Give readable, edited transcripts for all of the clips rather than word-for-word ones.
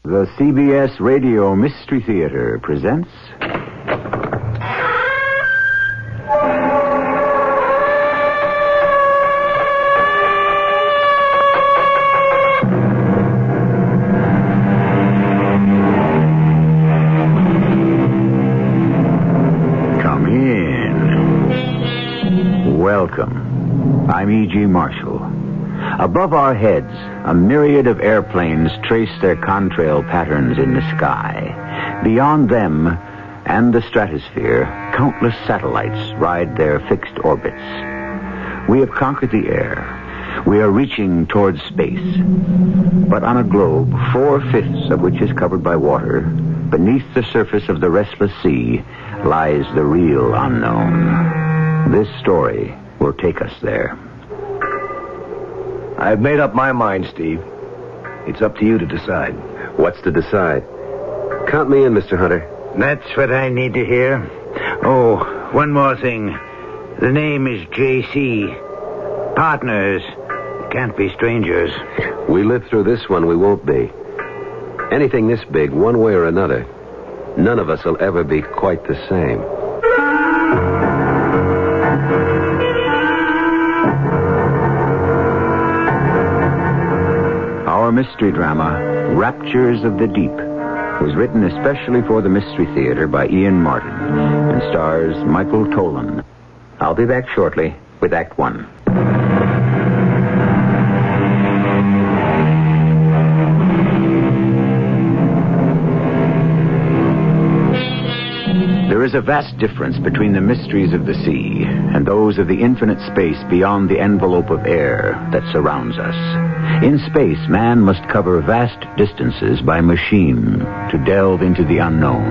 The CBS Radio Mystery Theater presents... Come in. Welcome. I'm E.G. Marshall. Above our heads, a myriad of airplanes trace their contrail patterns in the sky. Beyond them and the stratosphere, countless satellites ride their fixed orbits. We have conquered the air. We are reaching towards space. But on a globe, 4/5 of which is covered by water, beneath the surface of the restless sea lies the real unknown. This story will take us there. I've made up my mind, Steve. It's up to you to decide. What's to decide? Count me in, Mr. Hunter. That's what I need to hear. Oh, one more thing. The name is J.C. Partners. Can't be strangers. We live through this one, we won't be. Anything this big, one way or another, none of us will ever be quite the same. Our mystery drama, Raptures of the Deep, was written especially for the Mystery Theater by Ian Martin and stars Michael Tolan. I'll be back shortly with Act One. There is a vast difference between the mysteries of the sea and those of the infinite space beyond the envelope of air that surrounds us. In space, man must cover vast distances by machine to delve into the unknown.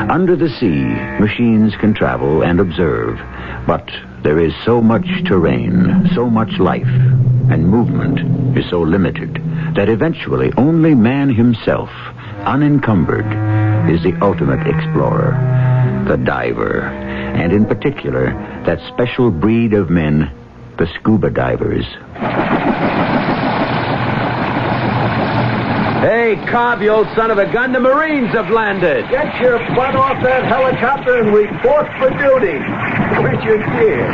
Under the sea, machines can travel and observe, but there is so much terrain, so much life, and movement is so limited that eventually only man himself, unencumbered, is the ultimate explorer, the diver, and in particular, that special breed of men, the scuba divers. Hey, Cobb, you old son of a gun, the Marines have landed. Get your butt off that helicopter and report for duty. Where's your gear?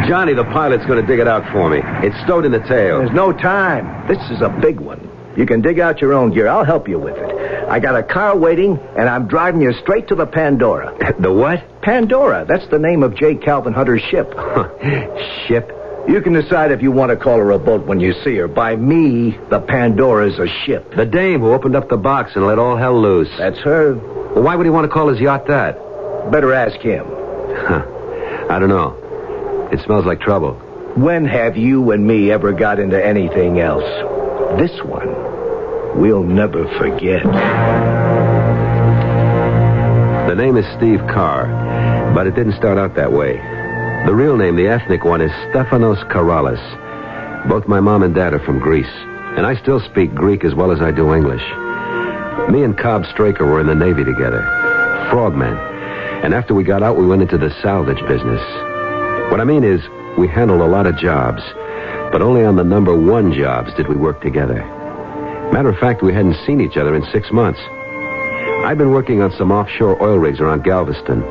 Johnny, the pilot's going to dig it out for me. It's stowed in the tail. There's no time. This is a big one. You can dig out your own gear. I'll help you with it. I got a car waiting, and I'm driving you straight to the Pandora. The what? Pandora. That's the name of J. Calvin Hunter's ship. Ship? You can decide if you want to call her a boat when you see her. By me, the Pandora's a ship. The dame who opened up the box and let all hell loose. That's her. Well, why would he want to call his yacht that? Better ask him. I don't know. It smells like trouble. When have you and me ever got into anything else? This one, we'll never forget. The name is Steve Carr, but it didn't start out that way. The real name, the ethnic one, is Stefanos Karalis. Both my mom and dad are from Greece, and I still speak Greek as well as I do English. Me and Cobb Straker were in the Navy together, frogmen, and after we got out, we went into the salvage business. What I mean is, we handled a lot of jobs, but only on the number one jobs did we work together. Matter of fact, we hadn't seen each other in 6 months. I'd been working on some offshore oil rigs around Galveston,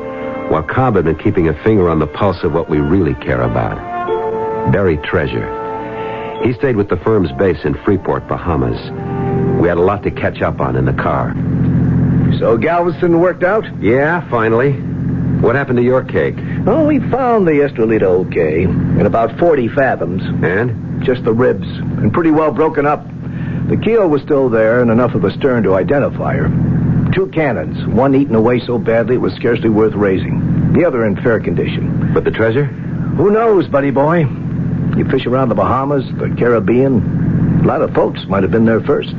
while Cobb had been keeping a finger on the pulse of what we really care about. Buried treasure. He stayed with the firm's base in Freeport, Bahamas. We had a lot to catch up on in the car. So Galveston worked out? Yeah, finally. What happened to your cake? Oh, we found the Estrelita okay, in about 40 fathoms. And? Just the ribs, and pretty well broken up. The keel was still there, and enough of the stern to identify her. 2 cannons, one eaten away so badly it was scarcely worth raising. The other in fair condition. But the treasure? Who knows, buddy boy? You fish around the Bahamas, the Caribbean. A lot of folks might have been there first.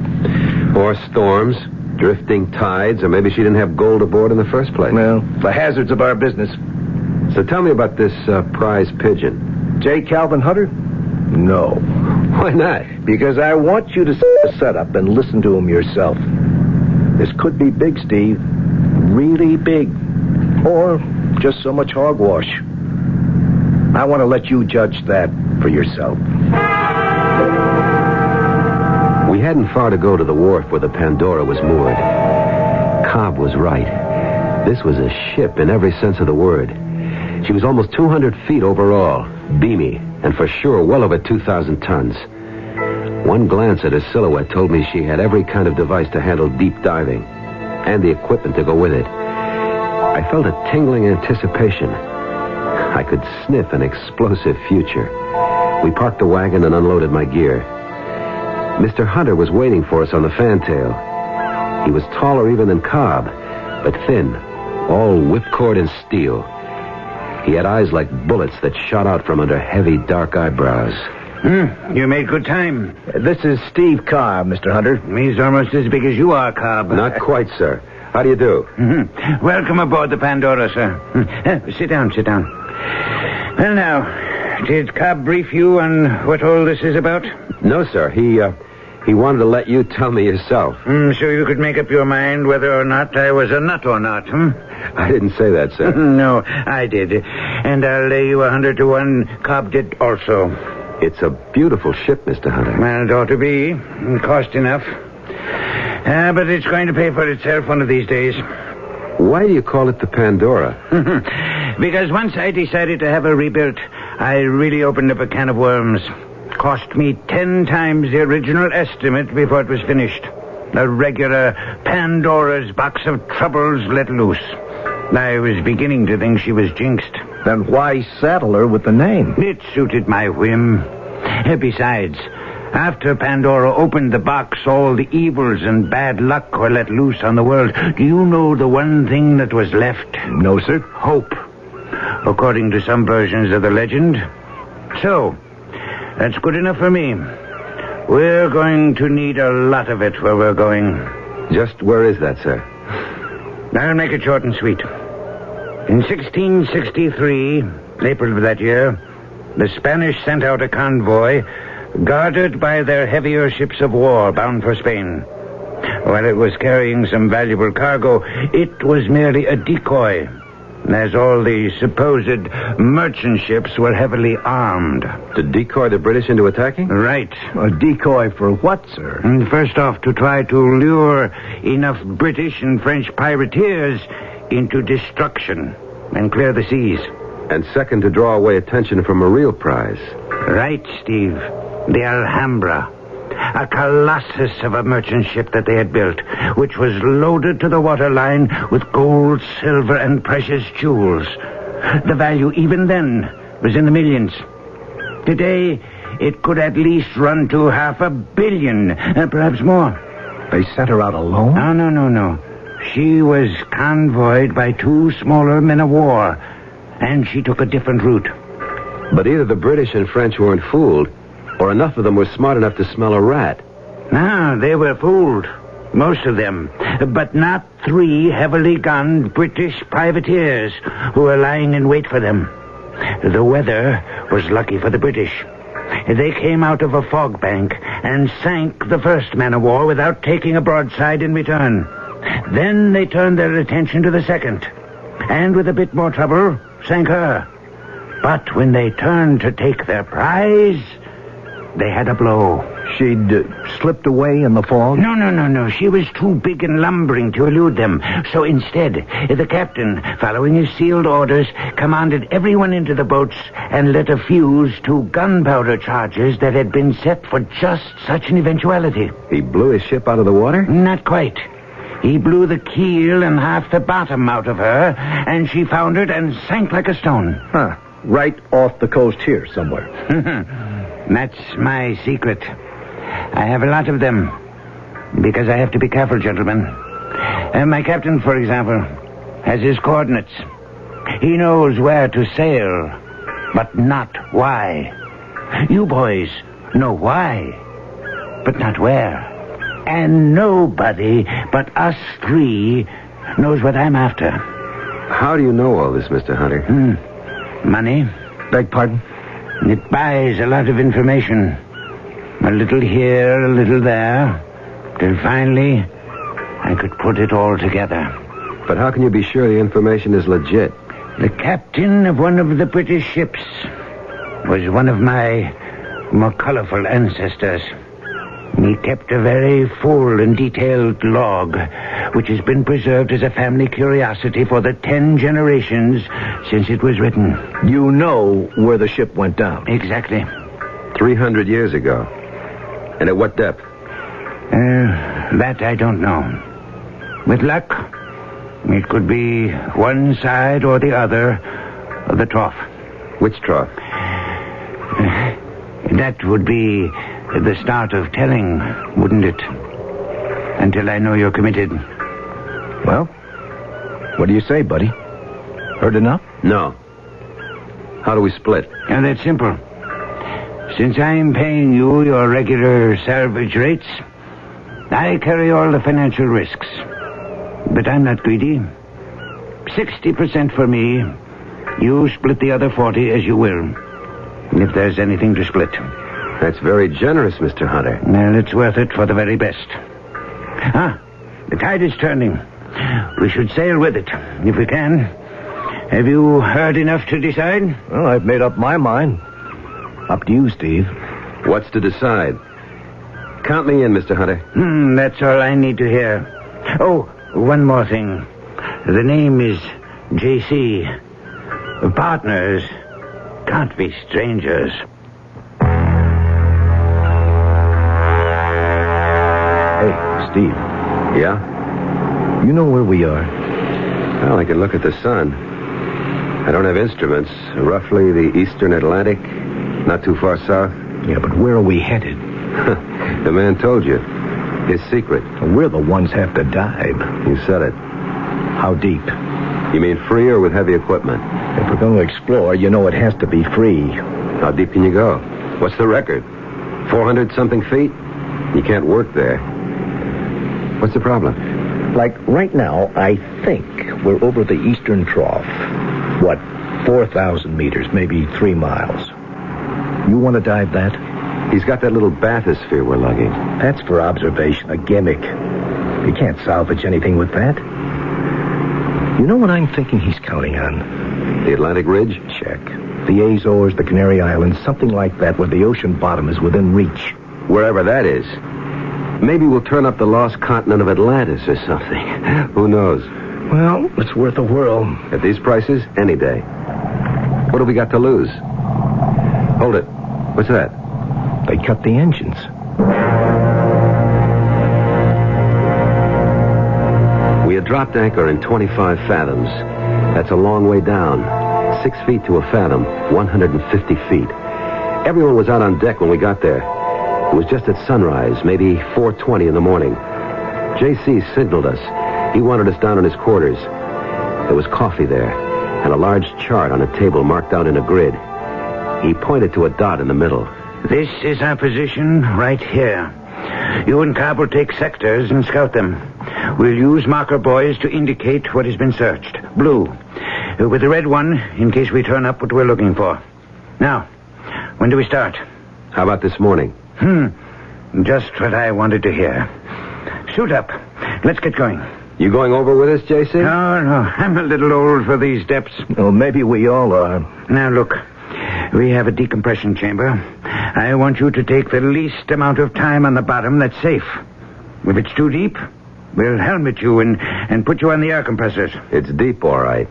Or storms, drifting tides, or maybe she didn't have gold aboard in the first place. Well, the hazards of our business. So tell me about this prize pigeon. J. Calvin Hunter? No. Why not? Because I want you to set up and listen to him yourself. This could be big, Steve. Really big. Or just so much hogwash. I want to let you judge that for yourself. We hadn't far to go to the wharf where the Pandora was moored. Cobb was right. This was a ship in every sense of the word. She was almost 200 feet overall, beamy, and for sure well over 2,000 tons. One glance at her silhouette told me she had every kind of device to handle deep diving, and the equipment to go with it. I felt a tingling anticipation. I could sniff an explosive future. We parked the wagon and unloaded my gear. Mr. Hunter was waiting for us on the fantail. He was taller even than Cobb, but thin, all whipcord and steel. He had eyes like bullets that shot out from under heavy, dark eyebrows. You made good time. This is Steve Carr, Mr. Hunter. He's almost as big as you are, Cobb. Not quite, sir. How do you do? Welcome aboard the Pandora, sir. Sit down. Well, now, did Cobb brief you on what all this is about? No, sir. He wanted to let you tell me yourself. So you could make up your mind whether or not I was a nut or not, I didn't say that, sir. No, I did. And I'll lay you 100 to 1. Cobb did also. It's a beautiful ship, Mr. Hunter. Well, it ought to be. Cost enough. But it's going to pay for itself one of these days. Why do you call it the Pandora? Because once I decided to have her rebuilt, I really opened up a can of worms. Cost me 10 times the original estimate before it was finished. A regular Pandora's box of troubles let loose. I was beginning to think she was jinxed. Then why saddle her with the name? It suited my whim. Besides, after Pandora opened the box, all the evils and bad luck were let loose on the world. Do you know the one thing that was left? No, sir. Hope, according to some versions of the legend. So, that's good enough for me. We're going to need a lot of it where we're going. Just where is that, sir? I'll make it short and sweet. In 1663, April of that year, the Spanish sent out a convoy guarded by their heavier ships of war bound for Spain. While it was carrying some valuable cargo, it was merely a decoy, as all the supposed merchant ships were heavily armed. To decoy the British into attacking? Right. A decoy for what, sir? First off, to try to lure enough British and French privateers into destruction and clear the seas. And second, to draw away attention from a real prize. Right, Steve. The Alhambra. A colossus of a merchant ship that they had built, which was loaded to the waterline with gold, silver, and precious jewels. The value, even then, was in the millions. Today, it could at least run to $500 million, perhaps more. They sent her out alone? No. She was convoyed by 2 smaller men of war, and she took a different route. But either the British and French weren't fooled, or enough of them were smart enough to smell a rat. No, they were fooled. Most of them. But not 3 heavily gunned British privateers who were lying in wait for them. The weather was lucky for the British. They came out of a fog bank and sank the first man of war without taking a broadside in return. Then they turned their attention to the second, and with a bit more trouble, sank her. But when they turned to take their prize, they had a blow. She'd slipped away in the fog? No. She was too big and lumbering to elude them. So instead, the captain, following his sealed orders, commanded everyone into the boats and lit a fuse to gunpowder charges that had been set for just such an eventuality. He blew his ship out of the water? Not quite. He blew the keel and half the bottom out of her, and she foundered and sank like a stone. Huh. Right off the coast here somewhere. That's my secret. I have a lot of them, because I have to be careful, gentlemen. My captain, for example, has his coordinates. He knows where to sail, but not why. You boys know why, but not where. And nobody but us 3 knows what I'm after. How do you know all this, Mr. Hunter? Money. Beg pardon? It buys a lot of information. A little here, a little there, till finally I could put it all together. But how can you be sure the information is legit? The captain of one of the British ships was one of my more colorful ancestors. He kept a very full and detailed log, which has been preserved as a family curiosity for the 10 generations since it was written. You know where the ship went down? Exactly. 300 years ago. And at what depth? That I don't know. With luck, it could be one side or the other of the trough. Which trough? That would be the start of telling, wouldn't it? Until I know you're committed. Well, what do you say, buddy? Heard enough? No. How do we split? And that's simple. Since I'm paying you your regular salvage rates, I carry all the financial risks. But I'm not greedy. 60% for me. You split the other 40 as you will. If there's anything to split. That's very generous, Mr. Hunter. Well, it's worth it for the very best. The tide is turning. We should sail with it, if we can. Have you heard enough to decide? Well, I've made up my mind. Up to you, Steve. What's to decide? Count me in, Mr. Hunter. That's all I need to hear. Oh, one more thing. The name is J.C. Partners can't be strangers. Hey, Steve. Yeah? You know where we are? Well, I can look at the sun. I don't have instruments. Roughly the eastern Atlantic, not too far south. Yeah, but where are we headed? The man told you. His secret. We're the ones have to dive. You said it. How deep? You mean free or with heavy equipment? If we're going to explore, you know it has to be free. How deep can you go? What's the record? 400-something feet? You can't work there. What's the problem? Like, right now, I think we're over the eastern trough. What, 4,000 meters, maybe 3 miles. You want to dive that? He's got that little bathysphere we're lugging. That's for observation, a gimmick. You can't salvage anything with that. You know what I'm thinking he's counting on? The Atlantic Ridge? Check. The Azores, the Canary Islands, something like that where the ocean bottom is within reach. Wherever that is. Maybe we'll turn up the lost continent of Atlantis or something. Who knows? Well, it's worth a whirl. At these prices, any day. What have we got to lose? Hold it. What's that? They cut the engines. We had dropped anchor in 25 fathoms. That's a long way down. 6 feet to a fathom, 150 feet. Everyone was out on deck when we got there. It was just at sunrise, maybe 4:20 in the morning. J.C. signaled us. He wanted us down in his quarters. There was coffee there, and a large chart on a table marked out in a grid. He pointed to a dot in the middle. This is our position right here. You and Cobb will take sectors and scout them. We'll use marker buoys to indicate what has been searched. Blue. With the red one, in case we turn up what we're looking for. Now, when do we start? How about this morning? Just what I wanted to hear. Suit up. Let's get going. You going over with us, J.C.? No. I'm a little old for these depths. Well, maybe we all are. Now, look. We have a decompression chamber. I want you to take the least amount of time on the bottom that's safe. If it's too deep, we'll helmet you and put you on the air compressors. It's deep, all right.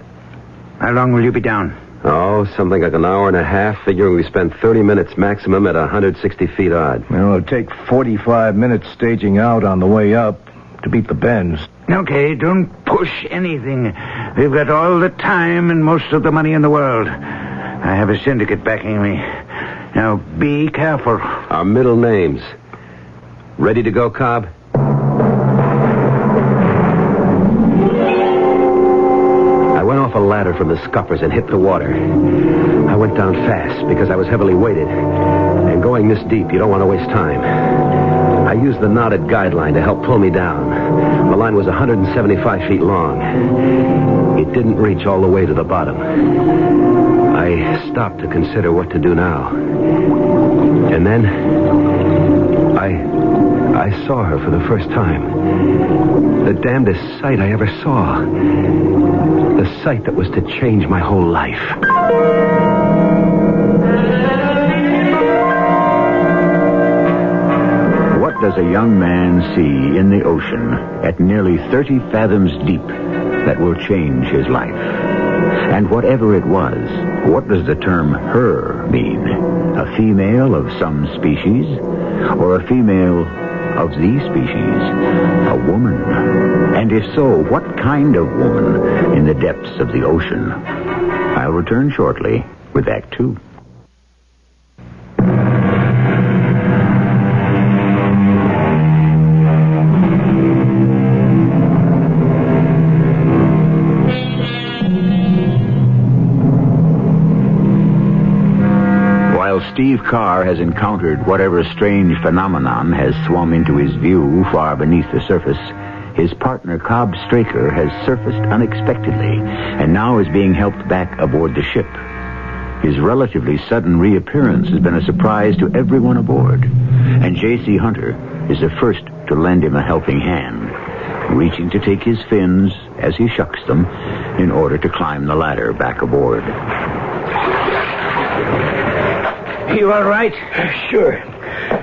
How long will you be down? Oh, something like an hour and a half, figuring we spend 30 minutes maximum at 160 feet odd. Well, it'll take 45 minutes staging out on the way up to beat the bends. Okay, don't push anything. We've got all the time and most of the money in the world. I have a syndicate backing me. Now, be careful. Our middle names. Ready to go, Cobb? I went off a ladder from the scuppers and hit the water. I went down fast because I was heavily weighted. And going this deep, you don't want to waste time. I used the knotted guideline to help pull me down. The line was 175 feet long. It didn't reach all the way to the bottom. I stopped to consider what to do now. And then I saw her for the first time. The damnedest sight I ever saw. The sight that was to change my whole life. does a young man see in the ocean at nearly 30 fathoms deep that will change his life? And whatever it was, what does the term her mean? A female of some species? Or a female of the species? A woman? And if so, what kind of woman in the depths of the ocean? I'll return shortly with Act 2. Steve Carr has encountered whatever strange phenomenon has swum into his view far beneath the surface, his partner Cobb Straker has surfaced unexpectedly and now is being helped back aboard the ship. His relatively sudden reappearance has been a surprise to everyone aboard, and J.C. Hunter is the first to lend him a helping hand, reaching to take his fins as he shucks them in order to climb the ladder back aboard. You all right? Sure.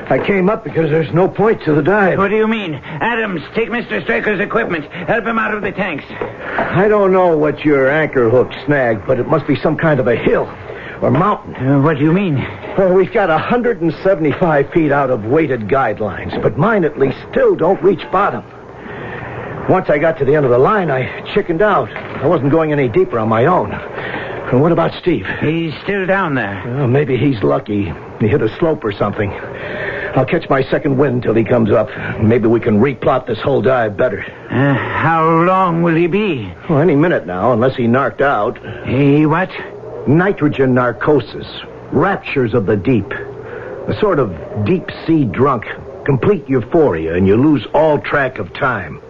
I came up because there's no point to the dive. What do you mean? Adams, take Mr. Straker's equipment. Help him out of the tanks. I don't know what your anchor hook snagged, but it must be some kind of a hill or mountain. What do you mean? Well, we've got 175 feet out of weighted guidelines, but mine at least still don't reach bottom. Once I got to the end of the line, I chickened out. I wasn't going any deeper on my own. And what about Steve? He's still down there. Well, maybe he's lucky. He hit a slope or something. I'll catch my second wind till he comes up. Maybe we can replot this whole dive better. How long will he be? Well, any minute now, unless he narked out. He what? Nitrogen narcosis. Raptures of the deep. A sort of deep-sea drunk. Complete euphoria, and you lose all track of time.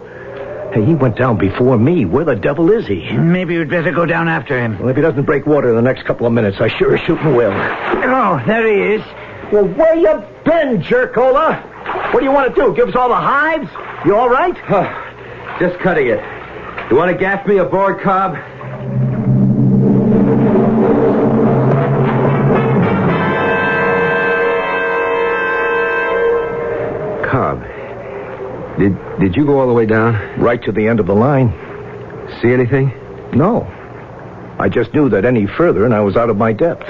Hey, he went down before me. Where the devil is he? Maybe you'd better go down after him. Well, if he doesn't break water in the next couple of minutes, I sure as shooting will. Oh, there he is. Well, where you been, jerkola? What do you want to do? Give us all the hives? You all right? Just cutting it. You want to gaff me aboard, Cobb? Cobb, did you go all the way down? Right to the end of the line. See anything? No. I just knew that any further and I was out of my depth.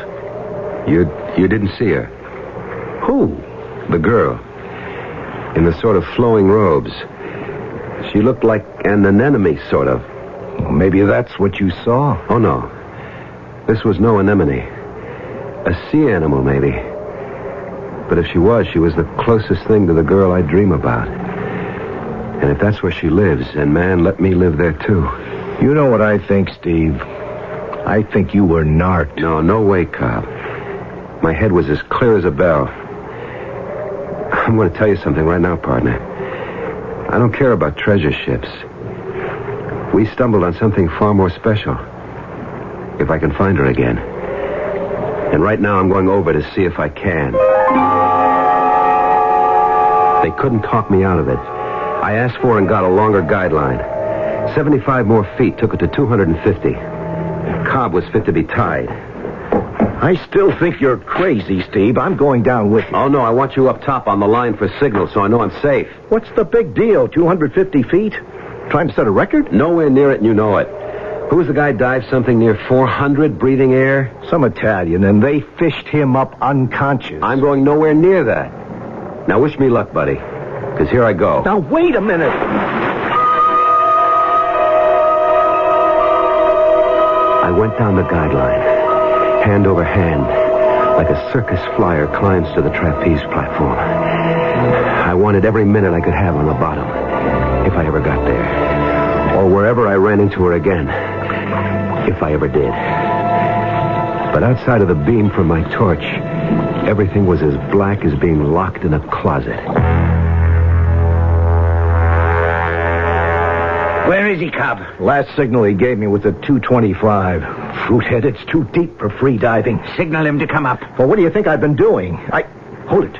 You didn't see her? Who? The girl. In the sort of flowing robes. She looked like an anemone, sort of. Well, maybe that's what you saw. Oh, no. This was no anemone. A sea animal, maybe. But if she was the closest thing to the girl I dream about. And if that's where she lives, and man, let me live there, too. You know what I think, Steve? I think you were narked. No way, Cobb. My head was as clear as a bell. I'm going to tell you something right now, partner. I don't care about treasure ships. We stumbled on something far more special. If I can find her again. And right now I'm going over to see if I can. They couldn't talk me out of it. I asked for and got a longer guideline. 75 more feet took it to 250. Cobb was fit to be tied. I still think you're crazy, Steve. I'm going down with you. Oh, no, I want you up top on the line for signal so I know I'm safe. What's the big deal? 250 feet? Trying to set a record? Nowhere near it, and you know it. Who was the guy dive something near 400 breathing air? Some Italian, and they fished him up unconscious. I'm going nowhere near that. Now wish me luck, buddy, because here I go. Now, wait a minute. I went down the guideline, hand over hand, like a circus flyer climbs to the trapeze platform. I wanted every minute I could have on the bottom, if I ever got there, or wherever I ran into her again, if I ever did. But outside of the beam from my torch, everything was as black as being locked in a closet. Where is he, Cobb? Last signal he gave me was at 225. Fruithead, it's too deep for free diving. Signal him to come up. Well, what do you think I've been doing? Hold it.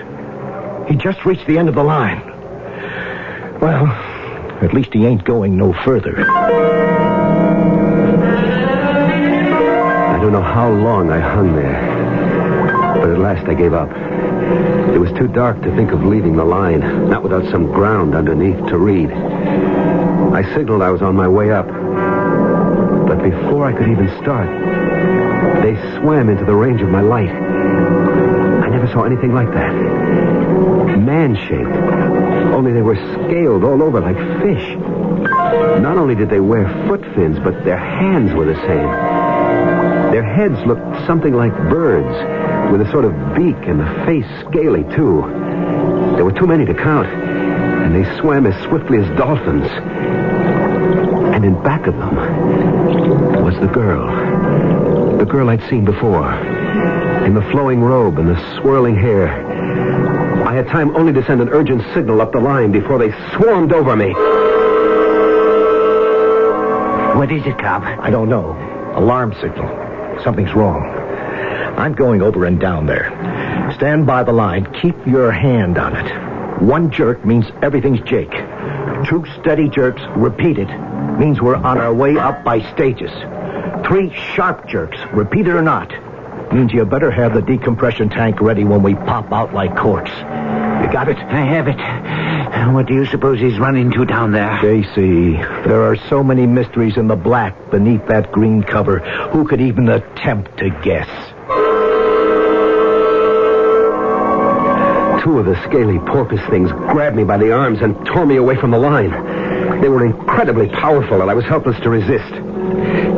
He just reached the end of the line. Well, at least he ain't going no further. I don't know how long I hung there, but at last I gave up. It was too dark to think of leaving the line, not without some ground underneath to read. I signaled I was on my way up. But before I could even start, they swam into the range of my light. I never saw anything like that. Man-shaped. Only they were scaled all over like fish. Not only did they wear foot fins, but their hands were the same. Their heads looked something like birds, with a sort of beak and the face scaly, too. There were too many to count, and they swam as swiftly as dolphins. And in back of them was the girl I'd seen before, in the flowing robe and the swirling hair. I had time only to send an urgent signal up the line before they swarmed over me. What is it, Cobb? I don't know. Alarm signal. Something's wrong. I'm going over and down there. Stand by the line. Keep your hand on it. One jerk means everything's Jake. 2 steady jerks, repeated, means we're on our way up by stages. 3 sharp jerks, repeat it or not, means you better have the decompression tank ready when we pop out like corks. You got it? I have it. What do you suppose he's run into down there? JC, there are so many mysteries in the black beneath that green cover. Who could even attempt to guess? 2 of the scaly porpoise things grabbed me by the arms and tore me away from the line. They were incredibly powerful, and I was helpless to resist.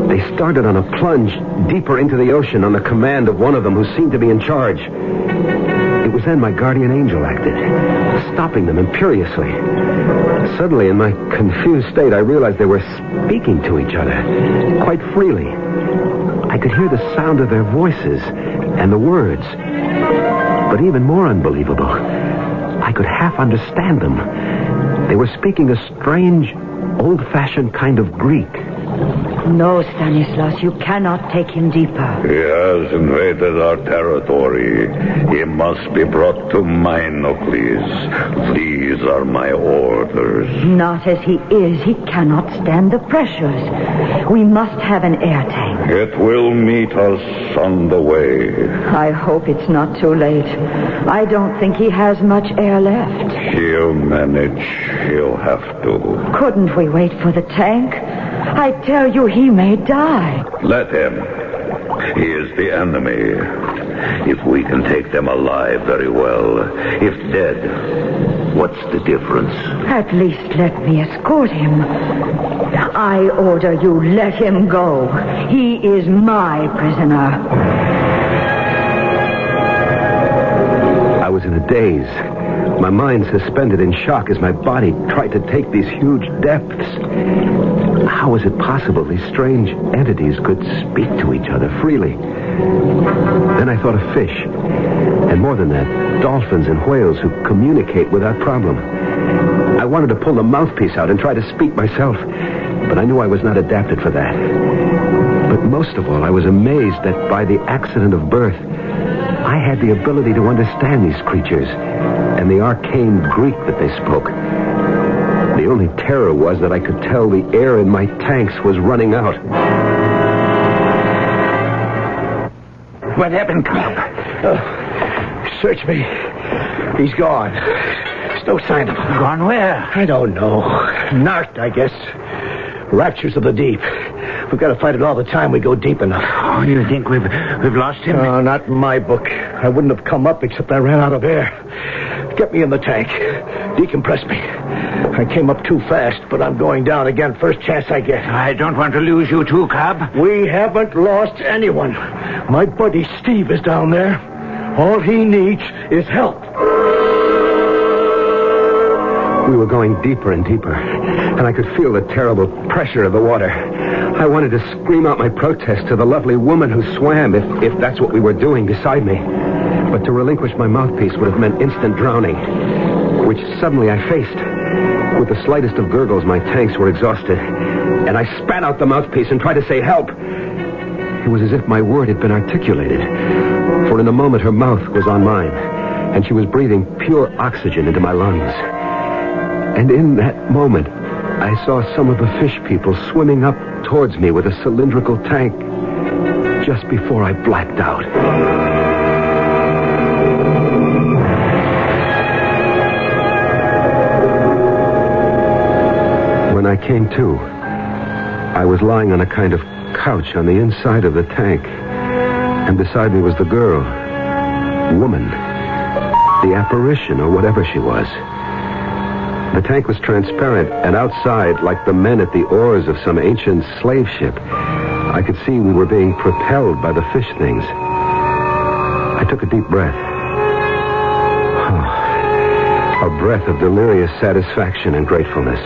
They started on a plunge deeper into the ocean on the command of one of them who seemed to be in charge. It was then my guardian angel acted, stopping them imperiously. Suddenly, in my confused state, I realized they were speaking to each other quite freely. I could hear the sound of their voices and the words. But even more unbelievable, I could half understand them. They were speaking a strange, old-fashioned kind of Greek. No, Stanislas, you cannot take him deeper. He has invaded our territory. He must be brought to mine, Nucleus. These are my orders. Not as he is. He cannot stand the pressures. We must have an air tank. It will meet us on the way. I hope it's not too late. I don't think he has much air left. He'll manage. He'll have to. Couldn't we wait for the tank? I tell you, he may die. Let him. He is the enemy. If we can take them alive, very well. If dead, what's the difference? At least let me escort him. I order you, let him go. He is my prisoner. I was in a daze, my mind suspended in shock as my body tried to take these huge depths. How was it possible these strange entities could speak to each other freely? Then I thought of fish, and more than that, dolphins and whales who communicate without problem. I wanted to pull the mouthpiece out and try to speak myself, but I knew I was not adapted for that. But most of all, I was amazed that by the accident of birth, I had the ability to understand these creatures and the arcane Greek that they spoke. The only terror was that I could tell the air in my tanks was running out. What happened, Cobb? Search me. He's gone. There's no sign of him. Gone where? I don't know. Narked, I guess. Raptures of the Deep. We've got to fight it all the time we go deep enough. Oh, you think we've lost him? No, not in my book. I wouldn't have come up except I ran out of air. Get me in the tank. Decompress me. I came up too fast, but I'm going down again first chance I get. I don't want to lose you too, Cobb. We haven't lost anyone. My buddy Steve is down there. All he needs is help. We were going deeper and deeper, and I could feel the terrible pressure of the water. I wanted to scream out my protest to the lovely woman who swam, if that's what we were doing beside me. But to relinquish my mouthpiece would have meant instant drowning, which suddenly I faced. With the slightest of gurgles, my tanks were exhausted, and I spat out the mouthpiece and tried to say help. It was as if my word had been articulated, for in a moment her mouth was on mine, and she was breathing pure oxygen into my lungs. And in that moment, I saw some of the fish people swimming up towards me with a cylindrical tank just before I blacked out. when I came to. I was lying on a kind of couch on the inside of the tank. And beside me was the girl. Woman. The apparition, or whatever she was. The tank was transparent, and outside, like the men at the oars of some ancient slave ship, I could see we were being propelled by the fish things. I took a deep breath. A breath of delirious satisfaction and gratefulness.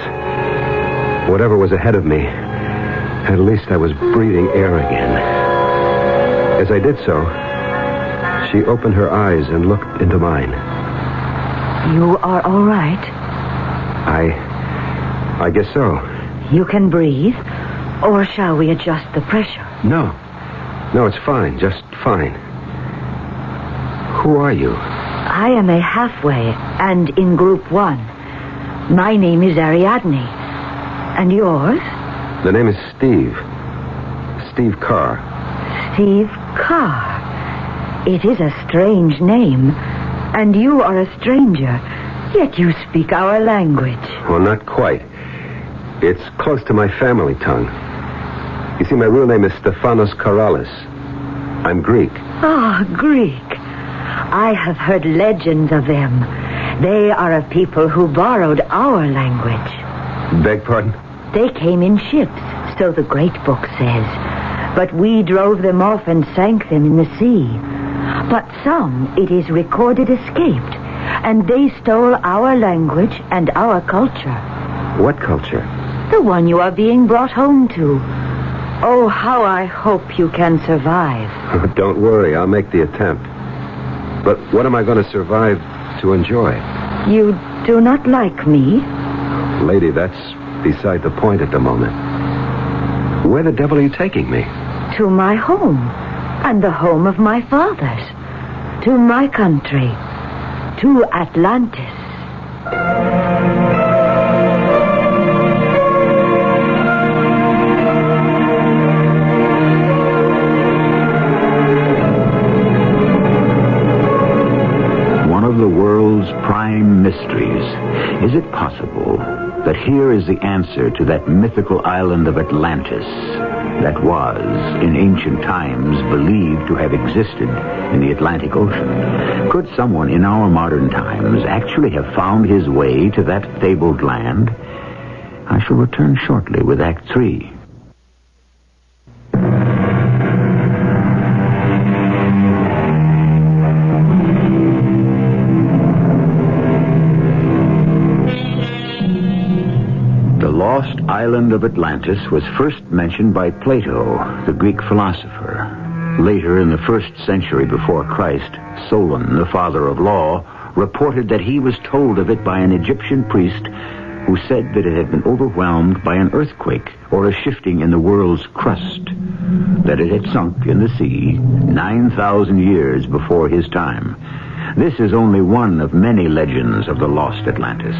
Whatever was ahead of me, at least I was breathing air again. As I did so, she opened her eyes and looked into mine. You are all right? I guess so. You can breathe? Or shall we adjust the pressure? No, it's fine, just fine. Who are you? I am a halfway and in Group 1. My name is Ariadne. And yours? The name is Steve. Steve Carr. Steve Carr. It is a strange name. And you are a stranger. Yet you speak our language. Well, not quite. It's close to my family tongue. You see, my real name is Stefanos Karalis. I'm Greek. Ah, Greek. I have heard legends of them. They are a people who borrowed our language. Beg pardon? They came in ships, so the great book says. But we drove them off and sank them in the sea. But some, it is recorded, escaped. And they stole our language and our culture. What culture? The one you are being brought home to. Oh, how I hope you can survive. Don't worry, I'll make the attempt. But what am I going to survive to enjoy? You do not like me? Lady, that's beside the point at the moment. Where the devil are you taking me? To my home. And the home of my fathers. To my country. To Atlantis. One of the world's prime mysteries. Is it possible that here is the answer to that mythical island of Atlantis that was, in ancient times, believed to have existed in the Atlantic Ocean? Could someone in our modern times actually have found his way to that fabled land? I shall return shortly with Act 3. The lost island of Atlantis was first mentioned by Plato, the Greek philosopher. Later, in the 1st century before Christ, Solon, the father of law, reported that he was told of it by an Egyptian priest who said that it had been overwhelmed by an earthquake or a shifting in the world's crust, that it had sunk in the sea 9,000 years before his time. This is only one of many legends of the lost Atlantis,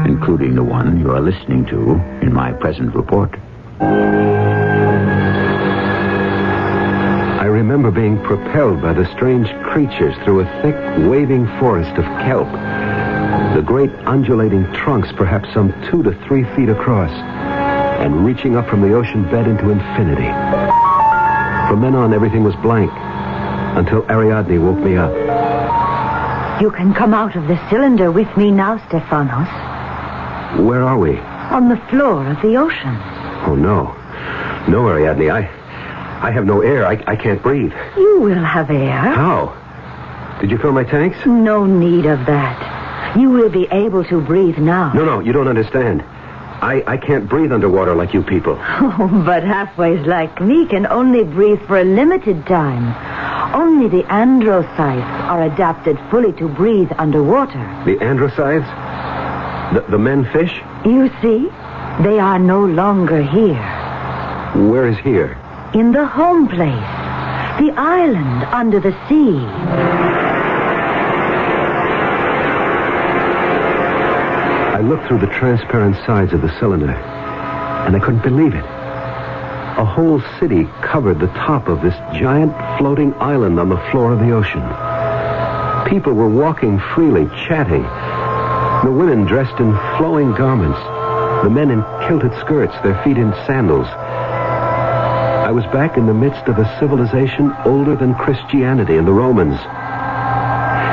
including the one you are listening to in my present report. I remember being propelled by the strange creatures through a thick, waving forest of kelp. The great undulating trunks perhaps some 2 to 3 feet across, and reaching up from the ocean bed into infinity. From then on, everything was blank, until Ariadne woke me up. You can come out of the cylinder with me now, Stefanos. Where are we? On the floor of the ocean. Oh, no. No, Ariadne, I have no air. I can't breathe. You will have air. How? Did you fill my tanks? No need of that. You will be able to breathe now. No, you don't understand. I can't breathe underwater like you people. Oh, but halfways like me can only breathe for a limited time. Only the androcytes are adapted fully to breathe underwater. The androcytes? The men fish? You see, they are no longer here. Where is here? In the home place. The island under the sea. I looked through the transparent sides of the cylinder, and I couldn't believe it. A whole city covered the top of this giant floating island on the floor of the ocean. People were walking freely, chatting. The women dressed in flowing garments. The men in kilted skirts, their feet in sandals. I was back in the midst of a civilization older than Christianity and the Romans.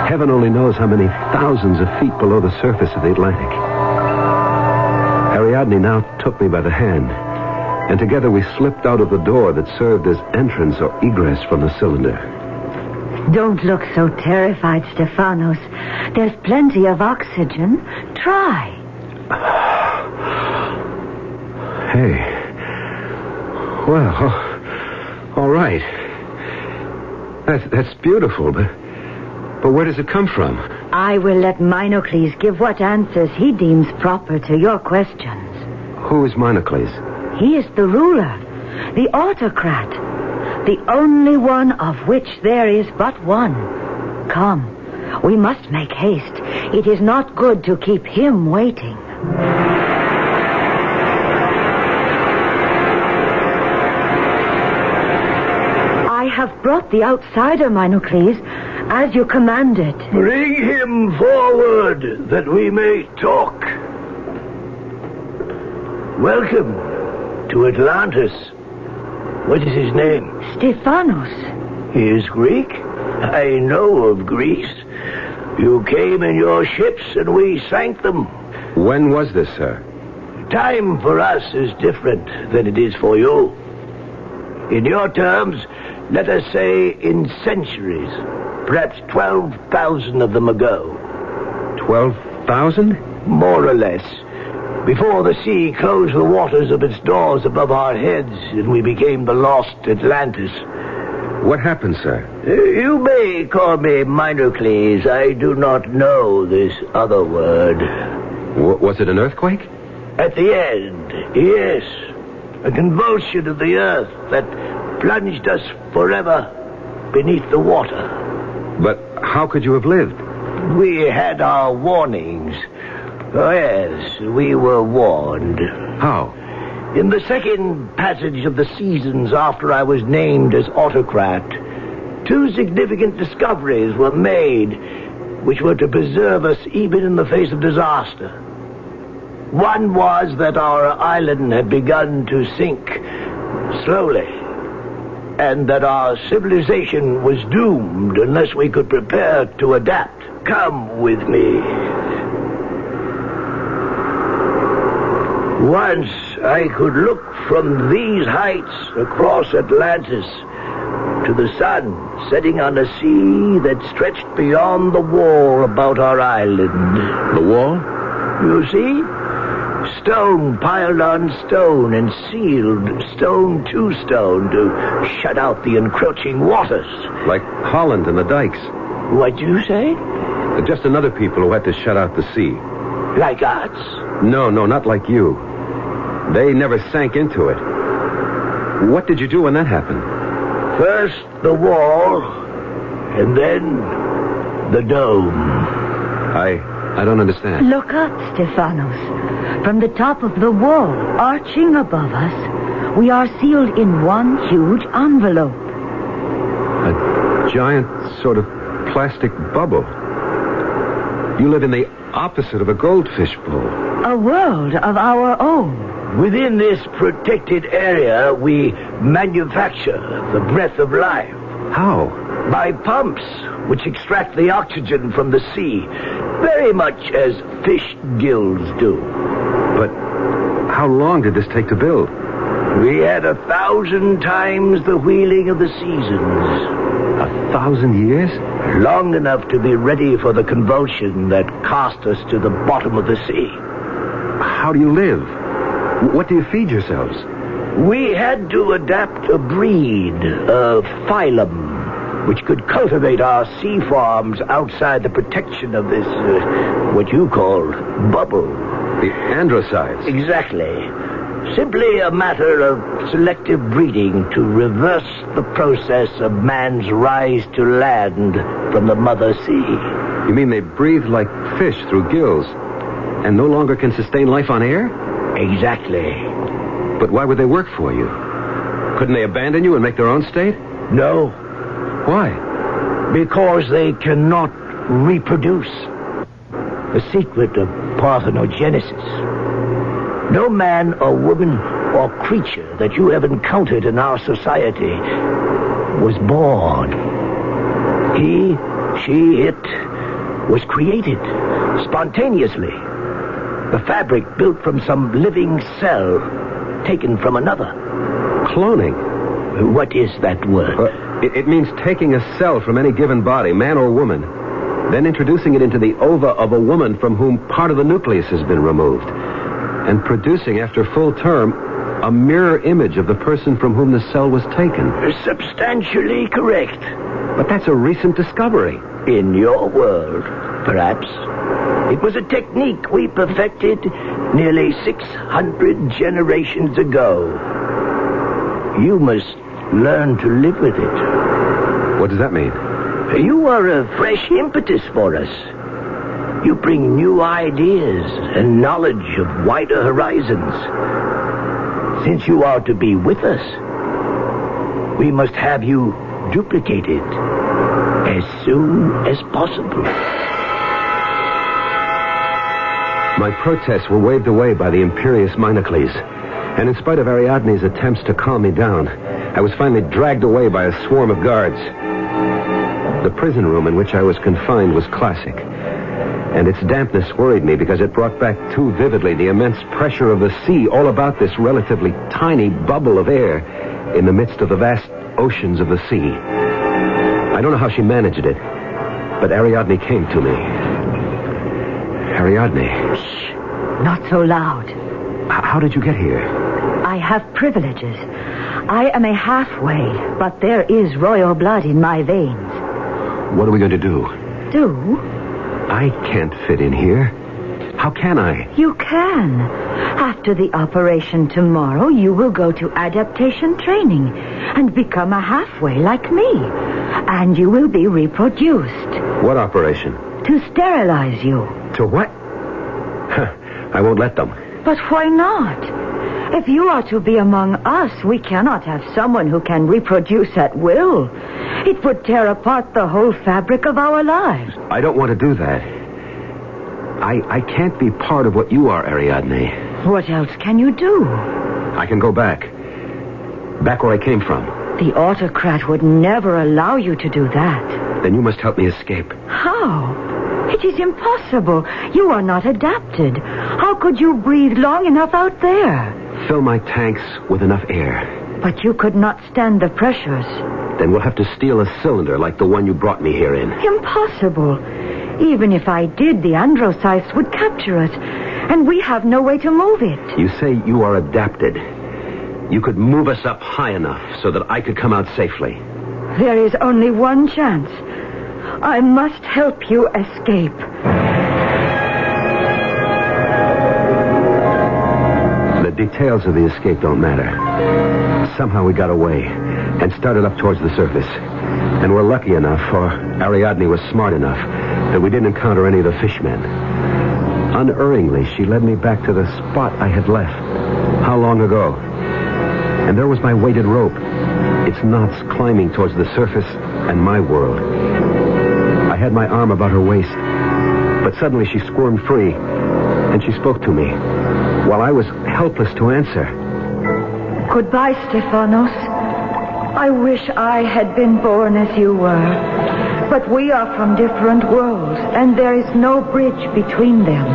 Heaven only knows how many thousands of feet below the surface of the Atlantic. Ariadne now took me by the hand, and together we slipped out of the door that served as entrance or egress from the cylinder. Don't look so terrified, Stephanos. There's plenty of oxygen. Try. Hey. Well, all right. That's beautiful, but where does it come from? I will let Minocles give what answers he deems proper to your questions. Who is Minocles? He is the ruler, the autocrat, the only one of which there is but one. Come, we must make haste. It is not good to keep him waiting. I have brought the outsider, Minocles, as you commanded. Bring him forward, that we may talk. Welcome to Atlantis. What is his name? Stephanos. He is Greek? I know of Greece. You came in your ships and we sank them. When was this, sir? Time for us is different than it is for you. In your terms, let us say in centuries. Perhaps 12,000 of them ago. 12,000? More or less. Before the sea closed the waters of its doors above our heads and we became the lost Atlantis. What happened, sir? You may call me Minocles. I do not know this other word. Was it an earthquake? At the end, yes. A convulsion of the earth that plunged us forever beneath the water. But how could you have lived? We had our warnings. Oh, yes, we were warned. How? In the second passage of the seasons after I was named as autocrat, 2 significant discoveries were made which were to preserve us even in the face of disaster. One was that our island had begun to sink slowly, and that our civilization was doomed unless we could prepare to adapt. Come with me. Once I could look from these heights across Atlantis to the sun setting on a sea that stretched beyond the wall about our island. The wall? You see? Stone piled on stone and sealed stone to stone to shut out the encroaching waters. Like Holland and the dikes. What'd you say? Just another people who had to shut out the sea. Like us? No, not like you. They never sank into it. What did you do when that happened? First the wall, and then the dome. I don't understand. Look up, Stephanos. From the top of the wall, arching above us, we are sealed in one huge envelope. A giant sort of plastic bubble. You live in the opposite of a goldfish bowl. A world of our own. Within this protected area, we manufacture the breath of life. How? By pumps, which extract the oxygen from the sea, very much as fish gills do. But how long did this take to build? We had 1,000 times the wheeling of the seasons. 1,000 years? Long enough to be ready for the convulsion that cast us to the bottom of the sea. How do you live? What do you feed yourselves? We had to adapt a breed, a phylum, which could cultivate our sea farms outside the protection of this, what you call, bubble. The androcides. Exactly. Simply a matter of selective breeding to reverse the process of man's rise to land from the mother sea. You mean they breathe like fish through gills and no longer can sustain life on air? Exactly. But why would they work for you? Couldn't they abandon you and make their own state? No. Why? Because they cannot reproduce. The secret of parthenogenesis. No man or woman or creature that you have encountered in our society was born. He, she, it was created spontaneously. The fabric built from some living cell taken from another. Cloning? What is that word? It means taking a cell from any given body, man or woman, then introducing it into the ova of a woman from whom part of the nucleus has been removed, and producing, after full term, a mirror image of the person from whom the cell was taken. Substantially correct. But that's a recent discovery. In your world, perhaps. It was a technique we perfected nearly 600 generations ago. You must learn to live with it. What does that mean? You are a fresh impetus for us. You bring new ideas and knowledge of wider horizons. Since you are to be with us, we must have you duplicated as soon as possible. My protests were waved away by the imperious Minocles, and in spite of Ariadne's attempts to calm me down, I was finally dragged away by a swarm of guards. The prison room in which I was confined was classic, and its dampness worried me because it brought back too vividly the immense pressure of the sea all about this relatively tiny bubble of air in the midst of the vast oceans of the sea. I don't know how she managed it, but Ariadne came to me. Ariadne. Shh. Not so loud. How did you get here? I have privileges. I am a half-whale, but there is royal blood in my veins. What are we going to do? Do? I can't fit in here. How can I? You can. After the operation tomorrow, you will go to adaptation training and become a halfway like me. And you will be reproduced. What operation? To sterilize you. To what? I won't let them. But why not? If you are to be among us, we cannot have someone who can reproduce at will. It would tear apart the whole fabric of our lives. I don't want to do that. I can't be part of what you are, Ariadne. What else can you do? I can go back. Back where I came from. The autocrat would never allow you to do that. Then you must help me escape. How? It is impossible. You are not adapted. How could you breathe long enough out there? Fill my tanks with enough air. But you could not stand the pressures. Then we'll have to steal a cylinder like the one you brought me here in. Impossible. Even if I did, the androcytes would capture us, and we have no way to move it. You say you are adapted. You could move us up high enough so that I could come out safely. There is only one chance. I must help you escape. The details of the escape don't matter. Somehow we got away and started up towards the surface. And we're lucky enough, or Ariadne was smart enough, that we didn't encounter any of the fishmen. Unerringly, she led me back to the spot I had left. How long ago? And there was my weighted rope, its knots climbing towards the surface and my world. I had my arm about her waist, but suddenly she squirmed free, and she spoke to me, while I was helpless to answer. Goodbye, Stephanos. I wish I had been born as you were. But we are from different worlds, and there is no bridge between them.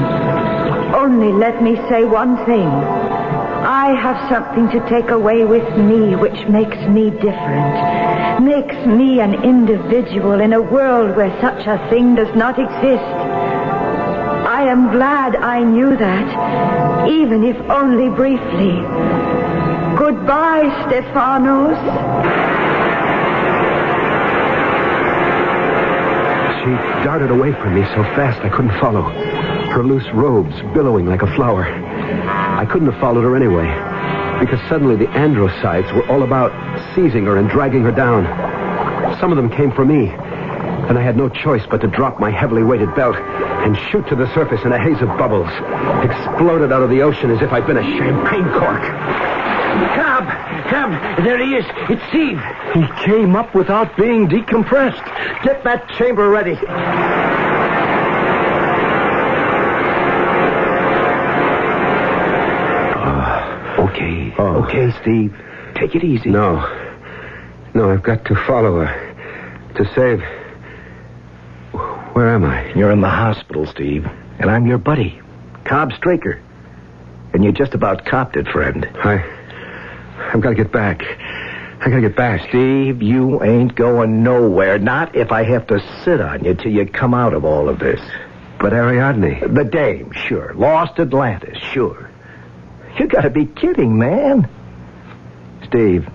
Only let me say one thing. I have something to take away with me which makes me different. Makes me an individual in a world where such a thing does not exist. I am glad I knew that, even if only briefly. Goodbye, Stephanos. She darted away from me so fast I couldn't follow, her loose robes billowing like a flower. I couldn't have followed her anyway, because suddenly the androcytes were all about seizing her and dragging her down. Some of them came for me, and I had no choice but to drop my heavily weighted belt and shoot to the surface in a haze of bubbles, exploded out of the ocean as if I'd been a champagne cork. Come, there he is. It's Steve. He came up without being decompressed. Get that chamber ready. Okay. Oh. Okay, Steve. Take it easy. No, I've got to follow her. To save... Where am I? You're in the hospital, Steve. And I'm your buddy, Cobb Straker. And you just about copped it, friend. I've got to get back. I got to get back. Steve, you ain't going nowhere. Not if I have to sit on you till you come out of all of this. But Ariadne... The dame, sure. Lost Atlantis, sure. You gotta be kidding, man. Steve,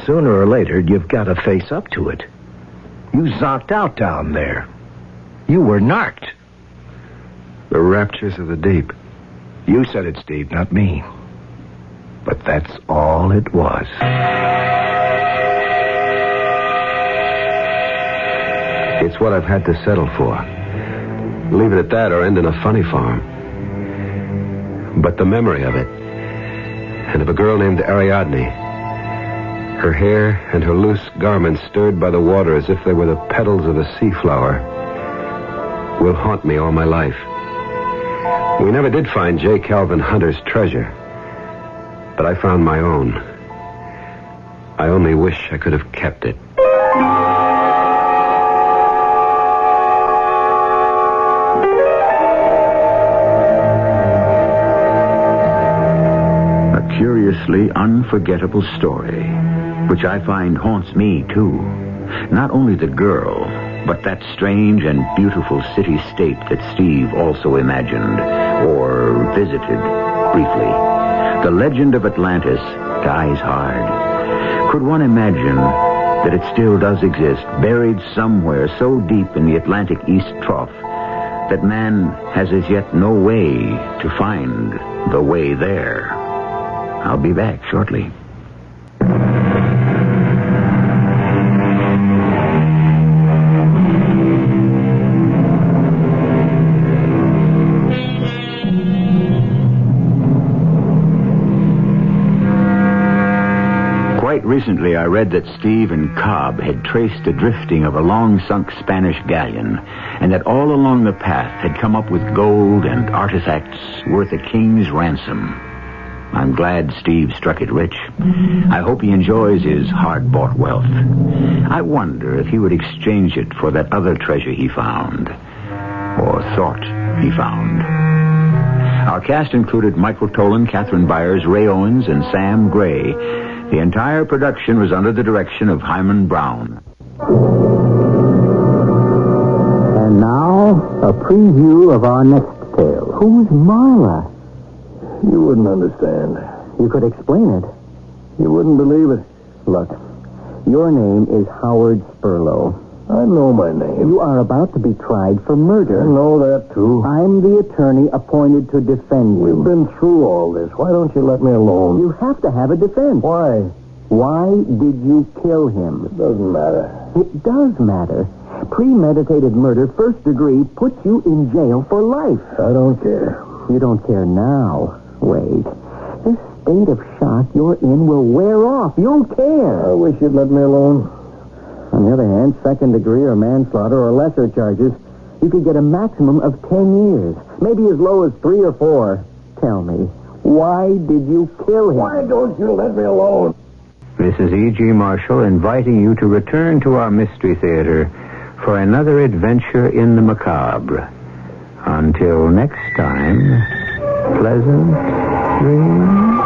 sooner or later, you've got to face up to it. You zonked out down there. You were narked. The Raptures of the Deep. You said it, Steve, not me. But that's all it was. It's what I've had to settle for. Leave it at that or end in a funny farm. But the memory of it, and of a girl named Ariadne, her hair and her loose garments stirred by the water as if they were the petals of a sea flower, will haunt me all my life. We never did find J. Calvin Hunter's treasure, but I found my own. I only wish I could have kept it. A curiously unforgettable story, which I find haunts me, too. Not only the girl, but that strange and beautiful city-state that Steve also imagined, or visited, briefly. The legend of Atlantis dies hard. Could one imagine that it still does exist, buried somewhere so deep in the Atlantic East Trough that man has as yet no way to find the way there? I'll be back shortly. Recently, I read that Steve and Cobb had traced the drifting of a long-sunk Spanish galleon, and that all along the path had come up with gold and artifacts worth a king's ransom. I'm glad Steve struck it rich. I hope he enjoys his hard-bought wealth. I wonder if he would exchange it for that other treasure he found, or thought he found. Our cast included Michael Tolan, Catherine Byers, Ray Owens, and Sam Gray. The entire production was under the direction of Hyman Brown. And now, a preview of our next tale. Who's Marla? You wouldn't understand. You could explain it. You wouldn't believe it. Look, your name is Howard Spurlow. I know my name. You are about to be tried for murder. I know that, too. I'm the attorney appointed to defend you. We've been through all this. Why don't you let me alone? You have to have a defense. Why? Why did you kill him? It doesn't matter. It does matter. Premeditated murder, first degree, puts you in jail for life. I don't care. You don't care now. Wait. This state of shock you're in will wear off. You'll care. I wish you'd let me alone. On the other hand, second degree or manslaughter or lesser charges, you could get a maximum of 10 years. Maybe as low as 3 or 4. Tell me, why did you kill him? Why don't you let me alone? This is E.G. Marshall inviting you to return to our Mystery Theater for another adventure in the macabre. Until next time, pleasant dreams.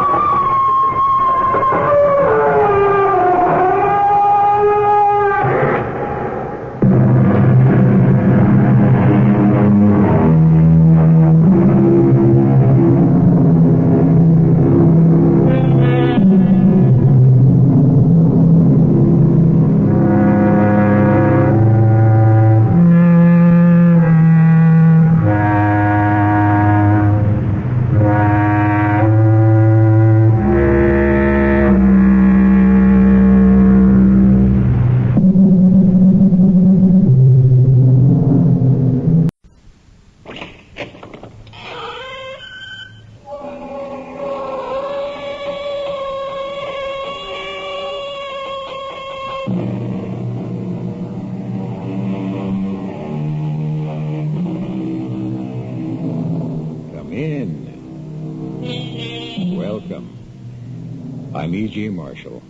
I'm E.G. Marshall.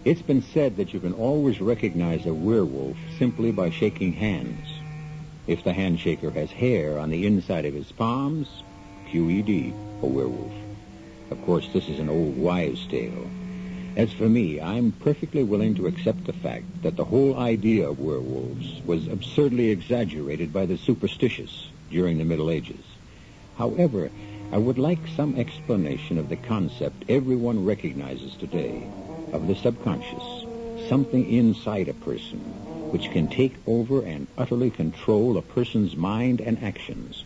It's been said that you can always recognize a werewolf simply by shaking hands. If the handshaker has hair on the inside of his palms, QED, a werewolf. Of course, this is an old wives' tale. As for me, I'm perfectly willing to accept the fact that the whole idea of werewolves was absurdly exaggerated by the superstitious during the Middle Ages. However, I would like some explanation of the concept everyone recognizes today, of the subconscious, something inside a person which can take over and utterly control a person's mind and actions,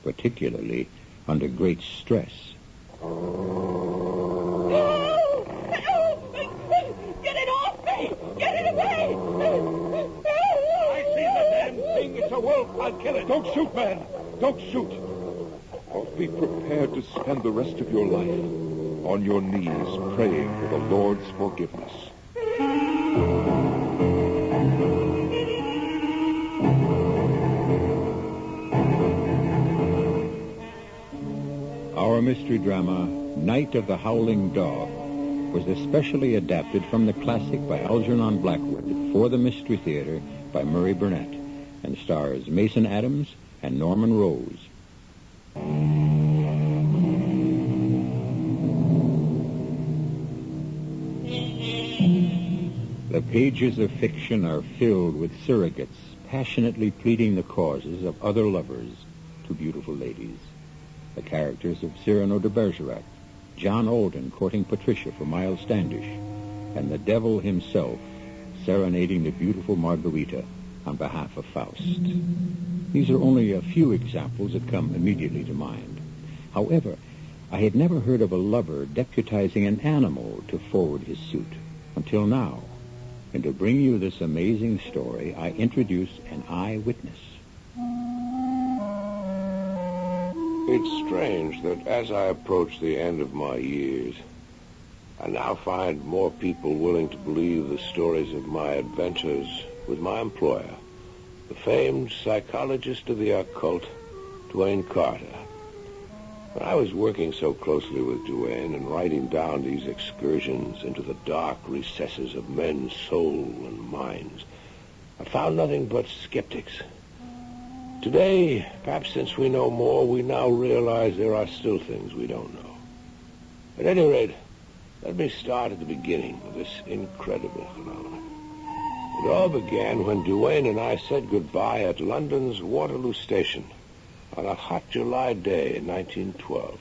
particularly under great stress. Get it off me! Get it away! I see the damn thing. It's a wolf. I'll kill it. Don't shoot, man. Don't shoot. Be prepared to spend the rest of your life on your knees praying for the Lord's forgiveness. Our mystery drama, Night of the Howling Dog, was especially adapted from the classic by Algernon Blackwood for the Mystery Theater by Murray Burnett, and stars Mason Adams and Norman Rose. The pages of fiction are filled with surrogates passionately pleading the causes of other lovers to beautiful ladies. The characters of Cyrano de Bergerac, John Alden courting Patricia for Miles Standish, and the devil himself serenading the beautiful Margarita on behalf of Faust. These are only a few examples that come immediately to mind. However, I had never heard of a lover deputizing an animal to forward his suit until now. And to bring you this amazing story, I introduce an eyewitness. It's strange that as I approach the end of my years, I now find more people willing to believe the stories of my adventures with my employer, the famed psychologist of the occult, Duane Carter. When I was working so closely with Duane and writing down these excursions into the dark recesses of men's soul and minds, I found nothing but skeptics. Today, perhaps since we know more, we now realize there are still things we don't know. At any rate, let me start at the beginning of this incredible phenomenon. It all began when Duane and I said goodbye at London's Waterloo Station on a hot July day in 1912.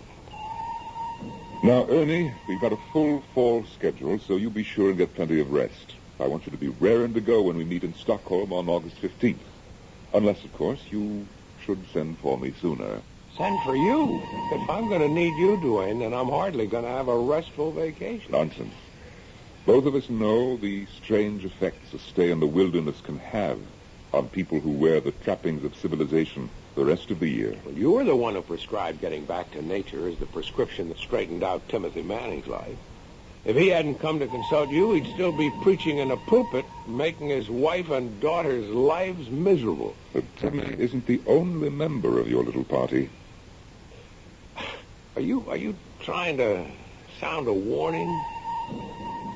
Now, Ernie, we've got a full fall schedule, so you be sure and get plenty of rest. I want you to be raring to go when we meet in Stockholm on August 15th. Unless, of course, you should send for me sooner. Send for you? If I'm going to need you, Duane, then I'm hardly going to have a restful vacation. Nonsense. Both of us know the strange effects a stay in the wilderness can have on people who wear the trappings of civilization the rest of the year. Well, you were the one who prescribed getting back to nature as the prescription that straightened out Timothy Manning's life. If he hadn't come to consult you, he'd still be preaching in a pulpit, making his wife and daughter's lives miserable. But Timmy isn't the only member of your little party. Are you trying to sound a warning?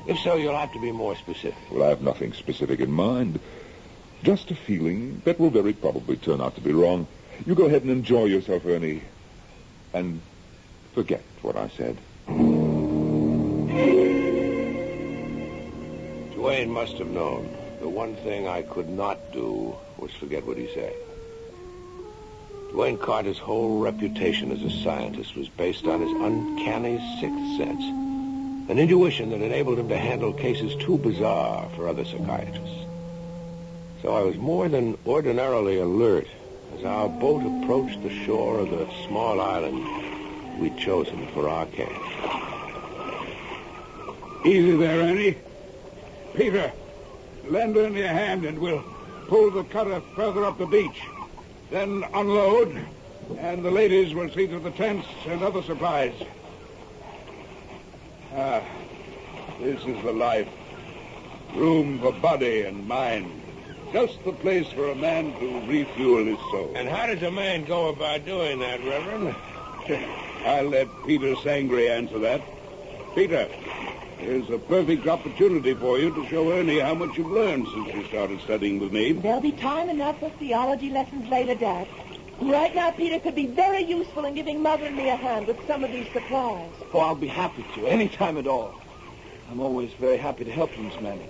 If so, you'll have to be more specific. Well, I have nothing specific in mind. Just a feeling that will very probably turn out to be wrong. You go ahead and enjoy yourself, Ernie. And forget what I said. Duane must have known. The one thing I could not do was forget what he said. Duane Carter's whole reputation as a scientist was based on his uncanny sixth sense, an intuition that enabled him to handle cases too bizarre for other psychiatrists. So I was more than ordinarily alert as our boat approached the shore of the small island we'd chosen for our camp. Easy there, Ernie. Peter, lend Ernie a hand and we'll pull the cutter further up the beach. Then unload, and the ladies will see to the tents and other supplies. This is the life. Room for body and mind. Just the place for a man to refuel his soul. And how does a man go about doing that, Reverend? I'll let Peter Sangre answer that. Peter, Here's a perfect opportunity for you to show Ernie how much you've learned since you started studying with me. There'll be time enough for theology lessons later, Dad. Right now, Peter could be very useful in giving Mother and me a hand with some of these supplies. Oh, I'll be happy to, any time at all. I'm always very happy to help you, Miss Manning.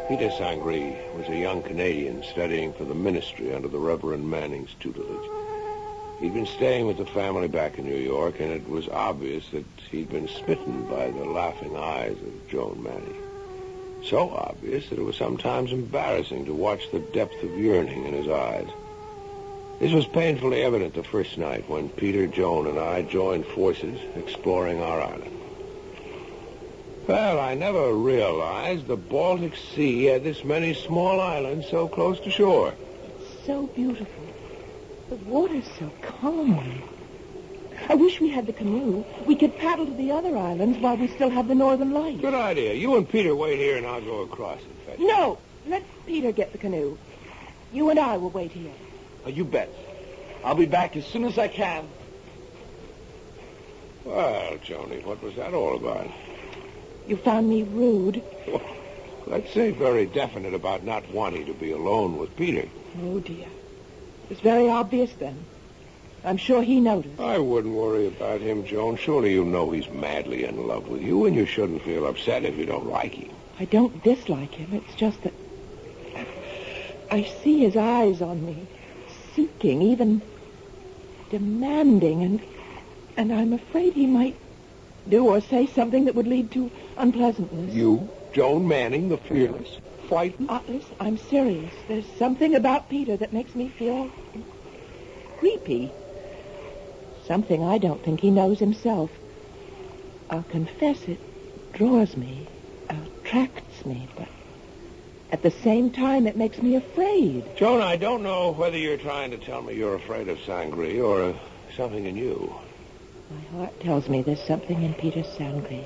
Peter Sangre was a young Canadian studying for the ministry under the Reverend Manning's tutelage. He'd been staying with the family back in New York, and it was obvious that he'd been smitten by the laughing eyes of Joan Manning. So obvious that it was sometimes embarrassing to watch the depth of yearning in his eyes. This was painfully evident the first night when Peter, Joan, and I joined forces exploring our island. Well, I never realized the Baltic Sea had this many small islands so close to shore. It's so beautiful. The water's so calm. I wish we had the canoe. We could paddle to the other islands while we still have the northern lights. Good idea. You and Peter wait here, and I'll go across and fetch you. No, let Peter get the canoe. You and I will wait here. Oh, you bet. I'll be back as soon as I can. Well, Joni, what was that all about? You found me rude. Well, let's say very definite about not wanting to be alone with Peter. Oh, dear. It was very obvious then. I'm sure he noticed. I wouldn't worry about him, Joan. Surely you know he's madly in love with you, and you shouldn't feel upset if you don't like him. I don't dislike him. It's just that I see his eyes on me, seeking, even demanding, and I'm afraid he might do or say something that would lead to unpleasantness. You, Joan Manning, the fearless, frightened? Listen, I'm serious. There's something about Peter that makes me feel creepy. Something I don't think he knows himself. I'll confess it draws me, attracts me, but at the same time it makes me afraid. Joan, I don't know whether you're trying to tell me you're afraid of Sangre or something in you. My heart tells me there's something in Peter Sangre.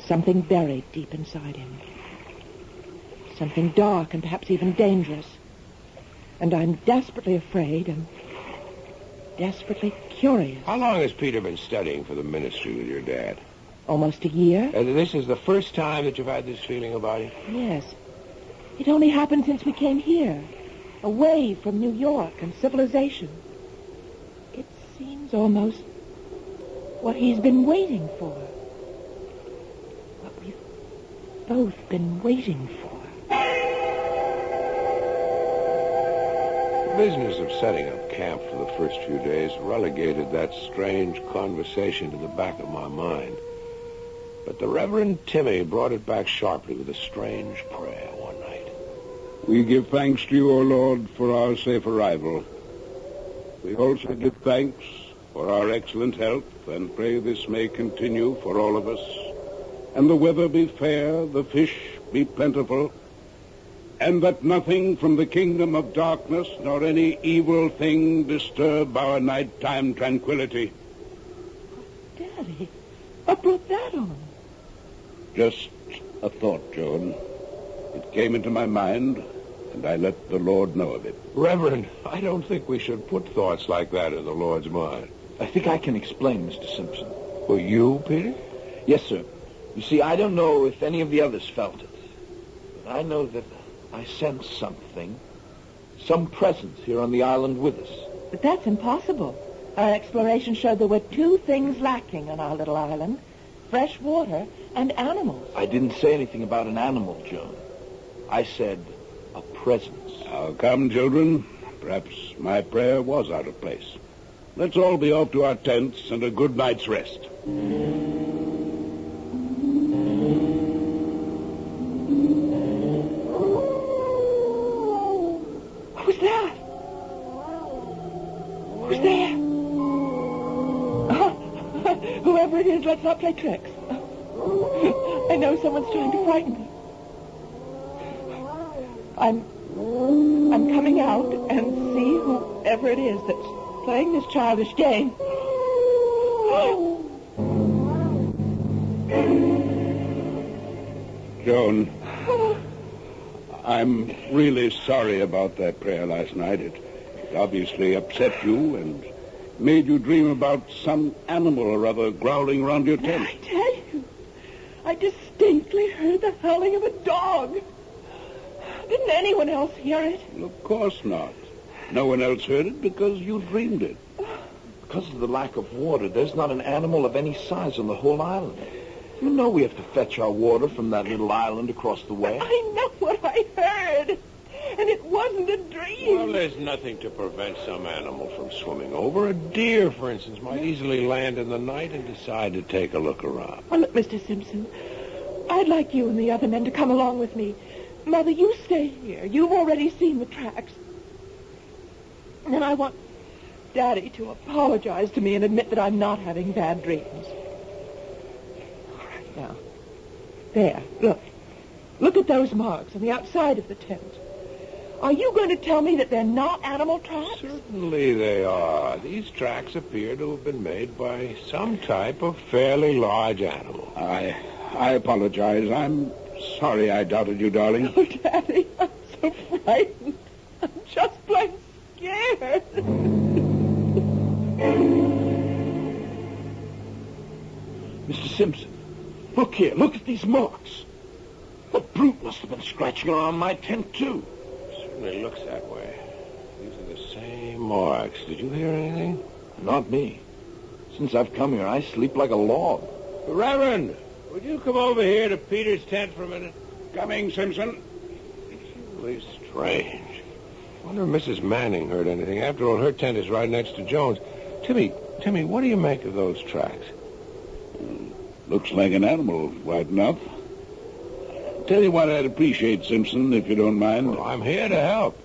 Something buried deep inside him. Something dark and perhaps even dangerous. And I'm desperately afraid and desperately curious. How long has Peter been studying for the ministry with your dad? Almost a year. This is the first time that you've had this feeling about him? Yes. It only happened since we came here, away from New York and civilization. It seems almost what he's been waiting for. What we've both been waiting for. The business of setting up camp for the first few days relegated that strange conversation to the back of my mind. But the Reverend Timmy brought it back sharply with a strange prayer one night. We give thanks to you, O Lord, for our safe arrival. We also give thanks for our excellent health and pray this may continue for all of us, and the weather be fair, the fish be plentiful, and that nothing from the kingdom of darkness nor any evil thing disturb our nighttime tranquility. Daddy, what brought that on? Just a thought, Joan. It came into my mind, and I let the Lord know of it. Reverend, I don't think we should put thoughts like that in the Lord's mind. I think I can explain, Mr. Simpson. Well, you, Peter? Yes, sir. You see, I don't know if any of the others felt it. But I know that I sense something. Some presence here on the island with us. But that's impossible. Our exploration showed there were two things lacking on our little island. Fresh water and animals. I didn't say anything about an animal, Joan. I said a presence. Now, come, children. Perhaps my prayer was out of place. Let's all be off to our tents and a good night's rest. What was that? Who's there? Whoever it is, let's not play tricks. I know someone's trying to frighten me. I'm coming out and see whoever it is that's playing this childish game. Joan, I'm really sorry about that prayer last night. It obviously upset you, and made you dream about some animal or other growling around your tent? I tell you, I distinctly heard the howling of a dog. Didn't anyone else hear it? Of course not. No one else heard it because you dreamed it. Because of the lack of water, there's not an animal of any size on the whole island. You know we have to fetch our water from that little island across the way. I know what I heard. And it wasn't a dream. Well, there's nothing to prevent some animal from swimming over. A deer, for instance, might easily land in the night and decide to take a look around. Well, look, Mr. Simpson, I'd like you and the other men to come along with me. Mother, you stay here. You've already seen the tracks. And I want Daddy to apologize to me and admit that I'm not having bad dreams. All right, now. There, look. Look at those marks on the outside of the tent. Are you going to tell me that they're not animal tracks? Certainly they are. These tracks appear to have been made by some type of fairly large animal. I apologize. I'm sorry I doubted you, darling. Oh, Daddy, I'm so frightened. I'm just plain scared. Mr. Simpson, look here. Look at these marks. The brute must have been scratching around my tent, too. Certainly looks that way. These are the same marks. Did you hear anything? Not me. Since I've come here, I sleep like a log. Reverend, would you come over here to Peter's tent for a minute? Coming, Simpson. It's really strange. I wonder if Mrs. Manning heard anything. After all, her tent is right next to Jones. Timmy, what do you make of those tracks? Looks like an animal, right enough. Tell you what I'd appreciate, Simpson, if you don't mind. Well, I'm here to help.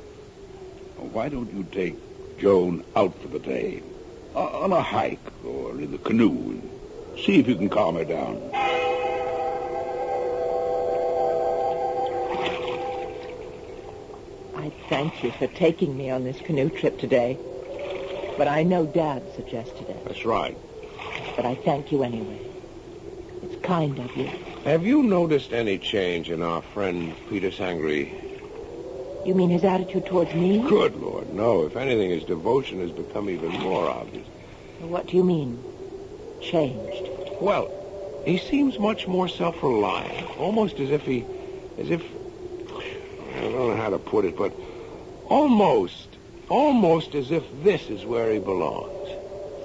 Why don't you take Joan out for the day? On a hike or in the canoe and see if you can calm her down. I thank you for taking me on this canoe trip today. But I know Dad suggested it. That's right. But I thank you anyway. It's kind of you. Have you noticed any change in our friend Peter Sangre? You mean his attitude towards me? Good Lord, no. If anything, his devotion has become even more obvious. What do you mean, changed? Well, he seems much more self-reliant. Almost as if I don't know how to put it, but almost as if this is where he belongs.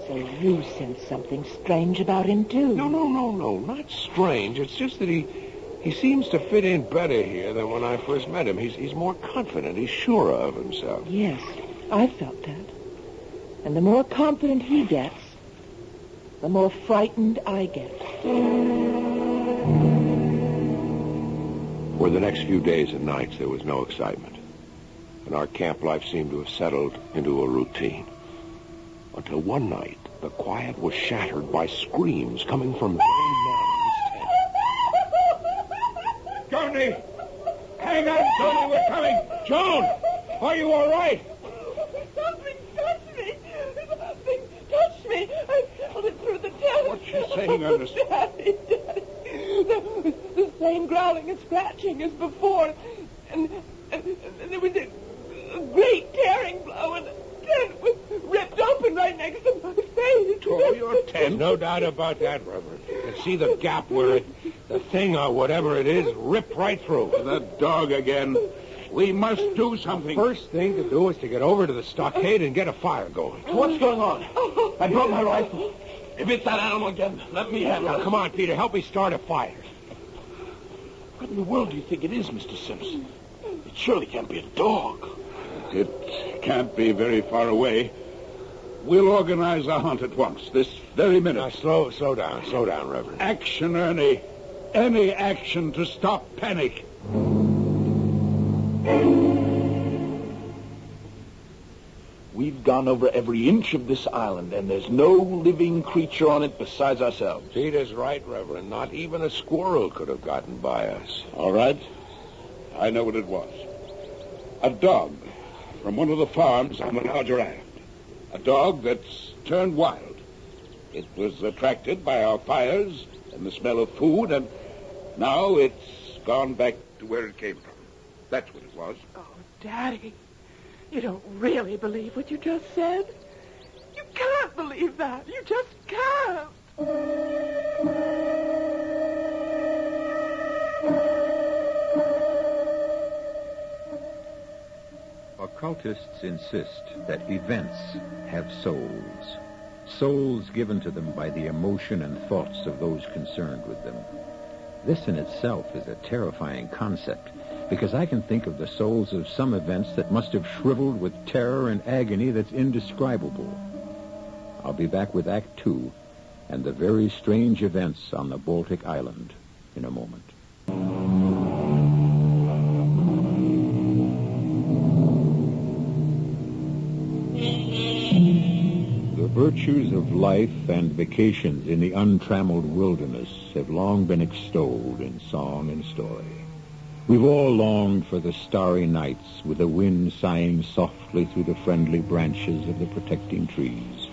So you sense something strange about him, too? No, not strange. It's just that he seems to fit in better here than when I first met him. He's more confident. He's surer of himself. Yes, I felt that. And the more confident he gets, the more frightened I get. For the next few days and nights, there was no excitement. And our camp life seemed to have settled into a routine. Until one night, the quiet was shattered by screams coming from Johnny's tent. Johnny! Hang on, Johnny, we're coming! Joan! Are you all right? Something touched me! Something touched me! I felt it through the tent. What's she saying, Ernest? Daddy. The same growling and scratching as before. And there was a great tearing blow, and the tent was ripped open right next to my face. Oh, your tent? No doubt about that, Reverend. You can see the gap where the thing or whatever it is ripped right through. That dog again. We must do something. First thing to do is to get over to the stockade and get a fire going. What's going on? I brought my rifle. If it's that animal again, let me have it. Now, come on, Peter. Help me start a fire. What in the world do you think it is, Mr. Simpson? It surely can't be a dog. It can't be very far away. We'll organize a hunt at once, this very minute. Now, slow down, Reverend. Action, Ernie. Any action to stop panic. We've gone over every inch of this island, and there's no living creature on it besides ourselves. Peter's right, Reverend. Not even a squirrel could have gotten by us. All right. I know what it was. A dog from one of the farms on the larger island. A dog that's turned wild. It was attracted by our fires and the smell of food, and now it's gone back to where it came from. That's what it was. Oh, Daddy, you don't really believe what you just said? You can't. can't believe that. You just can't. Occultists insist that events have souls. Souls given to them by the emotion and thoughts of those concerned with them. This in itself is a terrifying concept, because I can think of the souls of some events that must have shriveled with terror and agony that's indescribable. I'll be back with Act 2 and the very strange events on the Baltic Island in a moment. The virtues of life and vacations in the untrammeled wilderness have long been extolled in song and story. We've all longed for the starry nights with the wind sighing softly through the friendly branches of the protecting trees.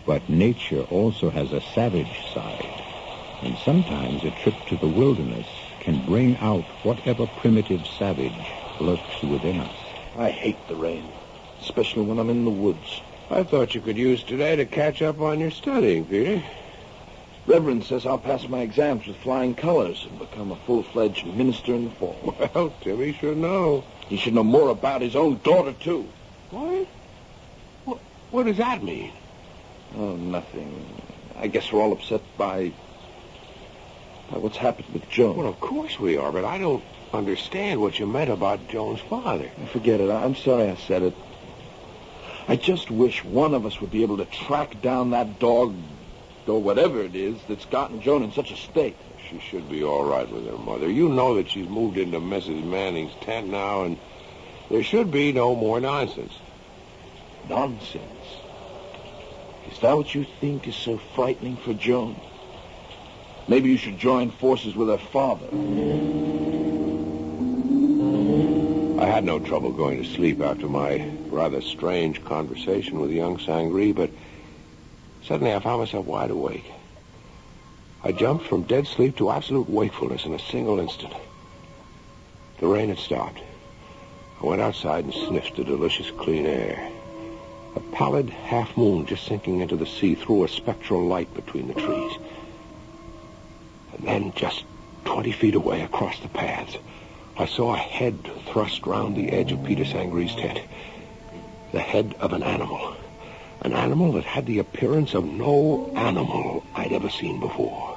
But nature also has a savage side, and sometimes a trip to the wilderness can bring out whatever primitive savage lurks within us. I hate the rain, especially when I'm in the woods. I thought you could use today to catch up on your studying, Peter. Reverend says I'll pass my exams with flying colors and become a full-fledged minister in the fall. Well, Timmy should know. He should know more about his own daughter, too. What? What does that mean? Oh, nothing. I guess we're all upset by what's happened with Joan. Well, of course we are, but I don't understand what you meant about Joan's father. Forget it. I'm sorry I said it. I just wish one of us would be able to track down that dog, or whatever it is, that's gotten Joan in such a state. She should be all right with her mother. You know that she's moved into Mrs. Manning's tent now, and there should be no more nonsense. Nonsense? Is that what you think is so frightening for Joan? Maybe you should join forces with her father. I had no trouble going to sleep after my rather strange conversation with young Sangree, but suddenly I found myself wide awake. I jumped from dead sleep to absolute wakefulness in a single instant. The rain had stopped. I went outside and sniffed the delicious clean air. A pallid half-moon just sinking into the sea threw a spectral light between the trees. And then, just 20 feet away across the paths, I saw a head thrust round the edge of Peter Sangree's tent. The head of an animal. An animal that had the appearance of no animal I'd ever seen before.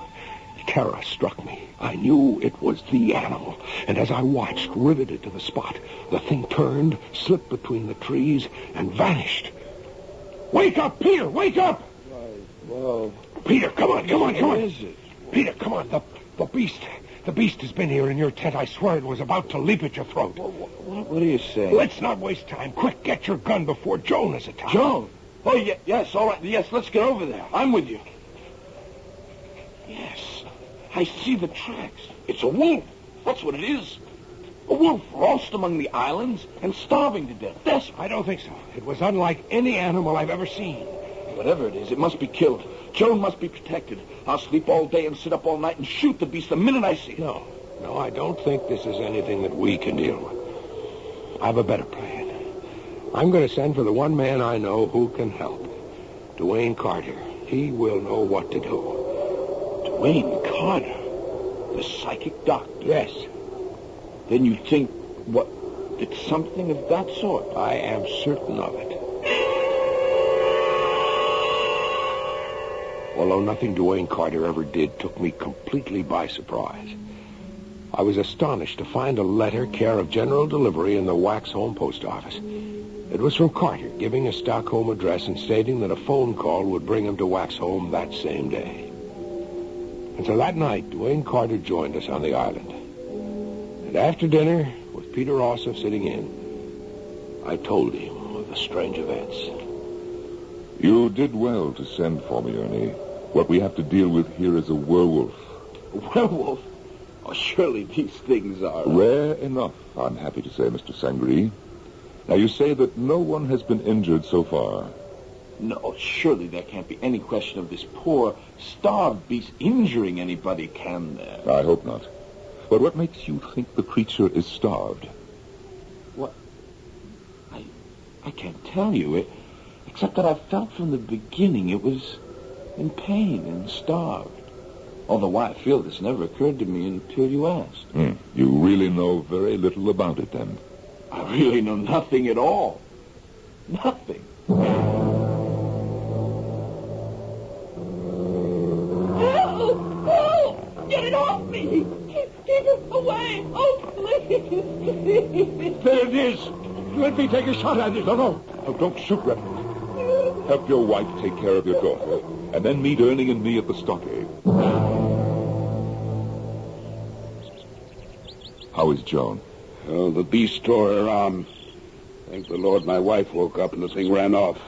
Terror struck me. I knew it was the animal. And as I watched, riveted to the spot, the thing turned, slipped between the trees, and vanished. Wake up, Peter! Wake up! Well, Peter, come on. What is it? Peter, come on. The beast. The beast has been here in your tent. I swear it was about to leap at your throat. What are you saying? Let's not waste time. Quick, get your gun before Joan is attacked. Joan? Oh, yes, all right. Yes, let's get over there. I'm with you. Yes, I see the tracks. It's a wolf. That's what it is. A wolf lost among the islands and starving to death. Desperate. I don't think so. It was unlike any animal I've ever seen. Whatever it is, it must be killed. Joan must be protected. I'll sleep all day and sit up all night and shoot the beast the minute I see it. No, I don't think this is anything that we can deal with. I have a better plan. I'm going to send for the one man I know who can help. Dwayne Carter. He will know what to do. Dwayne Carter? The psychic doctor? Yes. Then you think, it's something of that sort? I am certain of it. Although nothing Dwayne Carter ever did took me completely by surprise. I was astonished to find a letter care of general delivery in the Waxholm post office. It was from Carter, giving a Stockholm address and stating that a phone call would bring him to Waxholm that same day. And so that night, Dwayne Carter joined us on the island. And after dinner, with Peter also sitting in, I told him of the strange events. You did well to send for me, Ernie. What we have to deal with here is a werewolf. A werewolf? Oh, surely these things are... Rare enough, I'm happy to say, Mr. Sangree. Now, you say that no one has been injured so far. No, surely there can't be any question of this poor, starved beast injuring anybody, can there? I hope not. But what makes you think the creature is starved? What? I can't tell you. Except that I felt from the beginning it was in pain and starved. Although why I feel this never occurred to me until you asked. You really know very little about it, then? I really know nothing at all. Nothing. Help! Get it off me! Keep it away! Oh, please! There it is! Let me take a shot at it. No, don't shoot, Reverend. Help your wife take care of your daughter, and then meet Ernie and me at the stockade. How is Joan? Oh, the beast tore her arm. Thank the Lord my wife woke up and the thing ran off.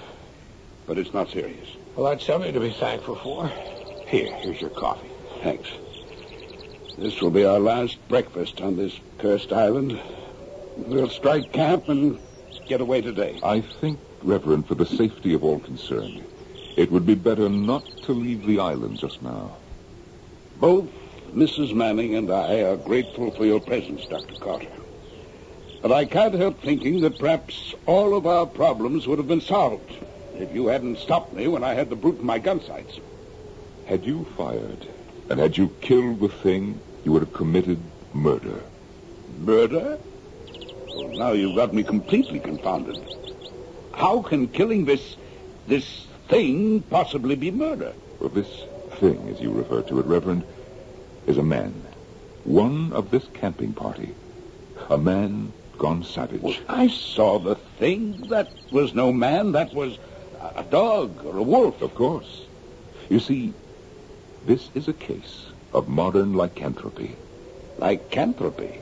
But it's not serious. Well, that's something to be thankful for. Here's your coffee. Thanks. This will be our last breakfast on this cursed island. We'll strike camp and get away today. I think, Reverend, for the safety of all concerned, it would be better not to leave the island just now. Both Mrs. Manning and I are grateful for your presence, Dr. Carter. But I can't help thinking that perhaps all of our problems would have been solved if you hadn't stopped me when I had the brute in my gun sights. Had you fired, and had you killed the thing, you would have committed murder. Murder? Well, now you've got me completely confounded. How can killing this thing possibly be murder? Well, this thing, as you refer to it, Reverend, is a man. One of this camping party. A man gone savage. Well, I saw the thing. That was no man. That was a dog or a wolf. Of course. You see, this is a case of modern lycanthropy. Lycanthropy?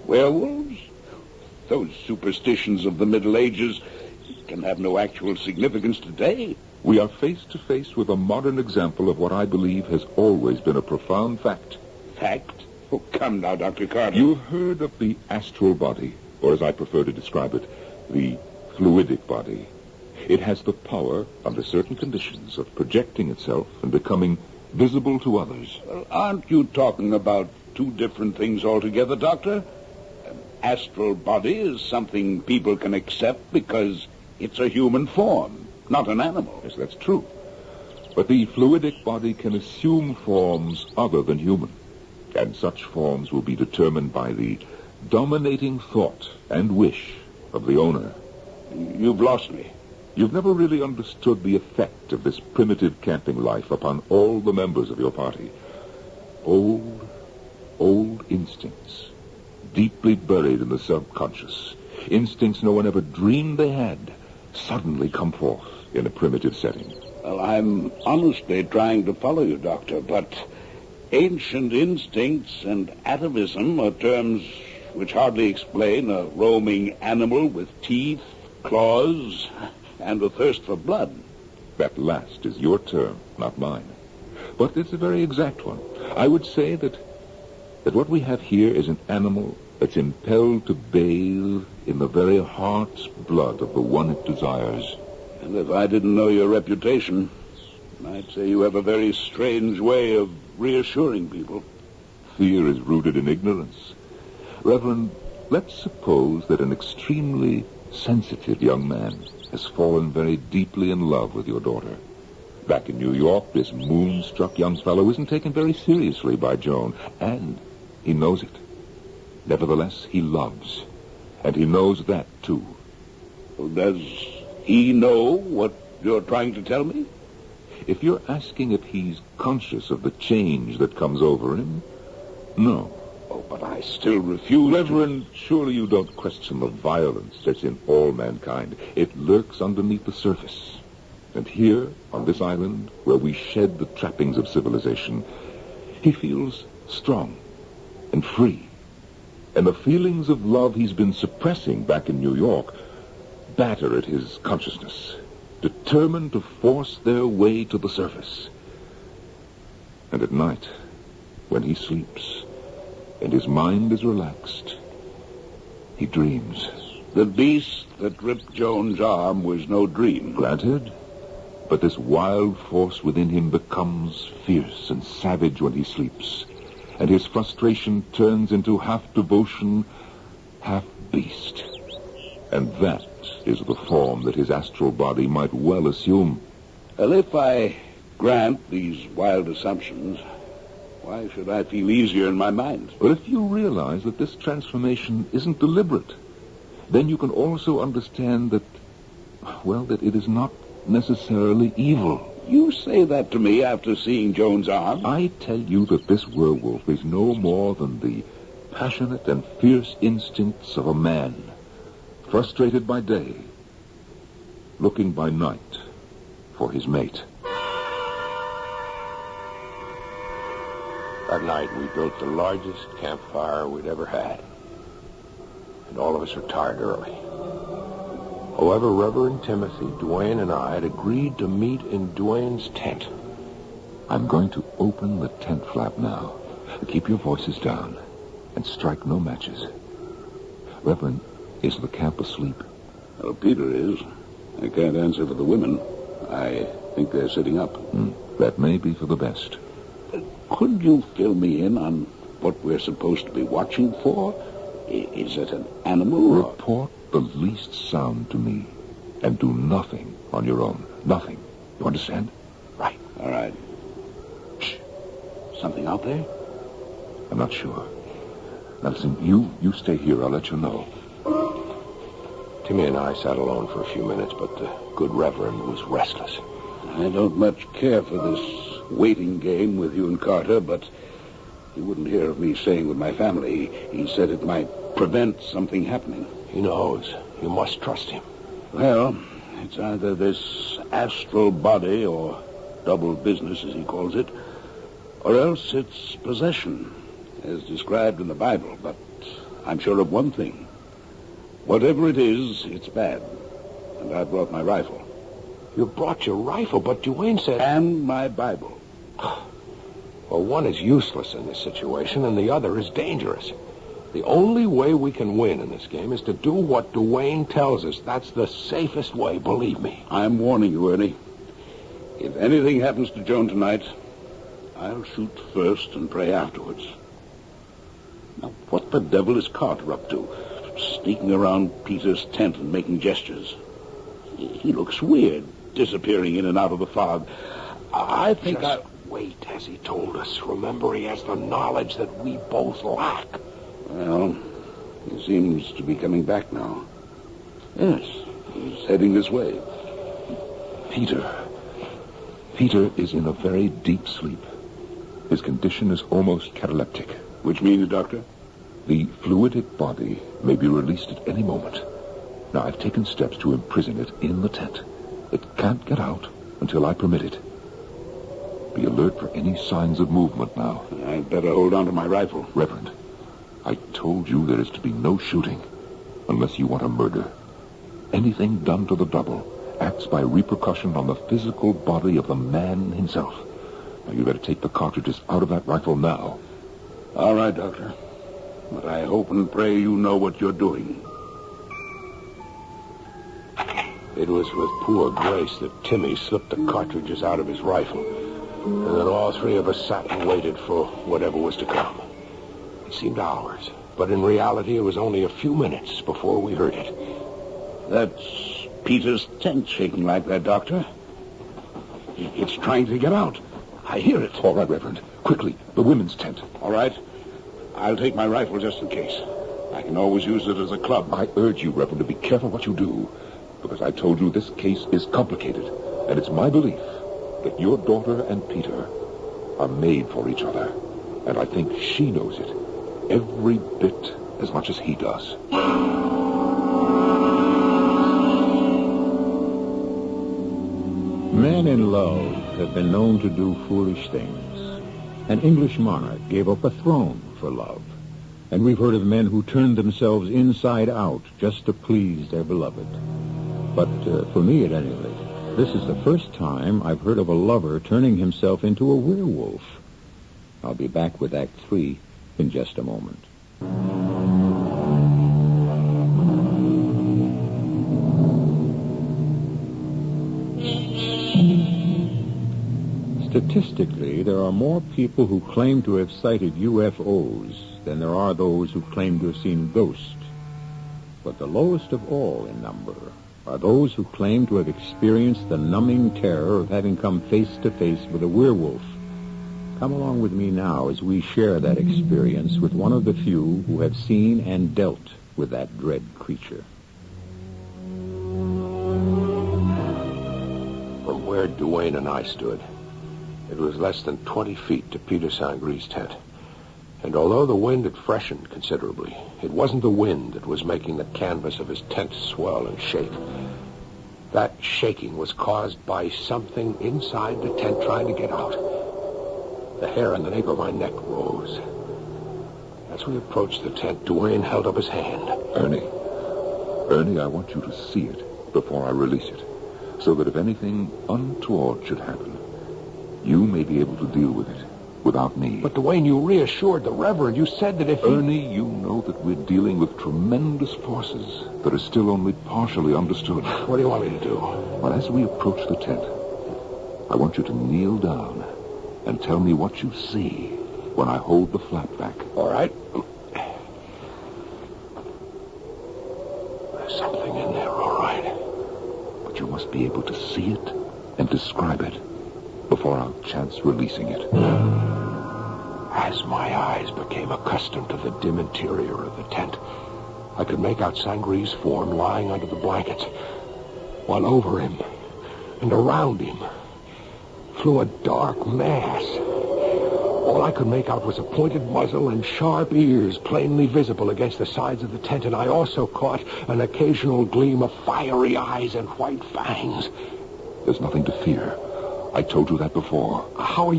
Werewolves? Those superstitions of the Middle Ages can have no actual significance today. We are face to face with a modern example of what I believe has always been a profound fact. Fact? Oh, come now, Dr. Carter. You've heard of the astral body, or as I prefer to describe it, the fluidic body. It has the power, under certain conditions, of projecting itself and becoming visible to others. Well, aren't you talking about two different things altogether, Doctor? An astral body is something people can accept because it's a human form, not an animal. Yes, that's true. But the fluidic body can assume forms other than human. And such forms will be determined by the dominating thought and wish of the owner. You've lost me. You've never really understood the effect of this primitive camping life upon all the members of your party. Old instincts, deeply buried in the subconscious. Instincts no one ever dreamed they had, suddenly come forth in a primitive setting. Well, I'm honestly trying to follow you, Doctor, but ancient instincts and atavism are terms which hardly explain a roaming animal with teeth, claws, and a thirst for blood. That last is your term, not mine. But it's a very exact one. I would say that what we have here is an animal that's impelled to bathe in the very heart's blood of the one it desires. And if I didn't know your reputation, I'd say you have a very strange way of reassuring people. Fear is rooted in ignorance. Reverend, let's suppose that an extremely sensitive young man has fallen very deeply in love with your daughter. Back in New York, this moonstruck young fellow isn't taken very seriously by Joan, and he knows it. Nevertheless, he loves, and he knows that, too. Does he know what you're trying to tell me? If you're asking if he's conscious of the change that comes over him, no. Oh, but I still refuse. Reverend, surely you don't question the violence that's in all mankind. It lurks underneath the surface. And here, on this island, where we shed the trappings of civilization, he feels strong and free. And the feelings of love he's been suppressing back in New York batter at his consciousness, determined to force their way to the surface. And at night, when he sleeps and his mind is relaxed, he dreams. The beast that ripped Joan's arm was no dream. Granted, but this wild force within him becomes fierce and savage when he sleeps, and his frustration turns into half devotion, half beast. And that is the form that his astral body might well assume. Well, if I grant these wild assumptions, why should I feel easier in my mind? But if you realize that this transformation isn't deliberate, then you can also understand that, that it is not necessarily evil. You say that to me after seeing Joan's arm? I tell you that this werewolf is no more than the passionate and fierce instincts of a man, frustrated by day, looking by night for his mate. That night we built the largest campfire we'd ever had. And all of us retired early. However, Reverend Timothy, Duane, and I had agreed to meet in Duane's tent. I'm going to open the tent flap now. Keep your voices down and strike no matches. Reverend, is the camp asleep? Well, Peter is. I can't answer for the women. I think they're sitting up. That may be for the best. Could you fill me in on what we're supposed to be watching for? Is it an animal? Report the least sound to me, and do nothing on your own. Nothing. You understand? Right. All right. Shh. Something out there? I'm not sure. Now listen, you stay here. I'll let you know. Timmy and I sat alone for a few minutes, but the good Reverend was restless. I don't much care for this waiting game with you and Carter, but he wouldn't hear of me staying with my family. He said it might prevent something happening. He knows. You must trust him. Well, it's either this astral body or double business, as he calls it, or else it's possession, as described in the Bible. But I'm sure of one thing. Whatever it is, it's bad. And I brought my rifle. You brought your rifle, but Duane said... And my Bible. Well, one is useless in this situation, and the other is dangerous. The only way we can win in this game is to do what Duane tells us. That's the safest way, believe me. I'm warning you, Ernie. If anything happens to Joan tonight, I'll shoot first and pray afterwards. Now, what the devil is Carter up to? Sneaking around Peter's tent and making gestures. He looks weird, disappearing in and out of the fog. I think Just wait, as he told us. Remember, he has the knowledge that we both lack. Well, he seems to be coming back now. Yes, he's heading this way. Peter is in a very deep sleep. His condition is almost cataleptic. Which means, Doctor? The fluidic body may be released at any moment. Now, I've taken steps to imprison it in the tent. It can't get out until I permit it. Be alert for any signs of movement now. I'd better hold on to my rifle. Reverend, I told you there is to be no shooting unless you want a murder. Anything done to the double acts by repercussion on the physical body of the man himself. Now, you better take the cartridges out of that rifle now. All right, Doctor. But I hope and pray you know what you're doing. It was with poor grace that Timmy slipped the cartridges out of his rifle. And then all three of us sat and waited for whatever was to come. It seemed hours, but in reality it was only a few minutes before we heard it. That's Peter's tent shaking like that, Doctor. It's trying to get out. I hear it. All right, Reverend. Quickly, the women's tent. All right. I'll take my rifle just in case. I can always use it as a club. I urge you, Reverend, to be careful what you do. Because I told you this case is complicated. And it's my belief that your daughter and Peter are made for each other. And I think she knows it every bit as much as he does. Men in love have been known to do foolish things. An English monarch gave up a throne for love. And we've heard of men who turned themselves inside out just to please their beloved. But for me, at any rate, this is the first time I've heard of a lover turning himself into a werewolf. I'll be back with Act 3 in just a moment. Statistically, there are more people who claim to have sighted UFOs than there are those who claim to have seen ghosts. But the lowest of all in number are those who claim to have experienced the numbing terror of having come face to face with a werewolf. Come along with me now as we share that experience with one of the few who have seen and dealt with that dread creature. From where Duane and I stood, it was less than 20 feet to Peter Sangre's tent. And although the wind had freshened considerably, it wasn't the wind that was making the canvas of his tent swell and shake. That shaking was caused by something inside the tent trying to get out. The hair on the nape of my neck rose. As we approached the tent, Duane held up his hand. Ernie, I want you to see it before I release it, so that if anything untoward should happen, you may be able to deal with it without me. But Duane, you reassured the Reverend. You said that if he... Ernie, you know that we're dealing with tremendous forces that are still only partially understood. What do you want me to do? Well, as we approach the tent, I want you to kneel down and tell me what you see when I hold the flap back. All right. There's something in there, all right. But you must be able to see it and describe it before I'll chance releasing it. As my eyes became accustomed to the dim interior of the tent, I could make out Sangre's form lying under the blankets, while over him and around him flew a dark mass. All I could make out was a pointed muzzle and sharp ears plainly visible against the sides of the tent, and I also caught an occasional gleam of fiery eyes and white fangs. There's nothing to fear. I told you that before. How are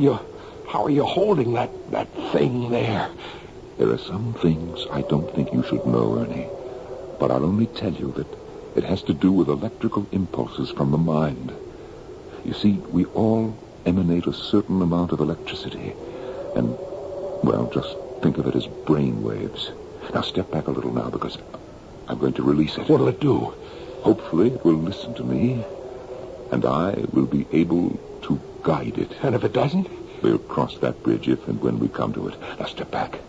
you holding that thing there? There are some things I don't think you should know, Ernie. But I'll only tell you that it has to do with electrical impulses from the mind. You see, we all emanate a certain amount of electricity. And, well, just think of it as brain waves. Now, step back a little now, because I'm going to release it. What'll it do? Hopefully it will listen to me, and I will be able to guide it. And if it doesn't? We'll cross that bridge if and when we come to it. Now, step back.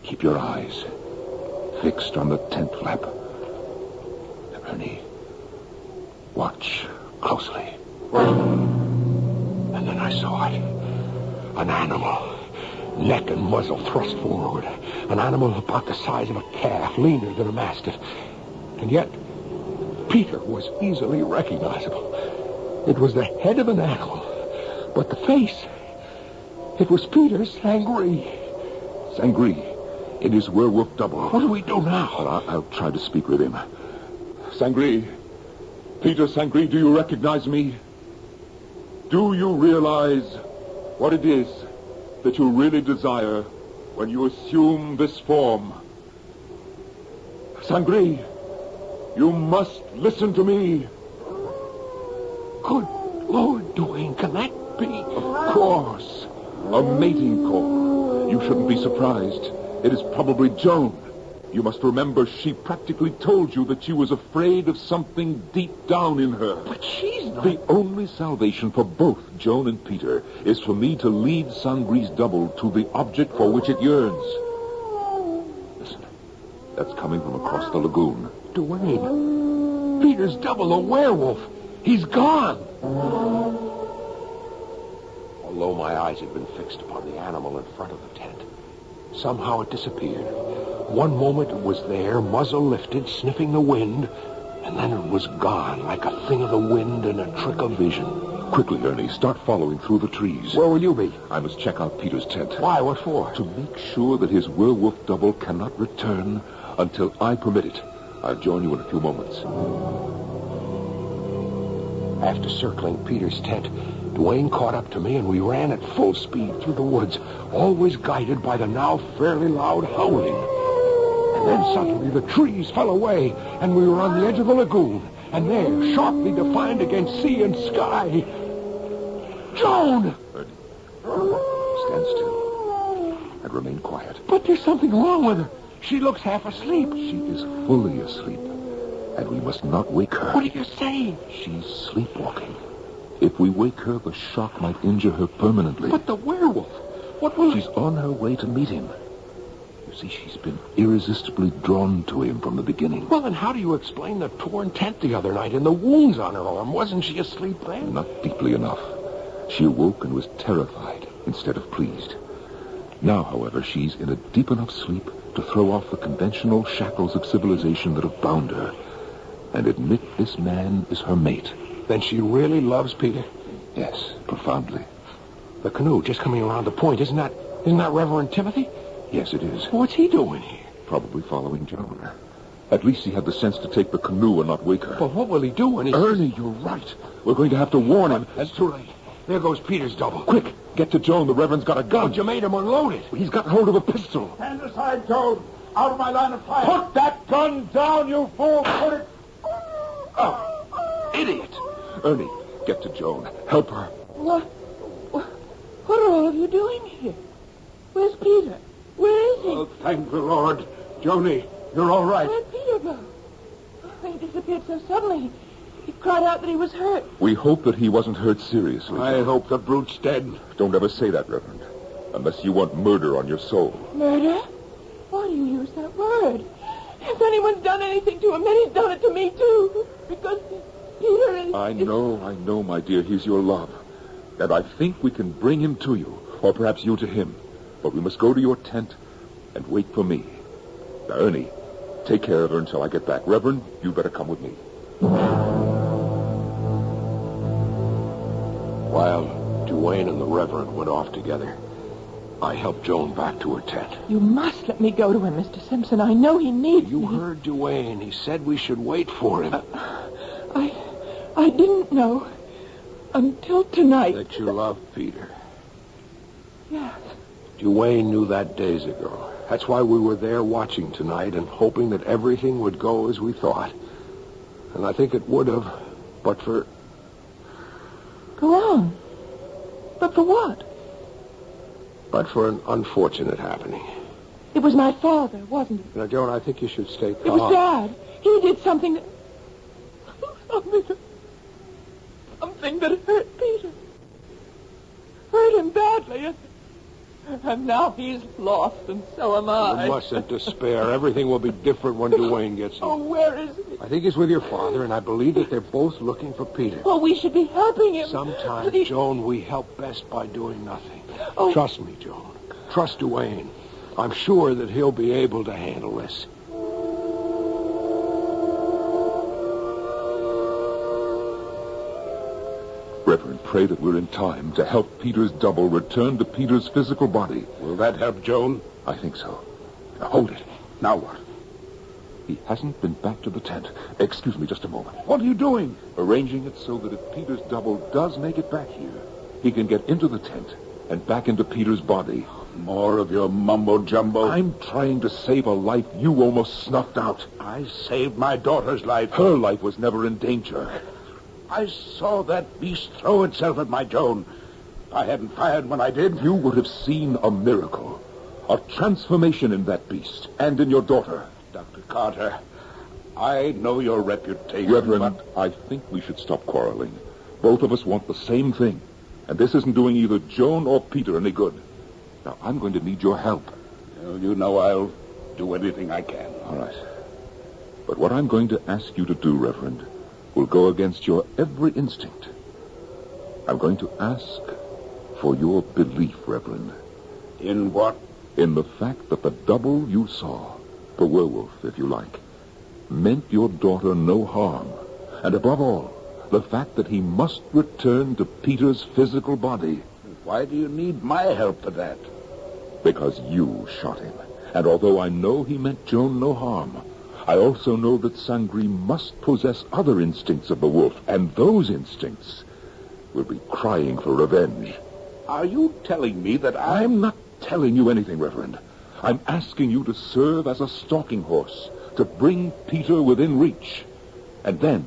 Keep your eyes fixed on the tent flap. Ernie, watch closely. And then I saw it. An animal, neck and muzzle thrust forward. An animal about the size of a calf, leaner than a mastiff. And yet, Peter was easily recognizable. It was the head of an animal, but the face, it was Peter Sangre. Sangre, it is werewolf double. What do we do now? Well, I'll try to speak with him. Sangre, Peter Sangre, do you recognize me? Do you realize what it is that you really desire when you assume this form? Sangre, you must listen to me. Good Lord, Duane, can that be? Of course. A mating call. You shouldn't be surprised. It is probably Joan. You must remember she practically told you that she was afraid of something deep down in her. But she's not... The only salvation for both Joan and Peter is for me to lead Sangre's double to the object for which it yearns. Listen, that's coming from across the lagoon. Duane, Peter's double, a werewolf. He's gone. Although my eyes had been fixed upon the animal in front of the tent, somehow it disappeared. One moment it was there, muzzle lifted, sniffing the wind, and then it was gone, like a thing of the wind and a trick of vision. Quickly, Ernie, start following through the trees. Where will you be? I must check out Peter's tent. Why? What for? To make sure that his werewolf double cannot return until I permit it. I'll join you in a few moments. After circling Peter's tent, Duane caught up to me, and we ran at full speed through the woods, always guided by the now fairly loud howling. And then suddenly the trees fell away, and we were on the edge of the lagoon, and there, sharply defined against sea and sky, Joan! Ernie, stand still and remain quiet. But there's something wrong with her. She looks half asleep. She is fully asleep, and we must not wake her. What are you saying? She's sleepwalking. If we wake her, the shock might injure her permanently. But the werewolf, what will... She's on her way to meet him. You See, she's been irresistibly drawn to him from the beginning. Well, then how do you explain the torn tent the other night and the wounds on her arm? Wasn't she asleep then? Not deeply enough. She awoke and was terrified instead of pleased. Now, however, she's in a deep enough sleep to throw off the conventional shackles of civilization that have bound her and admit this man is her mate. Then she really loves Peter? Yes, profoundly. The canoe just coming around the point, isn't that Reverend Timothy? Yes, it is. What's he doing here? Probably following Joan. At least he had the sense to take the canoe and not wake her. But what will he do when he... Ernie, you're right. We're going to have to warn him. That's too late. There goes Peter's double. Quick, get to Joan. The Reverend's got a gun. But you made him unload it. He's got hold of a pistol. Stand aside, Joan. Out of my line of fire. Put that gun down, you fool. Put it... Oh, idiot. Ernie, get to Joan. Help her. What are all of you doing here? Where's Peter? Where is he? Oh, thank the Lord. Joni, you're all right. Where'd Peter go? Oh, he disappeared so suddenly. He cried out that he was hurt. We hope that he wasn't hurt seriously. I hope the brute's dead. Don't ever say that, Reverend. Unless you want murder on your soul. Murder? Why do you use that word? If anyone's done anything to him, then he's done it to me, too. Because Peter is... I know, my dear. He's your love. And I think we can bring him to you. Or perhaps you to him. But we must go to your tent and wait for me. Now, Ernie, take care of her until I get back. Reverend, you better come with me. While Duane and the Reverend went off together, I helped Joan back to her tent. You must let me go to him, Mr. Simpson. I know he needs me. You heard Duane. He said we should wait for him. I didn't know until tonight. That you love Peter. Yes. Duane knew that days ago. That's why we were there watching tonight and hoping that everything would go as we thought. And I think it would have, but for... Go on. But for what? But for an unfortunate happening. It was my father, wasn't it? Now, Joan, I think you should stay calm. It was Dad. He did something that... Something that hurt Peter. Hurt him badly. And now he's lost, and so am I. You mustn't despair. Everything will be different when Duane gets here. Oh, where is he? I think he's with your father, and I believe that they're both looking for Peter. Well, we should be helping him. Sometimes, Joan, we help best by doing nothing. Oh. Trust me, Joan. Trust Duane. I'm sure that he'll be able to handle this. Reverend, pray that we're in time to help Peter's double return to Peter's physical body. Will that help, Joan? I think so. Now, hold it. Now what? He hasn't been back to the tent. Excuse me just a moment. What are you doing? Arranging it so that if Peter's double does make it back here, he can get into the tent and back into Peter's body. More of your mumbo-jumbo. I'm trying to save a life you almost snuffed out. I saved my daughter's life. Her life was never in danger. I saw that beast throw itself at my Joan. I hadn't fired when I did. You would have seen a miracle. A transformation in that beast and in your daughter. Dr. Carter, I know your reputation, Reverend, but... I think we should stop quarreling. Both of us want the same thing. And this isn't doing either Joan or Peter any good. Now, I'm going to need your help. You know I'll do anything I can. All right. But what I'm going to ask you to do, Reverend, will go against your every instinct. I'm going to ask for your belief, Reverend. In what? In the fact that the double you saw, the werewolf, if you like, meant your daughter no harm. And above all, the fact that he must return to Peter's physical body. Why do you need my help for that? Because you shot him. And although I know he meant Joan no harm, I also know that Sangri must possess other instincts of the wolf, and those instincts will be crying for revenge. Are you telling me that I'm not telling you anything, Reverend. I'm asking you to serve as a stalking horse, to bring Peter within reach. And then,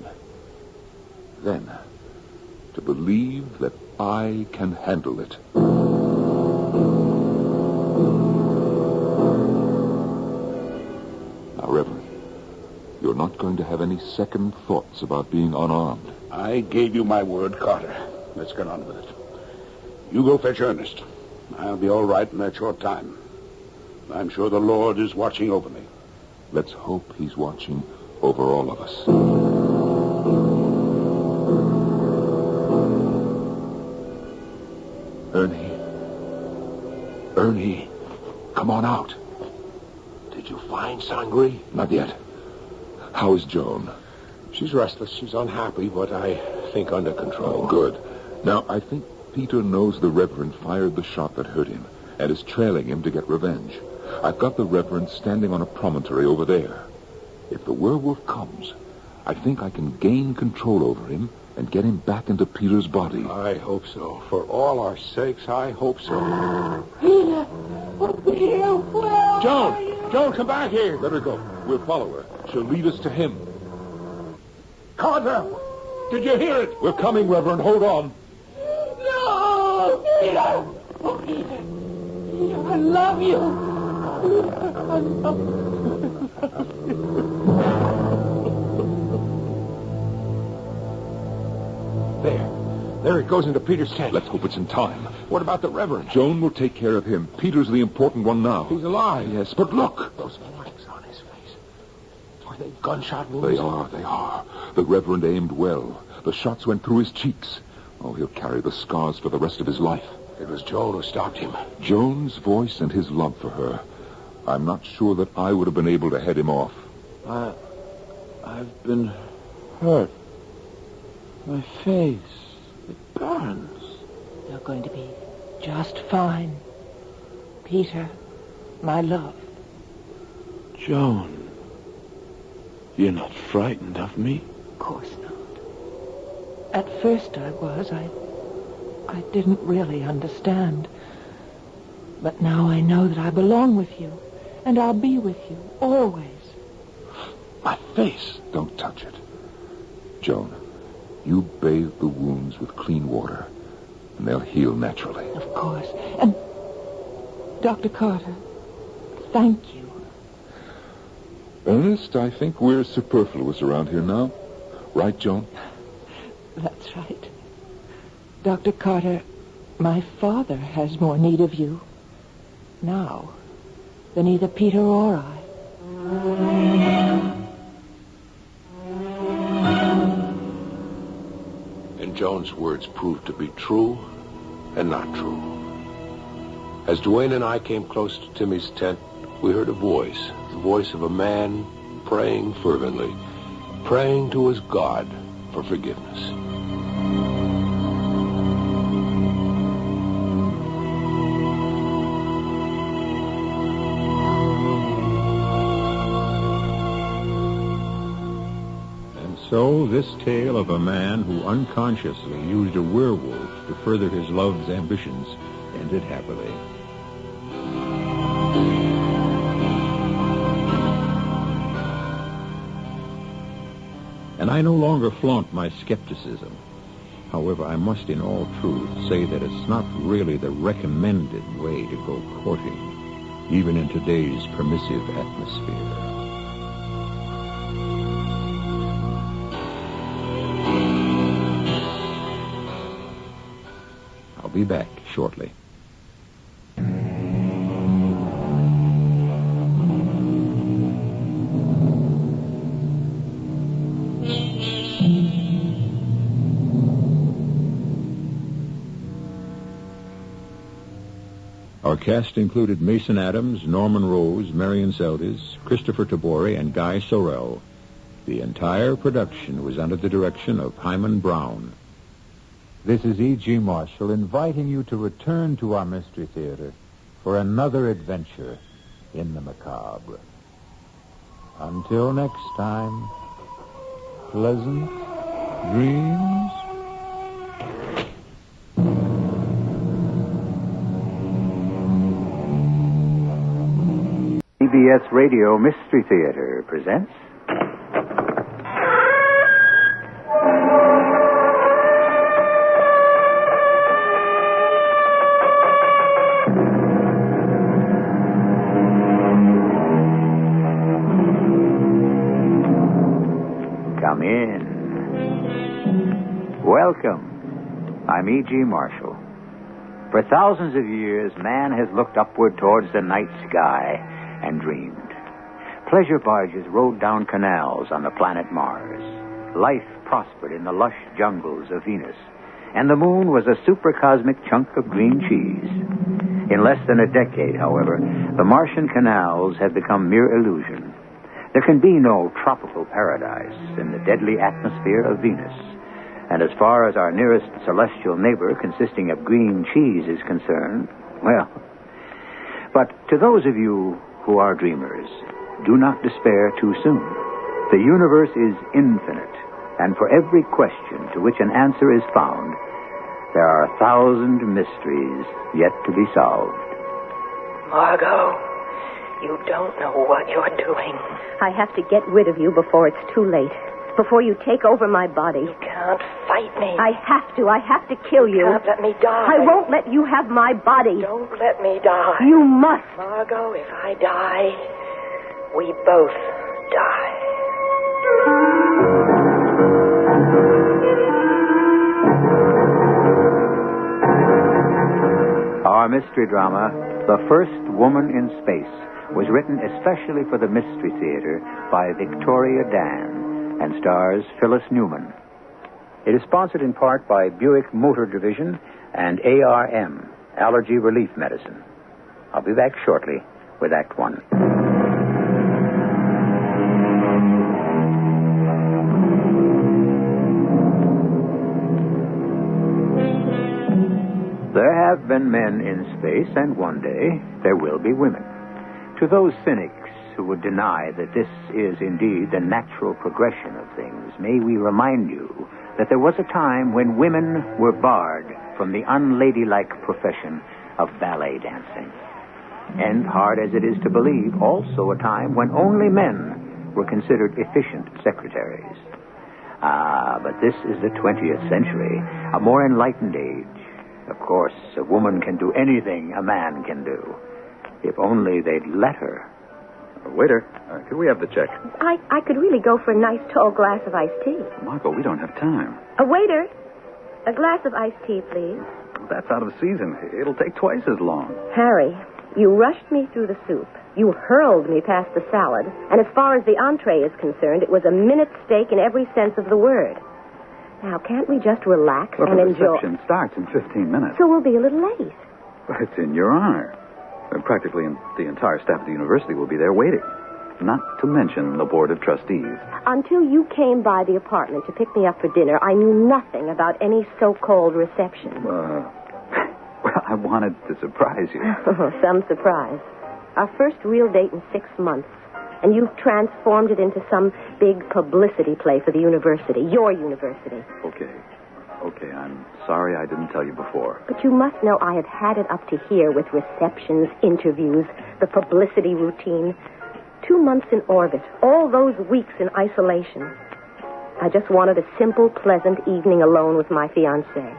to believe that I can handle it. Now, Reverend, you're not going to have any second thoughts about being unarmed. I gave you my word, Carter. Let's get on with it. You go fetch Ernest. I'll be all right in that short time. I'm sure the Lord is watching over me. Let's hope he's watching over all of us. Ernie, come on out. Did you find Sangre? Not yet. How is Joan? She's restless. She's unhappy, but I think under control. Oh, good. Now, I think Peter knows the Reverend fired the shot that hurt him and is trailing him to get revenge. I've got the Reverend standing on a promontory over there. If the werewolf comes, I think I can gain control over him and get him back into Peter's body. I hope so. For all our sakes, I hope so. Peter! Oh, Peter, where Joan, come back here. Let her go. We'll follow her. She'll lead us to him. Carter! Did you hear it? We're coming, Reverend. Hold on. No! Peter! Oh, Peter! Peter, I love you! I love you. There it goes into Peter's tent. Let's hope it's in time. What about the Reverend? Joan will take care of him. Peter's the important one now. He's alive. Yes, but look. Those marks on his face. Are they gunshot wounds? They are. The Reverend aimed well. The shots went through his cheeks. Oh, he'll carry the scars for the rest of his life. It was Joan who stopped him. Joan's voice and his love for her. I'm not sure that I would have been able to head him off. I've been hurt. My face. It burns. You're going to be just fine. Peter, my love. Joan, you're not frightened of me? Of course not. At first I was. I didn't really understand. But now I know that I belong with you. And I'll be with you, always. My face. Don't touch it. Joan, you bathe the wounds with clean water, and they'll heal naturally. Of course. And, Dr. Carter, thank you. Ernest, I think we're superfluous around here now. Right, Joan? That's right. Dr. Carter, my father has more need of you now than either Peter or I. And Joan's words proved to be true and not true. As Duane and I came close to Timmy's tent, we heard a voice, the voice of a man praying fervently, praying to his God for forgiveness. So, this tale of a man who unconsciously used a werewolf to further his love's ambitions ended happily. And I no longer flaunt my skepticism. However, I must in all truth say that it's not really the recommended way to go courting, even in today's permissive atmosphere. I'll be back shortly. Our cast included Mason Adams, Norman Rose, Marion Seldes, Christopher Tabori, and Guy Sorrell. The entire production was under the direction of Hyman Brown. This is E.G. Marshall inviting you to return to our Mystery Theater for another adventure in the macabre. Until next time, pleasant dreams. CBS Radio Mystery Theater presents... Come in. Welcome. I'm E.G. Marshall. For thousands of years, man has looked upward towards the night sky and dreamed. Pleasure barges rode down canals on the planet Mars. Life prospered in the lush jungles of Venus. And the moon was a supercosmic chunk of green cheese. In less than a decade, however, the Martian canals had become mere illusion. There can be no tropical paradise in the deadly atmosphere of Venus. And as far as our nearest celestial neighbor, consisting of green cheese, is concerned, well. But to those of you who are dreamers, do not despair too soon. The universe is infinite, and for every question to which an answer is found, there are 1,000 mysteries yet to be solved. Margot, you don't know what you're doing. I have to get rid of you before it's too late. Before you take over my body. You can't fight me. I have to. I have to kill you. You can't let me die. I won't let you have my body. Don't let me die. You must. Margot, if I die, we both die. Our mystery drama, The First Woman in Space, was written especially for the Mystery Theater by Victoria Dan and stars Phyllis Newman. It is sponsored in part by Buick Motor Division and ARM, Allergy Relief Medicine. I'll be back shortly with Act One. There have been men in space, and one day there will be women. To those cynics who would deny that this is indeed the natural progression of things, may we remind you that there was a time when women were barred from the unladylike profession of ballet dancing. And, hard as it is to believe, also a time when only men were considered efficient secretaries. But this is the 20th century, a more enlightened age. Of course, a woman can do anything a man can do, if only they'd let her. Waiter, could we have the check? I could really go for a nice tall glass of iced tea. Margot, we don't have time. A waiter, a glass of iced tea, please. That's out of season. It'll take twice as long. Harry, you rushed me through the soup. You hurled me past the salad. And as far as the entree is concerned, it was a minute steak in every sense of the word. Now, can't we just relax and enjoy? The reception starts in 15 minutes. So we'll be a little late. But it's in your honor. Practically the entire staff of the university will be there waiting. Not to mention the board of trustees. Until you came by the apartment to pick me up for dinner, I knew nothing about any so-called reception. Well, I wanted to surprise you. Some surprise. Our first real date in 6 months. And you've transformed it into some big publicity play for the university. Your university. Okay, I'm sorry I didn't tell you before. But you must know I have had it up to here with receptions, interviews, the publicity routine. 2 months in orbit, all those weeks in isolation. I just wanted a simple, pleasant evening alone with my fiancé.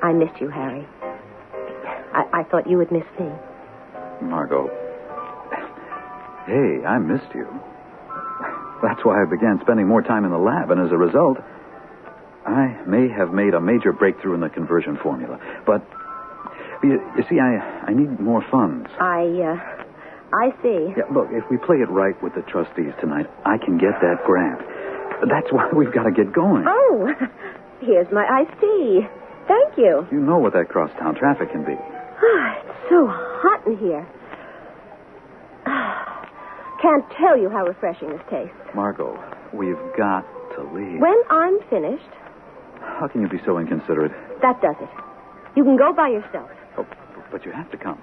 I missed you, Harry. I thought you would miss me. Margot. Hey, I missed you. That's why I began spending more time in the lab, and as a result, I may have made a major breakthrough in the conversion formula. But, you see, I need more funds. I see. Yeah, look, if we play it right with the trustees tonight, I can get that grant. That's why we've got to get going. Oh, here's my iced tea. Thank you. You know what that crosstown traffic can be. It's so hot in here. Can't tell you how refreshing this tastes. Margot, we've got to leave. When I'm finished... How can you be so inconsiderate? That does it. You can go by yourself. Oh, but you have to come.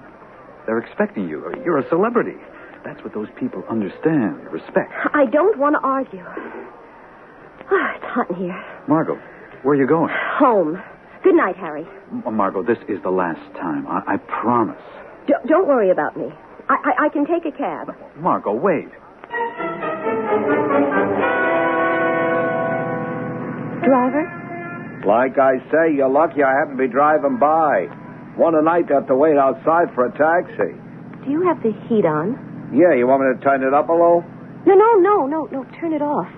They're expecting you. You're a celebrity. That's what those people understand, respect. I don't want to argue. It's hot in here. Margot, where are you going? Home. Good night, Harry. Margot, this is the last time. I promise. Don't worry about me. I can take a cab. Margot, wait. Driver? Like I say, you're lucky I happen to be driving by. One night, have to wait outside for a taxi. Do you have the heat on? Yeah, you want me to turn it up a little? No, turn it off.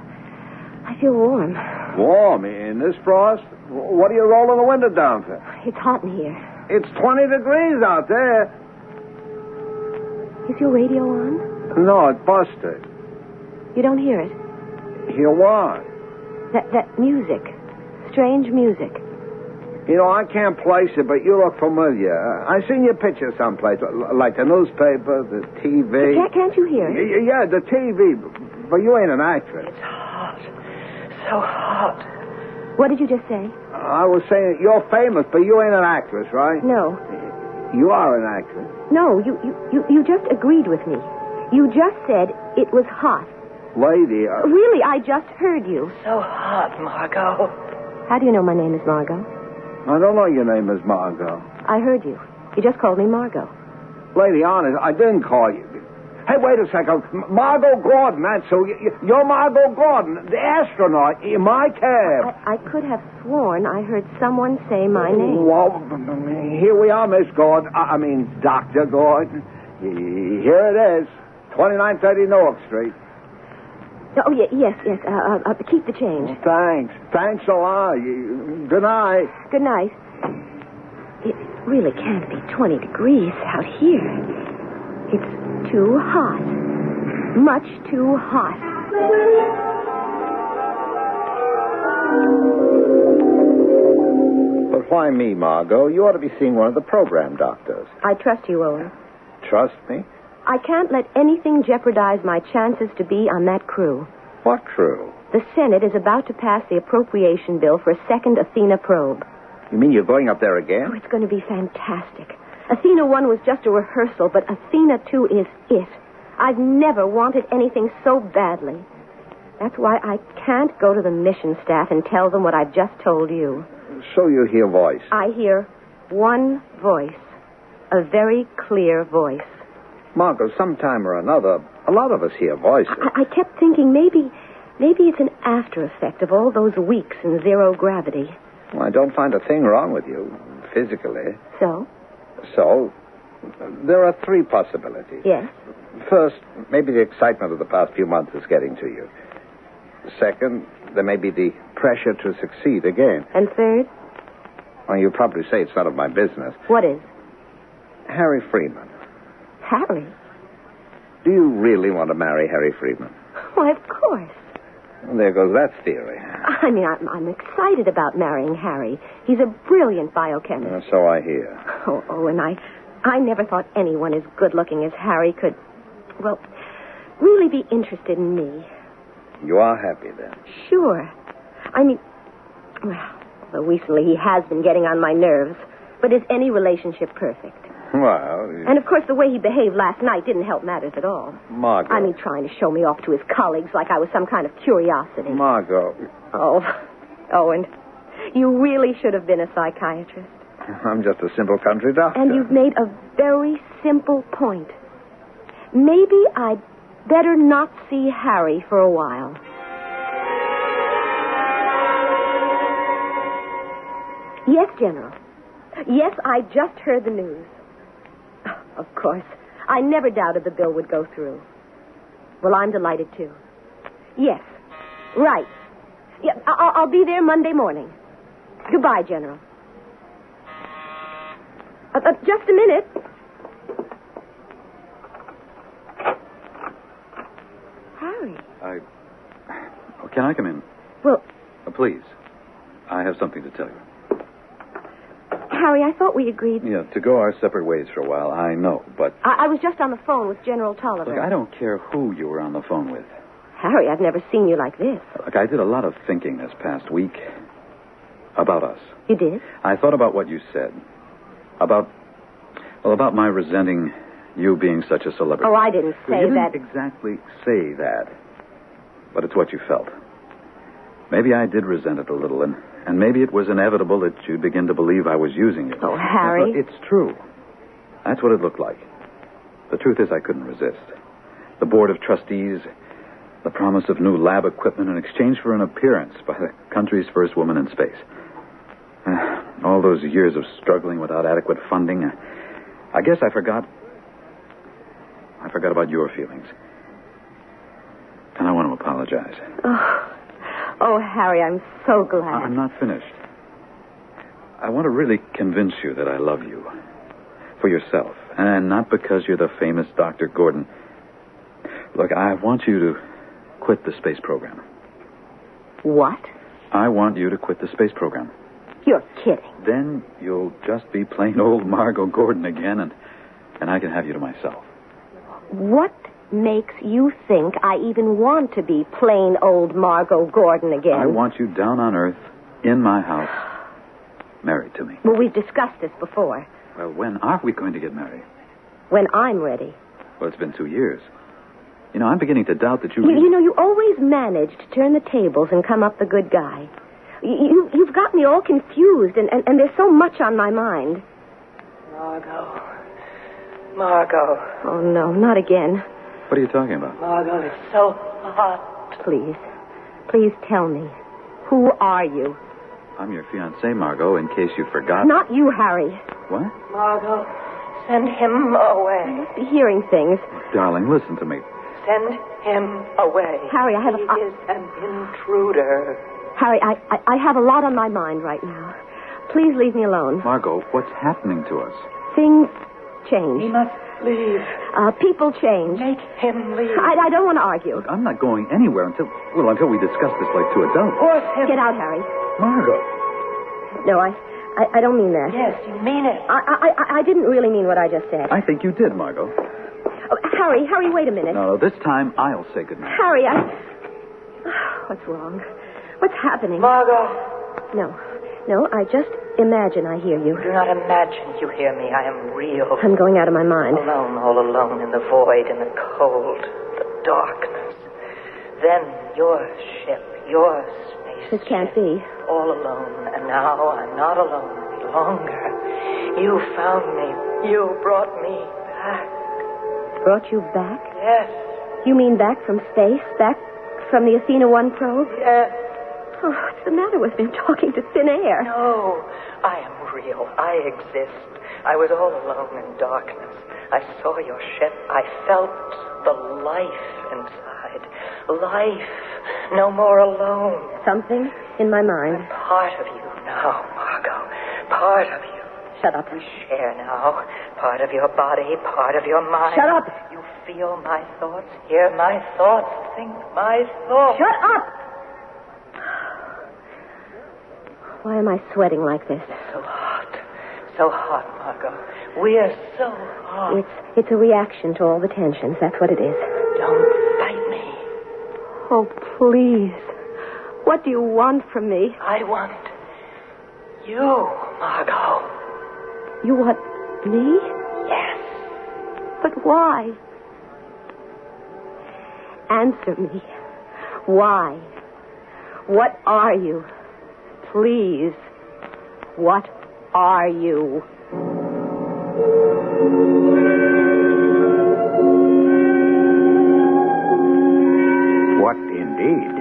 I feel warm. Warm? In this frost? What are you rolling the window down for? It's hot in here. It's 20 degrees out there. Is your radio on? No, it's busted. You don't hear it? Hear what? That music. Strange music. You know, I can't place it, but you look familiar. I seen your picture someplace, like the newspaper, the TV. Can't you hear it? Yeah, the TV, but you ain't an actress. It's hot. So hot. What did you just say? I was saying you're famous, but you ain't an actress, right? No. You are an actress. No, you just agreed with me. You just said it was hot. Lady, Really, I just heard you. So hot, Margot. How do you know my name is Margot? I don't know your name is Margot. I heard you. You just called me Margot. Lady, honest, I didn't call you. Hey, wait a second. Margot Gordon, that's who. You're Margot Gordon, the astronaut in my cab. I could have sworn I heard someone say my name. Well, here we are, Miss Gordon. I mean, Dr. Gordon. Here it is, 2930 Newark Street. Oh, yes. Keep the change. Thanks. Thanks a lot. Good night. Good night. It really can't be 20 degrees out here. It's too hot. Much too hot. But why me, Margot? You ought to be seeing one of the program doctors. I trust you, Owen. Trust me? I can't let anything jeopardize my chances to be on that crew. What crew? The Senate is about to pass the appropriation bill for a second Athena probe. You mean you're going up there again? Oh, it's going to be fantastic. Athena 1 was just a rehearsal, but Athena 2 is it. I've never wanted anything so badly. That's why I can't go to the mission staff and tell them what I've just told you. So you hear voice? I hear one voice. A very clear voice. Margot, sometime or another, a lot of us hear voices. I kept thinking maybe it's an after effect of all those weeks in zero gravity. Well, I don't find a thing wrong with you, physically. So? So, there are three possibilities. Yes? First, maybe the excitement of the past few months is getting to you. Second, there may be the pressure to succeed again. And third? Well, you'll probably say it's none of my business. What is? Harry Freeman. Harry? Do you really want to marry Harry Freeman? Why, of course. Well, there goes that theory. I mean, I'm excited about marrying Harry. He's a brilliant biochemist. So I hear. Oh, and I never thought anyone as good-looking as Harry could, well, really be interested in me. You are happy, then? Sure. I mean, well, recently he has been getting on my nerves. But is any relationship perfect? Well... And, of course, the way he behaved last night didn't help matters at all. Margot... I mean, trying to show me off to his colleagues like I was some kind of curiosity. Margot... Oh, Owen, you really should have been a psychiatrist. I'm just a simple country doctor. And you've made a very simple point. Maybe I'd better not see Harry for a while. Yes, General. Yes, I just heard the news. Of course. I never doubted the bill would go through. Well, I'm delighted, too. Yes. Right. Yeah, I'll be there Monday morning. Goodbye, General. Just a minute. Harry. Can I come in? Well... Please. I have something to tell you. Harry, I thought we agreed... Yeah, to go our separate ways for a while, I know, but... I was just on the phone with General Tolliver. Look, I don't care who you were on the phone with. Harry, I've never seen you like this. Look, I did a lot of thinking this past week about us. You did? I thought about what you said. About my resenting you being such a celebrity. Oh, I didn't say you that. Didn't exactly say that, but it's what you felt. Maybe I did resent it a little, and maybe it was inevitable that you'd begin to believe I was using it. Oh, Harry. It's true. That's what it looked like. The truth is I couldn't resist. The board of trustees, the promise of new lab equipment in exchange for an appearance by the country's first woman in space. All those years of struggling without adequate funding. I guess I forgot about your feelings. And I want to apologize. Oh, Harry, I'm so glad. I'm not finished. I want to really convince you that I love you. For yourself. And not because you're the famous Dr. Gordon. Look, I want you to quit the space program. What? I want you to quit the space program. You're kidding. Then you'll just be plain old Margot Gordon again, and I can have you to myself. What makes you think I even want to be plain old Margot Gordon again? I want you down on Earth, in my house, married to me. Well, we've discussed this before. Well, when are we going to get married? When I'm ready. Well, it's been 2 years. You know, I'm beginning to doubt that you... You know, you always manage to turn the tables and come up the good guy. You've got me all confused, and there's so much on my mind. Margot. Oh, no, not again. What are you talking about? Margot, it's so hot. Please tell me. Who are you? I'm your fiancé, Margot, in case you forgot. Not you, Harry. What? Margot, send him away. I must be hearing things. Darling, listen to me. Send him away. Harry, I have He is an intruder. Harry, I have a lot on my mind right now. Please leave me alone. Margot, what's happening to us? Things change. He must leave. People change. Make him leave. I don't want to argue. Look, I'm not going anywhere until we discuss this like two adults. Force him. Get out, Harry. Margot. No, I don't mean that. Yes, you mean it. I didn't really mean what I just said. I think you did, Margot. Oh, Harry, wait a minute. No, this time I'll say goodnight. Harry, What's wrong? What's happening? Margot. No, I just imagine I hear you. Do not imagine you hear me. I am real. I'm going out of my mind. Alone, all alone in the void, in the cold, the darkness. Then your ship, your space. This can't be. All alone, and now I'm not alone any longer. You found me. You brought me back. Brought you back? Yes. You mean back from space? Back from the Athena 1 probe? Yes. Oh, what's the matter with me? I'm talking to thin air. No, I am real. I exist. I was all alone in darkness. I saw your ship. I felt the life inside. Life. No more alone. Something in my mind. I'm part of you now, Margot. Part of you. Shut up. We share now. Part of your body, part of your mind. Shut up. You feel my thoughts, hear my thoughts, think my thoughts. Shut up! Why am I sweating like this? So hot, Margot. We're so hot. It's a reaction to all the tensions. That's what it is. Don't bite me. Oh, please. What do you want from me? I want you, Margot. You want me? Yes. But why? Answer me. Why? What are you? Please. What are you? What indeed?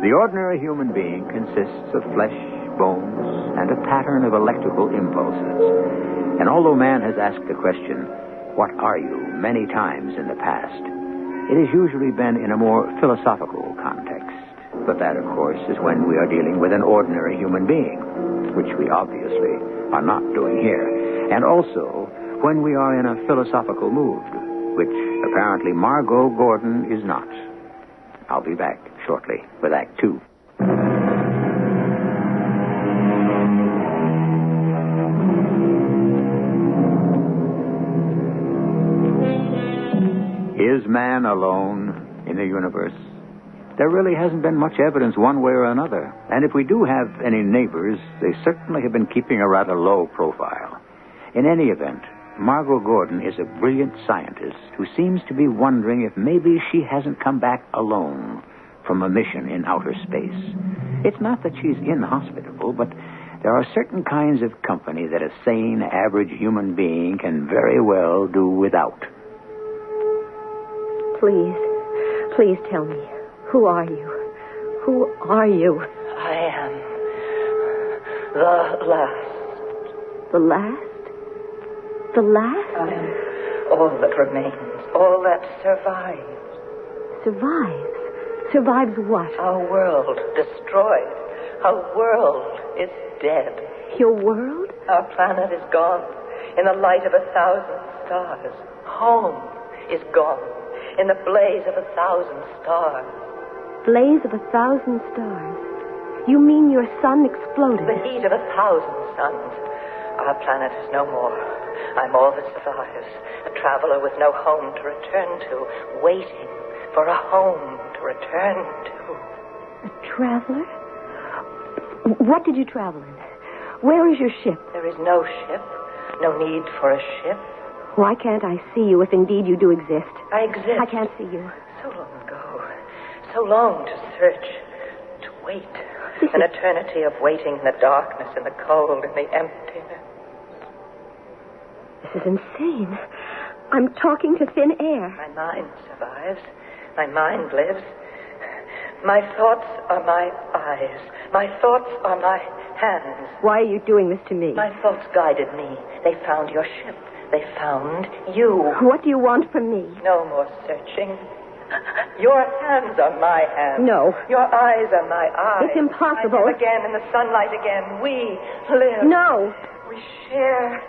The ordinary human being consists of flesh, bones, and a pattern of electrical impulses. And although man has asked the question, what are you, many times in the past, it has usually been in a more philosophical context. But that, of course, is when we are dealing with an ordinary human being, which we obviously are not doing here. And also when we are in a philosophical mood, which apparently Margot Gordon is not. I'll be back shortly with Act 2. Is man alone in the universe? There really hasn't been much evidence one way or another. And if we do have any neighbors, they certainly have been keeping a rather low profile. In any event, Margot Gordon is a brilliant scientist who seems to be wondering if maybe she hasn't come back alone from a mission in outer space. It's not that she's inhospitable, but there are certain kinds of company that a sane, average human being can very well do without. Please tell me. Who are you? Who are you? I am the last. The last? The last? I am all that remains, all that survives. Survives? Survives what? Our world destroyed. Our world is dead. Your world? Our planet is gone in the light of 1,000 stars. Home is gone in the blaze of 1,000 stars. Blaze of 1,000 stars? You mean your sun exploded? The heat of 1,000 suns. Our planet is no more. I'm all that survives. A traveler with no home to return to, waiting for a home to return to. A traveler? What did you travel in? Where is your ship? There is no ship. No need for a ship. Why can't I see you if indeed you do exist? I exist. I can't see you. So long ago. So long to search. To wait. An eternity of waiting in the darkness, in the cold, in the emptiness. This is insane. I'm talking to thin air. My mind survives. My mind lives. My thoughts are my eyes. My thoughts are my hands. Why are you doing this to me? My thoughts guided me. They found your ship. They found you. What do you want from me? No more searching. Your hands are my hands. No. Your eyes are my eyes. It's impossible. I live again in the sunlight again. We live. No. We share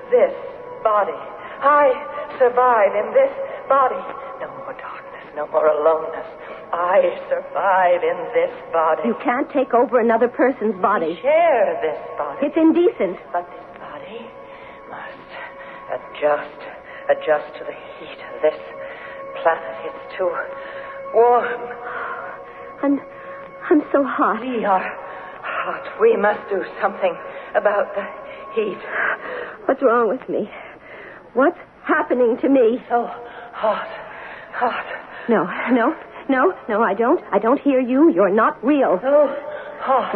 this body. I survive in this body. No more darkness. No more aloneness. I survive in this body. You can't take over another person's body. We share this body. It's indecent. But this body must adjust to the heat of this planet. It's too warm. I'm so hot. We are hot. We must do something about the heat. What's wrong with me? What's happening to me? So hot. No, I don't. I don't hear you. You're not real. So hot.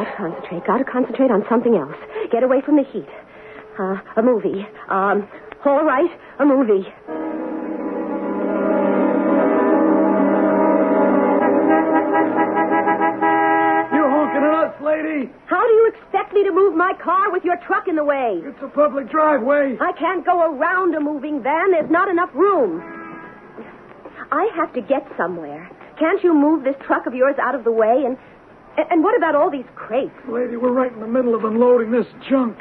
Gotta concentrate on something else. Get away from the heat. A movie. All right, a movie. You honking at us, lady? How do you expect me to move my car with your truck in the way? It's a public driveway. I can't go around a moving van. There's not enough room. I have to get somewhere. Can't you move this truck of yours out of the way? And what about all these crates? Lady, we're right in the middle of unloading this junk.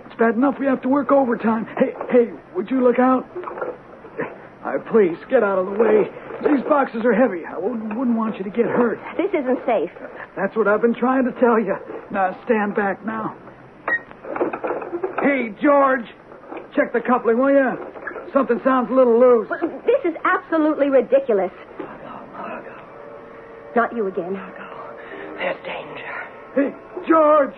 It's bad enough we have to work overtime. Hey, would you look out? Please, get out of the way. These boxes are heavy. I wouldn't want you to get hurt. This isn't safe. That's what I've been trying to tell you. Now, stand back now. Hey, George, check the coupling, will you? Something sounds a little loose. This is absolutely ridiculous. Margot. Not you again. Margot, there's danger. Hey, George,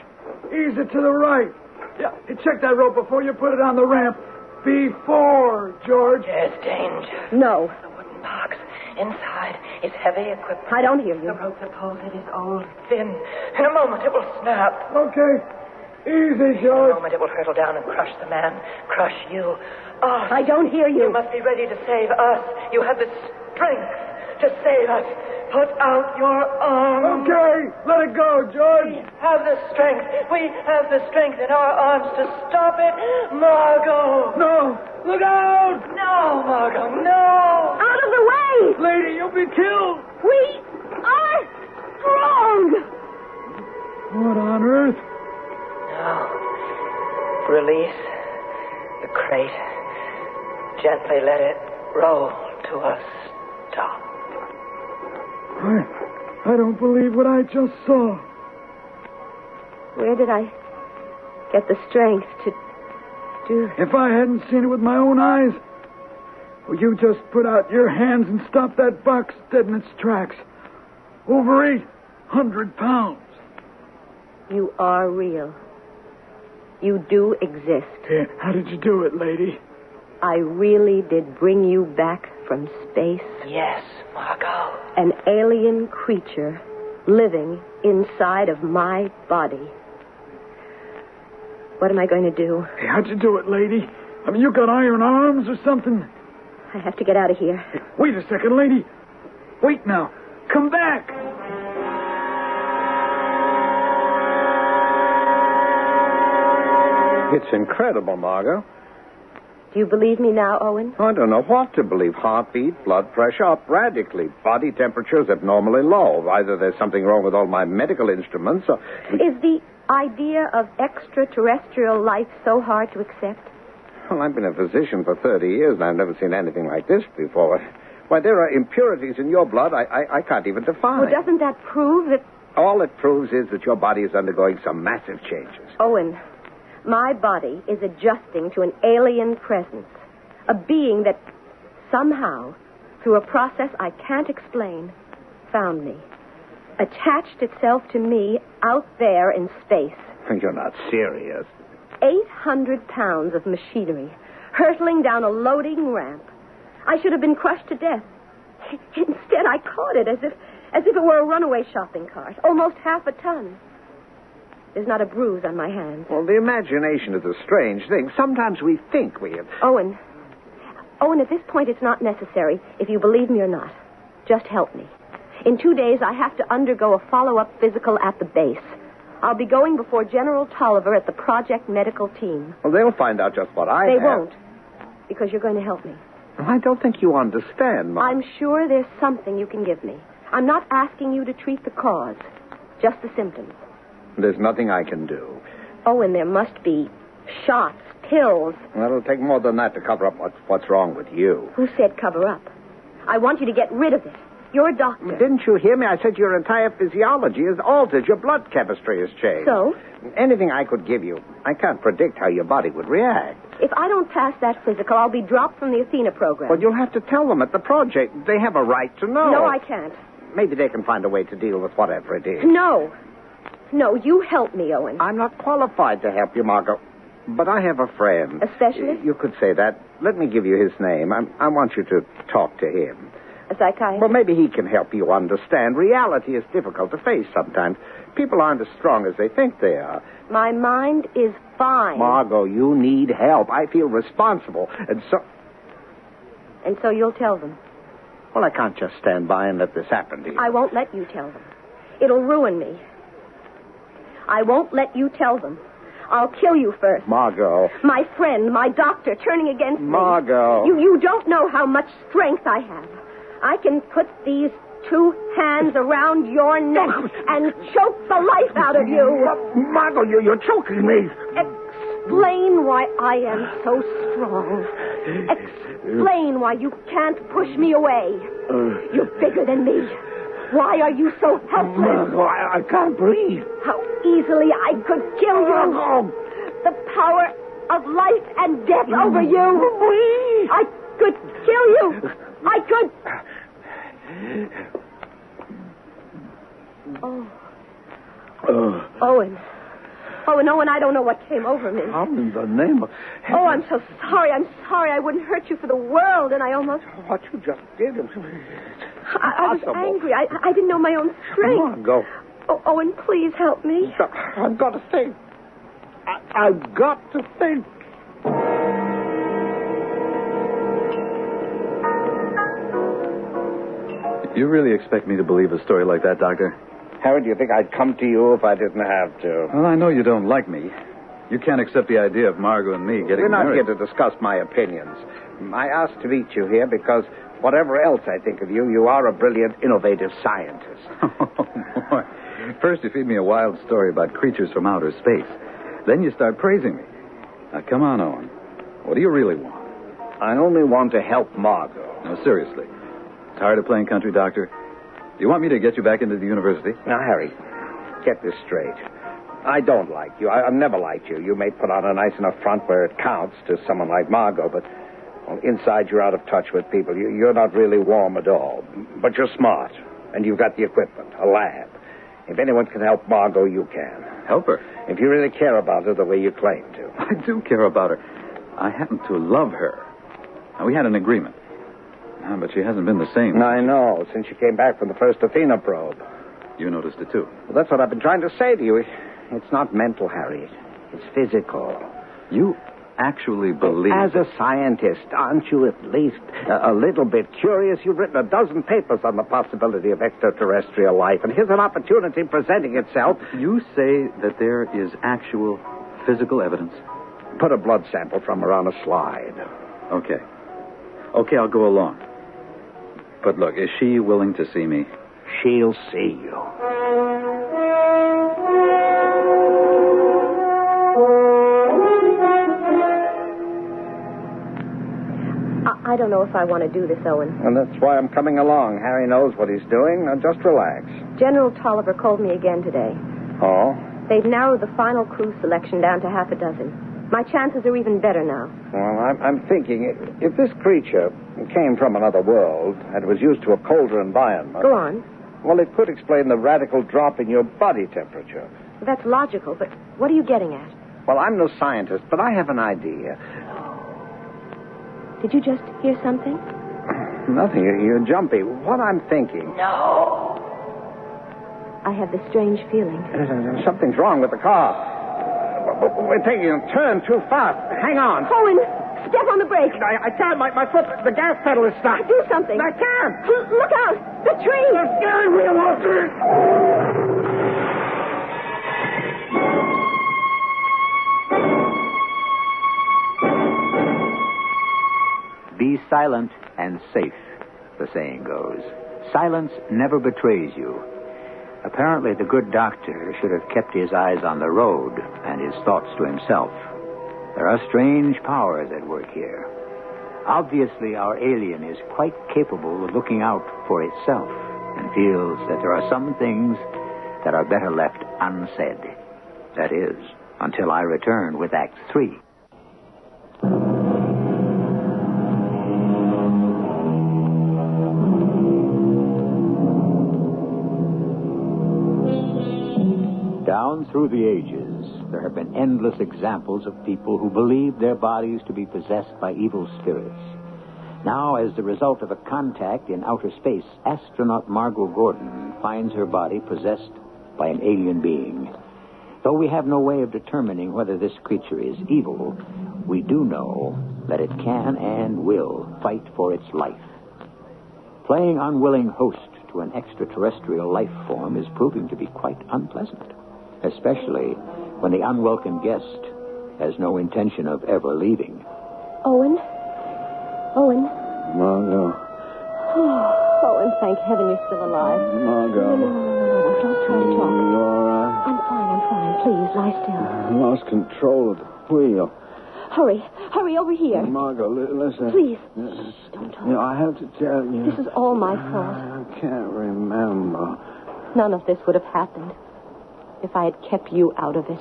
ease it to the right. Yeah, check that rope before you put it on the ramp. Before, George. There's danger. No. The wooden box inside is heavy equipment. I don't hear you. The rope that pulls it is old, thin. In a moment it will snap. Okay. Easy, George. In a moment it will hurtle down and crush the man, crush you. Us. I don't hear you. You must be ready to save us. You have the strength to save us. Put out your arms. Okay, let it go, George. We have the strength. We have the strength in our arms to stop it. Margot. No, look out. No, Margot, no. Out of the way. Lady, you'll be killed. We are strong. What on earth? Now, release the crate. Gently let it roll to a stop. I don't believe what I just saw. Where did I get the strength to do? If I hadn't seen it with my own eyes, well, you just put out your hands and stopped that box dead in its tracks. Over 800 pounds. You are real. You do exist. Yeah, how did you do it, lady? I really did bring you back from space. Yes, Margot. An alien creature living inside of my body. What am I going to do? Hey, how'd you do it, lady? I mean, you got iron arms or something? I have to get out of here. Hey, wait a second, lady. Wait now. Come back. It's incredible, Margot. Do you believe me now, Owen? I don't know what to believe. Heartbeat, blood pressure up radically. Body temperature's abnormally low. Either there's something wrong with all my medical instruments or... Is the idea of extraterrestrial life so hard to accept? Well, I've been a physician for 30 years, and I've never seen anything like this before. Why, there are impurities in your blood I can't even define. Well, doesn't that prove that... All it proves is that your body is undergoing some massive changes. Owen, my body is adjusting to an alien presence. A being that somehow, through a process I can't explain, found me. Attached itself to me out there in space. You're not serious. 800 pounds of machinery, hurtling down a loading ramp. I should have been crushed to death. Instead, I caught it as if it were a runaway shopping cart, almost half a ton. There's not a bruise on my hands. Well, the imagination is a strange thing. Sometimes we think we have... Owen, at this point, it's not necessary if you believe me or not. Just help me. In 2 days, I have to undergo a follow-up physical at the base. I'll be going before General Tolliver at the project medical team. Well, they'll find out just what I They have. won't, because you're going to help me. I don't think you understand, Mom. I'm sure there's something you can give me. I'm not asking you to treat the cause, just the symptoms. There's nothing I can do. Owen, there must be shots, pills. Well, it'll take more than that to cover up what's wrong with you. Who said cover up? I want you to get rid of it. You're a doctor. Didn't you hear me? I said your entire physiology is altered. Your blood chemistry has changed. So? Anything I could give you, I can't predict how your body would react. If I don't pass that physical, I'll be dropped from the Athena program. Well, you'll have to tell them at the project. They have a right to know. No, I can't. Maybe they can find a way to deal with whatever it is. No, you help me, Owen. I'm not qualified to help you, Margot. But I have a friend. A specialist? You could say that. Let me give you his name. I want you to talk to him. A psychiatrist? Well, maybe he can help you understand. Reality is difficult to face sometimes. People aren't as strong as they think they are. My mind is fine. Margot, you need help. I feel responsible. And so you'll tell them? Well, I can't just stand by and let this happen to you. I won't let you tell them. It'll ruin me. I won't let you tell them. I'll kill you first. Margot. My friend, my doctor, turning against me. Margot. You don't know how much strength I have. I can put these 2 hands around your neck and choke the life out of you. Margot, you're choking me. Explain why I am so strong. Explain why you can't push me away. You're bigger than me. Why are you so helpless? Margot, I can't breathe. How easily I could kill you. The power of life and death over you. I could kill you. I could. Owen, I don't know what came over me. How in the name of... Oh, I'm so sorry. I'm sorry. I wouldn't hurt you for the world, and I almost... What you just did... I was angry. I didn't know my own strength. Come on, go. Oh, Owen, please help me. I've got to think. I've got to think. You really expect me to believe a story like that, Doctor? Harry, do you think I'd come to you if I didn't have to? Well, I know you don't like me. You can't accept the idea of Margot and me getting We're not married. here to discuss my opinions. I asked to meet you here because whatever else I think of you, you are a brilliant, innovative scientist. Oh, boy. First you feed me a wild story about creatures from outer space. Then you start praising me. Now, come on, Owen. What do you really want? I only want to help Margot. No, seriously. Tired of playing country, Doctor? Do you want me to get you back into the university? Now, Harry, get this straight. I don't like you. I've never liked you. You may put on a nice enough front where it counts to someone like Margot, but inside you're out of touch with people. You're not really warm at all. But you're smart, and you've got the equipment, a lab. If anyone can help Margot, you can. Help her? If you really care about her the way you claim to. I do care about her. I happen to love her. Now, we had an agreement. But she hasn't been the same. I know, since she came back from the first Athena probe. You noticed it, too. Well, that's what I've been trying to say to you. It's not mental, Harry. It's physical. You actually believe... As a scientist, aren't you at least a little bit curious? You've written a dozen papers on the possibility of extraterrestrial life, and here's an opportunity presenting itself. You say that there is actual physical evidence? Put a blood sample from her on a slide. Okay. Okay, I'll go along. But look, is she willing to see me? She'll see you. I don't know if I want to do this, Owen. And that's why I'm coming along. Harry knows what he's doing. Now, just relax. General Tolliver called me again today. Oh? They've narrowed the final crew selection down to half a dozen. My chances are even better now. Well, I'm thinking, if this creature came from another world and was used to a colder environment... Go on. Well, it could explain the radical drop in your body temperature. That's logical, but what are you getting at? Well, I'm no scientist, but I have an idea. Did you just hear something? Nothing. You're jumpy. What I'm thinking... No. I have this strange feeling. Something's wrong with the car. We're taking a turn too fast. Hang on. Owen, step on the brake. I can't. My foot, the gas pedal is stuck. Do something. I can't. Look out. The tree. The steering wheel won't turn. Be silent and safe, the saying goes. Silence never betrays you. Apparently, the good doctor should have kept his eyes on the road and his thoughts to himself. There are strange powers at work here. Obviously, our alien is quite capable of looking out for itself and feels that there are some things that are better left unsaid. That is, until I return with Act 3. Down through the ages, there have been endless examples of people who believed their bodies to be possessed by evil spirits. Now, as the result of a contact in outer space, astronaut Margot Gordon finds her body possessed by an alien being. Though we have no way of determining whether this creature is evil, we do know that it can and will fight for its life. Playing unwilling host to an extraterrestrial life form is proving to be quite unpleasant, especially when the unwelcome guest has no intention of ever leaving. Owen? Owen? Margot. Oh, Owen, thank heaven you're still alive. Margot. No, don't try to talk. You all right? I'm fine. Please, lie still. I lost control of the wheel. Hurry over here. Margot, listen. Please. Shh, don't talk. I have to tell you. This is all my fault. I can't remember. None of this would have happened if I had kept you out of it.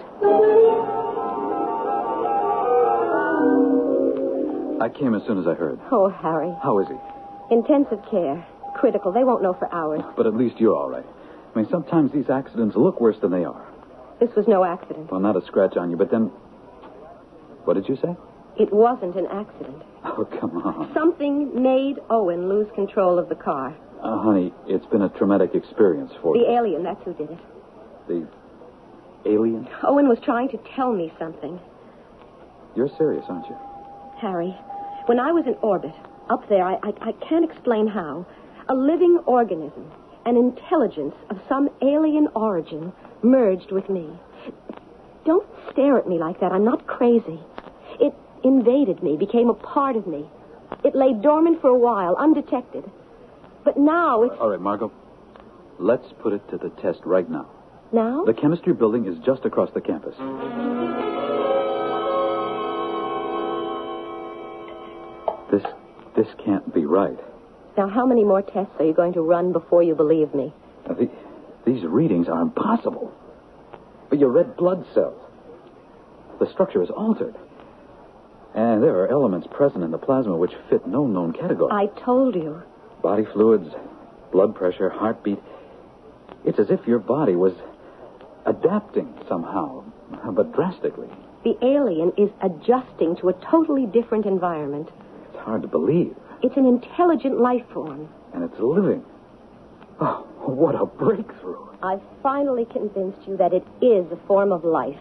I came as soon as I heard. Oh, Harry. How is he? Intensive care. Critical. They won't know for hours. But at least you're all right. I mean, sometimes these accidents look worse than they are. This was no accident. Well, not a scratch on you, but then... What did you say? It wasn't an accident. Oh, come on. Something made Owen lose control of the car. Honey, it's been a traumatic experience for you. The alien, that's who did it. The alien? Owen was trying to tell me something. You're serious, aren't you? Harry, when I was in orbit, up there, I can't explain how, a living organism, an intelligence of some alien origin, merged with me. Don't stare at me like that. I'm not crazy. It invaded me, became a part of me. It lay dormant for a while, undetected. But now it's... All right, Margot. Let's put it to the test right now. Now? The chemistry building is just across the campus. This can't be right. Now, how many more tests are you going to run before you believe me? These readings are impossible. But your red blood cells. The structure is altered. And there are elements present in the plasma which fit no known category. I told you. Body fluids, blood pressure, heartbeat. It's as if your body was adapting somehow, but drastically. The alien is adjusting to a totally different environment. It's hard to believe. It's an intelligent life form. And it's living. Oh, what a breakthrough. I've finally convinced you that it is a form of life.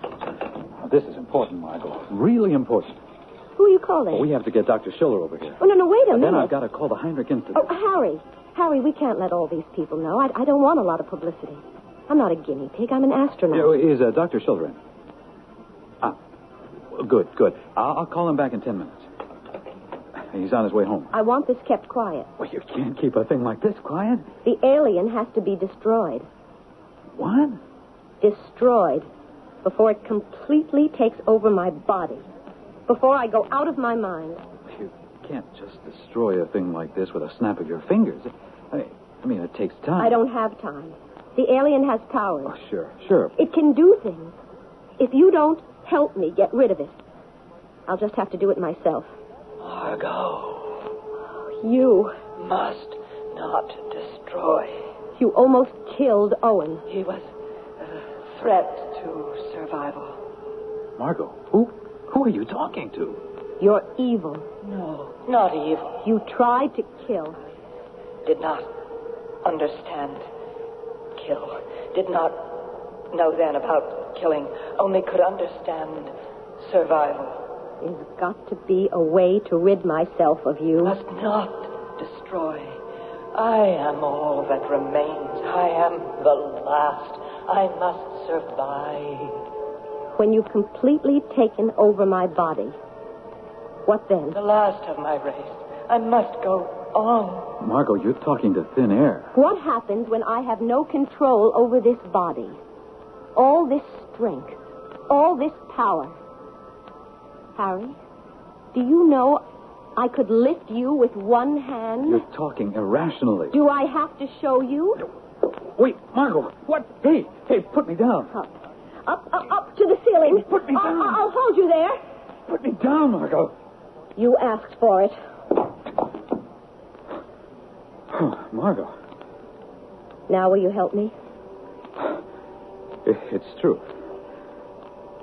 This is important, Margot. Really important. Who are you calling? We have to get Dr. Schiller over here. Oh, no, wait a minute. Then I've got to call the Heinrich Institute. Oh, Harry, we can't let all these people know. I don't want a lot of publicity. I'm not a guinea pig. I'm an astronaut. Is Dr. Schiller in? Good. I'll call him back in 10 minutes. He's on his way home. I want this kept quiet. Well, you can't keep a thing like this quiet. The alien has to be destroyed. What? Destroyed before it completely takes over my body. Before I go out of my mind. You can't just destroy a thing like this with a snap of your fingers. I mean, it takes time. I don't have time. The alien has powers. Oh, sure. It can do things. If you don't help me get rid of it, I'll just have to do it myself. Margot. You Must not destroy. You almost killed Owen. He was a threat to survival. Margot, who are you talking to? You're evil. No, not evil. You tried to kill. Did not understand kill. Did not know then about killing. Only could understand survival. There's got to be a way to rid myself of you. Must not destroy. I am all that remains. I am the last. I must survive. When you've completely taken over my body, what then? The last of my race. I must go on. Margot, you're talking to thin air. What happens when I have no control over this body? All this strength, all this power. Harry, do you know I could lift you with one hand? You're talking irrationally. Do I have to show you? Wait, Margot, what? Hey, put me down. Up to the ceiling. Put me down. I'll hold you there. Put me down, Margot. You asked for it. Margot. Now will you help me? It's true.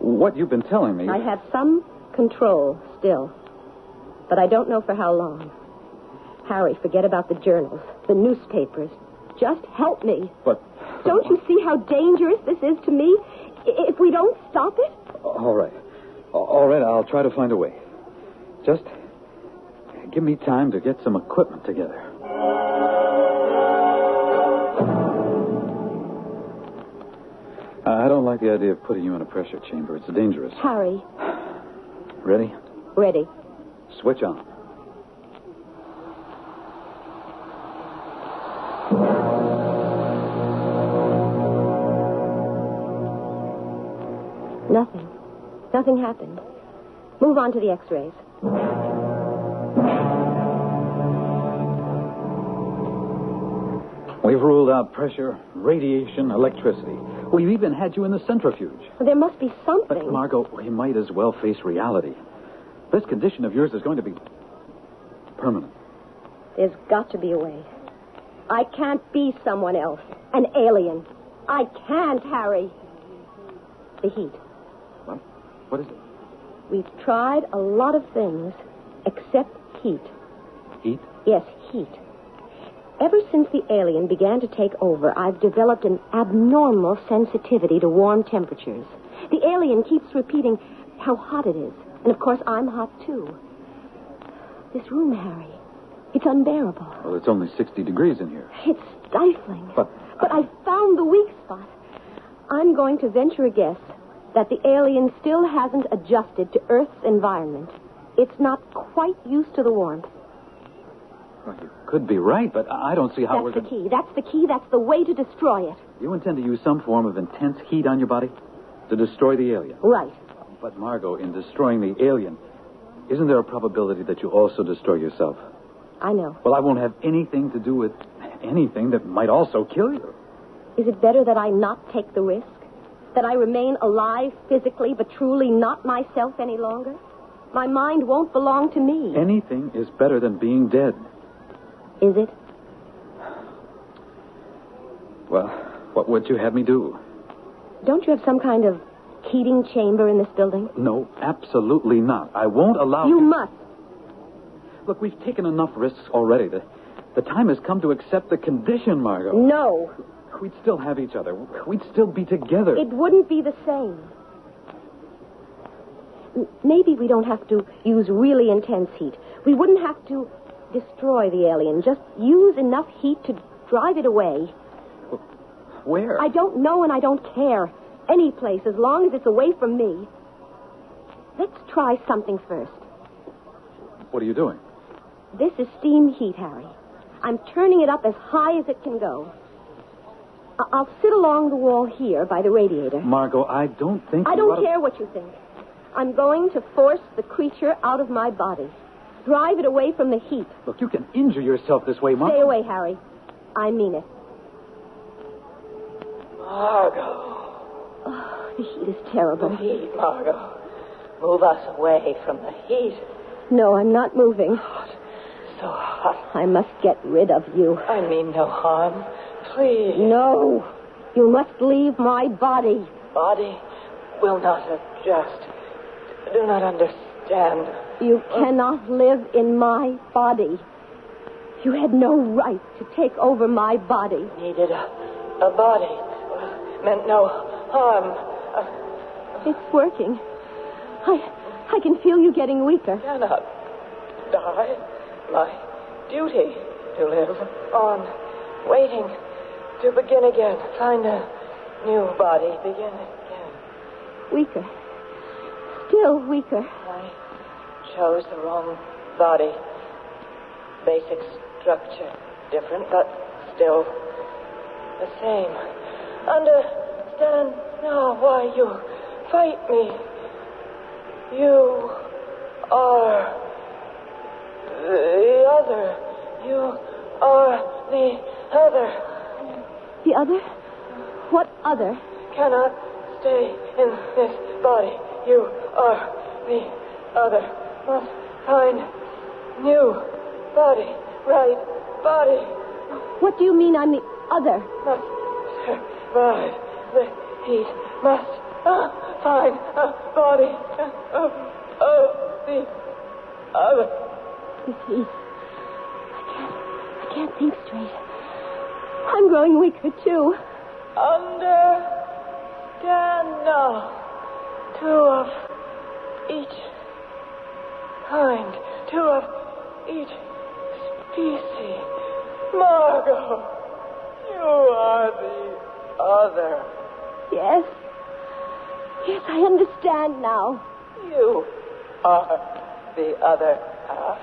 What you've been telling me... I have some control still, but I don't know for how long. Harry, forget about the journals, the newspapers. Just help me. But... Don't you see how dangerous this is to me if we don't stop it? All right. All right, I'll try to find a way. Just give me time to get some equipment together. I don't like the idea of putting you in a pressure chamber. It's dangerous. Harry. Ready? Ready. Switch on. Nothing. Nothing happened. Move on to the x-rays. We've ruled out pressure, radiation, electricity. We've even had you in the centrifuge. There must be something. But, Margot, we might as well face reality. This condition of yours is going to be permanent. There's got to be a way. I can't be someone else. An alien. I can't, Harry. The heat. What? What is it? We've tried a lot of things except heat. Heat? Yes, heat. Ever since the alien began to take over, I've developed an abnormal sensitivity to warm temperatures. The alien keeps repeating how hot it is. And, of course, I'm hot, too. This room, Harry, it's unbearable. Well, it's only 60 degrees in here. It's stifling. But I've found the weak spot. I'm going to venture a guess that the alien still hasn't adjusted to Earth's environment. It's not quite used to the warmth. Well, you could be right, but I don't see how That's the key. That's the key. That's the way to destroy it. You intend to use some form of intense heat on your body to destroy the alien? Right. But, Margot, in destroying the alien, isn't there a probability that you also destroy yourself? I know. Well, I won't have anything to do with anything that might also kill you. Is it better that I not take the risk? That I remain alive physically, but truly not myself any longer? My mind won't belong to me. Anything is better than being dead. Is it? Well, what would you have me do? Don't you have some kind of heating chamber in this building? No, absolutely not. I won't allow... You must. Look, we've taken enough risks already. The time has come to accept the condition, Margot. No. We'd still have each other. We'd still be together. It wouldn't be the same. Maybe we don't have to use really intense heat. We wouldn't have to destroy the alien. Just use enough heat to drive it away. Where? I don't know and I don't care. Any place, as long as it's away from me. Let's try something first. What are you doing? This is steam heat, Harry. I'm turning it up as high as it can go. I'll sit along the wall here by the radiator. Margot, I don't think... I don't care what you think. I'm going to force the creature out of my body. Drive it away from the heat. Look, you can injure yourself this way, Margot. Stay away, Harry. I mean it. Margot. Oh, the heat is terrible. The heat, Margot. Move us away from the heat. No, I'm not moving. Hot. So hot. I must get rid of you. I mean no harm. Please. No. You must leave my body. Body will not adjust. Do not understand. You cannot live in my body. You had no right to take over my body. Needed a body. Meant no harm. It's working. I can feel you getting weaker. Cannot die. My duty to live on. Waiting to begin again. Find a new body. Begin again. Weaker. Still weaker. I chose the wrong body. Basic structure different, but still the same. Understand now why you fight me. You are the other. You are the other. The other? What other? Cannot stay in this body. You are the other. Must find new body. Right body. What do you mean I'm the other? Must survive the heat. Must find a body of the other. This heat. I can't think straight. I'm growing weaker, too. Understand now. Two of each kind. Two of each species. Margot, you are the other. Yes. Yes, I understand now. You are the other half.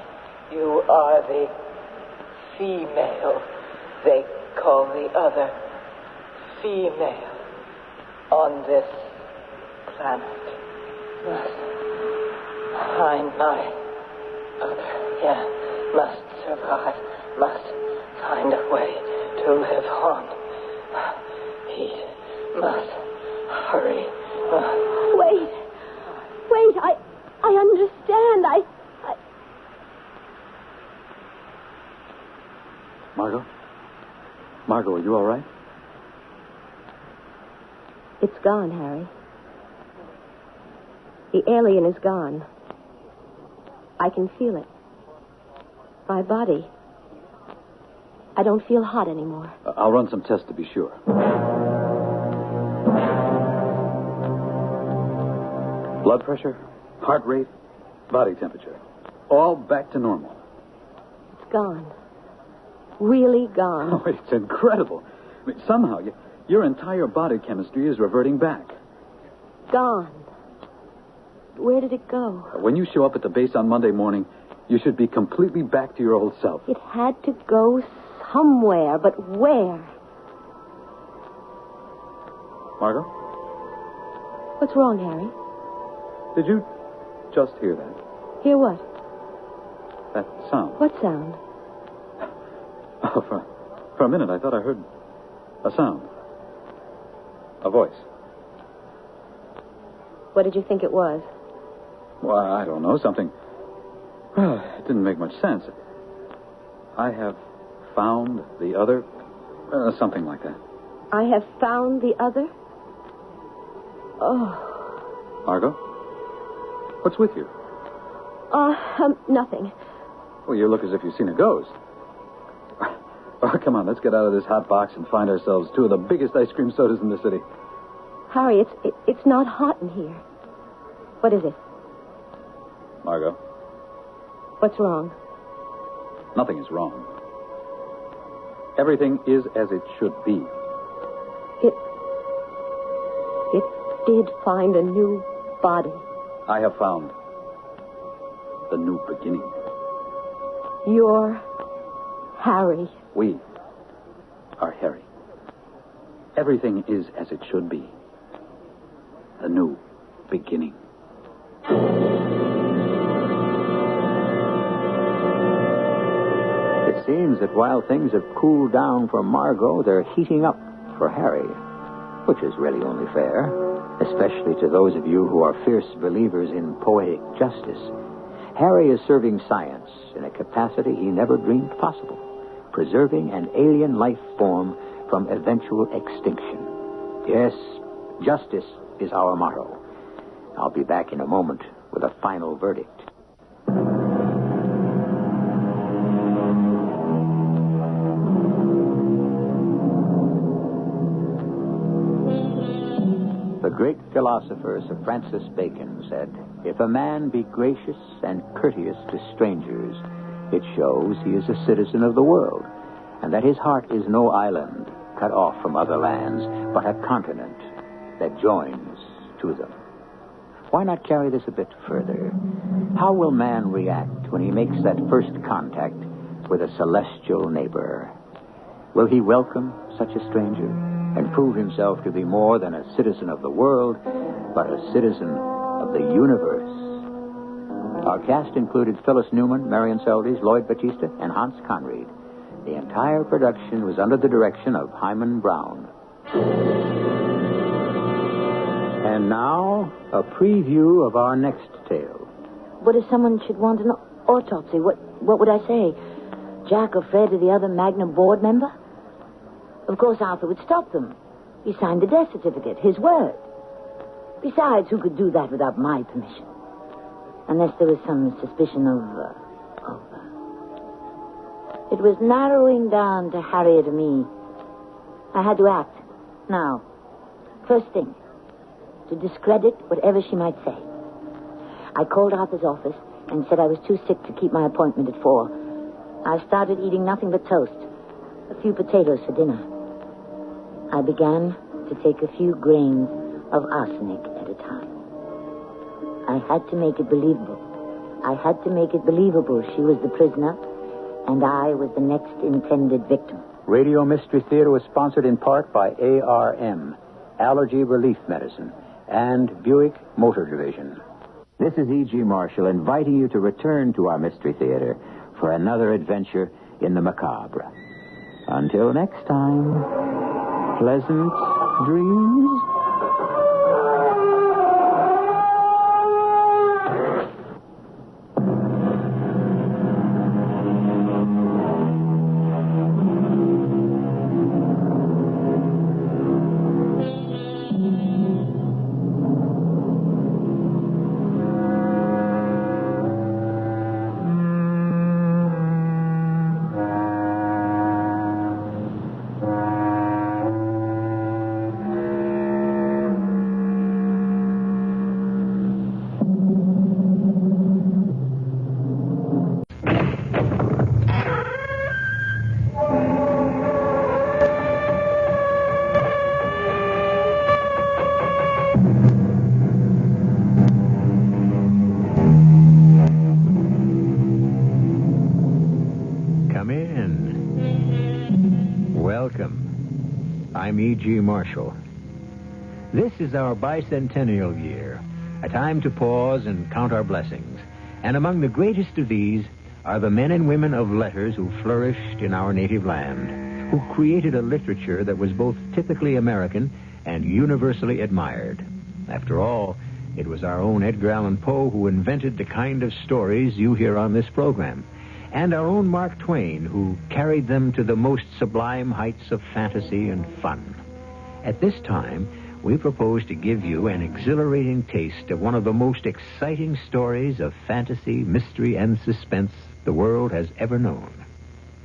You are the female. They call the other female on this planet. Must find my other. Yeah, must survive. Must find a way to live on. He must hurry. Wait. I understand. Margot, are you all right? It's gone, Harry. The alien is gone. I can feel it. My body. I don't feel hot anymore. I'll run some tests to be sure. Blood pressure, heart rate, body temperature. All back to normal. It's gone. Really gone. Oh, it's incredible. I mean, somehow, your entire body chemistry is reverting back. Gone. Where did it go? When you show up at the base on Monday morning, you should be completely back to your old self. It had to go somewhere, but where? Margot? What's wrong, Harry? Did you just hear that? Hear what? That sound. What sound? Oh, for a minute, I thought I heard a sound. A voice. What did you think it was? Well, I don't know. Something... Well, it didn't make much sense. I have found the other... something like that. I have found the other? Oh. Margot? What's with you? Nothing. Well, you look as if you've seen a ghost. Oh, come on, let's get out of this hot box and find ourselves two of the biggest ice cream sodas in the city. Harry, it's not hot in here. What is it? Margot? What's wrong? Nothing is wrong. Everything is as it should be. It did find a new body. I have found the new beginning. You're Harry. We are Harry. Everything is as it should be. A new beginning. It seems that while things have cooled down for Margot, they're heating up for Harry, which is really only fair, especially to those of you who are fierce believers in poetic justice. Harry is serving science in a capacity he never dreamed possible, preserving an alien life form from eventual extinction. Yes, justice is our motto. I'll be back in a moment with a final verdict. The great philosopher Sir Francis Bacon said, "If a man be gracious and courteous to strangers, it shows he is a citizen of the world, and that his heart is no island cut off from other lands, but a continent that joins to them." Why not carry this a bit further? How will man react when he makes that first contact with a celestial neighbor? Will he welcome such a stranger and prove himself to be more than a citizen of the world, but a citizen of the universe? Our cast included Phyllis Newman, Marion Seldes, Lloyd Batista, and Hans Conried. The entire production was under the direction of Hyman Brown. And now, a preview of our next tale. What if someone should want an autopsy? What would I say? Jack or Fred or the other Magnum board member? Of course, Arthur would stop them. He signed the death certificate, his word. Besides, who could do that without my permission? Unless there was some suspicion of... It was narrowing down to Harriet and me. I had to act. Now, first thing, to discredit whatever she might say. I called Arthur's office and said I was too sick to keep my appointment at 4. I started eating nothing but toast, a few potatoes for dinner. I began to take a few grains of arsenic at a time. I had to make it believable. She was the prisoner, and I was the next intended victim. Radio Mystery Theater was sponsored in part by ARM, Allergy Relief Medicine, and Buick Motor Division. This is E.G. Marshall inviting you to return to our Mystery Theater for another adventure in the macabre. Until next time, pleasant dreams. I'm E.G. Marshall. This is our bicentennial year, a time to pause and count our blessings. And among the greatest of these are the men and women of letters who flourished in our native land, who created a literature that was both typically American and universally admired. After all, it was our own Edgar Allan Poe who invented the kind of stories you hear on this program, and our own Mark Twain, who carried them to the most sublime heights of fantasy and fun. At this time, we propose to give you an exhilarating taste of one of the most exciting stories of fantasy, mystery, and suspense the world has ever known.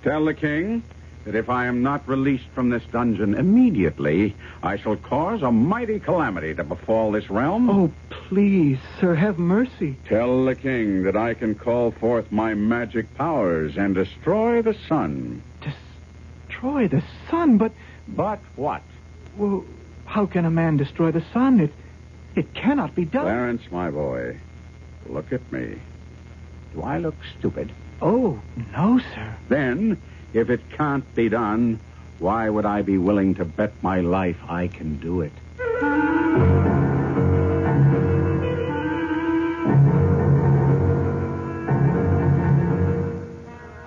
Tell the king that if I am not released from this dungeon immediately, I shall cause a mighty calamity to befall this realm. Oh, please, sir, have mercy. Tell the king that I can call forth my magic powers and destroy the sun. Destroy the sun? But what? Well, how can a man destroy the sun? It cannot be done. Clarence, my boy, look at me. Do I look stupid? Oh, no, sir. Then, if it can't be done, why would I be willing to bet my life I can do it?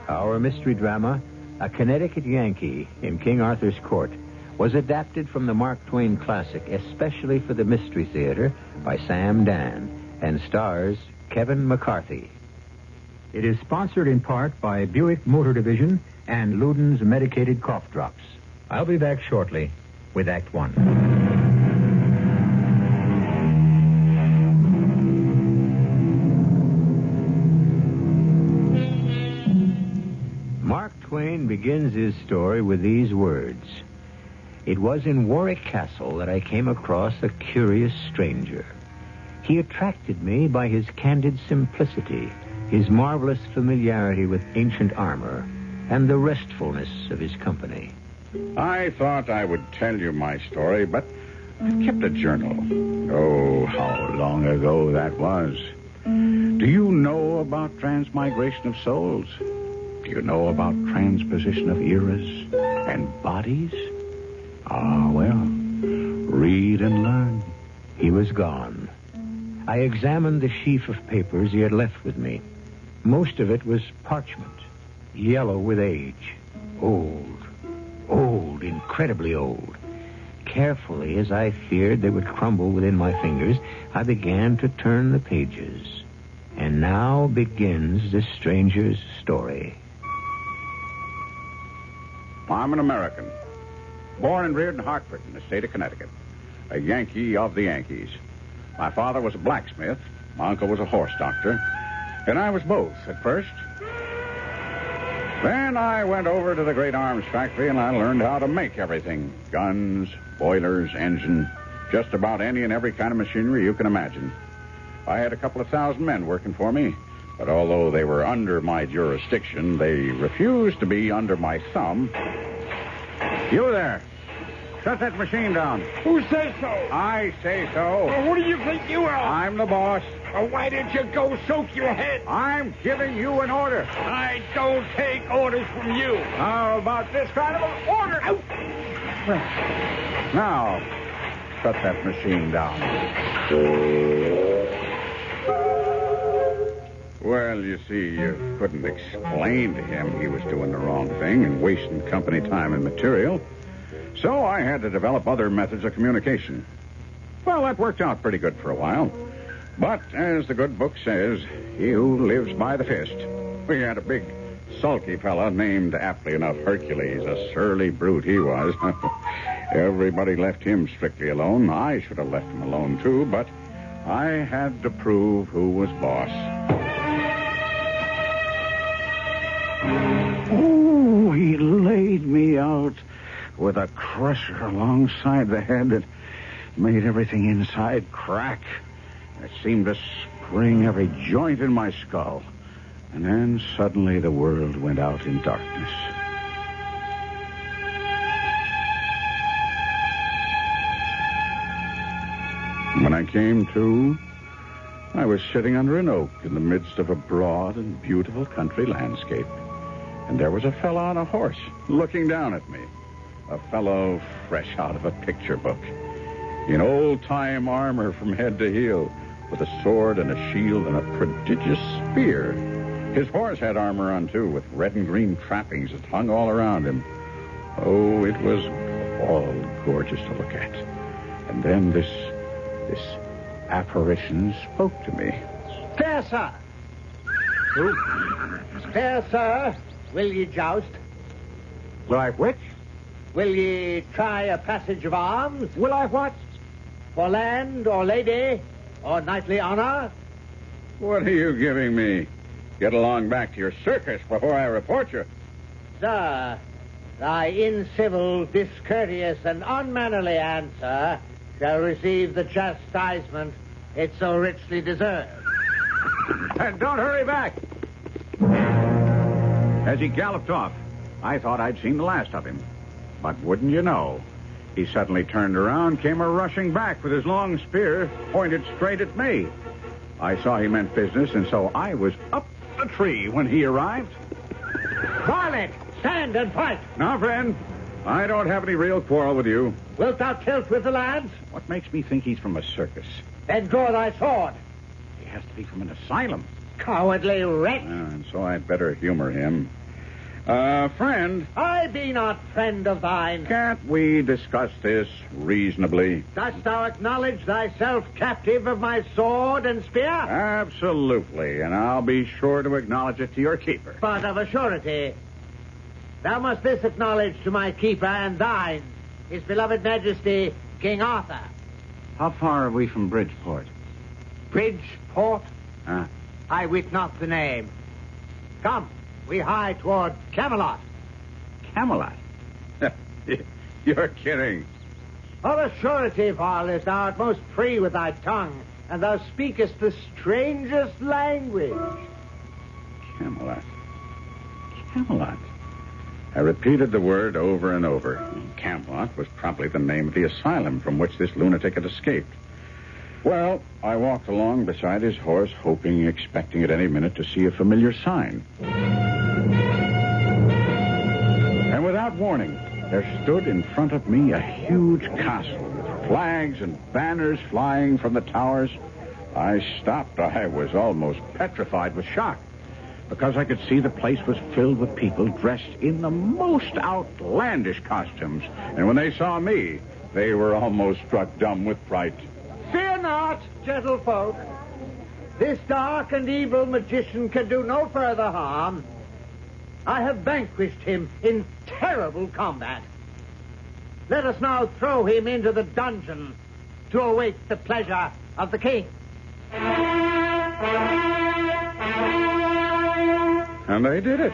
Our mystery drama, A Connecticut Yankee in King Arthur's Court, was adapted from the Mark Twain classic, especially for the Mystery Theater, by Sam Dan, and stars Kevin McCarthy. It is sponsored in part by Buick Motor Division and Luden's Medicated Cough Drops. I'll be back shortly with Act One. Mark Twain begins his story with these words. It was in Warwick Castle that I came across a curious stranger. He attracted me by his candid simplicity, his marvelous familiarity with ancient armor, and the restfulness of his company. I thought I would tell you my story, but I kept a journal. Oh, how long ago that was. Do you know about transmigration of souls? Do you know about transposition of eras and bodies? Ah, well, read and learn. He was gone. I examined the sheaf of papers he had left with me. Most of it was parchment, yellow with age. Old, incredibly old. Carefully, as I feared they would crumble within my fingers, I began to turn the pages. And now begins the stranger's story. I'm an American. Born and reared in Hartford, in the state of Connecticut. A Yankee of the Yankees. My father was a blacksmith. My uncle was a horse doctor. And I was both at first. Then I went over to the great arms factory and I learned how to make everything. Guns, boilers, engine, just about any and every kind of machinery you can imagine. I had a couple of thousand men working for me, but although they were under my jurisdiction, they refused to be under my thumb. You there. Shut that machine down. Who says so? I say so. Well, who do you think you are? I'm the boss. Well, why didn't you go soak your head? I'm giving you an order. I don't take orders from you. How about this kind of an order? Out. Now, shut that machine down. Well, you see, you couldn't explain to him he was doing the wrong thing and wasting company time and material. So I had to develop other methods of communication. Well, that worked out pretty good for a while. But, as the good book says, he who lives by the fist. We had a big, sulky fella named, aptly enough, Hercules. A surly brute he was. Everybody left him strictly alone. I should have left him alone, too, but I had to prove who was boss. Oh, he laid me out with a crusher alongside the head that made everything inside crack. It seemed to spring every joint in my skull. And then suddenly the world went out in darkness. When I came to, I was sitting under an oak in the midst of a broad and beautiful country landscape. And there was a fellow on a horse looking down at me. A fellow fresh out of a picture book. In old-time armor from head to heel, with a sword and a shield and a prodigious spear. His horse had armor on, too, with red and green trappings that hung all around him. Oh, it was all gorgeous to look at. And then this apparition spoke to me. Fair sir. Fair sir, will ye joust? Will I which? Will ye try a passage of arms? Will I what? For land or lady or knightly honor? What are you giving me? Get along back to your circus before I report you. Sir, thy incivil, discourteous, and unmannerly answer shall receive the chastisement it so richly deserves. And don't hurry back. As he galloped off, I thought I'd seen the last of him. But wouldn't you know, he suddenly turned around, came a-rushing back with his long spear pointed straight at me. I saw he meant business, and so I was up a tree when he arrived. Varlet, stand and fight. Now, friend, I don't have any real quarrel with you. Wilt thou tilt with the lads? What makes me think he's from a circus? Then draw thy sword. He has to be from an asylum. Cowardly wretch. And so I'd better humor him. Friend. I be not friend of thine. Can't we discuss this reasonably? Dost thou acknowledge thyself captive of my sword and spear? Absolutely, and I'll be sure to acknowledge it to your keeper. But of a surety, thou must this acknowledge to my keeper and thine, his beloved majesty, King Arthur. How far are we from Bridgeport? Bridgeport? I wit not the name. Come, we hie toward Camelot. Camelot? You're kidding. Of a surety, varlet, thou art most free with thy tongue, and thou speakest the strangest language. Camelot. Camelot. I repeated the word over and over. Camelot was probably the name of the asylum from which this lunatic had escaped. Well, I walked along beside his horse, hoping, expecting at any minute to see a familiar sign. And without warning, there stood in front of me a huge castle with flags and banners flying from the towers. I stopped. I was almost petrified with shock, because I could see the place was filled with people dressed in the most outlandish costumes. And when they saw me, they were almost struck dumb with fright. Fear not, gentlefolk. This dark and evil magician can do no further harm. I have vanquished him in terrible combat. Let us now throw him into the dungeon to await the pleasure of the king. And they did it.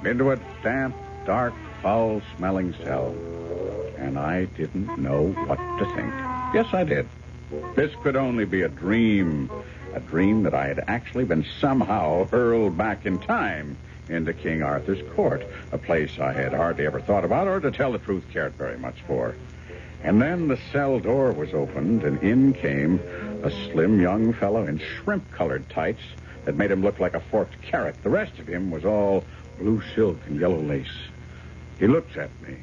Into a damp, dark, foul-smelling cell. And I didn't know what to think. Yes, I did. This could only be a dream that I had actually been somehow hurled back in time into King Arthur's court, a place I had hardly ever thought about or, to tell the truth, cared very much for. And then the cell door was opened, and in came a slim young fellow in shrimp-colored tights that made him look like a forked carrot. The rest of him was all blue silk and yellow lace. He looked at me,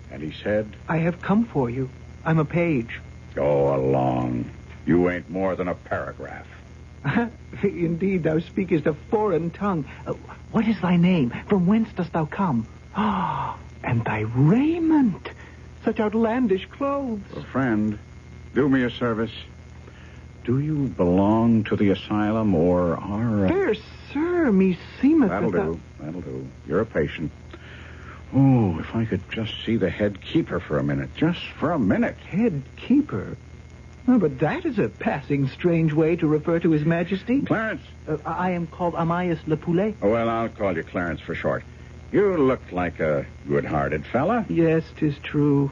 and he said, I have come for you. I'm a page. Go along. You ain't more than a paragraph. Indeed, thou speakest a foreign tongue. What is thy name? From whence dost thou come? And thy raiment. Such outlandish clothes. Well, friend, do me a service. Do you belong to the asylum, or are... Fair sir, meseemeth... That'll do. You're a patient. Oh, if I could just see the head keeper for a minute. Just for a minute. Head keeper? Oh, but that is a passing strange way to refer to His Majesty. Clarence. I am called Amias Le Poulet. Oh, well, I'll call you Clarence for short. You look like a good-hearted fella. Yes, 'tis true.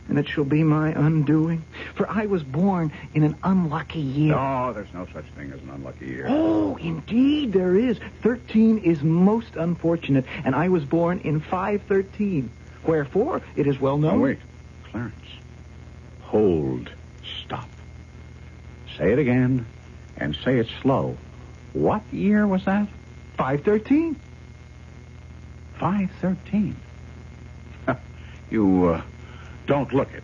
And it shall be my undoing. For I was born in an unlucky year. No, there's no such thing as an unlucky year. Oh, indeed there is. 13 is most unfortunate, and I was born in 513. Wherefore, it is well known... Oh, wait. Clarence. Hold. Stop. Say it again, and say it slow. What year was that? 513. 513. You, don't look it.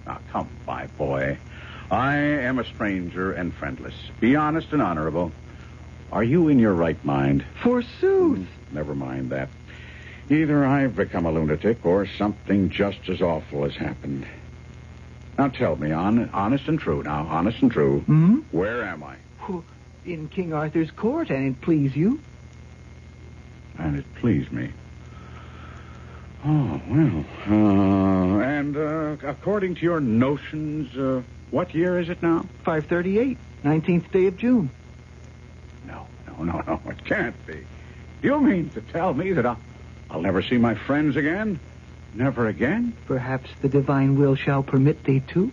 Now, come, my boy. I am a stranger and friendless. Be honest and honorable. Are you in your right mind? Forsooth. Never mind that. Either I've become a lunatic or something just as awful has happened. Now tell me, honest and true now, honest and true. Hmm? Where am I? In King Arthur's court, and it please you. And it pleased me. Oh, well. And according to your notions, what year is it now? 538, 19th day of June. No, it can't be. Do you mean to tell me that I'll never see my friends again? Never again? Perhaps the divine will shall permit thee to.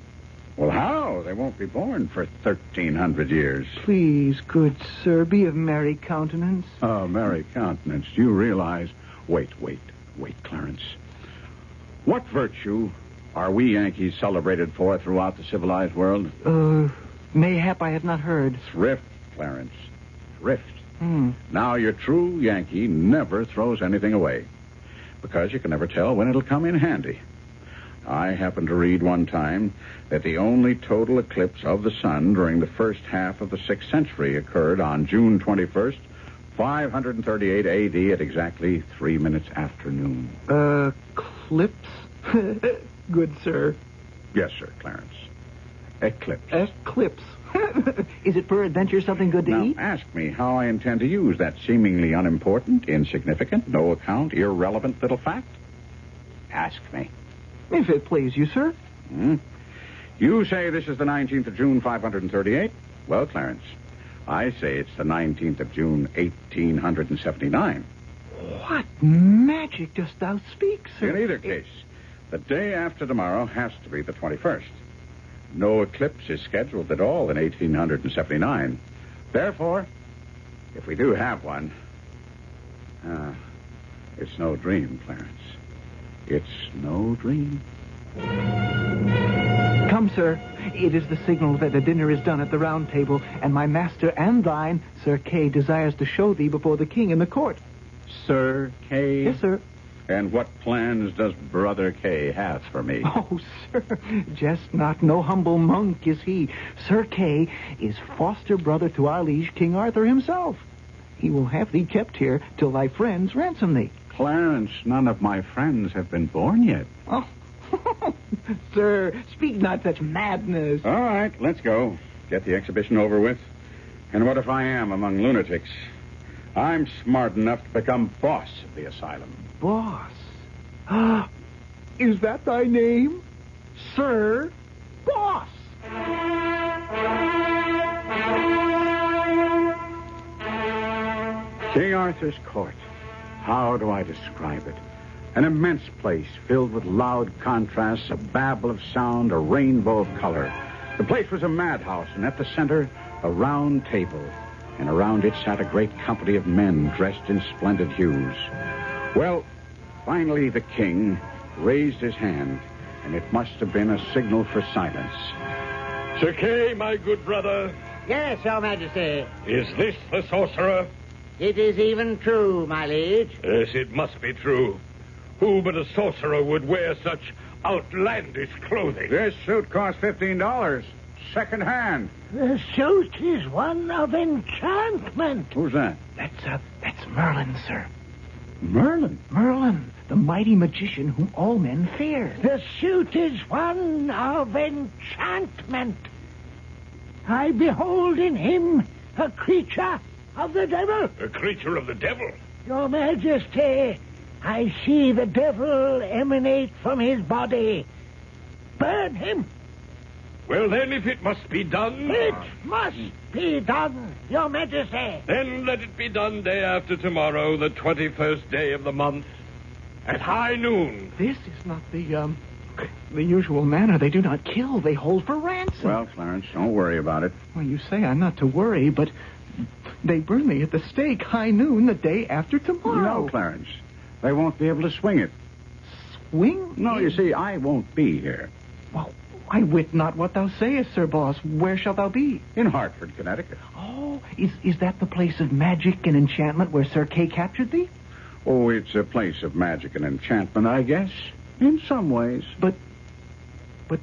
Well, how? They won't be born for 1,300 years. Please, good sir, be of merry countenance. Oh, merry countenance. Do you realize... Wait, Clarence. What virtue are we Yankees celebrated for throughout the civilized world? Mayhap I have not heard. Thrift, Clarence. Thrift. Now, your true Yankee never throws anything away, because you can never tell when it'll come in handy. I happened to read one time that the only total eclipse of the sun during the first half of the 6th century occurred on June 21st, 538 A.D. at exactly 3 minutes after noon. Eclipse? Good, sir. Yes, sir, Clarence. Eclipse. Eclipse. Is it peradventure something good to eat? Now, ask me how I intend to use that seemingly unimportant, insignificant, no account, irrelevant little fact. Ask me. If it please you, sir. You say this is the 19th of June, 538? Well, Clarence, I say it's the 19th of June, 1879. What magic dost thou speak, sir? In either case, the day after tomorrow has to be the 21st. No eclipse is scheduled at all in 1879. Therefore, if we do have one, it's no dream, Clarence. It's no dream. Come, sir. It is the signal that the dinner is done at the round table, and my master and thine, Sir Kay, desires to show thee before the king and the court. Sir Kay? Yes, sir. And what plans does Brother Kay have for me? Oh, sir, jest not. No humble monk is he. Sir Kay is foster brother to our liege King Arthur himself. He will have thee kept here till thy friends ransom thee. Clarence, none of my friends have been born yet. Oh, sir, speak not such madness. All right, let's go. Get the exhibition over with. And what if I am among lunatics? I'm smart enough to become boss of the asylum. Boss? Is that thy name? Sir Boss? King Arthur's court. How do I describe it? An immense place filled with loud contrasts, a babble of sound, a rainbow of color. The place was a madhouse, and at the center, a round table. And around it sat a great company of men dressed in splendid hues. Well, finally the king raised his hand, and it must have been a signal for silence. Sir Kay, my good brother. Yes, Your Majesty. Is this the sorcerer? It is even true, my liege. Yes, it must be true. Who but a sorcerer would wear such outlandish clothing? This suit cost $15, second hand. The suit is one of enchantment. Who's that? That's Merlin, sir. Merlin? Merlin, the mighty magician whom all men fear. The suit is one of enchantment. I behold in him a creature of the devil. A creature of the devil? Your Majesty, I see the devil emanate from his body. Burn him. Well, then, if it must be done... It must be done, Your Majesty. Then let it be done day after tomorrow, the 21st day of the month, at high noon. This is not the usual manner. They do not kill. They hold for ransom. Well, Clarence, don't worry about it. Well, you say I'm not to worry, but they burn me at the stake high noon the day after tomorrow. No, Clarence. They won't be able to swing it. Swing? No, you see, I won't be here. Well, I wit not what thou sayest, Sir Boss. Where shalt thou be? In Hartford, Connecticut. Oh, is that the place of magic and enchantment where Sir Kay captured thee? Oh, it's a place of magic and enchantment, I guess. In some ways. But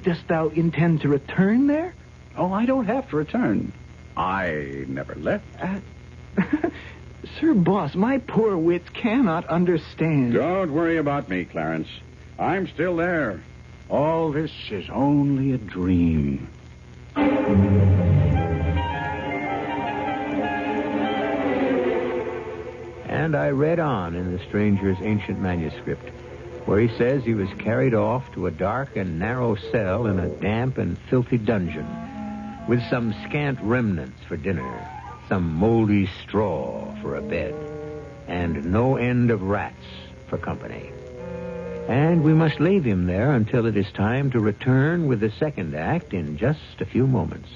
dost thou intend to return there? Oh, I don't have to return. I never left. Sir Boss, my poor wits cannot understand. Don't worry about me, Clarence. I'm still there. All this is only a dream. And I read on in the stranger's ancient manuscript, where he says he was carried off to a dark and narrow cell in a damp and filthy dungeon, with some scant remnants for dinner, some moldy straw for a bed, and no end of rats for company. And we must leave him there until it is time to return with the second act in just a few moments.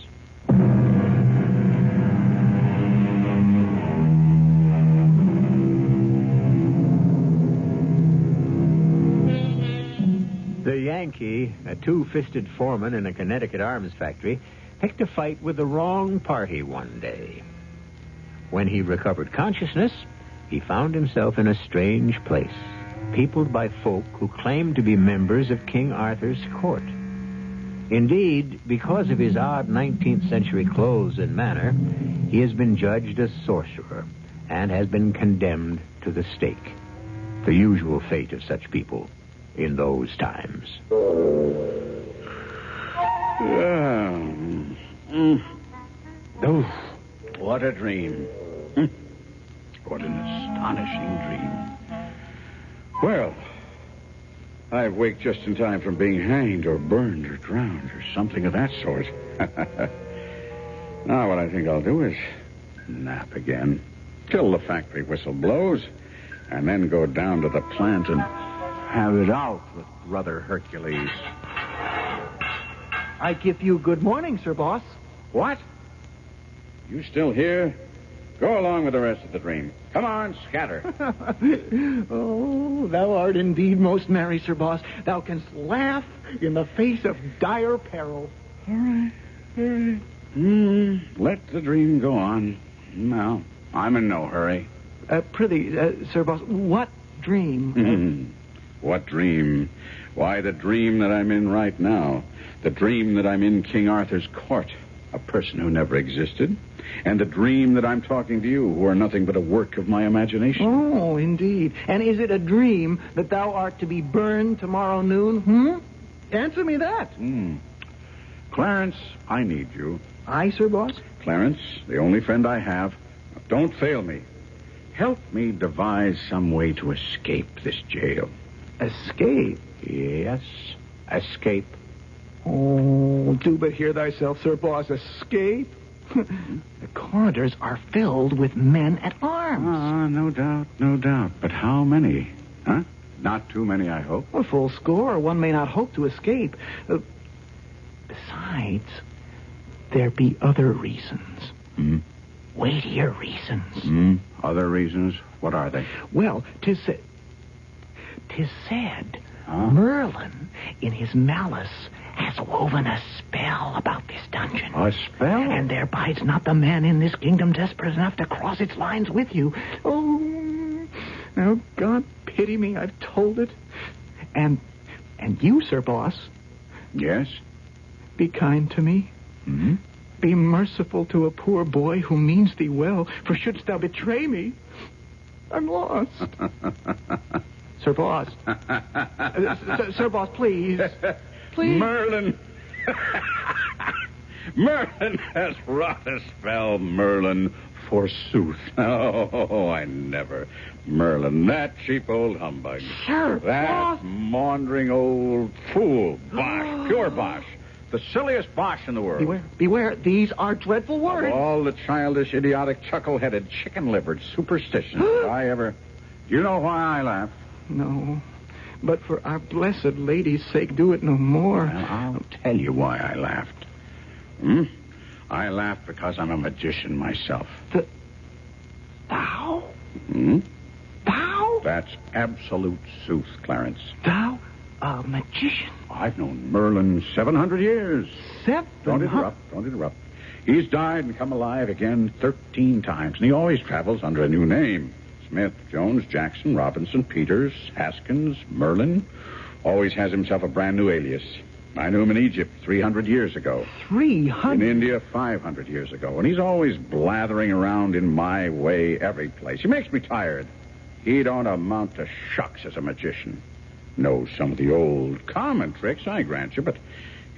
The Yankee, a two-fisted foreman in a Connecticut arms factory, picked a fight with the wrong party one day. When he recovered consciousness, he found himself in a strange place, peopled by folk who claimed to be members of King Arthur's court. Indeed, because of his odd 19th century clothes and manner, he has been judged a sorcerer and has been condemned to the stake. The usual fate of such people in those times. Oh, what a dream. What an astonishing dream. Well, I've waked just in time from being hanged or burned or drowned or something of that sort. Now what I think I'll do is nap again, till the factory whistle blows, and then go down to the plant and have it out with Brother Hercules. I give you good morning, Sir Boss. What? You still here? Go along with the rest of the dream. Come on, scatter. Oh, thou art indeed most merry, Sir Boss. Thou canst laugh in the face of dire peril. All right. Let the dream go on. No, I'm in no hurry. Prithee, Sir Boss, what dream? What dream? Why, the dream that I'm in right now. The dream that I'm in King Arthur's court, a person who never existed. And the dream that I'm talking to you, who are nothing but a work of my imagination. Oh, indeed. And is it a dream that thou art to be burned tomorrow noon? Answer me that. Clarence, I need you. Aye, Sir Boss? Clarence, the only friend I have. Don't fail me. Help me devise some way to escape this jail. Escape? Yes, escape. Oh, do but hear thyself, Sir Boss. Escape? The corridors are filled with men at arms. No doubt. But how many? Huh? Not too many, I hope. A full score. One may not hope to escape. Besides, there be other reasons. Weightier reasons. Other reasons? What are they? Well, 'tis said Merlin, in his malice, has woven a spell about this dungeon. A spell? And there bides not the man in this kingdom desperate enough to cross its lines with you. Oh, now, God pity me, I've told it. And you, Sir Boss. Yes? Be kind to me. Be merciful to a poor boy who means thee well, for shouldst thou betray me, I'm lost. Sir Boss. Sir Boss, please. Please. Merlin. Merlin has wrought a spell, Merlin, forsooth. Oh, I never. Merlin, that cheap old humbug. Sir That Boss. maundering old fool. Bosh, pure bosh. The silliest bosh in the world. Beware. These are dreadful words. Of all the childish, idiotic, chuckle-headed, chicken-livered superstitions that I ever... Do you know why I laugh? No. But for our blessed lady's sake, do it no more. Well, I'll tell you why I laughed. I laughed because I'm a magician myself. Thou? Thou? That's absolute sooth, Clarence. Thou, a magician? I've known Merlin 700 years. Don't interrupt. He's died and come alive again 13 times, and he always travels under a new name. Smith, Jones, Jackson, Robinson, Peters, Haskins, Merlin. Always has himself a brand new alias. I knew him in Egypt 300 years ago. 300? In India 500 years ago. And he's always blathering around in my way every place. He makes me tired. He don't amount to shucks as a magician. Knows some of the old common tricks, I grant you, but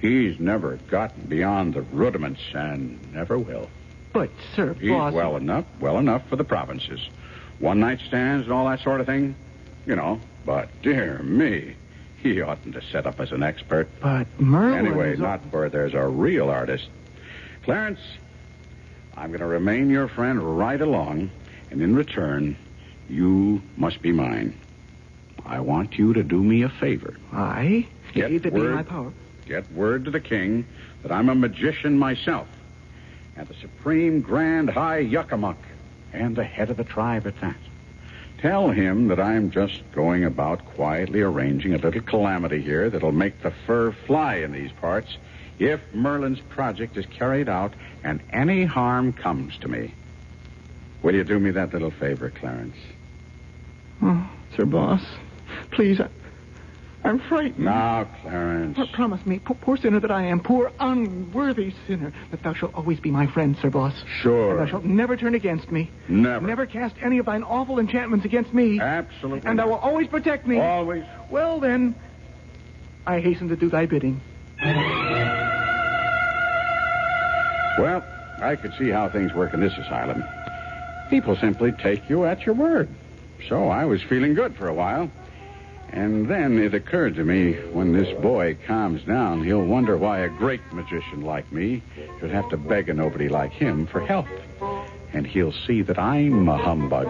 he's never gotten beyond the rudiments and never will. But, Sir Boss... He's well enough for the provinces. One-night stands and all that sort of thing, you know. But, dear me, he oughtn't to set up as an expert. But Merlin... Anyway, not where there's a real artist. Clarence, I'm going to remain your friend right along, and in return, you must be mine. I want you to do me a favor. Aye? If it be my power. Get word to the king that I'm a magician myself, and the supreme grand high yuckamuck, and the head of the tribe at that. Tell him that I'm just going about quietly arranging a little calamity here that'll make the fur fly in these parts if Merlin's project is carried out and any harm comes to me. Will you do me that little favor, Clarence? Oh, Sir Boss, please, I'm frightened. Now, Clarence. Promise me, poor sinner that I am, poor unworthy sinner, that thou shalt always be my friend, Sir Boss. Sure. And thou shalt never turn against me. Never. Never cast any of thine awful enchantments against me. Absolutely. And thou wilt always protect me. Always. Well, then, I hasten to do thy bidding. Well, I could see how things work in this asylum. People simply take you at your word. So I was feeling good for a while. And then it occurred to me, when this boy calms down, he'll wonder why a great magician like me should have to beg a nobody like him for help. And he'll see that I'm a humbug.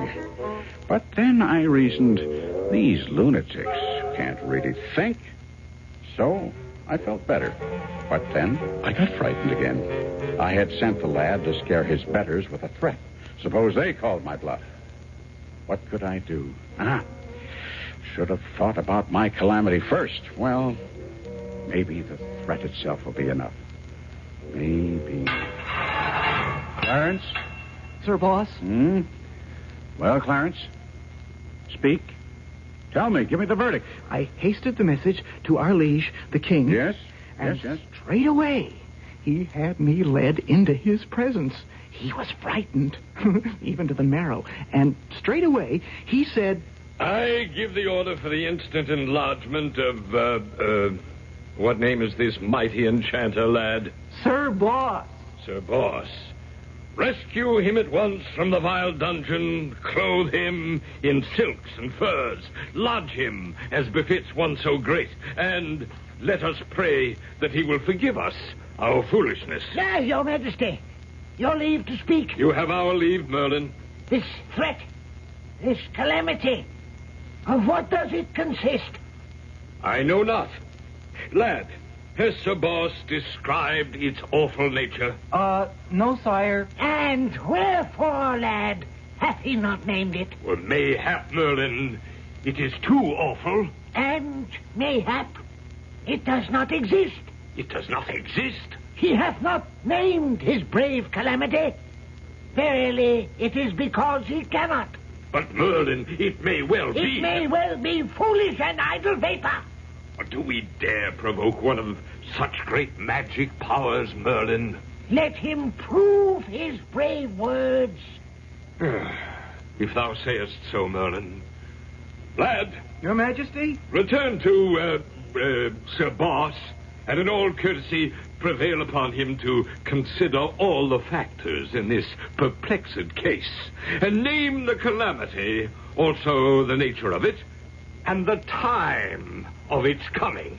But then I reasoned, these lunatics can't really think. So I felt better. But then I got frightened again. I had sent the lad to scare his betters with a threat. Suppose they called my bluff. What could I do? Should have thought about my calamity first. Well, maybe the threat itself will be enough. Maybe. Clarence? Sir Boss? Well, Clarence? Speak. Tell me. Give me the verdict. I hasted the message to our liege, the king. Yes? And yes. straight away, he had me led into his presence. He was frightened, even to the marrow. And straight away, he said... I give the order for the instant enlargement of, what name is this mighty enchanter, lad? Sir Boss. Sir Boss. Rescue him at once from the vile dungeon, clothe him in silks and furs, lodge him as befits one so great, and let us pray that he will forgive us our foolishness. Yes, Your Majesty. Your leave to speak. You have our leave, Merlin. This threat, this calamity, of what does it consist? I know not. Lad, has Sir Boss described its awful nature? No, sire. And wherefore, lad, hath he not named it? Well, mayhap, Merlin, it is too awful. And mayhap, it does not exist. It does not exist? He hath not named his brave calamity. Verily, it is because he cannot. But, Merlin, it may well be... It may well be foolish and idle vapor. But do we dare provoke one of such great magic powers, Merlin? Let him prove his brave words. If thou sayest so, Merlin. Lad. Your Majesty? Return to, Sir Boss, and in all courtesy prevail upon him to consider all the factors in this perplexed case, and name the calamity, also the nature of it, and the time of its coming.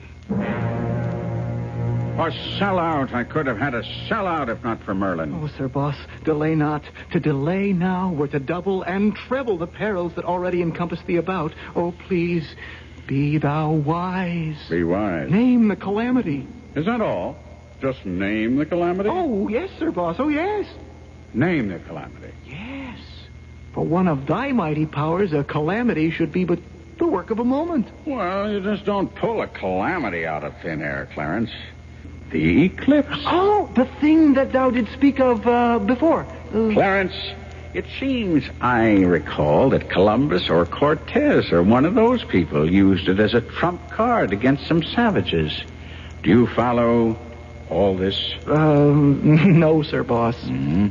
A sellout. I could have had a sellout if not for Merlin. Oh, Sir Boss, delay not. To delay now were to double and treble the perils that already encompass thee about. Oh, please, be thou wise. Be wise. Name the calamity. Is that all? Just name the calamity? Oh, yes, Sir Boss. Oh, yes. Name the calamity. Yes. For one of thy mighty powers, a calamity should be but the work of a moment. Well, you just don't pull a calamity out of thin air, Clarence. The eclipse. Oh, the thing that thou did speak of before. Clarence, it seems I recall that Columbus or Cortez or one of those people used it as a trump card against some savages. Do you follow all this? No, Sir Boss. Mm-hmm.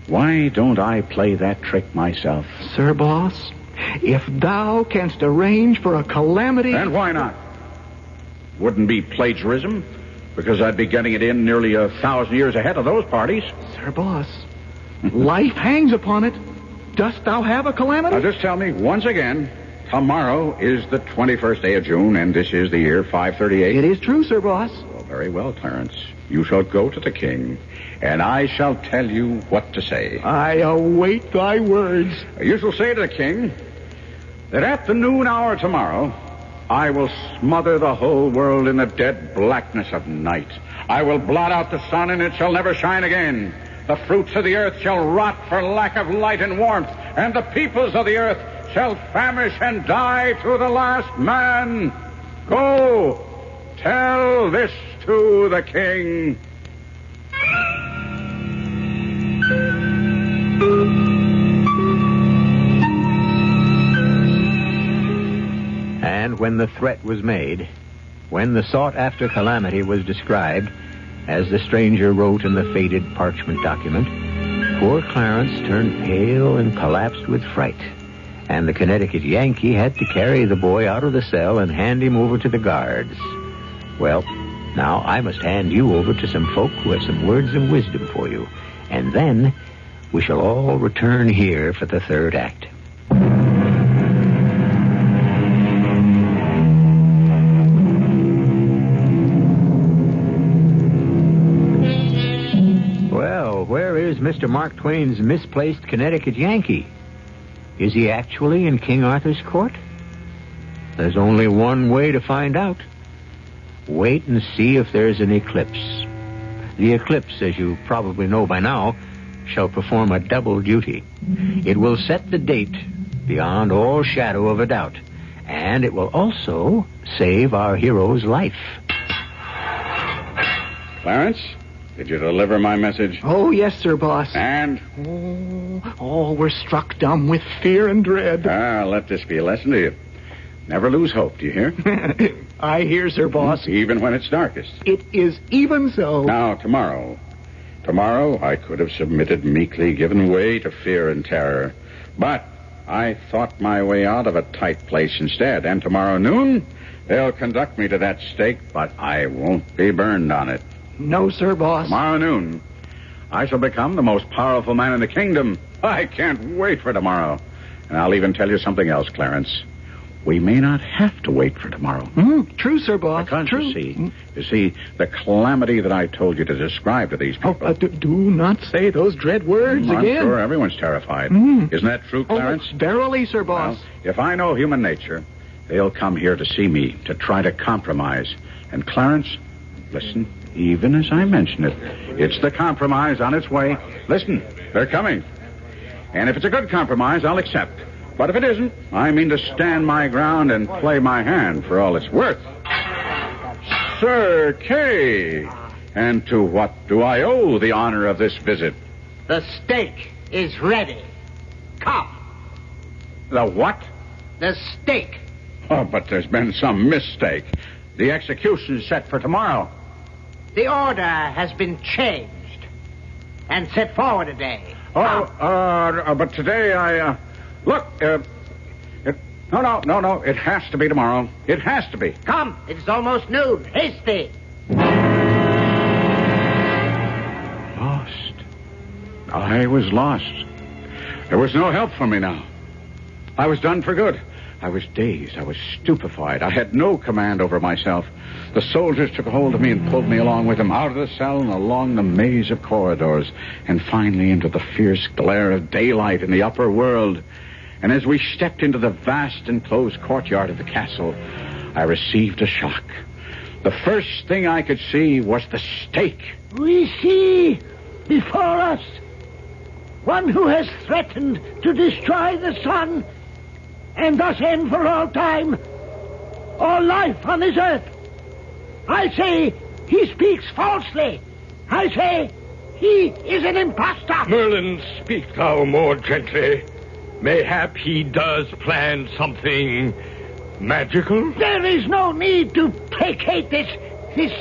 Why don't I play that trick myself? Sir Boss, if thou canst arrange for a calamity... And why not? Wouldn't be plagiarism, because I'd be getting it in nearly 1,000 years ahead of those parties. Sir Boss, life hangs upon it. Dost thou have a calamity? Now, just tell me once again, tomorrow is the 21st day of June, and this is the year 538. It is true, Sir Boss. Well, very well, Clarence. You shall go to the king, and I shall tell you what to say. I await thy words. You shall say to the king that at the noon hour tomorrow, I will smother the whole world in the dead blackness of night. I will blot out the sun, and it shall never shine again. The fruits of the earth shall rot for lack of light and warmth, and the peoples of the earth shall famish and die to the last man. Go, tell this to the king. And when the threat was made, when the sought-after calamity was described, as the stranger wrote in the faded parchment document, poor Clarence turned pale and collapsed with fright, and the Connecticut Yankee had to carry the boy out of the cell and hand him over to the guards. Well, now I must hand you over to some folk who have some words of wisdom for you, and then we shall all return here for the third act. Well, where is Mr. Mark Twain's misplaced Connecticut Yankee? Is he actually in King Arthur's court? There's only one way to find out. Wait and see if there's an eclipse. The eclipse, as you probably know by now, shall perform a double duty. It will set the date beyond all shadow of a doubt, and it will also save our hero's life. Clarence, did you deliver my message? Oh, yes, sir, boss. And? Oh, we're struck dumb with fear and dread. Let this be a lesson to you. Never lose hope, do you hear? I hear, sir, boss. Even when it's darkest. It is even so. Now, tomorrow. Tomorrow, I could have submitted meekly, given way to fear and terror. But I thought my way out of a tight place instead. And tomorrow noon, they'll conduct me to that stake, but I won't be burned on it. No, sir, boss. Tomorrow noon, I shall become the most powerful man in the kingdom. I can't wait for tomorrow. And I'll even tell you something else, Clarence. We may not have to wait for tomorrow. True, sir, boss. Because true. You see, the calamity that I told you to describe to these people. Do not say those dread words I'm again. sure everyone's terrified. Isn't that true, Clarence? Verily, sir, boss. Well, if I know human nature, they'll come here to see me, to try to compromise. And Clarence, listen, even as I mention it, it's the compromise on its way. Listen, they're coming. And if it's a good compromise, I'll accept. But if it isn't, I mean to stand my ground and play my hand for all it's worth. Sir Kay, and to what do I owe the honor of this visit? The steak is ready. Come. The what? The steak. Oh, but there's been some mistake. The execution is set for tomorrow. The order has been changed and set forward a day. But today Look, no, it has to be tomorrow. It has to be. Come, it's almost noon. Hasty. Lost. I was lost. There was no help for me now. I was done for good. I was dazed. I was stupefied. I had no command over myself. The soldiers took a hold of me and pulled me along with them out of the cell and along the maze of corridors and finally into the fierce glare of daylight in the upper world. And as we stepped into the vast enclosed courtyard of the castle, I received a shock. The first thing I could see was the stake. We see before us one who has threatened to destroy the sun and thus end for all time all life on this earth. I say he speaks falsely. I say he is an impostor. Merlin, speak thou more gently. Mayhap he does plan something magical? There is no need to placate this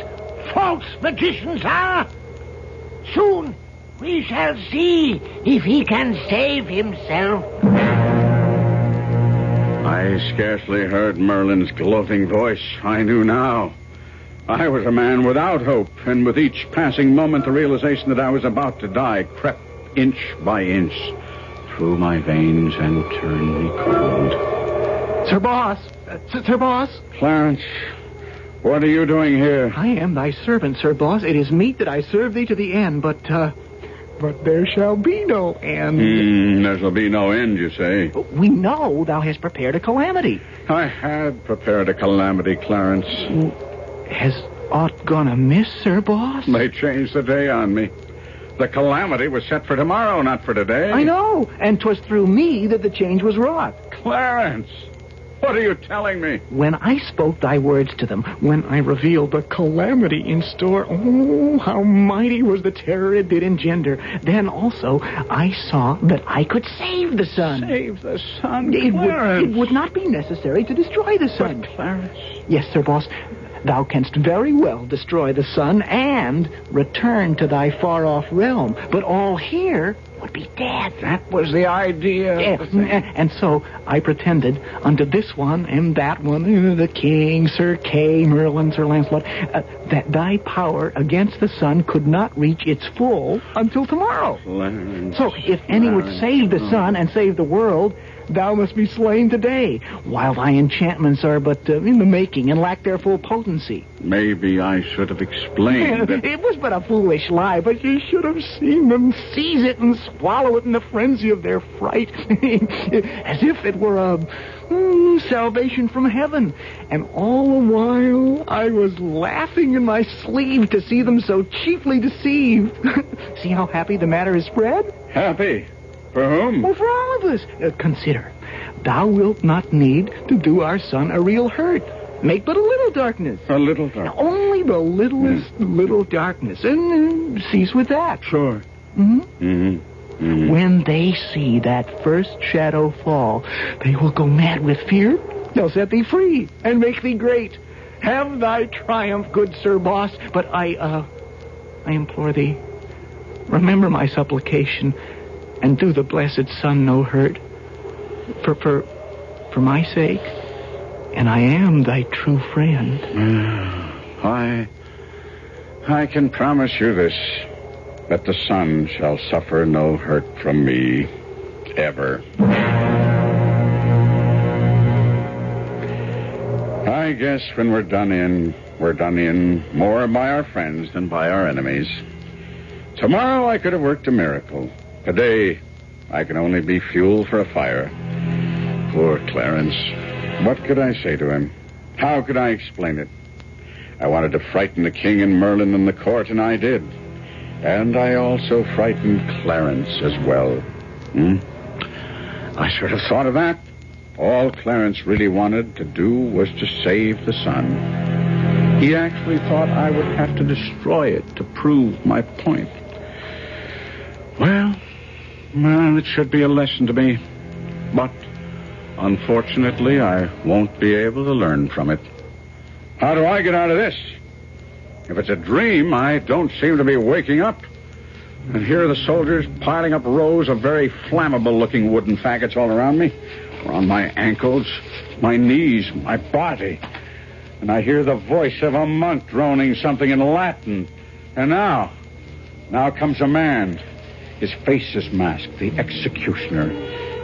false magician, sir. Soon we shall see if he can save himself. I scarcely heard Merlin's gloating voice. I knew now. I was a man without hope, and with each passing moment the realization that I was about to die crept inch by inch through my veins and turned me cold. Sir Boss! Sir Boss! Clarence, what are you doing here? I am thy servant, Sir Boss. It is meet that I serve thee to the end, but there shall be no end. There shall be no end, you say? We know thou hast prepared a calamity. I had prepared a calamity, Clarence. Has aught gone amiss, Sir Boss? They changed the day on me. The calamity was set for tomorrow, not for today. I know, and 'twas through me that the change was wrought. Clarence, What are you telling me? When I spoke thy words to them, when I revealed the calamity in store, oh, how mighty was the terror it did engender. Then also I saw that I could save the sun. Save the sun, It would not be necessary to destroy the sun. But Clarence... Yes, Sir Boss. Thou canst very well destroy the sun and return to thy far-off realm. But all here would be dead. That was the idea. Yeah. And so I pretended unto this one and that one, the king, Sir Kay, Merlin, Sir Lancelot, that thy power against the sun could not reach its full until tomorrow. Clarence, so if any would save the sun and save the world, thou must be slain today, while thy enchantments are but in the making and lack their full potency. Maybe I should have explained that... It was but a foolish lie, but you should have seen them seize it and swallow it in the frenzy of their fright, as if it were a salvation from heaven. And all the while, I was laughing in my sleeve to see them so chiefly deceived. See how happy the matter is spread? Happy? For whom? Well, for all of us. Consider, thou wilt not need to do our son a real hurt. Make but a little darkness. A little darkness. Only the littlest little darkness. And cease with that. Sure. Mm-hmm. Mm-hmm. Mm-hmm. When they see that first shadow fall, they will go mad with fear. They'll set thee free and make thee great. Have thy triumph, good Sir Boss. But I implore thee, remember my supplication, and do the blessed sun no hurt. For my sake, and I am thy true friend. I can promise you this, that the sun shall suffer no hurt from me, ever. I guess when we're done in more by our friends than by our enemies. Tomorrow I could have worked a miracle. Today, I can only be fuel for a fire. Poor Clarence. What could I say to him? How could I explain it? I wanted to frighten the king and Merlin in the court, and I did. And I also frightened Clarence as well. I should have thought of that. All Clarence really wanted to do was to save the sun. He actually thought I would have to destroy it to prove my point. Well, it should be a lesson to me. But, unfortunately, I won't be able to learn from it. How do I get out of this? If it's a dream, I don't seem to be waking up. And here are the soldiers piling up rows of very flammable-looking wooden faggots all around me, around my ankles, my knees, my body. And I hear the voice of a monk droning something in Latin. And now comes a man. His face is masked, the executioner.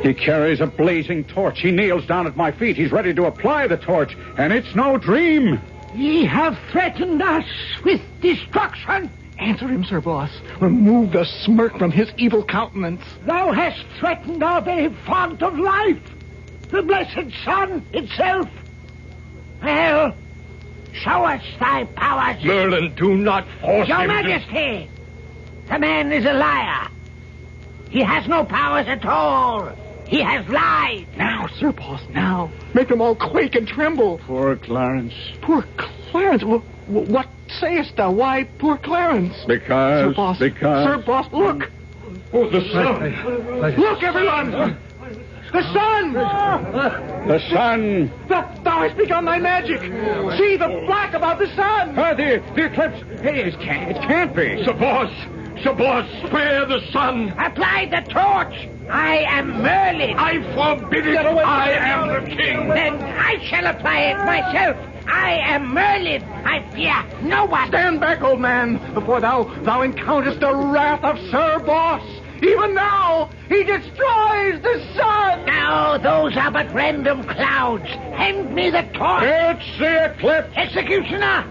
He carries a blazing torch. He kneels down at my feet. He's ready to apply the torch, and it's no dream. Ye have threatened us with destruction. Answer him, Sir Boss. Remove the smirk from his evil countenance. Thou hast threatened our very font of life, the blessed sun itself. Well, show us thy powers. Merlin, do not force Your him Majesty, the man is a liar. He has no powers at all. He has lied. Now, Sir Boss, now. Make them all quake and tremble. Poor Clarence. Poor Clarence? What sayest thou? Why poor Clarence? Because... Sir Boss, look. Oh, the sun. Look, everyone. The sun. The sun. Thou hast begun thy magic. See the black about the sun. The eclipse. Hey, it can't be. Sir Boss, spare the sun. Apply the torch. I am Merlin. I forbid it. I am the king. Then I shall apply it myself. I am Merlin. I fear no one. Stand back, old man, before thou encounterest the wrath of Sir Boss. Even now, he destroys the sun. Now, those are but random clouds. Hand me the torch. It's the eclipse. Executioner,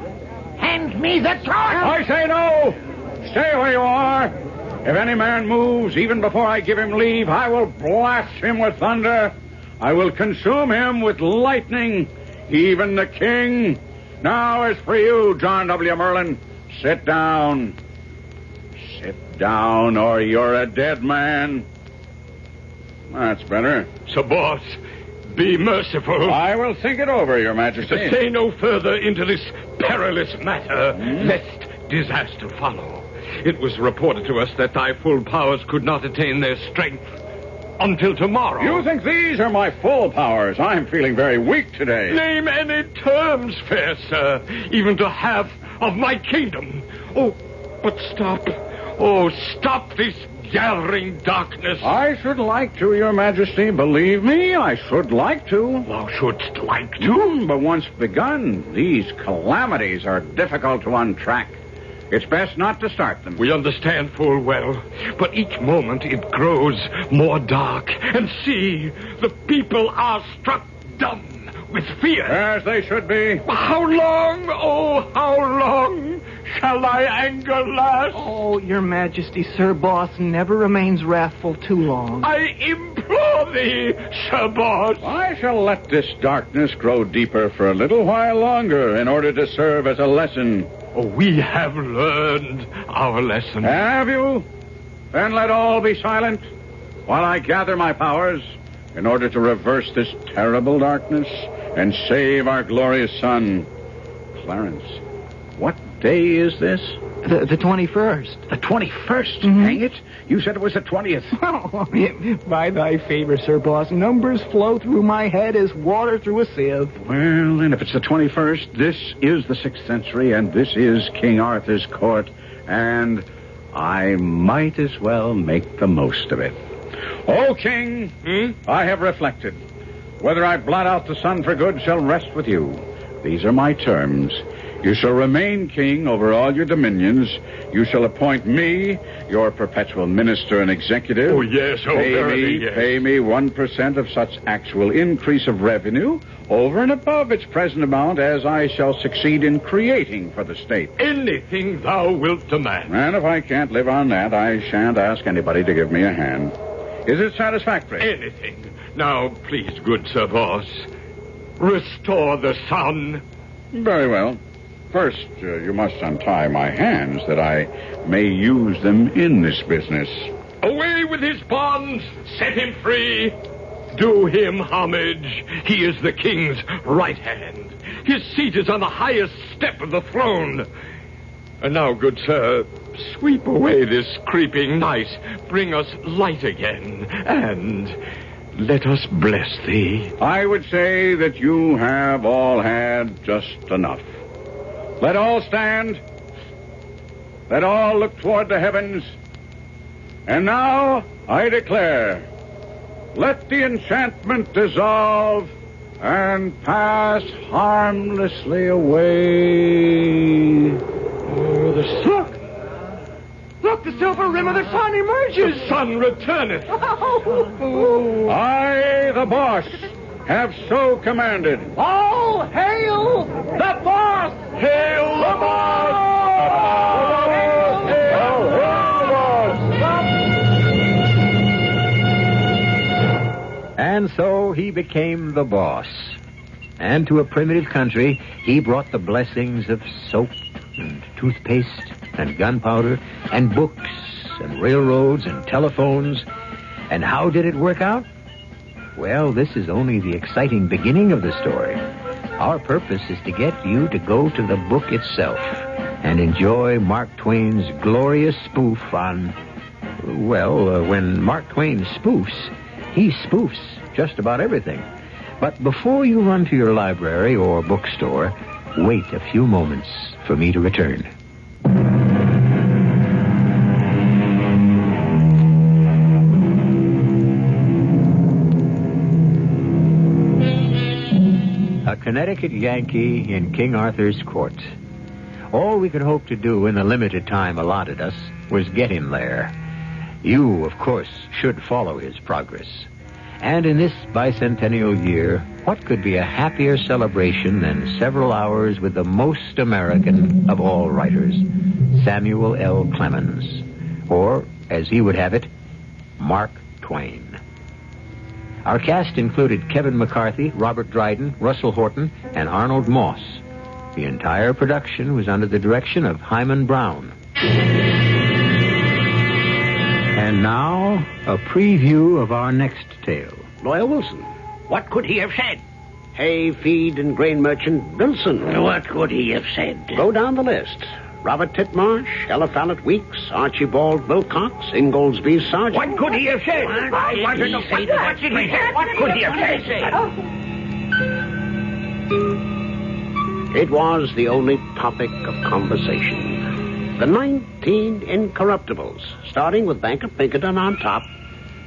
hand me the torch. I say no. Stay where you are. If any man moves, even before I give him leave, I will blast him with thunder. I will consume him with lightning, even the king. Now, as for you, John W. Merlin, sit down. Sit down, or you're a dead man. That's better. Sir Boss, be merciful. I will think it over, Your Majesty. Say no further into this perilous matter, lest disaster follow. It was reported to us that thy full powers could not attain their strength until tomorrow. You think these are my full powers? I'm feeling very weak today. Name any terms, fair sir, even to half of my kingdom. Oh, but stop. Oh, stop this gathering darkness. I should like to, Your Majesty. Believe me, I should like to. Thou shouldst like to? But once begun, these calamities are difficult to untrack. It's best not to start them. We understand full well, but each moment it grows more dark. And see, the people are struck dumb with fear. As they should be. How long, oh, how long shall thy anger last? Oh, Your Majesty, Sir Boss never remains wrathful too long. I implore thee, Sir Boss. I shall let this darkness grow deeper for a little while longer in order to serve as a lesson. Oh, we have learned our lesson. Have you? Then let all be silent while I gather my powers in order to reverse this terrible darkness and save our glorious sun. Clarence, what day is this? The 21st. The 21st? Hang it. You said it was the 20th. Oh, by thy favor, Sir Boss, numbers flow through my head as water through a sieve. Well, then, if it's the 21st, this is the 6th century, and this is King Arthur's court, and I might as well make the most of it. O King, I have reflected. Whether I blot out the sun for good shall rest with you. These are my terms. You shall remain king over all your dominions. You shall appoint me your perpetual minister and executive. Oh, yes. Oh, verily, yes. Pay me 1% of such actual increase of revenue over and above its present amount as I shall succeed in creating for the state. Anything thou wilt demand. And if I can't live on that, I shan't ask anybody to give me a hand. Is it satisfactory? Anything. Now, please, good Sir Boss, restore the sun. Very well. First, you must untie my hands that I may use them in this business. Away with his bonds. Set him free. Do him homage. He is the king's right hand. His seat is on the highest step of the throne. And now, good sir, sweep away this creeping night. Bring us light again. And let us bless thee. I would say that you have all had just enough. Let all stand. Let all look toward the heavens. And now I declare, let the enchantment dissolve and pass harmlessly away. Oh, the sun. Look, the silver rim of the sun emerges. The sun returneth. I, the boss, have so commanded. All hail the boss! Hail the boss! Hail the boss! And so he became the boss. And to a primitive country, he brought the blessings of soap and toothpaste and gunpowder and books and railroads and telephones. And how did it work out? Well, this is only the exciting beginning of the story. Our purpose is to get you to go to the book itself and enjoy Mark Twain's glorious spoof on, when Mark Twain spoofs, he spoofs just about everything. But before you run to your library or bookstore, wait a few moments for me to return. A Connecticut Yankee in King Arthur's court. All we could hope to do in the limited time allotted us was get him there. You, of course, should follow his progress. And in this bicentennial year, what could be a happier celebration than several hours with the most American of all writers, Samuel L. Clemens, or, as he would have it, Mark Twain. Our cast included Kevin McCarthy, Robert Dryden, Russell Horton, and Arnold Moss. The entire production was under the direction of Hyman Brown. And now, a preview of our next tale. Lawyer Wilson, What could he have said? Hay, feed, and grain merchant Wilson. What could he have said? Go down the list. Robert Titmarsh, Eliphalet Weeks, Archibald Wilcox, Ingoldsby Sargent. What could he have said? I want to know. What did he say? What could he have said? It was the only topic of conversation. The 19 incorruptibles, starting with Banker Pinkerton on top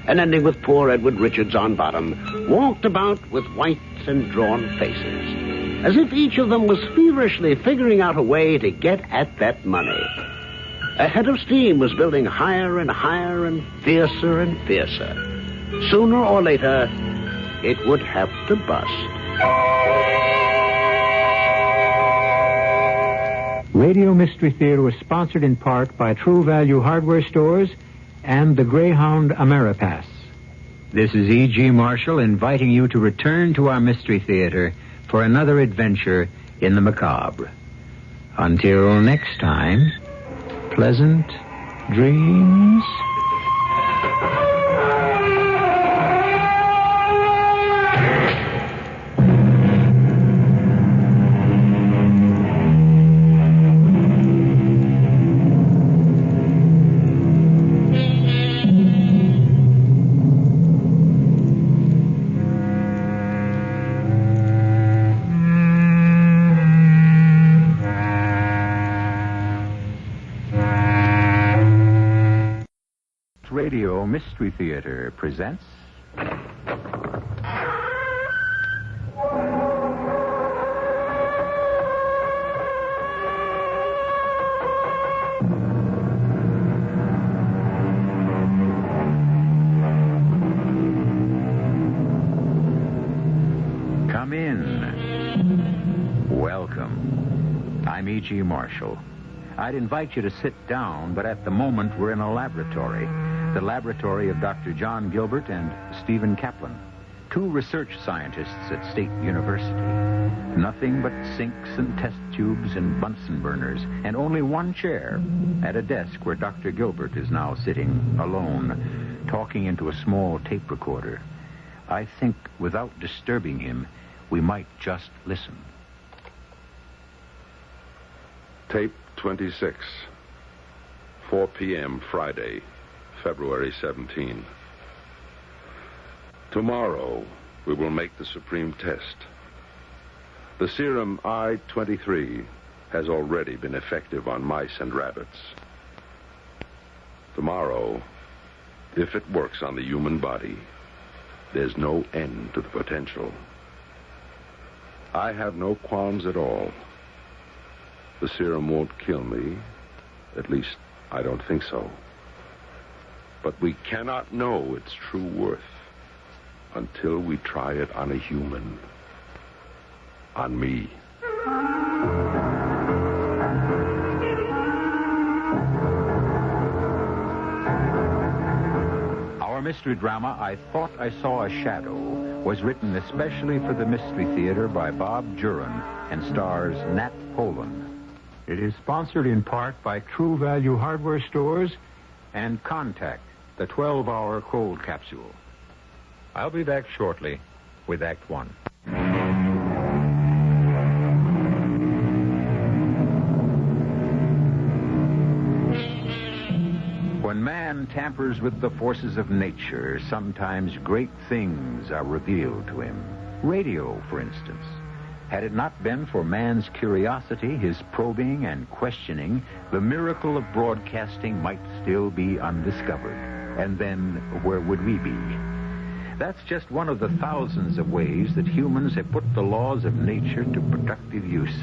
and ending with poor Edward Richards on bottom, walked about with white and drawn faces, as if each of them was feverishly figuring out a way to get at that money. A head of steam was building higher and higher and fiercer. Sooner or later, it would have to bust. Radio Mystery Theater was sponsored in part by True Value Hardware Stores and the Greyhound Ameripass. This is E.G. Marshall inviting you to return to our Mystery Theater for another adventure in the macabre. Until next time, pleasant dreams. Radio Mystery Theater presents... Come in. Welcome. I'm E.G. Marshall. I'd invite you to sit down, but at the moment we're in a laboratory. The laboratory of Dr. John Gilbert and Stephen Kaplan, two research scientists at State University. Nothing but sinks and test tubes and Bunsen burners, and only one chair at a desk where Dr. Gilbert is now sitting alone, talking into a small tape recorder. I think without disturbing him, we might just listen. Tape 26, 4 p.m. Friday, February 17. Tomorrow, we will make the supreme test. The serum I-23 has already been effective on mice and rabbits. Tomorrow, if it works on the human body, there's no end to the potential. I have no qualms at all. The serum won't kill me. At least, I don't think so. But we cannot know its true worth until we try it on a human. On me. Our mystery drama, I Thought I Saw a Shadow, was written especially for the Mystery Theater by Bob Juran and stars Nat Polan. It is sponsored in part by True Value Hardware Stores and Contact, the 12-hour cold capsule. I'll be back shortly with Act One. When man tampers with the forces of nature, sometimes great things are revealed to him. Radio, for instance. Had it not been for man's curiosity, his probing and questioning, the miracle of broadcasting might still be undiscovered. And then, where would we be? That's just one of the thousands of ways that humans have put the laws of nature to productive use.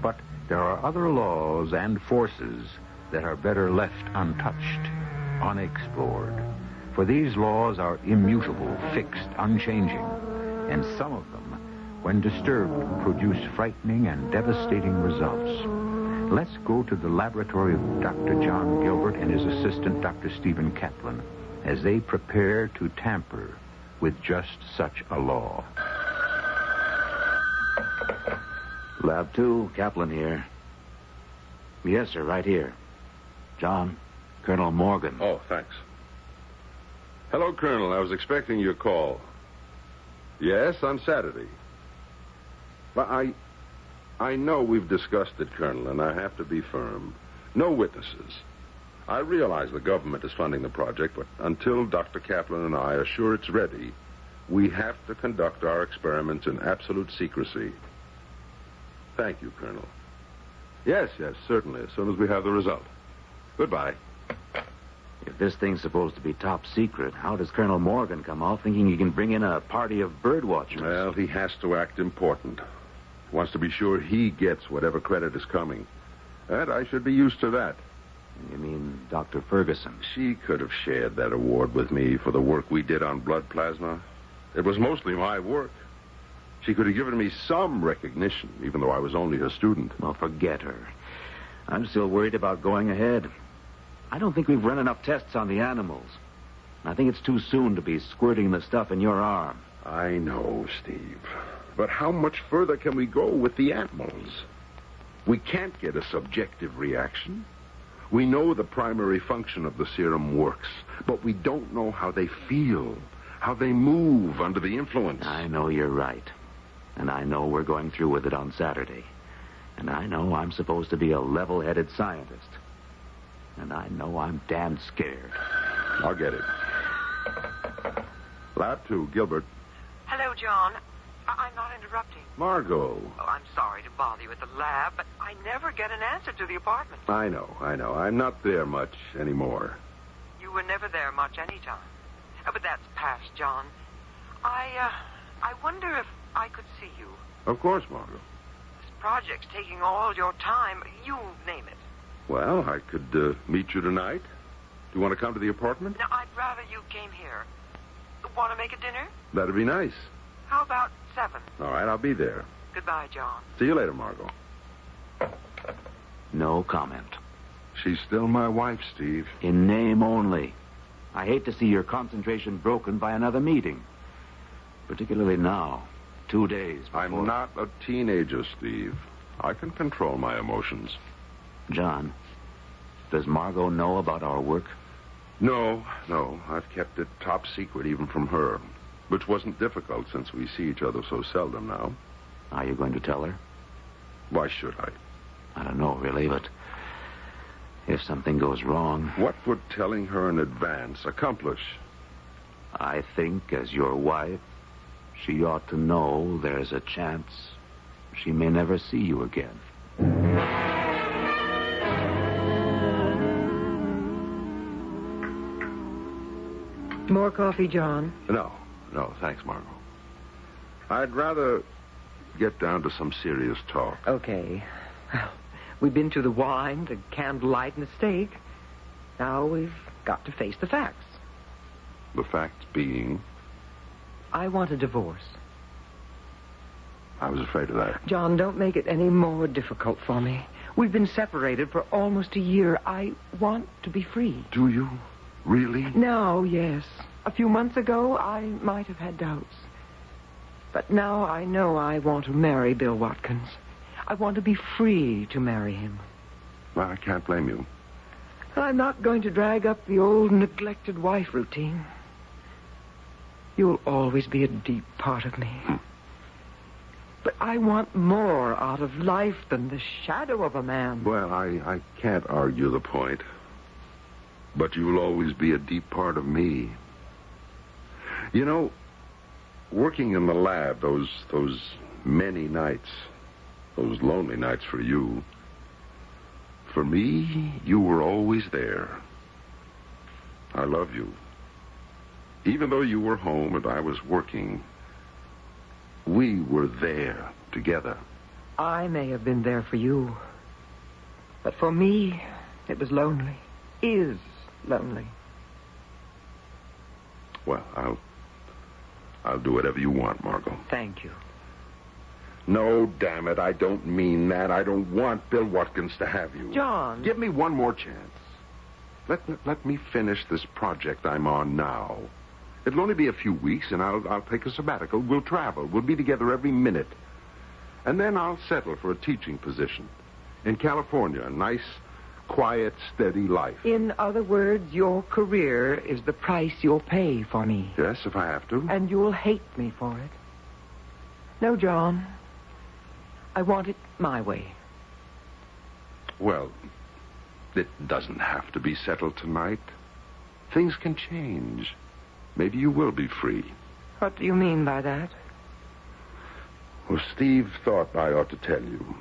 But there are other laws and forces that are better left untouched, unexplored. For these laws are immutable, fixed, unchanging. And some of them, when disturbed, produce frightening and devastating results. Let's go to the laboratory of Dr. John Gilbert and his assistant, Dr. Stephen Kaplan, as they prepare to tamper with just such a law. Lab 2, Kaplan here. Yes, sir, right here. John, Colonel Morgan. Oh, thanks. Hello, Colonel. I was expecting your call. Yes, on Saturday. But I know we've discussed it, Colonel, and I have to be firm. No witnesses. I realize the government is funding the project, but until Dr. Kaplan and I are sure it's ready, we have to conduct our experiments in absolute secrecy. Thank you, Colonel. Yes, certainly, as soon as we have the result. Goodbye. If this thing's supposed to be top secret, how does Colonel Morgan come off thinking he can bring in a party of bird watchers? Well, he has to act important. He wants to be sure he gets whatever credit is coming. And I should be used to that. You mean Dr. Ferguson? She could have shared that award with me for the work we did on blood plasma. It was mostly my work. She could have given me some recognition, even though I was only her student. Well, forget her. I'm still worried about going ahead. I don't think we've run enough tests on the animals. I think it's too soon to be squirting the stuff in your arm. I know, Steve. But how much further can we go with the animals? We can't get a subjective reaction. We know the primary function of the serum works, but we don't know how they feel, how they move under the influence. I know you're right. And I know we're going through with it on Saturday. And I know I'm supposed to be a level-headed scientist. And I know I'm damn scared. I'll get it. Lab 2, Gilbert. Hello, John. I'm not interrupting. Margot. Oh, I'm sorry to bother you at the lab, but I never get an answer to the apartment. I know. I'm not there much anymore. You were never there much any time. But that's past, John. I wonder if I could see you. Of course, Margot. This project's taking all your time. You name it. Well, I could meet you tonight. Do you want to come to the apartment? No, I'd rather you came here. Want to make a dinner? That'd be nice. How about 7? All right, I'll be there. Goodbye, John. See you later, Margot. No comment. She's still my wife, Steve. In name only. I hate to see your concentration broken by another meeting. Particularly now, 2 days before... I'm not a teenager, Steve. I can control my emotions. John, does Margot know about our work? No. I've kept it top secret even from her, which wasn't difficult since we see each other so seldom now. Are you going to tell her? Why should I? I don't know, really, but if something goes wrong... What would telling her in advance accomplish? I think, as your wife, she ought to know there's a chance she may never see you again. More coffee, John? No, thanks, Margot. I'd rather get down to some serious talk. Okay. Well, we've been through the wine, the candlelight, and the steak. Now we've got to face the facts. The facts being? I want a divorce. I was afraid of that. John, don't make it any more difficult for me. We've been separated for almost a year. I want to be free. Do you? Really? Now, yes. A few months ago, I might have had doubts. But now I know I want to marry Bill Watkins. I want to be free to marry him. Well, I can't blame you. I'm not going to drag up the old neglected wife routine. You'll always be a deep part of me. But I want more out of life than the shadow of a man. Well, I can't argue the point. But you'll always be a deep part of me. You know, working in the lab, those many nights, those lonely nights for you, for me, you were always there. I love you. Even though you were home and I was working, we were there together. I may have been there for you. But for me, it was lonely. Is lonely. Well, I'll do whatever you want, Margot. Thank you. No, damn it, I don't mean that. I don't want Bill Watkins to have you. John. Give me one more chance. Let me finish this project I'm on now. It'll only be a few weeks, and I'll take a sabbatical. We'll travel. We'll be together every minute. And then I'll settle for a teaching position. In California, a nice, quiet, steady life. In other words, your career is the price you'll pay for me. Yes, if I have to. And you'll hate me for it. No, John. I want it my way. Well, it doesn't have to be settled tonight. Things can change. Maybe you will be free. What do you mean by that? Well, Steve thought I ought to tell you.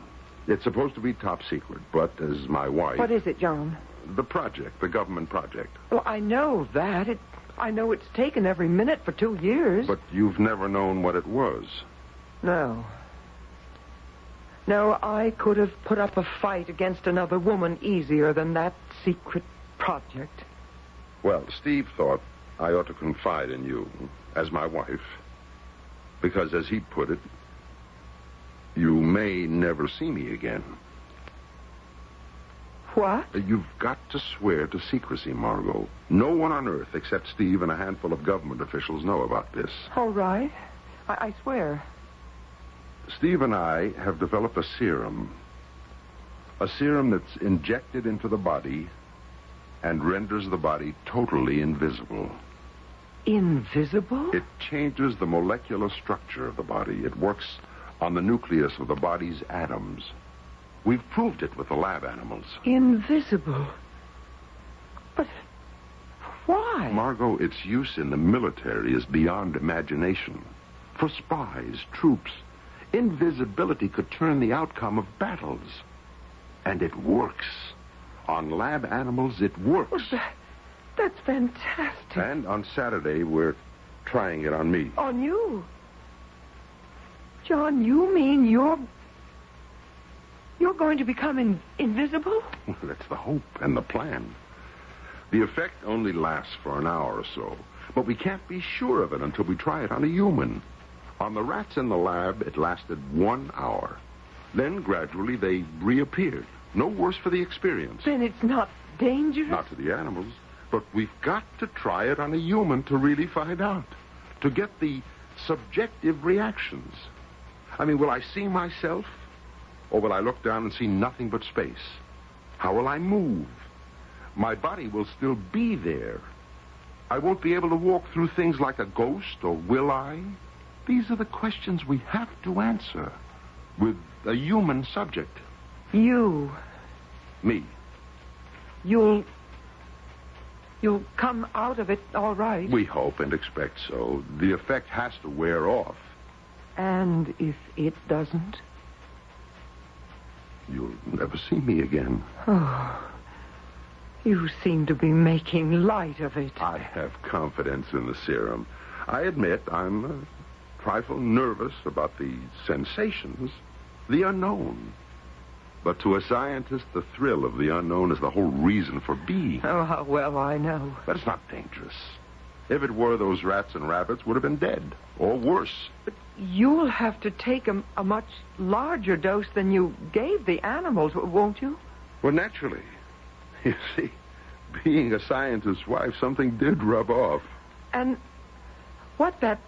It's supposed to be top secret, but as my wife... What is it, John? The project, the government project. Well, I know that. I know it's taken every minute for 2 years. But you've never known what it was. No. No, I could have put up a fight against another woman easier than that secret project. Well, Steve thought I ought to confide in you as my wife. Because, as he put it, you may never see me again. What? You've got to swear to secrecy, Margot. No one on Earth except Steve and a handful of government officials know about this. All right. I swear. Steve and I have developed a serum. A serum that's injected into the body and renders the body totally invisible. Invisible? It changes the molecular structure of the body. It works on the nucleus of the body's atoms. We've proved it with the lab animals. Invisible? But why? Margot, its use in the military is beyond imagination. For spies, troops, invisibility could turn the outcome of battles. And it works. On lab animals, it works. Well, that's fantastic. And on Saturday, we're trying it on me. On you? John, you mean you're going to become invisible? That's the hope and the plan. The effect only lasts for an hour or so, but we can't be sure of it until we try it on a human. On the rats in the lab, it lasted 1 hour. Then, gradually, they reappeared. No worse for the experience. Then it's not dangerous? Not to the animals, but we've got to try it on a human to really find out. To get the subjective reactions. I mean, will I see myself? Or will I look down and see nothing but space? How will I move? My body will still be there. I won't be able to walk through things like a ghost, or will I? These are the questions we have to answer with a human subject. You. Me. You'll come out of it all right. We hope and expect so. The effect has to wear off. And if it doesn't? You'll never see me again. Oh, you seem to be making light of it. I have confidence in the serum. I admit I'm a trifle nervous about the sensations, the unknown. But to a scientist, the thrill of the unknown is the whole reason for being. Oh, how well I know. But it's not dangerous. If it were, those rats and rabbits would have been dead, or worse. But you'll have to take a much larger dose than you gave the animals, won't you? Well, naturally. You see, being a scientist's wife, something did rub off. And what that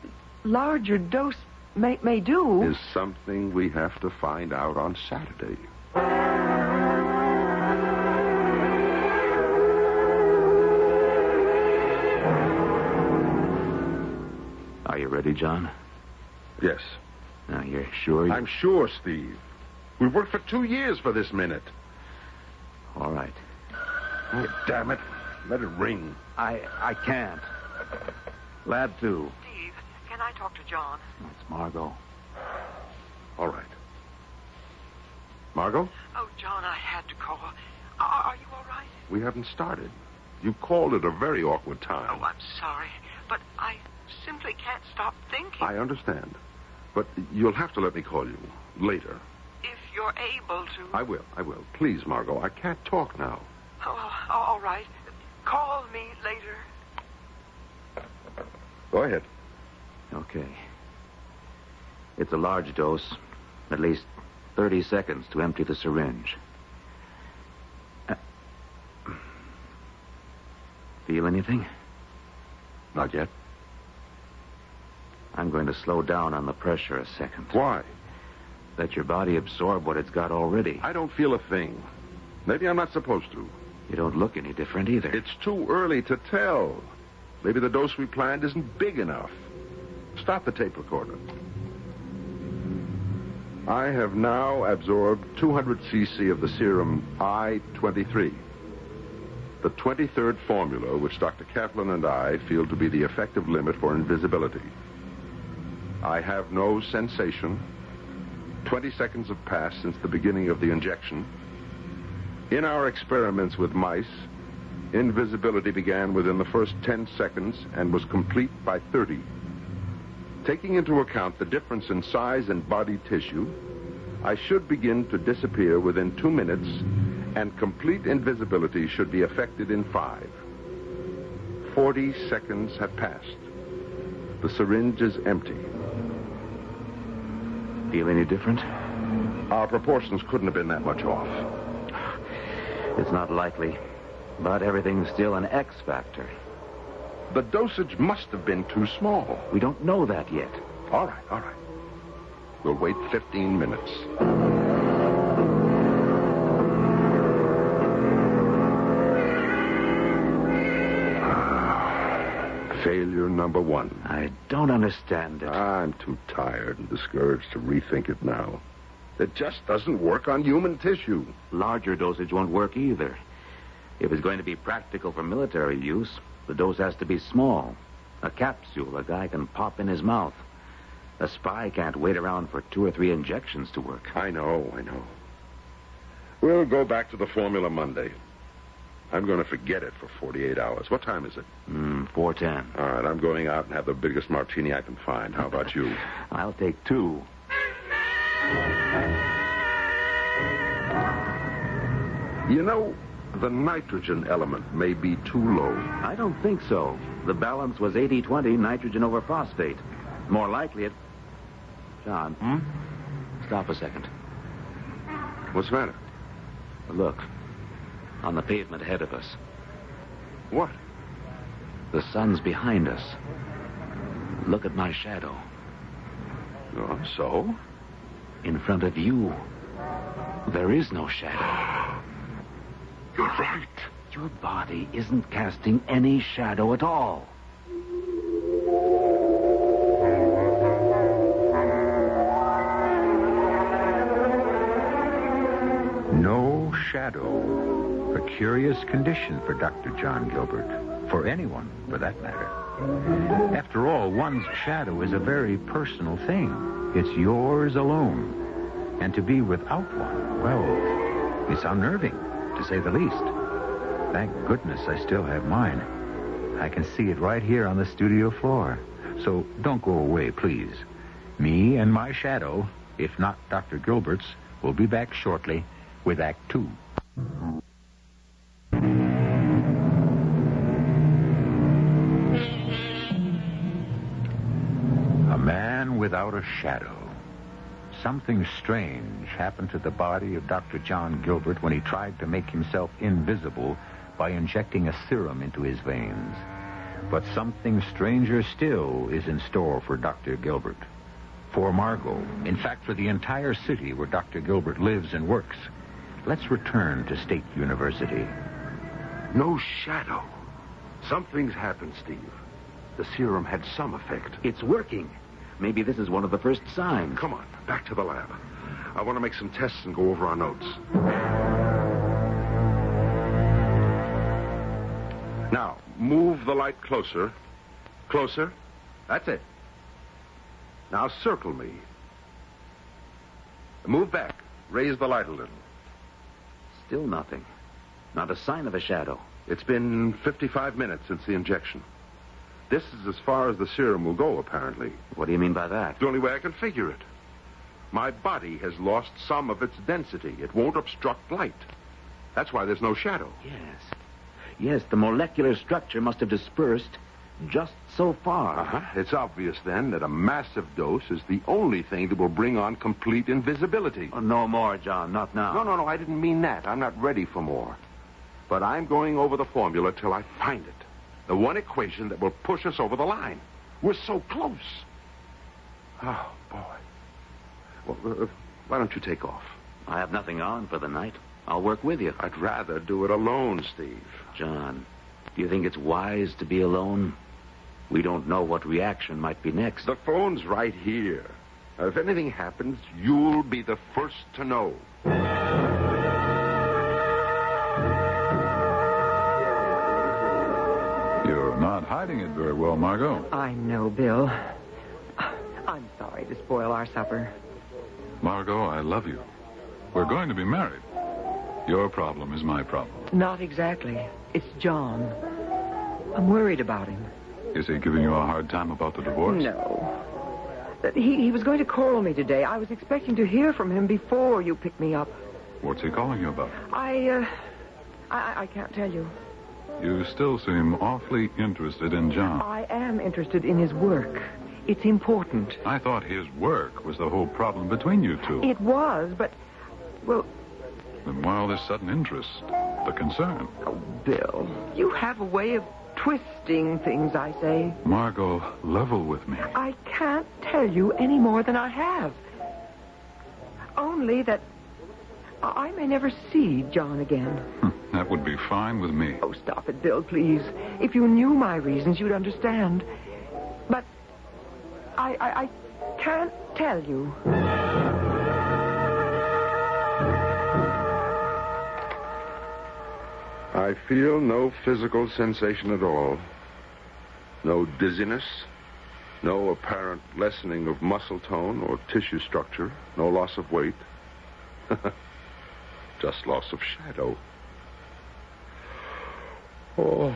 larger dose may do... is something we have to find out on Saturday. Are you ready, John? Yes. Now, you're sure? I'm sure, Steve. We've worked for 2 years for this minute. All right. Oh, damn it. Let it ring. I can't. Lab 2. Steve, can I talk to John? It's Margot. All right. Margot? Oh, John, I had to call. Are you all right? We haven't started. You called at a very awkward time. Oh, I'm sorry, but I simply can't stop thinking. I understand. But you'll have to let me call you later. If you're able to. I will. Please, Margot, I can't talk now. Oh, all right. Call me later. Go ahead. Okay. It's a large dose. At least 30 seconds to empty the syringe. Feel anything? Not yet. I'm going to slow down on the pressure a second. Why? Let your body absorb what it's got already. I don't feel a thing. Maybe I'm not supposed to. You don't look any different either. It's too early to tell. Maybe the dose we planned isn't big enough. Stop the tape recorder. I have now absorbed 200 cc of the serum I-23, the 23rd formula which Dr. Kaplan and I feel to be the effective limit for invisibility. I have no sensation. 20 seconds have passed since the beginning of the injection. In our experiments with mice, invisibility began within the first 10 seconds and was complete by 30. Taking into account the difference in size and body tissue, I should begin to disappear within 2 minutes, and complete invisibility should be effected in 5. 40 seconds have passed. The syringe is empty. Feel any different? Our proportions couldn't have been that much off. It's not likely, but everything's still an X factor. The dosage must have been too small. We don't know that yet. All right. We'll wait 15 minutes. Failure number 1. I don't understand it. I'm too tired and discouraged to rethink it now. It just doesn't work on human tissue. Larger dosage won't work either. If it's going to be practical for military use, the dose has to be small. A capsule a guy can pop in his mouth. A spy can't wait around for 2 or 3 injections to work. I know. We'll go back to the formula Monday. I'm going to forget it for 48 hours. What time is it? 4:10. All right, I'm going out and have the biggest martini I can find. How about you? I'll take 2. You know, the nitrogen element may be too low. I don't think so. The balance was 80-20 nitrogen over phosphate. More likely it... John, stop a second. What's the matter? Look, on the pavement ahead of us. What? The sun's behind us. Look at my shadow. Oh, so? In front of you, there is no shadow. You're right. Your body isn't casting any shadow at all. No shadow. A curious condition for Dr. John Gilbert. For anyone, for that matter. After all, one's shadow is a very personal thing. It's yours alone. And to be without one, well, it's unnerving, to say the least. Thank goodness I still have mine. I can see it right here on the studio floor. So don't go away, please. Me and my shadow, if not Dr. Gilbert's, will be back shortly with Act 2. A man without a shadow. Something strange happened to the body of Dr. John Gilbert when he tried to make himself invisible by injecting a serum into his veins. But something stranger still is in store for Dr. Gilbert. For Margot, in fact, for the entire city where Dr. Gilbert lives and works. Let's return to State University. No shadow. Something's happened, Steve. The serum had some effect. It's working. Maybe this is one of the first signs. Come on, back to the lab. I want to make some tests and go over our notes. Now, move the light closer. Closer. That's it. Now circle me. Move back. Raise the light a little. Still nothing. Not a sign of a shadow. It's been 55 minutes since the injection. This is as far as the serum will go, apparently. What do you mean by that? The only way I can figure it. My body has lost some of its density. It won't obstruct light. That's why there's no shadow. Yes, the molecular structure must have dispersed just so far. It's obvious, then, that a massive dose is the only thing that will bring on complete invisibility. Oh, no more, John. Not now. No, I didn't mean that. I'm not ready for more. But I'm going over the formula till I find it. The one equation that will push us over the line. We're so close. Oh, boy. Well, why don't you take off? I have nothing on for the night. I'll work with you. I'd rather do it alone, Steve. John, do you think it's wise to be alone? We don't know what reaction might be next. The phone's right here. If anything happens, you'll be the first to know. You're not hiding it very well, Margot. I know, Bill. I'm sorry to spoil our supper. Margot, I love you. We're going to be married. Your problem is my problem. Not exactly. It's John. I'm worried about him. Is he giving you a hard time about the divorce? No. He was going to call me today. I was expecting to hear from him before you picked me up. What's he calling you about? I can't tell you. You still seem awfully interested in John. I am interested in his work. It's important. I thought his work was the whole problem between you two. It was, but, well... Then why all this sudden interest? The concern? Oh, Bill, you have a way of twisting things, I say. Margot, level with me. I can't tell you any more than I have. Only that I may never see John again. That would be fine with me. Oh, stop it, Bill, please. If you knew my reasons, you'd understand. But I can't tell you. I feel no physical sensation at all. No dizziness. No apparent lessening of muscle tone or tissue structure. No loss of weight. Just loss of shadow. Oh.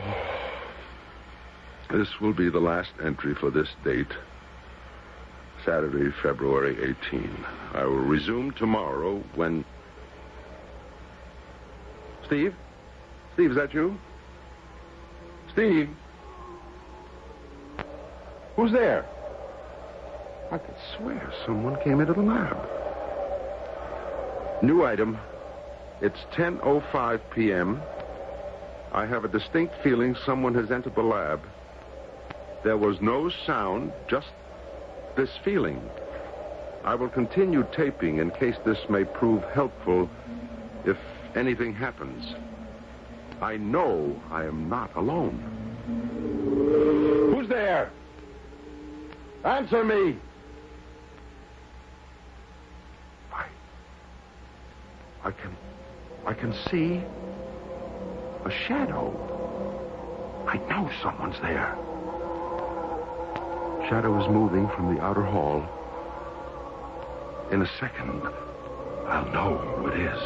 This will be the last entry for this date. Saturday, February 18. I will resume tomorrow when... Steve? Steve, is that you? Steve? Who's there? I could swear someone came into the lab. New item. It's 10:05 p.m. I have a distinct feeling someone has entered the lab. There was no sound, just this feeling. I will continue taping in case this may prove helpful if anything happens. I know I am not alone. Who's there? Answer me. I can see a shadow. I know someone's there. Shadow is moving from the outer hall. In a second, I'll know who it is.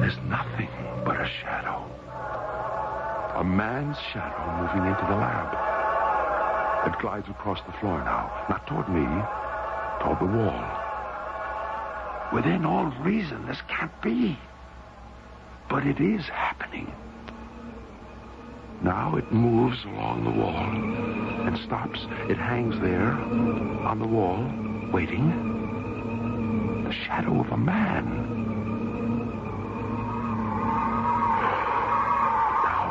There's nothing but a shadow. A man's shadow moving into the lab. It glides across the floor now, not toward me, toward the wall. Within all reason, this can't be. But it is happening. Now it moves along the wall and stops. It hangs there on the wall, waiting. The shadow of a man. Now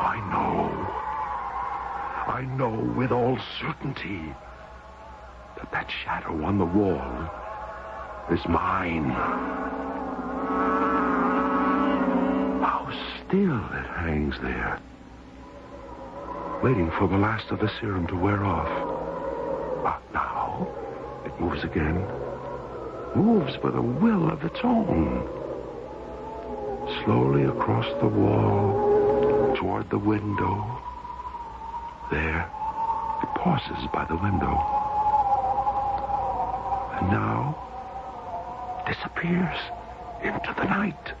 I know with all certainty that shadow on the wall is mine. How still it hangs there, waiting for the last of the serum to wear off. But now, it moves again. Moves with a will of its own. Slowly across the wall, toward the window. There, it pauses by the window. And now, disappears into the night.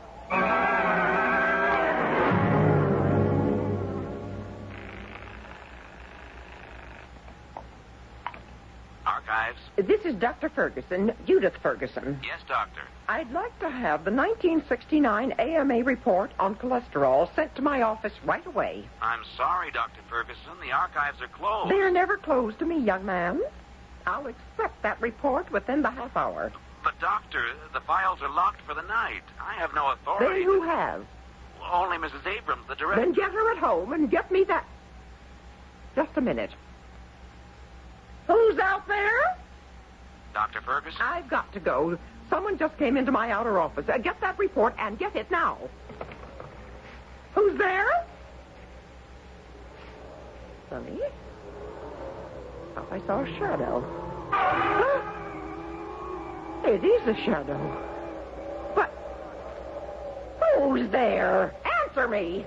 Archives? This is Dr. Ferguson, Judith Ferguson. Yes, doctor. I'd like to have the 1969 AMA report on cholesterol sent to my office right away. I'm sorry, Dr. Ferguson. The archives are closed. They're never closed to me, young man. I'll accept that report within the half hour. But, doctor, the files are locked for the night. I have no authority. Then who has? Only Mrs. Abrams, the director. Then get her at home and get me that... Just a minute. Who's out there? Dr. Ferguson? I've got to go. Someone just came into my outer office. Get that report and get it now. Who's there? Sonny? thought I saw a shadow. It is a shadow. But who's there? Answer me.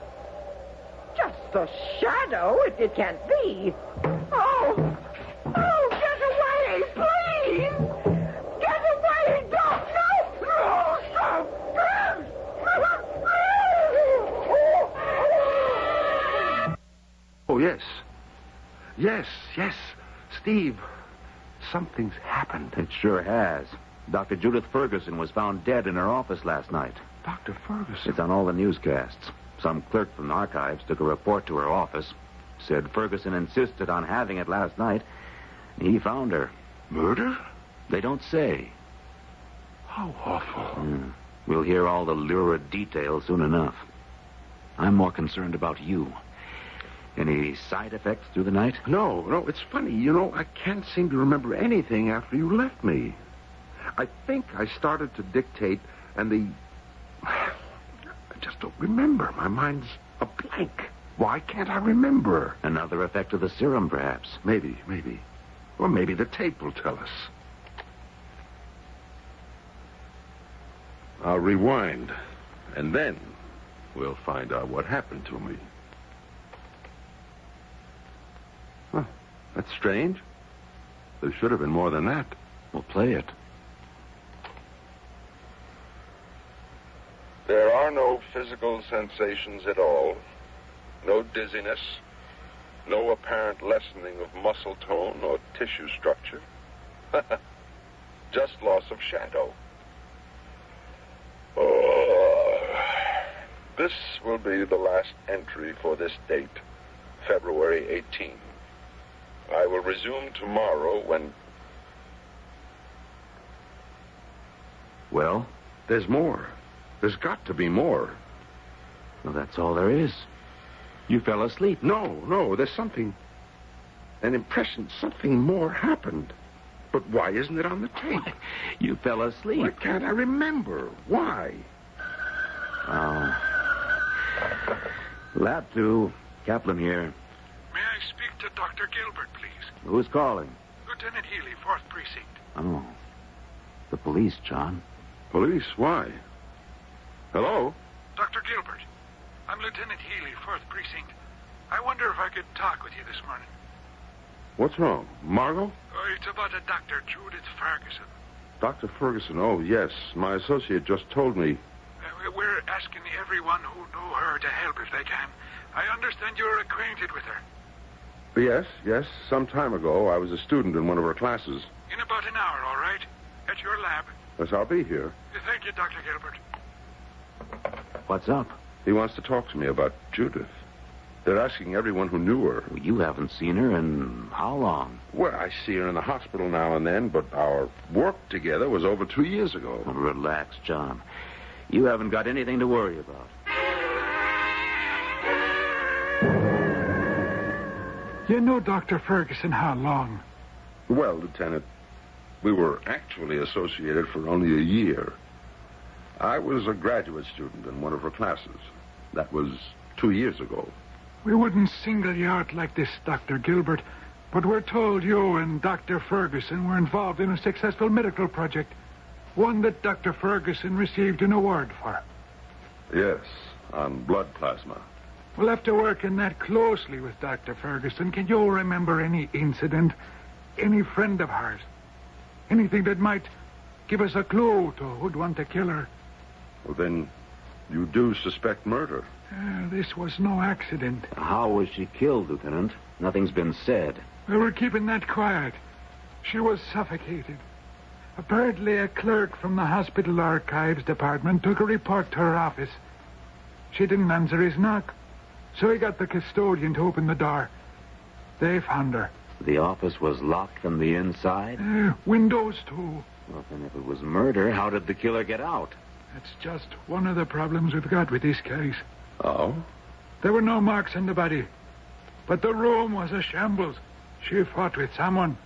Just a shadow? It can't be. Oh, get away, please! Get away! Don't! No! Stop! Oh, yes. Yes. Steve, something's happened. It sure has. Dr. Judith Ferguson was found dead in her office last night. Dr. Ferguson? It's on all the newscasts. Some clerk from the archives took a report to her office. Said Ferguson insisted on having it last night. He found her. Murder? They don't say. How awful. We'll hear all the lurid details soon enough. I'm more concerned about you. Any side effects through the night? No, it's funny. I can't seem to remember anything after you left me. I think I started to dictate, and I just don't remember. My mind's a blank. Why can't I remember? Another effect of the serum, perhaps. Maybe. Or maybe the tape will tell us. I'll rewind, and then we'll find out what happened to me. Huh, that's strange. There should have been more than that. We'll play it. There are no physical sensations at all. No dizziness. No apparent lessening of muscle tone or tissue structure. Just loss of shadow. This will be the last entry for this date, February 18. I will resume tomorrow when... Well? There's more. There's got to be more. Well, that's all there is. You fell asleep. No, there's something... An impression something more happened. But why isn't it on the tape? You fell asleep. Why can't I remember? Why? Oh. Lab 2, Kaplan here. May I speak to Dr. Gilbert, please? Who's calling? Lieutenant Healy, 4th Precinct. Oh. The police, John. Police? Why? Hello? Dr. Gilbert, I'm Lieutenant Healy, 4th Precinct. I wonder if I could talk with you this morning. What's wrong? Margot? Oh, it's about a Dr. Judith Ferguson. Dr. Ferguson, oh, yes. My associate just told me. We're asking everyone who knew her to help if they can. I understand you're acquainted with her. Yes. Some time ago, I was a student in one of her classes. In about an hour, all right? At your lab. Yes, I'll be here. Thank you, Dr. Gilbert. What's up? He wants to talk to me about Judith. They're asking everyone who knew her. Well, you haven't seen her in how long? Well, I see her in the hospital now and then, but our work together was over 2 years ago. Well, relax, John. You haven't got anything to worry about. You know Dr. Ferguson how long? Well, Lieutenant, we were actually associated for only a year. I was a graduate student in one of her classes. That was 2 years ago. We wouldn't single you out like this, Dr. Gilbert, but we're told you and Dr. Ferguson were involved in a successful medical project, one that Dr. Ferguson received an award for. Yes, on blood plasma. Well, after working that closely with Dr. Ferguson, can you remember any incident, any friend of hers, anything that might give us a clue to who'd want to kill her? Well, then you do suspect murder. This was no accident. How was she killed, Lieutenant? Nothing's been said. We were keeping that quiet. She was suffocated. Apparently, a clerk from the hospital archives department took a report to her office. She didn't answer his knock, so he got the custodian to open the door. They found her. The office was locked from the inside? Windows, too. Well, then if it was murder, how did the killer get out? That's just one of the problems we've got with this case. Oh? There were no marks on the body, but the room was a shambles. She fought with someone.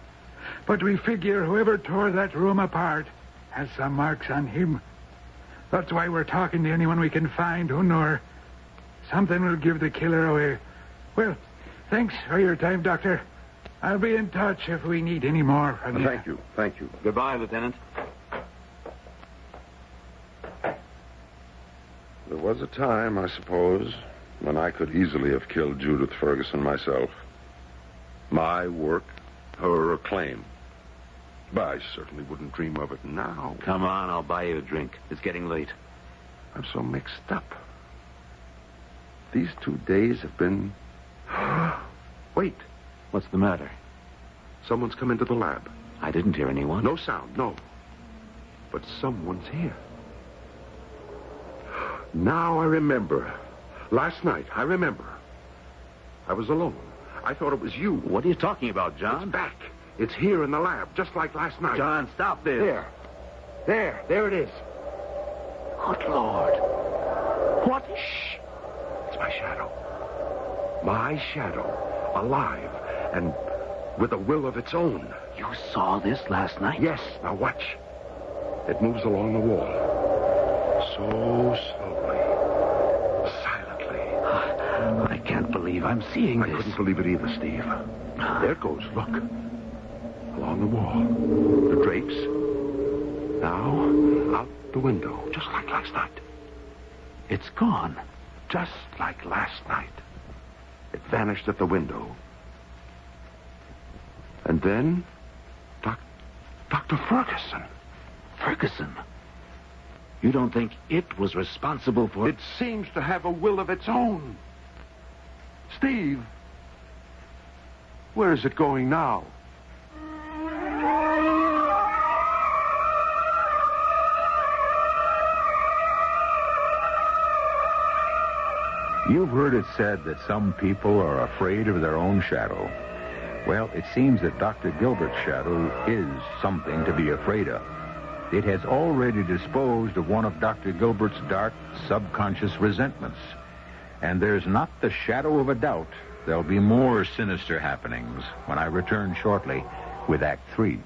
But we figure whoever tore that room apart has some marks on him. That's why we're talking to anyone we can find who knew her. Something will give the killer away. Well, thanks for your time, Doctor. I'll be in touch if we need any more from you. Thank you. Thank you. Goodbye, Lieutenant. There was a time, I suppose, when I could easily have killed Judith Ferguson myself. My work, her acclaim. But I certainly wouldn't dream of it now. Come on, I'll buy you a drink. It's getting late. I'm so mixed up. These 2 days have been... Wait. What's the matter? Someone's come into the lab. I didn't hear anyone. No sound, no. But someone's here. Now I remember. Last night, I remember. I was alone. I thought it was you. What are you talking about, John? It's back. It's here in the lab, just like last night. John, stop this. There it is. Good Lord. What? Shh. It's my shadow. My shadow. Alive. And with a will of its own. You saw this last night? Yes. Now watch. It moves along the wall. So slowly. Silently. I can't believe I'm seeing this. I couldn't believe it either, Steve. There it goes. Look. Along the wall. The drapes. Now, out the window. Just like last night. It's gone. Just like last night. It vanished at the window. And then, Dr. Ferguson. Ferguson? You don't think it was responsible for... It seems to have a will of its own. Steve, where is it going now? You've heard it said that some people are afraid of their own shadow. Well, it seems that Dr. Gilbert's shadow is something to be afraid of. It has already disposed of one of Dr. Gilbert's dark, subconscious resentments. And there's not the shadow of a doubt there'll be more sinister happenings when I return shortly with Act 3.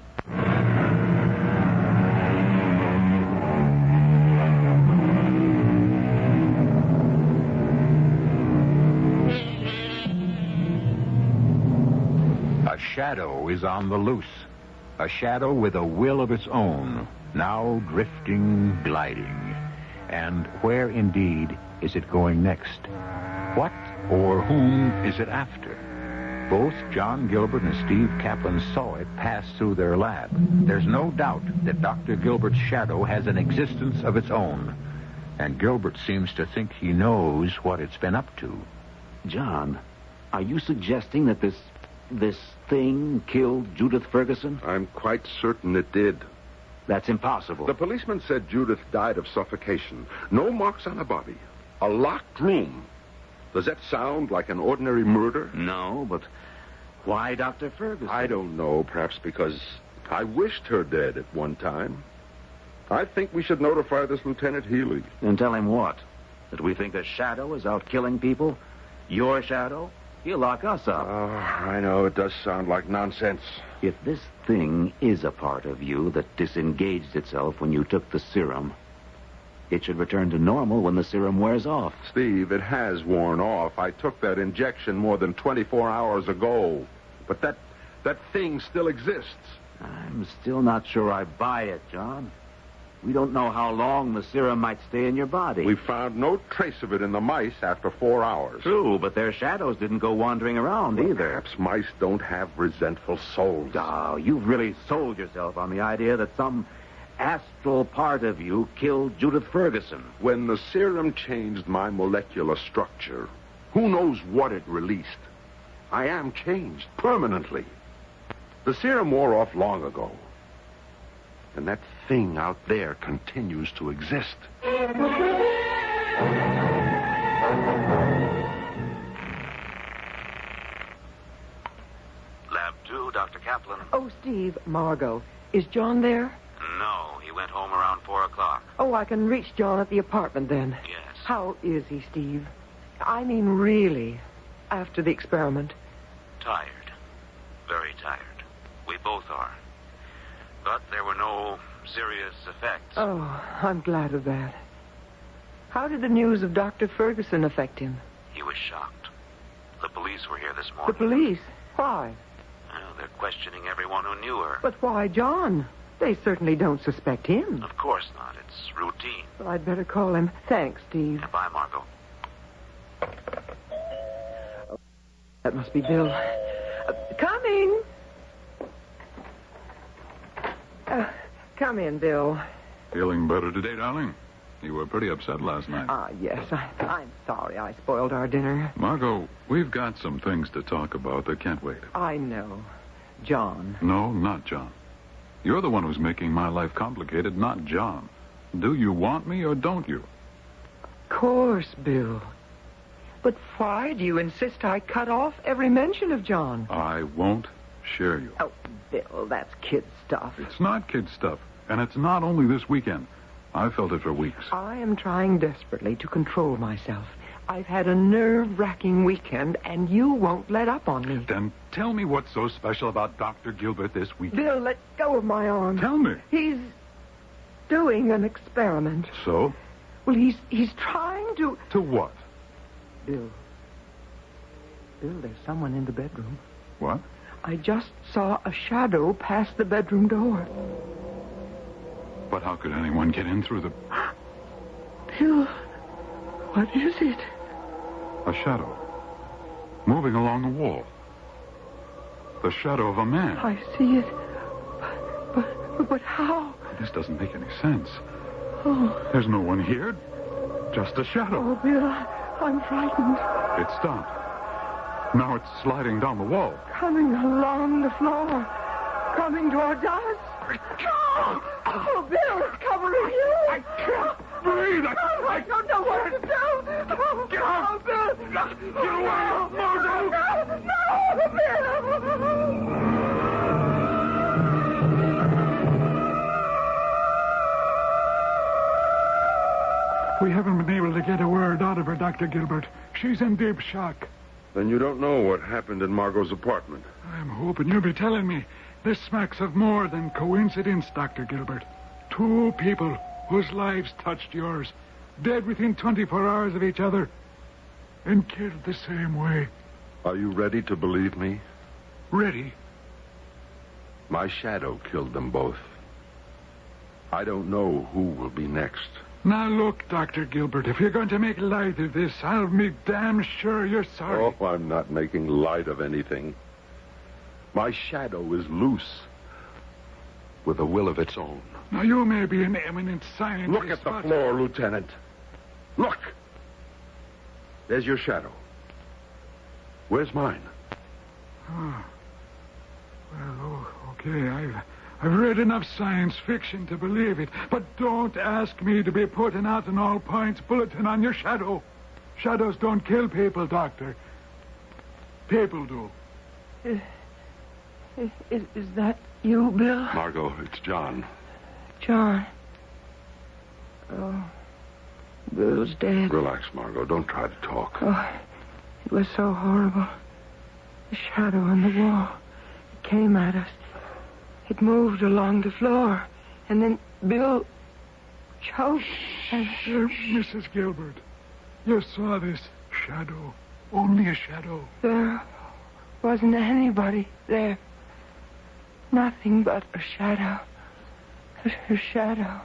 A shadow is on the loose. A shadow with a will of its own, now drifting, gliding. And where, indeed, is it going next? What or whom is it after? Both John Gilbert and Steve Kaplan saw it pass through their lab. There's no doubt that Dr. Gilbert's shadow has an existence of its own. And Gilbert seems to think he knows what it's been up to. John, are you suggesting that this thing killed Judith Ferguson? I'm quite certain it did. That's impossible. The policeman said Judith died of suffocation. No marks on her body. A locked room. Does that sound like an ordinary murder? No, but why Dr. Ferguson? I don't know. Perhaps because I wished her dead at one time. I think we should notify this Lieutenant Healy. And tell him what? That we think a shadow is out killing people? Your shadow? He'll lock us up. Oh, I know. It does sound like nonsense. If this thing is a part of you that disengaged itself when you took the serum, it should return to normal when the serum wears off. Steve, it has worn off. I took that injection more than 24 hours ago. But that thing still exists. I'm still not sure I buy it, John. We don't know how long the serum might stay in your body. We found no trace of it in the mice after 4 hours. True, but their shadows didn't go wandering around either. Perhaps mice don't have resentful souls. Oh, you've really sold yourself on the idea that some astral part of you killed Judith Ferguson. When the serum changed my molecular structure, who knows what it released? I am changed permanently. The serum wore off long ago. And that thing out there continues to exist. Lab 2, Dr. Kaplan. Oh, Steve, Margot. Is John there? No, he went home around 4 o'clock. Oh, I can reach John at the apartment then. Yes. How is he, Steve? I mean, really, after the experiment. Tired. Very tired. We both are. But there were no serious effects. Oh, I'm glad of that. How did the news of Dr. Ferguson affect him? He was shocked. The police were here this morning. The police? Why? Well, they're questioning everyone who knew her. But why John? They certainly don't suspect him. Of course not. It's routine. Well, I'd better call him. Thanks, Steve. Bye, Margot. That must be Bill. Coming. Come in, Bill. Feeling better today, darling? You were pretty upset last night. Yes. I'm sorry I spoiled our dinner. Margot, we've got some things to talk about that can't wait. I know. John. No, not John. You're the one who's making my life complicated, not John. Do you want me or don't you? Of course, Bill. But why do you insist I cut off every mention of John? I won't share you. Oh, Bill, that's kid stuff. It's not kid stuff. And it's not only this weekend. I've felt it for weeks. I am trying desperately to control myself. I've had a nerve-wracking weekend, and you won't let up on me. Then tell me what's so special about Dr. Gilbert this weekend. Bill, let go of my arm. Tell me. He's doing an experiment. So? Well, he's trying to... To what? Bill, there's someone in the bedroom. What? I just saw a shadow pass the bedroom door. But how could anyone get in through the... Bill, what is it? A shadow. Moving along the wall. The shadow of a man. I see it. But how? This doesn't make any sense. Oh. There's no one here. Just a shadow. Oh, Bill, I'm frightened. It stopped. Now it's sliding down the wall. Coming along the floor. Coming toward us. Oh, Bill, it's covering you. I can't breathe. I don't know what to do. Oh, Bill. Get away, Margot. No, Bill. We haven't been able to get a word out of her, Dr. Gilbert. She's in deep shock. Then you don't know what happened in Margot's apartment. I'm hoping you'll be telling me. This smacks of more than coincidence, Dr. Gilbert. 2 people whose lives touched yours, dead within 24 hours of each other, and killed the same way. Are you ready to believe me? Ready? My shadow killed them both. I don't know who will be next. Now look, Dr. Gilbert, if you're going to make light of this, I'll be damn sure you're sorry. Oh, I'm not making light of anything. My shadow is loose, with a will of its own. Now, you may be an eminent scientist. Look at the floor, Lieutenant. Look! There's your shadow. Where's mine? Oh. Well, okay, I've read enough science fiction to believe it, but don't ask me to be putting out an all-points bulletin on your shadow. Shadows don't kill people, Doctor. People do. Is that you, Bill? Margot, it's John. John. Oh, Bill's dead. Relax, Margot. Don't try to talk. Oh, it was so horrible. The shadow on the wall. It came at us. It moved along the floor. And then Bill choked. Mrs. Gilbert, you saw this shadow. Only a shadow. There wasn't anybody there. Nothing but a shadow. A shadow.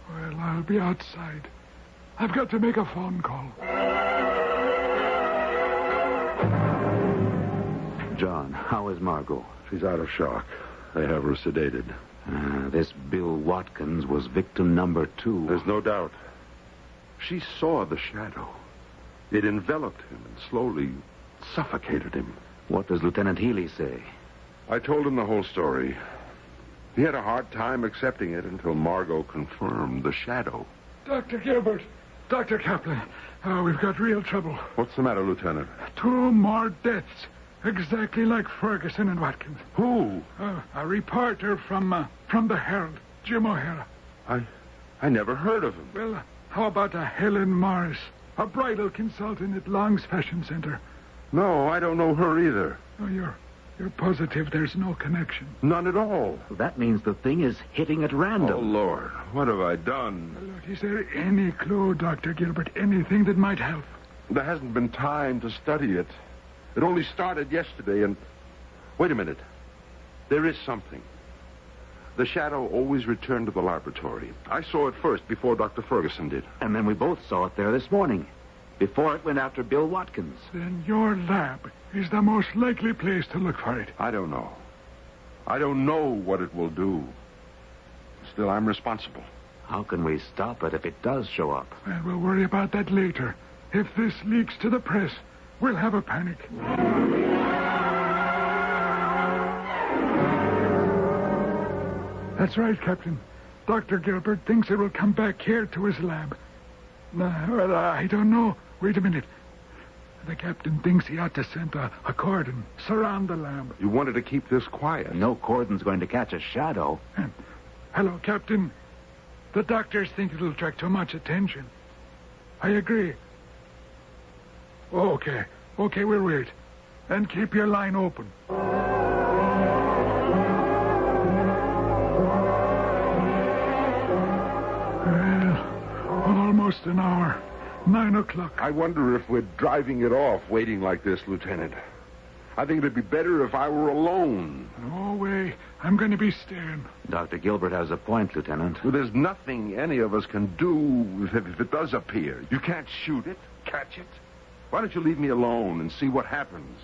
Well, I'll be outside. I've got to make a phone call. John, how is Margot? She's out of shock. They have her sedated. This Bill Watkins was victim number 2. There's no doubt. She saw the shadow. It enveloped him and slowly suffocated him. What does Lieutenant Healy say? I told him the whole story. He had a hard time accepting it until Margot confirmed the shadow. Dr. Gilbert, Dr. Kaplan, we've got real trouble. What's the matter, Lieutenant? 2 more deaths, exactly like Ferguson and Watkins. Who? A reporter from the Herald, Jim O'Hara. I never heard of him. Well, how about Helen Morris, a bridal consultant at Long's Fashion Center? No, I don't know her either. Oh, you're positive there's no connection? None at all. That means the thing is hitting at random. Oh, Lord, what have I done? Look, is there any clue, Dr. Gilbert, anything that might help? There hasn't been time to study it. It only started yesterday, and... Wait a minute. There is something. The shadow always returned to the laboratory. I saw it first before Dr. Ferguson did. And then we both saw it there this morning, before it went after Bill Watkins. Then your lab is the most likely place to look for it. I don't know. I don't know what it will do. Still, I'm responsible. How can we stop it if it does show up? And we'll worry about that later. If this leaks to the press, we'll have a panic. That's right, Captain. Dr. Gilbert thinks it will come back here to his lab. Well, I don't know. Wait a minute. The captain thinks he ought to send a cordon, surround the lab. You wanted to keep this quiet. No cordon's going to catch a shadow. Hello, Captain. The doctors think it'll attract too much attention. I agree. Okay, we'll wait. And keep your line open. Almost an hour. 9 o'clock. I wonder if we're driving it off waiting like this, Lieutenant. I think it'd be better if I were alone. No way. I'm going to be staying. Dr. Gilbert has a point, Lieutenant. Well, there's nothing any of us can do if it does appear. You can't shoot it, catch it. Why don't you leave me alone and see what happens?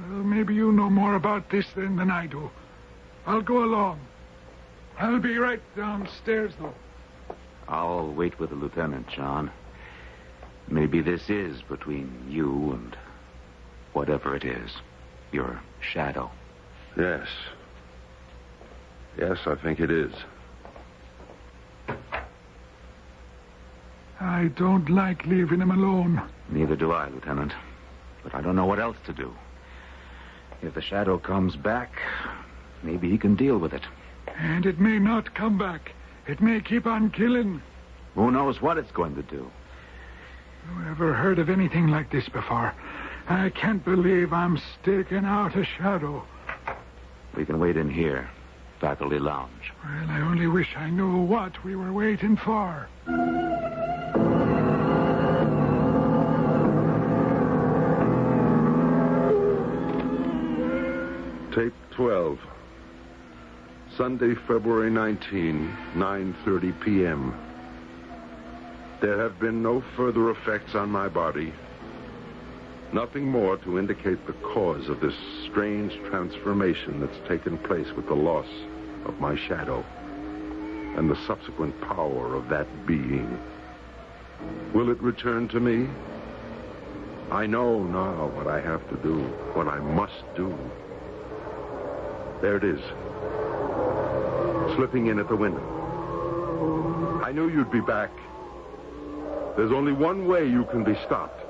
Well, maybe you know more about this than I do. I'll go along. I'll be right downstairs, though. I'll wait with the lieutenant, John. Maybe this is between you and whatever it is. Your shadow. Yes. Yes, I think it is. I don't like leaving him alone. Neither do I, Lieutenant. But I don't know what else to do. If the shadow comes back, maybe he can deal with it. And it may not come back. It may keep on killing. Who knows what it's going to do? You ever heard of anything like this before? I can't believe I'm staking out a shadow. We can wait in here. Faculty lounge. Well, I only wish I knew what we were waiting for. Tape 12. Sunday, February 19, 9:30 p.m. There have been no further effects on my body. Nothing more to indicate the cause of this strange transformation that's taken place with the loss of my shadow and the subsequent power of that being. Will it return to me? I know now what I have to do, what I must do. There it is. Slipping in at the window. I knew you'd be back. There's only one way you can be stopped.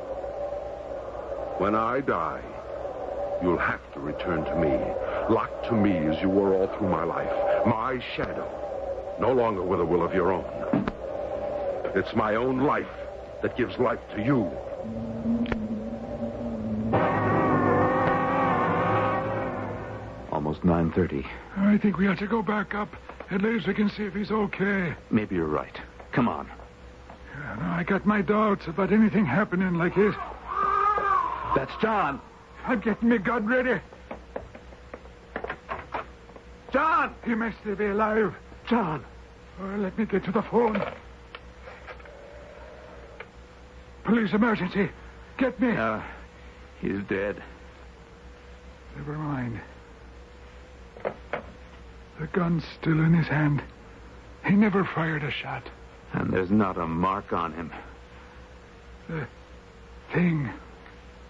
When I die, you'll have to return to me, locked to me as you were all through my life. My shadow, no longer with a will of your own. It's my own life that gives life to you. Almost 9:30. I think we ought to go back up. At least we can see if he's okay. Maybe you're right. Come on. I got my doubts about anything happening like this. That's John. I'm getting my gun ready. John! He may still be alive. John! Let me get to the phone. Police emergency. Get me. He's dead. Never mind. The gun's still in his hand. He never fired a shot. And there's not a mark on him. The thing.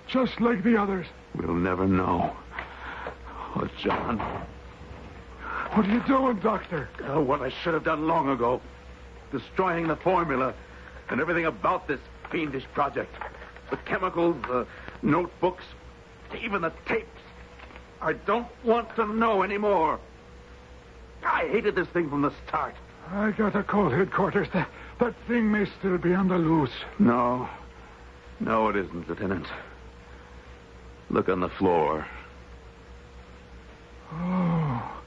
Just like the others. We'll never know. Oh, John. What are you doing, Doctor? What I should have done long ago. Destroying the formula and everything about this fiendish project. The chemicals, the notebooks, even the tapes. I don't want to know anymore. I hated this thing from the start. I got a call, headquarters. That thing may still be on the loose. No. No, it isn't, Lieutenant. Look on the floor. Oh.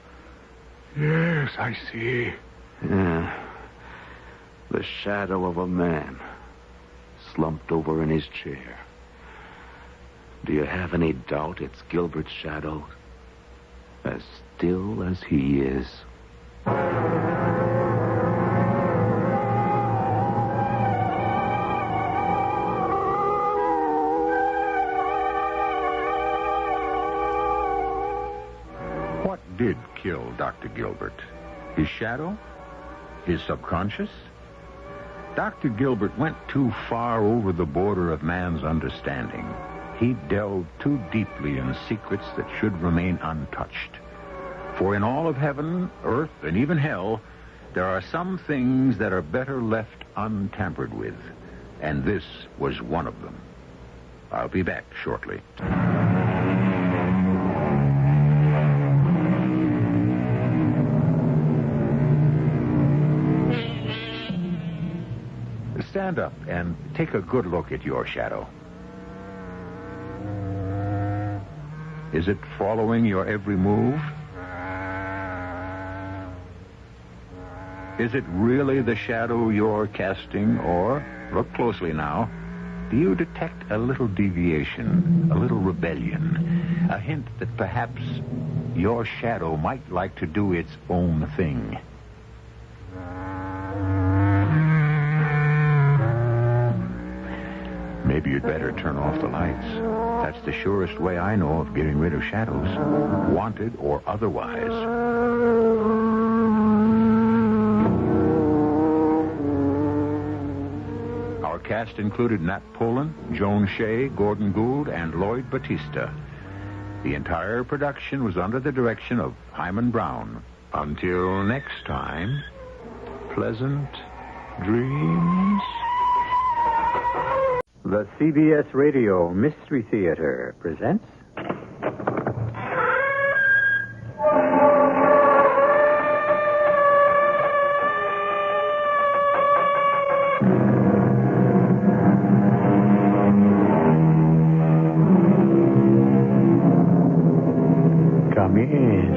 Yes, I see. Yeah. The shadow of a man slumped over in his chair. Do you have any doubt it's Gilbert's shadow? As still as he is. What did kill Dr. Gilbert? His shadow? His subconscious? Dr. Gilbert went too far over the border of man's understanding. He delved too deeply in secrets that should remain untouched. For in all of heaven, earth, and even hell, there are some things that are better left untampered with. And this was one of them. I'll be back shortly. Stand up and take a good look at your shadow. Is it following your every move? Is it really the shadow you're casting, or, look closely now, do you detect a little deviation, a little rebellion, a hint that perhaps your shadow might like to do its own thing? Maybe you'd better turn off the lights. That's the surest way I know of getting rid of shadows, wanted or otherwise. Our cast included Nat Polen, Joan Shea, Gordon Gould, and Lloyd Batista. The entire production was under the direction of Hyman Brown. Until next time, pleasant dreams. The CBS Radio Mystery Theater presents... Come in.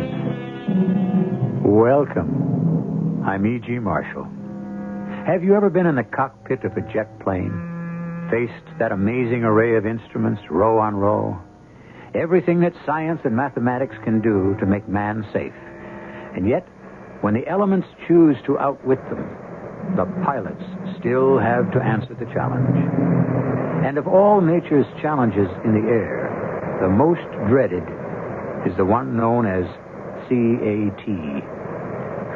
Welcome. I'm E.G. Marshall. Have you ever been in the cockpit of a jet plane? Faced that amazing array of instruments, row on row. Everything that science and mathematics can do to make man safe. And yet, when the elements choose to outwit them, the pilots still have to answer the challenge. And of all nature's challenges in the air, the most dreaded is the one known as CAT,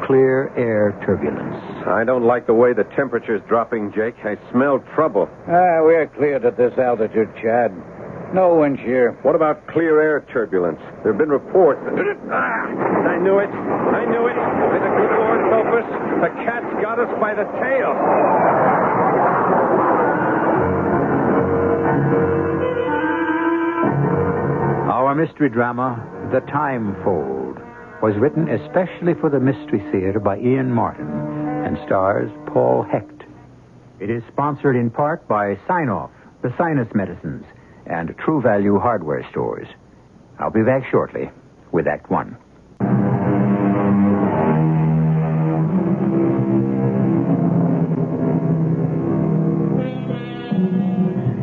clear air turbulence. I don't like the way the temperature's dropping, Jake. I smell trouble. We're cleared at this altitude, Chad. No wind shear. What about clear air turbulence? There have been reports. I knew it. I knew it. May the good Lord help us. The cat's got us by the tail. Our mystery drama, The Time Fold, was written especially for the Mystery Theater by Ian Martin and stars Paul Hecht. It is sponsored in part by Sign-Off, the sinus medicines, and True Value hardware stores. I'll be back shortly with Act One.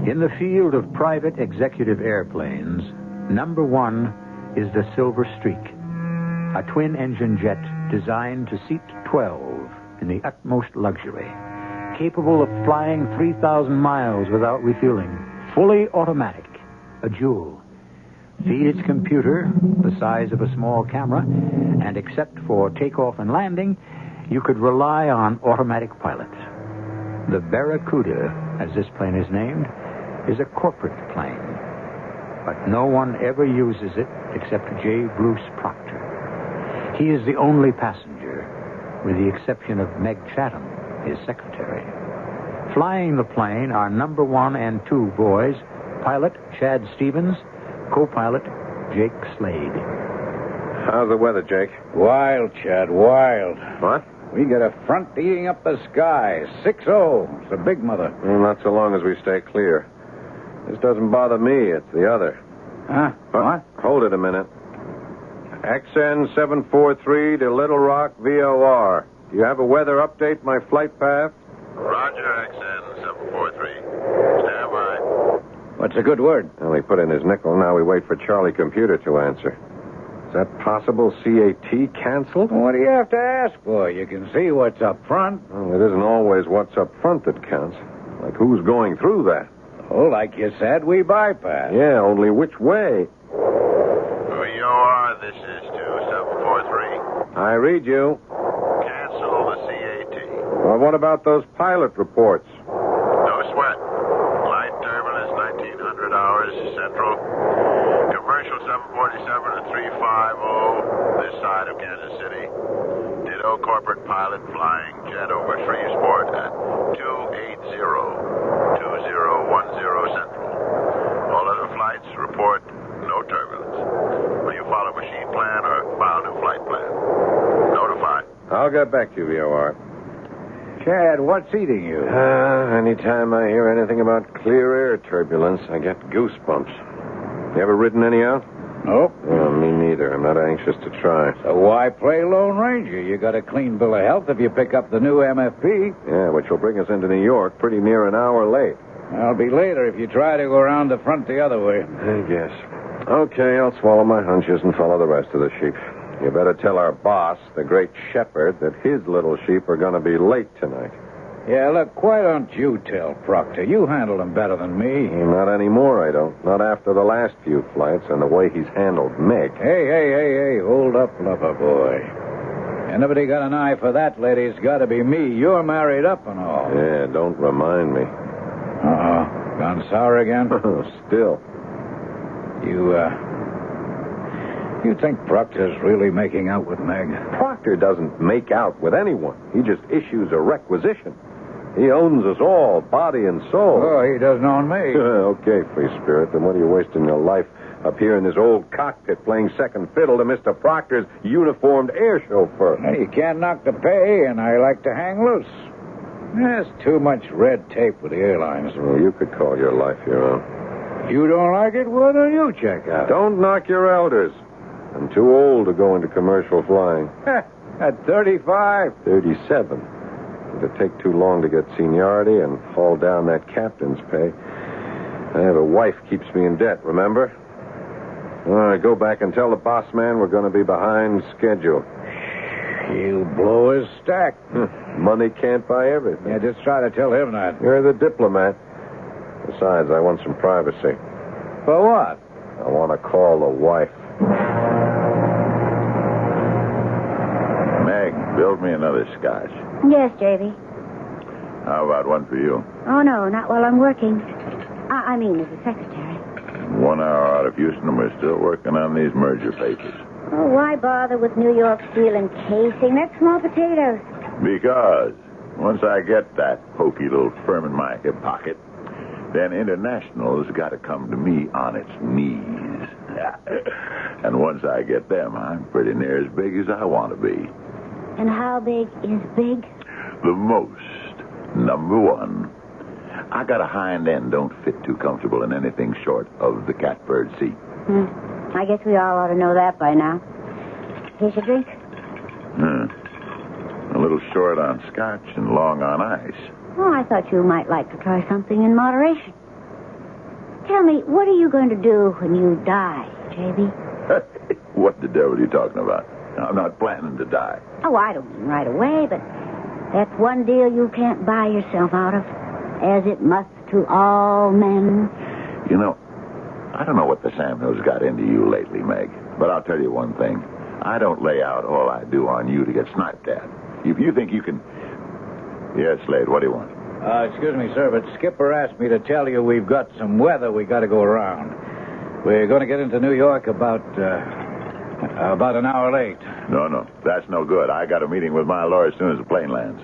In the field of private executive airplanes, number one is the Silver Streak, a twin-engine jet designed to seat 12 in the utmost luxury, capable of flying 3,000 miles without refueling, fully automatic, a jewel. Feed its computer, the size of a small camera, and except for takeoff and landing, you could rely on automatic pilot. The Barracuda, as this plane is named, is a corporate plane, but no one ever uses it except J. Bruce Proctor. He is the only passenger, with the exception of Meg Chatham, his secretary. Flying the plane are number one and two boys, pilot Chad Stevens, co-pilot Jake Slade. How's the weather, Jake? Wild, Chad, wild. What? We got a front eating up the sky. 6-0. It's a big mother. Well, not so long as we stay clear. This doesn't bother me. It's the other. Huh? What? Hold it a minute. XN 743 to Little Rock, VOR. Do you have a weather update, my flight path? Roger, XN 743. Stand by. What's a good word? Well, he put in his nickel. Now we wait for Charlie Computer to answer. that possible CAT canceled? What do you have to ask for? You can see what's up front. Well, it isn't always what's up front that counts. Like who's going through that? Oh, like you said, we bypass. Yeah, only which way? VOR, this is 2743. I read you. Cancel the CAT. Well, what about those pilot reports? No sweat. Light turbulence, 1900 hours, central. Commercial 747 at 350, this side of Kansas City. Ditto corporate pilot flying jet over Shreveport at 280-2010 central. All other flights report no turbulence. Will you follow machine plan or file new flight plan? Notify. I'll get back to you, VOR. Chad, what's eating you? Anytime I hear anything about clear air turbulence, I get goosebumps. You ever ridden any out? Nope. Well, me neither. I'm not anxious to try. So why play Lone Ranger? You got a clean bill of health if you pick up the new MFP. Yeah, which will bring us into New York pretty near an hour late. I'll be later if you try to go around the front the other way. I guess. Okay, I'll swallow my hunches and follow the rest of the sheep. You better tell our boss, the great shepherd, that his little sheep are going to be late tonight. Yeah, look, why don't you tell Proctor? You handle him better than me. Not anymore, I don't. Not after the last few flights and the way he's handled Meg. Hey, hold up, lover boy. Anybody got an eye for that lady, it's got to be me. You're married up and all. Yeah, don't remind me. Uh-oh. Gone sour again? Still. You think Proctor's really making out with Meg? Proctor doesn't make out with anyone. He just issues a requisition. He owns us all, body and soul. Oh, he doesn't own me. Okay, free spirit, then what are you wasting your life up here in this old cockpit playing second fiddle to Mr. Proctor's uniformed air chauffeur? Hey, you can't knock the pay, and I like to hang loose. There's too much red tape with the airlines. Well, you could call your life your own. You don't like it? Why don't you check out? Don't knock your elders. I'm too old to go into commercial flying. At 35? 37. It'd take too long to get seniority and haul down that captain's pay. I have a wife keeps me in debt, remember? All right, go back and tell the boss man we're going to be behind schedule. He'll blow his stack. Money can't buy everything. Yeah, just try to tell him that. You're the diplomat. Besides, I want some privacy. For what? I want to call the wife. Meg, build me another scotch. Yes, Davy. How about one for you? Oh, no, not while I'm working. I mean, as a secretary. 1 hour out of Houston, and we're still working on these merger papers. Oh, why bother with New York Steel and casing? That's small potatoes. Because once I get that pokey little firm in my hip pocket, then International's got to come to me on its knees. And once I get them, I'm pretty near as big as I want to be. And how big is big? The most. Number one. I got a hind end don't fit too comfortable in anything short of the catbird seat. I guess we all ought to know that by now. Here's your drink. A little short on scotch and long on ice. Oh, I thought you might like to try something in moderation. Tell me, what are you going to do when you die, J.B.? What the devil are you talking about? I'm not planning to die. Oh, I don't mean right away, but that's one deal you can't buy yourself out of, as it must to all men. You know, I don't know what the Sam Hill's got into you lately, Meg, but I'll tell you one thing. I don't lay out all I do on you to get sniped at. If you think you can... Yes, Slade, what do you want? Excuse me, sir, but Skipper asked me to tell you we've got some weather we got to go around. We're going to get into New York about an hour late. No, that's no good. I got a meeting with my lawyer as soon as the plane lands.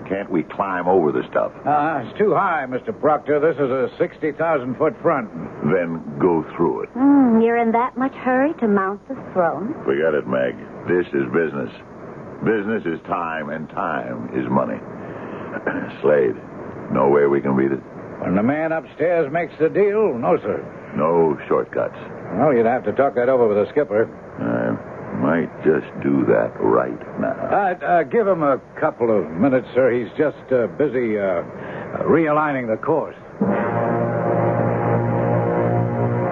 Can't we climb over the stuff? It's too high, Mr. Proctor. This is a 60,000-foot front. Then go through it. You're in that much hurry to mount the throne? Forget it, Meg. This is business. Business is time, and time is money. Slade, no way we can beat it? When the man upstairs makes the deal, no, sir. No shortcuts. Well, you'd have to talk that over with the skipper. I might just do that right now. Give him a couple of minutes, sir. He's just busy realigning the course.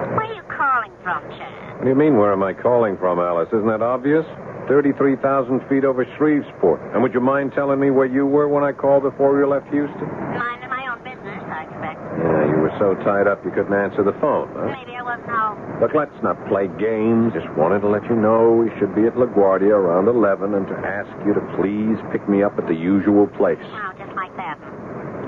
Where are you calling from, Chad? What do you mean, where am I calling from, Alice? Isn't that obvious? 33,000 feet over Shreveport. And would you mind telling me where you were when I called before you left Houston? Minding my own business, I expect. Yeah, you were so tied up you couldn't answer the phone, huh? Maybe I wasn't home. Look, let's not play games. Just wanted to let you know we should be at LaGuardia around 11 and to ask you to please pick me up at the usual place. Oh, just like that.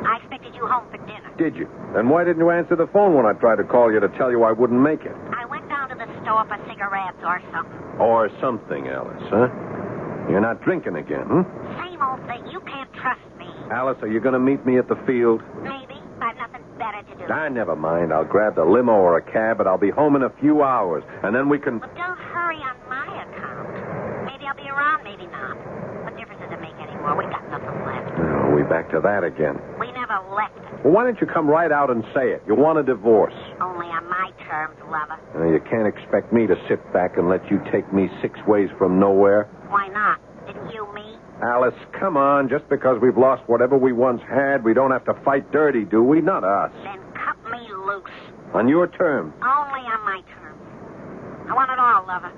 I expected you home for dinner. Did you? Then why didn't you answer the phone when I tried to call you to tell you I wouldn't make it? I went down to the store for cigarettes or something. Or something, Alice, huh? You're not drinking again, huh? Same old thing. You can't trust me. Alice, are you going to meet me at the field? Maybe. I've nothing better to do. Never mind. I'll grab the limo or a cab, but I'll be home in a few hours. And then we can... Well, don't hurry on my account. Maybe I'll be around, maybe not. What difference does it make anymore? We got nothing left. Oh, we back to that again. We never left it. Well, why don't you come right out and say it? You want a divorce. Only on my terms, lover. You can't expect me to sit back and let you take me 6 ways from nowhere. Why not? Didn't you, me? Alice, come on. Just because we've lost whatever we once had, we don't have to fight dirty, do we? Not us. Then cut me loose. On your terms. Only on my terms. I want it all, lover.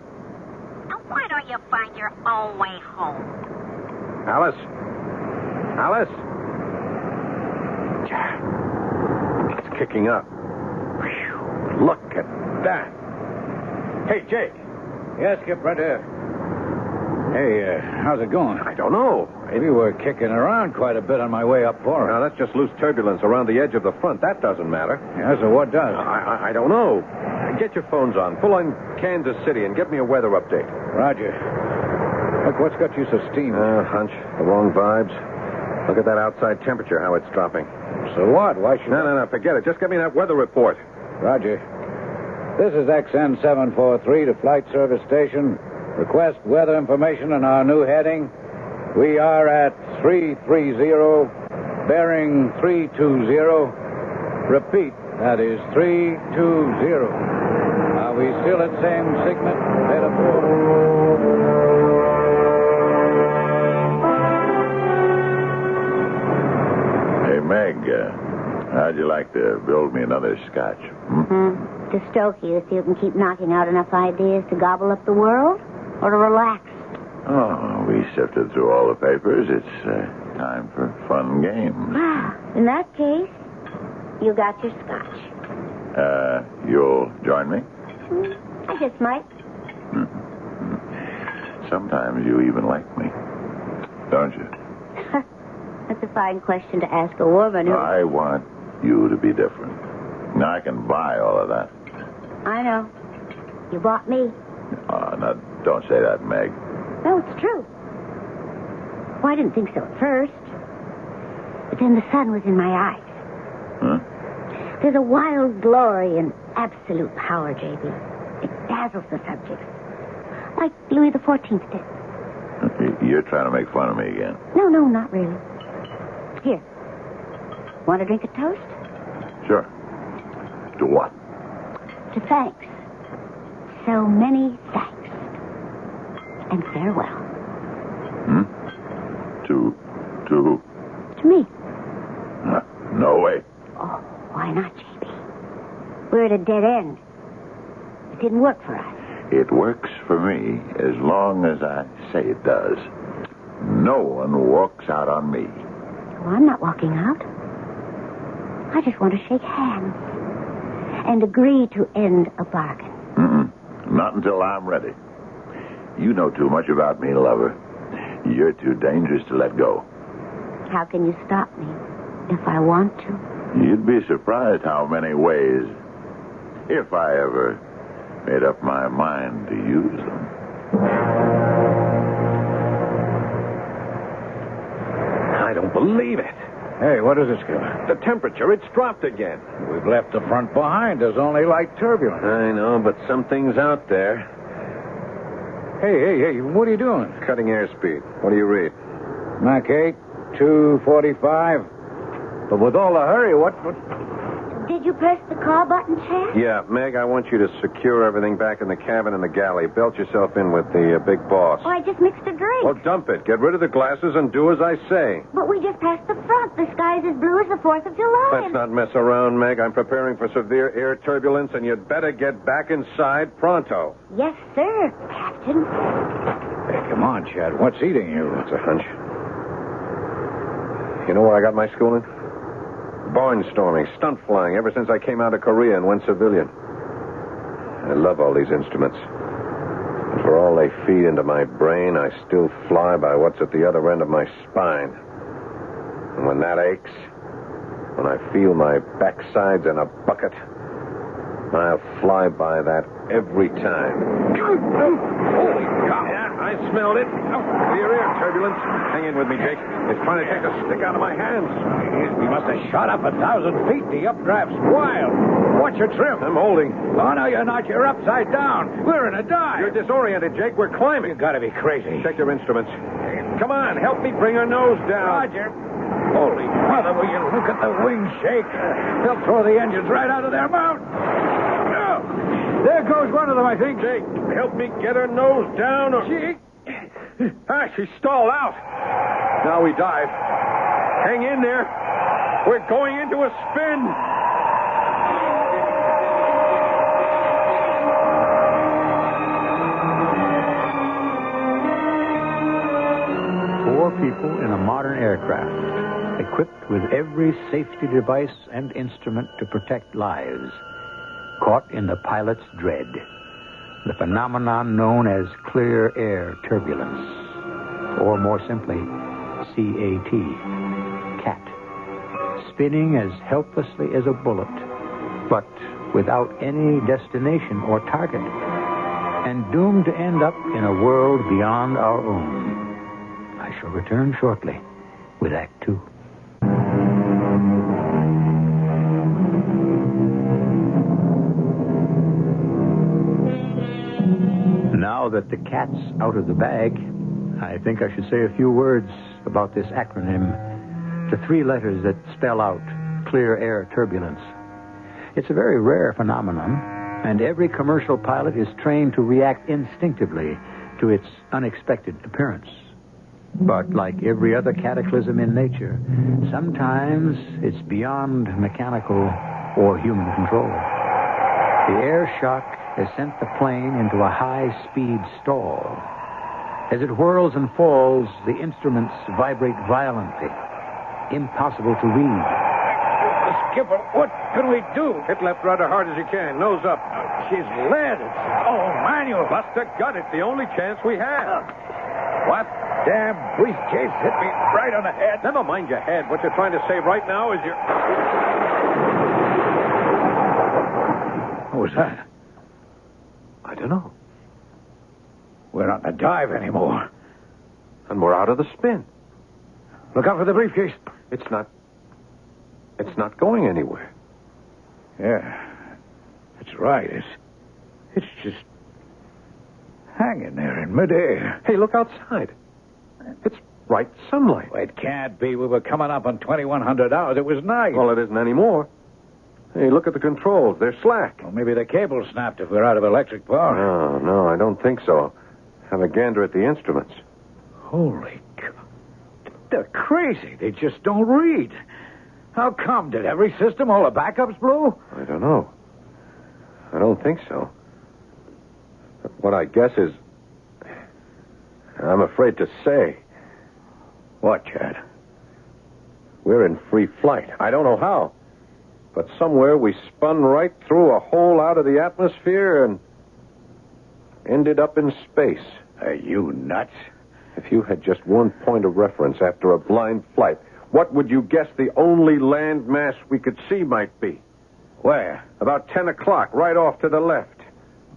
Now, why don't you find your own way home? Alice? Alice? It's kicking up. Whew. Look at that. Hey, Jake. Yes, Skip, right there. Hey, how's it going? I don't know. Maybe we're kicking around quite a bit on my way up for it. Now, that's just loose turbulence around the edge of the front. That doesn't matter. Yeah, so what does? I don't know. Get your phones on. Pull on Kansas City and get me a weather update. Roger. Look, what's got you so steamy? Hunch. The wrong vibes. Look at that outside temperature, how it's dropping. So what? Why should... No, forget it. Just get me that weather report. Roger. This is XN 743 to Flight Service Station. Request weather information on our new heading. We are at 330, bearing 320. Repeat, that is 320. Are we still at same segment? Head aboard. Hey, Meg, how'd you like to build me another scotch? To stoke you so you can keep knocking out enough ideas to gobble up the world? Or to relax? Oh, we sifted through all the papers. It's time for fun games. In that case, you got your scotch. You'll join me? I just might. Sometimes you even like me, don't you? That's a fine question to ask a woman who... I want you to be different. Now, I can buy all of that. I know. You bought me. Now, don't say that, Meg. No, it's true. Well, I didn't think so at first. But then the sun was in my eyes. Huh? There's a wild glory in absolute power, J.B. It dazzles the subjects. Like Louis XIV did. You're trying to make fun of me again. No, not really. Here. Want to drink a toast? Sure. To what? To thanks. So many thanks. And farewell. To me. No way. Oh, why not, J.B.? We're at a dead end. It didn't work for us. It works for me as long as I say it does. No one walks out on me. Well, I'm not walking out. I just want to shake hands and agree to end a bargain. Not until I'm ready. You know too much about me, lover. You're too dangerous to let go. How can you stop me if I want to? You'd be surprised how many ways, if I ever made up my mind to use them. I don't believe it. Hey, what is it, Skip? The temperature, it's dropped again. We've left the front behind. There's only light turbulence. I know, but something's out there. Hey, what are you doing? Cutting airspeed. What do you read? Mach 8, 245. But with all the hurry, what... Did you press the call button, Chad? Yeah, Meg, I want you to secure everything back in the cabin and the galley. Belt yourself in with the big boss. Oh, I just mixed a drink. Well, dump it. Get rid of the glasses and do as I say. But we just passed the front. The sky's as blue as the 4th of July. Let's not mess around, Meg. I'm preparing for severe air turbulence, and you'd better get back inside pronto. Yes, sir, Captain. Hey, come on, Chad. What's eating you? It's a hunch. You know where I got my schooling? Barnstorming, stunt flying, ever since I came out of Korea and went civilian. I love all these instruments. And for all they feed into my brain, I still fly by what's at the other end of my spine. And when that aches, when I feel my backside's in a bucket, I'll fly by that every time. Holy cow. Yeah, I smelled it. Severe air turbulence. Hang in with me, Jake. It's trying to take the stick out of my hands. We must have shot up 1,000 feet. The updraft's wild. Watch your trim. I'm holding. Oh, no, you're not. You're upside down. We're in a dive. You're disoriented, Jake. We're climbing. You gotta be crazy. Check your instruments. Come on, help me bring her nose down. Roger. Holy mother, will you look at the wings shake? They'll throw the engines right out of their mount. Oh, there goes one of them, I think. Jake, help me get her nose down. Jake. She stalled out. Now we dive. Hang in there. We're going into a spin. Four people in a modern aircraft, equipped with every safety device and instrument to protect lives, caught in the pilot's dread, the phenomenon known as clear air turbulence, or more simply, CAT, spinning as helplessly as a bullet, but without any destination or target, and doomed to end up in a world beyond our own. I shall return shortly with Act Two. Now that the cat's out of the bag, I think I should say a few words about this acronym, the three letters that spell out clear air turbulence. It's a very rare phenomenon, and every commercial pilot is trained to react instinctively to its unexpected appearance. But like every other cataclysm in nature, sometimes it's beyond mechanical or human control. The air shock has sent the plane into a high-speed stall. As it whirls and falls, the instruments vibrate violently. Impossible to read. Skipper, what can we do? Hit left rudder hard as you can. Nose up. She's lead. It's all manual. Bust a gut. It's the only chance we have. What damn briefcase hit me right on the head? Never mind your head. What you're trying to say right now is your... What was that? I don't know. We're not in a dive anymore. And we're out of the spin. Look out for the briefcase. It's not going anywhere. Yeah, that's right. It's just hanging there in midair. Hey, look outside. It's bright sunlight. Well, it can't be. We were coming up on 2100 hours. It was night. Well, it isn't anymore. Hey, look at the controls. They're slack. Well, maybe the cable snapped if we're out of electric power. No, I don't think so. Have a gander at the instruments. Holy God. They're crazy. They just don't read. How come? Did every system, all the backups blow? I don't know. I don't think so. What I guess is... I'm afraid to say. What, Chad? We're in free flight. I don't know how. But somewhere we spun right through a hole out of the atmosphere and ended up in space. Are you nuts? If you had just one point of reference after a blind flight, what would you guess the only land mass we could see might be? Where? About 10 o'clock, right off to the left.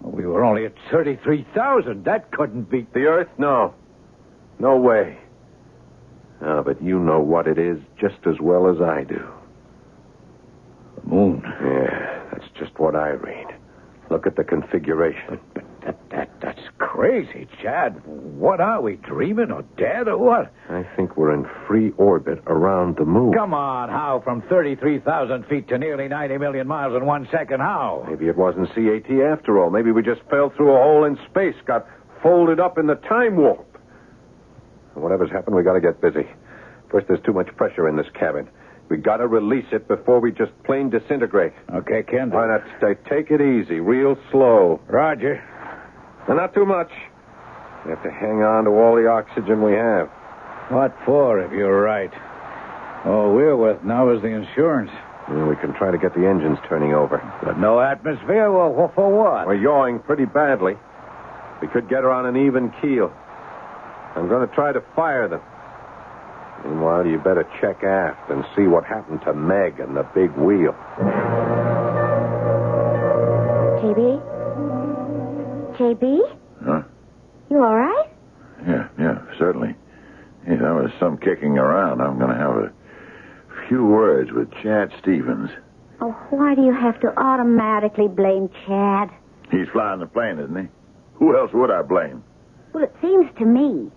We were only at 33,000. That couldn't be... The Earth? No. No way. Ah, but you know what it is just as well as I do. The moon. Yeah, that's just what I read. Look at the configuration. But That's crazy, Chad. What are we, dreaming or dead or what? I think we're in free orbit around the moon. Come on, how? From 33,000 feet to nearly 90 million miles in 1 second, how? Maybe it wasn't CAT after all. Maybe we just fell through a hole in space, got folded up in the time warp. Whatever's happened, we got to get busy. First, there's too much pressure in this cabin. We got to release it before we just plain disintegrate. Okay, Ken. Why not take it easy, real slow. Roger. And not too much. We have to hang on to all the oxygen we have. What for, if you're right? All we're with now is the insurance. We can try to get the engines turning over. But no atmosphere? Well, for what? We're yawing pretty badly. We could get her on an even keel. I'm going to try to fire them. Meanwhile, you better check aft and see what happened to Meg and the big wheel. JB? Huh? You all right? Yeah, certainly. Yeah, there was some kicking around. I'm going to have a few words with Chad Stevens. Oh, why do you have to automatically blame Chad? He's flying the plane, isn't he? Who else would I blame? Well, it seems to me,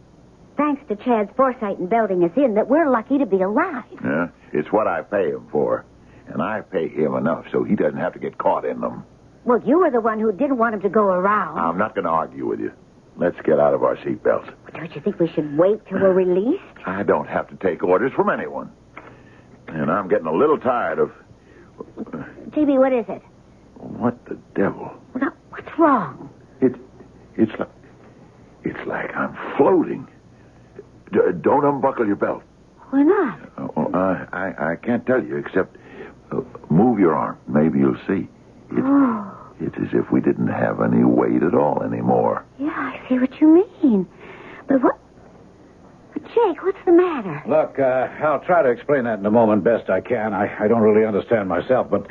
thanks to Chad's foresight in belting us in, that we're lucky to be alive. Yeah, it's what I pay him for. And I pay him enough so he doesn't have to get caught in them. Well, you were the one who didn't want him to go around. I'm not going to argue with you. Let's get out of our seatbelts. Don't you think we should wait till we're released? I don't have to take orders from anyone. And I'm getting a little tired of... JB, what is it? What the devil? Well, now, what's wrong? It's like I'm floating. Don't unbuckle your belt. Why not? I can't tell you, except move your arm. Maybe you'll see. It's as if we didn't have any weight at all anymore. Yeah, I see what you mean. But Jake, what's the matter? Look, I'll try to explain that in a moment best I can. I don't really understand myself, but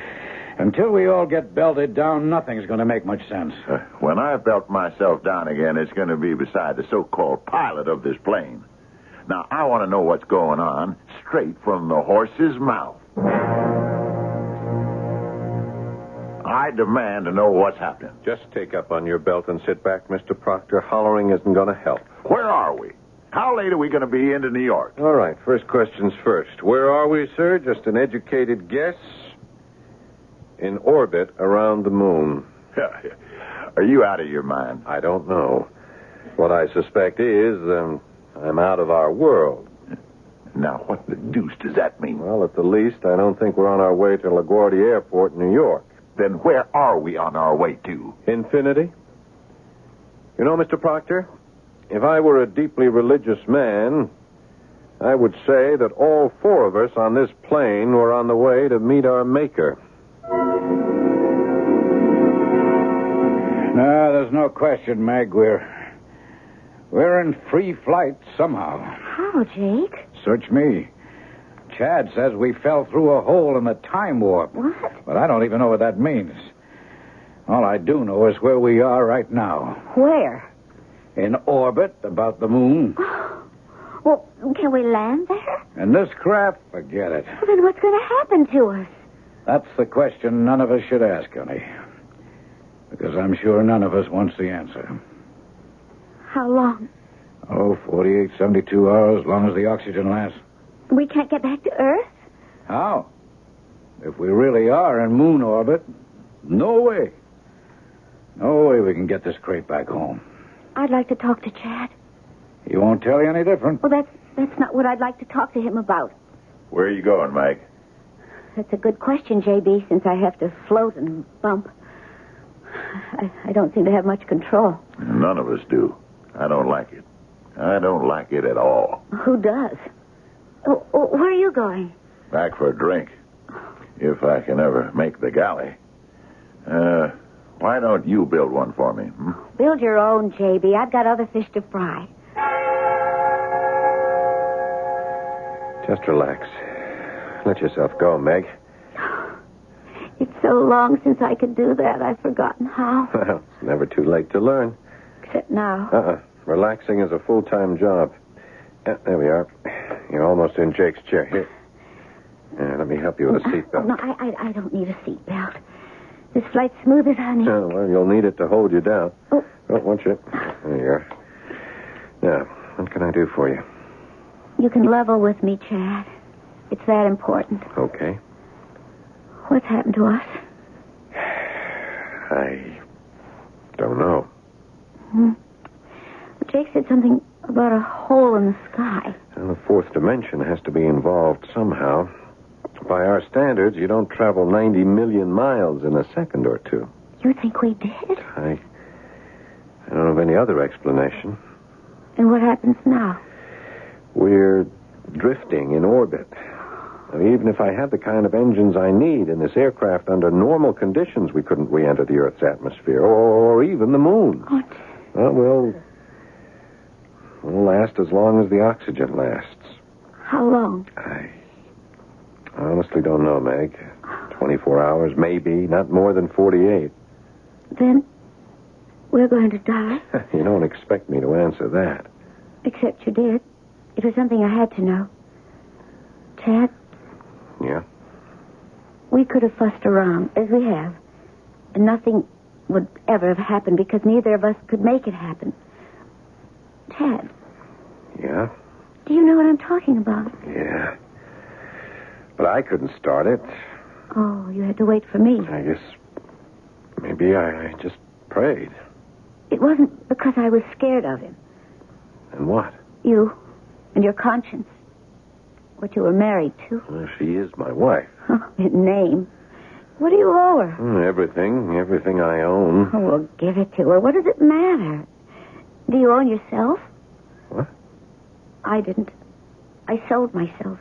until we all get belted down, nothing's going to make much sense. When I belt myself down again, it's going to be beside the so-called pilot of this plane. Now, I want to know what's going on straight from the horse's mouth. I demand to know what's happening. Just take up on your belt and sit back, Mr. Proctor. Hollering isn't going to help. Where are we? How late are we going to be into New York? All right, first questions first. Where are we, sir? Just an educated guess? In orbit around the moon. Are you out of your mind? I don't know. What I suspect is, I'm out of our world. Now, what the deuce does that mean? Well, at the least, I don't think we're on our way to LaGuardia Airport in New York. Then where are we on our way to? Infinity. You know, Mr. Proctor, if I were a deeply religious man, I would say that all four of us on this plane were on the way to meet our Maker. No, there's no question, Meg. We're in free flight somehow. How, Jake? Search me. Chad says we fell through a hole in the time warp. What? But I don't even know what that means. All I do know is where we are right now. Where? In orbit about the moon. Well, can we land there? And this craft, forget it. Well, then what's going to happen to us? That's the question none of us should ask, honey. Because I'm sure none of us wants the answer. How long? 48, 72 hours, as long as the oxygen lasts. We can't get back to Earth? How? If we really are in moon orbit, no way. No way we can get this crate back home. I'd like to talk to Chad. He won't tell you any different. Well, that's not what I'd like to talk to him about. Where are you going, Mike? That's a good question, JB, since I have to float and bump. I don't seem to have much control. None of us do. I don't like it. I don't like it at all. Who does? Oh, where are you going? Back for a drink. If I can ever make the galley. Why don't you build one for me? Build your own, JB. I've got other fish to fry. Just relax. Let yourself go, Meg. It's so long since I could do that, I've forgotten how. Well, it's never too late to learn. Except now. Relaxing is a full-time job. There we are. You're almost in Jake's chair. Here. Let me help you with a seatbelt. No, I don't need a seatbelt. This flight's smooth as honey. Well, you'll need it to hold you down. Oh. Oh, won't you? There you are. Now, what can I do for you? You can level with me, Chad. It's that important. Okay. What's happened to us? I don't know. Jake said something about a hole in the sky. Well, the fourth dimension has to be involved somehow. By our standards, you don't travel 90 million miles in a second or two. You think we did? I don't know of any other explanation. And what happens now? We're drifting in orbit. Even if I had the kind of engines I need in this aircraft under normal conditions, we couldn't re-enter the Earth's atmosphere, or even the moon. What? Well, we'll last as long as the oxygen lasts. How long? I honestly don't know, Meg. 24 hours, maybe, not more than 48. Then we're going to die? You don't expect me to answer that. Except you did. It was something I had to know. Chad? Yeah? We could have fussed around, as we have. And nothing would ever have happened because neither of us could make it happen. Chad? Yeah? Do you know what I'm talking about? Yeah. But I couldn't start it. Oh, you had to wait for me. I guess maybe I just prayed. It wasn't because I was scared of him. And what? You and your conscience. What you were married to. Well, she is my wife. In name. What do you owe her? Everything I own. Oh, well, give it to her. What does it matter? Do you own yourself? What? I didn't. I sold myself.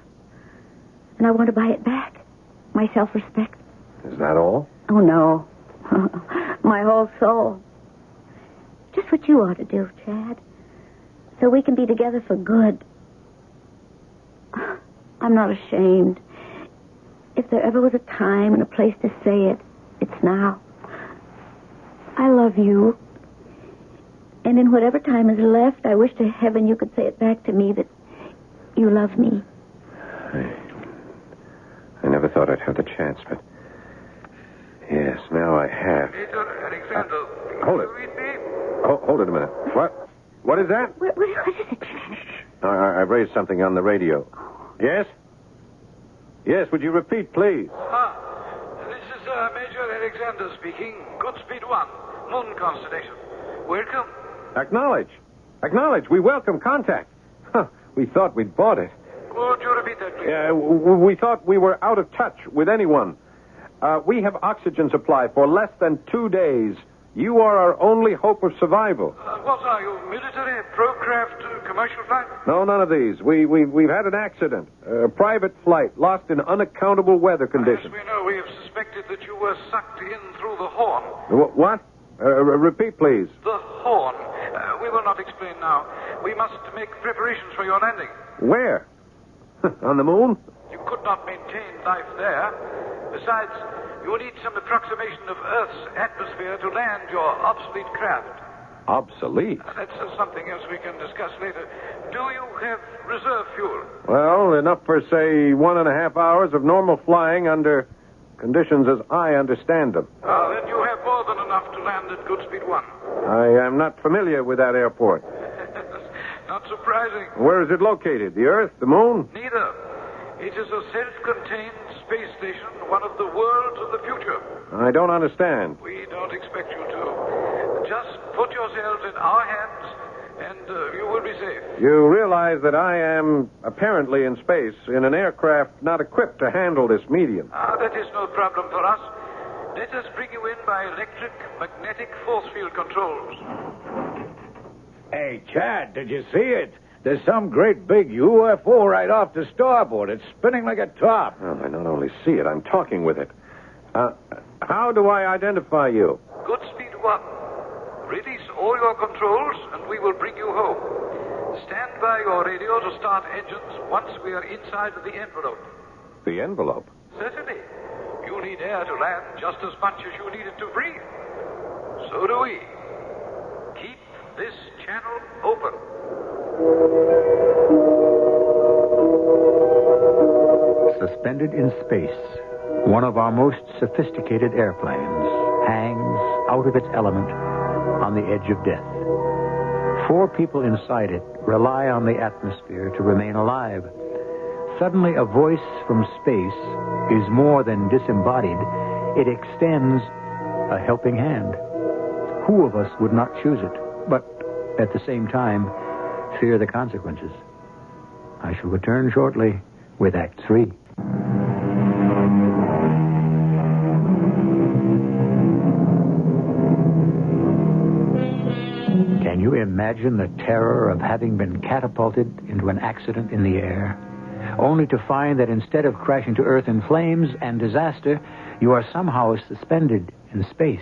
And I want to buy it back. My self-respect. Is that all? Oh, no. My whole soul. Just what you ought to do, Chad. So we can be together for good. I'm not ashamed. If there ever was a time and a place to say it, it's now. I love you. And in whatever time is left, I wish to heaven you could say it back to me that you love me. I never thought I'd have the chance, but... Yes, now I have. Alexander. Hold it. Hold it a minute. What? What is that? What is it? I've raised something on the radio. Yes? Yes, would you repeat, please? This is Major Alexander speaking. Goodspeed 1, Moon Constellation. Welcome. Acknowledge. We welcome contact. We thought we'd bought it. Would you repeat that, please? Yeah, we thought we were out of touch with anyone. We have oxygen supply for less than 2 days. You are our only hope of survival. What are you, military, pro-craft, commercial flight? No, none of these. We've had an accident. A private flight, lost in unaccountable weather conditions. Yes, we know. We have suspected that you were sucked in through the horn. What? Repeat, please. The horn. We will not explain now. We must make preparations for your landing. Where? On the moon? You could not maintain life there. Besides, you will need some approximation of Earth's atmosphere to land your obsolete craft. Obsolete? That's something else we can discuss later. Do you have reserve fuel? Well, enough for, say, 1.5 hours of normal flying under conditions as I understand them. Then you have more than enough to land at Goodspeed 1. I am not familiar with that airport. Not surprising. Where is it located? The Earth? The Moon? Neither. It is a self-contained space station, one of the worlds of the future. I don't understand. We don't expect you to. Just put yourselves in our hands, and you will be safe. You realize that I am apparently in space in an aircraft not equipped to handle this medium. That is no problem for us. Let us bring you in by electric magnetic force field controls. Hey, Chad, did you see it? There's some great big UFO right off the starboard. It's spinning like a top. Well, I not only see it, I'm talking with it. How do I identify you? Goodspeed 1. Release all your controls, and we will bring you home. Stand by your radio to start engines once we are inside of the envelope. The envelope? Certainly. You need air to land just as much as you need it to breathe. So do we. Keep this channel open. Suspended in space, one of our most sophisticated airplanes hangs out of its element on the edge of death. 4 people inside it rely on the atmosphere to remain alive. Suddenly, a voice from space is more than disembodied. It extends a helping hand. Who of us would not choose it, but at the same time, fear the consequences? I shall return shortly with Act 3. Can you imagine the terror of having been catapulted into an accident in the air, only to find that instead of crashing to Earth in flames and disaster, you are somehow suspended in space,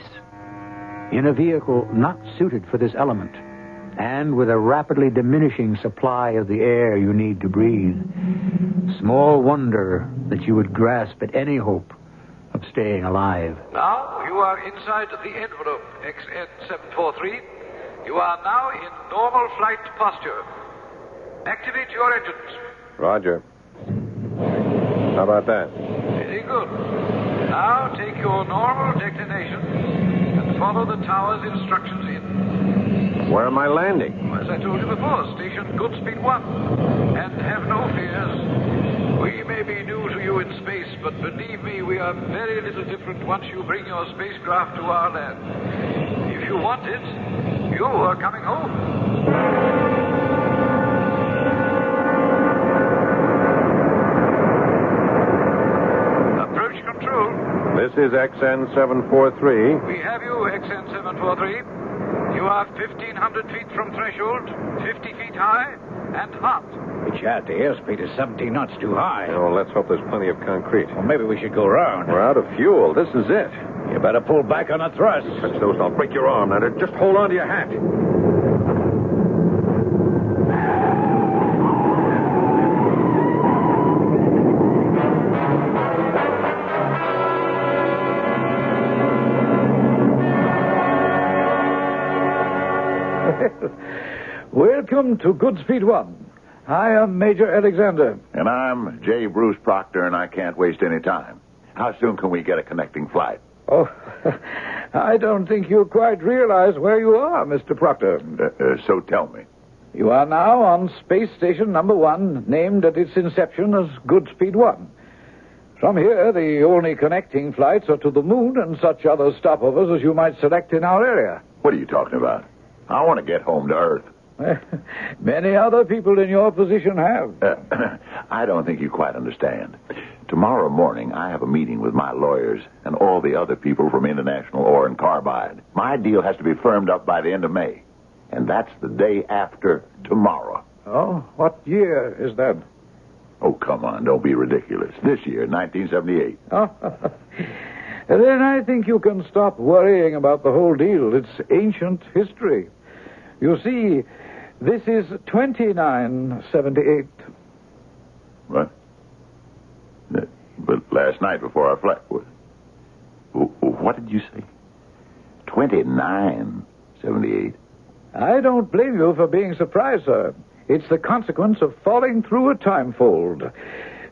in a vehicle not suited for this element, and with a rapidly diminishing supply of the air you need to breathe? Small wonder that you would grasp at any hope of staying alive. Now you are inside the envelope, XN743. You are now in normal flight posture. Activate your engines. Roger. How about that? Very good. Now take your normal declination and follow the tower's instructions in. Where am I landing? As I told you before, station Goodspeed 1. And have no fears. We may be new to you in space, but believe me, we are very little different once you bring your spacecraft to our land. If you want it, you are coming home. Approach control. This is XN743. We have you, XN743. You are 1,500 feet from threshold, 50 feet high, and hot. Chad, the airspeed is 17 knots too high. Oh, let's hope there's plenty of concrete. Well, maybe we should go around. We're out of fuel. This is it. You better pull back on the thrust. Touch those and I'll break your arm. Now, just hold on to your hat. Welcome to Goodspeed 1. I am Major Alexander. And I'm J. Bruce Proctor, and I can't waste any time. How soon can we get a connecting flight? Oh, I don't think you quite realize where you are, Mr. Proctor. So tell me. You are now on Space Station Number 1, named at its inception as Goodspeed 1. From here, the only connecting flights are to the moon and such other stopovers as you might select in our area. What are you talking about? I want to get home to Earth. Many other people in your position have. I don't think you quite understand. Tomorrow morning, I have a meeting with my lawyers and all the other people from International Ore and Carbide. My deal has to be firmed up by the end of May. And that's the day after tomorrow. Oh, what year is that? Oh, come on, don't be ridiculous. This year, 1978. Oh, then I think you can stop worrying about the whole deal. It's ancient history. You see, this is 2978. What? But last night before our flight... What did you say? 2978. I don't blame you for being surprised, sir. It's the consequence of falling through a time fold.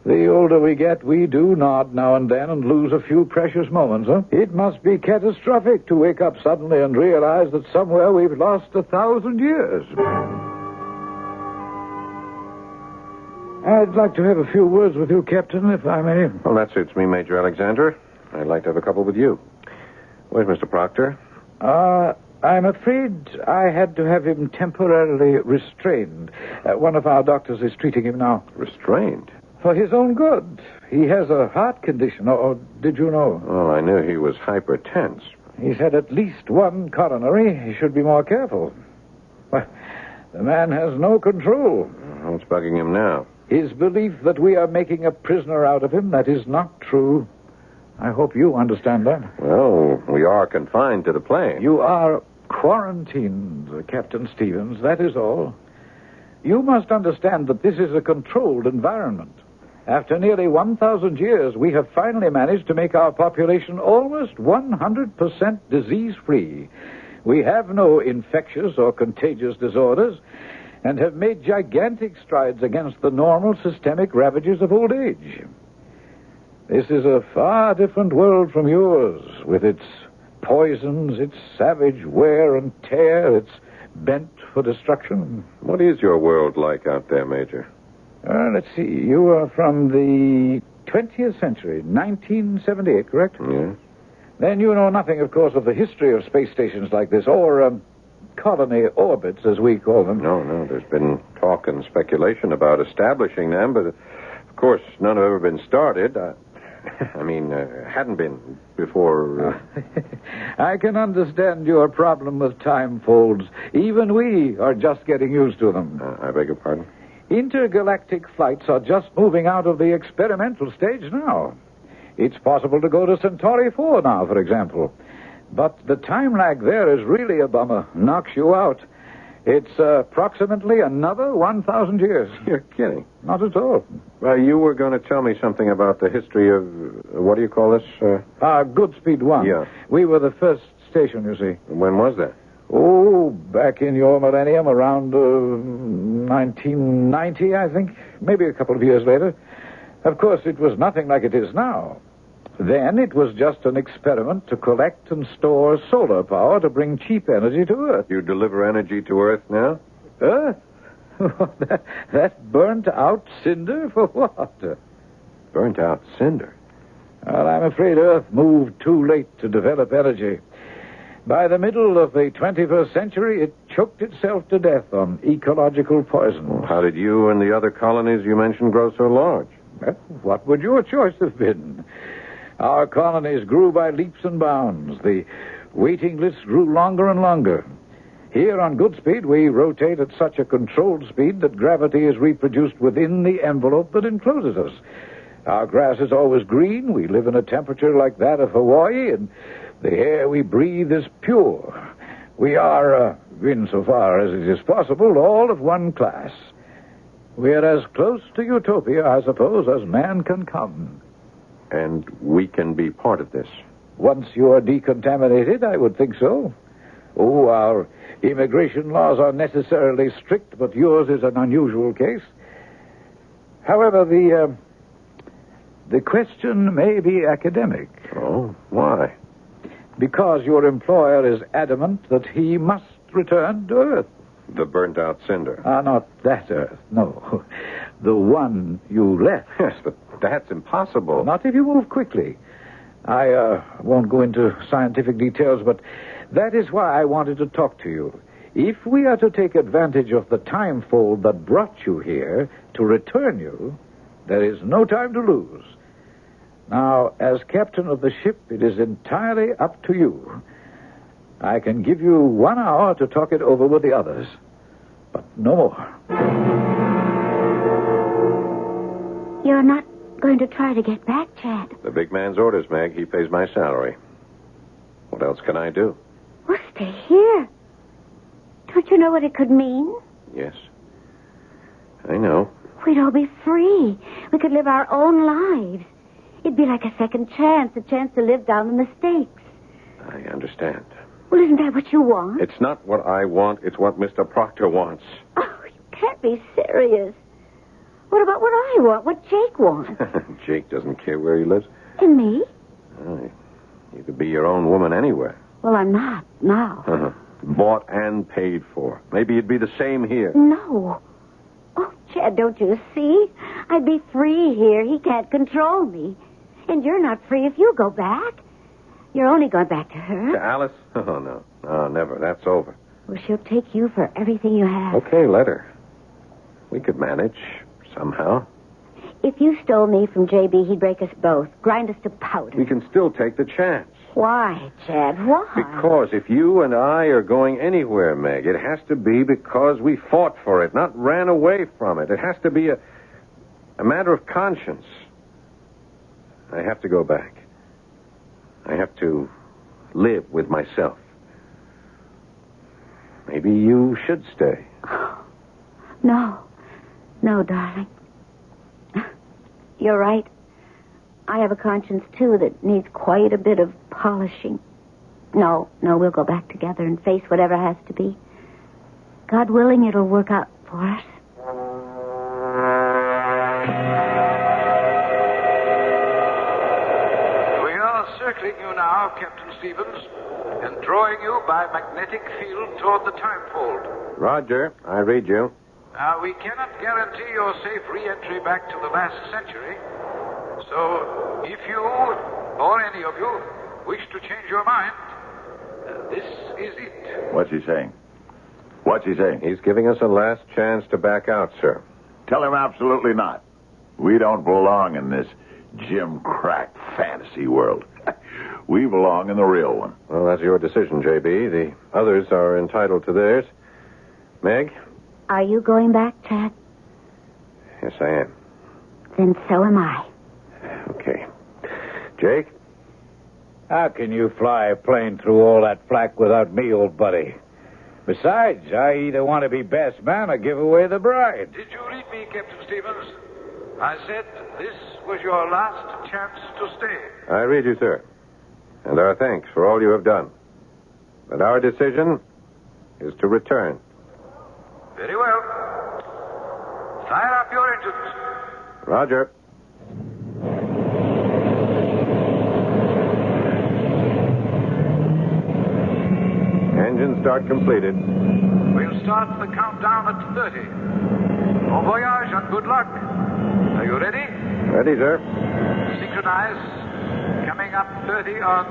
The older we get, we do nod now and then and lose a few precious moments, huh? It must be catastrophic to wake up suddenly and realize that somewhere we've lost 1,000 years. I'd like to have a few words with you, Captain, if I may. Well, that suits me, Major Alexander. I'd like to have a couple with you. Where's Mr. Proctor? I'm afraid I had to have him temporarily restrained. One of our doctors is treating him now. Restrained? For his own good. He has a heart condition, or did you know? Well, I knew he was hypertense. He's had at least one coronary. He should be more careful. Well, the man has no control. What's bugging him now? His belief that we are making a prisoner out of him, that is not true. I hope you understand that. Well, we are confined to the plane. You are quarantined, Captain Stevens, that is all. You must understand that this is a controlled environment. After nearly 1,000 years, we have finally managed to make our population almost 100% disease-free. We have no infectious or contagious disorders and have made gigantic strides against the normal systemic ravages of old age. This is a far different world from yours, with its poisons, its savage wear and tear, its bent for destruction. What is your world like out there, Major? Let's see. You are from the 20th century, 1978, correct? Yes. Then you know nothing, of course, of the history of space stations like this, or colony orbits, as we call them. No. There's been talk and speculation about establishing them, but, of course, none have ever been started. Hadn't been before. I can understand your problem with time folds. Even we are just getting used to them. I beg your pardon? Intergalactic flights are just moving out of the experimental stage now. It's possible to go to Centauri 4 now, for example. But the time lag there is really a bummer. Knocks you out. It's approximately another 1,000 years. You're kidding. Not at all. Well, you were going to tell me something about the history of, what do you call this? Goodspeed 1. Yeah. We were the first station, you see. When was that? Oh, back in your millennium, around 1990, I think. Maybe a couple of years later. Of course, it was nothing like it is now. Then it was just an experiment to collect and store solar power to bring cheap energy to Earth. You deliver energy to Earth now? Earth? that burnt-out cinder for what? Burnt-out cinder? Well, I'm afraid Earth moved too late to develop energy. By the middle of the 21st century, it choked itself to death on ecological poison. Well, how did you and the other colonies you mentioned grow so large? Well, what would your choice have been? Our colonies grew by leaps and bounds. The waiting lists grew longer and longer. Here on Goodspeed, we rotate at such a controlled speed that gravity is reproduced within the envelope that encloses us. Our grass is always green. We live in a temperature like that of Hawaii, and the air we breathe is pure. We are, insofar as it is possible, all of one class. We're as close to utopia, I suppose, as man can come. And we can be part of this. Once you are decontaminated, I would think so. Oh, our immigration laws are necessarily strict, but yours is an unusual case. However, the question may be academic. Oh, why? Because your employer is adamant that he must return to Earth. The burnt-out cinder. Not that Earth, no. The one you left. Yes, but that's impossible. Not if you move quickly. I won't go into scientific details, but that is why I wanted to talk to you. If we are to take advantage of the time fold that brought you here to return you, there is no time to lose. Now, as captain of the ship, it is entirely up to you. I can give you 1 hour to talk it over with the others, but no more. You're not going to try to get back, Chad? The big man's orders, Meg. He pays my salary. What else can I do? Well, stay here. Don't you know what it could mean? Yes. I know. We'd all be free. We could live our own lives. It'd be like a second chance, a chance to live down the mistakes. I understand. Well, isn't that what you want? It's not what I want. It's what Mr. Proctor wants. Oh, you can't be serious. What about what I want? What Jake wants? Jake doesn't care where he lives. And me? You could be your own woman anywhere. Well, I'm not now. Bought and paid for. Maybe it'd be the same here. No. Oh, Chad, don't you see? I'd be free here. He can't control me. And you're not free if you go back. You're only going back to her. To Alice? Oh, no. No, never. That's over. Well, she'll take you for everything you have. Okay, let her. We could manage somehow. If you stole me from J.B., he'd break us both, grind us to powder. We can still take the chance. Why, Chad? Why? Because if you and I are going anywhere, Meg, it has to be because we fought for it, not ran away from it. It has to be a matter of conscience. I have to go back. I have to live with myself. Maybe you should stay. No. No, darling. You're right. I have a conscience, too, that needs quite a bit of polishing. No, we'll go back together and face whatever has to be. God willing, it'll work out for us. We are circling you now, Captain Stevens, and drawing you by magnetic field toward the time-fold. Roger, I read you. Now, we cannot guarantee your safe re-entry back to the last century. So, if you, or any of you, wish to change your mind, this is it. What's he saying? What's he saying? He's giving us a last chance to back out, sir. Tell him absolutely not. We don't belong in this Jim Crack fantasy world. We belong in the real one. Well, that's your decision, J.B. The others are entitled to theirs. Meg? Are you going back, Chad? Yes, I am. Then so am I. Okay. Jake? How can you fly a plane through all that flak without me, old buddy? Besides, I either want to be best man or give away the bride. Did you read me, Captain Stevens? I said this was your last chance to stay. I read you, sir. And our thanks for all you have done. But our decision is to return. Very well. Fire up your engines. Roger. Engine start completed. We'll start the countdown at 30. Bon voyage and good luck. Are you ready? Ready, sir. Synchronize. Coming up 30 on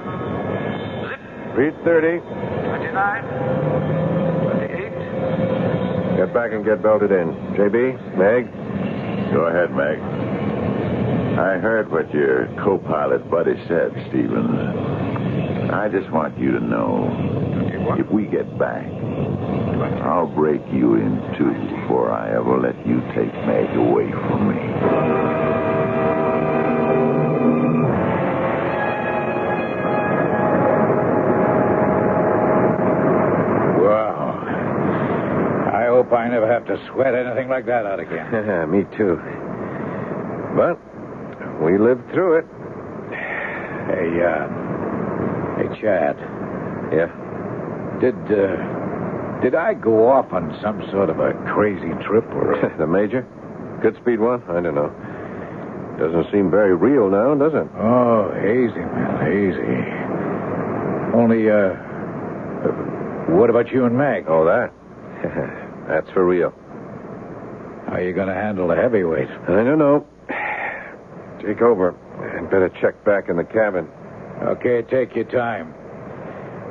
zip. Read 30. 29. 28. Get back and get belted in. J.B., Meg? Go ahead, Meg. I heard what your co-pilot buddy said, Stevens. I just want you to know, if we get back, I'll break you in two before I ever let you take Meg away from me. Wow. I hope I never have to sweat anything like that out again. Me too. But we lived through it. Hey, Chad. Yeah? Did I go off on some sort of a crazy trip or... The Major? Good speed one? I don't know. Doesn't seem very real now, does it? Oh, hazy, man, hazy. Only, what about you and Meg? Oh, that? That's for real. How are you going to handle the heavyweight? I don't know. Take over. I'd better check back in the cabin. Okay, take your time.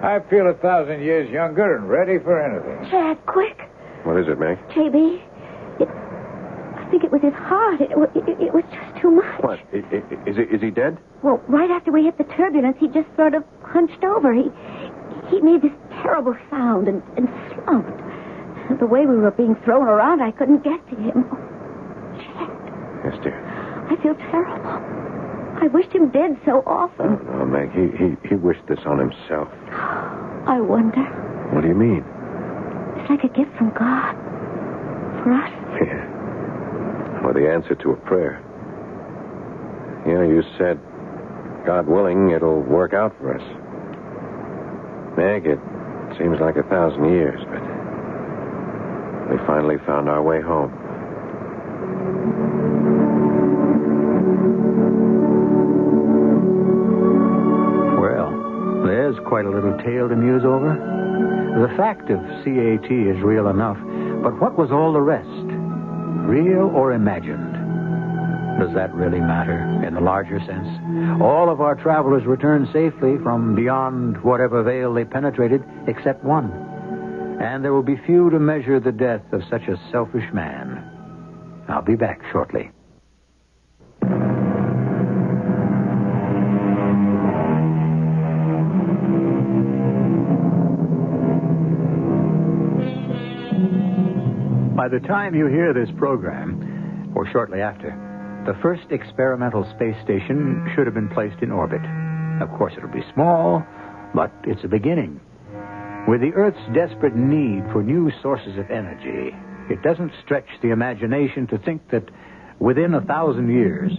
I feel 1,000 years younger and ready for anything. Chad, quick. What is it, Meg? J.B., I think it was his heart. It was just too much. What? Is he dead? Well, right after we hit the turbulence, he just sort of hunched over. He made this terrible sound and slumped. The way we were being thrown around, I couldn't get to him. Oh, Chad. Yes, dear. I feel terrible. I wished him dead so often. Oh, Meg, he wished this on himself. I wonder. What do you mean? It's like a gift from God. For us. Yeah. Or the answer to a prayer. You know, you said, God willing, it'll work out for us. Meg, it seems like 1,000 years, but we finally found our way home. There's quite a little tale to muse over. The fact of CAT is real enough, but what was all the rest? Real or imagined? Does that really matter in the larger sense? All of our travelers returned safely from beyond whatever veil they penetrated, except one. And there will be few to measure the death of such a selfish man. I'll be back shortly. By the time you hear this program, or shortly after, the first experimental space station should have been placed in orbit. Of course, it'll be small, but it's a beginning. With the Earth's desperate need for new sources of energy, it doesn't stretch the imagination to think that within 1,000 years,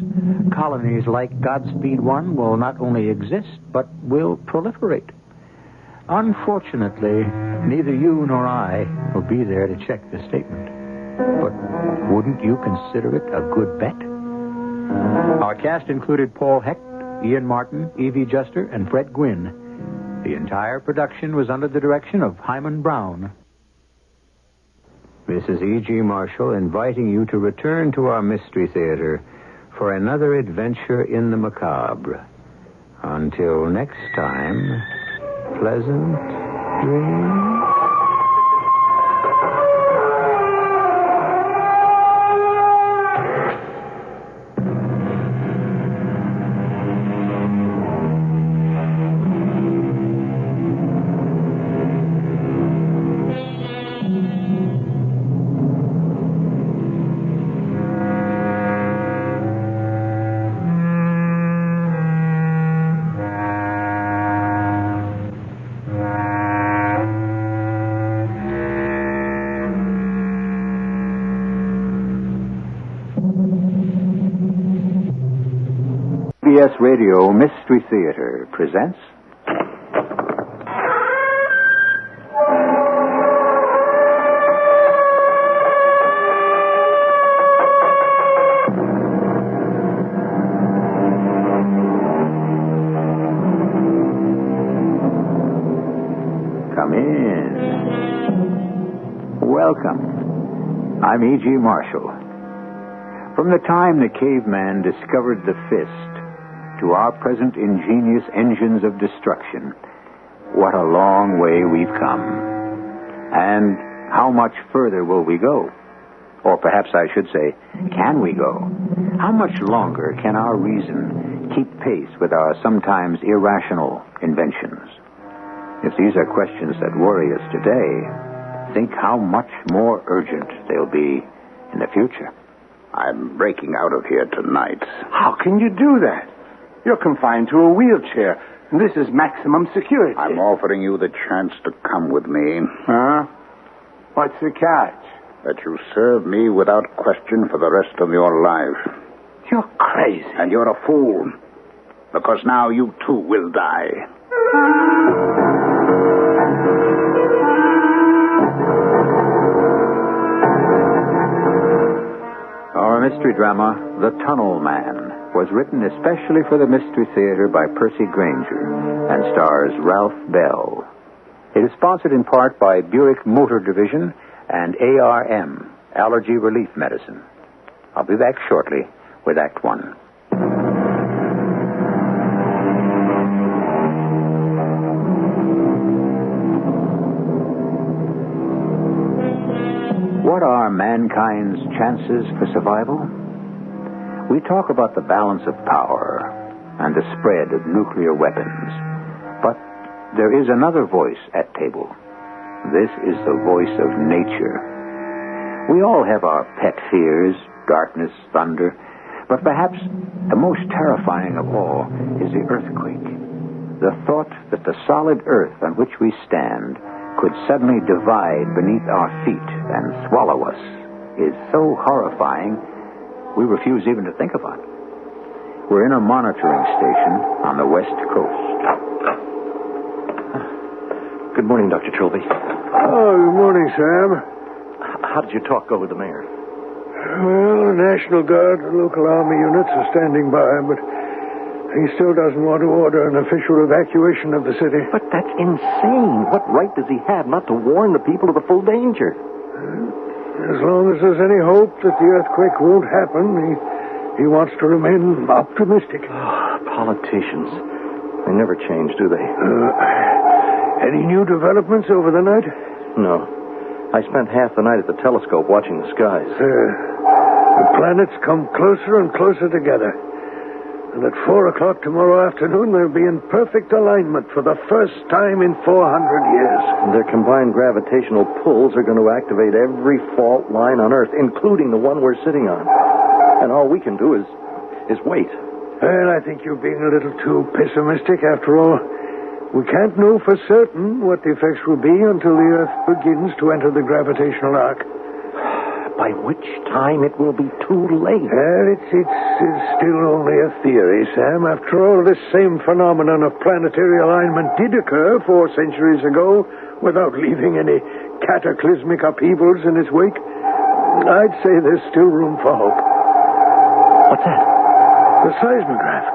colonies like Godspeed 1 will not only exist, but will proliferate. Unfortunately, neither you nor I will be there to check the statement. But wouldn't you consider it a good bet? Our cast included Paul Hecht, Ian Martin, Evie Juster, and Fred Gwynn. The entire production was under the direction of Hyman Brown. This is E.G. Marshall inviting you to return to our Mystery Theater for another adventure in the macabre. Until next time, pleasant dreams. CBS Radio Mystery Theater presents... Come in. Welcome. I'm E.G. Marshall. From the time the caveman discovered the fist to our present ingenious engines of destruction, what a long way we've come. And how much further will we go? Or perhaps I should say, can we go? How much longer can our reason keep pace with our sometimes irrational inventions? If these are questions that worry us today, think how much more urgent they'll be in the future. I'm breaking out of here tonight. How can you do that? You're confined to a wheelchair, and this is maximum security. I'm offering you the chance to come with me. Huh? What's the catch? That you serve me without question for the rest of your life. You're crazy. And you're a fool, because now you too will die. Our mystery drama, The Tunnel Man, was written especially for the Mystery Theater by Percy Granger and stars Ralph Bell. It is sponsored in part by Buick Motor Division and ARM, Allergy Relief Medicine. I'll be back shortly with Act One. What are mankind's chances for survival? We talk about the balance of power and the spread of nuclear weapons. But there is another voice at table. This is the voice of nature. We all have our pet fears, darkness, thunder, but perhaps the most terrifying of all is the earthquake. The thought that the solid earth on which we stand could suddenly divide beneath our feet and swallow us is so horrifying we refuse even to think about it. We're in a monitoring station on the West Coast. Good morning, Dr. Trilby. Oh, good morning, Sam. How did your talk go with the mayor? Well, the National Guard and local army units are standing by, but he still doesn't want to order an official evacuation of the city. But that's insane. What right does he have not to warn the people of the full danger? As long as there's any hope that the earthquake won't happen, he wants to remain optimistic. Oh, politicians. They never change, do they? Any new developments over the night? No. I spent half the night at the telescope watching the skies. The planets come closer and closer together. And at 4 o'clock tomorrow afternoon, they'll be in perfect alignment for the first time in 400 years. And their combined gravitational pulls are going to activate every fault line on Earth, including the one we're sitting on. And all we can do is wait. Well, I think you're being a little too pessimistic. After all, we can't know for certain what the effects will be until the Earth begins to enter the gravitational arc. By which time it will be too late. Well, it's still only a theory, Sam. After all, this same phenomenon of planetary alignment did occur 4 centuries ago without leaving any cataclysmic upheavals in its wake. I'd say there's still room for hope. What's that? The seismograph.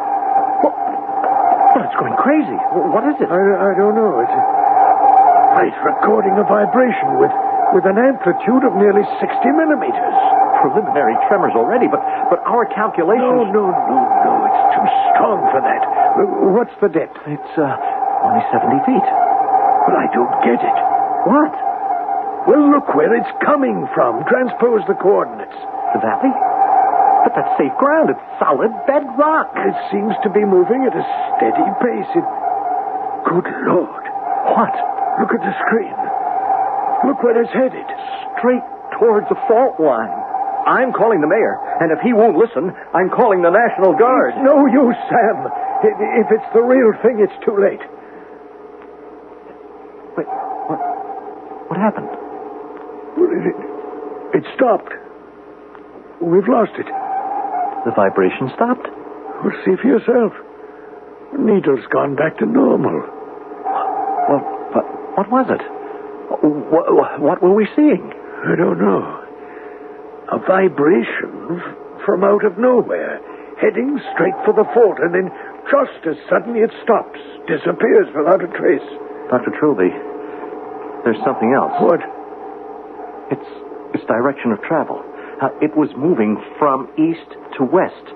Well, it's going crazy. What is it? I don't know. It's recording a vibration with an amplitude of nearly 60 millimeters. Preliminary tremors already, but our calculations... No. It's too strong for that. What's the depth? It's only 70 feet. But I don't get it. What? Well, look where it's coming from. Transpose the coordinates. The valley? But that's safe ground. It's solid bedrock. It seems to be moving at a steady pace. Good Lord. What? Look at the screen. Look where it's headed. Straight towards the fault line. I'm calling the mayor, and if he won't listen, I'm calling the National Guard. It's no use, Sam. If it's the real thing, it's too late. Wait, what happened? It stopped. We've lost it. The vibration stopped? Well, see for yourself. The needle's gone back to normal. Well, but what was it? What were we seeing? I don't know. A vibration from out of nowhere, heading straight for the fault, and then just as suddenly it stops, disappears without a trace. Dr. Trilby, there's something else. What? It's direction of travel. It was moving from east to west,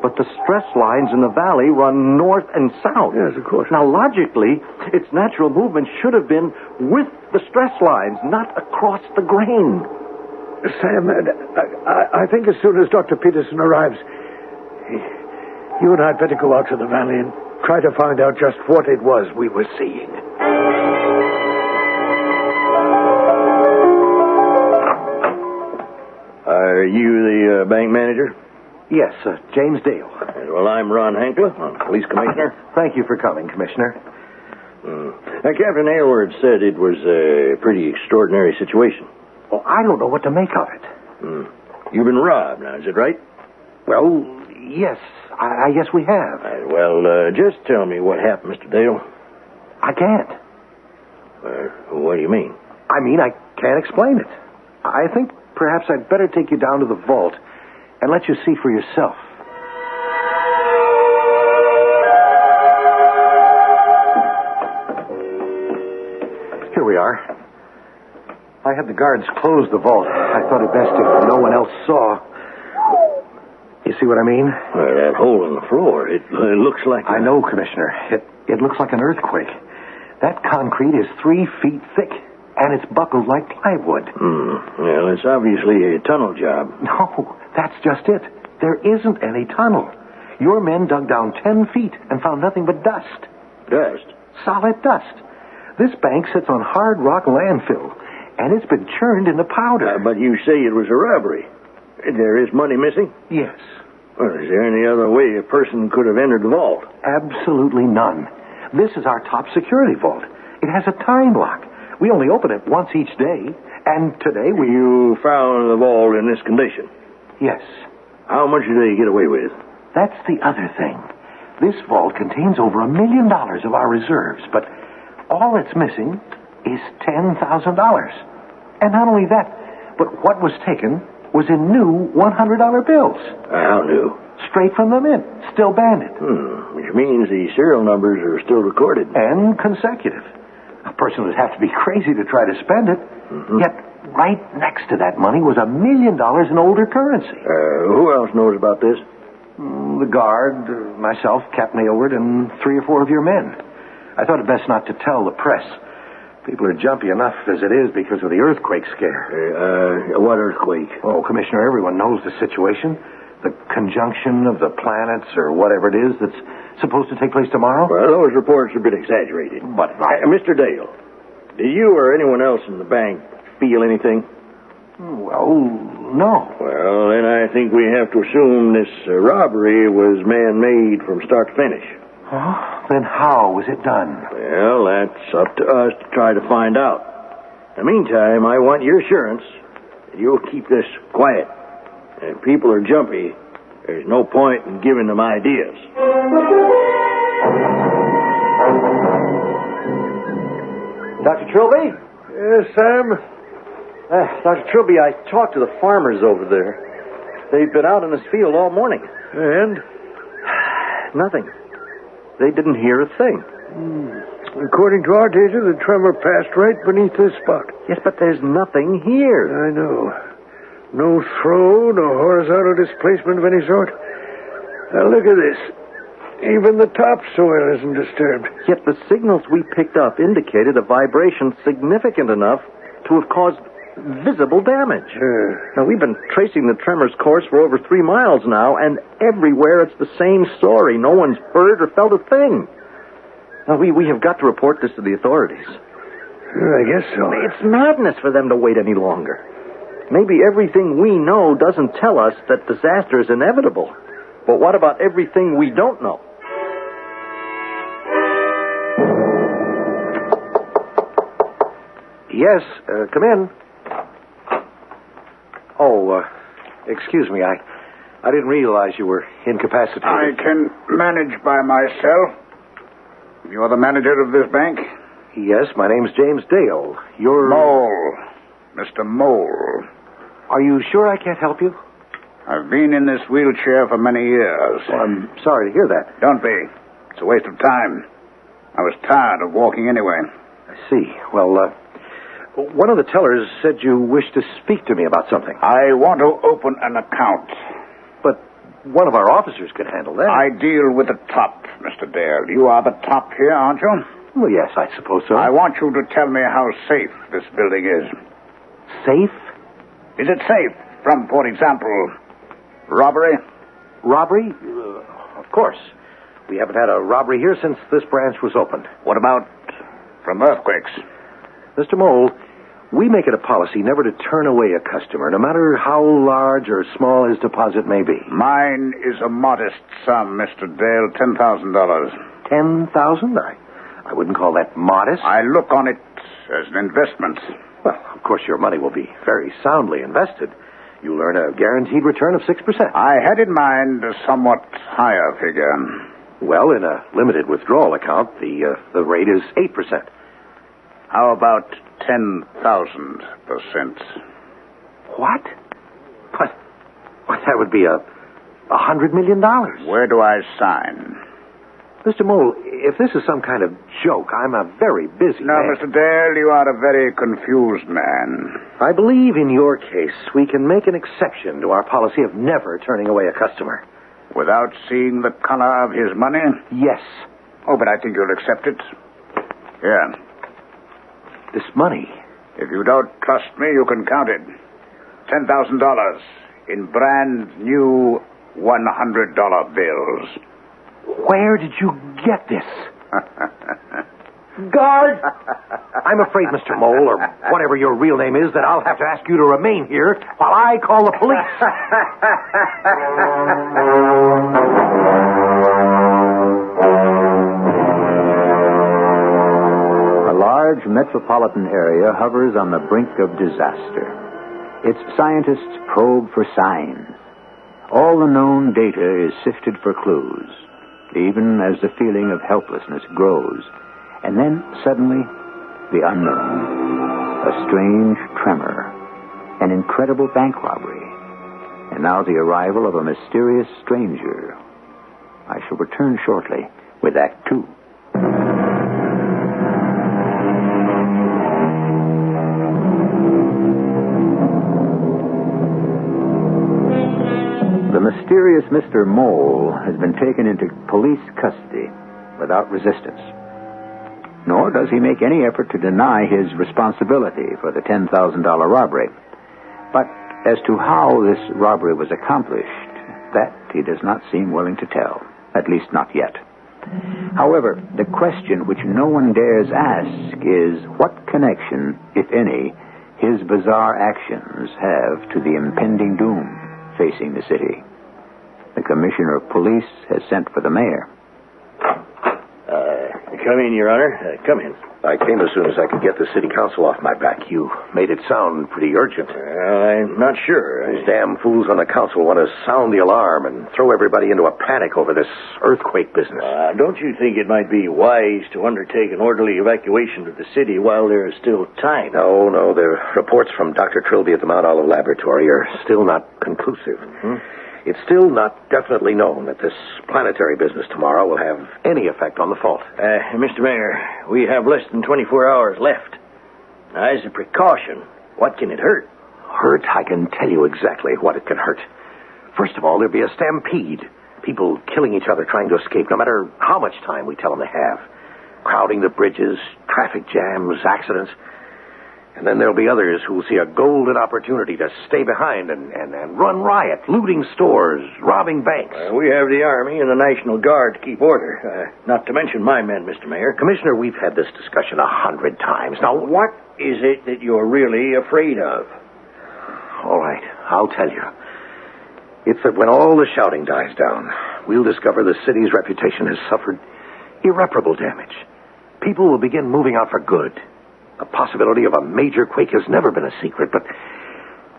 but the stress lines in the valley run north and south. Yes, of course. Now, logically, its natural movement should have been with the stress lines, not across the grain. Sam, I think as soon as Dr. Peterson arrives, you and I'd better go out to the valley and try to find out just what it was we were seeing. Are you the bank manager? Yes, James Dale. Well, I'm Ron Hankler, police commissioner. Thank you for coming, Commissioner. Captain Aylward said it was a pretty extraordinary situation. Well, I don't know what to make of it. You've been robbed now, is it right? Well, yes. I guess we have. Right, well, just tell me what happened, Mr. Dale. I can't. What do you mean? I mean, I can't explain it. I think perhaps I'd better take you down to the vault and let you see for yourself. Here we are. I had the guards close the vault. I thought it best if no one else saw. You see what I mean? Well, that hole in the floor, it looks like... I know, Commissioner. It looks like an earthquake. That concrete is 3 feet thick, and it's buckled like plywood. Well, it's obviously a tunnel job. No, that's just it. There isn't any tunnel. Your men dug down 10 feet and found nothing but dust. Dust? Solid dust. This bank sits on hard rock landfill, and it's been churned into powder. But you say it was a robbery. There is money missing? Yes. Well, is there any other way a person could have entered the vault? Absolutely none. This is our top security vault. It has a time lock. We only open it once each day, and today we... You found the vault in this condition? Yes. How much did they get away with? That's the other thing. This vault contains over $1 million of our reserves, but all it's missing is $10,000. And not only that, but what was taken was in new $100 bills. How new? Straight from the mint, still banded. Which means the serial numbers are still recorded. And consecutive. A person would have to be crazy to try to spend it. Yet, right next to that money was $1 million in older currency. Who else knows about this? The guard, myself, Captain Aylward, and 3 or 4 of your men. I thought it best not to tell the press. People are jumpy enough as it is because of the earthquake scare. What earthquake? Oh, Commissioner, everyone knows the situation. The conjunction of the planets or whatever it is that's supposed to take place tomorrow. Well, those reports are a bit exaggerated. But Mr. Dale, did you or anyone else in the bank feel anything? Well, no. Well, then I think we have to assume this robbery was man-made from start to finish. Oh, then how was it done? Well, that's up to us to try to find out. In the meantime, I want your assurance that you'll keep this quiet. If people are jumpy, there's no point in giving them ideas. Dr. Trilby? Yes, Sam? Dr. Trilby, I talked to the farmers over there. They've been out in this field all morning. And? Nothing. They didn't hear a thing. According to our data, the tremor passed right beneath this spot. Yes, but there's nothing here. I know. No throw, no horizontal displacement of any sort. Now look at this. Even the topsoil isn't disturbed. Yet the signals we picked up indicated a vibration significant enough to have caused visible damage. Now, we've been tracing the tremor's course for over 3 miles now, and everywhere it's the same story. No one's heard or felt a thing. Now, we have got to report this to the authorities. I guess so. It's madness for them to wait any longer. Maybe everything we know doesn't tell us that disaster is inevitable. But what about everything we don't know? Yes, come in. Oh, excuse me, I didn't realize you were incapacitated. I can manage by myself. You're the manager of this bank? Yes, my name's James Dale. You're... Mole. Mr. Mole. Are you sure I can't help you? I've been in this wheelchair for many years. Oh, I'm sorry to hear that. Don't be. It's a waste of time. I was tired of walking anyway. I see. Well, one of the tellers said you wished to speak to me about something. I want to open an account. But one of our officers could handle that. I deal with the top, Mr. Dale. You are the top here, aren't you? Well, yes, I suppose so. I want you to tell me how safe this building is. Safe? Is it safe from, for example, robbery? Robbery? Of course. We haven't had a robbery here since this branch was opened. What about from earthquakes? Mr. Mole, we make it a policy never to turn away a customer, no matter how large or small his deposit may be. Mine is a modest sum, Mr. Dale, $10,000. $10,000? I wouldn't call that modest. I look on it as an investment. Well, of course, your money will be very soundly invested. You'll earn a guaranteed return of 6%. I had in mind a somewhat higher figure. Well, in a limited withdrawal account, the rate is 8%. How about 10,000%? What? But that would be $100 million. Where do I sign? Mr. Mole, if this is some kind of joke, I'm a very busy man. Mr. Dale, you are a very confused man. I believe in your case we can make an exception to our policy of never turning away a customer. Without seeing the color of his money? Yes. Oh, but I think you'll accept it. Here. This money? If you don't trust me, you can count it. $10,000 in brand new $100 bills. Where did you get this? Guard! I'm afraid, Mr. Mole, or whatever your real name is, that I'll have to ask you to remain here while I call the police. A large metropolitan area hovers on the brink of disaster. Its scientists probe for signs. All the known data is sifted for clues, even as the feeling of helplessness grows. And then, suddenly, the unknown. A strange tremor. An incredible bank robbery. And now the arrival of a mysterious stranger. I shall return shortly with Act 2. The mysterious Mr. Mole has been taken into police custody without resistance. Nor does he make any effort to deny his responsibility for the $10,000 robbery. But as to how this robbery was accomplished, that he does not seem willing to tell, at least not yet. However, the question which no one dares ask is what connection, if any, his bizarre actions have to the impending doom facing the city. The commissioner of police has sent for the mayor. Come in, Your Honor. Come in. I came as soon as I could get the city council off my back. You made it sound pretty urgent. I'm not sure. These damn fools on the council want to sound the alarm and throw everybody into a panic over this earthquake business. Don't you think it might be wise to undertake an orderly evacuation of the city while there is still time? No. The reports from Dr. Trilby at the Mount Olive Laboratory are still not conclusive. It's still not definitely known that this planetary business tomorrow will have any effect on the fault. Mr. Mayor, we have less than 24 hours left. Now, as a precaution, what can it hurt? Hurt? I can tell you exactly what it can hurt. First of all, there'll be a stampede. People killing each other trying to escape, no matter how much time we tell them they have. Crowding the bridges, traffic jams, accidents. And then there'll be others who'll see a golden opportunity to stay behind and run riot, looting stores, robbing banks. We have the Army and the National Guard to keep order. Not to mention my men, Mr. Mayor. Commissioner, we've had this discussion 100 times. Now, what is it that you're really afraid of? All right, I'll tell you. It's that when all the shouting dies down, we'll discover the city's reputation has suffered irreparable damage. People will begin moving out for good. The possibility of a major quake has never been a secret, but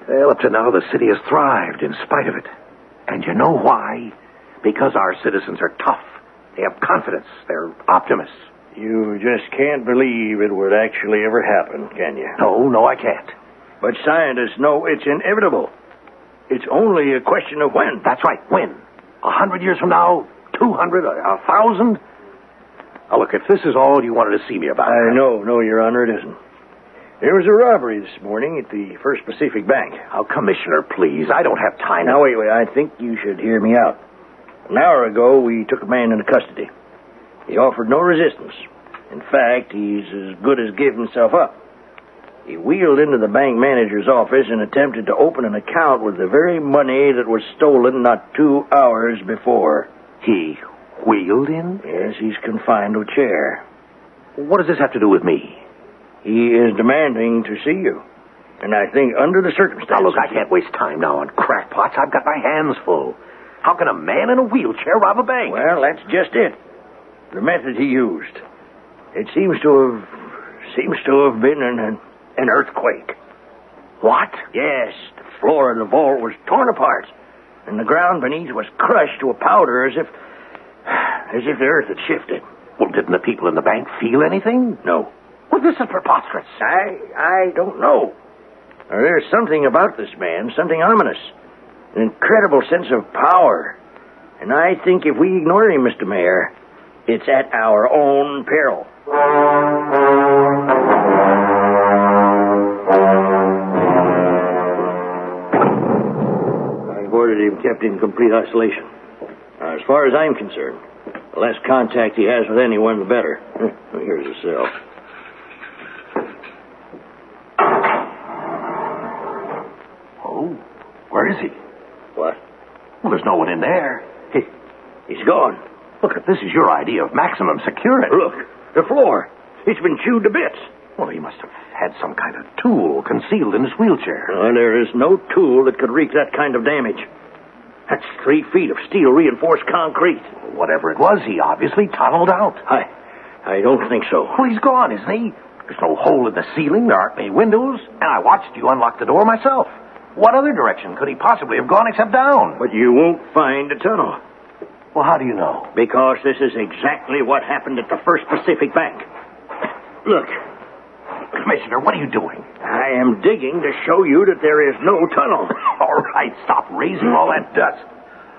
well, up to now the city has thrived in spite of it. And you know why? Because our citizens are tough. They have confidence. They're optimists. You just can't believe it would actually ever happen, can you? No, I can't. But scientists know it's inevitable. It's only a question of when. That's right, when? 100 years from now? 200? 1,000? Now, look, if this is all you wanted to see me about... No, Your Honor, it isn't. There was a robbery this morning at the First Pacific Bank. Oh, Commissioner, please, I don't have time. Now, wait, I think you should hear me out. An hour ago, we took a man into custody. He offered no resistance. In fact, he's as good as gave himself up. He wheeled into the bank manager's office and attempted to open an account with the very money that was stolen not 2 hours before. He wheeled in? Yes, he's confined to a chair. What does this have to do with me? He is demanding to see you. And I think under the circumstances... Now, look, I can't waste time now on crackpots. I've got my hands full. How can a man in a wheelchair rob a bank? Well, that's just it. The method he used. It seems to have been an earthquake. What? Yes, the floor of the vault was torn apart, and the ground beneath was crushed to a powder as if the earth had shifted. Well, didn't the people in the bank feel anything? No. Well, this is preposterous. I don't know. There's something about this man, something ominous, an incredible sense of power. And I think if we ignore him, Mr. Mayor, it's at our own peril. I've ordered him kept in complete isolation. Now, as far as I'm concerned, the less contact he has with anyone, the better. Here's his cell. Oh, where is he? What? Well, there's no one in there. He's gone. Look, if this is your idea of maximum security... Look, the floor. It's been chewed to bits. Well, he must have had some kind of tool concealed in his wheelchair. There is no tool that could wreak that kind of damage. That's 3 feet of steel-reinforced concrete. Whatever it was, he obviously tunneled out. I don't think so. Well, he's gone, isn't he? There's no hole in the ceiling. There aren't any windows. And I watched you unlock the door myself. What other direction could he possibly have gone except down? But you won't find a tunnel. Well, how do you know? Because this is exactly what happened at the First Pacific Bank. Look. Commissioner, what are you doing? I am digging to show you that there is no tunnel. All right, stop raising all that dust.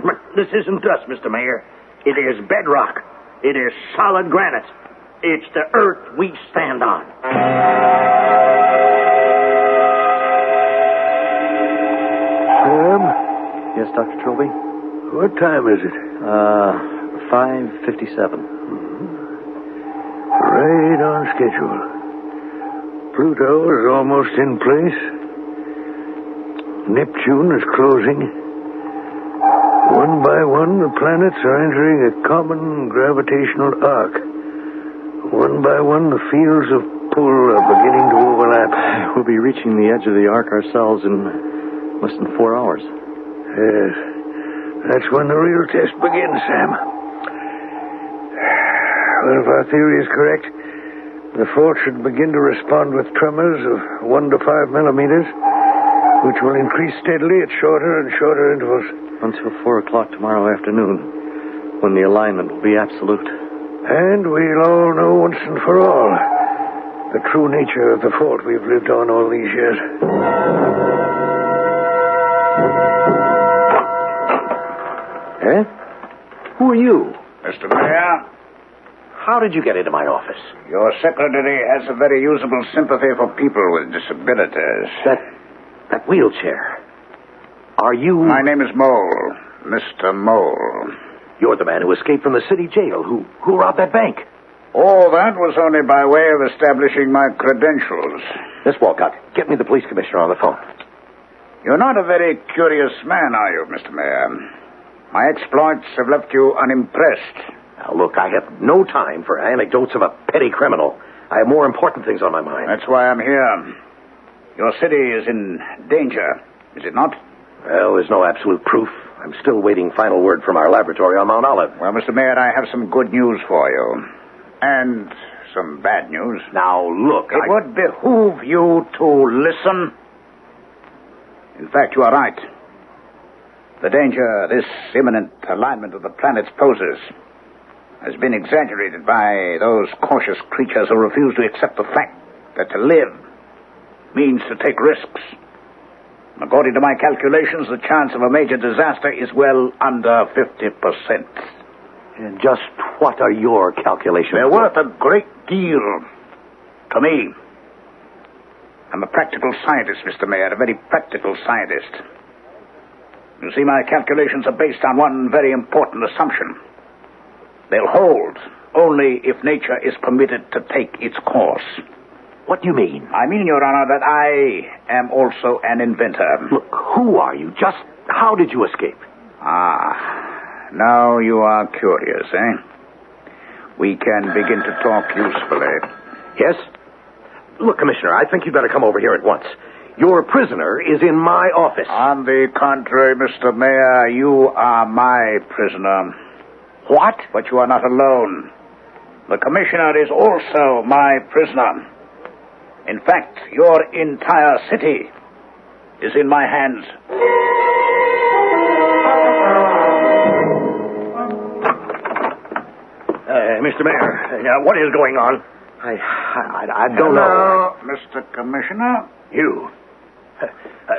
But this isn't dust, Mr. Mayor. It is bedrock. It is solid granite. It's the earth we stand on. Sam? Yes, Dr. Trilby? What time is it? 5:57. Right on schedule. Pluto is almost in place. Neptune is closing. One by one, the planets are entering a common gravitational arc. One by one, the fields of pull are beginning to overlap. We'll be reaching the edge of the arc ourselves in less than 4 hours. Yes. That's when the real test begins, Sam. Well, if our theory is correct, the fault should begin to respond with tremors of 1 to 5 millimeters, which will increase steadily at shorter and shorter intervals. Until 4 o'clock tomorrow afternoon, when the alignment will be absolute. And we'll all know once and for all the true nature of the fault we've lived on all these years. Who are you? Mr. Mayor, How did you get into my office? your secretary has a very usable sympathy for people with disabilities. That wheelchair. Are you... My name is Mole. Mr. Mole. You're the man who escaped from the city jail, who robbed that bank. All that was only by way of establishing my credentials. Miss Walcott, get me the police commissioner on the phone. You're not a very curious man, are you, Mr. Mayor? My exploits have left you unimpressed. Now, look, I have no time for anecdotes of a petty criminal. I have more important things on my mind. That's why I'm here. Your city is in danger, is it not? Well, there's no absolute proof. I'm still waiting final word from our laboratory on Mount Olive. Well, Mr. Mayor, I have some good news for you. And some bad news. Now, look, It would behoove you to listen. In fact, you are right. The danger this imminent alignment of the planets poses has been exaggerated by those cautious creatures who refuse to accept the fact that to live means to take risks. According to my calculations, the chance of a major disaster is well under 50%. And just what are your calculations? They're worth a great deal to me. I'm a practical scientist, Mr. Mayor, a very practical scientist. You see, my calculations are based on one very important assumption. They'll hold only if nature is permitted to take its course. What do you mean? I mean, Your Honor, that I am also an inventor. Look, who are you? Just how did you escape? Now you are curious, eh? We can begin to talk usefully. Yes? Look, Commissioner, I think you'd better come over here at once. Your prisoner is in my office. On the contrary, Mr. Mayor, you are my prisoner. What? But you are not alone. The commissioner is also my prisoner. In fact, your entire city is in my hands. Mr. Mayor, what is going on? I don't know. Mr. Commissioner. You.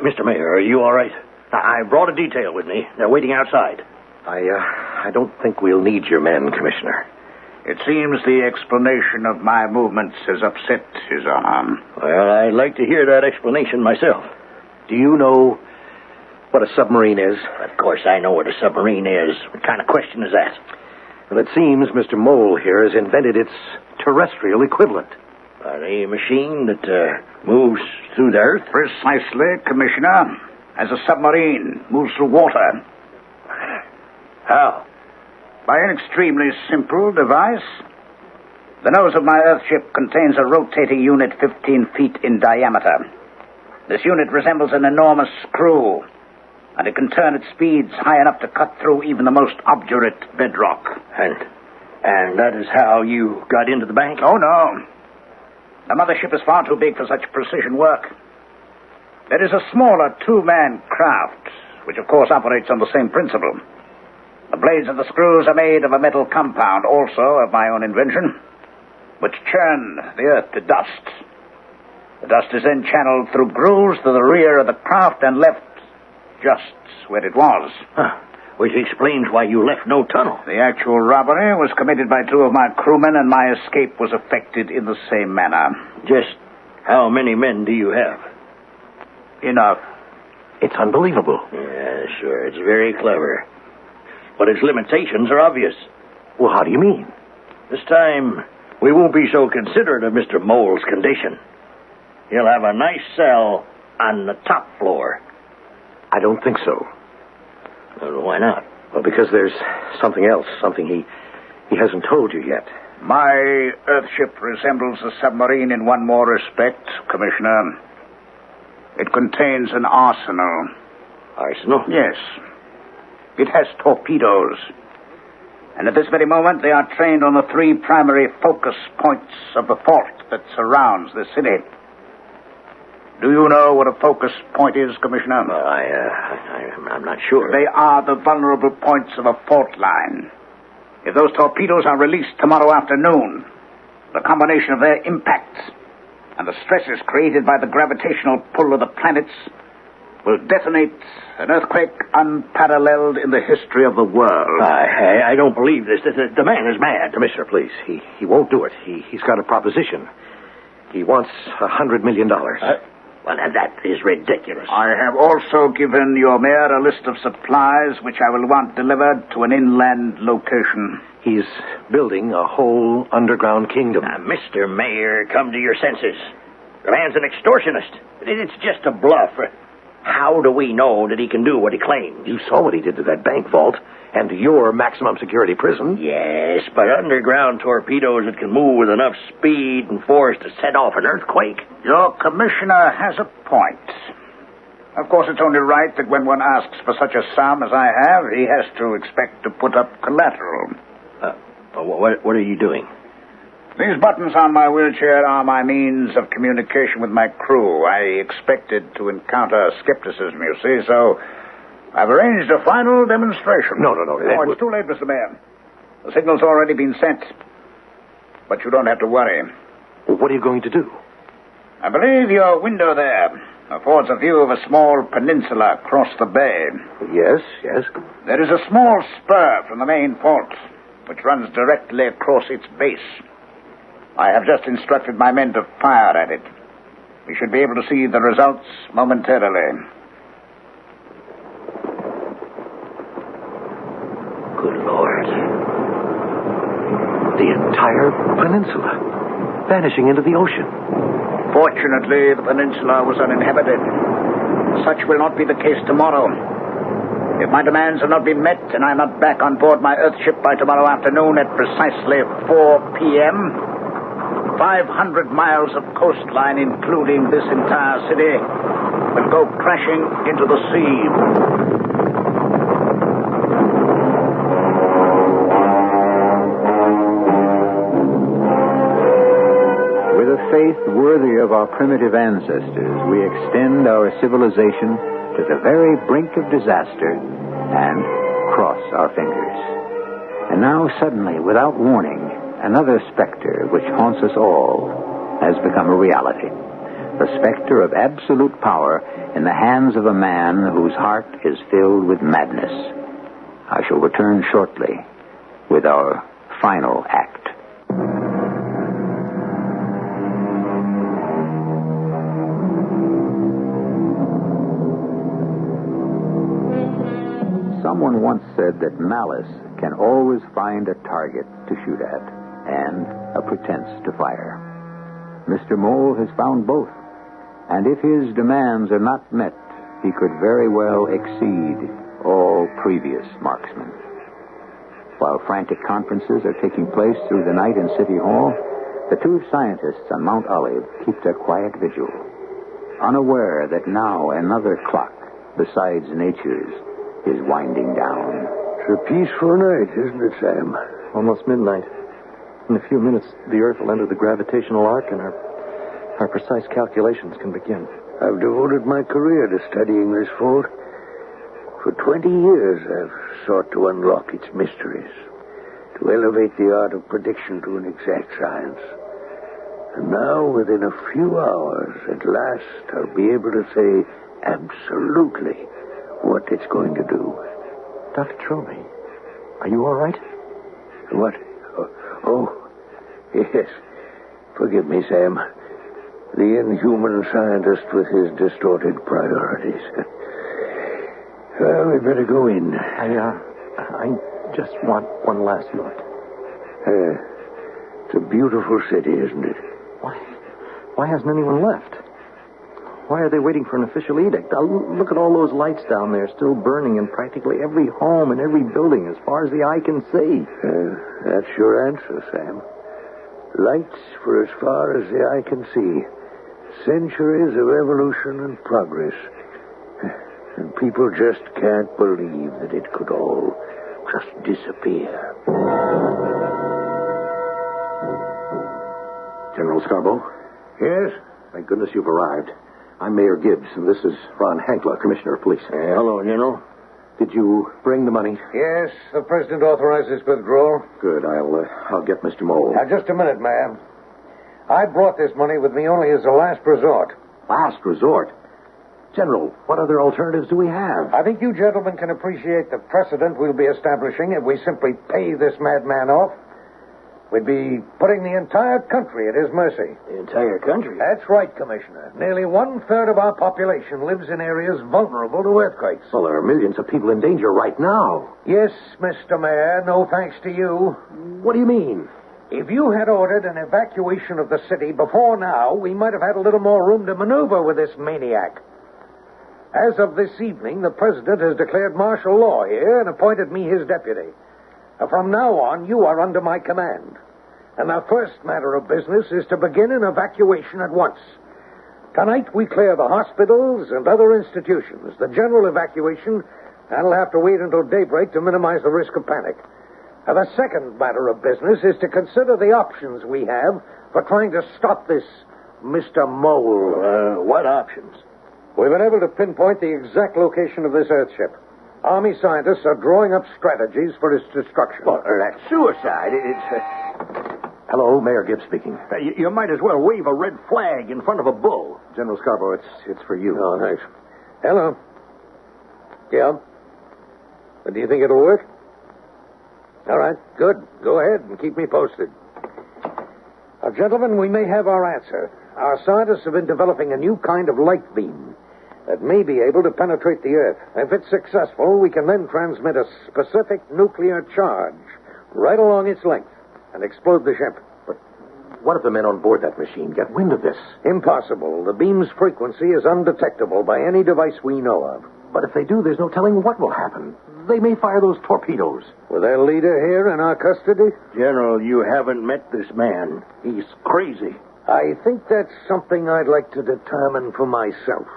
Mr. Mayor, are you all right? I brought a detail with me. They're waiting outside. I don't think we'll need your men, Commissioner. It seems the explanation of my movements has upset his arm. Well, I'd like to hear that explanation myself. Do you know what a submarine is? Of course I know what a submarine is. What kind of question is that? Well, it seems Mr. Mole here has invented its terrestrial equivalent. A machine that moves through the earth? Precisely, Commissioner. As a submarine moves through water. How? By an extremely simple device. The nose of my Earthship contains a rotating unit 15 feet in diameter. This unit resembles an enormous screw, and it can turn at speeds high enough to cut through even the most obdurate bedrock. And that is how you got into the bank? Oh, no. The mothership is far too big for such precision work. There is a smaller two-man craft, which of course operates on the same principle. The blades of the screws are made of a metal compound, also of my own invention, which churn the earth to dust. The dust is then channeled through grooves to the rear of the craft and left just where it was. Which explains why you left no tunnel. The actual robbery was committed by two of my crewmen, and my escape was effected in the same manner. Just how many men do you have? Enough. It's unbelievable. Yeah, sure. It's very clever. But its limitations are obvious. Well, how do you mean? This time, we won't be so considerate of Mr. Mole's condition. He'll have a nice cell on the top floor. I don't think so. Well, why not? Well, because there's something else, something he hasn't told you yet. My Earthship resembles a submarine in one more respect, Commissioner. It contains an arsenal. Arsenal? Yes. It has torpedoes. And at this very moment, they are trained on the three primary focus points of the fault that surrounds the city. Do you know what a focus point is, Commissioner? I'm not sure. They are the vulnerable points of a fault line. If those torpedoes are released tomorrow afternoon, the combination of their impacts and the stresses created by the gravitational pull of the planets will detonate an earthquake unparalleled in the history of the world. I don't believe this. The man is mad. Commissioner, please. He won't do it. He's got a proposition. He wants $100 million. Well, that is ridiculous. I have also given your mayor a list of supplies which I will want delivered to an inland location. He's building a whole underground kingdom. Mr. Mayor, come to your senses. The man's an extortionist. It's just a bluff. How do we know that he can do what he claims? You saw what he did to that bank vault and to your maximum security prison. Yes, but underground torpedoes that can move with enough speed and force to set off an earthquake. Your commissioner has a point. Of course, it's only right that when one asks for such a sum as I have, he has to expect to put up collateral. What are you doing? These buttons on my wheelchair are my means of communication with my crew. I expected to encounter skepticism, you see, so I've arranged a final demonstration. No. It's too late, Mr. Mayor. The signal's already been sent. But you don't have to worry. Well, what are you going to do? I believe your window there affords a view of a small peninsula across the bay. Yes. There is a small spur from the main fault, which runs directly across its base. I have just instructed my men to fire at it. We should be able to see the results momentarily. Good Lord. The entire peninsula vanishing into the ocean. Fortunately, the peninsula was uninhabited. Such will not be the case tomorrow. If my demands have not been met and I'm not back on board my Earthship by tomorrow afternoon at precisely 4 p.m., 500 miles of coastline, including this entire city, will go crashing into the sea. With a faith worthy of our primitive ancestors, we extend our civilization to the very brink of disaster and cross our fingers. And now, suddenly, without warning, another specter which haunts us all has become a reality. The specter of absolute power in the hands of a man whose heart is filled with madness. I shall return shortly with our final act. Someone once said that malice can always find a target to shoot at and a pretense to fire. Mr. Mole has found both, and if his demands are not met, he could very well exceed all previous marksmen. While frantic conferences are taking place through the night in City Hall, the two scientists on Mount Olive keep their quiet vigil, unaware that now another clock besides nature's is winding down. It's a peaceful night, isn't it, Sam? Almost midnight. In a few minutes, the Earth will enter the gravitational arc, and our precise calculations can begin. I've devoted my career to studying this fault. For 20 years, I've sought to unlock its mysteries, to elevate the art of prediction to an exact science. And now, within a few hours, at last, I'll be able to say absolutely what it's going to do. Dr. Trowbridge, are you all right? What? Oh, yes. Forgive me, Sam. The inhuman scientist with his distorted priorities. Well, we better go in. I just want one last look. It's a beautiful city, isn't it? Why hasn't anyone left? Why are they waiting for an official edict? Look at all those lights down there still burning in practically every home and every building as far as the eye can see. That's your answer, Sam. Lights for as far as the eye can see. Centuries of evolution and progress. And people just can't believe that it could all just disappear. General Scarborough? Yes? Thank goodness you've arrived. I'm Mayor Gibbs, and this is Ron Hankler, Commissioner of Police. Hello, General. Did you bring the money? Yes, the President authorized this withdrawal. Good. I'll get Mr. Mole. Now, just a minute, ma'am. I brought this money with me only as a last resort. Last resort? General, what other alternatives do we have? I think you gentlemen can appreciate the precedent we'll be establishing if we simply pay this madman off. We'd be putting the entire country at his mercy. The entire country? That's right, Commissioner. Nearly 1/3 of our population lives in areas vulnerable to earthquakes. Well, there are millions of people in danger right now. Yes, Mr. Mayor, no thanks to you. What do you mean? If you had ordered an evacuation of the city before now, we might have had a little more room to maneuver with this maniac. As of this evening, the President has declared martial law here and appointed me his deputy. From now on, you are under my command. And our first matter of business is to begin an evacuation at once. Tonight, we clear the hospitals and other institutions. The general evacuation, that'll have to wait until daybreak to minimize the risk of panic. The second matter of business is to consider the options we have for trying to stop this Mr. Mole. What options? We've been able to pinpoint the exact location of this Earthship. Army scientists are drawing up strategies for its destruction. Well, that's suicide. Hello, Mayor Gibbs speaking. You might as well wave a red flag in front of a bull. General Scarborough, it's for you. Oh, thanks. Hello. Yeah? Do you think it'll work? All right, good. Go ahead and keep me posted. Gentlemen, we may have our answer. Our scientists have been developing a new kind of light beam that may be able to penetrate the Earth. If it's successful, we can then transmit a specific nuclear charge right along its length and explode the ship. But what if the men on board that machine get wind of this? Impossible. The beam's frequency is undetectable by any device we know of. But if they do, there's no telling what will happen. They may fire those torpedoes. With their leader here in our custody? General, you haven't met this man. He's crazy. I think that's something I'd like to determine for myself.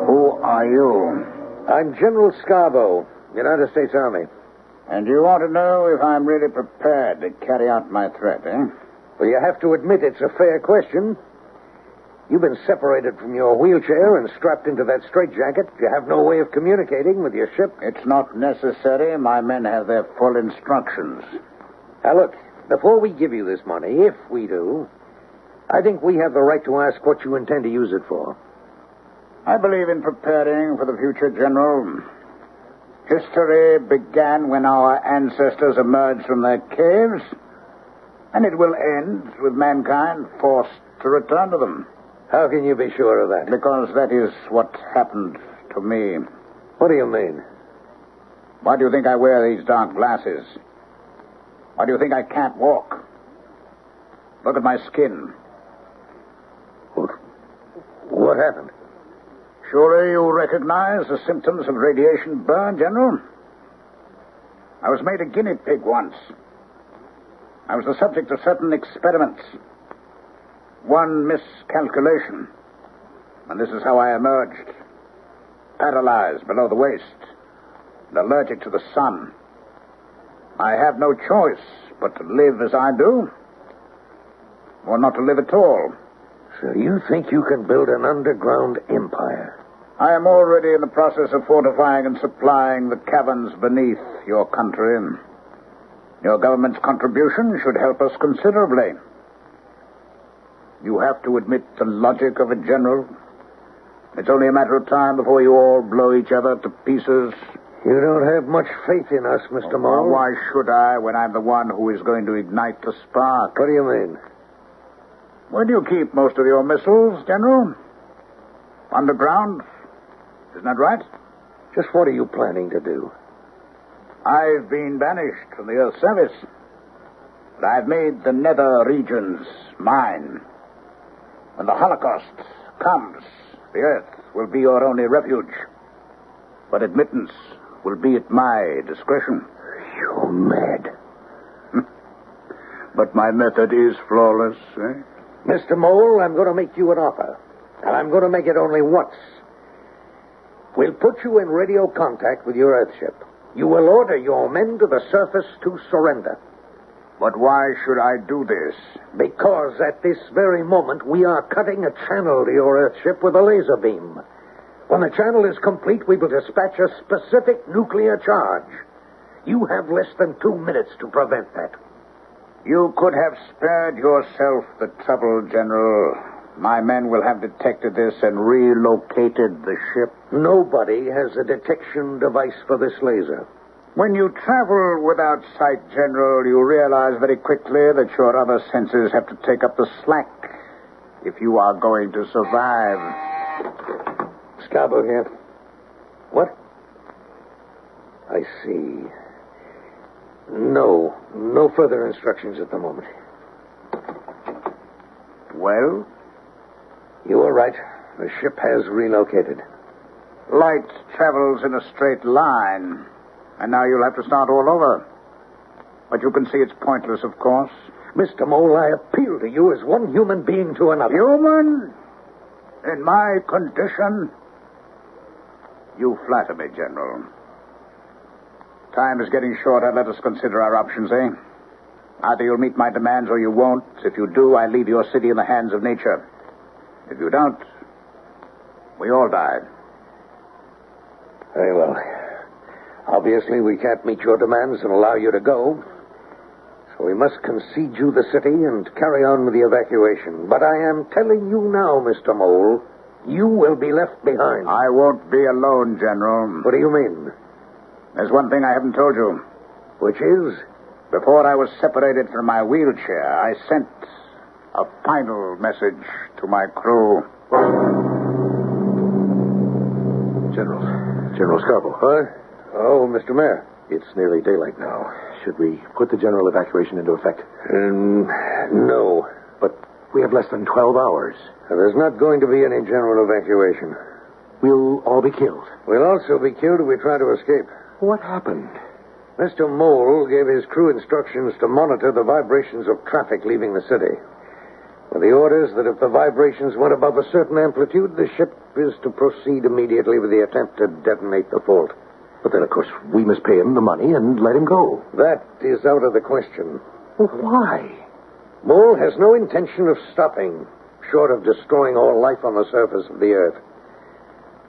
Who are you? I'm General Scarborough, United States Army. And you want to know if I'm really prepared to carry out my threat, eh? Well, you have to admit it's a fair question. You've been separated from your wheelchair and strapped into that straitjacket. You have no way of communicating with your ship. It's not necessary. My men have their full instructions. Now, look, before we give you this money, if we do, I think we have the right to ask what you intend to use it for. I believe in preparing for the future, General. History began when our ancestors emerged from their caves, and it will end with mankind forced to return to them. How can you be sure of that? Because that is what happened to me. What do you mean? Why do you think I wear these dark glasses? Why do you think I can't walk? Look at my skin. What happened? Surely you recognize the symptoms of radiation burn, General? I was made a guinea pig once. I was the subject of certain experiments. One miscalculation, and this is how I emerged. Paralyzed below the waist, and allergic to the sun. I have no choice but to live as I do, or not to live at all. So you think you can build an underground empire? I am already in the process of fortifying and supplying the caverns beneath your country. Your government's contribution should help us considerably. You have to admit the logic of it, General. It's only a matter of time before you all blow each other to pieces. You don't have much faith in us, Mr. Mole. Why should I, when I'm the one who is going to ignite the spark? What do you mean? Where do you keep most of your missiles, General? Underground? Isn't that right? Just what are you planning to do? I've been banished from the Earth's service, but I've made the nether regions mine. When the Holocaust comes, the Earth will be your only refuge. But admittance will be at my discretion. You're mad. But my method is flawless, eh? Mr. Mole, I'm going to make you an offer. And I'm going to make it only once. We'll put you in radio contact with your Earthship. You will order your men to the surface to surrender. But why should I do this? Because at this very moment, we are cutting a channel to your Earthship with a laser beam. When the channel is complete, we will dispatch a specific nuclear charge. You have less than 2 minutes to prevent that. You could have spared yourself the trouble, General. My men will have detected this and relocated the ship. Nobody has a detection device for this laser. When you travel without sight, General, you realize very quickly that your other senses have to take up the slack if you are going to survive. Scarborough here. What? I see. No further instructions at the moment. Well? You are right. The ship has relocated. Light travels in a straight line, and now you'll have to start all over. But you can see it's pointless, of course. Mr. Mole, I appeal to you as one human being to another. Human? In my condition? You flatter me, General. Time is getting shorter. Let us consider our options, eh? Either you'll meet my demands or you won't. If you do, I leave your city in the hands of nature. If you don't, we all die. Very well. Obviously, we can't meet your demands and allow you to go. So we must concede you the city and carry on with the evacuation. But I am telling you now, Mr. Mole, you will be left behind. I won't be alone, General. What do you mean? There's one thing I haven't told you. Which is? Before I was separated from my wheelchair, I sent a final message to my crew. General Scarborough. What? Oh, Mr. Mayor. It's nearly daylight now. Should we put the general evacuation into effect? No. But we have less than 12 hours. There's not going to be any general evacuation. We'll all be killed. We'll also be killed if we try to escape. What happened? Mr. Mole gave his crew instructions to monitor the vibrations of traffic leaving the city. With the orders that if the vibrations went above a certain amplitude, the ship is to proceed immediately with the attempt to detonate the fault. But then, of course, we must pay him the money and let him go. That is out of the question. Well, why? Mole has no intention of stopping, short of destroying all life on the surface of the earth.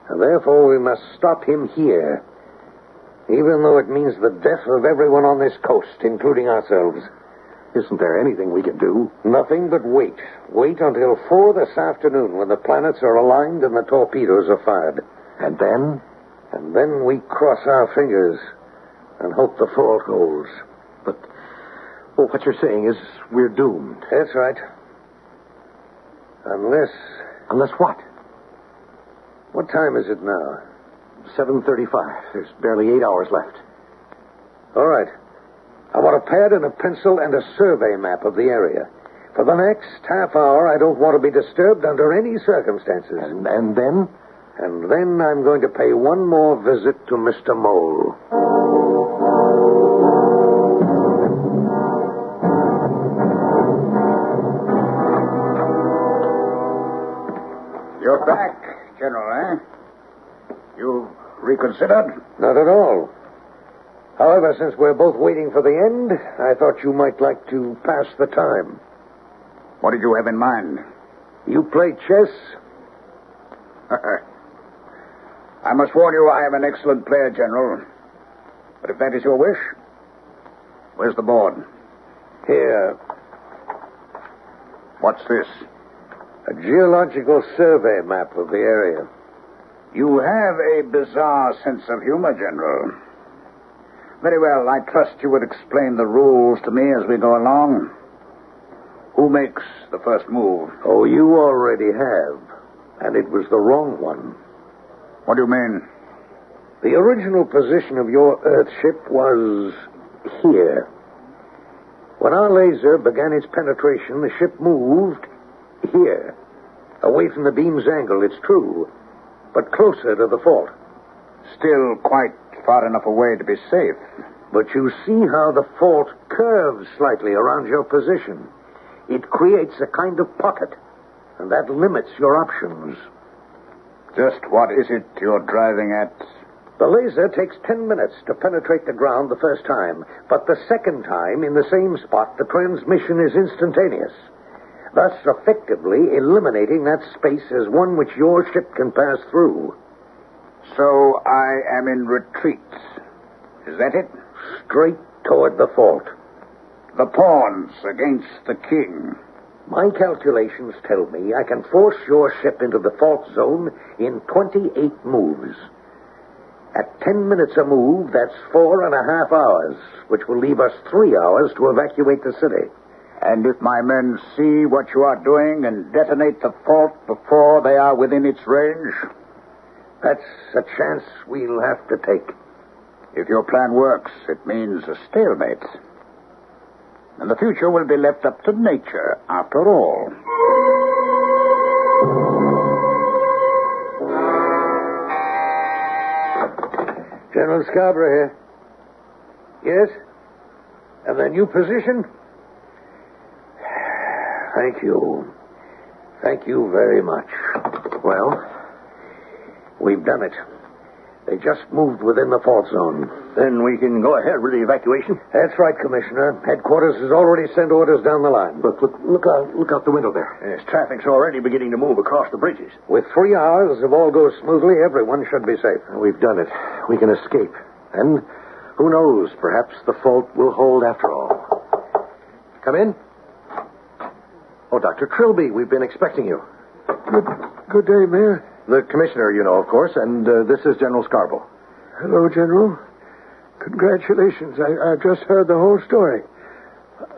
And therefore, we must stop him here, even though it means the death of everyone on this coast, including ourselves. Isn't there anything we can do? Nothing but wait. Wait until 4 this afternoon when the planets are aligned and the torpedoes are fired. And then? And then we cross our fingers and hope the fault holds. But what you're saying is we're doomed. That's right. Unless... Unless what? What time is it now? 7:35. There's barely 8 hours left. All right. I want a pad and a pencil and a survey map of the area. For the next half hour, I don't want to be disturbed under any circumstances. And then? And then I'm going to pay one more visit to Mr. Mole. You're back, General, eh? You reconsidered? Not at all. However, since we're both waiting for the end, I thought you might like to pass the time. What did you have in mind? You play chess? I must warn you, I am an excellent player, General. But if that is your wish, where's the board? Here. What's this? A geological survey map of the area. You have a bizarre sense of humor, General. Very well, I trust you would explain the rules to me as we go along. Who makes the first move? Oh, you already have. And it was the wrong one. What do you mean? The original position of your Earthship was here. When our laser began its penetration, the ship moved here. Away from the beam's angle, it's true, but closer to the fault. Still quite far enough away to be safe. But you see how the fault curves slightly around your position. It creates a kind of pocket, and that limits your options. Just what is it you're driving at? The laser takes 10 minutes to penetrate the ground the first time, but the second time, in the same spot, the transmission is instantaneous, thus effectively eliminating that space as one which your ship can pass through. So I am in retreat. Is that it? Straight toward the fault. the pawns against the king. My calculations tell me I can force your ship into the fault zone in 28 moves. At 10 minutes a move, that's 4.5 hours, which will leave us 3 hours to evacuate the city. And if my men see what you are doing and detonate the fault before they are within its range? That's a chance we'll have to take. If your plan works, it means a stalemate. And the future will be left up to nature, after all. General Scarborough here. Yes? And the new position? Thank you. Thank you very much. Well, we've done it. They just moved within the fault zone. Then we can go ahead with the evacuation? That's right, Commissioner. Headquarters has already sent orders down the line. Look out the window there. Yes, traffic's already beginning to move across the bridges. With 3 hours, if all goes smoothly, everyone should be safe. We've done it. We can escape. And who knows, perhaps the fault will hold after all. Come in. Oh, Dr. Trilby, we've been expecting you. Good day, Mayor. The Commissioner, you know, of course, and this is General Scarborough. Hello, General. Congratulations. I just heard the whole story.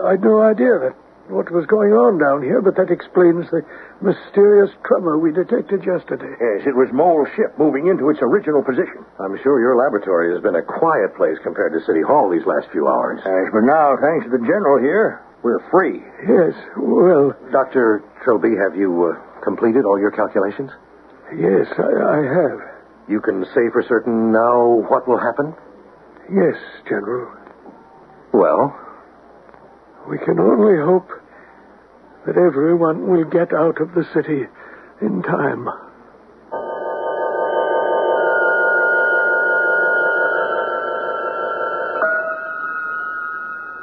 I'd no idea that what was going on down here, but that explains the mysterious tremor we detected yesterday. Yes, it was Mole's ship moving into its original position. I'm sure your laboratory has been a quiet place compared to City Hall these last few hours. Yes, but now, thanks to the General here, we're free. Yes, well... Dr. Trilby, have you completed all your calculations? Yes, I have. You can say for certain now what will happen? Yes, General. Well? We can only hope that everyone will get out of the city in time.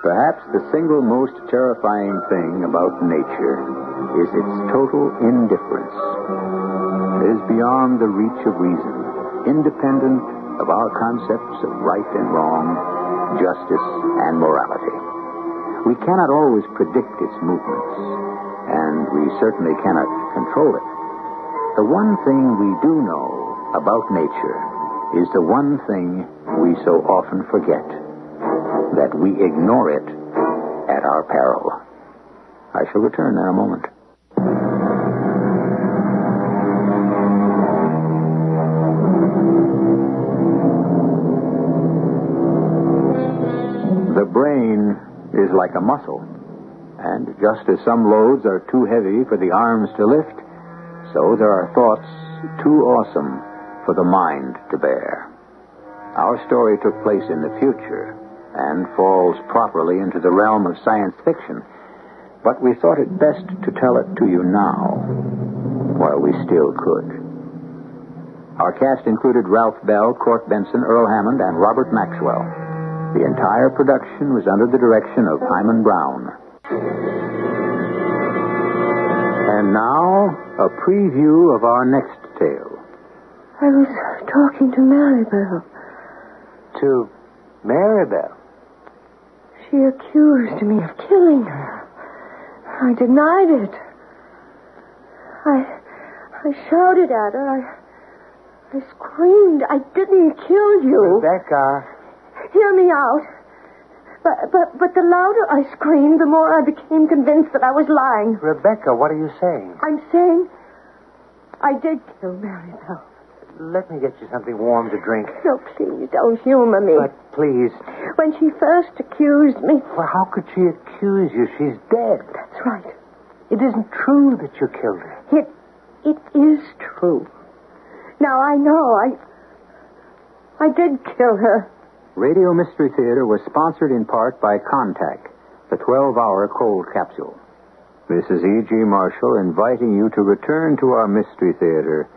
Perhaps the single most terrifying thing about nature is its total indifference. It is beyond the reach of reason, independent of our concepts of right and wrong, justice and morality. We cannot always predict its movements, and we certainly cannot control it. The one thing we do know about nature is the one thing we so often forget, that we ignore it at our peril. I shall return in a moment. The brain is like a muscle, and just as some loads are too heavy for the arms to lift, so there are thoughts too awesome for the mind to bear. Our story took place in the future and falls properly into the realm of science fiction, but we thought it best to tell it to you now, while we still could. Our cast included Ralph Bell, Court Benson, Earl Hammond, and Robert Maxwell. The entire production was under the direction of Hyman Brown. And now, a preview of our next tale. I was talking to Maribel. To Maribel? She accused me of killing her. I denied it. I shouted at her. I screamed. I didn't kill you. Rebecca. Hear me out. But the louder I screamed, the more I became convinced that I was lying. Rebecca, what are you saying? I'm saying I did kill Maribel. Let me get you something warm to drink. No, please, don't humor me. But please. When she first accused me... Well, how could she accuse you? She's dead. That's right. It isn't true that you killed her. It is true. Now, I know. I did kill her. Radio Mystery Theater was sponsored in part by Contact, the 12-hour cold capsule. This is E.G. Marshall inviting you to return to our Mystery Theater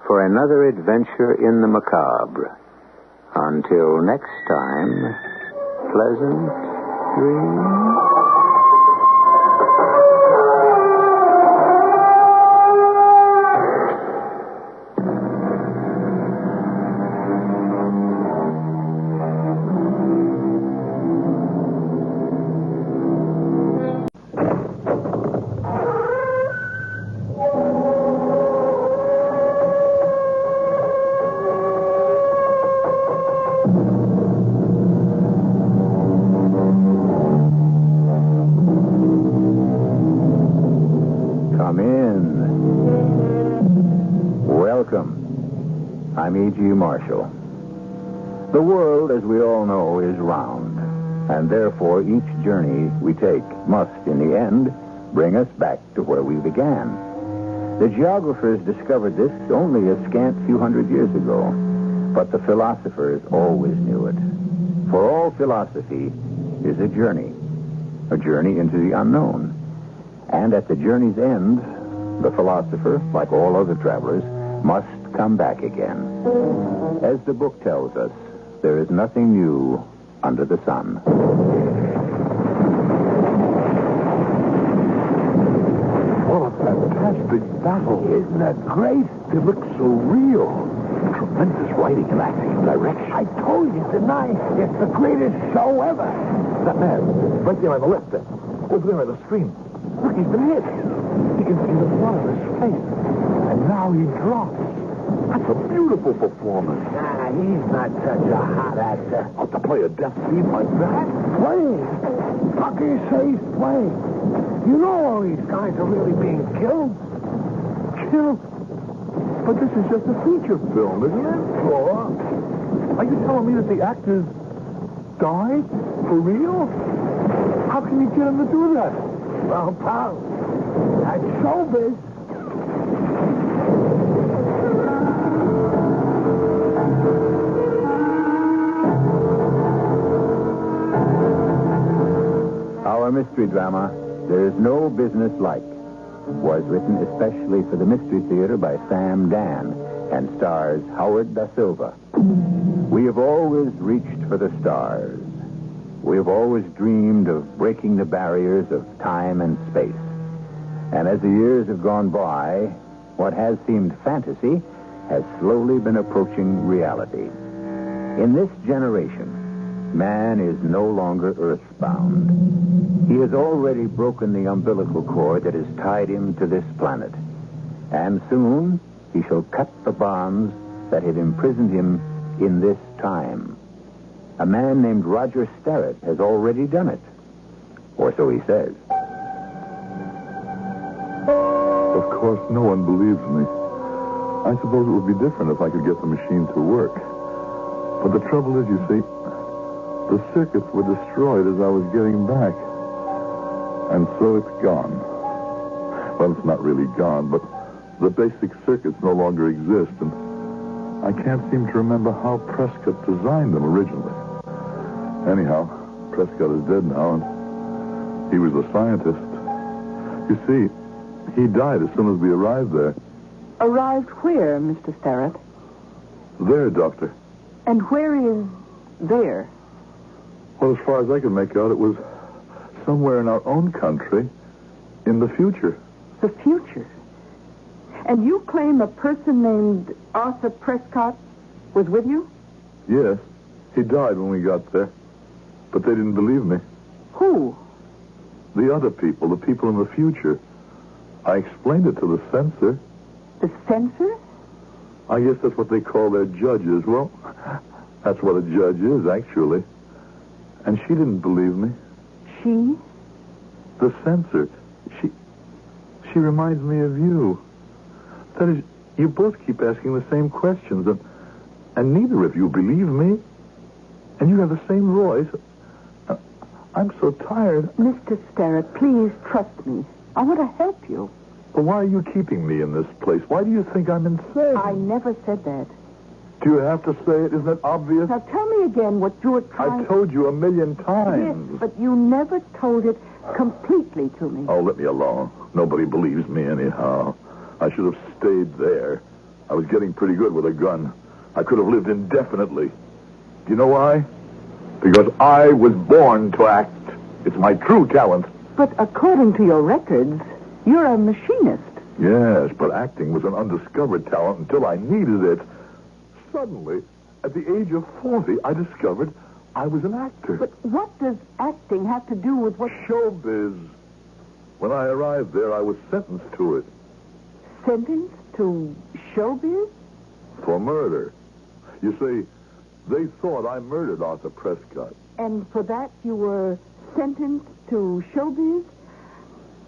for another adventure in the macabre. Until next time, pleasant dreams. I'm E.G. Marshall. The world, as we all know, is round, and therefore each journey we take must, in the end, bring us back to where we began. The geographers discovered this only a scant few hundred years ago, but the philosophers always knew it. For all philosophy is a journey into the unknown. And at the journey's end, the philosopher, like all other travelers, must come back again. As the book tells us, there is nothing new under the sun. What a fantastic battle. Isn't that great? It looks so real. Tremendous writing and acting and direction. I told you, didn't I? It's the greatest show ever. That man, right there on the left there, over there on the screen. Look, he's been hit. You can see the blood on his face. And now he drops. That's a beautiful performance. Nah, he's not such a hot actor. Oh, to play a death scene like that? Playing? How can you say he's playing? You know all these guys are really being killed. Killed? But this is just a feature film, isn't it? Sure. Are you telling me that the actors died? For real? How can you get them to do that? Well, pal, that's showbiz. Our mystery drama, There Is No Business Like, was written especially for the Mystery Theater by Sam Dan and stars Howard Da Silva. We have always reached for the stars. We have always dreamed of breaking the barriers of time and space. And as the years have gone by, what has seemed fantasy has slowly been approaching reality. In this generation, man is no longer earthbound. He has already broken the umbilical cord that has tied him to this planet. And soon he shall cut the bonds that have imprisoned him in this time. A man named Roger Sterrett has already done it. Or so he says. Of course, no one believes me. I suppose it would be different if I could get the machine to work. But the trouble is, you see, the circuits were destroyed as I was getting back. And so it's gone. Well, it's not really gone, but the basic circuits no longer exist, and I can't seem to remember how Prescott designed them originally. Anyhow, Prescott is dead now, and he was the scientist. You see, he died as soon as we arrived there. Arrived where, Mr. Sterrett? There, Doctor. And where is there? Well, as far as I can make out, it was somewhere in our own country, in the future. The future? And you claim a person named Arthur Prescott was with you? Yes. He died when we got there. But they didn't believe me. Who? The other people, the people in the future. I explained it to the censor. The censor? I guess that's what they call their judges. Well, that's what a judge is, actually. And she didn't believe me. She? The censor. She reminds me of you. That is, you both keep asking the same questions, and neither of you believe me. And you have the same voice. I'm so tired. Mr. Sterrett, please trust me. I want to help you. But why are you keeping me in this place? Why do you think I'm insane? I never said that. Do you have to say it? Isn't it obvious? Now tell me again what you were trying... I've told you 1,000,000 times. Yes, but you never told it completely to me. Oh, let me alone. Nobody believes me anyhow. I should have stayed there. I was getting pretty good with a gun. I could have lived indefinitely. Do you know why? Because I was born to act. It's my true talent. But according to your records, you're a machinist. Yes, but acting was an undiscovered talent until I needed it. Suddenly, at the age of 40, I discovered I was an actor. But what does acting have to do with what... Showbiz. When I arrived there, I was sentenced to it. Sentenced to showbiz? For murder. You see, they thought I murdered Arthur Prescott. And for that you were sentenced to showbiz?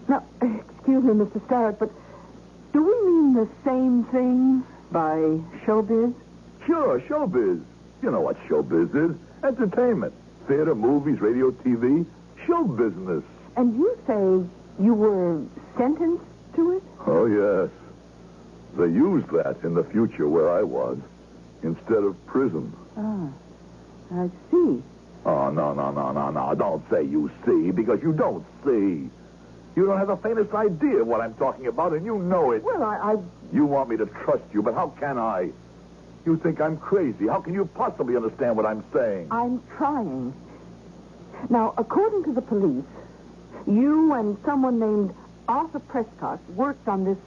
Now, excuse me, Mr. Sterrett, but do we mean the same thing by showbiz? Sure, showbiz. You know what showbiz is. Entertainment. Theater, movies, radio, TV. Show business. And you say you were sentenced to it? Oh, yes. They used that in the future where I was, instead of prison. Ah, I see. Oh, no. Don't say you see, because you don't see. You don't have the faintest idea what I'm talking about, and you know it. Well, I... You want me to trust you, but how can I? You think I'm crazy. How can you possibly understand what I'm saying? I'm trying. Now, according to the police, you and someone named Arthur Prescott worked on this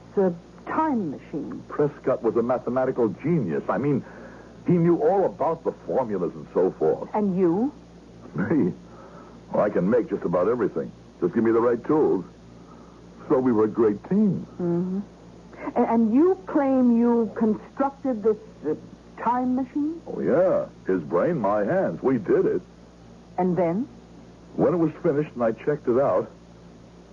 time machine. Prescott was a mathematical genius. I mean, he knew all about the formulas and so forth. And you? Me? Well, I can make just about everything. Just give me the right tools. So we were a great team. Mm-hmm. And you claim you constructed this time machine? Oh, yeah. His brain, my hands. We did it. And then? When it was finished and I checked it out,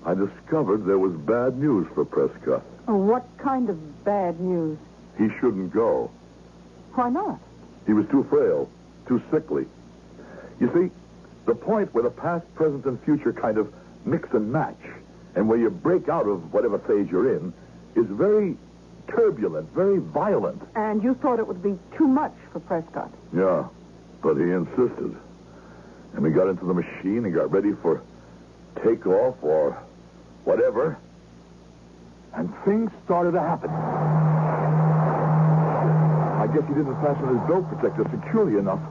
I discovered there was bad news for Prescott. Oh, what kind of bad news? He shouldn't go. Why not? He was too frail, too sickly. You see, the point where the past, present, and future kind of mix and match, and where you break out of whatever phase you're in, is very turbulent, very violent. And you thought it would be too much for Prescott? Yeah, but he insisted. And we got into the machine and got ready for takeoff or whatever. And things started to happen. I guess he didn't fasten his belt protector securely enough.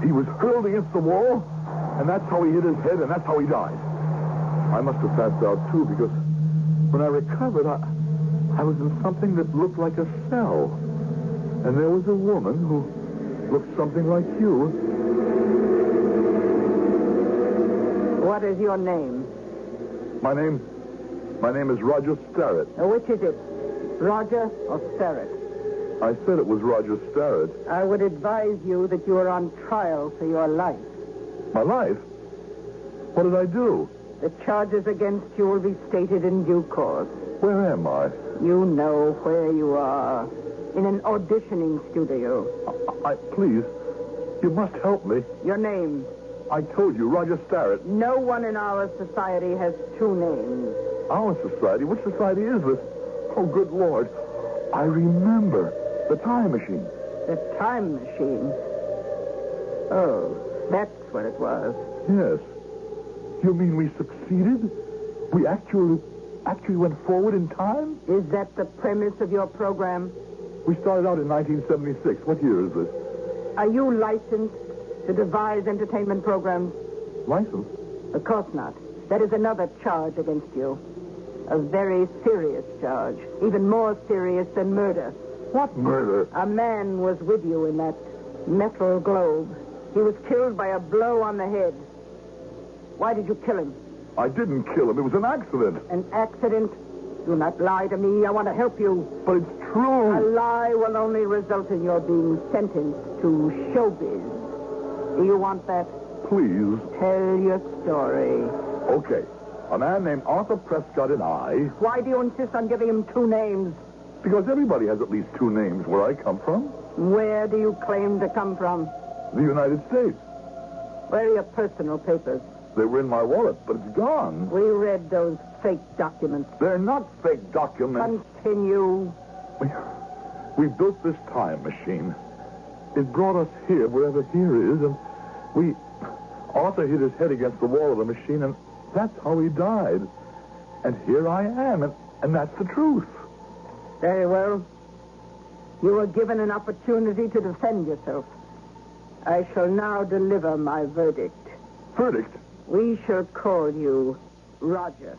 He was hurled against the wall, and that's how he hit his head, and that's how he died. I must have passed out, too, because when I recovered, I was in something that looked like a cell. And there was a woman who looked something like you. What is your name? My name is Roger Starrett. Which is it? Roger or Starrett? I said it was Roger Starrett. I would advise you that you are on trial for your life. My life? What did I do? The charges against you will be stated in due course. Where am I? You know where you are. In an auditioning studio. Please, you must help me. Your name? I told you, Roger Starrett. No one in our society has two names. Our society? What society is this? Oh, good Lord. I remember. The time machine. The time machine? Oh, that's what it was. Yes. You mean we succeeded? We actually went forward in time? Is that the premise of your program? We started out in 1976. What year is this? Are you licensed to devise entertainment programs? Licensed? Of course not. That is another charge against you. A very serious charge. Even more serious than murder. What murder? A man was with you in that metal globe. He was killed by a blow on the head. Why did you kill him? I didn't kill him. It was an accident. An accident? Do not lie to me. I want to help you. But it's true. A lie will only result in your being sentenced to showbiz. Do you want that? Please. Tell your story. Okay. A man named Arthur Prescott and I... Why do you insist on giving him two names? Because everybody has at least two names where I come from. Where do you claim to come from? The United States. Where are your personal papers? They were in my wallet, but it's gone. We read those fake documents. They're not fake documents. Continue. We built this time machine. It brought us here, wherever here is, and Arthur hit his head against the wall of the machine, and that's how he died. And here I am, and that's the truth. Very well. You were given an opportunity to defend yourself. I shall now deliver my verdict. Verdict? We shall call you Roger.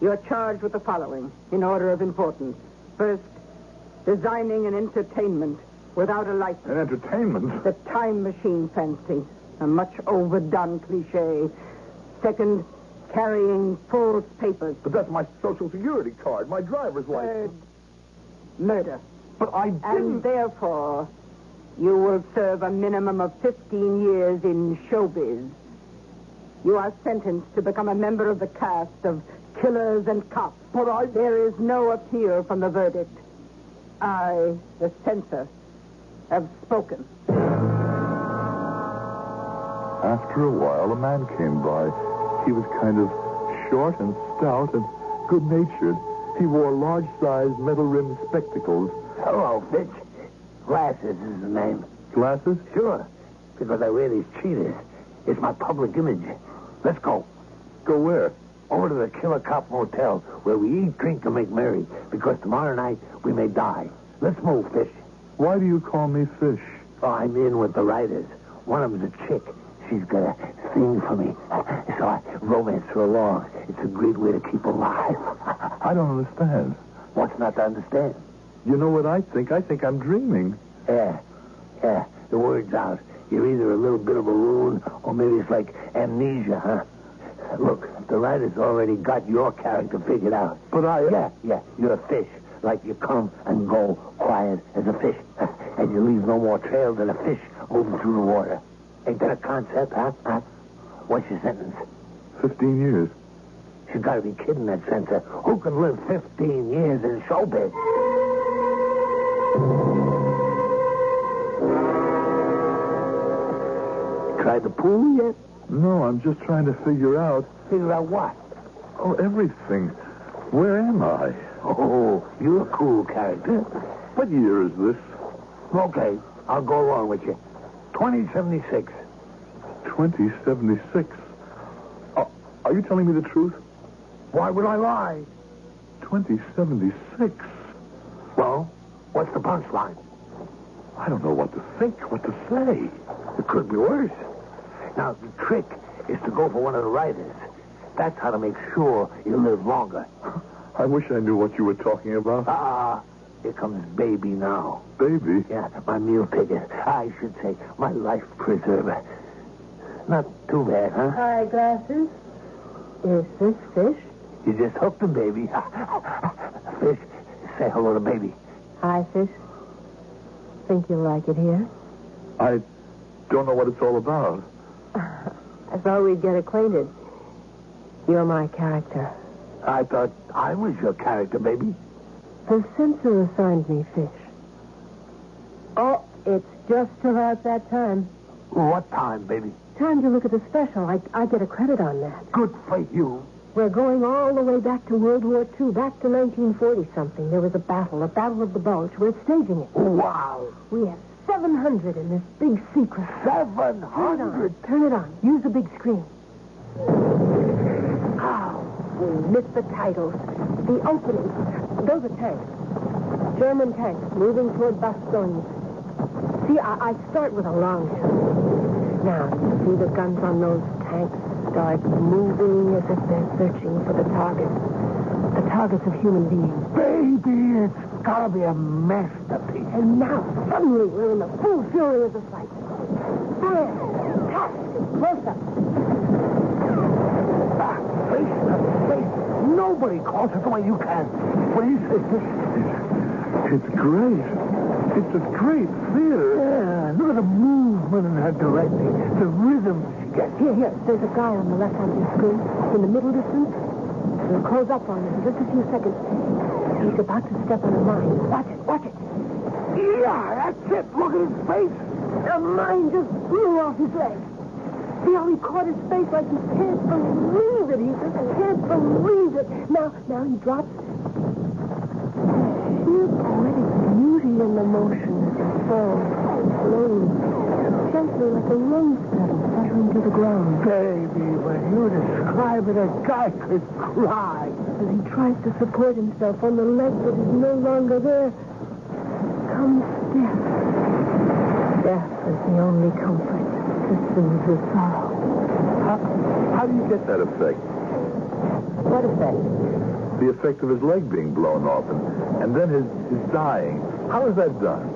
You're charged with the following, in order of importance. First, designing an entertainment without a license. An entertainment? The time machine fancy. A much overdone cliche. Second, carrying false papers. But that's my Social Security card, my driver's license. Third, murder. But I didn't... And therefore, you will serve a minimum of 15 years in showbiz. You are sentenced to become a member of the cast of Killers and Cops. But There is no appeal from the verdict. I, the censor, have spoken. After a while, a man came by. He was kind of short and stout and good-natured. He wore large-sized metal-rimmed spectacles. Hello, Fitch. Glasses is the name. Glasses? Sure, because I wear these cheaters. It's my public image. Let's go. Go where? Over to the Killer Cop Motel, where we eat, drink, and make merry, because tomorrow night we may die. Let's move, Fish. Why do you call me Fish? Oh, I'm in with the writers. One of them's a chick. She's got a thing for me. So I romance her along. It's a great way to keep alive. I don't understand. What's not to understand? You know what I think? I think I'm dreaming. Yeah. The word's out. You're either a little bit of a loon, or maybe it's like amnesia, huh? Look, the writer's already got your character figured out. But Yeah, you're a fish. Like you come and go quiet as a fish. And you leave no more trail than a fish moving through the water. Ain't that a concept, huh? What's your sentence? 15 years. You gotta be kidding, that censor. Who can live 15 years in showbiz? Tried the pool yet? No, I'm just trying to figure out... Figure out what? Oh, everything. Where am I? Oh, you're a cool character. What year is this? Okay, I'll go along with you. 2076. 2076? Are you telling me the truth? Why would I lie? 2076? Well, what's the punchline? I don't know what to think, what to say. It could be worse. Now, the trick is to go for one of the writers. That's how to make sure you live longer. I wish I knew what you were talking about. Here comes Baby now. Baby? Yeah, my meal ticket. I should say, my life preserver. Not too bad, huh? Hi, Glasses. Is this Fish? You just hooked him, baby. Fish, say hello to Baby. Hi, Fish. Think you'll like it here? I don't know what it's all about. I thought we'd get acquainted. You're my character. I thought I was your character, baby. The censor assigned me Fish. Oh, it's just about that time. What time, baby? Time to look at the special. I get a credit on that. Good for you. We're going all the way back to World War II, back to 1940-something. There was a battle of the Bulge. We're staging it. Wow. We have 700 in this big secret. 700? Turn it on. Use the big screen. Oh, we missed the titles. The opening. Those are tanks. German tanks moving toward Bastogne. See, I start with a long shot. Now, you see the guns on those tanks start moving as if they're searching for the targets. The targets of human beings. Baby, it's gotta be a masterpiece. And now, suddenly, we're in the full fury of the fight. Bam! Tap! Close up. Face to face. Nobody calls it the way you can. What do you say? It's great. It's a great theater. Yeah, look at the movement in her directing. The rhythm she gets. Here. There's a guy on the left hand of the screen. In the middle distance. We'll close up on him in just a few seconds. He's about to step on a mine. Watch it. Yeah, that's it. Look at his face. The mine just blew off his leg. See how he caught his face like he can't believe it. He just can't believe it. Now he drops. Sheer poetic beauty in the motion as he falls, slowly, gently like a rose petal fluttering to the ground. Baby, when you describe it, a guy could cry. As he tries to support himself on the leg that is no longer there, comes death. Death is the only comfort to soothe his sorrow. How do you get that effect? What effect? The effect of his leg being blown off and then his dying. How is that done?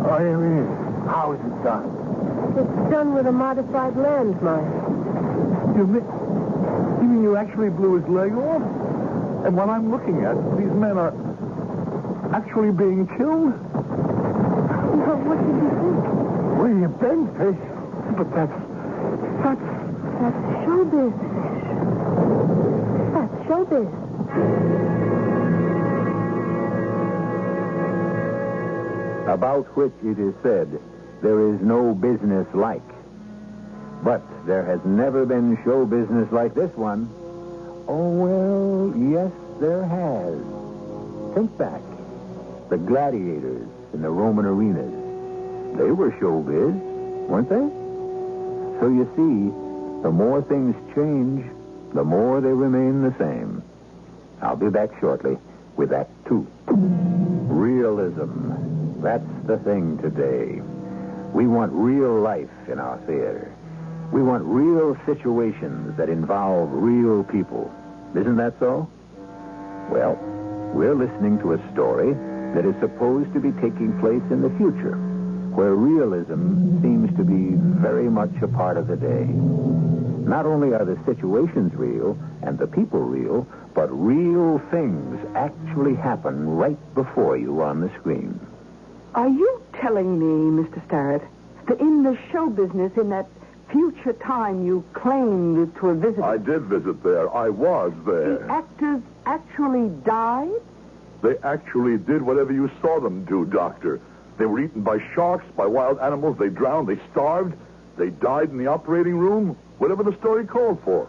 Oh, you mean, how is it done? It's done with a modified landmine. You mean you actually blew his leg off? And what I'm looking at, these men are actually being killed? Well, what did you think? Where you been, Fish? But that's showbiz, Fish. That's showbiz. about which it is said, there is no business like. But there has never been show business like this one. Oh, well, yes, there has. Think back. The gladiators in the Roman arenas. They were showbiz, weren't they? So you see, the more things change, the more they remain the same. I'll be back shortly with Act 2. Realism. That's the thing today. We want real life in our theater. We want real situations that involve real people. Isn't that so? Well, we're listening to a story that is supposed to be taking place in the future, where realism seems to be very much a part of the day. Not only are the situations real and the people real, but real things actually happen right before you on the screen. Are you telling me, Mr. Starrett, that in the show business, in that future time you claimed to have visited... I did visit there. I was there. The actors actually died? They actually did whatever you saw them do, Doctor. They were eaten by sharks, by wild animals. They drowned. They starved. They died in the operating room. Whatever the story called for.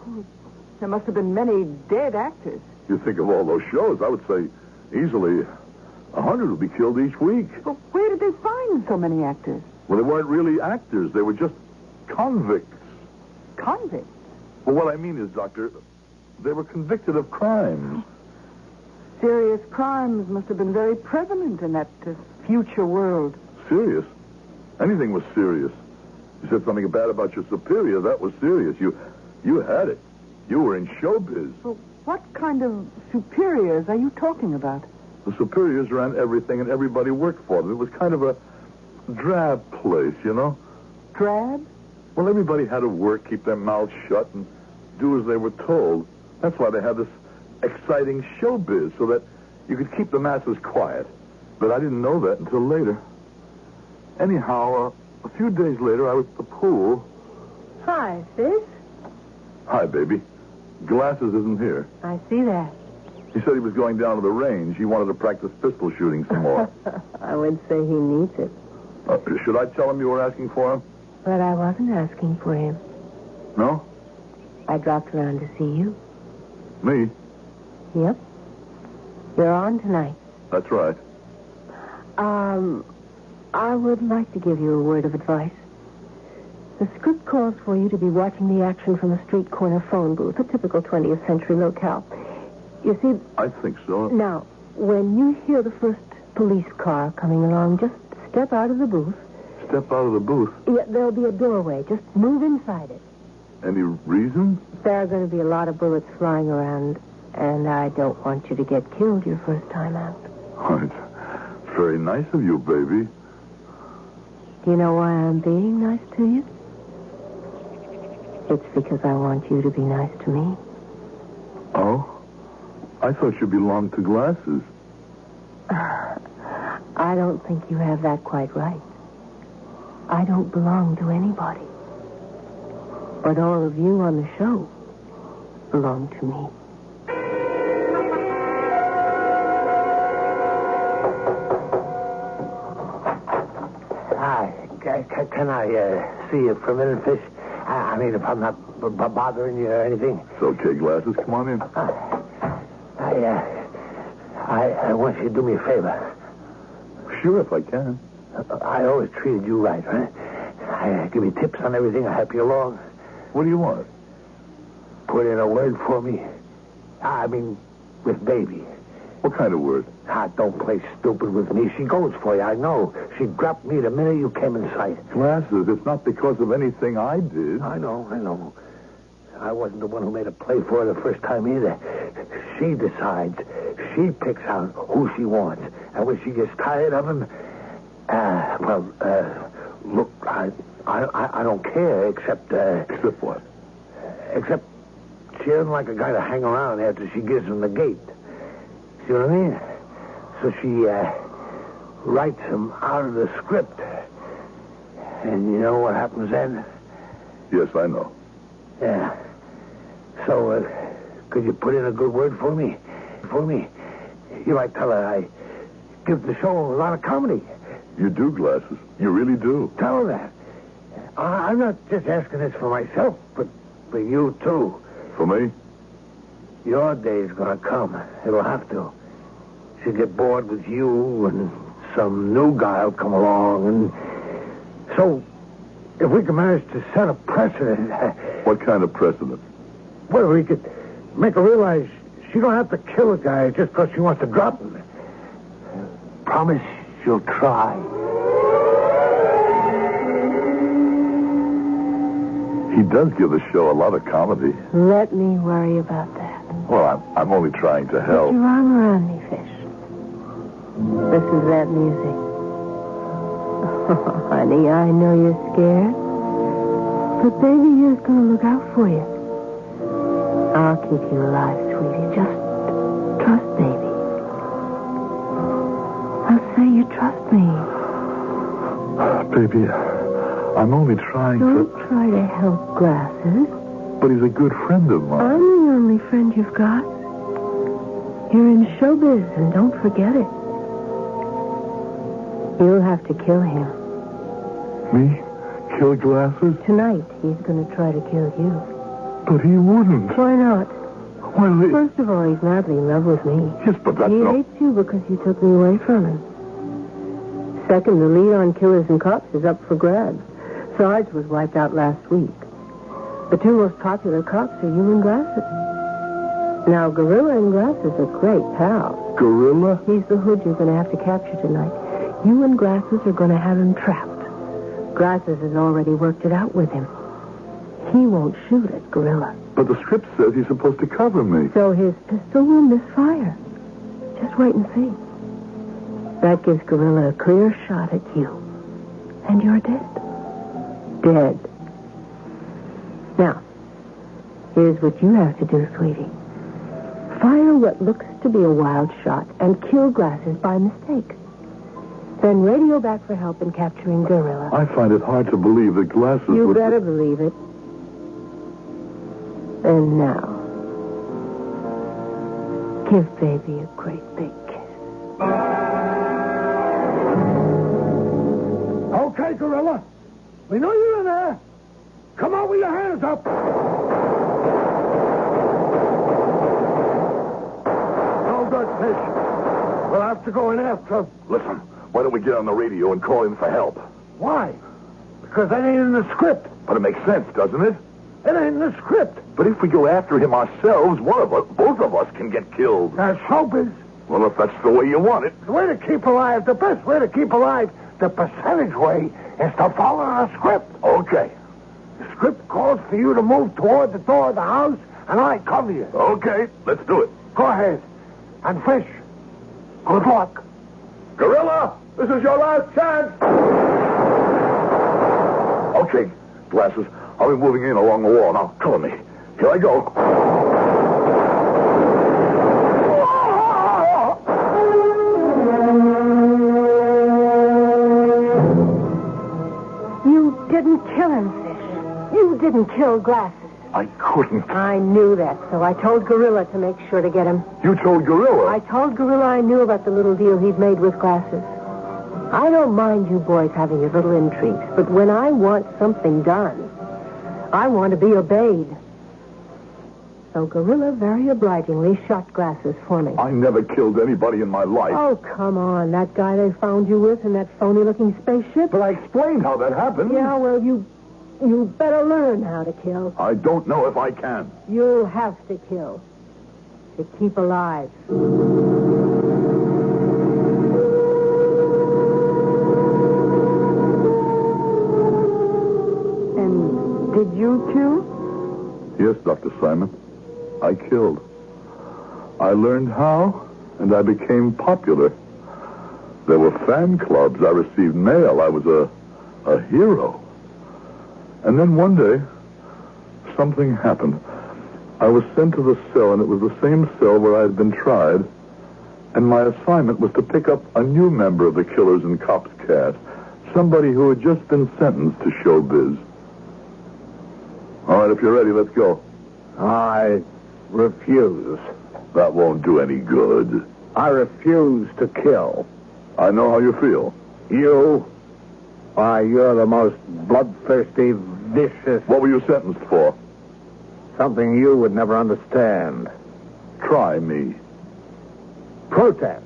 There must have been many dead actors. You think of all those shows, I would say easily 100 would be killed each week. But where did they find so many actors? Well, they weren't really actors. They were just convicts. Convicts? Well, what I mean is, Doctor, they were convicted of crimes. Serious crimes must have been very prevalent in that future world. Serious? Anything was serious. You said something bad about your superior. That was serious. You had it. You were in showbiz. Well, what kind of superiors are you talking about? The superiors ran everything and everybody worked for them. It was kind of a drab place, you know? Drab? Well, everybody had to work, keep their mouths shut, and do as they were told. That's why they had this exciting showbiz, so that you could keep the masses quiet. But I didn't know that until later. Anyhow, a few days later, I was at the pool. Hi, sis. Hi, baby. Glasses isn't here. I see that. He said he was going down to the range. He wanted to practice pistol shooting some more. I would say he needs it. Should I tell him you were asking for him? But I wasn't asking for him. No? I dropped around to see you. Me? Yep. You're on tonight. That's right. I would like to give you a word of advice. The script calls for you to be watching the action from a street corner phone booth, a typical 20th century locale. You see... I think so. Now, when you hear the first police car coming along, just step out of the booth. Step out of the booth? Yeah, there'll be a doorway. Just move inside it. Any reason? There are going to be a lot of bullets flying around, and I don't want you to get killed your first time out. Oh, it's very nice of you, baby. Do you know why I'm being nice to you? It's because I want you to be nice to me. Oh? I thought you belonged to Glasses. I don't think you have that quite right. I don't belong to anybody. But all of you on the show belong to me. Hi. Can I see you for a minute, Fish? I mean, if I'm not bothering you or anything. It's okay, Glasses. Come on in. I want you to do me a favor. Sure, if I can. I always treated you right? I give you tips on everything. I help you along. What do you want? Put in a word for me. I mean, with Baby. What kind of word? Don't play stupid with me. She goes for you, I know. She dropped me the minute you came in sight. Glasses, it's not because of anything I did. I know. I wasn't the one who made a play for her the first time either. She decides. She picks out who she wants. And when she gets tired of him, look, I don't care, except... Except what? Except she doesn't like a guy to hang around after she gives him the gate. See what I mean? So she writes him out of the script. And you know what happens then? Yes, I know. Yeah. So, could you put in a good word for me? You might tell her I give the show a lot of comedy. You do, Glasses. You really do. Tell her that. I'm not just asking this for myself, but for you, too. For me? Your day's gonna come. It'll have to. She'll get bored with you, and some new guy'll come along, and... So, if we can manage to set a precedent... What kind of precedent? Well, we could make her realize she don't have to kill a guy just because she wants to drop him. Promise she'll try. He does give the show a lot of comedy. Let me worry about that. Well, I'm only trying to Put help. your arm around me, Fish. Listen to that music. Oh, honey, I know you're scared. But baby here's going to look out for you. I'll keep you alive, sweetie. Just trust baby. I'll say you trust me. Baby, I'm only trying Don't try to help Glasses. But he's a good friend of mine. I'm the only friend you've got. You're in showbiz, and don't forget it. You'll have to kill him. Me? Kill Glasses? Tonight, he's going to try to kill you. But he wouldn't. Why not? Well, First of all, he's madly in love with me. Yes, but that's He not... hates you because you took me away from him. Second, the lead on Killers and Cops is up for grabs. Sarge was wiped out last week. The two most popular cops are you and Glasses. Now, Gorilla and Glasses are great pals. Gorilla? He's the hood you're going to have to capture tonight. You and Glasses are going to have him trapped. Glasses has already worked it out with him. He won't shoot at Gorilla. But the script says he's supposed to cover me. So his pistol will misfire. Just wait and see. That gives Gorilla a clear shot at you. And you're dead. Dead. Now, here's what you have to do, sweetie. Fire what looks to be a wild shot and kill Glasses by mistake. Then radio back for help in capturing Gorilla. I find it hard to believe that Glasses You would... better believe it. And now, give baby a great big kiss. Okay, Gorilla. We know you're in there. Come on with your hands up. No good, Fish. We'll have to go in after him. Listen, why don't we get on the radio and call in for help? Why? Because that ain't in the script. But it makes sense, doesn't it? It ain't in the script. But if we go after him ourselves, both of us can get killed. That's showbiz. Well, if that's the way you want it. The way to keep alive, the best way to keep alive, the percentage way, is to follow the script. Okay. The script calls for you to move toward the door of the house, and I cover you. Okay, let's do it. Go ahead. And Fish, good luck. Gorilla, this is your last chance. Okay, Glasses, I'll be moving in along the wall. Now, cover me. Here I go. You didn't kill him, Fish. You didn't kill Glasses. I couldn't. I knew that, so I told Gorilla to make sure to get him. You told Gorilla? I told Gorilla I knew about the little deal he'd made with Glasses. I don't mind you boys having your little intrigues, but when I want something done, I want to be obeyed. So Gorilla very obligingly shot Glasses for me. I never killed anybody in my life. Oh, come on. That guy they found you with in that phony-looking spaceship? But I explained how that happened. Yeah, well, you better learn how to kill. I don't know if I can. You'll have to kill. To keep alive. And did you kill? Yes, Dr. Simon. I killed. I learned how, and I became popular. There were fan clubs. I received mail. I was a hero. And then one day, something happened. I was sent to the cell, and it was the same cell where I had been tried. And my assignment was to pick up a new member of the Killers and Cops cast. Somebody who had just been sentenced to showbiz. All right, if you're ready, let's go. I refuse. That won't do any good. I refuse to kill. I know how you feel. You? Why, you're the most bloodthirsty, vicious... What were you sentenced for? Something you would never understand. Try me. Protest.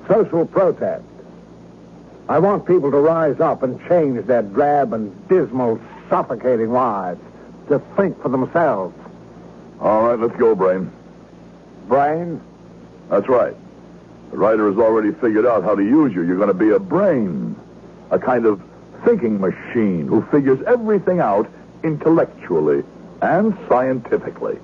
Social protest. I want people to rise up and change their drab and dismal, suffocating lives. To think for themselves. All right, let's go, Brain. Brain? That's right. The writer has already figured out how to use you. You're going to be a brain. A kind of thinking machine who figures everything out intellectually and scientifically.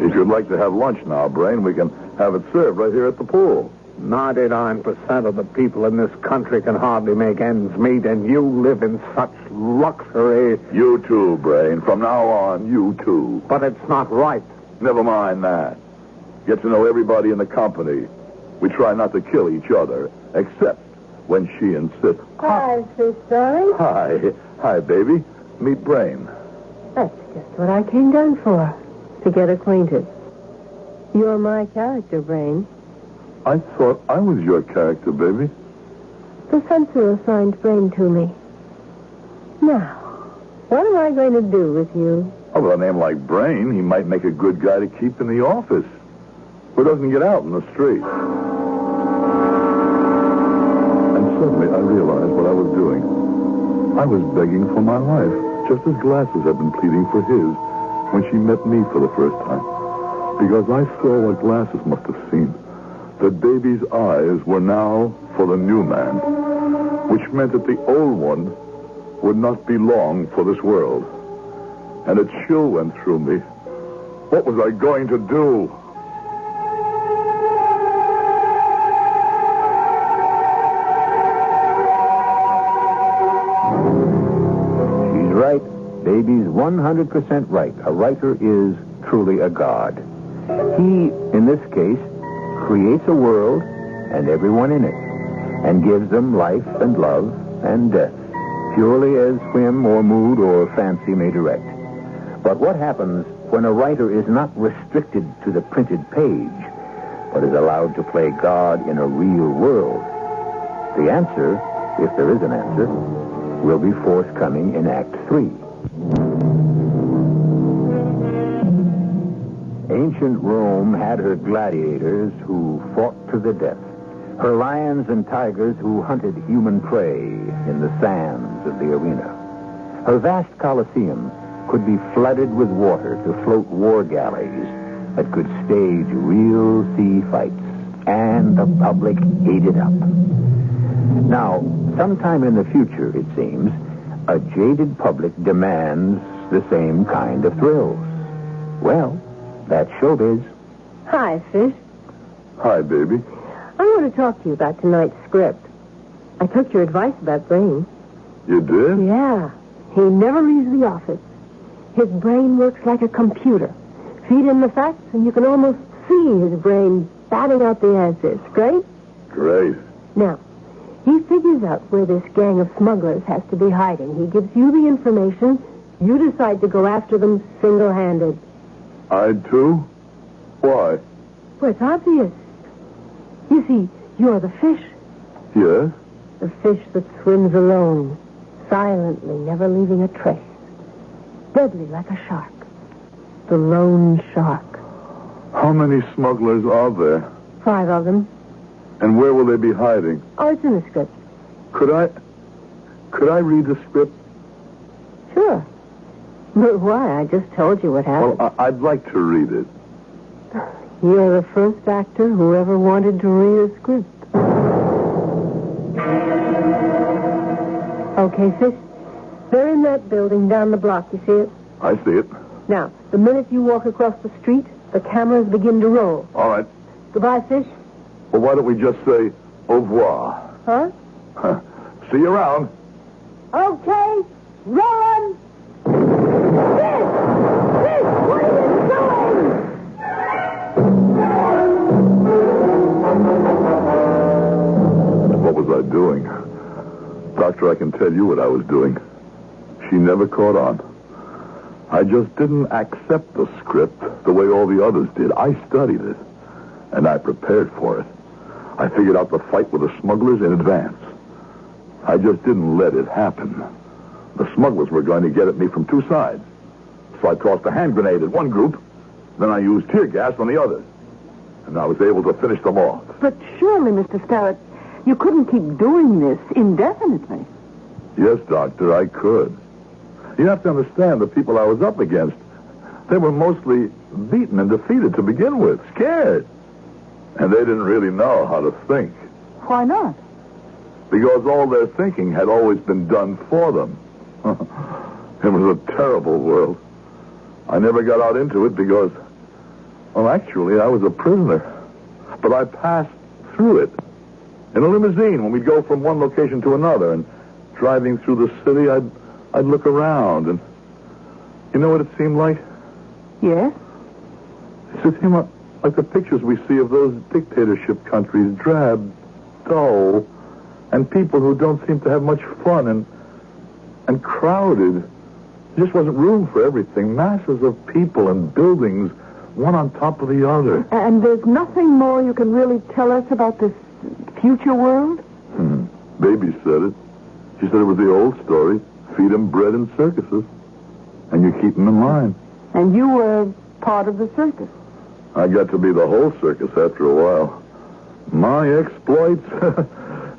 If you'd like to have lunch now, Brain, we can have it served right here at the pool. 99% of the people in this country can hardly make ends meet, and you live in such luxury. You too, Brain. From now on, you too. But it's not right. Never mind that. Get to know everybody in the company. We try not to kill each other, except when she insists. Hi, Fish, darling. Hi. Hi, baby. Meet Brain. That's just what I came down for, to get acquainted. You're my character, Brain. I thought I was your character, baby. The censor assigned Brain to me. Now, what am I going to do with you? Oh, with a name like Brain, he might make a good guy to keep in the office. Who doesn't get out in the street. And suddenly I realized what I was doing. I was begging for my life, just as Glasses had been pleading for his when she met me for the first time. Because I saw what Glasses must have seen. That baby's eyes were now for the new man, which meant that the old one would not be long for this world. And a chill went through me. What was I going to do? She's right. Baby's 100% right. A writer is truly a god. He, in this case, creates a world and everyone in it, and gives them life and love and death, purely as whim or mood or fancy may direct. But what happens when a writer is not restricted to the printed page, but is allowed to play God in a real world? The answer, if there is an answer, will be forthcoming in Act 3. Ancient Rome had her gladiators who fought to the death, her lions and tigers who hunted human prey in the sands of the arena. Her vast Colosseum could be flooded with water to float war galleys that could stage real sea fights, and the public ate it up. Now, sometime in the future, it seems, a jaded public demands the same kind of thrills. Well, that's showbiz. Hi, Fish. Hi, baby. I want to talk to you about tonight's script. I took your advice about Brain. You did? Yeah. He never leaves the office. His brain works like a computer. Feed him the facts, and you can almost see his brain batting out the answers. Great? Great. Now, he figures out where this gang of smugglers has to be hiding. He gives you the information. You decide to go after them single-handed. I too? Why? Well, it's obvious. You see, you're the fish. Yes? The fish that swims alone, silently, never leaving a trace. Deadly like a shark. The lone shark. How many smugglers are there? 5 of them. And where will they be hiding? Oh, it's in the script. Could I read the script? Sure. But why? I just told you what happened. Well, I'd like to read it. You're the first actor who ever wanted to read a script. Okay, Fish. They're in that building down the block. You see it? I see it. Now, the minute you walk across the street, the cameras begin to roll. All right. Goodbye, Fish. Well, why don't we just say au revoir? Huh? See you around. Okay. Run! Fish! Fish! What are you doing? What was I doing? Doctor, I can tell you what I was doing. She never caught on. I just didn't accept the script the way all the others did. I studied it. and I prepared for it. I figured out the fight with the smugglers in advance. I just didn't let it happen. The smugglers were going to get at me from two sides. So I tossed a hand grenade at one group, then I used tear gas on the other. And I was able to finish them off. But surely, Mr. Starrett, you couldn't keep doing this indefinitely. Yes, Doctor, I could. You have to understand the people I was up against. They were mostly beaten and defeated to begin with, scared. And they didn't really know how to think. Why not? Because all their thinking had always been done for them. It was a terrible world. I never got out into it because, well, actually, I was a prisoner. But I passed through it. In a limousine, when we'd go from one location to another, and driving through the city, I'd look around, and you know what it seemed like? Yes? It seemed like the pictures we see of those dictatorship countries, drab, dull, and people who don't seem to have much fun, and crowded. There just wasn't room for everything. Masses of people and buildings, one on top of the other. And there's nothing more you can really tell us about this future world? Baby said it. She said it was the old story. Feed them bread in circuses. And you keep them in line. And you were part of the circus. I got to be the whole circus after a while. My exploits,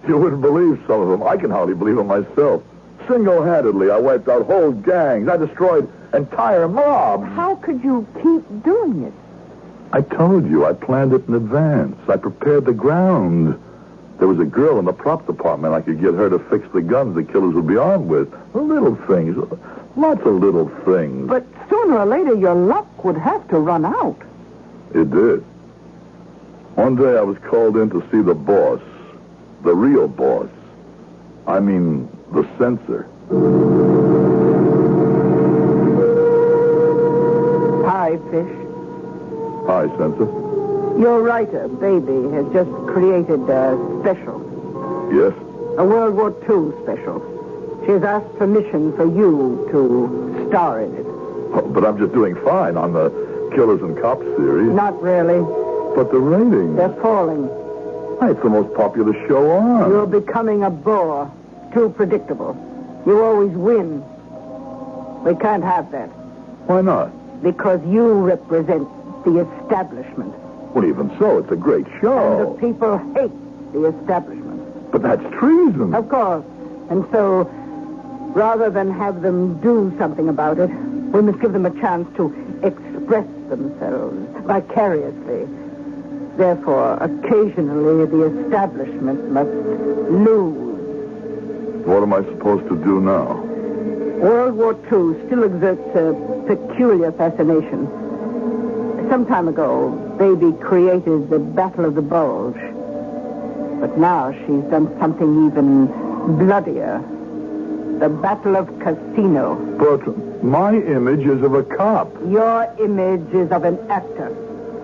you wouldn't believe some of them. I can hardly believe them myself. Single-handedly, I wiped out whole gangs. I destroyed entire mobs. How could you keep doing it? I told you, I planned it in advance. I prepared the ground. There was a girl in the prop department. I could get her to fix the guns the killers would be armed with. Little things. Lots of little things. But sooner or later, your luck would have to run out. It did. One day I was called in to see the boss. The real boss. I mean, the censor. Hi, Fish. Hi, censor. Your writer, Baby, has just created a special. Yes? A World War II special. She has asked permission for you to star in it. Oh, but I'm just doing fine on the Killers and Cops series. Not really. But the ratings... They're falling. It's the most popular show on. You're becoming a bore. Too predictable. You always win. We can't have that. Why not? Because you represent the establishment. Well, even so, it's a great show. And the people hate the establishment. But that's treason. Of course. And so, rather than have them do something about it, we must give them a chance to express themselves vicariously. Therefore, occasionally, the establishment must lose. What am I supposed to do now? World War II still exerts a peculiar fascination. Some time ago, Baby created the Battle of the Bulge. But now she's done something even bloodier. The Battle of Casino. But my image is of a cop. Your image is of an actor.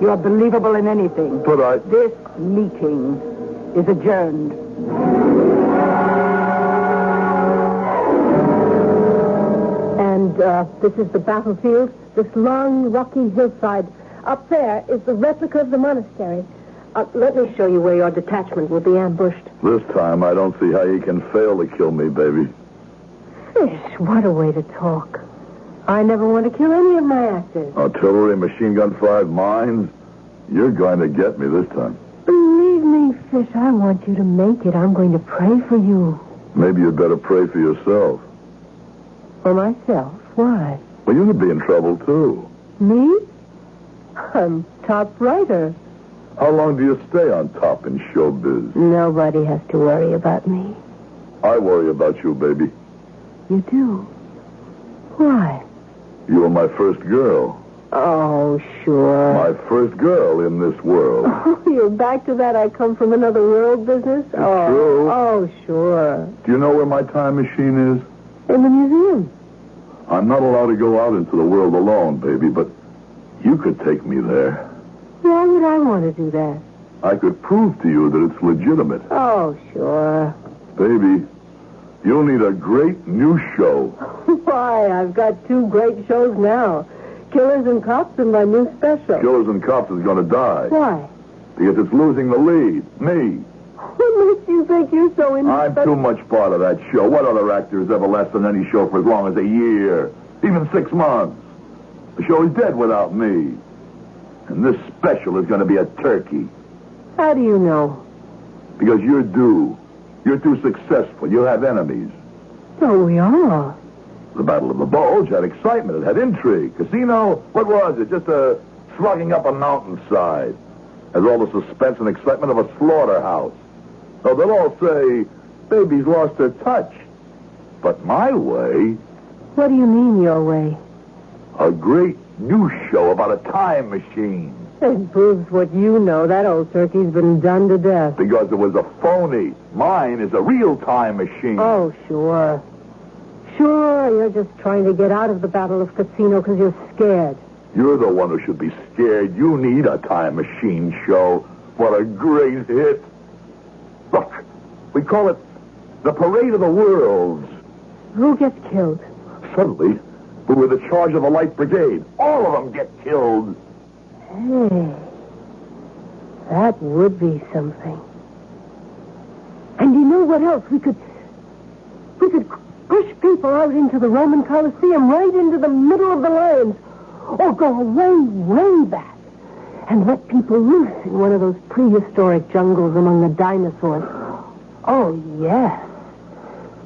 You are believable in anything. But This meeting is adjourned. And this is the battlefield, this long, rocky hillside. Up there is the replica of the monastery. Let me show you where your detachment will be ambushed. This time, I don't see how you can fail to kill me, baby. Fish, what a way to talk. I never want to kill any of my actors. Artillery, machine gun fired, mines. You're going to get me this time. Believe me, Fish, I want you to make it. I'm going to pray for you. Maybe you'd better pray for yourself. For myself? Why? Well, you could be in trouble, too. Me? I'm top writer. How long do you stay on top in showbiz? Nobody has to worry about me. I worry about you, baby. You do? Why? You were my first girl. Oh, sure. My first girl in this world. Oh, you're back to that I come from another world business? It's true. Oh, sure. Do you know where my time machine is? In the museum. I'm not allowed to go out into the world alone, baby, but you could take me there. Why would I want to do that? I could prove to you that it's legitimate. Oh, sure. Baby, you'll need a great new show. Why, I've got 2 great shows now. Killers and Cops and my new special. Killers and Cops is going to die. Why? Because it's losing the lead. Me. What makes you think you're so I'm too much part of that show. What other actor has ever lasted on any show for as long as a year? Even 6 months. The show is dead without me. And this special is going to be a turkey. How do you know? Because you're due. You're too successful. You have enemies. So we are. The Battle of the Bulge had excitement. It had intrigue. Casino, what was it? Just a slugging up a mountainside. Has all the suspense and excitement of a slaughterhouse. So they'll all say, baby's lost her touch. But my way... What do you mean, your way? A great new show about a time machine. It proves what you know. That old turkey's been done to death. Because it was a phony. Mine is a real time machine. Oh, sure. Sure, you're just trying to get out of the Battle of Casino because you're scared. You're the one who should be scared. You need a time machine show. What a great hit. Look, we call it the Parade of the Worlds. Who gets killed? Suddenly, we were the charge of the Light Brigade. All of them get killed. Hey, that would be something. And you know what else? We could push people out into the Roman Colosseum, right into the middle of the lions. Or go way, way back and let people loose in one of those prehistoric jungles among the dinosaurs. Oh, yes.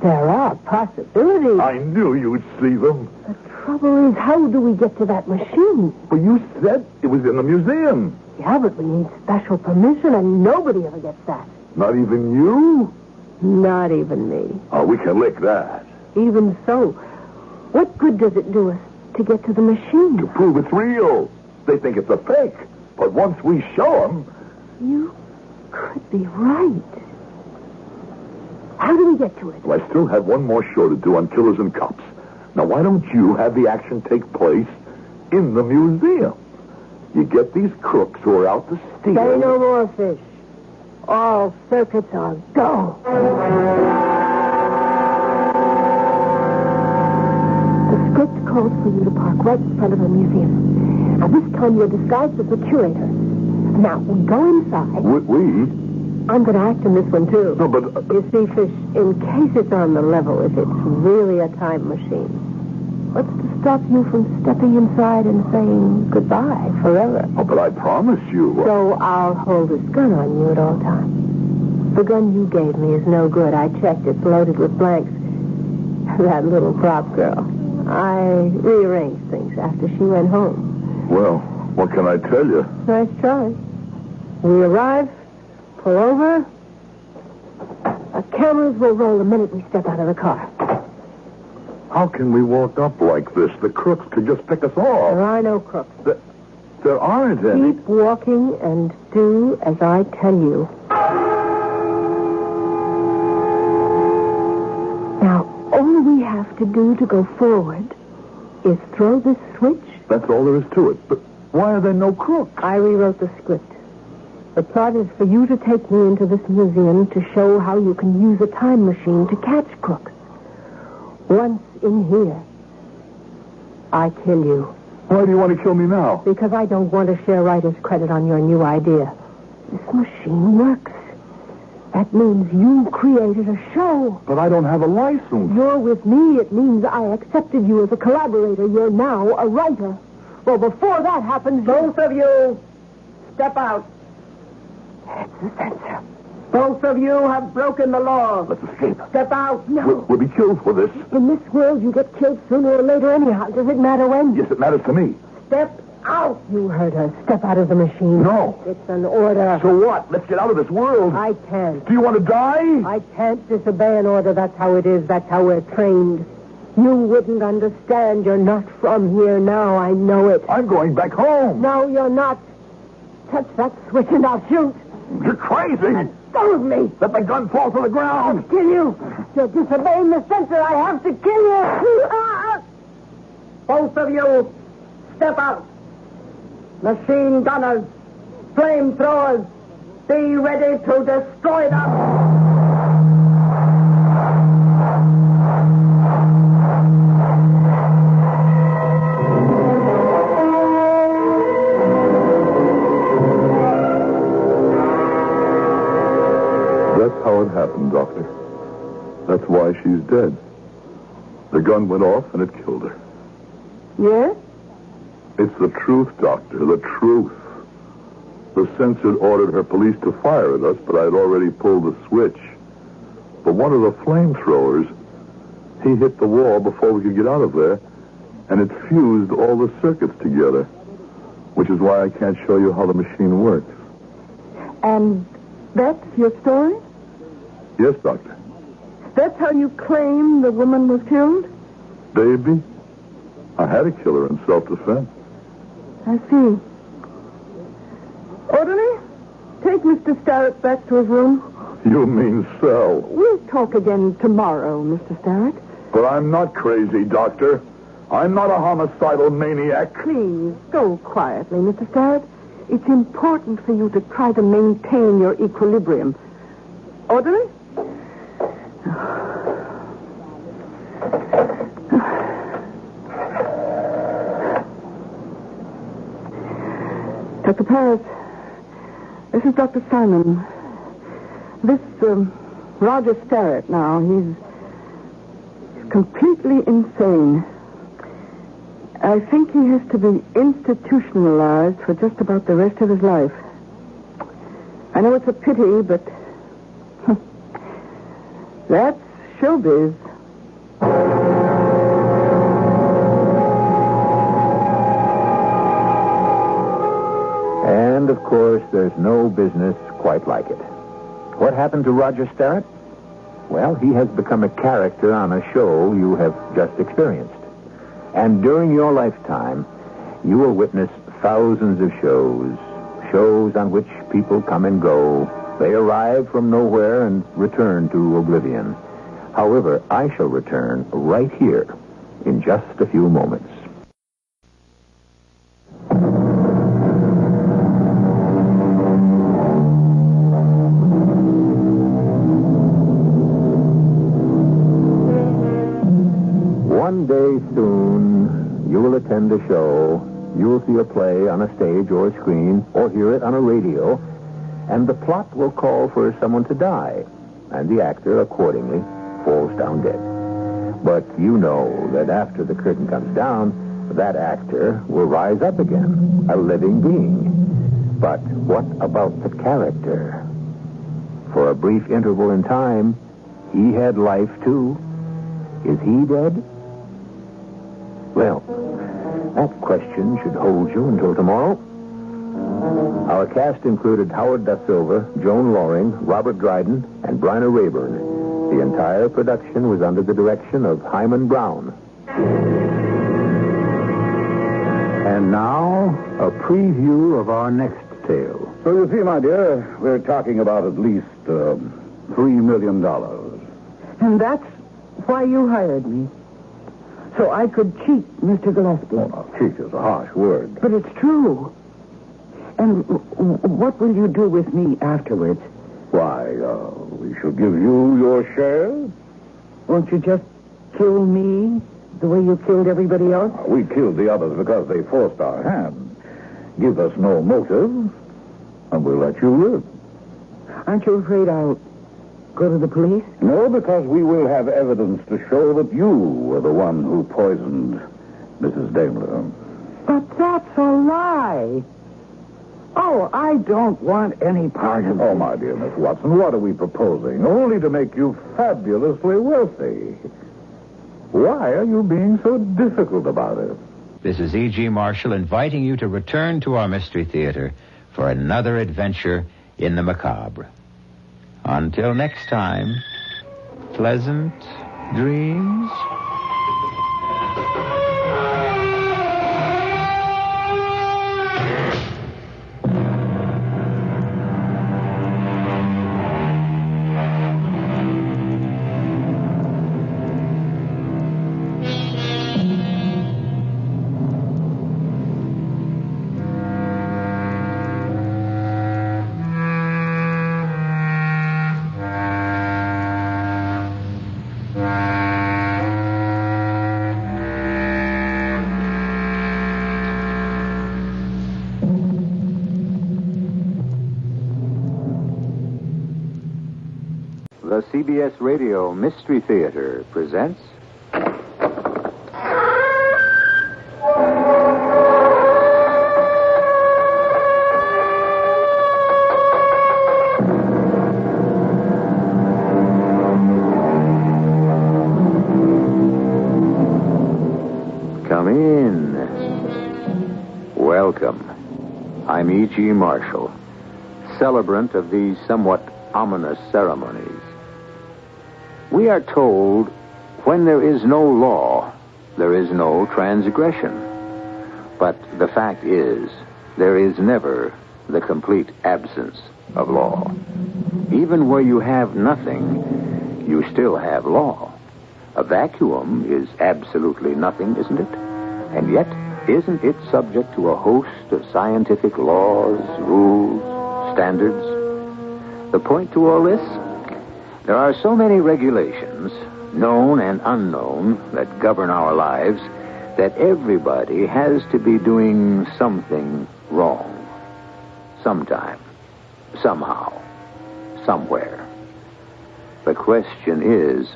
There are possibilities. I knew you'd see them. The trouble is, how do we get to that machine? Well, you said it was in the museum. Yeah, but we need special permission, and nobody ever gets that. Not even you? Not even me. Oh, we can lick that. Even so, what good does it do us to get to the machine? To prove it's real. They think it's a fake. But once we show them... You could be right. How do we get to it? Well, I still have one more show to do on killers and cops. Now, why don't you have the action take place in the museum? You get these crooks who are out to steal... Say no more, Fish. All circuits are go. The script calls for you to park right in front of the museum. Now, this time you're disguised as the curator. Now, we go inside. We? I'm going to act in this one, too. No, but... You see, Fish, in case it's on the level, if it's really a time machine, what's to stop you from stepping inside and saying goodbye forever? Oh, but I promise you... So I'll hold this gun on you at all times. The gun you gave me is no good. I checked. It's loaded with blanks. That little prop girl. I rearranged things after she went home. Well, what can I tell you? Nice try. We arrive, pull over. Our cameras will roll the minute we step out of the car. How can we walk up like this? The crooks could just pick us off. There are no crooks. There aren't any. Keep walking and do as I tell you. Now, all we have to do to go forward is throw this switch. That's all there is to it. But why are there no crooks? I rewrote the script. The plot is for you to take me into this museum to show how you can use a time machine to catch crooks. Once in here, I kill you. Why do you want to kill me now? Because I don't want to share writer's credit on your new idea. This machine works. That means you created a show. But I don't have a license. You're with me. It means I accepted you as a collaborator. You're now a writer. Well, before that happens... Both of you, step out. It's the censor. Both of you have broken the law. Let's escape. Step out. No. We'll be killed for this. In this world, you get killed sooner or later anyhow. Does it matter when? Yes, it matters to me. Step out. You heard her. Step out of the machine. No. It's an order. So what? Let's get out of this world. I can't. Do you want to die? I can't disobey an order. That's how it is. That's how we're trained. You wouldn't understand. You're not from here now. I know it. I'm going back home. No, you're not. Touch that switch and I'll shoot. You're crazy. Let go of me. Let the gun fall to the ground. I'll kill you. You're disobeying the censor. I have to kill you. Both of you, step out. Machine gunners, flamethrowers, be ready to destroy them. That's why she's dead. The gun went off and it killed her. Yes? It's the truth, Doctor, the truth. The censor ordered her police to fire at us, but I'd already pulled the switch. But one of the flamethrowers, he hit the wall before we could get out of there, and it fused all the circuits together, which is why I can't show you how the machine works. And that's your story? Yes, Doctor. That's how you claim the woman was killed? Baby, I had to kill her in self-defense. I see. Orderly, take Mr. Starrett back to his room. You mean cell. We'll talk again tomorrow, Mr. Starrett. But I'm not crazy, Doctor. I'm not a homicidal maniac. Please, go quietly, Mr. Starrett. It's important for you to try to maintain your equilibrium. Orderly? Dr. Paris, this is Dr. Simon. This, Roger Starrett now, he's completely insane. I think he has to be institutionalized for just about the rest of his life. I know it's a pity, but that's showbiz. And, of course, there's no business quite like it. What happened to Roger Starrett? Well, he has become a character on a show you have just experienced. And during your lifetime, you will witness thousands of shows on which people come and go. They arrive from nowhere and return to oblivion. However, I shall return right here in just a few moments. One day soon, you will attend a show. You will see a play on a stage or a screen, or hear it on a radio, and the plot will call for someone to die, and the actor, accordingly, falls down dead. But you know that after the curtain comes down, that actor will rise up again, a living being. But what about the character? For a brief interval in time, he had life, too. Is he dead? Well, that question should hold you until tomorrow. Our cast included Howard Da Silva, Joan Loring, Robert Dryden, and Bryna Rayburn. The entire production was under the direction of Hyman Brown. And now, a preview of our next tale. So you see, my dear, we're talking about at least $3 million. And that's why you hired me. So I could cheat Mr. Gillespie. Oh, now, cheat is a harsh word. But it's true. And what will you do with me afterwards? Why, we shall give you your share. Won't you just kill me the way you killed everybody else? We killed the others because they forced our hand. Give us no motive, and we'll let you live. Aren't you afraid I'll go to the police? No, because we will have evidence to show that you were the one who poisoned Mrs. Daimler. But that's a lie. Oh, I don't want any part of it. Oh, my dear Miss Watson, what are we proposing? Only to make you fabulously wealthy. Why are you being so difficult about it? This is E.G. Marshall inviting you to return to our Mystery Theater for another adventure in the macabre. Until next time, pleasant dreams. The CBS Radio Mystery Theater presents... Come in. Welcome. I'm E.G. Marshall, celebrant of these somewhat ominous ceremonies. We are told when there is no law, there is no transgression. But the fact is, there is never the complete absence of law. Even where you have nothing, you still have law. A vacuum is absolutely nothing, isn't it? And yet, isn't it subject to a host of scientific laws, rules, standards? The point to all this? There are so many regulations, known and unknown, that govern our lives, that everybody has to be doing something wrong. Sometime. Somehow. Somewhere. The question is,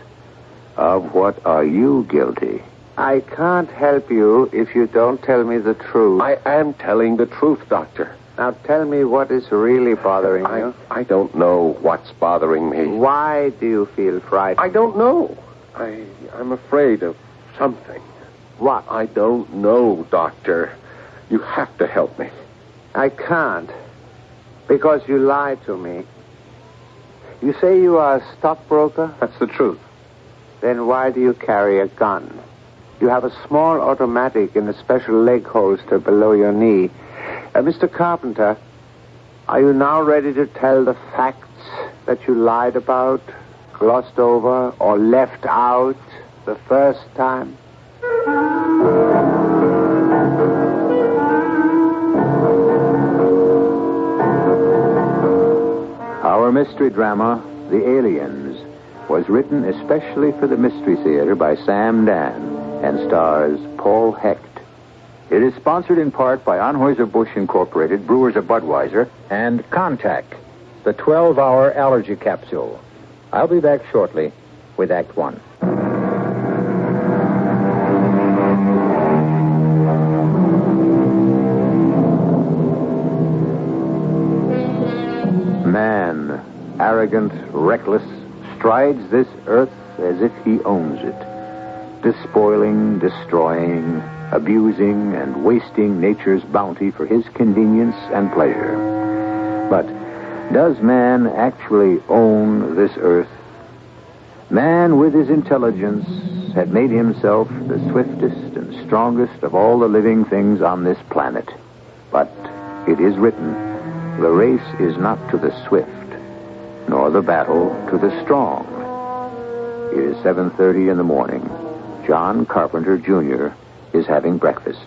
of what are you guilty? I can't help you if you don't tell me the truth. I am telling the truth, Doctor. Now tell me what is really bothering you. I don't know what's bothering me. Why do you feel frightened? I don't know. I'm afraid of something. What? I don't know, Doctor. You have to help me. I can't. Because you lied to me. You say you are a stockbroker? That's the truth. Then why do you carry a gun? You have a small automatic in a special leg holster below your knee. Mr. Carpenter, are you now ready to tell the facts that you lied about, glossed over, or left out the first time? Our mystery drama, The Aliens, was written especially for the Mystery Theater by Sam Dan and stars Paul Hecht. It is sponsored in part by Anheuser-Busch Incorporated, Brewers of Budweiser, and Contact, the 12-hour allergy capsule. I'll be back shortly with Act One. Man, arrogant, reckless, strides this earth as if he owns it, despoiling, destroying, abusing and wasting nature's bounty for his convenience and pleasure. But does man actually own this earth? Man, with his intelligence, had made himself the swiftest and strongest of all the living things on this planet. But it is written, the race is not to the swift, nor the battle to the strong. It is 7:30 in the morning. John Carpenter, Jr., is having breakfast.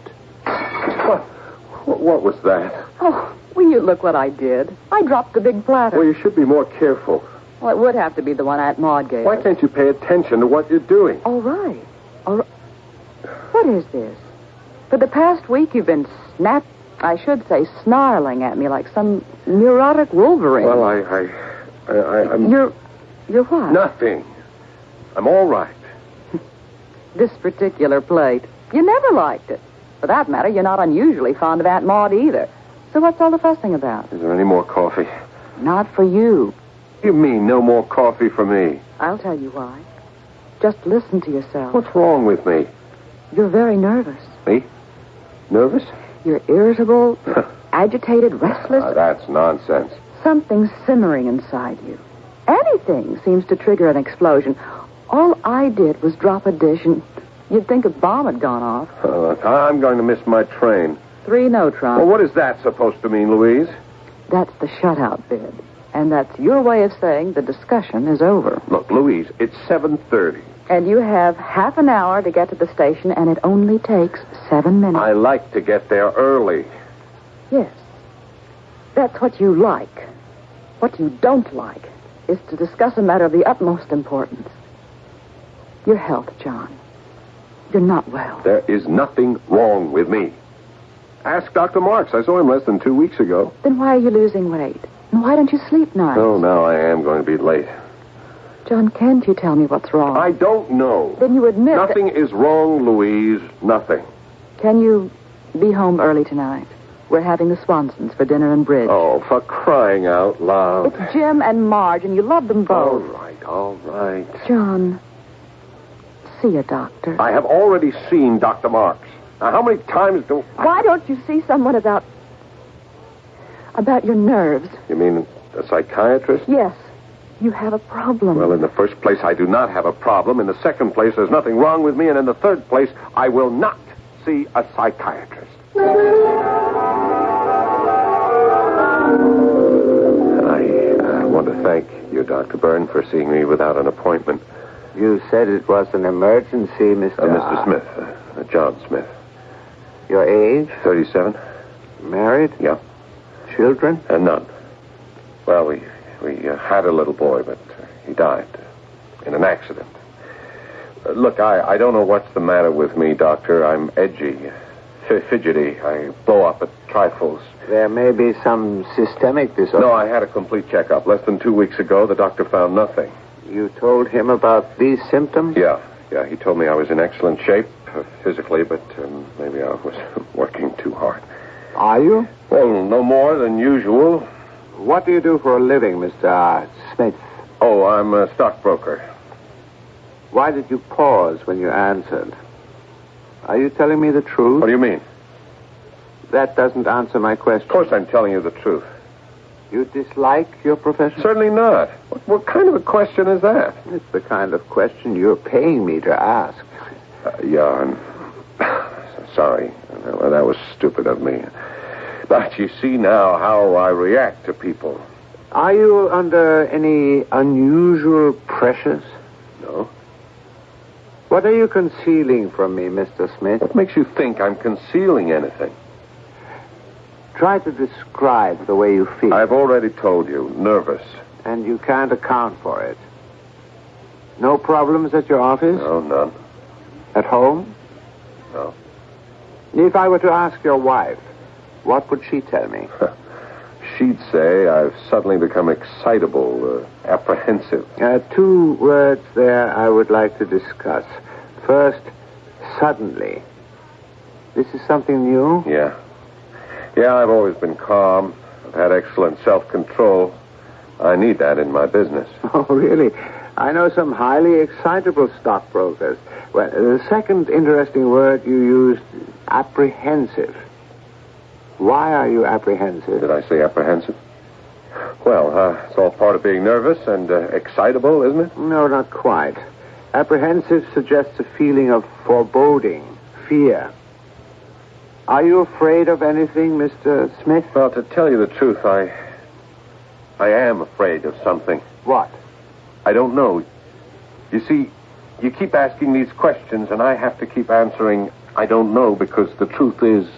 What was that? Oh, will you look what I did? I dropped the big platter. Well, you should be more careful. Well, it would have to be the one Aunt Maud gave Why us. can't you pay attention to what you're doing? All right. All right. What is this? For the past week, you've been snarling at me like some neurotic Wolverine. Well, I'm... You're what? Nothing. I'm all right. This particular plate. You never liked it. For that matter, you're not unusually fond of Aunt Maud either. So what's all the fussing about? Is there any more coffee? Not for you. You mean no more coffee for me? I'll tell you why. Just listen to yourself. What's wrong with me? You're very nervous. Me? Nervous? You're irritable, agitated, restless. That's nonsense. Something's simmering inside you. Anything seems to trigger an explosion. All I did was drop a dish and you'd think a bomb had gone off. I'm going to miss my train. 3 neutrons. Well, what is that supposed to mean, Louise? That's the shutout bid. And that's your way of saying the discussion is over. Look, Louise, it's 7:30. And you have half an hour to get to the station, and it only takes 7 minutes. I like to get there early. Yes. That's what you like. What you don't like is to discuss a matter of the utmost importance. Your health, John. You're not well. There is nothing wrong with me. Ask Dr. Marks. I saw him less than 2 weeks ago. Then why are you losing weight? And why don't you sleep nights? Oh, now I am going to be late. John, can't you tell me what's wrong? I don't know. Then you admit Nothing is wrong, Louise. Nothing. Can you be home early tonight? We're having the Swansons for dinner and bridge. Oh, for crying out loud. It's Jim and Marge, and you love them both. All right. John, see a doctor. I have already seen Dr. Marks. Now, how many times do... Why don't you see someone about your nerves? You mean a psychiatrist? Yes. You have a problem. Well, in the first place, I do not have a problem. In the second place, there's nothing wrong with me. And in the third place, I will not see a psychiatrist. I want to thank you, Dr. Byrne, for seeing me without an appointment. You said it was an emergency, Mr. Mr. Smith. John Smith. Your age? 37. Married? Yeah. Children? None. Well, we had a little boy, but he died in an accident. Look, I don't know what's the matter with me, Doctor. I'm edgy, fidgety. I blow up at trifles. There may be some systemic disorder. No, I had a complete checkup. Less than 2 weeks ago, the doctor found nothing. You told him about these symptoms? Yeah. He told me I was in excellent shape physically, but maybe I was working too hard. Are you? Well, no more than usual. What do you do for a living, Mr. Smith? Oh, I'm a stockbroker. Why did you pause when you answered? Are you telling me the truth? What do you mean? That doesn't answer my question. Of course I'm telling you the truth. You dislike your profession? Certainly not. What kind of a question is that? It's the kind of question you're paying me to ask. Yeah, I'm sorry. Well, that was stupid of me. But you see now how I react to people. Are you under any unusual pressures? No. What are you concealing from me, Mr. Smith? What makes you think I'm concealing anything? Try to describe the way you feel. I've already told you. Nervous. And you can't account for it. No problems at your office? No, none. At home? No. If I were to ask your wife, what would she tell me? She'd say I've suddenly become excitable, apprehensive. 2 words there I would like to discuss. First, suddenly. This is something new? Yeah. Yeah, I've always been calm. I've had excellent self-control. I need that in my business. Oh, really? I know some highly excitable stockbrokers. Well, the second interesting word you used, apprehensive. Why are you apprehensive? Did I say apprehensive? Well, it's all part of being nervous and excitable, isn't it? No, not quite. Apprehensive suggests a feeling of foreboding, fear. Are you afraid of anything, Mr. Smith? Well, to tell you the truth, I am afraid of something. What? I don't know. You see, you keep asking these questions, and I have to keep answering, I don't know, because the truth is,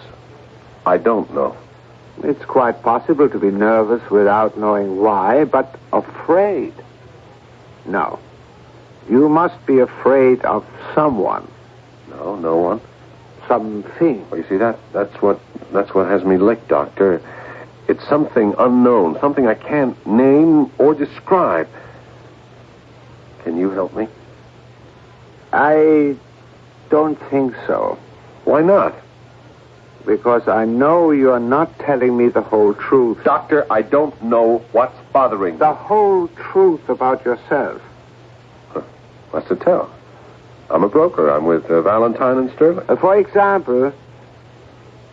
I don't know. It's quite possible to be nervous without knowing why, but afraid? No. You must be afraid of someone. No, no one. Something. Well, you see, that's what has me licked, Doctor. It's something unknown, something I can't name or describe. Can you help me? I don't think so. Why not? Because I know you're not telling me the whole truth. Doctor, I don't know what's bothering me. The whole truth about yourself. What's to tell? I'm a broker. I'm with Valentine and Sterling. For example,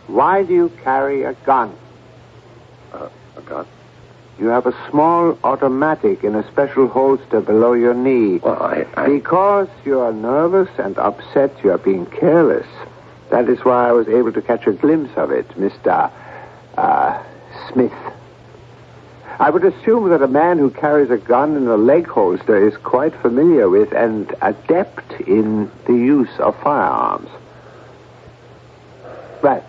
why do you carry a gun? A gun? You have a small automatic in a special holster below your knee. Well, Because you're nervous and upset, you're being careless. That is why I was able to catch a glimpse of it, Mr. Smith. I would assume that a man who carries a gun in a leg holster is quite familiar with and adept in the use of firearms. Right.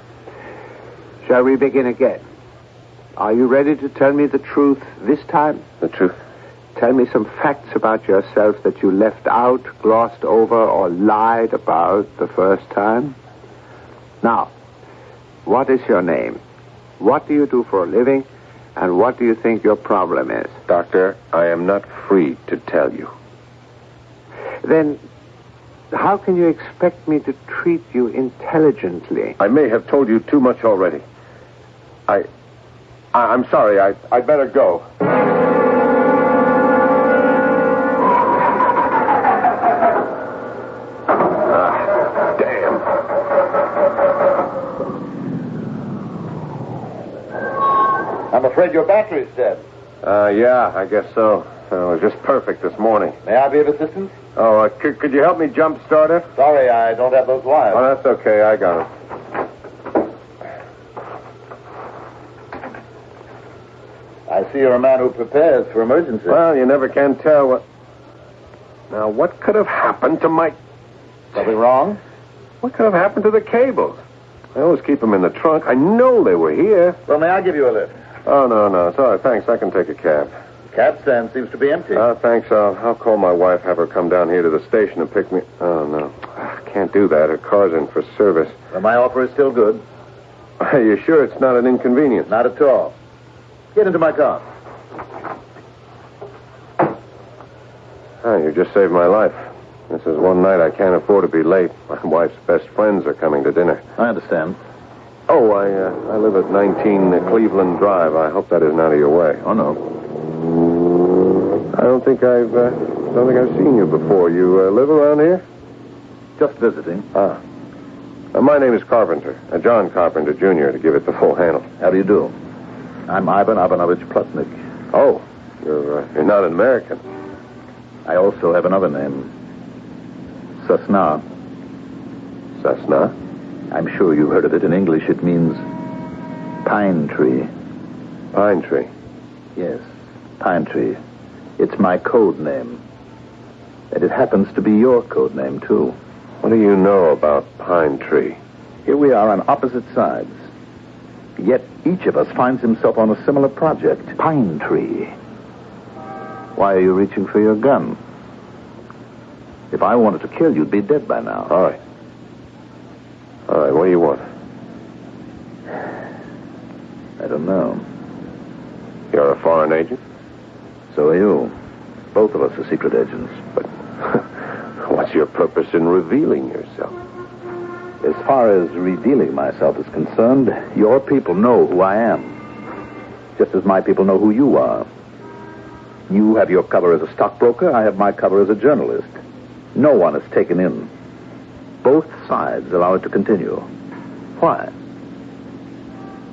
Shall we begin again? Are you ready to tell me the truth this time? The truth? Tell me some facts about yourself that you left out, glossed over, or lied about the first time. Now, what is your name? What do you do for a living? And what do you think your problem is? Doctor, I am not free to tell you. Then how can you expect me to treat you intelligently? I may have told you too much already. I'm sorry. I'd better go. I'm afraid your battery's dead. Yeah, I guess so. It was just perfect this morning. May I be of assistance? Oh, could you help me jump start it? Sorry, I don't have those wires. Oh, that's okay. I got it. I see you're a man who prepares for emergencies. Well, you never can tell what... Now, what could have happened to my... Something wrong? What could have happened to the cables? I always keep them in the trunk. I know they were here. Well, may I give you a lift? Oh, no. It's all right. Thanks. I can take a cab. Cab stand seems to be empty. Thanks. I'll call my wife, have her come down here to the station and pick me... Oh, no. I can't do that. Her car's in for service. Well, my offer is still good. Are you sure it's not an inconvenience? Not at all. Get into my car. Oh, you just saved my life. This is one night I can't afford to be late. My wife's best friends are coming to dinner. I understand. Oh, I live at 19 Cleveland Drive. I hope that isn't out of your way. Oh, no. I don't think I've seen you before. You live around here? Just visiting. My name is Carpenter. John Carpenter, Jr., to give it the full handle. How do you do? I'm Ivan Ivanovich Plotnik. Oh, you're not an American. I also have another name. Sasna. Sasna? I'm sure you've heard of it. In English, it means pine tree. Pine tree? Yes, pine tree. It's my code name. And it happens to be your code name, too. What do you know about pine tree? Here we are on opposite sides. Yet each of us finds himself on a similar project. Pine tree. Why are you reaching for your gun? If I wanted to kill, you'd be dead by now. All right, what do you want? I don't know. You're a foreign agent? So are you. Both of us are secret agents. But what's your purpose in revealing yourself? As far as revealing myself is concerned, your people know who I am. Just as my people know who you are. You have your cover as a stockbroker. I have my cover as a journalist. No one is taken in. Both sides allow it to continue. Why?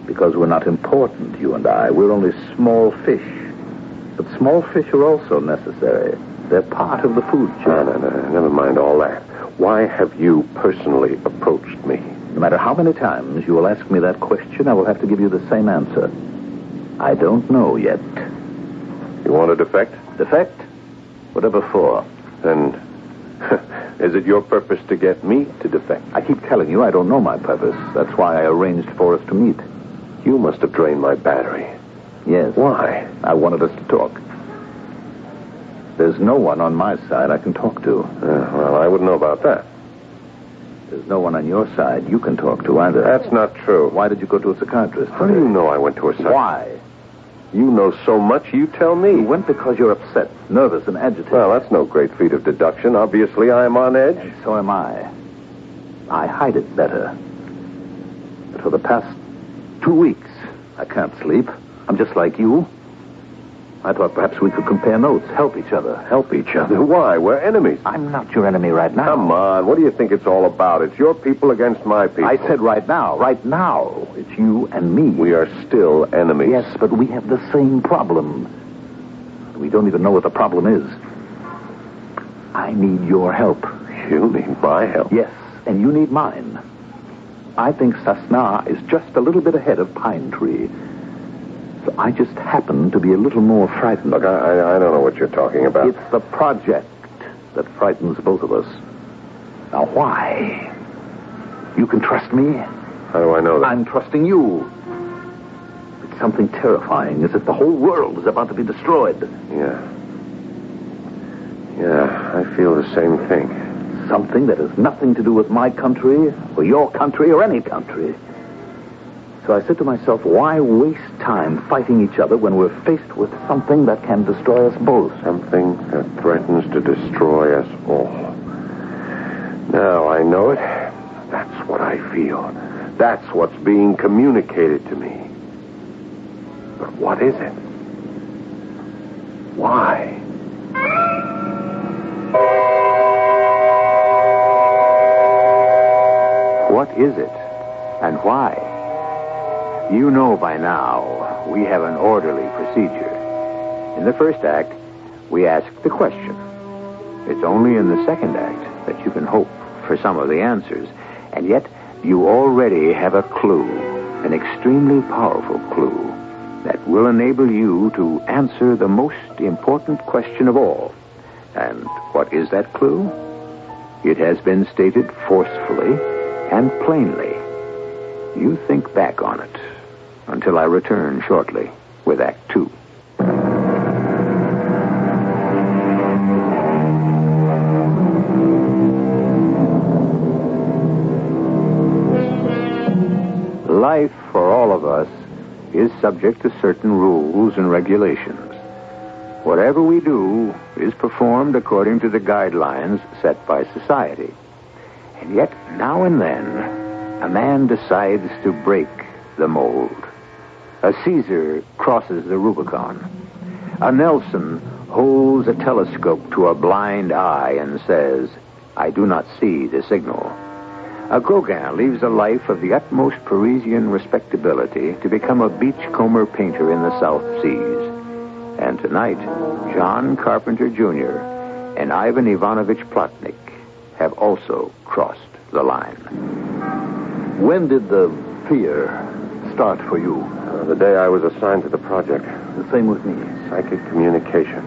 Because we're not important, you and I. We're only small fish. But small fish are also necessary. They're part of the food chain. No. Never mind all that. Why have you personally approached me? No matter how many times you will ask me that question, I will have to give you the same answer. I don't know yet. You want to defect? Defect? Whatever for. Then, is it your purpose to get me to defect? I keep telling you I don't know my purpose. That's why I arranged for us to meet. You must have drained my battery. Yes. Why? I wanted us to talk. There's no one on my side I can talk to. Well, I wouldn't know about that. There's no one on your side you can talk to either. That's not true. Why did you go to a psychiatrist? How do you know I went to a psychiatrist? Why? You know so much, you tell me. You went because you're upset, nervous, and agitated. Well, that's no great feat of deduction. Obviously, I am on edge. And so am I. I hide it better. But for the past 2 weeks, I can't sleep. I'm just like you. I thought perhaps we could compare notes, help each other. Help each other? Why? We're enemies. I'm not your enemy right now. Come on. What do you think it's all about? It's your people against my people. I said right now. Right now. It's you and me. We are still enemies. Yes, but we have the same problem. We don't even know what the problem is. I need your help. You need my help? Yes, and you need mine. I think Sasna is just a little bit ahead of Pine Tree. So I just happen to be a little more frightened. Look, I don't know what you're talking about. It's the project that frightens both of us. Now, why? You can trust me. How do I know that? I'm trusting you. It's something terrifying, as if the whole world is about to be destroyed. Yeah, I feel the same thing. Something that has nothing to do with my country, or your country, or any country. So I said to myself, why waste time fighting each other when we're faced with something that can destroy us both? Something that threatens to destroy us all. Now I know it. That's what I feel. That's what's being communicated to me. But what is it? Why? What is it, and why? You know by now we have an orderly procedure. In the first act, we ask the question. It's only in the second act that you can hope for some of the answers. And yet, you already have a clue, an extremely powerful clue, that will enable you to answer the most important question of all. And what is that clue? It has been stated forcefully and plainly. You think back on it until I return shortly with Act 2. Life for all of us is subject to certain rules and regulations. Whatever we do is performed according to the guidelines set by society. And yet, now and then, a man decides to break the mold. A Caesar crosses the Rubicon. A Nelson holds a telescope to a blind eye and says, "I do not see the signal." A Gauguin leaves a life of the utmost Parisian respectability to become a beachcomber painter in the South Seas. And tonight, John Carpenter Jr. and Ivan Ivanovich Plotnik have also crossed the line. When did the fear start for you? The day I was assigned to the project. The same with me. Psychic communication.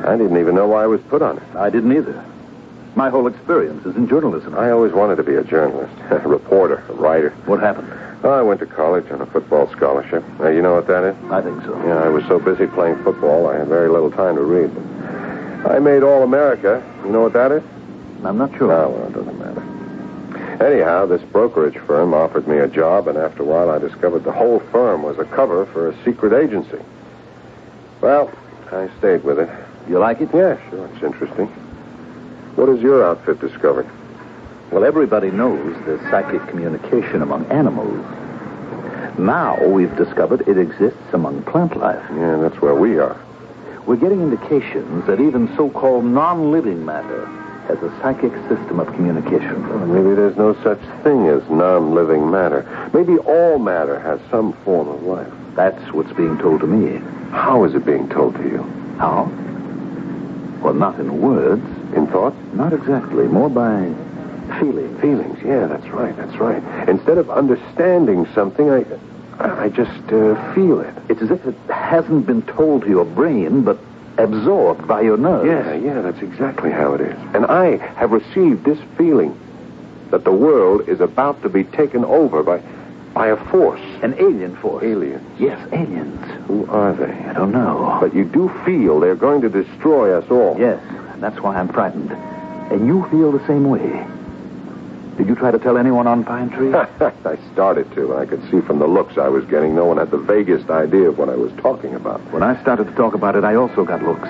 I didn't even know why I was put on it. I didn't either. My whole experience is in journalism. I always wanted to be a journalist, a reporter, a writer. What happened? I went to college on a football scholarship. You know what that is? I think so. Yeah, I was so busy playing football, I had very little time to read. But I made All-America. You know what that is? I'm not sure. Oh, well, it doesn't matter. Anyhow, this brokerage firm offered me a job, and after a while I discovered the whole firm was a cover for a secret agency. Well, I stayed with it. You like it? Yeah, sure. It's interesting. What has your outfit discovered? Well, everybody knows there's psychic communication among animals. Now we've discovered it exists among plant life. Yeah, that's where we are. We're getting indications that even so-called non-living matter has a psychic system of communication. Well, maybe there's no such thing as non-living matter. Maybe all matter has some form of life. That's what's being told to me. How is it being told to you? How? Well, not in words. In thought? Not exactly. More by feeling. Feelings, yeah, that's right. Instead of understanding something, I just feel it. It's as if it hasn't been told to your brain, but absorbed by your nerves. Yeah, that's exactly how it is. And I have received this feeling that the world is about to be taken over by a force. An alien force. Aliens. Yes, aliens. Who are they? I don't know. But you do feel they're going to destroy us all. Yes, and that's why I'm frightened. And you feel the same way. Did you try to tell anyone on Pine Tree? I started to. I could see from the looks I was getting, no one had the vaguest idea of what I was talking about. When I started to talk about it, I also got looks.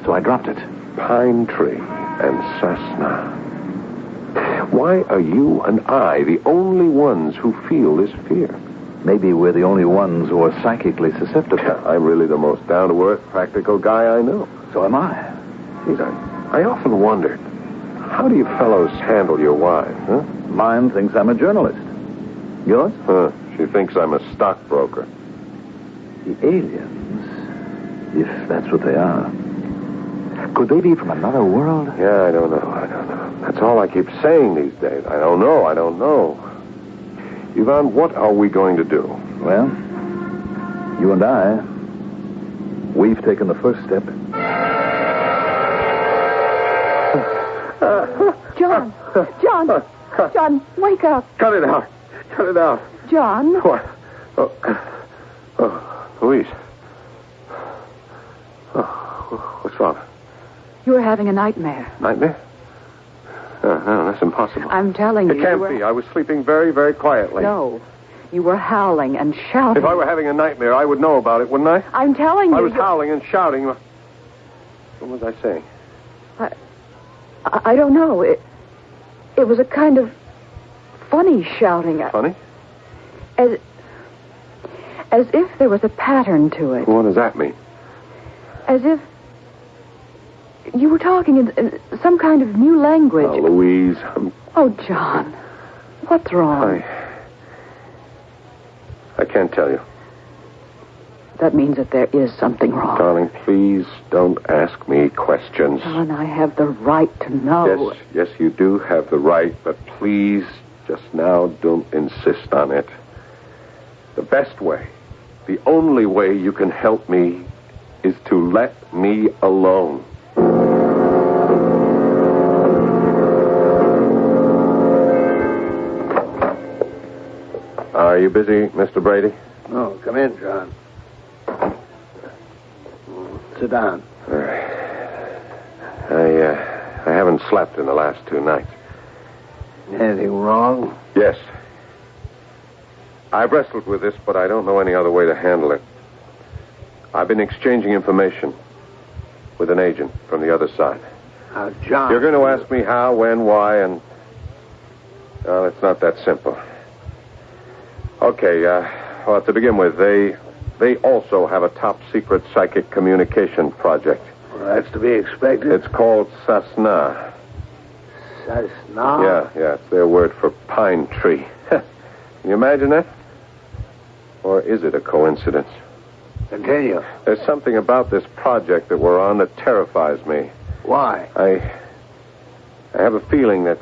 So I dropped it. Pine Tree and Cessna. Why are you and I the only ones who feel this fear? Maybe we're the only ones who are psychically susceptible. I'm really the most down-to-earth, practical guy I know. So am I. Geez, I often wondered, how do you fellows handle your wives, huh? Mine thinks I'm a journalist. Yours? She thinks I'm a stockbroker. The aliens, if that's what they are, could they be from another world? Yeah, I don't know. That's all I keep saying these days. I don't know. Ivan, what are we going to do? Well, you and I, we've taken the first step. John, wake up. Cut it out. John. What? Louise. What's wrong? You were having a nightmare. Nightmare? No, that's impossible. I'm telling you. It can't be. I was sleeping very, very quietly. No. You were howling and shouting. If I were having a nightmare, I would know about it, wouldn't I? I'm telling you. I was howling and shouting. What was I saying? I don't know. It was a kind of funny shouting. Funny? As if there was a pattern to it. What does that mean? As if you were talking in some kind of new language. Oh, Louise. Oh, John. What's wrong? I can't tell you. That means that there is something wrong. Darling, please don't ask me questions. John, I have the right to know. Yes, you do have the right, but please, just now, don't insist on it. The best way, the only way you can help me is to let me alone. Are you busy, Mr. Brady? Oh, come in, John. Sit down. All right. I haven't slept in the last 2 nights. Anything wrong? Yes. I've wrestled with this, but I don't know any other way to handle it. I've been exchanging information with an agent from the other side. John... You're going to ask me how, when, why, and... Well, it's not that simple. Okay, well, to begin with, they also have a top-secret psychic communication project. Well, that's to be expected. It's called Sasna. Sasna? Yeah, it's their word for pine tree. Can you imagine that? Or is it a coincidence? Continue. There's something about this project that we're on that terrifies me. Why? I have a feeling that...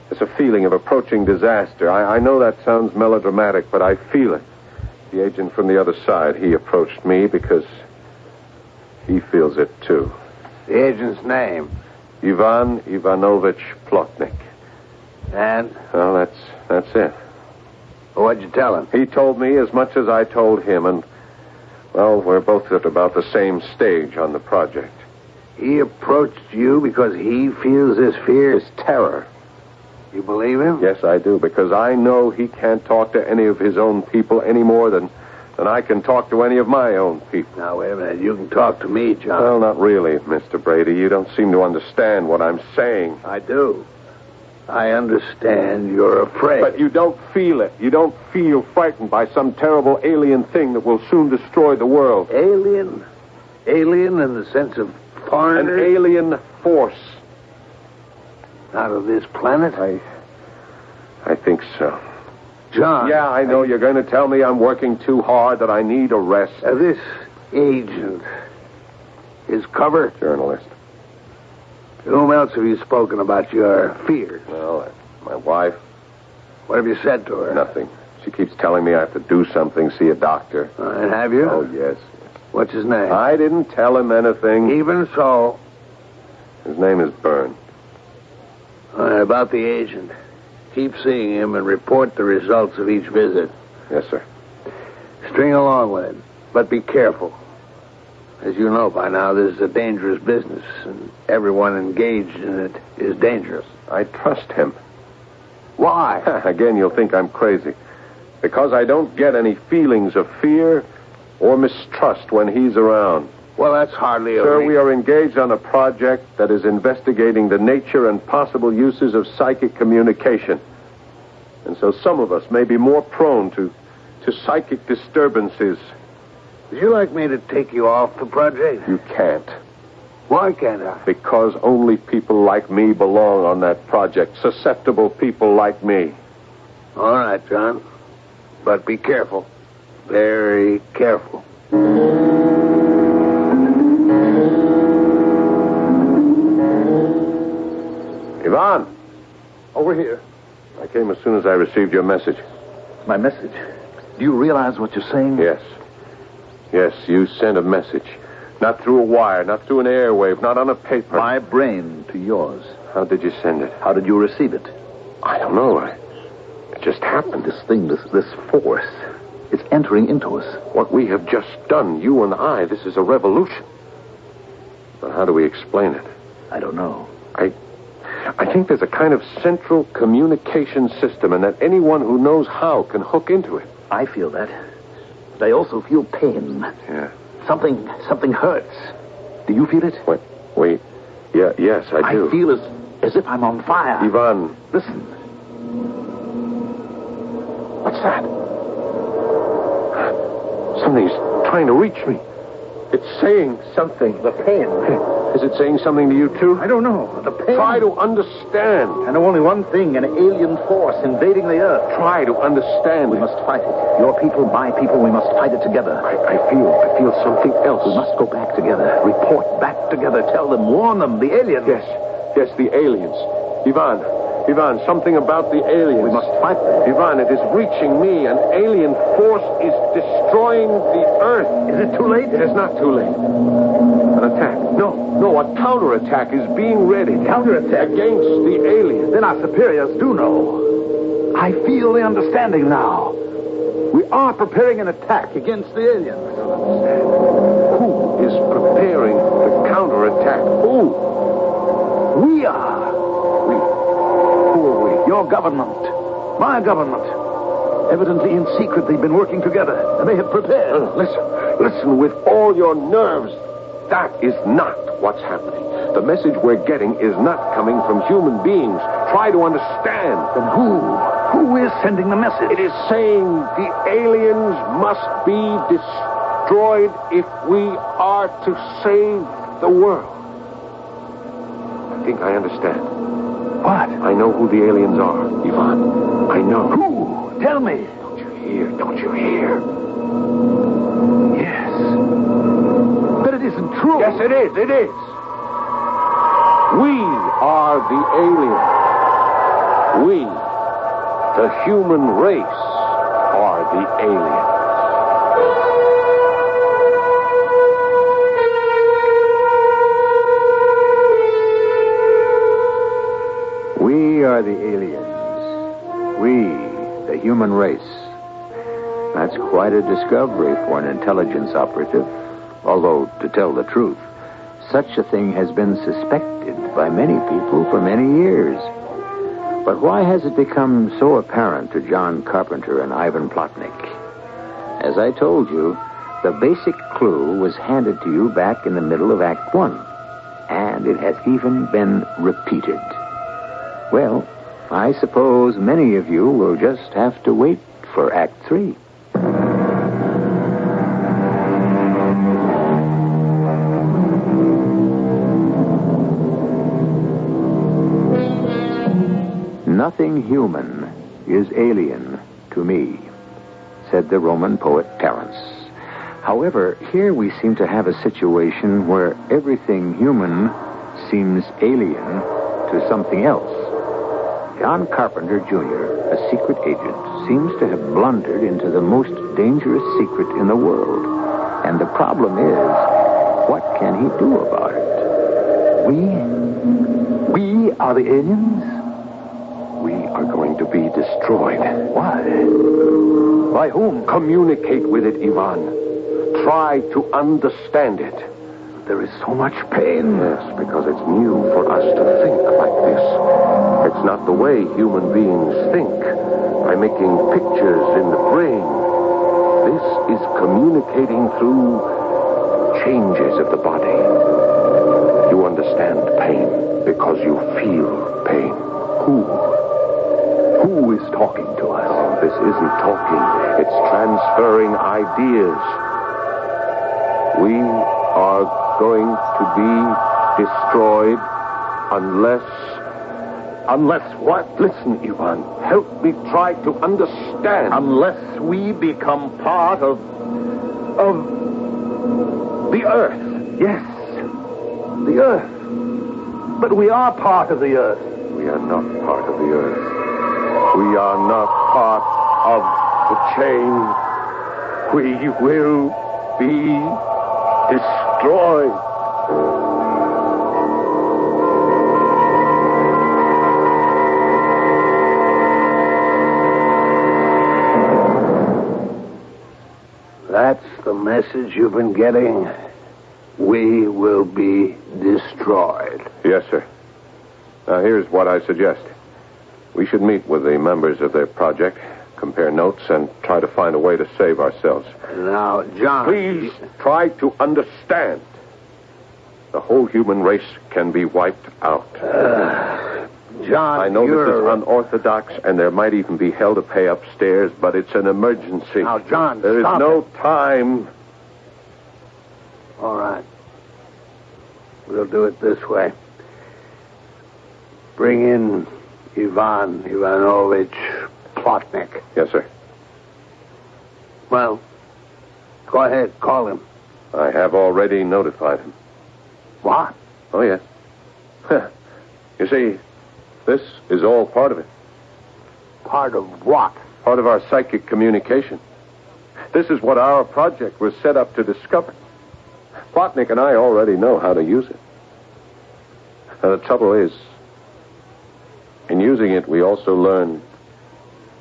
It's a feeling of approaching disaster. I know that sounds melodramatic, but I feel it. The agent from the other side, he approached me because he feels it, too. The agent's name? Ivan Ivanovich Plotnik. And? Well, that's it. Well, what'd you tell him? He told me as much as I told him, and, well, we're both at about the same stage on the project. He approached you because he feels this fear? This terror. You believe him? Yes, I do, because I know he can't talk to any of his own people any more than I can talk to any of my own people. Now, wait a minute. You can talk to me, John. Well, not really, Mr. Brady. You don't seem to understand what I'm saying. I do. I understand you're afraid. But you don't feel it. You don't feel frightened by some terrible alien thing that will soon destroy the world. Alien? Alien in the sense of foreigner? An alien force. Out of this planet? I think so. John. Yeah, I know. You're going to tell me I'm working too hard, that I need a rest. This agent is cover? Journalist. To whom else have you spoken about your fears? Well, my wife. What have you said to her? Nothing. She keeps telling me I have to do something, see a doctor. And have you? Oh, yes. What's his name? I didn't tell him anything. Even so. His name is Byrne. About the agent. Keep seeing him and report the results of each visit. Yes, sir. String along with him, but be careful. As you know by now, this is a dangerous business, and everyone engaged in it is dangerous. I trust him. Why? Again, you'll think I'm crazy. Because I don't get any feelings of fear or mistrust when he's around. Well, that's hardly a... Sir, we are engaged on a project that is investigating the nature and possible uses of psychic communication. And so some of us may be more prone to psychic disturbances. Would you like me to take you off the project? You can't. Why can't I? Because only people like me belong on that project. Susceptible people like me. All right, John. But be careful. Very careful. Ivan! Over here. I came as soon as I received your message. My message? Do you realize what you're saying? Yes. Yes, you sent a message. Not through a wire, not through an airwave, not on a paper. My brain to yours. How did you send it? How did you receive it? I don't know. It just happened. This thing, this force, it's entering into us. What we have just done, you and I, this is a revolution. But how do we explain it? I don't know. I think there's a kind of central communication system, and that anyone who knows how can hook into it. I feel that. But I also feel pain. Yeah. Something hurts. Do you feel it? What? Wait. Yeah, yes, I do. I feel as if I'm on fire. Ivan. Listen. What's that? Something's trying to reach me. It's saying something. The pain. Is it saying something to you, too? I don't know. The pain. Try to understand. I know only one thing, an alien force invading the Earth. Try to understand. We must fight it. Your people, my people, we must fight it together. I feel something else. We must go back together. Report back together. Tell them, warn them, the aliens. Yes, the aliens. Ivan, something about the aliens. We must fight them. Ivan, it is reaching me. An alien force is destroying the Earth. Is it too late? It is not too late. An attack. No, a counterattack is being ready. Counterattack? Against the aliens. Then our superiors do know. I feel the understanding now. We are preparing an attack against the aliens. Who is preparing the counterattack? Who? We are. Who are we? Your government. My government. Evidently in secret they've been working together, and they have prepared. Listen with all your nerves. That is not what's happening. The message we're getting is not coming from human beings. Try to understand. Then who is sending the message? It is saying the aliens must be destroyed if we are to save the world. I think I understand. What? I know who the aliens are, Ivan. I know. Who? Tell me. Don't you hear? Yes. But it isn't true. Yes, it is. It is. We are the aliens. We, the human race, are the aliens. We are the aliens. We, the human race. That's quite a discovery for an intelligence operative. Although, to tell the truth, such a thing has been suspected by many people for many years. But why has it become so apparent to John Carpenter and Ivan Plotnik? As I told you, the basic clue was handed to you back in the middle of Act 1. And it has even been repeated. Well, I suppose many of you will just have to wait for Act 3. Nothing human is alien to me, said the Roman poet Terence. However, here we seem to have a situation where everything human seems alien to something else. John Carpenter, Jr., a secret agent, seems to have blundered into the most dangerous secret in the world. And the problem is, what can he do about it? We are the aliens? We are going to be destroyed. Why? By whom? Communicate with it, Ivan. Try to understand it. There is so much pain. Yes, because it's new for us to think like this. It's not the way human beings think, by making pictures in the brain. This is communicating through changes of the body. You understand pain because you feel pain. Who is talking to us? Oh, this isn't talking. It's transferring ideas. We are going to be destroyed unless what? Listen, Ivan. Help me try to understand. Unless we become part of the Earth. Yes, the Earth. But we are part of the Earth. We are not part of the Earth. We are not part of the chain. We will be destroyed. That's the message you've been getting. We will be destroyed. Yes, sir. Now, here's what I suggest. We should meet with the members of their project, compare notes, and try to find a way to save ourselves. Now, John... Please try to understand. The whole human race can be wiped out. John, I know this is unorthodox, and there might even be hell to pay upstairs, but it's an emergency. Now, John, there is stop no it. time. All right. We'll do it this way. Bring in Ivan Ivanovich Plotnik. Yes, sir. Well, go ahead. Call him. I have already notified him. What? Oh, yes. You see, this is all part of it. Part of what? Part of our psychic communication. This is what our project was set up to discover. Plotnik and I already know how to use it. Now, the trouble is, in using it, we also learn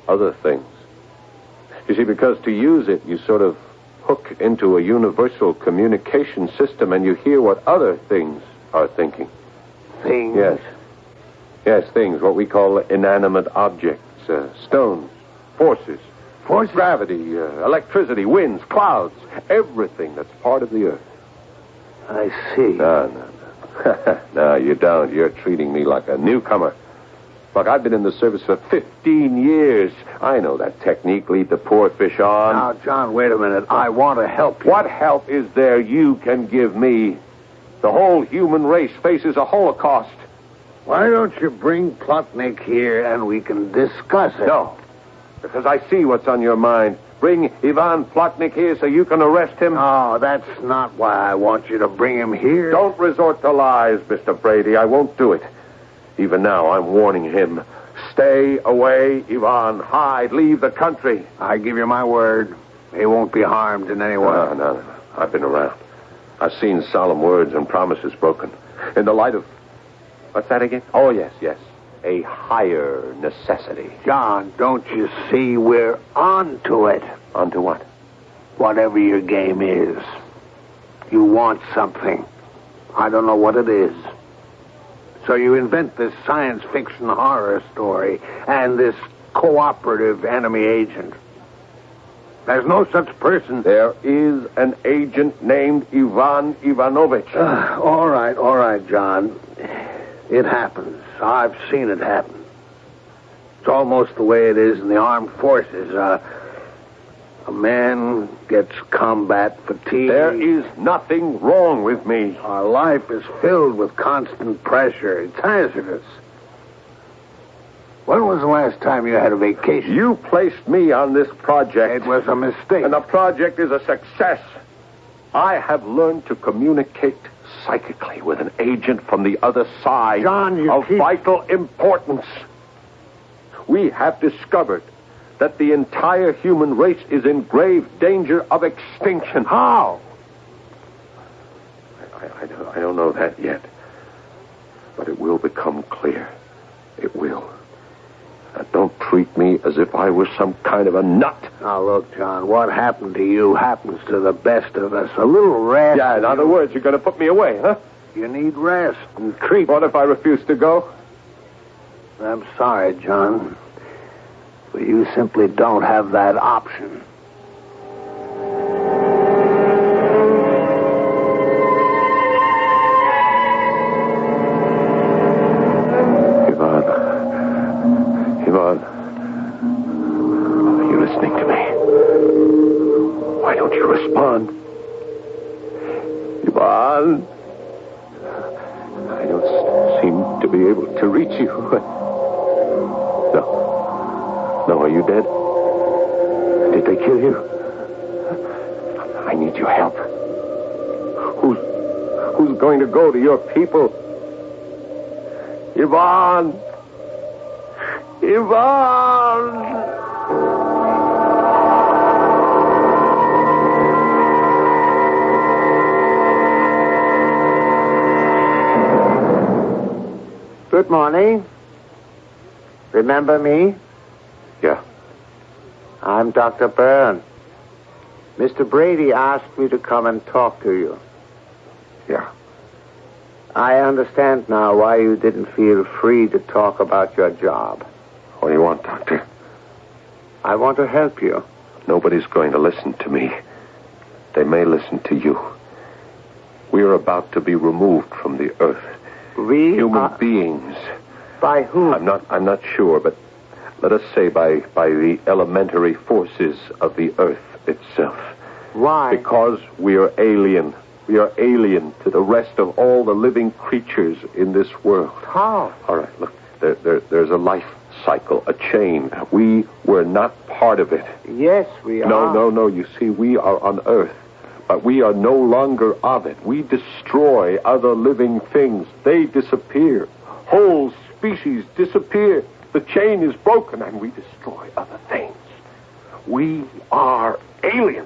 other things. You see, because to use it, you sort of hook into a universal communication system and you hear what other things are thinking. Things? Yes. Yes, things, what we call inanimate objects, stones, forces, gravity, electricity, winds, clouds, everything that's part of the earth. I see. No. No, you don't. You're treating me like a newcomer. Look, I've been in the service for 15 years. I know that technique, lead the poor fish on. Now, John, wait a minute. I want to help you. What help is there you can give me? The whole human race faces a holocaust. Why don't you bring Plotnik here and we can discuss it? No, because I see what's on your mind. Bring Ivan Plotnik here so you can arrest him? Oh, that's not why I want you to bring him here. Don't resort to lies, Mr. Brady. I won't do it. Even now, I'm warning him. Stay away, Ivan. Hide. Leave the country. I give you my word. He won't be harmed in any way. No. I've been around. I've seen solemn words and promises broken. In the light of... What's that again? Oh, yes. A higher necessity. John, don't you see we're on to it? On to what? Whatever your game is. You want something. I don't know what it is. So you invent this science fiction horror story and this cooperative enemy agent. There's no such person. There is an agent named Ivan Ivanovich. All right, John. It happens. I've seen it happen. It's almost the way it is in the armed forces. A man gets combat fatigue. There is nothing wrong with me. Our life is filled with constant pressure. It's hazardous. When was the last time you had a vacation? You placed me on this project. It was a mistake. And the project is a success. I have learned to communicate psychically with an agent from the other side of vital importance. We have discovered that the entire human race is in grave danger of extinction. How? I don't know that yet. But it will become clear. It will. Now, don't treat me as if I was some kind of a nut. Now, look, John, what happened to you happens to the best of us. A little rest. Yeah, in other words, you're going to put me away, huh? You need rest and treatment. What if I refuse to go? I'm sorry, John. But you simply don't have that option. Ivan, are you listening to me? Why don't you respond? Ivan, I don't seem to be able to reach you. No, are you dead? Did they kill you? I need your help. Who's going to go to your people? Ivan! Good morning. Remember me? Yeah. I'm Dr. Byrne. Mr. Brady asked me to come and talk to you. Yeah. I understand now why you didn't feel free to talk about your job. What do you want, Doctor? I want to help you. Nobody's going to listen to me. They may listen to you. We are about to be removed from the earth. Human beings. By whom? I'm not sure, but let us say by the elementary forces of the earth itself. Why? Because we are alien. We are alien to the rest of all the living creatures in this world. How? All right, look, there's a life cycle, a chain. We were not part of it. Yes, we are. No. You see, we are on Earth, but we are no longer of it. We destroy other living things. They disappear. Whole species disappear. The chain is broken, and we destroy other things. We are alien.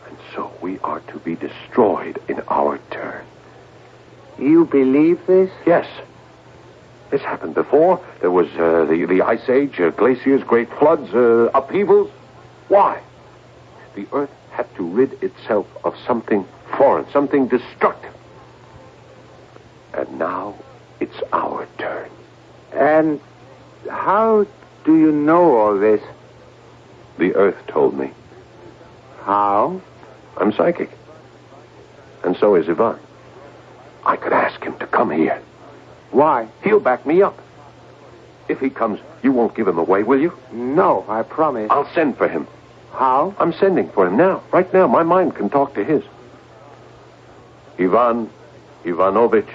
And so we are to be destroyed in our turn. You believe this? Yes. This happened before. There was the Ice Age, glaciers, great floods, upheavals. Why? The Earth had to rid itself of something foreign, something destructive. And now it's our turn. And how do you know all this? The Earth told me. How? I'm psychic. And so is Ivan. I could ask him to come here. Why? He'll back me up. If he comes, you won't give him away, will you? No, I promise. I'll send for him. How? I'm sending for him now. Right now, my mind can talk to his. Ivan Ivanovich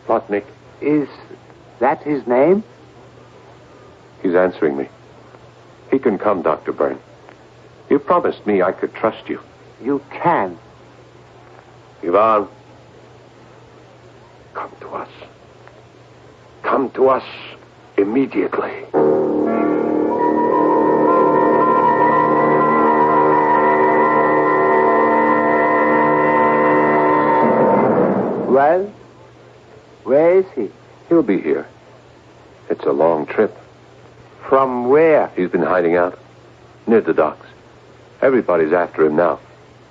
Plotnik. Is that his name? He's answering me. He can come, Dr. Byrne. You promised me I could trust you. You can. Ivan, come to us. Come to us immediately. Well, where is he? He'll be here. It's a long trip. From where? He's been hiding out near the docks. Everybody's after him now.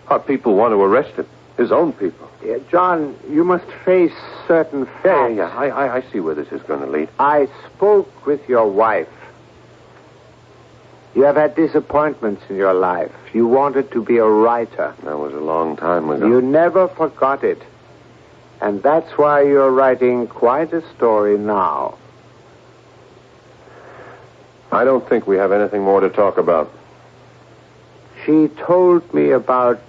Our people want to arrest him. His own people. Yeah, John, you must face certain facts. Yeah. I see where this is going to lead. I spoke with your wife. You have had disappointments in your life. You wanted to be a writer. That was a long time ago. You never forgot it. And that's why you're writing quite a story now. I don't think we have anything more to talk about. She told me about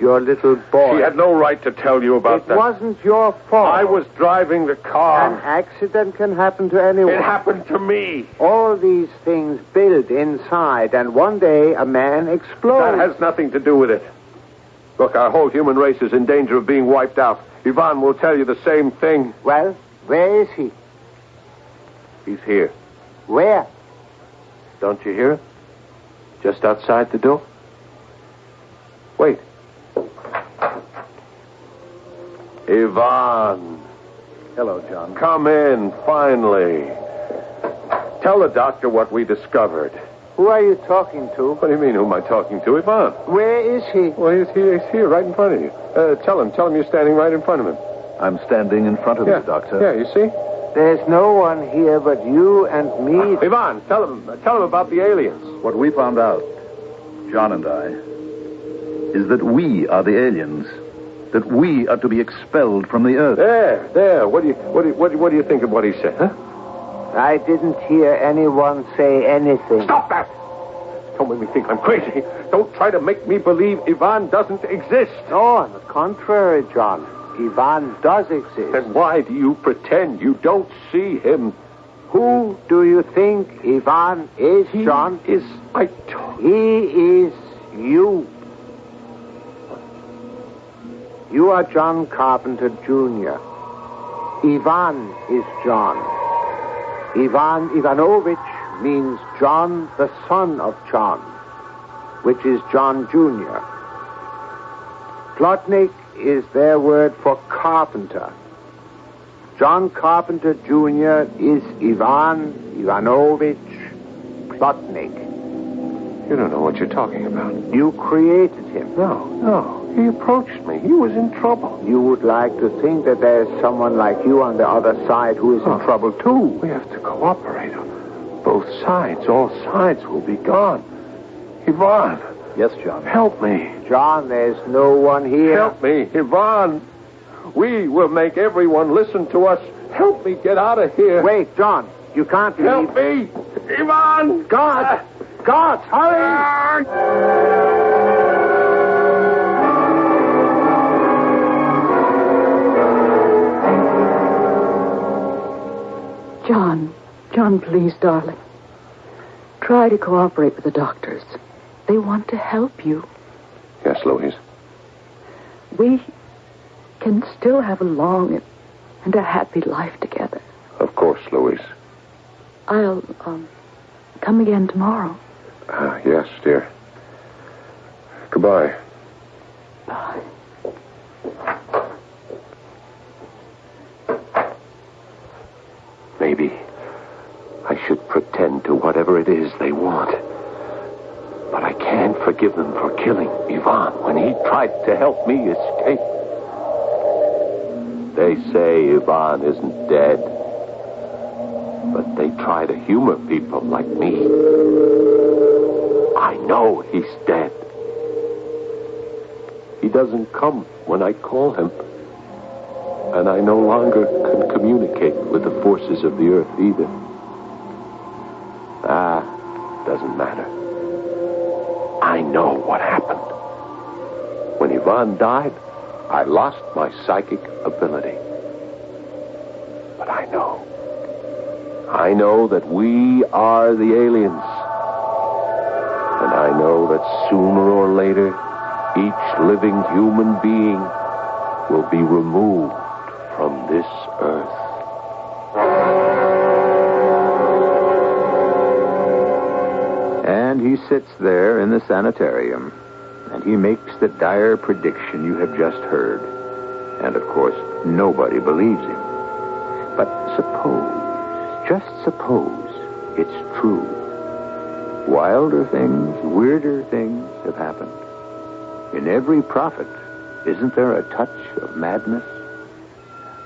your little boy. She had no right to tell you about that. It wasn't your fault. I was driving the car. An accident can happen to anyone. It happened to me. All these things build inside, and one day a man explodes. That has nothing to do with it. Look, our whole human race is in danger of being wiped out. Ivan will tell you the same thing. Well, where is he? He's here. Where? Don't you hear him? Just outside the door. Wait. Ivan. Hello, John. Come in, finally. Tell the doctor what we discovered. Who are you talking to? What do you mean, who am I talking to? Ivan. Where is he? Well, he's here, right in front of you. Tell him you're standing right in front of him. I'm standing in front of you, Doctor. Yeah, you see? There's no one here but you and me. Ivan, tell him about the aliens. What we found out, John and I, is that we are the aliens. That we are to be expelled from the earth. There. What do you think of what he said, huh? I didn't hear anyone say anything. Stop that! Don't make me think I'm crazy. Don't try to make me believe Ivan doesn't exist. No, on the contrary, John. Ivan does exist. Then why do you pretend you don't see him? Who do you think Ivan is, John? He is you. You are John Carpenter, Jr. Ivan is John. Ivan Ivanovich means John, the son of John, which is John Jr. Plotnik is their word for carpenter. John Carpenter Jr. is Ivan Ivanovich Plotnik. You don't know what you're talking about. You created him. No. He approached me. He was in trouble. You would like to think that there's someone like you on the other side who is in trouble, too. We have to cooperate. Both sides. All sides will be gone. Ivan. Yes, John. Help me. John, there's no one here. Help me, Ivan. We will make everyone listen to us. Help me get out of here. Wait, John. You can't leave. Help me. Ivan. God, hurry. John, please, darling. Try to cooperate with the doctors. They want to help you. Yes, Louise. We can still have a long and a happy life together. Of course, Louise. I'll come again tomorrow. Yes, dear. Goodbye. Bye. Maybe I should pretend to whatever it is they want. But I can't forgive them for killing Ivan when he tried to help me escape. They say Ivan isn't dead. But they try to humor people like me. I know he's dead. He doesn't come when I call him. And I no longer can communicate with the forces of the earth either. Doesn't matter. I know what happened. When Ivan died, I lost my psychic ability. But I know that we are the aliens. And I know that sooner or later, each living human being will be removed from this earth. And he sits there in the sanitarium, and he makes the dire prediction you have just heard. And, of course, nobody believes him. But just suppose it's true. Wilder things, weirder things have happened. In every prophet, isn't there a touch of madness?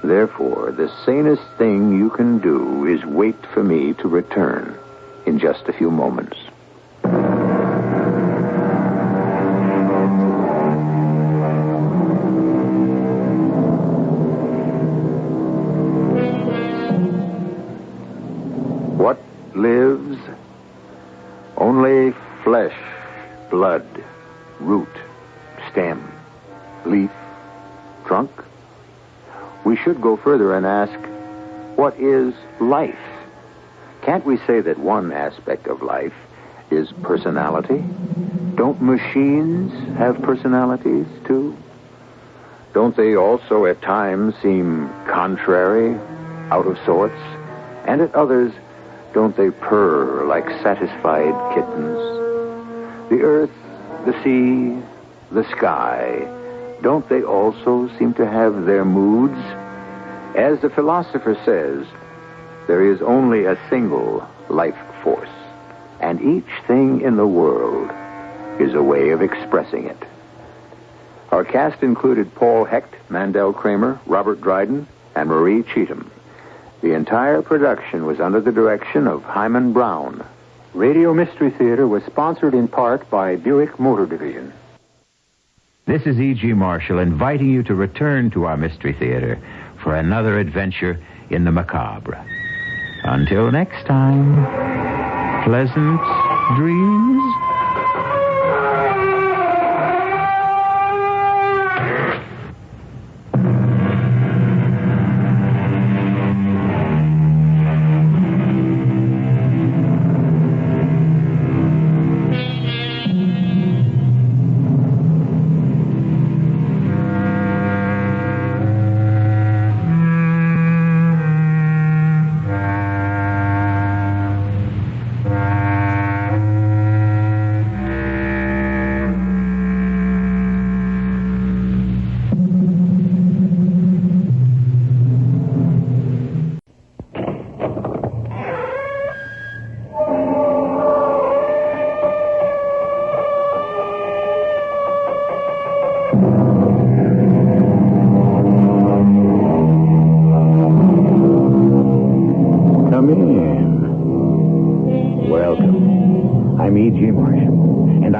Therefore, the sanest thing you can do is wait for me to return in just a few moments. What lives? Only flesh, blood, root, stem, leaf, trunk. We should go further and ask, what is life? Can't we say that one aspect of life is personality? Don't machines have personalities, too? Don't they also at times seem contrary, out of sorts? And at others, don't they purr like satisfied kittens? The earth, the sea, the sky, don't they also seem to have their moods? As the philosopher says, there is only a single life force, and each thing in the world is a way of expressing it. Our cast included Paul Hecht, Mandel Kramer, Robert Dryden, and Marie Cheatham. The entire production was under the direction of Hyman Brown. Radio Mystery Theater was sponsored in part by Buick Motor Division. This is E.G. Marshall inviting you to return to our Mystery Theater for another adventure in the macabre. Until next time, pleasant dreams.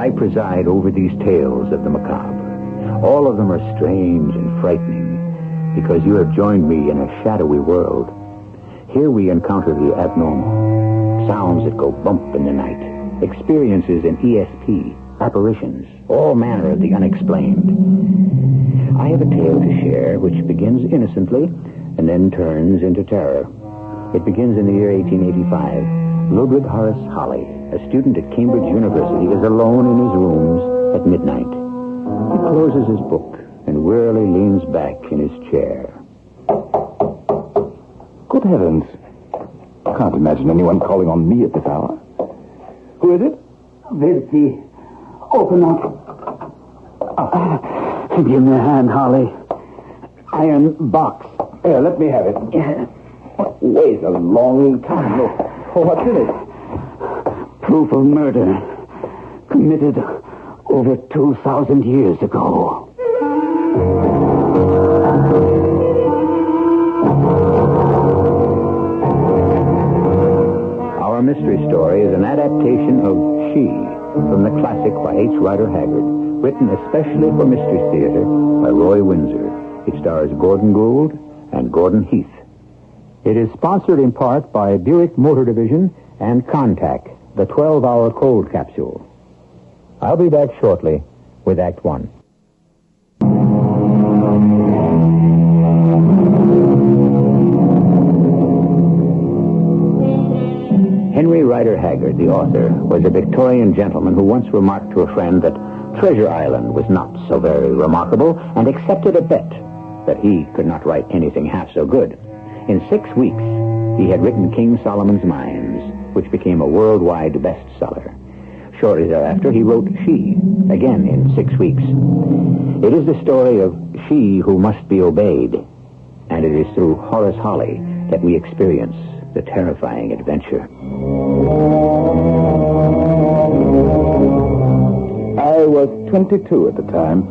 I preside over these tales of the macabre. All of them are strange and frightening because you have joined me in a shadowy world. Here we encounter the abnormal, sounds that go bump in the night, experiences in ESP, apparitions, all manner of the unexplained. I have a tale to share which begins innocently and then turns into terror. It begins in the year 1885. Ludwig Horace Holly, a student at Cambridge University, is alone in his rooms at midnight. He closes his book and wearily leans back in his chair. Good heavens. I can't imagine anyone calling on me at this hour. Who is it? Vinci. Open up. Give me a hand, Holly. Iron box. Here, let me have it. Yeah. Wait a long time. What's in it? Proof of murder. Committed over 2,000 years ago. Our mystery story is an adaptation of She from the classic by H. Rider Haggard, written especially for Mystery Theater by Roy Windsor. It stars Gordon Gould and Gordon Heath. It is sponsored in part by Buick Motor Division and Contact, the 12-hour cold capsule. I'll be back shortly with Act One. Henry Rider Haggard, the author, was a Victorian gentleman who once remarked to a friend that Treasure Island was not so very remarkable and accepted a bet that he could not write anything half so good. In 6 weeks, he had written King Solomon's Mines, which became a worldwide bestseller. Shortly thereafter, he wrote She, again in 6 weeks. It is the story of She Who Must Be Obeyed, and it is through Horace Holly that we experience the terrifying adventure. I was 22 at the time,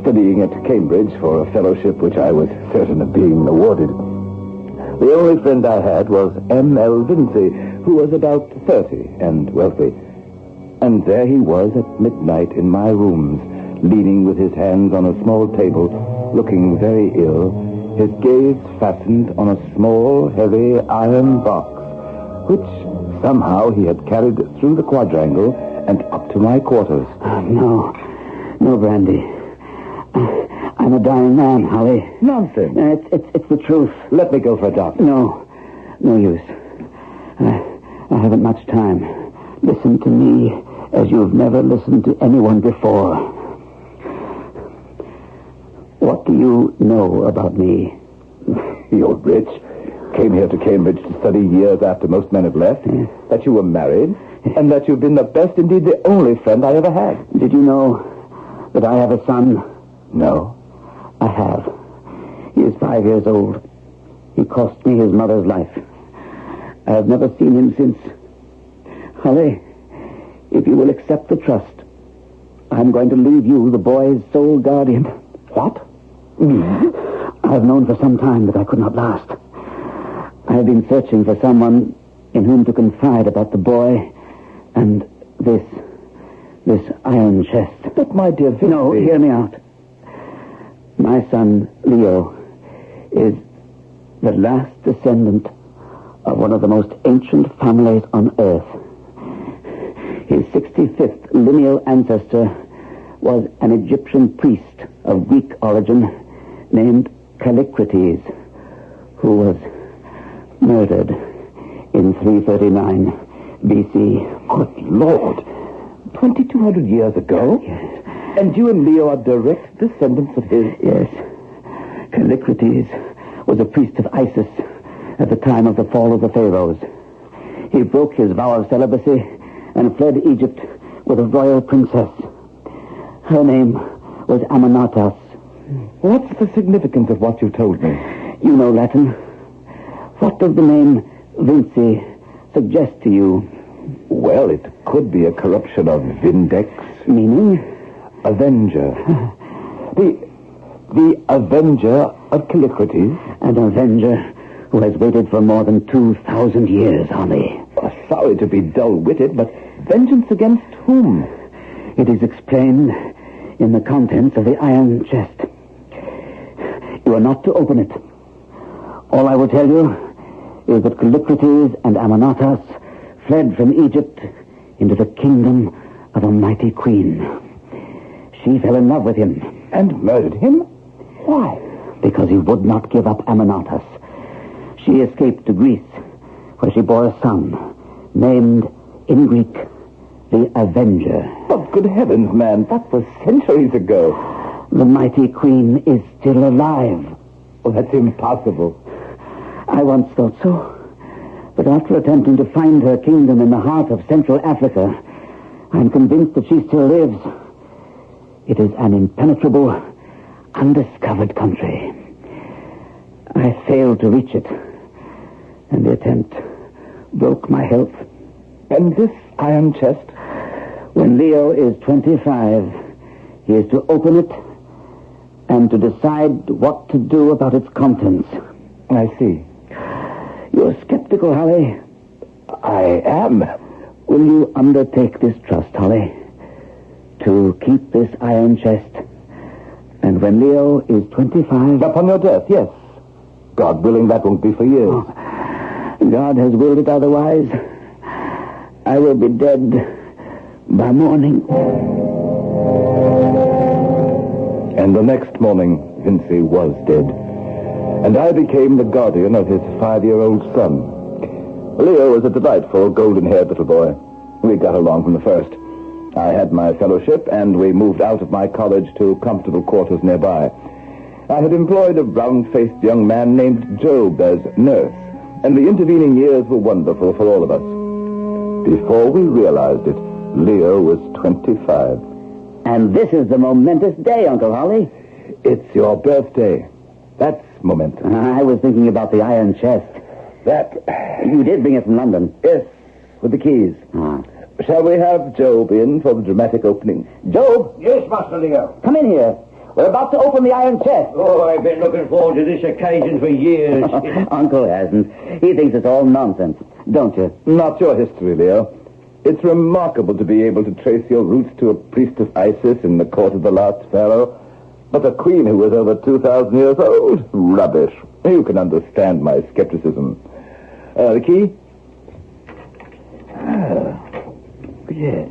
studying at Cambridge for a fellowship which I was certain of being awarded. The only friend I had was M.L. Vinci, who was about 30 and wealthy. And there he was at midnight in my rooms, leaning with his hands on a small table, looking very ill, his gaze fastened on a small, heavy iron box, which somehow he had carried through the quadrangle and up to my quarters. No, Brandy. I'm a dying man, Holly. Nonsense. It's the truth. Let me go for a doctor. No use. I haven't much time. Listen to me as you've never listened to anyone before. What do you know about me? You're rich. Came here to Cambridge to study years after most men have left. Yeah. That you were married. And that you've been the best, indeed the only friend I ever had. Did you know that I have a son? No. I have. He is 5 years old. He cost me his mother's life. I have never seen him since. Holly, if you will accept the trust, I'm going to leave you the boy's sole guardian. What? I have known for some time that I could not last. I have been searching for someone in whom to confide about the boy and this iron chest. But, my dear Vinci... No, hear me out. My son, Leo, is the last descendant of one of the most ancient families on earth. His 65th lineal ancestor was an Egyptian priest of Greek origin named Callicrates, who was murdered in 339 B.C. Good Lord! 2,200 years ago? Yes. And you and Leo are direct descendants of his? Yes. Callicrates was a priest of Isis at the time of the fall of the pharaohs. He broke his vow of celibacy and fled Egypt with a royal princess. Her name was Amanatas. What's the significance of what you told me? You know Latin. What does the name Vinci suggest to you? Well, it could be a corruption of Vindex. Meaning? Avenger. The Avenger of Callicrates. An Avenger who has waited for more than 2,000 years, Holly. Sorry to be dull-witted, but vengeance against whom? It is explained in the contents of the iron chest. You are not to open it. All I will tell you is that Callicrates and Ammonatas fled from Egypt into the kingdom of a mighty queen. She fell in love with him. And murdered him? Why? Because he would not give up Ammonatas. She escaped to Greece, where she bore a son, named, in Greek, the Avenger. Oh, good heavens, man, that was centuries ago. The mighty queen is still alive. Oh, that's impossible. I once thought so. But after attempting to find her kingdom in the heart of Central Africa, I'm convinced that she still lives. It is an impenetrable, undiscovered country. I failed to reach it, and the attempt broke my health. And this iron chest? When Leo is 25, he is to open it and to decide what to do about its contents. I see. You're skeptical, Holly. I am. Will you undertake this trust, Holly? To keep this iron chest, and when Leo is 25... Upon your death, yes. God willing, that won't be for years. Oh, God has willed it otherwise. I will be dead by morning. And the next morning, Vincy was dead. And I became the guardian of his 5-year-old son. Leo was a delightful, golden-haired little boy. We got along from the first. I had my fellowship, and we moved out of my college to comfortable quarters nearby. I had employed a round-faced young man named Job as nurse, and the intervening years were wonderful for all of us. Before we realized it, Leo was 25. And this is the momentous day, Uncle Holly. It's your birthday. That's momentous. I was thinking about the iron chest. That... You did bring it from London. Yes, with the keys. Shall we have Job in for the dramatic opening? Job? Yes, Master Leo. Come in here. We're about to open the iron chest. Oh, I've been looking forward to this occasion for years. Uncle hasn't. He thinks it's all nonsense, don't you? Not your history, Leo. It's remarkable to be able to trace your roots to a priest of Isis in the court of the last pharaoh. But a queen who was over 2,000 years old? Rubbish. You can understand my skepticism. The key? Yes.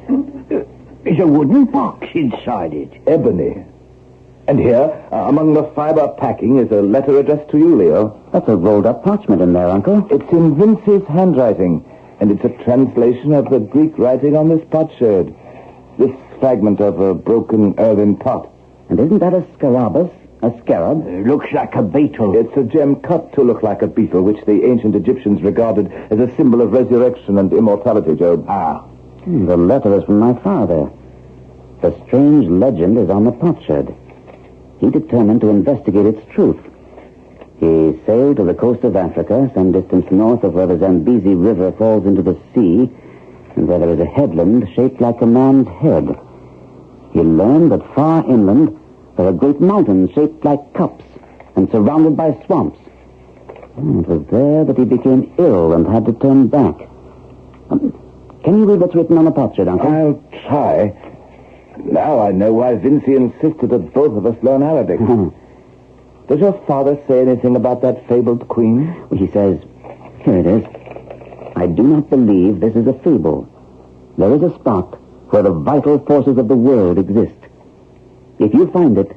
There's a wooden box inside it. Ebony. And here, among the fiber packing, is a letter addressed to you, Leo. That's a rolled-up parchment in there, Uncle. It's in Vince's handwriting, and it's a translation of the Greek writing on this potsherd. This fragment of a broken earthen pot. And isn't that a scarabus? A scarab? It looks like a beetle. It's a gem cut to look like a beetle, which the ancient Egyptians regarded as a symbol of resurrection and immortality, Job. The letter is from my father. The strange legend is on the potsherd. He determined to investigate its truth. He sailed to the coast of Africa, some distance north of where the Zambezi River falls into the sea, and where there is a headland shaped like a man's head. He learned that far inland there are great mountains shaped like cups and surrounded by swamps. It was there that he became ill and had to turn back. Can you read what's written on the potsherd, Uncle? I'll try. Now I know why Vincy insisted that both of us learn Arabic. Does your father say anything about that fabled queen? He says, here it is. I do not believe this is a fable. There is a spot where the vital forces of the world exist. If you find it,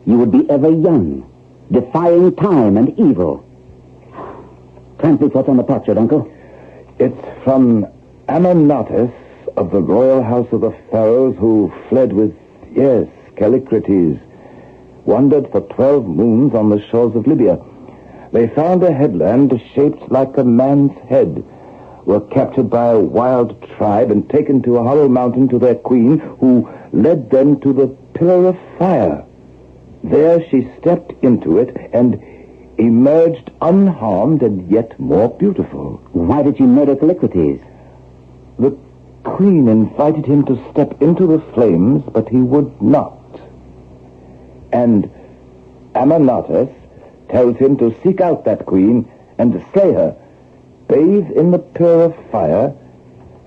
you would be ever young, defying time and evil. Translate what's on the potsherd, Uncle. It's from Ammonatas of the royal house of the pharaohs who fled with, Callicrates, wandered for 12 moons on the shores of Libya. They found a headland shaped like a man's head, were captured by a wild tribe and taken to a hollow mountain to their queen, who led them to the pillar of fire. There she stepped into it and emerged unharmed and yet more beautiful. Why did she murder Callicrates? The queen invited him to step into the flames, but he would not. And Ammonatas tells him to seek out that queen and slay her, bathe in the pillar of fire,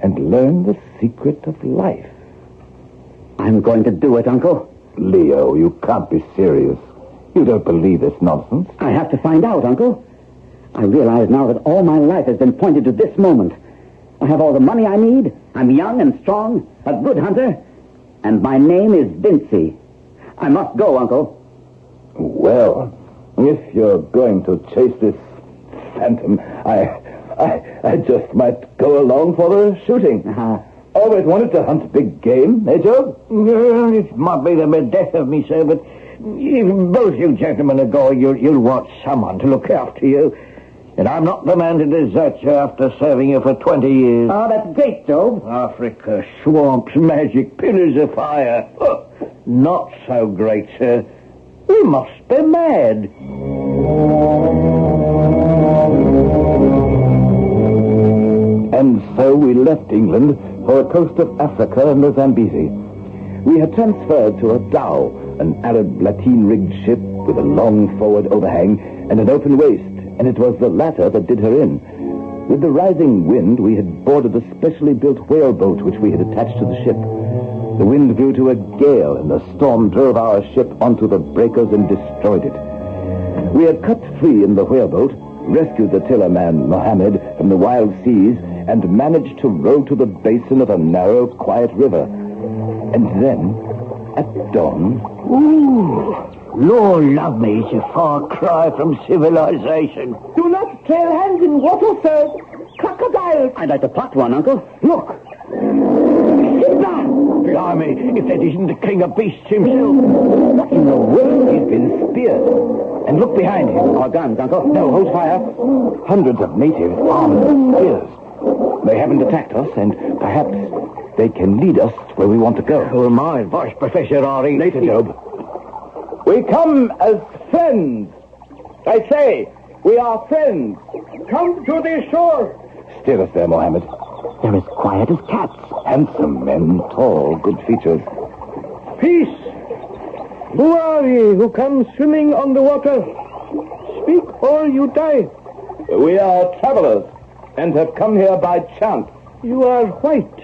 and learn the secret of life. I'm going to do it, Uncle. Leo, you can't be serious. You don't believe this nonsense. I have to find out, Uncle. I realize now that all my life has been pointed to this moment. I have all the money I need. I'm young and strong, a good hunter, and my name is Vinci. I must go, Uncle. Well, if you're going to chase this phantom, I just might go along for the shooting. Always wanted to hunt big game, eh, Joe? It might be the death of me, sir, but if both you gentlemen are going, you'll want someone to look after you. And I'm not the man to desert you after serving you for 20 years. Oh, that's great, Job. Africa, swamps, magic, pillars of fire. Oh, not so great, sir. You must be mad. And so we left England for the coast of Africa and the Zambezi. We had transferred to a dhow, an Arab lateen-rigged ship with a long forward overhang and an open waist, and it was the latter that did her in. With the rising wind, we had boarded a specially built whaleboat which we had attached to the ship. The wind grew to a gale, and the storm drove our ship onto the breakers and destroyed it. We had cut free in the whaleboat, rescued the tillerman, Mohammed, from the wild seas, and managed to row to the basin of a narrow, quiet river. And then, at dawn... Ooh! Lord love me, it's a far cry from civilization. Do not trail hands in water, sir. Crocodiles. I'd like to pot one, Uncle. Look! Blimey, if that isn't the king of beasts himself. What in the world? He's been speared. And look behind him. Our guns, Uncle. No, hold fire. Hundreds of natives armed with spears. They haven't attacked us, and perhaps they can lead us where we want to go. Oh, my advice, Professor Ari. Later, Job. We come as friends. I say, we are friends. Come to the shore. Steer us there, Mohammed. They're as quiet as cats. Handsome men, tall, good features. Peace. Who are ye who come swimming on the water? Speak or you die. We are travelers and have come here by chance. You are white.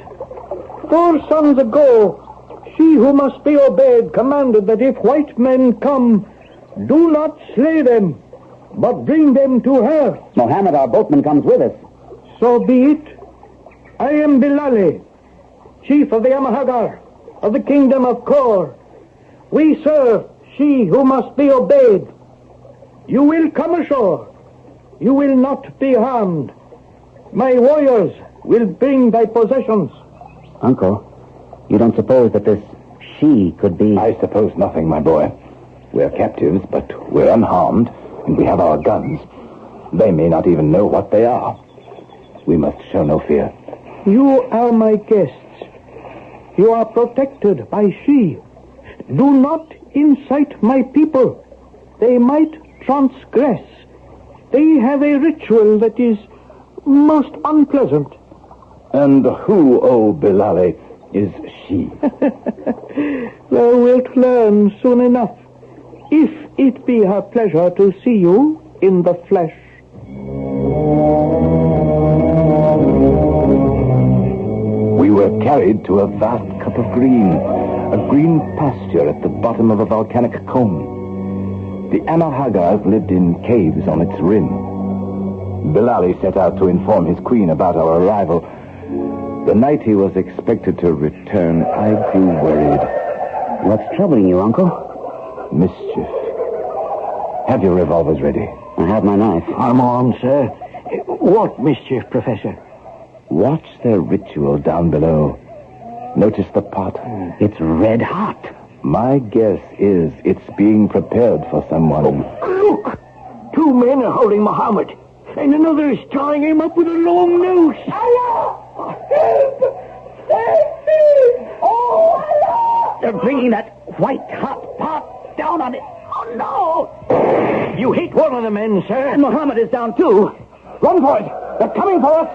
4 suns ago, she who must be obeyed commanded that if white men come, do not slay them, but bring them to her. Mohammed, our boatman, comes with us. So be it. I am Bilali, chief of the Yamahagar, of the kingdom of Kor. We serve she who must be obeyed. You will come ashore. You will not be harmed. My warriors will bring thy possessions. Uncle, you don't suppose that this she could be... I suppose nothing, my boy. We're captives, but we're unharmed, and we have our guns. They may not even know what they are. We must show no fear. You are my guests. You are protected by she. Do not incite my people. They might transgress. They have a ritual that is most unpleasant. And who, O Bilali, is she? Thou wilt learn soon enough, if it be her pleasure to see you in the flesh. We were carried to a vast cup of green, a green pasture at the bottom of a volcanic cone. The Amahagars lived in caves on its rim. Bilali set out to inform his queen about our arrival. The night he was expected to return, I grew worried. What's troubling you, Uncle? Mischief. Have your revolvers ready. I have my knife. I'm armed, sir. What mischief, Professor? Watch their ritual down below. Notice the pot. It's red hot. My guess is it's being prepared for someone. Look! 2 men are holding Muhammad, and another is tying him up with a long noose. Allah! Help! Save me! Oh, Allah! They're bringing that white hot pot down on it. Oh, no! You hit one of the men, sir. And Muhammad is down, too. Run for it! They're coming for us!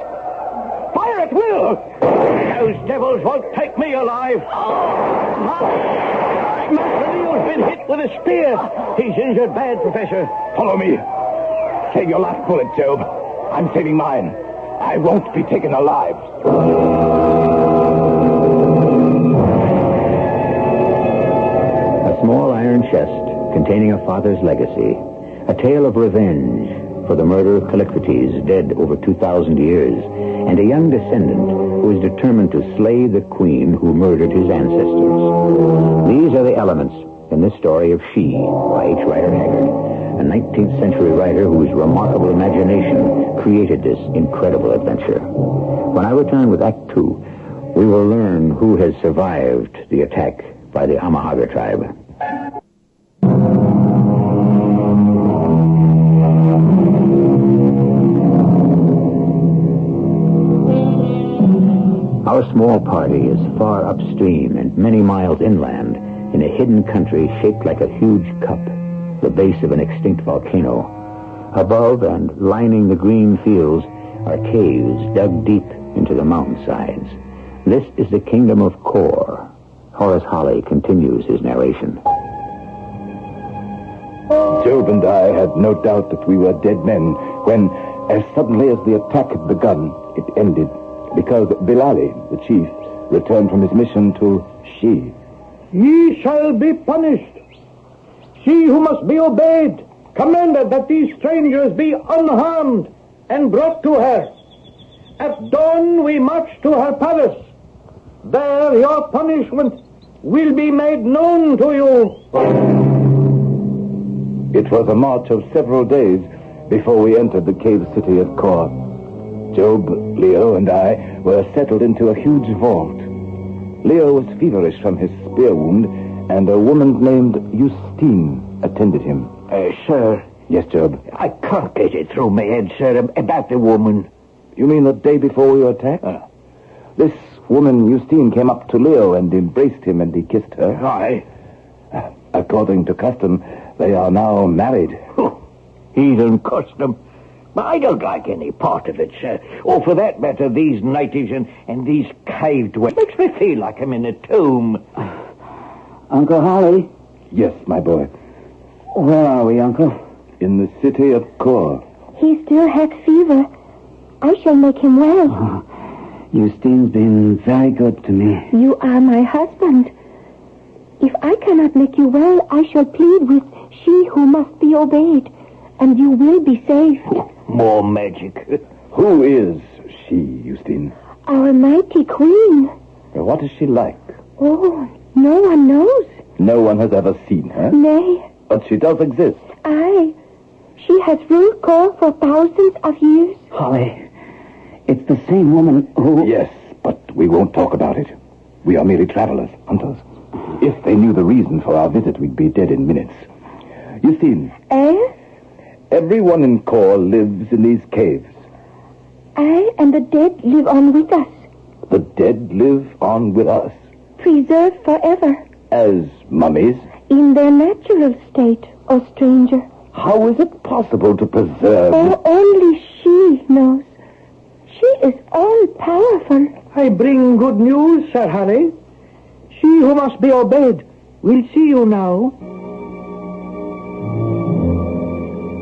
Fire at will! Those devils won't take me alive. Master Leo's been hit with a spear. He's injured bad, Professor. Follow me. Save your last bullet, Job. I'm saving mine. I won't be taken alive. small iron chest containing a father's legacy, a tale of revenge for the murder of Callicrates, dead over 2,000 years, and a young descendant who is determined to slay the queen who murdered his ancestors. These are the elements in this story of She by H. Rider Haggard, a 19th century writer whose remarkable imagination created this incredible adventure. When I return with Act 2, we will learn who has survived the attack by the Amahagger tribe. Our small party is far upstream and many miles inland in a hidden country shaped like a huge cup, the base of an extinct volcano. Above and lining the green fields are caves dug deep into the mountainsides. This is the kingdom of Kor. Horace Holly continues his narration. Job and I had no doubt that we were dead men when, as suddenly as the attack had begun, it ended. Because Bilali, the chief, returned from his mission to She. Ye shall be punished. She who must be obeyed commanded that these strangers be unharmed and brought to her. At dawn we march to her palace. There your punishment will be made known to you. It was a march of several days before we entered the cave city of Kor. Job, Leo, and I were settled into a huge vault. Leo was feverish from his spear wound, and a woman named Justine attended him. Sir. Yes, Job? I can't get it through my head, sir, about the woman. You mean the day before we were attacked? This woman, Justine, came up to Leo and embraced him, and he kissed her. Aye. According to custom, they are now married. Heathen custom. But I don't like any part of it, sir. Or for that matter, these natives and these cave dwellers. Makes me feel like I'm in a tomb. Uncle Holly? Yes, my boy. Where are we, Uncle? In the city of Kor. He still has fever. I shall make him well. Justine's been very good to me. You are my husband. If I cannot make you well, I shall plead with She who must be obeyed, and you will be saved. More magic. Who is she, Justine? Our mighty queen. What is she like? Oh, no one knows. No one has ever seen her? Nay. But she does exist. Aye. She has ruled Kor for thousands of years. Holly, it's the same woman who... Yes, but we won't talk about it. We are merely travelers, hunters. If they knew the reason for our visit, we'd be dead in minutes. Justine. Everyone in Kor lives in these caves. I and the dead live on with us. The dead live on with us? Preserved forever. As mummies? In their natural state, O stranger. How is it possible to preserve... Oh, only she knows. She is all-powerful. I bring good news, Sir Harry. She who must be obeyed will see you now.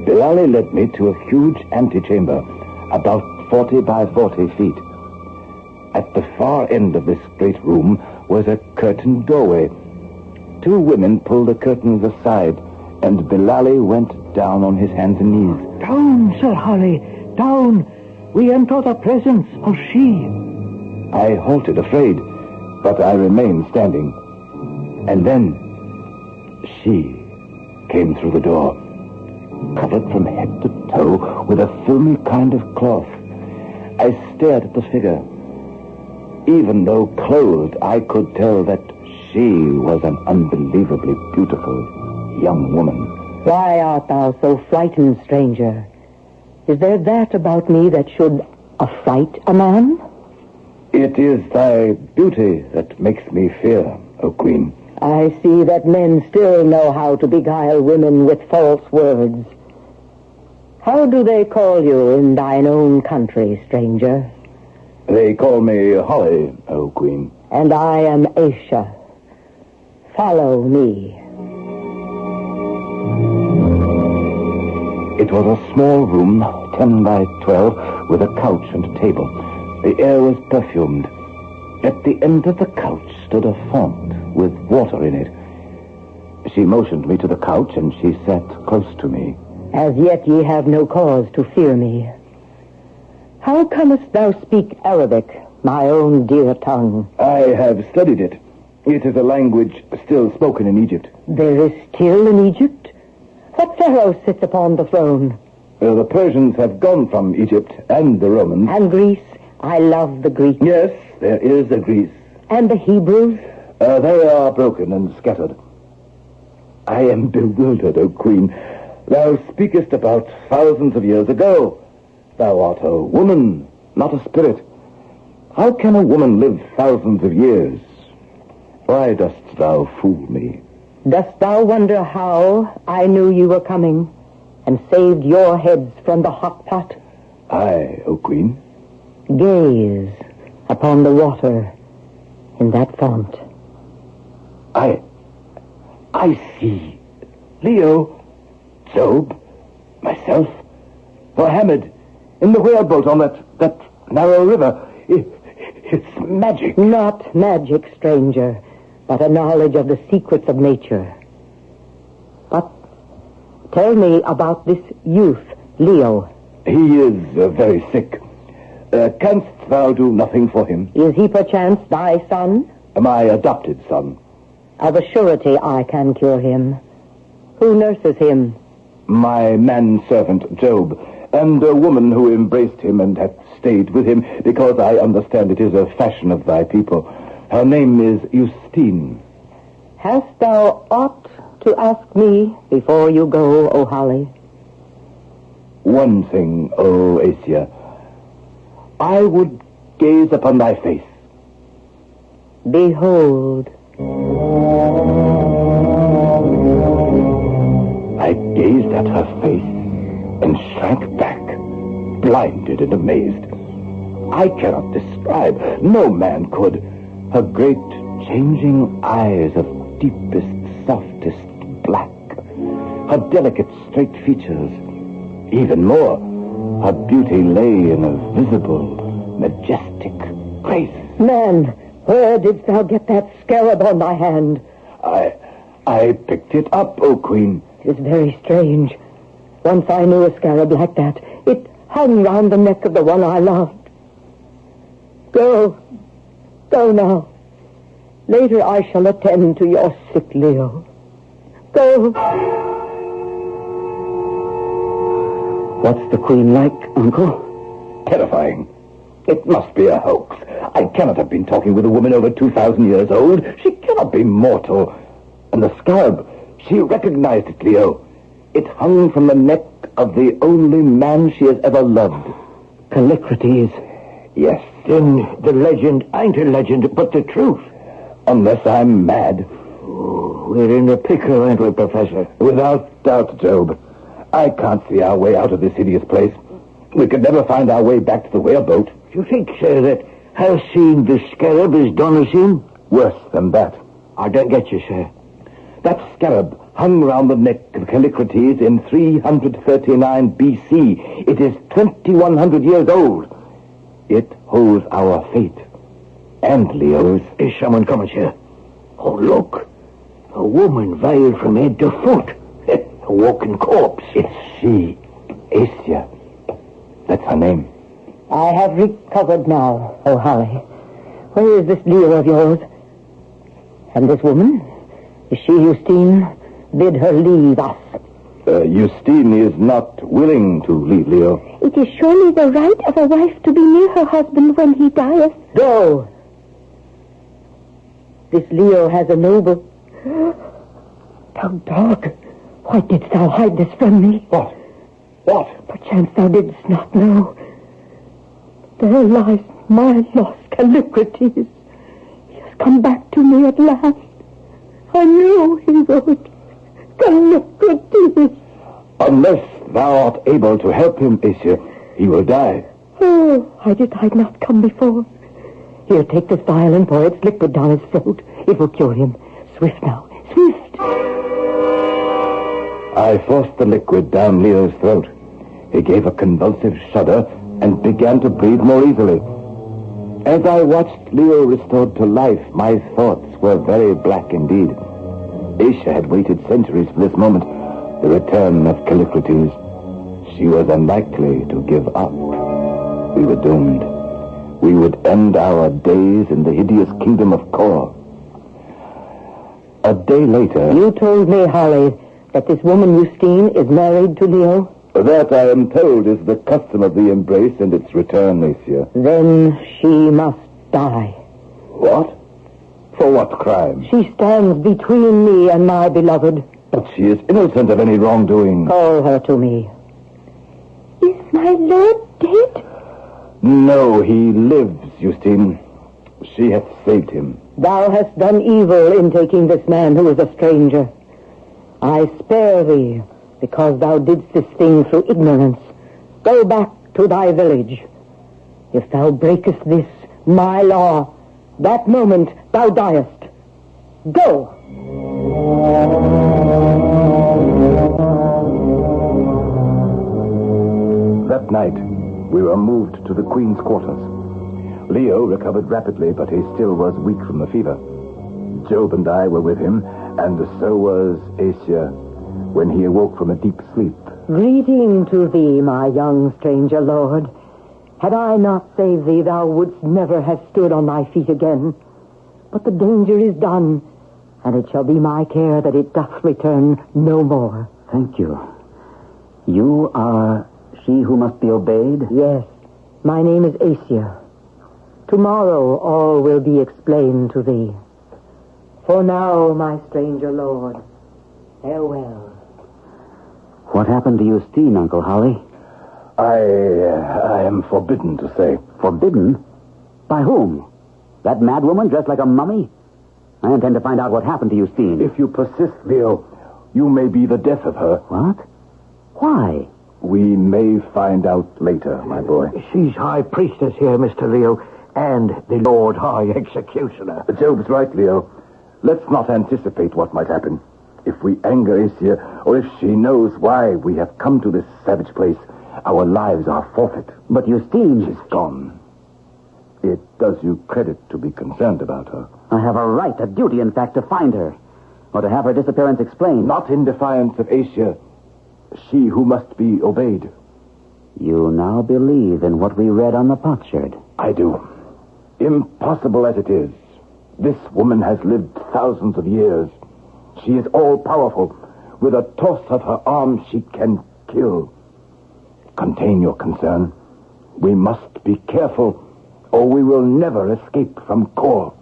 Bilali led me to a huge antechamber, about 40 by 40 feet. At the far end of this great room was a curtained doorway. Two women pulled the curtains aside, and Bilali went down on his hands and knees. Down, Sir Harry, down. We enter the presence of She. I halted, afraid, but I remained standing. And then She came through the door, covered from head to toe with a filmy kind of cloth. I stared at the figure. Even though clothed, I could tell that she was an unbelievably beautiful young woman. Why art thou so frightened, stranger? Is there that about me that should affright a man? It is thy beauty that makes me fear, O Queen. I see that men still know how to beguile women with false words. How do they call you in thine own country, stranger? They call me Holly, O Queen. And I am Aisha. Follow me. It was a small room, 10 by 12, with a couch and a table. The air was perfumed. At the end of the couch stood a font with water in it. She motioned me to the couch, and she sat close to me. As yet ye have no cause to fear me. How comest thou speak Arabic, my own dear tongue? I have studied it. It is a language still spoken in Egypt. There is still in Egypt? What pharaoh sits upon the throne? The Persians have gone from Egypt, and the Romans. And Greece? I love the Greeks. Yes, there is a Greece. And the Hebrews? They are broken and scattered. I am bewildered, O Queen. Thou speakest about thousands of years ago. Thou art a woman, not a spirit. How can a woman live thousands of years? Why dost thou fool me? Dost thou wonder how I knew you were coming and saved your heads from the hot pot? Aye, O Queen. Gaze upon the water in that font. I see Leo, Job, myself, Mohammed, in the whaleboat on that narrow river. It's magic. Not magic, stranger, but a knowledge of the secrets of nature. But tell me about this youth, Leo. He is very sick. Canst thou do nothing for him? Is he perchance thy son? My adopted son. Of a surety I can cure him. Who nurses him? My manservant, Job, and a woman who embraced him and hath stayed with him, because I understand it is a fashion of thy people. Her name is Justine. Hast thou aught to ask me before you go, O Holly? One thing, O Asia. I would gaze upon thy face. Behold. I gazed at her face and shrank back, blinded and amazed. I cannot describe, no man could, her great changing eyes of deepest, softest black, her delicate straight features. Even more, her beauty lay in a visible, majestic grace. Man, where didst thou get that scarab on thy hand? I picked it up, O Queen. It is very strange. Once I knew a scarab like that. It hung round the neck of the one I loved. Go. Go now. Later I shall attend to your sick Leo. Go. What's the Queen like, Uncle? Terrifying. It must be a hoax. I cannot have been talking with a woman over 2,000 years old. She cannot be mortal. And the scarab, she recognized it, Leo. It hung from the neck of the only man she has ever loved. Callicrates. Yes. Then the legend ain't a legend, but the truth. Unless I'm mad. Oh, we're in a pickle, ain't we, Professor? Without doubt, Job. I can't see our way out of this hideous place. We could never find our way back to the whaleboat. You think, sir, that her seeing the scarab is done us in? Worse than that. I don't get you, sir. That scarab hung round the neck of Callicrates in 339 B.C. It is 2,100 years old. It holds our fate. And Leo's. Is someone coming, sir? Oh, look. A woman veiled from head to foot. A walking corpse. It's she. Asia. That's her name. I have recovered now, O Holly. Where is this Leo of yours? And this woman? Is she Justine? Bid her leave us. Justine is not willing to leave Leo. It is surely the right of a wife to be near her husband when he dieth. Go. This Leo has a noble... Thou dog, why didst thou hide this from me? What? Perchance thou didst not know. There lies my lost Callicrates. He has come back to me at last. I knew he would. Callicrates. Unless thou art able to help him, Asia, he will die. Oh, why did I not come before? Here, take this vial and pour its liquid down his throat. It will cure him. Swift now, swift. I forced the liquid down Leo's throat. He gave a convulsive shudder and began to breathe more easily. As I watched Leo restored to life, my thoughts were very black indeed. Asia had waited centuries for this moment, the return of Callicrates. She was unlikely to give up. We were doomed. We would end our days in the hideous kingdom of Kor. A day later... You told me, Holly, that this woman Justine is married to Leo? That, I am told, is the custom of the embrace and its return, Asia. Then she must die. What? For what crime? She stands between me and my beloved. But she is innocent of any wrongdoing. Call her to me. Is my lord dead? No, he lives, Justine. She hath saved him. Thou hast done evil in taking this man who is a stranger. I spare thee, because thou didst this thing through ignorance. Go back to thy village. If thou breakest this, my law, that moment thou diest. Go! That night, we were moved to the Queen's quarters. Leo recovered rapidly, but he still was weak from the fever. Job and I were with him, and so was Asia, when he awoke from a deep sleep. Greeting to thee, my young stranger lord. Had I not saved thee, thou wouldst never have stood on thy feet again. But the danger is done, and it shall be my care that it doth return no more. Thank you. You are she who must be obeyed? Yes. My name is Asia. Tomorrow all will be explained to thee. For now, my stranger lord, farewell. What happened to Justine, Uncle Holly? I am forbidden to say. Forbidden? By whom? That mad woman dressed like a mummy? I intend to find out what happened to Justine. If you persist, Leo, you may be the death of her. What? Why? We may find out later, my boy. She's high priestess here, Mr. Leo, and the Lord High Executioner. Job's right, Leo. Let's not anticipate what might happen. If we anger Asia, or if she knows why we have come to this savage place, our lives are forfeit. But Justine... She's gone. It does you credit to be concerned about her. I have a right, a duty, in fact, to find her, or to have her disappearance explained. Not in defiance of Asia, she who must be obeyed. You now believe in what we read on the potsherd? I do. Impossible as it is, this woman has lived thousands of years. She is all-powerful. With a toss of her arm, she can kill. Contain your concern. We must be careful, or we will never escape from Kor.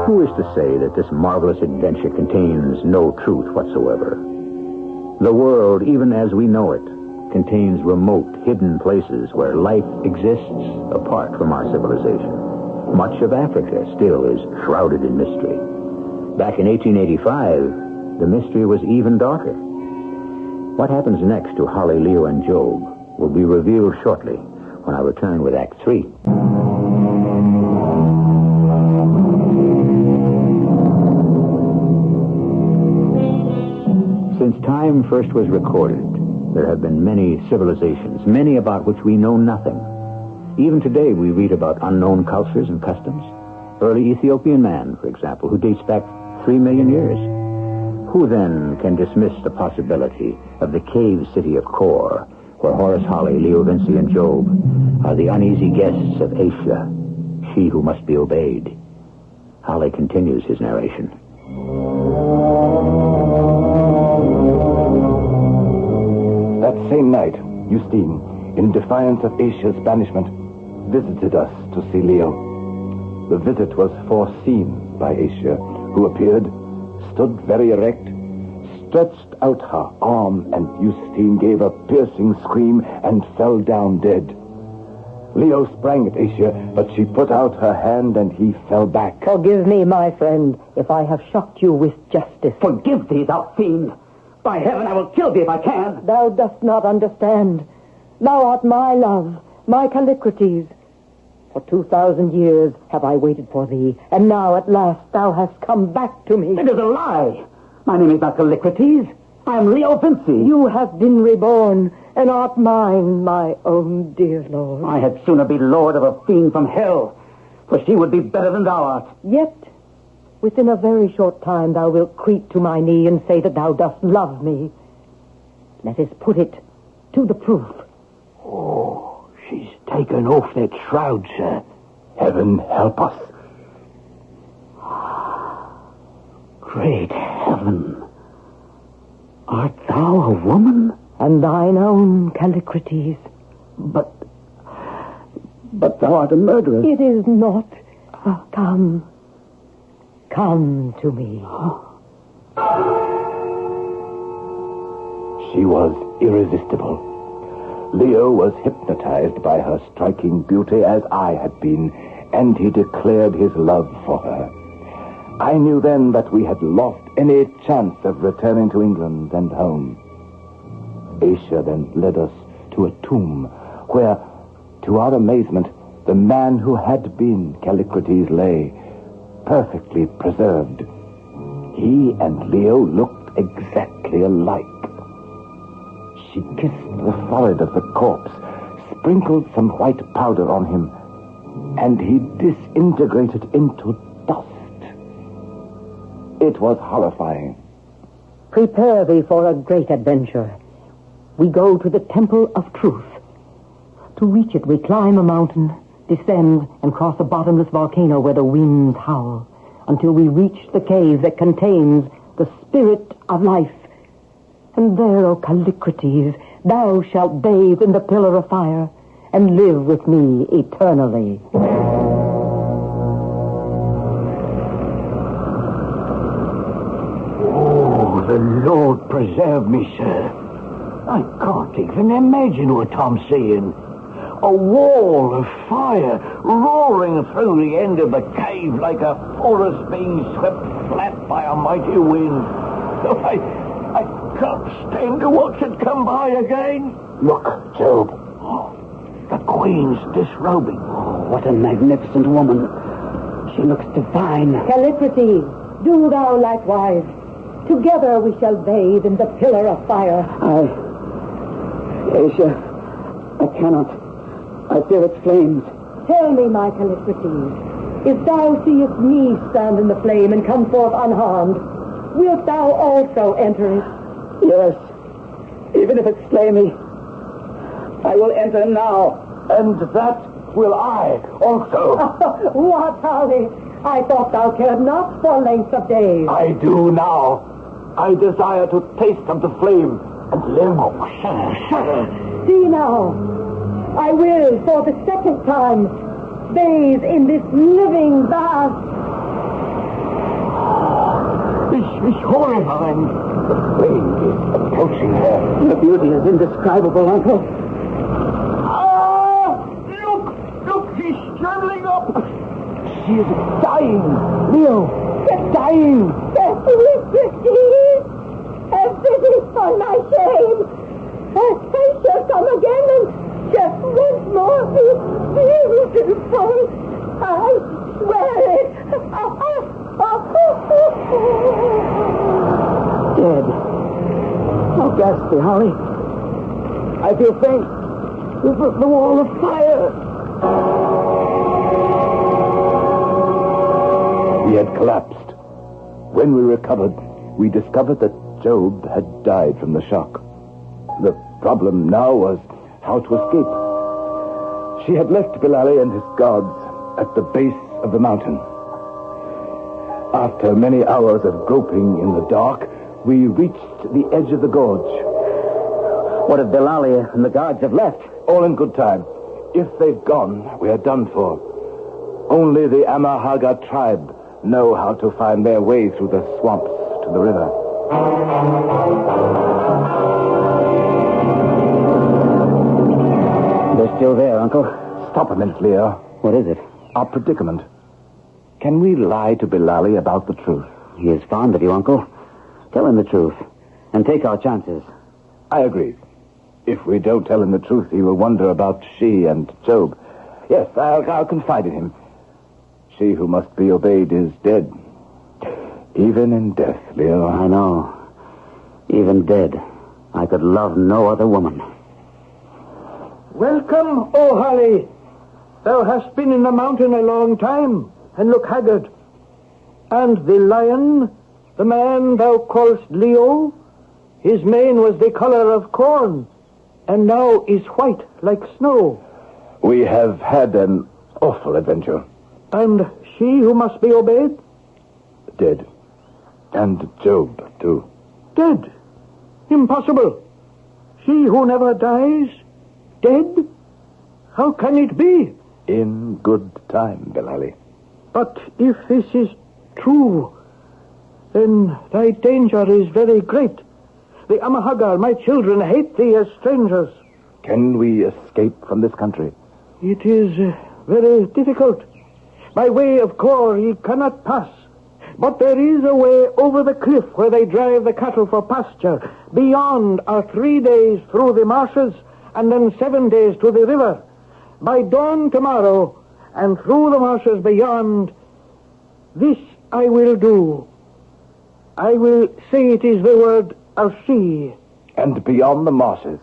Who is to say that this marvelous adventure contains no truth whatsoever? The world, even as we know it, contains remote, hidden places where life exists apart from our civilization. Much of Africa still is shrouded in mystery. Back in 1885, the mystery was even darker. What happens next to Holly, Leo, and Job will be revealed shortly when I return with Act 3. Since time first was recorded, there have been many civilizations, many about which we know nothing. Even today, we read about unknown cultures and customs. Early Ethiopian man, for example, who dates back 3 million years. Who then can dismiss the possibility of the cave city of Kor, where Horace Holly, Leo Vinci, and Job are the uneasy guests of Asia, she who must be obeyed? Holly continues his narration. That same night, Justine, in defiance of Asia's banishment, visited us to see Leo. The visit was foreseen by Asia, who appeared, stood very erect, stretched out her arm, and Justine gave a piercing scream and fell down dead. Leo sprang at Asia, but she put out her hand and he fell back. Forgive me, my friend, if I have shocked you with justice. Forgive thee, thou fiend! By heaven, I will kill thee if I can! Thou dost not understand. Thou art my love, my Callicrates. For 2,000 years have I waited for thee, and now at last thou hast come back to me. It is a lie! My name is not Callicrates. I am Leo Vinci. You have been reborn, and art mine, my own dear lord. I had sooner be lord of a fiend from hell for she would be better than thou art. Yet, within a very short time, thou wilt creep to my knee and say that thou dost love me. Let us put it to the proof. Oh, she's taken off that shroud, sir. Heaven help us. Great heaven. Art thou a woman? And thine own, Callicrates. But thou art a murderer. It is not. Come. Come to me. She was irresistible. Leo was hypnotized by her striking beauty as I had been, and he declared his love for her. I knew then that we had lost any chance of returning to England and home. Asia then led us to a tomb where, to our amazement, the man who had been Callicrates lay, perfectly preserved. He and Leo looked exactly alike. She kissed the forehead of the corpse, sprinkled some white powder on him, and he disintegrated into dust. It was horrifying. Prepare thee for a great adventure. We go to the Temple of Truth. To reach it, we climb a mountain, descend, and cross a bottomless volcano where the winds howl, until we reach the cave that contains the spirit of life. And there, O Callicrates, thou shalt bathe in the pillar of fire and live with me eternally. Oh, the Lord preserve me, sir. I can't even imagine what I'm seeing. A wall of fire roaring through the end of the cave like a forest being swept flat by a mighty wind. I can't stand to watch it come by again. Look, Job. Oh, the Queen's disrobing. Oh, what a magnificent woman. She looks divine. Callicrates, do thou likewise. Together we shall bathe in the pillar of fire. Asia, I cannot. I fear its flames. Tell me, my Callicrates, if thou seest me stand in the flame and come forth unharmed, wilt thou also enter it? Yes. Even if it slay me, I will enter now. And that will I also. What, Howling? I thought thou cared not for length of days. I do now. I desire to taste of the flame and live. Oh, sir. See now. I will, for the second time, bathe in this living bath. It's horrifying. The flame is approaching her. The beauty is indescribable, Uncle. Ah! Look, she's struggling up. She is dying. Leo, dying. Callicrates, have pity for my shame. I shall come again and just once more be beautiful. I swear it. Dead. Oh, ghastly, Holly. I feel faint. The wall of fire. We had collapsed. When we recovered, we discovered that Job had died from the shock. The problem now was how to escape. She had left Bilali and his gods at the base of the mountain. After many hours of groping in the dark, we reached the edge of the gorge. What if Bilali and the guards have left? All in good time. If they've gone, we are done for. Only the Amahaga tribe know how to find their way through the swamps to the river. They're still there, Uncle. Stop a minute, Leo. What is it? Our predicament. Can we lie to Bilali about the truth? He is fond of you, Uncle. Tell him the truth, and take our chances. I agree. If we don't tell him the truth, he will wonder about she and Job. Yes, I'll confide in him. She who must be obeyed is dead. Even in death, Leo. I know. Even dead, I could love no other woman. Welcome, O Holly. thou hast been in the mountain a long time, and look haggard. And the lion, the man thou callest Leo, his mane was the color of corn, and now is white like snow. We have had an awful adventure. And she who must be obeyed? Dead. And Job, too. Dead? Impossible. She who never dies? Dead? How can it be? In good time, Bilali. But if this is true, then thy danger is very great. The Amahagar, my children, hate thee as strangers. Can we escape from this country? It is very difficult. By way of Kor, ye cannot pass. But there is a way over the cliff where they drive the cattle for pasture. Beyond are 3 days through the marshes, and then 7 days to the river. By dawn tomorrow, and through the marshes beyond, this I will do. I will say it is the word of she. And beyond the marshes?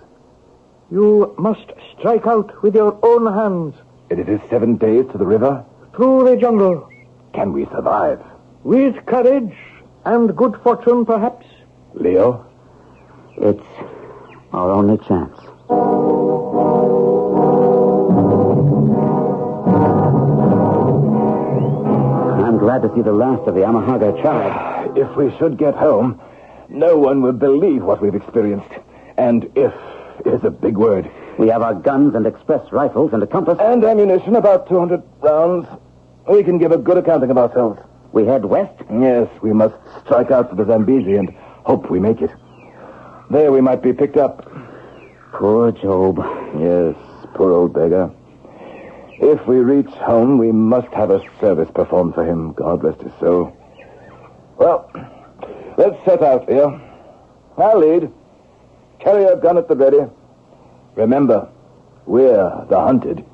You must strike out with your own hands. And it is 7 days to the river? Through the jungle. Can we survive? With courage and good fortune, perhaps. Leo? It's our only chance. I'm glad to see the last of the Amahaga tribe. If we should get home, no one would believe what we've experienced. And if is a big word. We have our guns and express rifles and a compass. And ammunition, about 200 rounds. We can give a good accounting of ourselves. We head west? Yes, we must strike out for the Zambezi and hope we make it. There we might be picked up. Poor Job. Yes, poor old beggar. If we reach home, we must have a service performed for him. God rest his soul. Well, let's set out, Leo. I'll lead. Carry your gun at the ready. Remember, we're the hunted.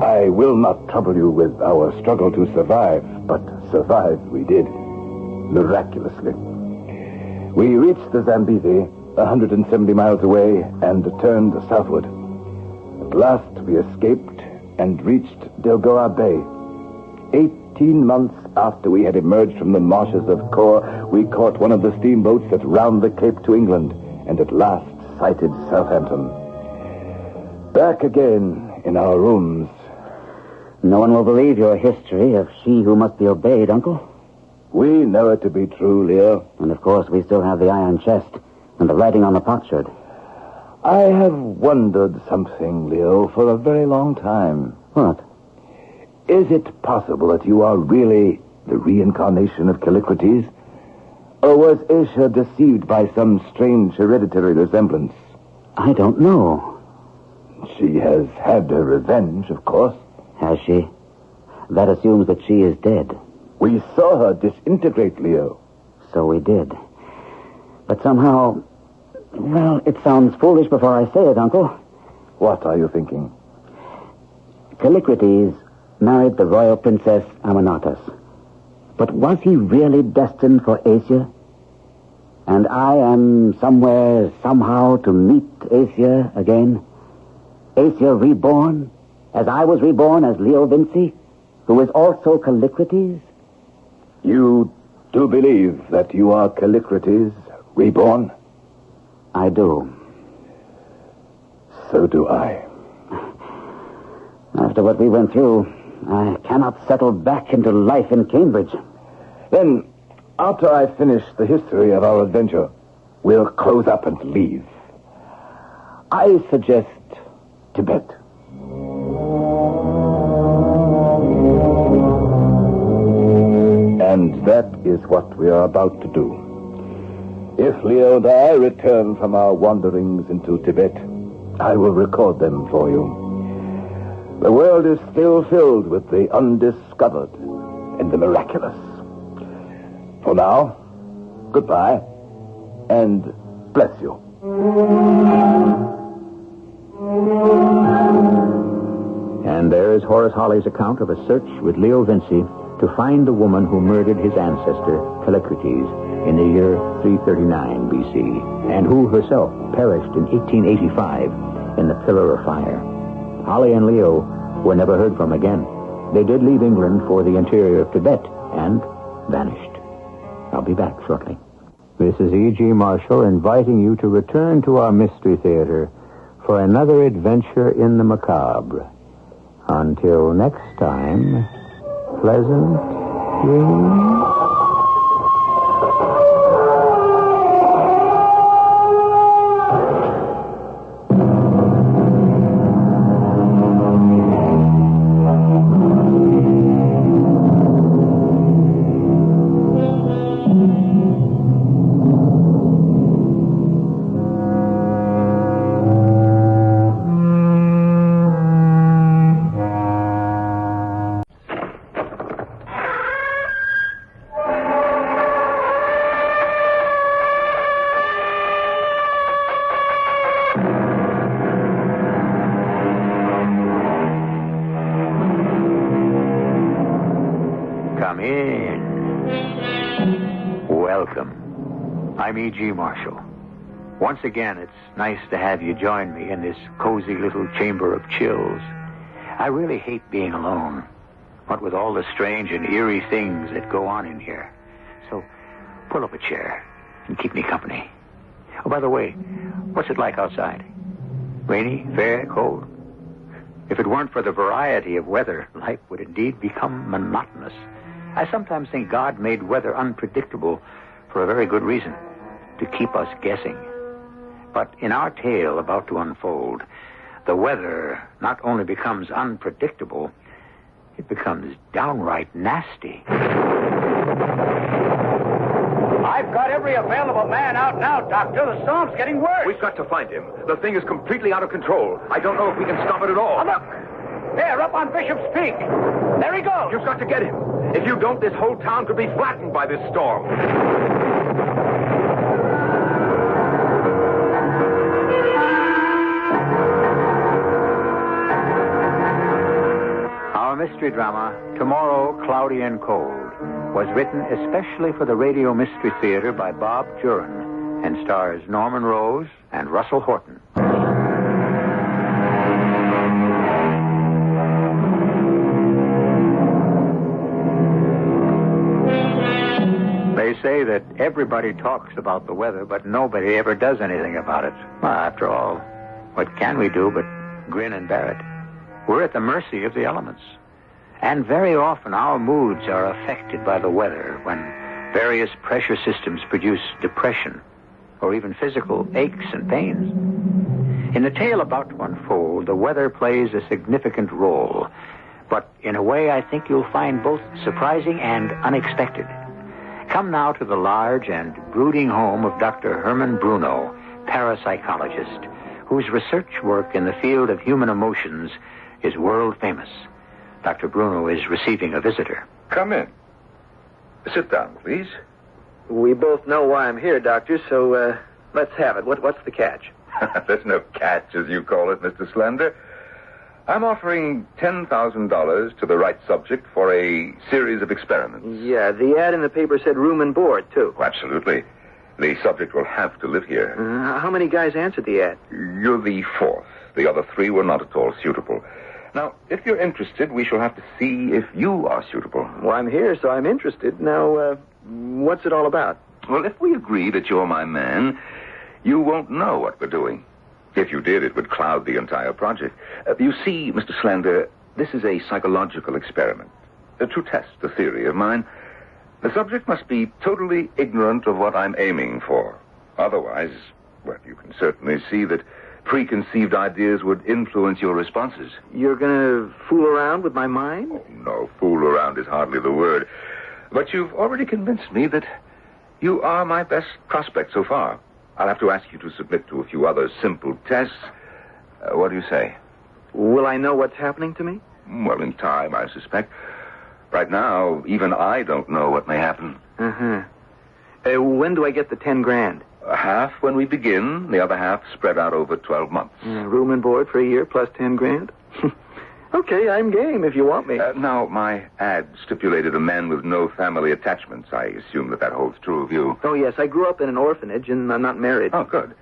I will not trouble you with our struggle to survive, but survive we did. Miraculously. We reached the Zambezi, 170 miles away, and turned southward. At last we escaped and reached Delgoa Bay. 18 months after we had emerged from the marshes of Kor, we caught one of the steamboats that round the Cape to England, and at last sighted Southampton. Back again in our rooms. No one will believe your history of she who must be obeyed, Uncle. We know it to be true, Leo. And of course we still have the iron chest and the writing on the potsherd. I have wondered something, Leo, for a very long time. What? Is it possible that you are really the reincarnation of Callicrates? Or was Asia deceived by some strange hereditary resemblance? I don't know. She has had her revenge, of course. Has she? That assumes that she is dead. We saw her disintegrate, Leo. So we did. But somehow... Well, it sounds foolish before I say it, Uncle. What are you thinking? Callicrates married the royal princess Amynotus. But was he really destined for Asia? And I am somewhere, somehow, to meet Asia again? Asia reborn, as I was reborn as Leo Vinci, who is also Callicrates? You do believe that you are Callicrates, reborn? I do. So do I. After what we went through, I cannot settle back into life in Cambridge. Then, after I finish the history of our adventure, we'll close up and leave. I suggest Tibet. And that is what we are about to do. If Leo and I return from our wanderings into Tibet, I will record them for you. The world is still filled with the undiscovered and the miraculous. For now, goodbye, and bless you. And there is Horace Holly's account of a search with Leo Vinci to find the woman who murdered his ancestor, Callicrates, in the year 339 B.C., and who herself perished in 1885 in the Pillar of Fire. Holly and Leo were never heard from again. They did leave England for the interior of Tibet and vanished. I'll be back shortly. This is E.G. Marshall inviting you to return to our Mystery Theater for another adventure in the macabre. Until next time, pleasant dreams. Come in. Welcome. I'm E.G. Marshall. Once again, it's nice to have you join me in this cozy little chamber of chills. I really hate being alone, what with all the strange and eerie things that go on in here. So, pull up a chair and keep me company. Oh, by the way, what's it like outside? Rainy, fair, cold? If it weren't for the variety of weather, life would indeed become monotonous. I sometimes think God made weather unpredictable for a very good reason, to keep us guessing. But in our tale about to unfold, the weather not only becomes unpredictable, it becomes downright nasty. I've got every available man out now, Doctor. The storm's getting worse. We've got to find him. The thing is completely out of control. I don't know if we can stop it at all. Oh, look! There, up on Bishop's Peak. There he goes. You've got to get him. If you don't, this whole town could be flattened by this storm. Our mystery drama, Tomorrow, Cloudy and Cold, was written especially for the Radio Mystery Theater by Bob Jurin and stars Norman Rose and Russell Horton. They say that everybody talks about the weather, but nobody ever does anything about it. Well, after all, what can we do but grin and bear it? We're at the mercy of the elements. And very often our moods are affected by the weather when various pressure systems produce depression or even physical aches and pains. In the tale about to unfold, the weather plays a significant role, but in a way I think you'll find both surprising and unexpected. Come now to the large and brooding home of Dr. Herman Bruno, parapsychologist, whose research work in the field of human emotions is world famous. Dr. Bruno is receiving a visitor. Come in. Sit down, please. We both know why I'm here, Doctor, so let's have it. What's the catch? There's no catch, as you call it, Mr. Slender. I'm offering $10,000 to the right subject for a series of experiments. Yeah, the ad in the paper said room and board, too. Oh, absolutely. The subject will have to live here. How many guys answered the ad? You're the fourth. The other three were not at all suitable. Now, if you're interested, we shall have to see if you are suitable. Well, I'm here, so I'm interested. Now, what's it all about? Well, if we agree that you're my man, you won't know what we're doing. If you did, it would cloud the entire project. You see, Mr. Slender, this is a psychological experiment. To test a theory of mine, the subject must be totally ignorant of what I'm aiming for. Otherwise, well, you can certainly see that preconceived ideas would influence your responses. You're going to fool around with my mind? Oh, no, fool around is hardly the word. But you've already convinced me that you are my best prospect so far. I'll have to ask you to submit to a few other simple tests. What do you say? Will I know what's happening to me? Well, in time, I suspect. Right now, even I don't know what may happen. When do I get the 10 grand? Half when we begin, the other half spread out over 12 months. Room and board for a year plus 10 grand? Okay, Okay, I'm game if you want me. Now, my ad stipulated a man with no family attachments. I assume that holds true of you. Oh, yes, I grew up in an orphanage, and I'm not married. Oh, good.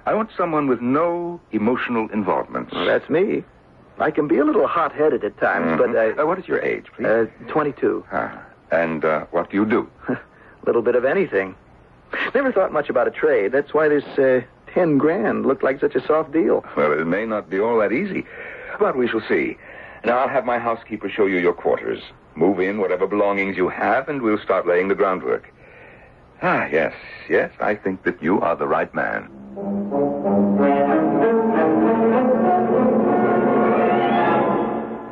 I want someone with no emotional involvements. Well, that's me. I can be a little hot-headed at times, but... what is your age, please? 22. And what do you do? A little bit of anything. Never thought much about a trade. That's why this $10,000 looked like such a soft deal. Well, it may not be all that easy, but we shall see. Now, I'll have my housekeeper show you your quarters. Move in whatever belongings you have, and we'll start laying the groundwork. Yes, I think that you are the right man.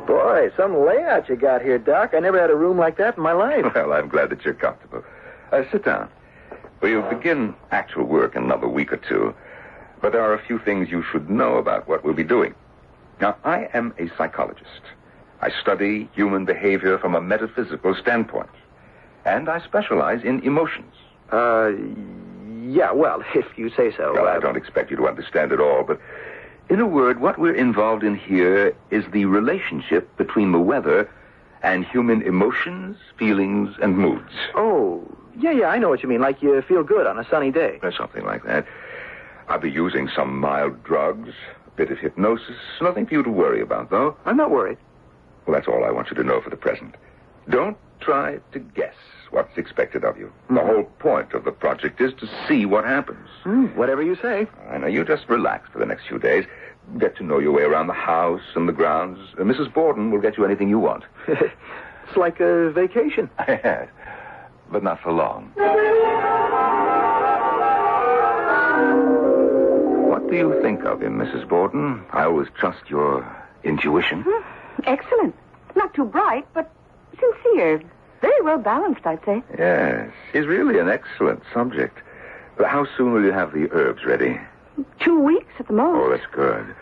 Boy, some layout you got here, Doc. I never had a room like that in my life. Well, I'm glad that you're comfortable. Sit down. We'll begin actual work in another week or two, but there are a few things you should know about what we'll be doing. Now, I am a psychologist. I study human behavior from a metaphysical standpoint, and I specialize in emotions. Yeah, well, if you say so. Well, I don't expect you to understand it all, but in a word, what we're involved in here is the relationship between the weather and human emotions, feelings, and moods. Oh, yeah, I know what you mean, like you feel good on a sunny day. Or something like that. I'll be using some mild drugs, a bit of hypnosis. Nothing for you to worry about, though. I'm not worried. Well, that's all I want you to know for the present. Don't try to guess what's expected of you. The whole point of the project is to see what happens. Whatever you say. I know. You just relax for the next few days. Get to know your way around the house and the grounds. Mrs. Borden will get you anything you want. It's like a vacation. Yes, but not for long. What do you think of him, Mrs. Borden? I always trust your intuition. Excellent. Not too bright, but sincere. Very well balanced, I'd say. Yes, he's really an excellent subject. But how soon will you have the herbs ready? 2 weeks at the most. Oh, that's good.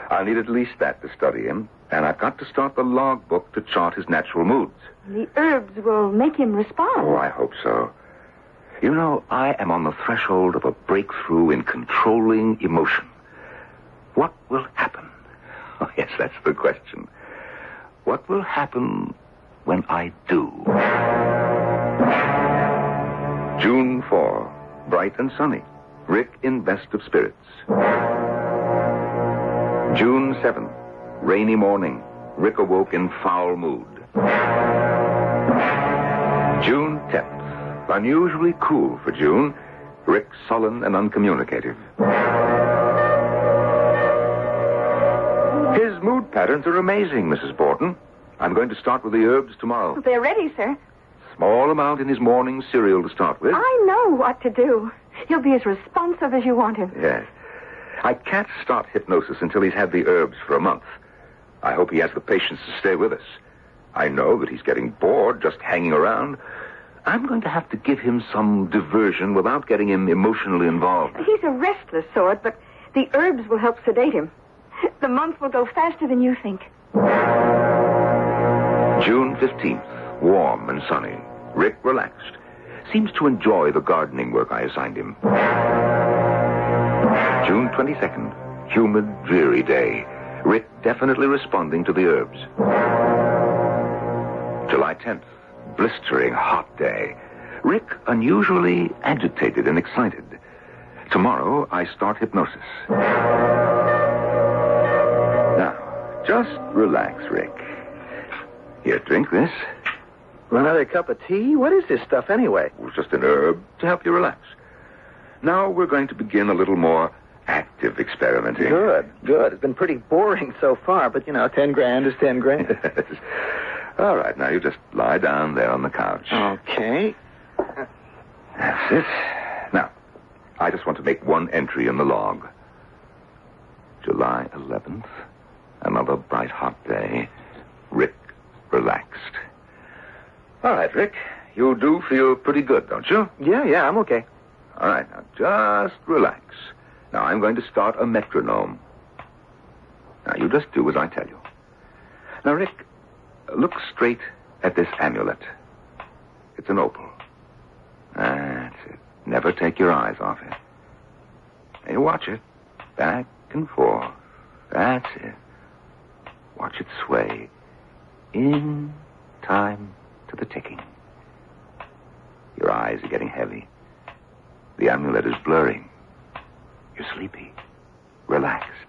I'll need at least that to study him, and I've got to start the logbook to chart his natural moods. The herbs will make him respond. Oh, I hope so. You know, I am on the threshold of a breakthrough in controlling emotion. What will happen? Oh, yes, that's the question. What will happen when I do? June 4, bright and sunny. Rick in best of spirits. June 7, rainy morning. Rick awoke in foul mood. June 10th, unusually cool for June. Rick sullen and uncommunicative. His mood patterns are amazing, Mrs. Borden. I'm going to start with the herbs tomorrow. They're ready, sir. Small amount in his morning cereal to start with. I know what to do. He'll be as responsive as you want him. Yes. I can't start hypnosis until he's had the herbs for a month. I hope he has the patience to stay with us. I know that he's getting bored just hanging around. I'm going to have to give him some diversion without getting him emotionally involved. He's a restless sort, but the herbs will help sedate him. The month will go faster than you think. June 15th, warm and sunny. Rick relaxed. Seems to enjoy the gardening work I assigned him. June 22nd, humid, dreary day. Rick definitely responding to the herbs. July 10th, blistering hot day. Rick unusually agitated and excited. Tomorrow, I start hypnosis. Now, just relax, Rick. Here, drink this. Another cup of tea? What is this stuff, anyway? It was just an herb to help you relax. Now we're going to begin a little more active experimenting. Good. It's been pretty boring so far, but, $10,000 is $10,000. All right, now you just lie down there on the couch. Okay. That's it. Now, I just want to make one entry in the log. July 11th, another bright, hot day. Rick relaxed. All right, Rick, you do feel pretty good, don't you? Yeah, I'm okay. All right, now just relax. Now I'm going to start a metronome. Now you just do as I tell you. Now, Rick, look straight at this amulet. It's an opal. That's it. Never take your eyes off it. Now you watch it. Back and forth. That's it. Watch it sway. In time to the ticking. Your eyes are getting heavy. The amulet is blurring. You're sleepy. Relaxed.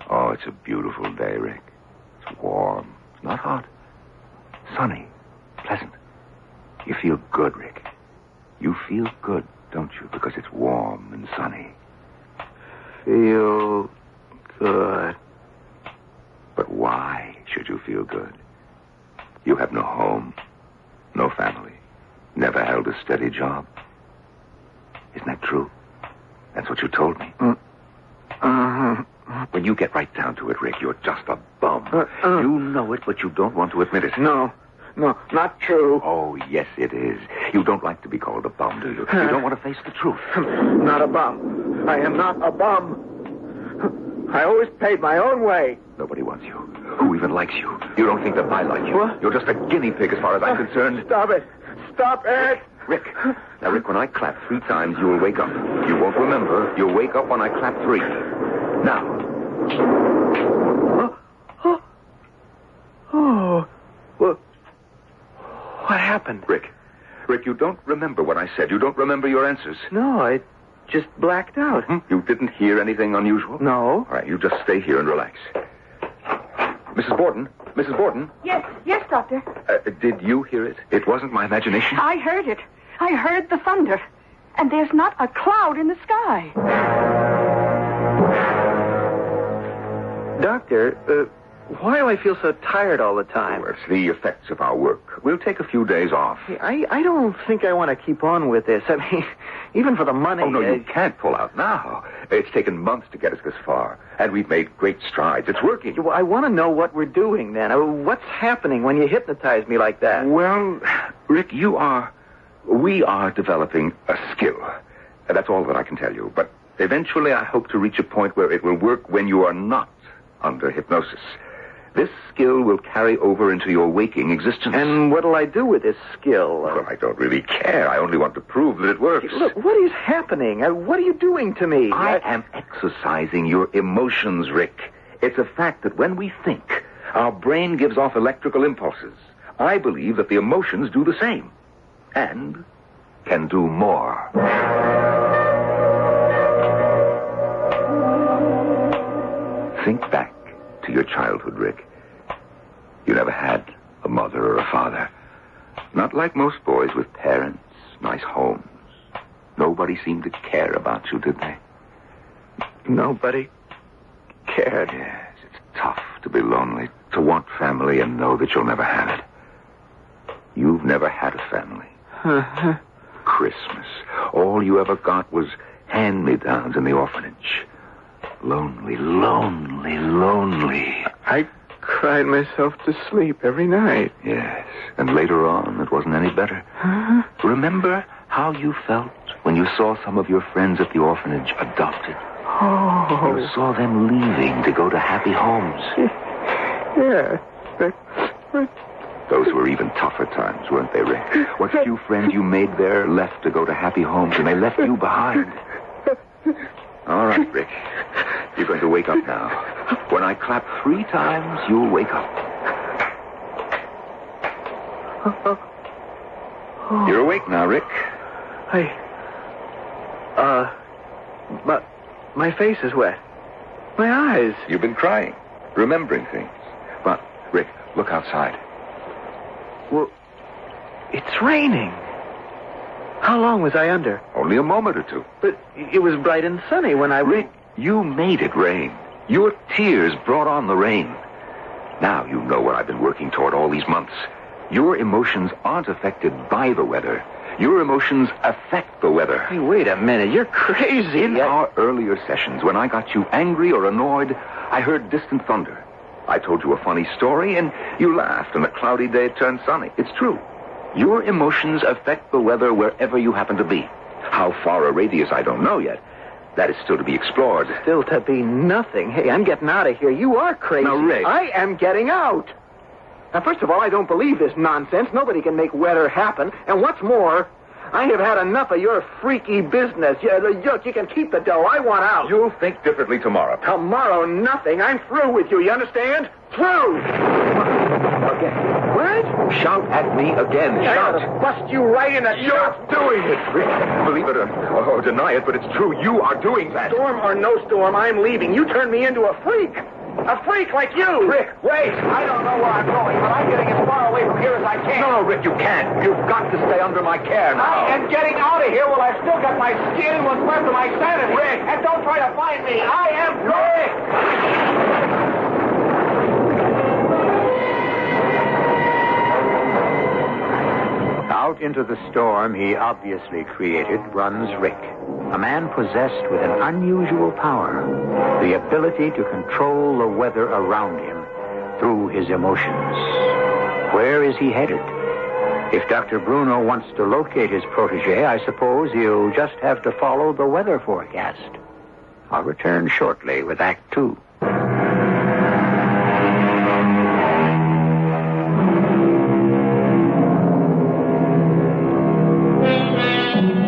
Oh, it's a beautiful day, Rick. It's warm. It's not hot. Sunny. Pleasant. You feel good, Rick. You feel good, don't you? Because it's warm and sunny. Feel good. But why should you feel good? You have no home, no family, never held a steady job. Isn't that true? That's what you told me. When you get right down to it, Rick, you're just a bum. You know it, but you don't want to admit it. No, not true. Oh, yes, it is. You don't like to be called a bum, do you? You don't want to face the truth. Not a bum. I am not a bum. I always paid my own way. Nobody wants you. Who even likes you? You don't think that I like you. What? You're just a guinea pig as far as I'm concerned. Stop it. Stop it. Rick. Now, Rick, when I clap 3 times, you will wake up. You won't remember. You'll wake up when I clap 3. Now. What happened? Rick, you don't remember what I said. You don't remember your answers. No, I just blacked out. You didn't hear anything unusual? No. All right, you just stay here and relax. Mrs. Borton? Yes, Doctor. Did you hear it? It wasn't my imagination? I heard it. I heard the thunder. And there's not a cloud in the sky. Doctor, why do I feel so tired all the time? Well, it's the effects of our work. We'll take a few days off. I don't think I want to keep on with this. I mean, even for the money... Oh, no, you can't pull out now. It's taken months to get us this far, and we've made great strides. It's working. Well, I want to know what we're doing, then. What's happening when you hypnotize me like that? Well, Rick, we are developing a skill. That's all that I can tell you. But eventually I hope to reach a point where it will work when you are not under hypnosis. This skill will carry over into your waking existence. And what'll I do with this skill? Well, I don't really care. I only want to prove that it works. Look, what is happening? What are you doing to me? I am exercising your emotions, Rick. It's a fact that when we think, our brain gives off electrical impulses. I believe that the emotions do the same. And can do more. Think back to your childhood, Rick. You never had a mother or a father. Not like most boys with parents, nice homes. Nobody seemed to care about you, did they? Nobody cared. Yes, it's tough to be lonely, to want family and know that you'll never have it. You've never had a family. Christmas. All you ever got was hand-me-downs in the orphanage. Lonely, lonely, lonely. I cried myself to sleep every night. Yes, and later on, it wasn't any better. Remember how you felt when you saw some of your friends at the orphanage adopted? Oh. You saw them leaving to go to happy homes. Yeah. Those were even tougher times, weren't they, Rick? What few friends you made there left to go to happy homes, and they left you behind. All right, Rick. You're going to wake up now. When I clap 3 times, you'll wake up. You're awake now, Rick. But my face is wet. My eyes. You've been crying, remembering things. But, Rick, look outside. Well, it's raining. How long was I under? Only a moment or 2. But it was bright and sunny when I... Rick, you made it rain. Your tears brought on the rain. Now you know what I've been working toward all these months. Your emotions aren't affected by the weather. Your emotions affect the weather. Hey, wait a minute. You're crazy. In our earlier sessions, when I got you angry or annoyed, I heard distant thunder. I told you a funny story, and you laughed, and a cloudy day turned sunny. It's true. Your emotions affect the weather wherever you happen to be. How far a radius, I don't know yet. That is still to be explored. Still to be nothing. Hey, I'm getting out of here. You are crazy. Now, Rick. I am getting out. Now, first of all, I don't believe this nonsense. Nobody can make weather happen. And what's more, I have had enough of your freaky business. Look, you can keep the dough. I want out. You'll think differently tomorrow. Tomorrow, nothing. I'm through with you. You understand? true. Again. What? Shout at me again. Shout. I'll bust you right in the You're doing it, Rick. Believe it or deny it, but it's true. You are doing that. Storm or no storm, I'm leaving. You turned me into a freak. A freak like you. Rick, wait. I don't know where I'm going, but I'm getting as far away from here as I can. No, Rick, you can't. You've got to stay under my care now. I am getting out of here while I've still got my skin and what's left of my sanity. Rick. And don't try to find me. I am Rick. Out into the storm he obviously created runs Rick, a man possessed with an unusual power, the ability to control the weather around him through his emotions. Where is he headed? If Dr. Bruno wants to locate his protege, I suppose he'll just have to follow the weather forecast. I'll return shortly with Act 2.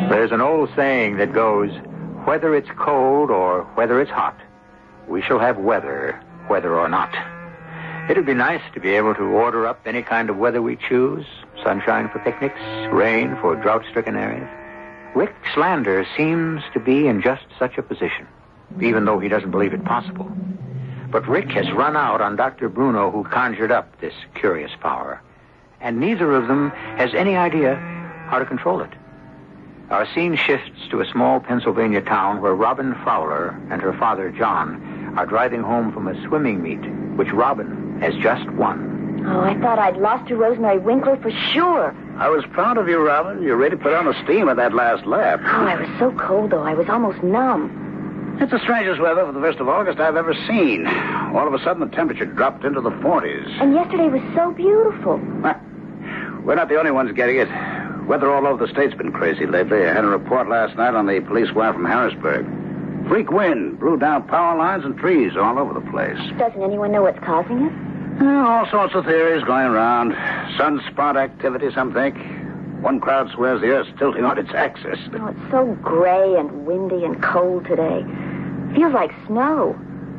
There's an old saying that goes, whether it's cold or whether it's hot, we shall have weather, whether or not. It'd be nice to be able to order up any kind of weather we choose. Sunshine for picnics, rain for drought-stricken areas. Rick Slander seems to be in just such a position, even though he doesn't believe it possible. But Rick has run out on Dr. Bruno, who conjured up this curious power, and neither of them has any idea how to control it. Our scene shifts to a small Pennsylvania town where Robin Fowler and her father, John, are driving home from a swimming meet, which Robin has just won. Oh, I thought I'd lost to Rosemary Winkler for sure. I was proud of you, Robin. You really put on the steam at that last lap. Oh, I was so cold, though. I was almost numb. It's the strangest weather for the 1st of August I've ever seen. All of a sudden, the temperature dropped into the 40s. And yesterday was so beautiful. We're not the only ones getting it. Weather all over the state's been crazy lately. I had a report last night on the police wire from Harrisburg. Freak wind blew down power lines and trees all over the place. Doesn't anyone know what's causing it? All sorts of theories going around. Sunspot activity, some think. One crowd swears the Earth's tilting on its axis. Oh, it's so gray and windy and cold today. Feels like snow.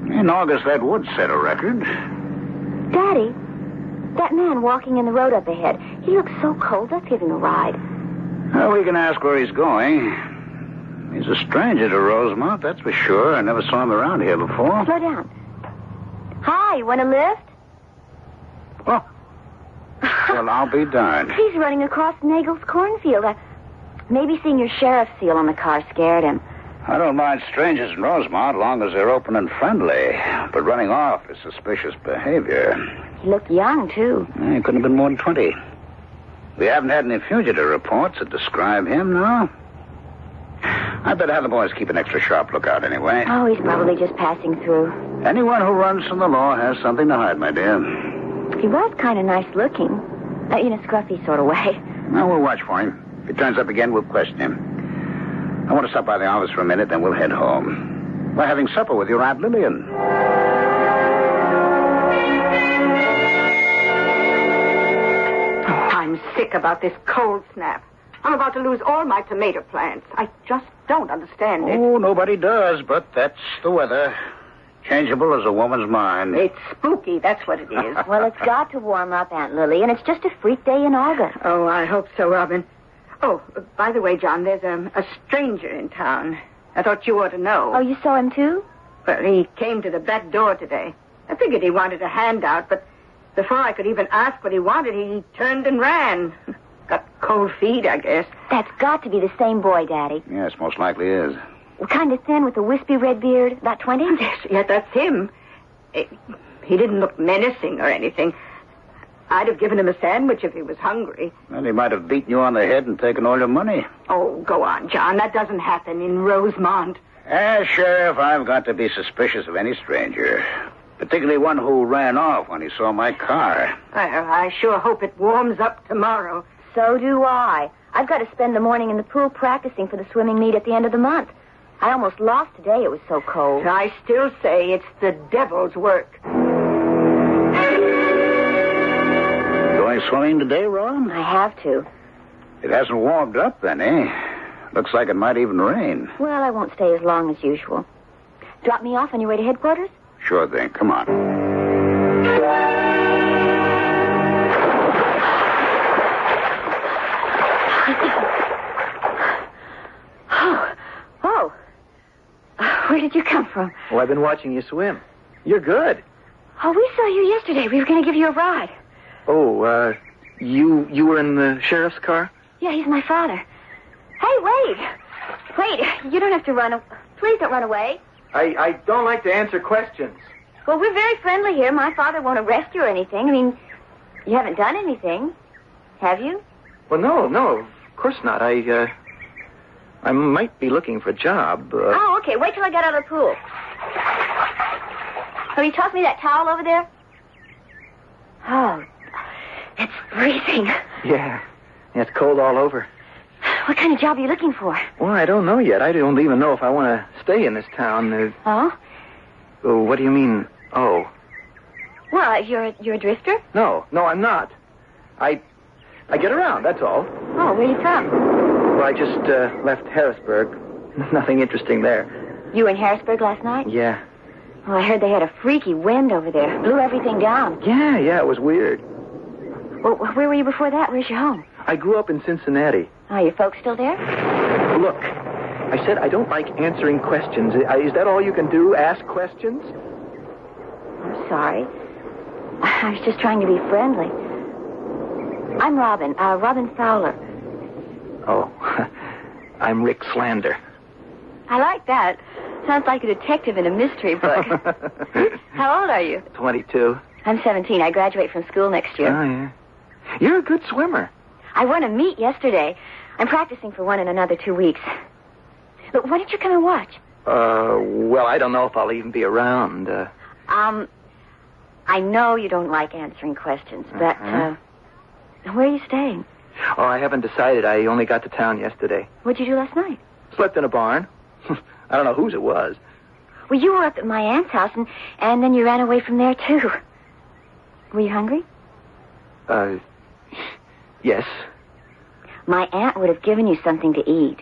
In August, that would set a record. Daddy, that man walking in the road up ahead, he looks so cold. Let's give him a ride. Well, we can ask where he's going. He's a stranger to Rosemont, that's for sure. I never saw him around here before. Slow down. Hi, you want a lift? Oh. Well, I'll be darned. He's running across Nagel's cornfield. Maybe seeing your sheriff's seal on the car scared him. I don't mind strangers in Rosemont, long as they're open and friendly. But running off is suspicious behavior. He looked young, too. He couldn't have been more than 20. We haven't had any fugitive reports that describe him, no? I better have the boys keep an extra sharp lookout anyway. Oh, he's probably just passing through. Anyone who runs from the law has something to hide, my dear. He was kind of nice looking. In a scruffy sort of way. Well, we'll watch for him. If he turns up again, we'll question him. I want to stop by the office for a minute, then we'll head home. We're having supper with your Aunt Lillian. I'm sick about this cold snap. I'm about to lose all my tomato plants. I just don't understand it. Oh, nobody does, but that's the weather. Changeable as a woman's mind. It's spooky, that's what it is. Well, it's got to warm up, Aunt Lily, and it's just a freak day in August. Oh, I hope so, Robin. Oh, by the way, John, there's a stranger in town. I thought you ought to know. Oh, you saw him, too? Well, he came to the back door today. I figured he wanted a handout, but before I could even ask what he wanted, he turned and ran. Got cold feet, I guess. That's got to be the same boy, Daddy. Yes, most likely is. Kind of thin with a wispy red beard, about 20? Yes, that's him. He didn't look menacing or anything. I'd have given him a sandwich if he was hungry. Well, he might have beaten you on the head and taken all your money. Oh, go on, John. That doesn't happen in Rosemont. As sheriff, I've got to be suspicious of any stranger. Particularly one who ran off when he saw my car. I sure hope it warms up tomorrow. So do I. I've got to spend the morning in the pool practicing for the swimming meet at the end of the month. I almost lost today. It was so cold. I still say it's the devil's work. Going swimming today, Ron? I have to. It hasn't warmed up then, eh? Looks like it might even rain. Well, I won't stay as long as usual. Drop me off on your way to headquarters? Sure thing. Come on. did you come from? Oh, I've been watching you swim. You're good. Oh, we saw you yesterday. We were going to give you a ride. Oh, you were in the sheriff's car? Yeah, he's my father. Hey, wait. Wait, you don't have to run. Please don't run away. I don't like to answer questions. Well, we're very friendly here. My father won't arrest you or anything. I mean, you haven't done anything, have you? Well, no, of course not. I might be looking for a job. Oh, okay. Wait till I get out of the pool. Will you toss me that towel over there? Oh, it's freezing. Yeah, it's cold all over. What kind of job are you looking for? Well, I don't know yet. I don't even know if I want to stay in this town. Oh? Oh, what do you mean, oh? Well, you're a drifter? No, I'm not. I get around, that's all. Oh, where are you from? Well, I just left Harrisburg. Nothing interesting there. You were in Harrisburg last night? Yeah. Oh, I heard they had a freaky wind over there. Blew everything down. Yeah, it was weird. Well, where were you before that? Where's your home? I grew up in Cincinnati. Are your folks still there? Look, I said I don't like answering questions. Is that all you can do, ask questions? I'm sorry. I was just trying to be friendly. I'm Robin Fowler. Oh, I'm Rick Slander. I like that. Sounds like a detective in a mystery book. How old are you? 22. I'm 17. I graduate from school next year. Oh, yeah. You're a good swimmer. I won a meet yesterday. I'm practicing for one in another 2 weeks. But why don't you come and watch? Well, I don't know if I'll even be around. I know you don't like answering questions, but, where are you staying? Oh, I haven't decided. I only got to town yesterday. What'd you do last night? Slept in a barn. I don't know whose it was. Well, you were up at my aunt's house, and then you ran away from there, too. Were you hungry? Yes. My aunt would have given you something to eat.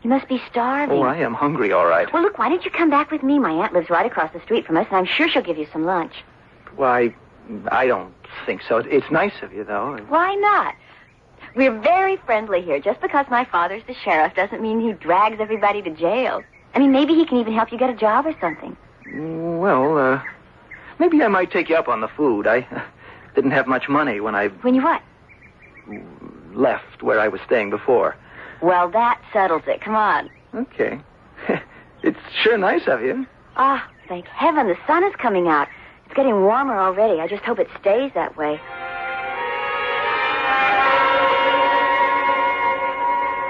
You must be starving. Oh, I am hungry, all right. Well, look, why don't you come back with me? My aunt lives right across the street from us, and I'm sure she'll give you some lunch. Why, I don't think so. It's nice of you, though. Why not? We're very friendly here. Just because my father's the sheriff doesn't mean he drags everybody to jail. I mean, maybe he can even help you get a job or something. Well, maybe I might take you up on the food. I didn't have much money when you what? Left where I was staying before. Well, that settles it. Come on. Okay. It's sure nice of you. Ah, thank heaven the sun is coming out. It's getting warmer already. I just hope it stays that way.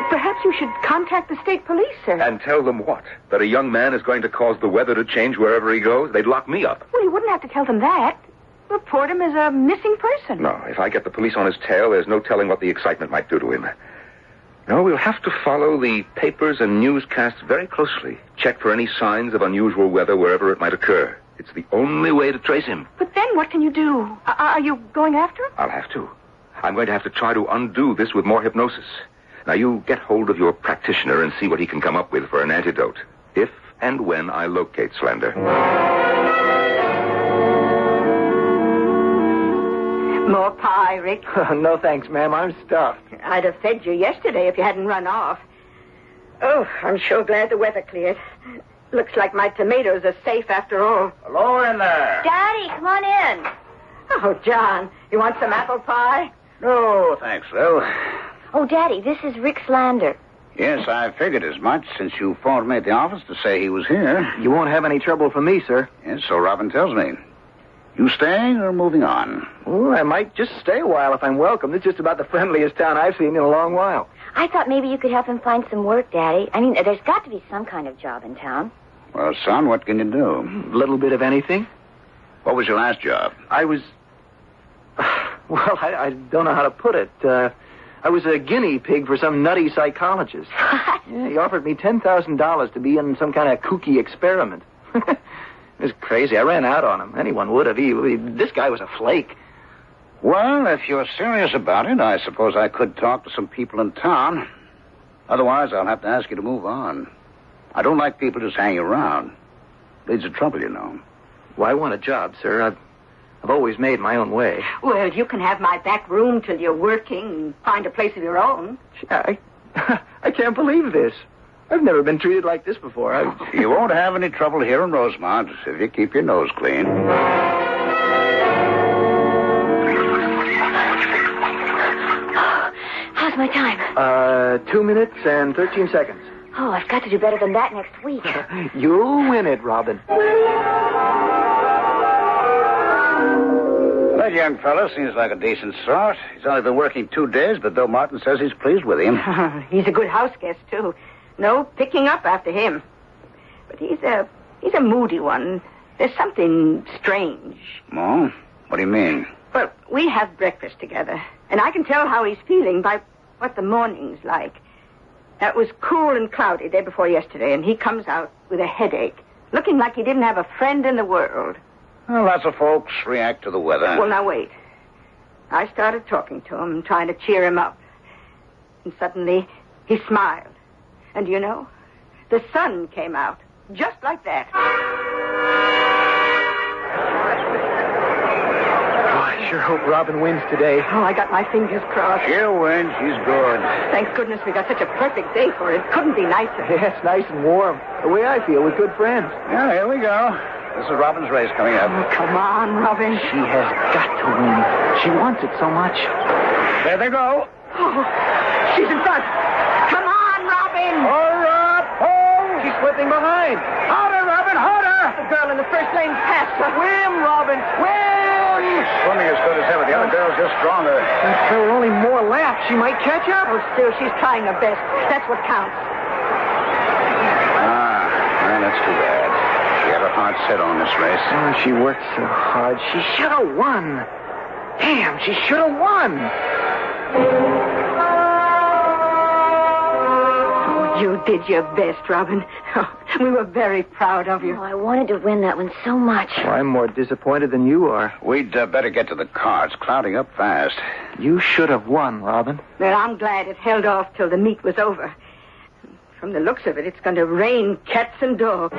Perhaps you should contact the state police, sir. And tell them what? That a young man is going to cause the weather to change wherever he goes? They'd lock me up. Well, you wouldn't have to tell them that. Report him as a missing person. No, if I get the police on his tail, there's no telling what the excitement might do to him. No, we'll have to follow the papers and newscasts very closely. Check for any signs of unusual weather wherever it might occur. It's the only way to trace him. But then what can you do? Are you going after him? I'll have to. I'm going to have to try to undo this with more hypnosis. Now, you get hold of your practitioner and see what he can come up with for an antidote. If and when I locate Slender. More pie, Rick? No, thanks, ma'am. I'm stuffed. I'd have fed you yesterday if you hadn't run off. Oh, I'm sure glad the weather cleared. Looks like my tomatoes are safe after all. Hello in there. Daddy, come on in. Oh, John, you want some apple pie? No, thanks, Lil. Oh, Daddy, this is Rick Slander. Yes, I figured as much since you phoned me at the office to say he was here. You won't have any trouble from me, sir. Yes, so Robin tells me. You staying or moving on? Oh, I might just stay a while if I'm welcome. It's just about the friendliest town I've seen in a long while. I thought maybe you could help him find some work, Daddy. I mean, there's got to be some kind of job in town. Well, son, what can you do? A little bit of anything. What was your last job? I was... Well, I don't know how to put it. I was a guinea pig for some nutty psychologist. Yeah, he offered me $10,000 to be in some kind of kooky experiment. It was crazy. I ran out on him. Anyone would have. This guy was a flake. Well, if you're serious about it, I suppose I could talk to some people in town. Otherwise, I'll have to ask you to move on. I don't like people just hanging around. Leads to trouble, you know. Well, I want a job, sir. I've always made my own way. Well, you can have my back room till you're working and find a place of your own. I can't believe this. I've never been treated like this before. You won't have any trouble here in Rosemont if you keep your nose clean. How's my time? 2 minutes and 13 seconds. Oh, I've got to do better than that next week. You'll win it, Robin. That young fellow seems like a decent sort. He's only been working 2 days, but Bill Martin says he's pleased with him. He's a good house guest, too. No picking up after him. But he's a moody one. There's something strange. Oh? What do you mean? Well, we have breakfast together, and I can tell how he's feeling by what the morning's like. It was cool and cloudy day before yesterday, and he comes out with a headache, looking like he didn't have a friend in the world. Well, lots of folks react to the weather. Well, now, wait. I started talking to him, trying to cheer him up. And suddenly, he smiled. And you know, the sun came out, just like that. I sure hope Robin wins today. Oh, I got my fingers crossed. She'll win. She's good. Thank goodness we got such a perfect day for it. Couldn't be nicer. Yeah, it's nice and warm. The way I feel with good friends. Yeah, here we go. This is Robin's race coming up. Oh, come on, Robin. She has got to win. She wants it so much. There they go. Oh, she's in front. Come on, Robin. Hurry up, ho! She's slipping behind. Harder, Robin, harder! The girl in the first lane passed her. Swim, Robin, swim! She's swimming as good as ever. The other girl's just stronger. If there were only more laps, she might catch up. Oh, still, she's trying her best. That's what counts. Well, that's too bad. She had a hard set on this race. Oh, she worked so hard. She should have won. Damn, she should have won. Oh, you did your best, Robin. Oh, we were very proud of you. Oh, I wanted to win that one so much. Well, I'm more disappointed than you are. We'd better get to the car. It's clouding up fast. You should have won, Robin. Well, I'm glad it held off till the meet was over. From the looks of it, it's going to rain cats and dogs.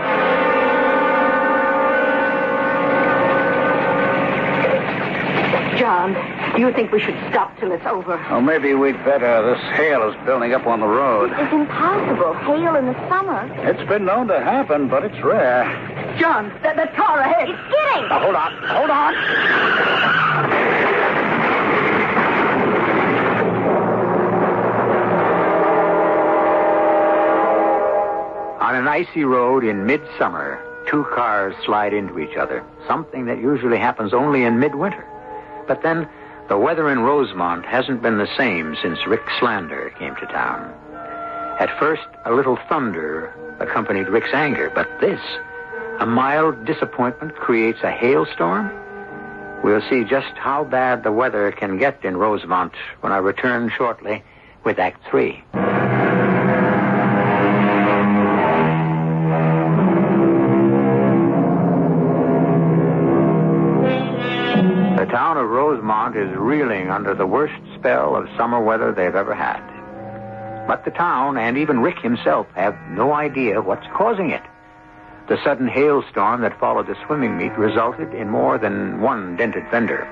John, do you think we should stop till it's over? Oh, maybe we'd better. This hail is building up on the road. It's impossible. Hail in the summer. It's been known to happen, but it's rare. John, that car ahead. It's skidding. Now, hold on. Hold on. On an icy road in midsummer, 2 cars slide into each other, something that usually happens only in midwinter. But then, the weather in Rosemont hasn't been the same since Rick Slander came to town. At first, a little thunder accompanied Rick's anger, but this, a mild disappointment, creates a hailstorm? We'll see just how bad the weather can get in Rosemont when I return shortly with Act 3. The town of Rosemont is reeling under the worst spell of summer weather they've ever had. But the town, and even Rick himself, have no idea what's causing it. The sudden hailstorm that followed the swimming meet resulted in more than one dented fender.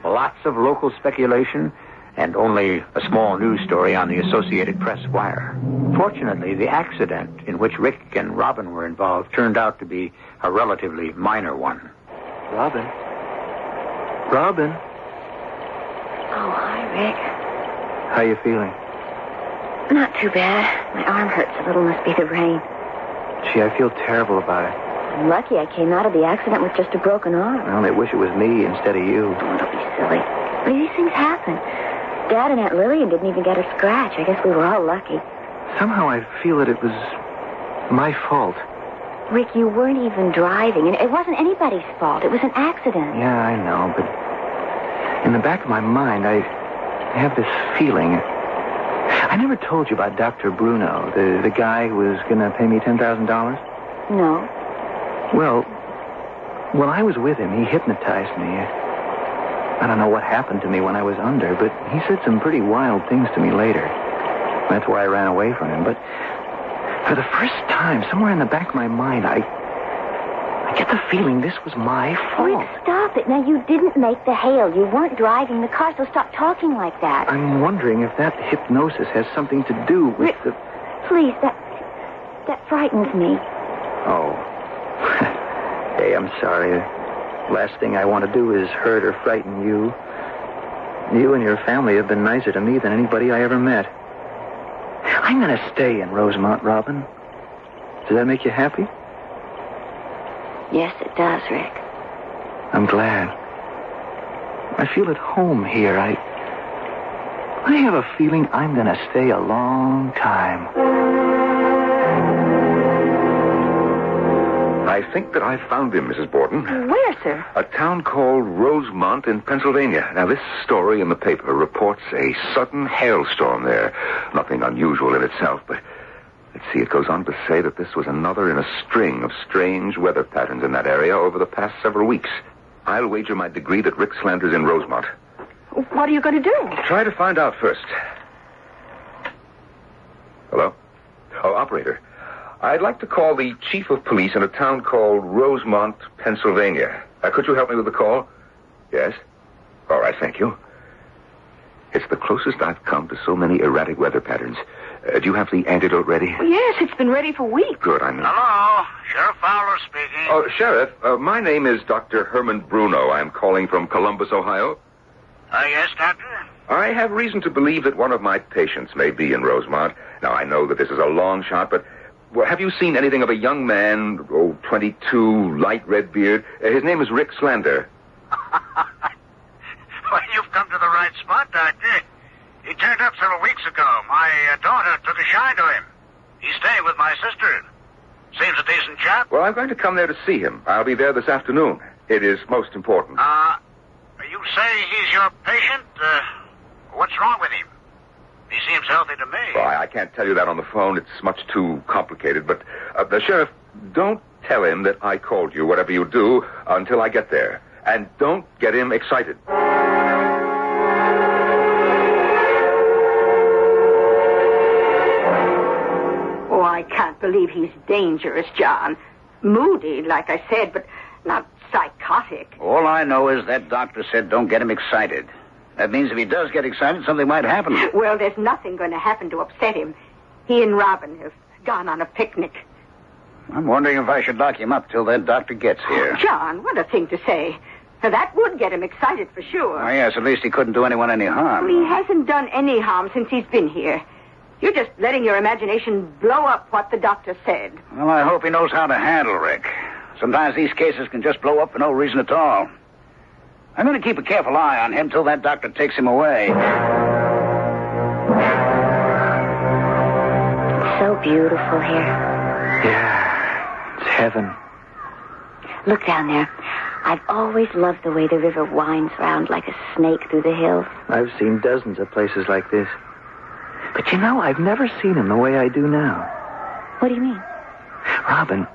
Lots of local speculation, and only a small news story on the Associated Press wire. Fortunately, the accident in which Rick and Robin were involved turned out to be a relatively minor one. Robin? Robin? Oh, hi, Rick. How you feeling? Not too bad. My arm hurts a little. Must be the rain. Gee, I feel terrible about it. I'm lucky I came out of the accident with just a broken arm. I only wish it was me instead of you. Oh, don't be silly. But these things happen. Dad and Aunt Lillian didn't even get a scratch. I guess we were all lucky. Somehow I feel that it was my fault. Rick, you weren't even driving, and it wasn't anybody's fault. It was an accident. Yeah, I know, but in the back of my mind, I have this feeling. I never told you about Dr. Bruno, the guy who was going to pay me $10,000? No. Well, when I was with him, he hypnotized me. I don't know what happened to me when I was under, but he said some pretty wild things to me later. That's why I ran away from him. But for the first time, somewhere in the back of my mind, I get the feeling this was my fault. Rick, stop it. Now, you didn't make the hail. You weren't driving the car, so stop talking like that. I'm wondering if that hypnosis has something to do with Rick, please, That frightens me. Oh. Hey, I'm sorry. Last thing I want to do is hurt or frighten you. You and your family have been nicer to me than anybody I ever met. I'm going to stay in Rosemont, Robin. Does that make you happy? Yes, it does, Rick. I'm glad. I feel at home here. I have a feeling I'm going to stay a long time. I think that I found him, Mrs. Borden. Where, sir? A town called Rosemont in Pennsylvania. Now, this story in the paper reports a sudden hailstorm there. Nothing unusual in itself, but let's see, it goes on to say that this was another in a string of strange weather patterns in that area over the past several weeks. I'll wager my degree that Rick Slander's in Rosemont. What are you going to do? Try to find out first. Hello? Oh, operator. I'd like to call the chief of police in a town called Rosemont, Pennsylvania. Could you help me with the call? Yes? All right, thank you. It's the closest I've come to so many erratic weather patterns. Do you have the antidote ready? Well, yes, it's been ready for weeks. Good, Hello, Sheriff Fowler speaking. Oh, Sheriff, my name is Dr. Herman Bruno. I'm calling from Columbus, Ohio. Yes, Doctor? I have reason to believe that one of my patients may be in Rosemont. Now, I know that this is a long shot, but have you seen anything of a young man, 22, light red beard? His name is Rick Slander. Well, you've come to the right spot, Doctor. He turned up several weeks ago. My daughter took a shine to him. He's staying with my sister. Seems a decent chap. Well, I'm going to come there to see him. I'll be there this afternoon. It is most important. You say he's your patient? What's wrong with him? He seems healthy to me. Well, I can't tell you that on the phone. It's much too complicated. But, the Sheriff, don't tell him that I called you, whatever you do, until I get there. And don't get him excited. Oh, I can't believe he's dangerous, John. Moody, like I said, but not psychotic. All I know is that doctor said don't get him excited. That means if he does get excited, something might happen. Well, there's nothing going to happen to upset him. He and Robin have gone on a picnic. I'm wondering if I should lock him up till that doctor gets here. Oh, John, what a thing to say. Now, that would get him excited for sure. Oh, yes, at least he couldn't do anyone any harm. Well, he hasn't done any harm since he's been here. You're just letting your imagination blow up what the doctor said. Well, I hope he knows how to handle Rick. Sometimes these cases can just blow up for no reason at all. I'm going to keep a careful eye on him till that doctor takes him away. It's so beautiful here. Yeah, it's heaven. Look down there. I've always loved the way the river winds round like a snake through the hills. I've seen dozens of places like this. But you know, I've never seen him the way I do now. What do you mean? Robin,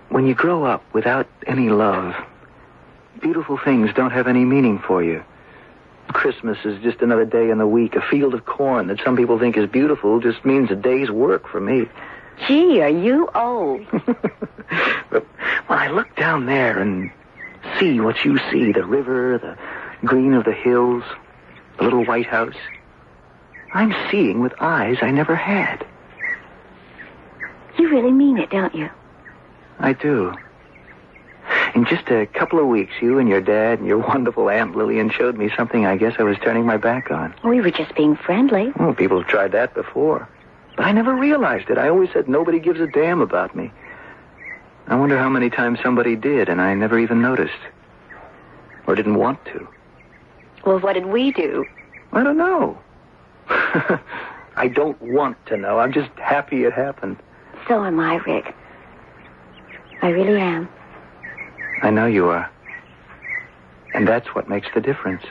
when you grow up without any love, beautiful things don't have any meaning for you. Christmas is just another day in the week. A field of corn that some people think is beautiful just means a day's work for me. Gee, are you old? But when I look down there and see what you see, the river, the green of the hills, the little White House, I'm seeing with eyes I never had. You really mean it, don't you? I do. In just a couple of weeks, you and your dad and your wonderful Aunt Lillian showed me something I guess I was turning my back on. We were just being friendly. Oh, people have tried that before. But I never realized it. I always said nobody gives a damn about me. I wonder how many times somebody did, and I never even noticed. Or didn't want to. Well, what did we do? I don't know. I don't want to know. I'm just happy it happened. So am I, Rick. I really am. I know you are. And that's what makes the difference.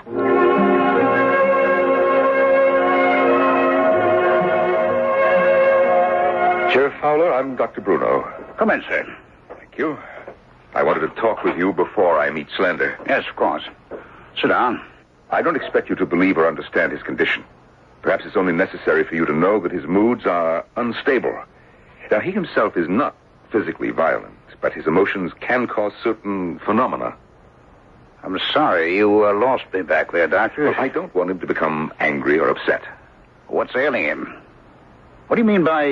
Sheriff Fowler, I'm Dr. Bruno. Come in, sir. Thank you. I wanted to talk with you before I meet Slender. Yes, of course. Sit down. I don't expect you to believe or understand his condition. Perhaps it's only necessary for you to know that his moods are unstable. Now, he himself is not physically violent, but his emotions can cause certain phenomena. I'm sorry you lost me back there, Doctor. Well, I don't want him to become angry or upset. What's ailing him? What do you mean by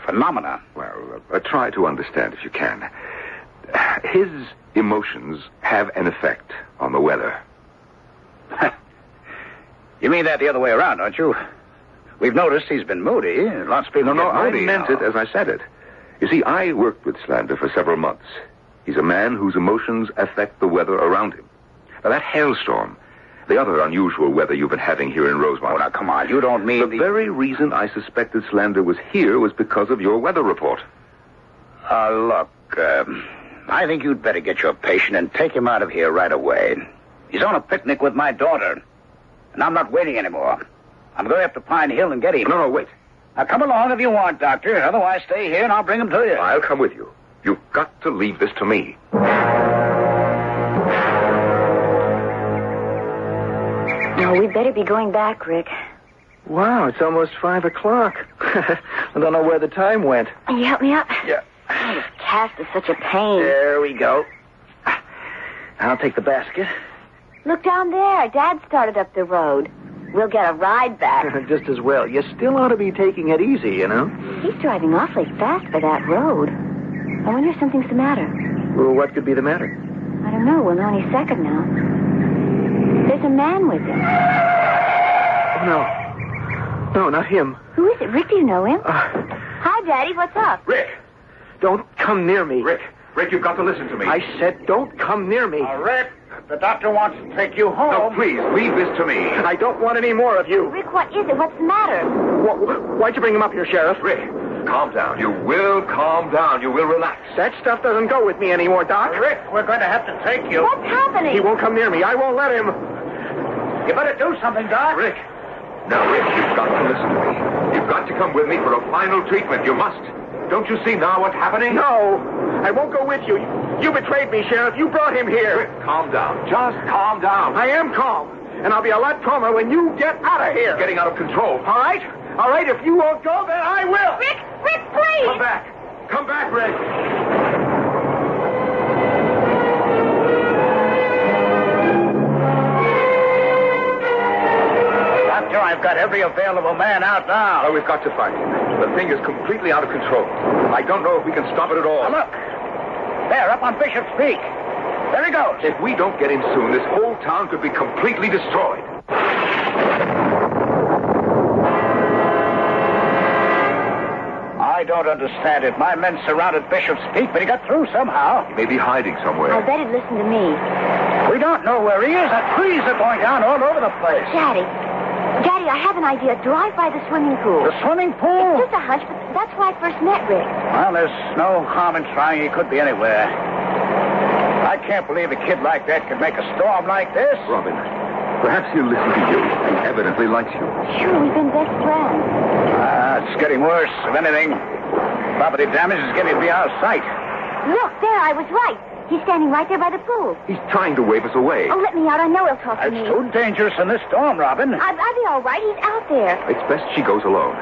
phenomena? Well, try to understand if you can. His emotions have an effect on the weather. You mean that the other way around, don't you? We've noticed he's been moody. Lots of people No, get moody. I meant it as I said it. You see, I worked with Slander for several months. He's a man whose emotions affect the weather around him. Now, that hailstorm, the other unusual weather you've been having here in Rosemont. Oh, now, come on. You don't mean the very reason I suspected Slander was here was because of your weather report. Look, I think you'd better get your patient and take him out of here right away. He's on a picnic with my daughter, and I'm not waiting anymore. I'm going up to Pine Hill and get him. No, wait. Now, come along if you want, Doctor. Otherwise, stay here and I'll bring him to you. I'll come with you. You've got to leave this to me. No, we'd better be going back, Rick. Wow, it's almost 5 o'clock. I don't know where the time went. Can you help me up? Yeah. Oh, this cast is such a pain. There we go. I'll take the basket. Look down there. Dad started up the road. We'll get a ride back. Just as well. You still ought to be taking it easy, you know? He's driving awfully fast for that road. I wonder if something's the matter. Well, what could be the matter? I don't know. We'll know any second now. There's a man with him. Oh, no. No, not him. Who is it? Rick, do you know him? Hi, Daddy. What's up? Rick, don't come near me. Rick, you've got to listen to me. I said don't come near me. Rick, the doctor wants to take you home. No, please, leave this to me. I don't want any more of you. Rick, what is it? What's the matter? Why'd you bring him up here, Sheriff? Rick, calm down. You will calm down. You will relax. That stuff doesn't go with me anymore, Doc. Rick, we're going to have to take you. What's happening? He won't come near me. I won't let him. You better do something, Doc. Rick. Now, Rick, you've got to listen to me. You've got to come with me for a final treatment. You must. Don't you see now what's happening? No. I won't go with you. You betrayed me, Sheriff. You brought him here. Rick, calm down. Just calm down. I am calm. And I'll be a lot calmer when you get out of here. You're getting out of control. All right? All right, if you won't go, then I will. Rick, please. Come back. Come back, Rick. Doctor, I've got every available man out now. Oh, we've got to find him. The thing is completely out of control. I don't know if we can stop it at all. Now look. There, up on Bishop's Peak. There he goes. If we don't get him soon, this whole town could be completely destroyed. I don't understand it. My men surrounded Bishop's Peak, but he got through somehow. He may be hiding somewhere. I bet he'd listen to me. We don't know where he is. The trees are going down all over the place. Daddy, I have an idea. Drive by the swimming pool. The swimming pool? It's just a hunch, but that's where I first met Rick. Well, there's no harm in trying. He could be anywhere. I can't believe a kid like that could make a storm like this. Robin, perhaps he'll listen to you. He evidently likes you. Sure, we've been best friends. It's getting worse. If anything, property damage is getting to be out of sight. Look, there, I was right. He's standing right there by the pool. He's trying to wave us away. Oh, let me out. I know he'll talk to me. It's too dangerous in this storm, Robin. I'll be all right. He's out there. It's best she goes alone.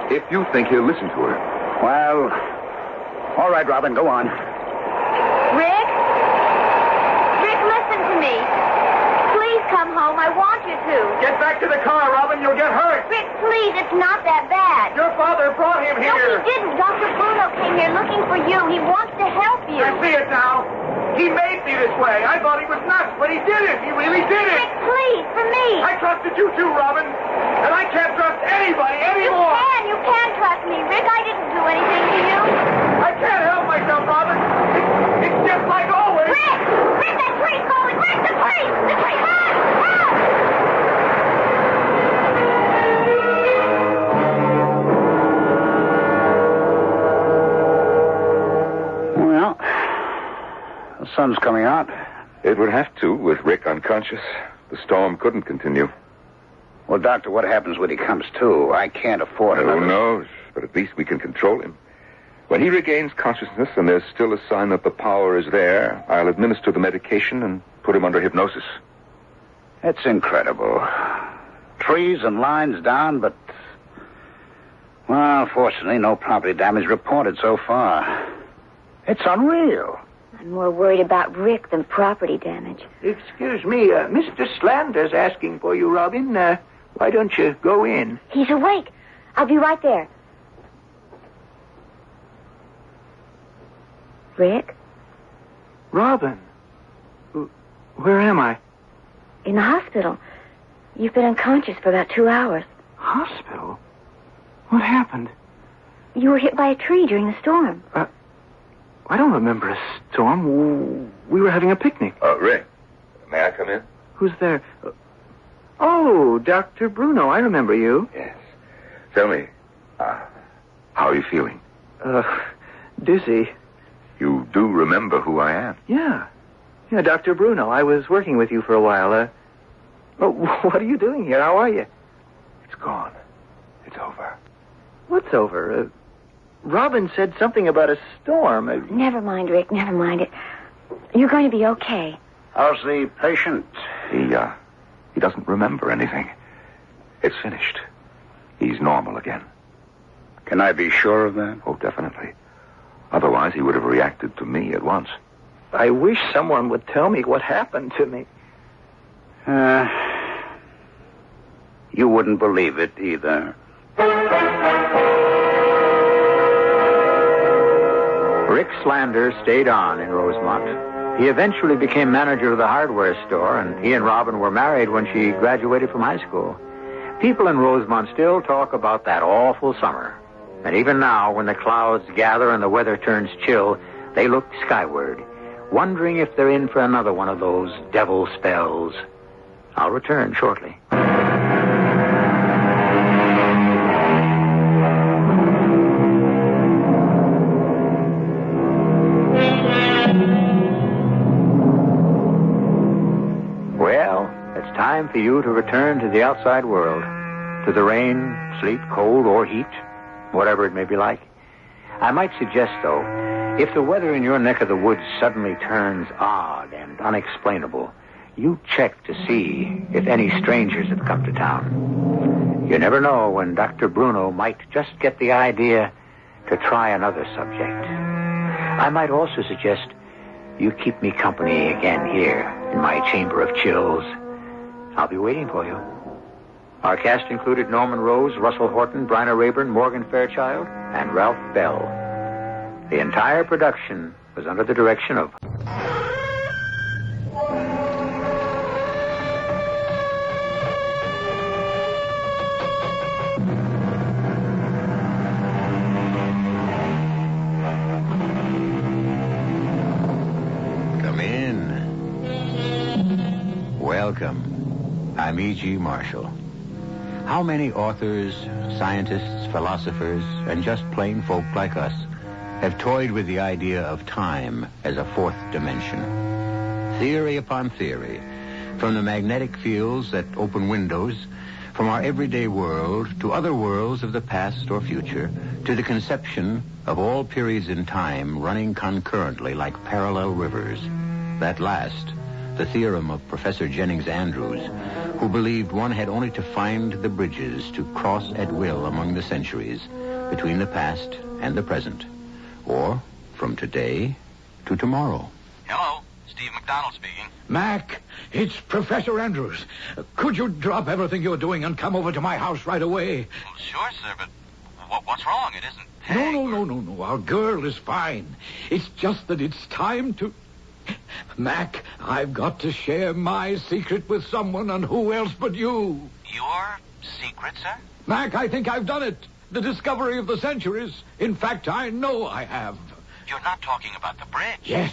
If you think he'll listen to her. Well, all right, Robin, go on. Rick? Rick, listen to me. Please come home. I want you to. Get back to the car, Robin. You'll get hurt. Rick, please. It's not that bad. Your father brought him here. No, he didn't. Dr. Bruno came here looking for you. He wants to help you. I see it now. He made me this way. I thought he was nuts, but he did it. He really did it. Rick, please, for me. I trusted you too, Robin. And I can't trust anybody anymore. You can trust me. Rick, I didn't do anything to you. I can't help myself, Robin. It's just like always. Rick! Rick, that tree's falling. Rick, the tree! The tree! Well, the sun's coming out. It would have to, with Rick unconscious. The storm couldn't continue. Well, Doctor, what happens when he comes to? I can't afford it. Who knows? But at least we can control him. When he regains consciousness and there's still a sign that the power is there, I'll administer the medication and put him under hypnosis. It's incredible. Trees and lines down, but... Well, fortunately, no property damage reported so far. It's unreal. I'm more worried about Rick than property damage. Excuse me, Mr. Slander's asking for you, Robin. Why don't you go in? He's awake. I'll be right there. Rick? Robin. Where am I? In the hospital. You've been unconscious for about 2 hours. Hospital? What happened? You were hit by a tree during the storm. I don't remember a storm. We were having a picnic. Rick, may I come in? Who's there? Oh, Dr. Bruno. I remember you. Yes. Tell me, how are you feeling? Dizzy. You do remember who I am? Yeah, Dr. Bruno. I was working with you for a while. What are you doing here? How are you? It's gone. It's over. What's over? Robin said something about a storm. Never mind, Rick. Never mind it. You're going to be okay. How's the patient? He doesn't remember anything. It's finished. He's normal again. Can I be sure of that? Oh, definitely. Otherwise, he would have reacted to me at once. I wish someone would tell me what happened to me. You wouldn't believe it either. Rick Slander stayed on in Rosemont. He eventually became manager of the hardware store, and he and Robin were married when she graduated from high school. People in Rosemont still talk about that awful summer. And even now, when the clouds gather and the weather turns chill, they look skyward, wondering if they're in for another one of those devil spells. I'll return shortly. Well, it's time for you to return to the outside world, to the rain, sleet, cold, or heat, whatever it may be like. I might suggest, though, if the weather in your neck of the woods suddenly turns odd and unexplainable, you check to see if any strangers have come to town. You never know when Dr. Bruno might just get the idea to try another subject. I might also suggest you keep me company again here in my chamber of chills. I'll be waiting for you. Our cast included Norman Rose, Russell Horton, Bryna Rayburn, Morgan Fairchild, and Ralph Bell. The entire production was under the direction of... Come in. Welcome. I'm E.G. Marshall. How many authors, scientists, philosophers, and just plain folk like us have toyed with the idea of time as a fourth dimension? Theory upon theory, from the magnetic fields that open windows, from our everyday world to other worlds of the past or future, to the conception of all periods in time running concurrently like parallel rivers. That last, the theorem of Professor Jennings Andrews, who believed one had only to find the bridges to cross at will among the centuries between the past and the present, or from today to tomorrow. Hello, Steve McDonald speaking. Mac, it's Professor Andrews. Could you drop everything you're doing and come over to my house right away? Well, sure, sir, but what's wrong? It isn't... No. Our girl is fine. It's just that it's time to... Mac, I've got to share my secret with someone, and who else but you? Your secret, sir? Mac, I think I've done it. The discovery of the centuries. In fact, I know I have. You're not talking about the bridge. Yes,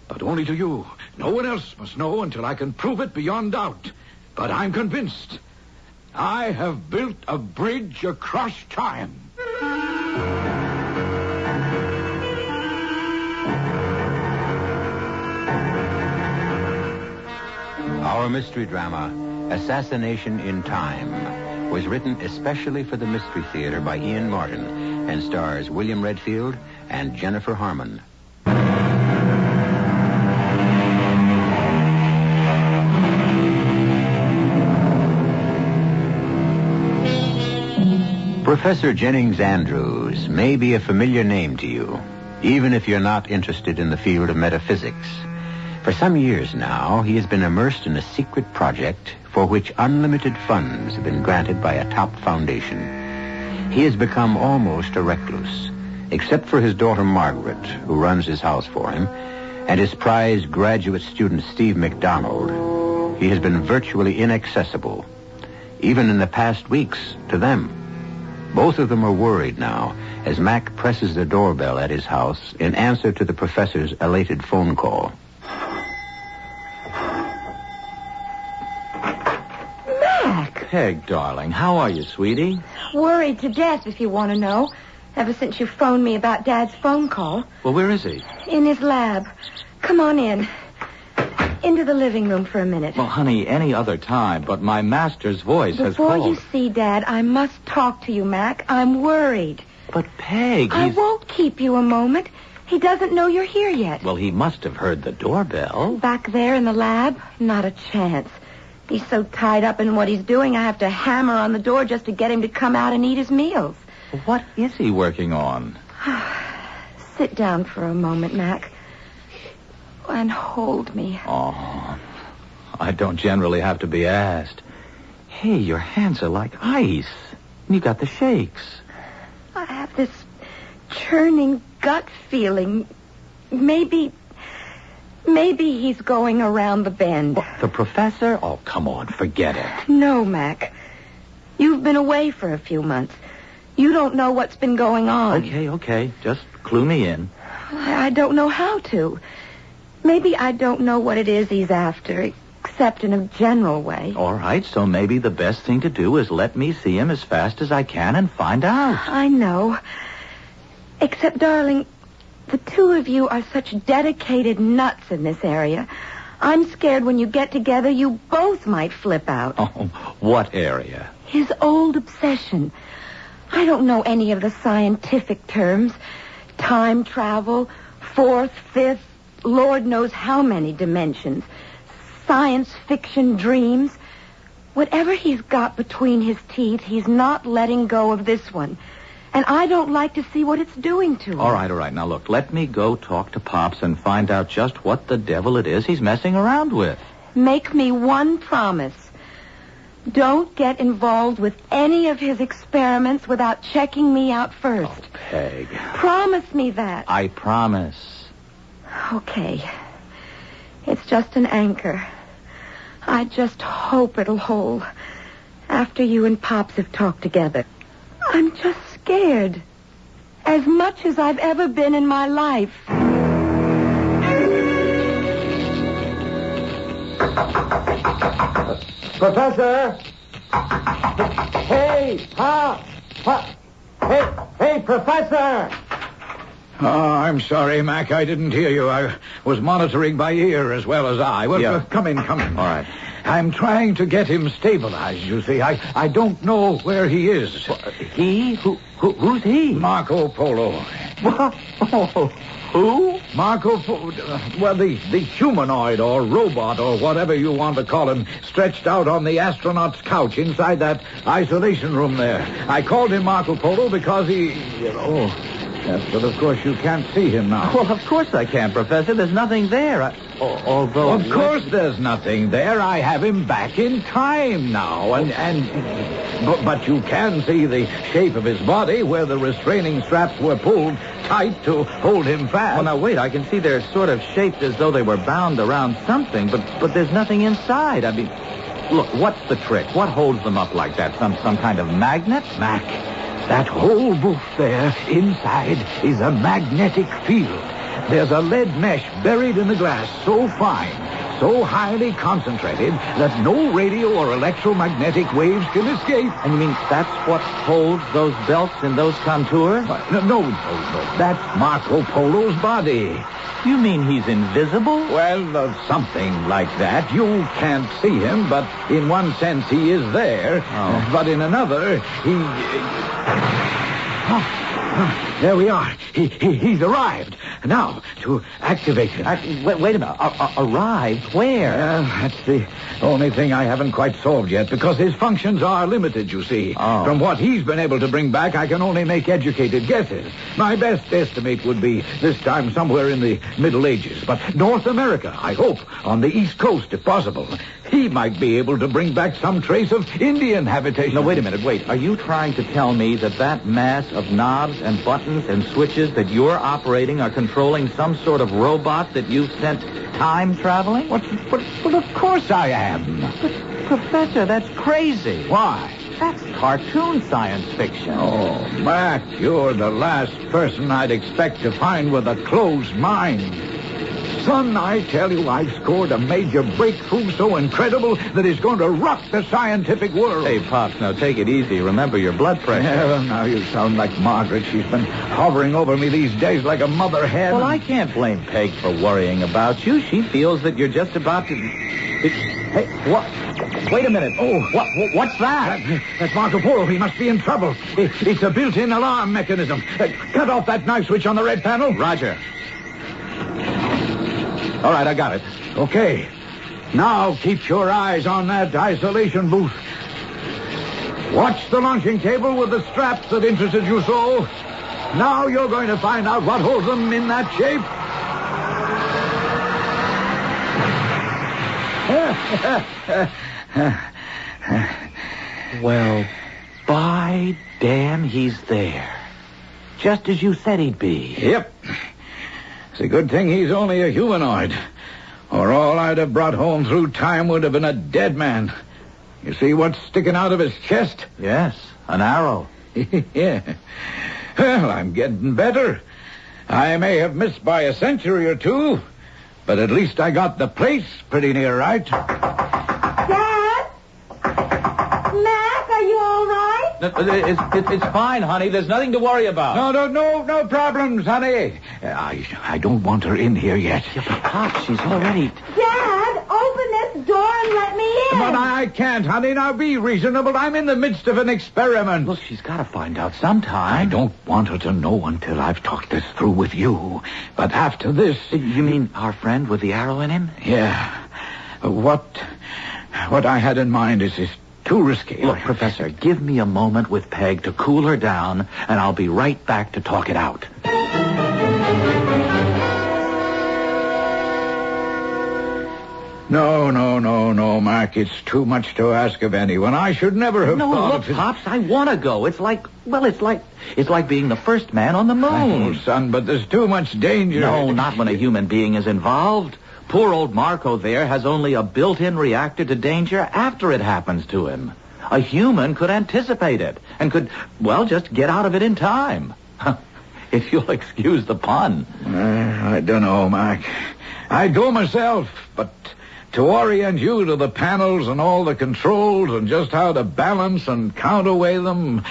but only to you. No one else must know until I can prove it beyond doubt. But I'm convinced. I have built a bridge across time. Our mystery drama, Assassination in Time, was written especially for the Mystery Theater by Ian Martin and stars William Redfield and Jennifer Harmon. Professor Jennings Andrews may be a familiar name to you, even if you're not interested in the field of metaphysics. For some years now, he has been immersed in a secret project for which unlimited funds have been granted by a top foundation. He has become almost a recluse, Except for his daughter Margaret, who runs his house for him, and his prized graduate student Steve McDonald, he has been virtually inaccessible, even in the past weeks, to them. Both of them are worried now as Mac presses the doorbell at his house in answer to the professor's elated phone call. Mac! Peg, darling, how are you, sweetie? Worried to death, if you want to know, ever since you phoned me about Dad's phone call. Well, where is he? In his lab. Come on in. Into the living room for a minute. Well, honey, any other time, but my master's voice has Before called. you see Dad, I must talk to you, Mac. I'm worried. But, Peg, I won't keep you a moment. He doesn't know you're here yet. Well, he must have heard the doorbell. Back there in the lab? Not a chance. He's so tied up in what he's doing, I have to hammer on the door just to get him to come out and eat his meals. What is he working on? Sit down for a moment, Mac. And hold me. Oh, I don't generally have to be asked. Hey, your hands are like ice. You got the shakes. I have this churning gut feeling. Maybe he's going around the bend. What, the professor? Oh, come on, forget it. No, Mac. You've been away for a few months. You don't know what's been going on. Okay. Just clue me in. I don't know how to. Maybe I don't know what it is he's after, except in a general way. All right, so maybe the best thing to do is let me see him as fast as I can and find out. I know. Except, darling, the two of you are such dedicated nuts in this area. I'm scared when you get together, you both might flip out. Oh, what area? His old obsession. I don't know any of the scientific terms. Time travel, fourth, fifth, Lord knows how many dimensions. Science fiction dreams. Whatever he's got between his teeth, he's not letting go of this one. And I don't like to see what it's doing to him. All right. Now, look, let me go talk to Pops and find out just what the devil it is he's messing around with. Make me one promise. Don't get involved with any of his experiments without checking me out first. Oh, Peg. Promise me that. I promise. Okay. It's just an anchor. I just hope it'll hold after you and Pops have talked together. I'm just scared. As much as I've ever been in my life. Professor! Hey, Pop! Hey, Professor! Oh, I'm sorry, Mac. I didn't hear you. I was monitoring by ear as well as eye. Well, Yeah. Come in. All right. I'm trying to get him stabilized, you see. I don't know where he is. He? Who's he? Marco Polo. What? Oh, who? Marco Polo. Well, the humanoid or robot or whatever you want to call him stretched out on the astronaut's couch inside that isolation room there. I called him Marco Polo because he... Yes, but of course you can't see him now. Well, of course I can, Professor. There's nothing there. Although... Of course there's nothing there. I have him back in time now. But you can see the shape of his body where the restraining straps were pulled tight to hold him fast. Well, now, wait. I can see they're sort of shaped as though they were bound around something, but there's nothing inside. I mean, look, what's the trick? What holds them up like that? Some kind of magnet? Mac, that whole booth there inside is a magnetic field. There's a lead mesh buried in the glass so fine, so highly concentrated, that no radio or electromagnetic waves can escape. And you mean that's what holds those belts in those contours? No. That's Marco Polo's body. You mean he's invisible? Well, something like that. You can't see him, but in one sense he is there. Oh. But in another, he... There we are. He's arrived. Now, to activate him. Wait a minute. Arrived? Where? That's the only thing I haven't quite solved yet, because his functions are limited, you see. Oh. From what he's been able to bring back, I can only make educated guesses. My best estimate would be this time somewhere in the Middle Ages. But North America, I hope, on the East Coast, if possible. He might be able to bring back some trace of Indian habitation. No, wait a minute, wait. Are you trying to tell me that mass of knobs and buttons and switches that you're operating are controlling some sort of robot that you've sent time traveling? But of course I am. But, Professor, that's crazy. Why? That's cartoon science fiction. Oh, Mac, you're the last person I'd expect to find with a closed mind. Son, I tell you, I've scored a major breakthrough so incredible that it's going to rock the scientific world. Hey, Pops, now take it easy. Remember your blood pressure. Yeah, well, now you sound like Margaret. She's been hovering over me these days like a mother hen. Well, I can't blame Peg for worrying about you. She feels that you're just about to... Hey, what? Wait a minute. Oh, what's that? That's Marco Polo. He must be in trouble. It's a built-in alarm mechanism. Cut off that knife switch on the red panel. Roger. All right, I got it. Okay. Now keep your eyes on that isolation booth. Watch the launching table with the straps that interested you so. Now you're going to find out what holds them in that shape. Well, by damn, he's there. Just as you said he'd be. Yep. It's a good thing he's only a humanoid. Or all I'd have brought home through time would have been a dead man. You see what's sticking out of his chest? Yes, an arrow. Yeah. Well, I'm getting better. I may have missed by a century or two, but at least I got the place pretty near right. Dad? Mac, are you all right? It's fine, honey. There's nothing to worry about. No problems, honey. I don't want her in here yet. Yeah, but Pop, she's already... Dad, open this door and let me in. But I can't, honey. Now be reasonable. I'm in the midst of an experiment. Look, she's got to find out sometime. I don't want her to know until I've talked this through with you. But after this... You mean our friend with the arrow in him? Yeah. What I had in mind is too risky. Look, Professor, give me a moment with Peg to cool her down, and I'll be right back to talk it out. No, Mark. It's too much to ask of anyone. I should never have thought look, of it. Pops, I want to go. It's like being the first man on the moon. Oh, son, but there's too much danger. No, not when a human being is involved. Poor old Marco there has only a built-in reactor to danger after it happens to him. A human could anticipate it and could, just get out of it in time. If you'll excuse the pun. I don't know, Mark. I'd go myself, but to orient you to the panels and all the controls and just how to balance and counterweigh them,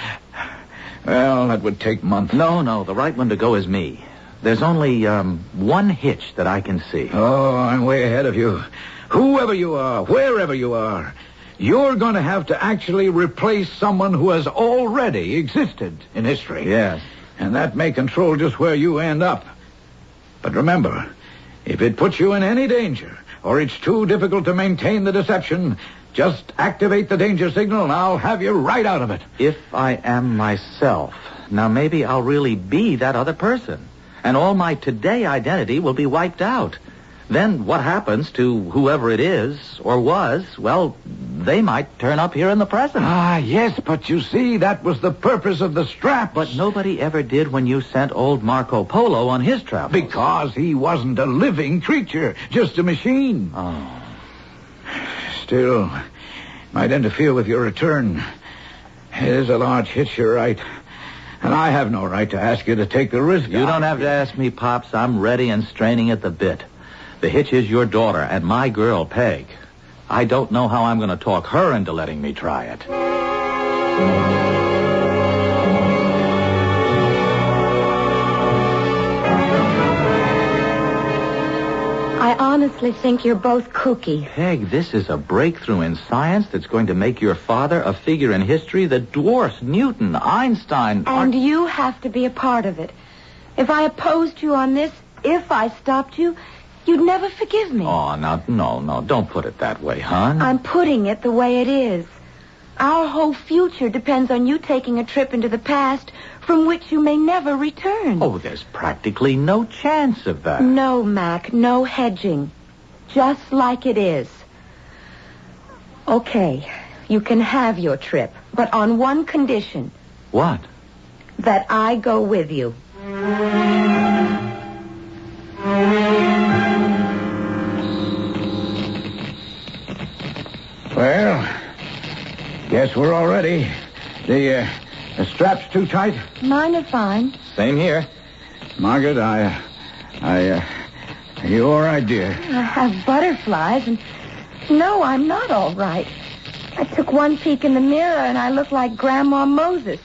well, that would take months. No, the right one to go is me. There's only one hitch that I can see. Oh, I'm way ahead of you. Whoever you are, wherever you are, you're going to have to actually replace someone who has already existed in history. Yes. And that may control just where you end up. But remember, if it puts you in any danger, or it's too difficult to maintain the deception, just activate the danger signal and I'll have you right out of it. If I am myself, now maybe I'll really be that other person. And all my today identity will be wiped out. Then what happens to whoever it is or was, well, they might turn up here in the present. Ah, yes, but you see, that was the purpose of the straps. But nobody ever did when you sent old Marco Polo on his travels. Because he wasn't a living creature, just a machine. Oh. Still, might interfere with your return. It is a large hitch, you're right. And I have no right to ask you to take the risk. You don't have to ask me, Pops. I'm ready and straining at the bit. The hitch is your daughter and my girl, Peg. I don't know how I'm going to talk her into letting me try it. I honestly think you're both kooky. Peg, this is a breakthrough in science that's going to make your father a figure in history that dwarfs Newton, Einstein... And you have to be a part of it. If I opposed you on this, if I stopped you, you'd never forgive me. Oh, now, no, don't put it that way, hon. I'm putting it the way it is. Our whole future depends on you taking a trip into the past from which you may never return. Oh, there's practically no chance of that. No, Mac, no hedging. Just like it is. Okay, you can have your trip, but on one condition. What? That I go with you. Well, guess we're all ready. The straps too tight? Mine are fine. Same here. Margaret, you all right, dear? I have butterflies, and no, I'm not all right. I took one peek in the mirror, and I look like Grandma Moses.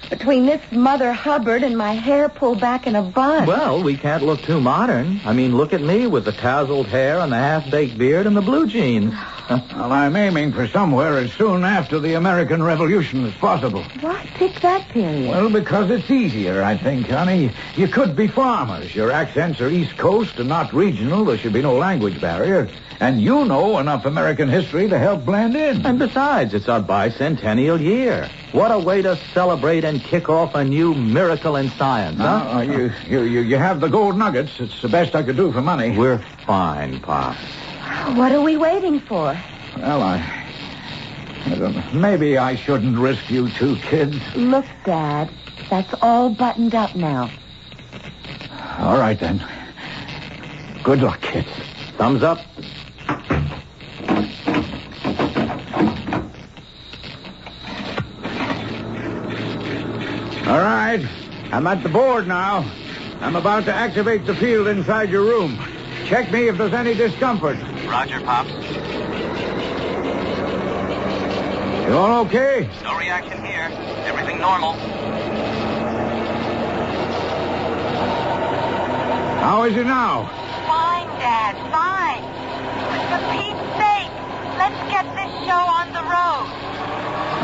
Between this Mother Hubbard and my hair pulled back in a bun. Well, we can't look too modern. I mean, look at me with the tousled hair and the half-baked beard and the blue jeans. Well, I'm aiming for somewhere as soon after the American Revolution as possible. Why pick that period? Well, because it's easier, I think, honey. You could be farmers. Your accents are East Coast and not regional. There should be no language barrier. And you know enough American history to help blend in. And besides, it's our bicentennial year. What a way to celebrate and kick off a new miracle in science, huh? You have the gold nuggets. It's the best I could do for money. We're fine, Pop. What are we waiting for? Well, I don't know. Maybe I shouldn't risk you two kids. Look, Dad, that's all buttoned up now. All right, then. Good luck, kids. Thumbs up. All right. I'm at the board now. I'm about to activate the field inside your room. Check me if there's any discomfort. Roger, Pops. You all okay? No reaction here. Everything normal. How is it now? Fine, Dad, fine. For Pete's sake, let's get this show on the road.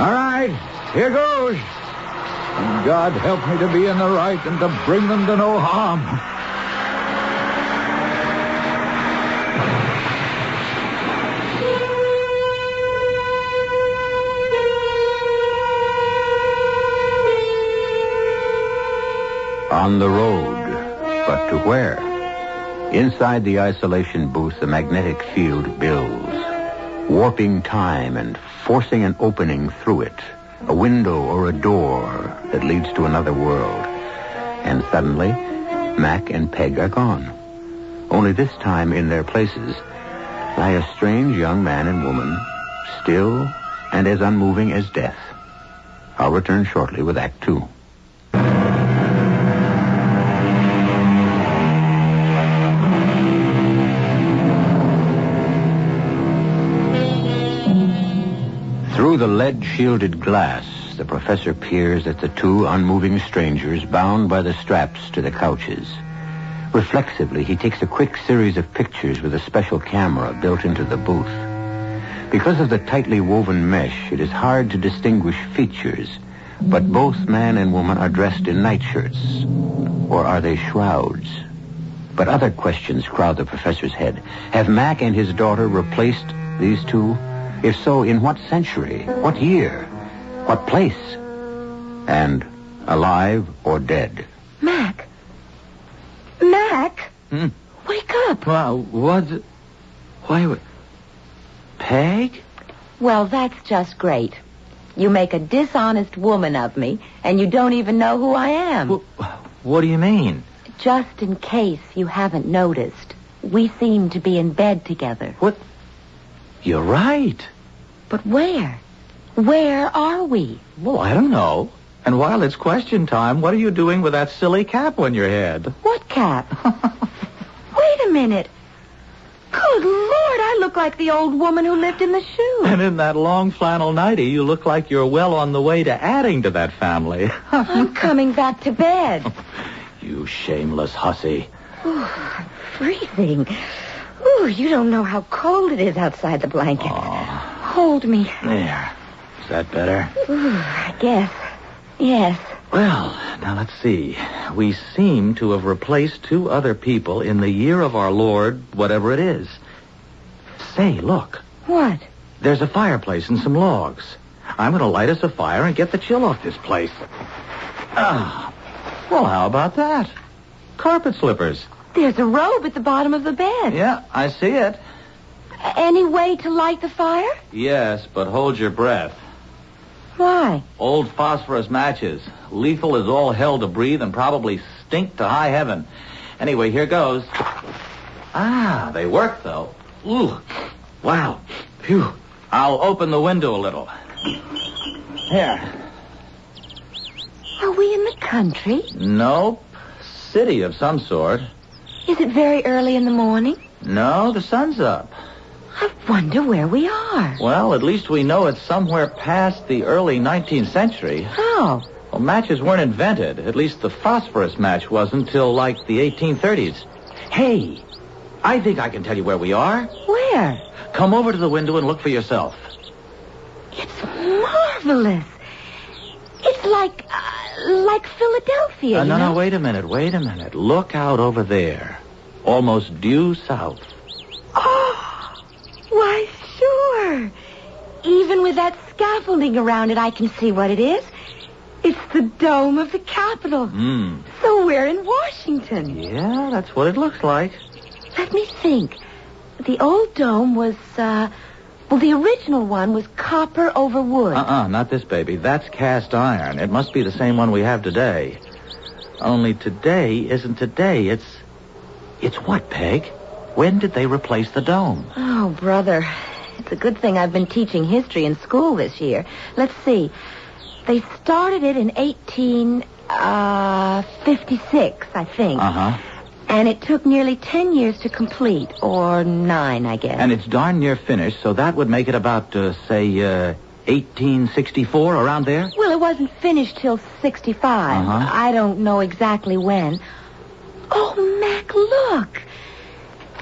All right. Here goes. And God help me to be in the right and to bring them to no harm. On the road, but to where? Inside the isolation booth, the magnetic field builds, warping time and forcing an opening through it, a window or a door that leads to another world. And suddenly, Mac and Peg are gone. Only this time, in their places, lie a strange young man and woman, still and as unmoving as death. I'll return shortly with Act 2. Through the lead-shielded glass, the professor peers at the two unmoving strangers bound by the straps to the couches. Reflexively, he takes a quick series of pictures with a special camera built into the booth. Because of the tightly woven mesh, it is hard to distinguish features, but both man and woman are dressed in nightshirts. Or are they shrouds? But other questions crowd the professor's head. Have Mac and his daughter replaced these two? If so, in what century? What year? What place? And alive or dead? Mac! Mac! Wake up! Well, what? Why? Peg? Well, that's just great. You make a dishonest woman of me, and you don't even know who I am. What do you mean? Just in case you haven't noticed, we seem to be in bed together. What? You're right. But where? Where are we? Well, I don't know. And while it's question time, what are you doing with that silly cap on your head? What cap? Wait a minute. Good Lord, I look like the old woman who lived in the shoe. And in that long flannel nightie, you look like you're well on the way to adding to that family. I'm coming back to bed. You shameless hussy. Ooh, I'm freezing. Ooh, you don't know how cold it is outside the blanket. Hold me. There. Is that better? Ooh, I guess. Yes. Well, now let's see. We seem to have replaced two other people in the year of our Lord, whatever it is. Say, look. What? There's a fireplace and some logs. I'm going to light us a fire and get the chill off this place. Well, how about that? Carpet slippers. There's a robe at the bottom of the bed. Yeah, I see it. Any way to light the fire? Yes, but hold your breath. Why? Old phosphorus matches. Lethal as all hell to breathe and probably stink to high heaven. Anyway, here goes. Ah, they work, though. Ooh. Wow. Phew. I'll open the window a little. Here. Are we in the country? Nope. City of some sort. Is it very early in the morning? No, the sun's up. I wonder where we are. Well, at least we know it's somewhere past the early 19th century. How? Well, matches weren't invented. At least the phosphorus match wasn't till like the 1830s. Hey, I think I can tell you where we are. Where? Come over to the window and look for yourself. It's marvelous. It's like Philadelphia, No, wait a minute. Look out over there. Almost due south. Oh, why, sure. Even with that scaffolding around it, I can see what it is. It's the dome of the Capitol. So we're in Washington. Yeah, that's what it looks like. Let me think. The old dome was, the original one was copper over wood. Not this baby. That's cast iron. It must be the same one we have today. Only today isn't today. It's what, Peg? When did they replace the dome? Oh, brother. It's a good thing I've been teaching history in school this year. Let's see. They started it in 1856, I think. And it took nearly 10 years to complete, or 9, I guess. And it's darn near finished, so that would make it about, say, 1864, around there? Well, it wasn't finished till 65. I don't know exactly when. Oh, Mac, look.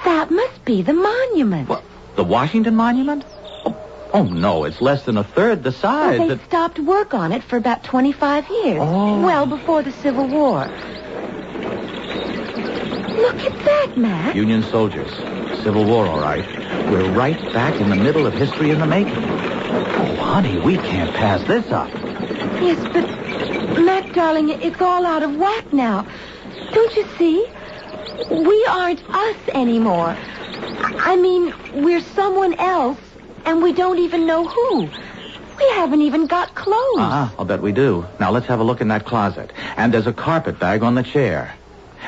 That must be the monument. What, the Washington Monument? Oh, no, it's less than a third the size. Well, they stopped work on it for about 25 years. Well before the Civil War. Look at that, Mac. Union soldiers. Civil War, all right. We're right back in the middle of history in the making. Oh, honey, we can't pass this up. Yes, but, Mac, darling, it's all out of whack now. Don't you see? We aren't us anymore. I mean, we're someone else, and we don't even know who. We haven't even got clothes. I'll bet we do. Now, let's have a look in that closet. And there's a carpet bag on the chair.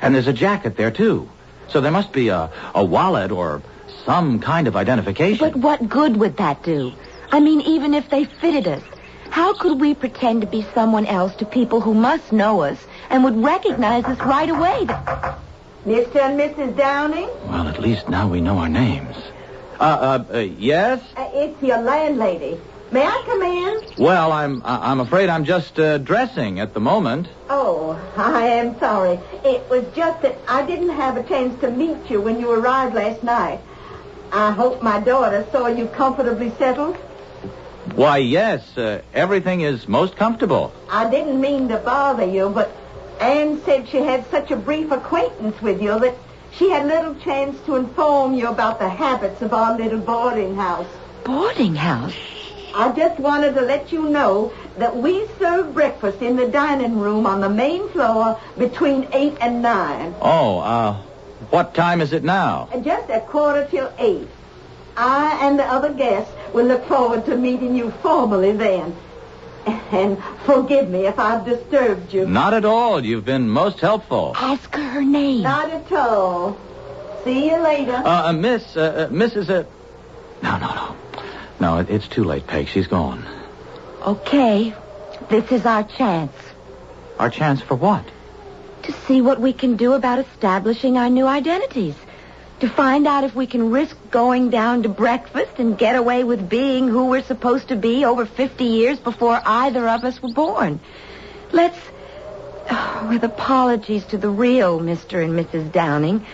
And there's a jacket there, too. So there must be a wallet or some kind of identification. But what good would that do? I mean, even if they fitted us, how could we pretend to be someone else to people who must know us and would recognize us right away? Mr. and Mrs. Downing? Well, at least now we know our names. Yes? It's your landlady. May I come in? Well, I'm afraid I'm just dressing at the moment. Oh, I am sorry. It was just that I didn't have a chance to meet you when you arrived last night. I hope my daughter saw you comfortably settled. Why, yes. Everything is most comfortable. I didn't mean to bother you, but Anne said she had such a brief acquaintance with you that she had little chance to inform you about the habits of our little boarding house. Boarding house? I just wanted to let you know that we serve breakfast in the dining room on the main floor between 8 and 9. Oh, what time is it now? Just 7:45. I and the other guests will look forward to meeting you formally then. And forgive me if I've disturbed you. Not at all. You've been most helpful. Ask her name. Not at all. See you later. Mrs. No, it's too late, Peg. She's gone. Okay. This is our chance. Our chance for what? To see what we can do about establishing our new identities. To find out if we can risk going down to breakfast and get away with being who we're supposed to be over 50 years before either of us were born. Let's, with apologies to the real Mr. and Mrs. Downing,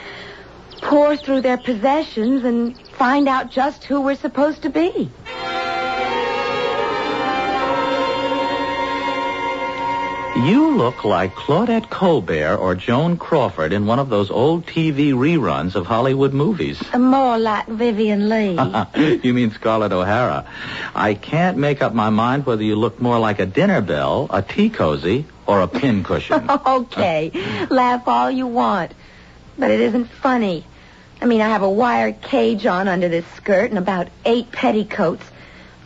pour through their possessions and find out just who we're supposed to be. You look like Claudette Colbert or Joan Crawford in one of those old TV reruns of Hollywood movies. More like Vivian Leigh. You mean Scarlett O'Hara. I can't make up my mind whether you look more like a dinner bell, a tea cozy, or a pincushion. Okay, laugh all you want. But it isn't funny. I mean, I have a wire cage on under this skirt and about 8 petticoats.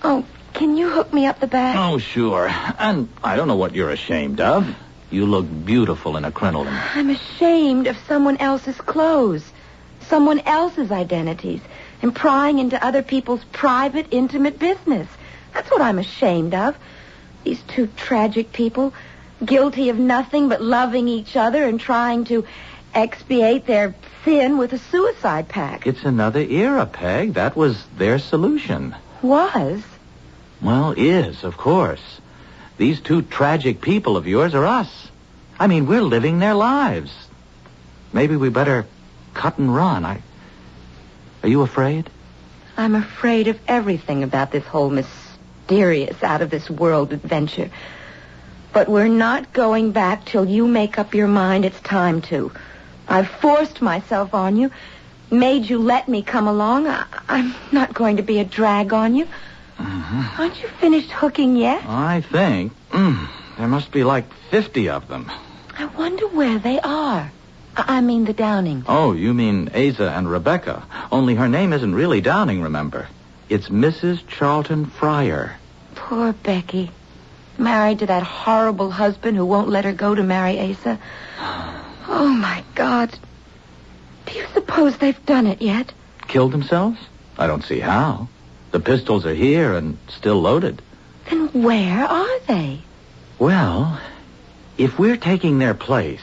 Oh, can you hook me up the back? Oh, sure. And I don't know what you're ashamed of. You look beautiful in a crinoline. I'm ashamed of someone else's clothes, someone else's identities, and prying into other people's private, intimate business. That's what I'm ashamed of. These two tragic people, guilty of nothing but loving each other and trying to expiate their sin with a suicide pact. It's another era, Peg. That was their solution. Was? Well, is, of course. These two tragic people of yours are us. I mean, we're living their lives. Maybe we better cut and run. Are you afraid? I'm afraid of everything about this whole mysterious, out-of-this-world adventure. But we're not going back till you make up your mind it's time to. I've forced myself on you, made you let me come along. I'm not going to be a drag on you. Mm-hmm. Aren't you finished hooking yet? I think. There must be like 50 of them. I wonder where they are. I mean the Downing. Oh, you mean Asa and Rebecca. Only her name isn't really Downing, remember. It's Mrs. Charlton Fryer. Poor Becky. Married to that horrible husband who won't let her go to marry Asa. Oh, my God. Do you suppose they've done it yet? Killed themselves? I don't see how. The pistols are here and still loaded. Then where are they? Well, if we're taking their place...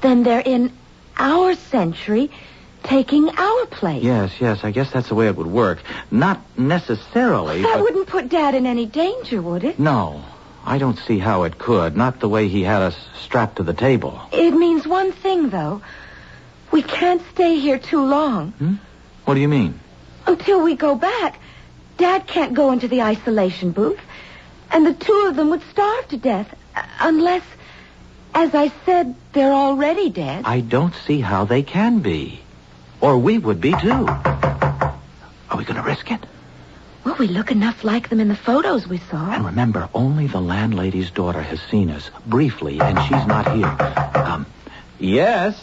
Then they're in our century, taking our place. Yes, I guess that's the way it would work. Not necessarily, That but... wouldn't put Dad in any danger, would it? No, I don't see how it could. Not the way he had us strapped to the table. It means one thing, though. We can't stay here too long. What do you mean? Until we go back, Dad can't go into the isolation booth, and the two of them would starve to death, unless, as I said, they're already dead. I don't see how they can be. Or we would be, too. Are we going to risk it? Well, we look enough like them in the photos we saw. And remember, only the landlady's daughter has seen us, briefly, and she's not here. Yes?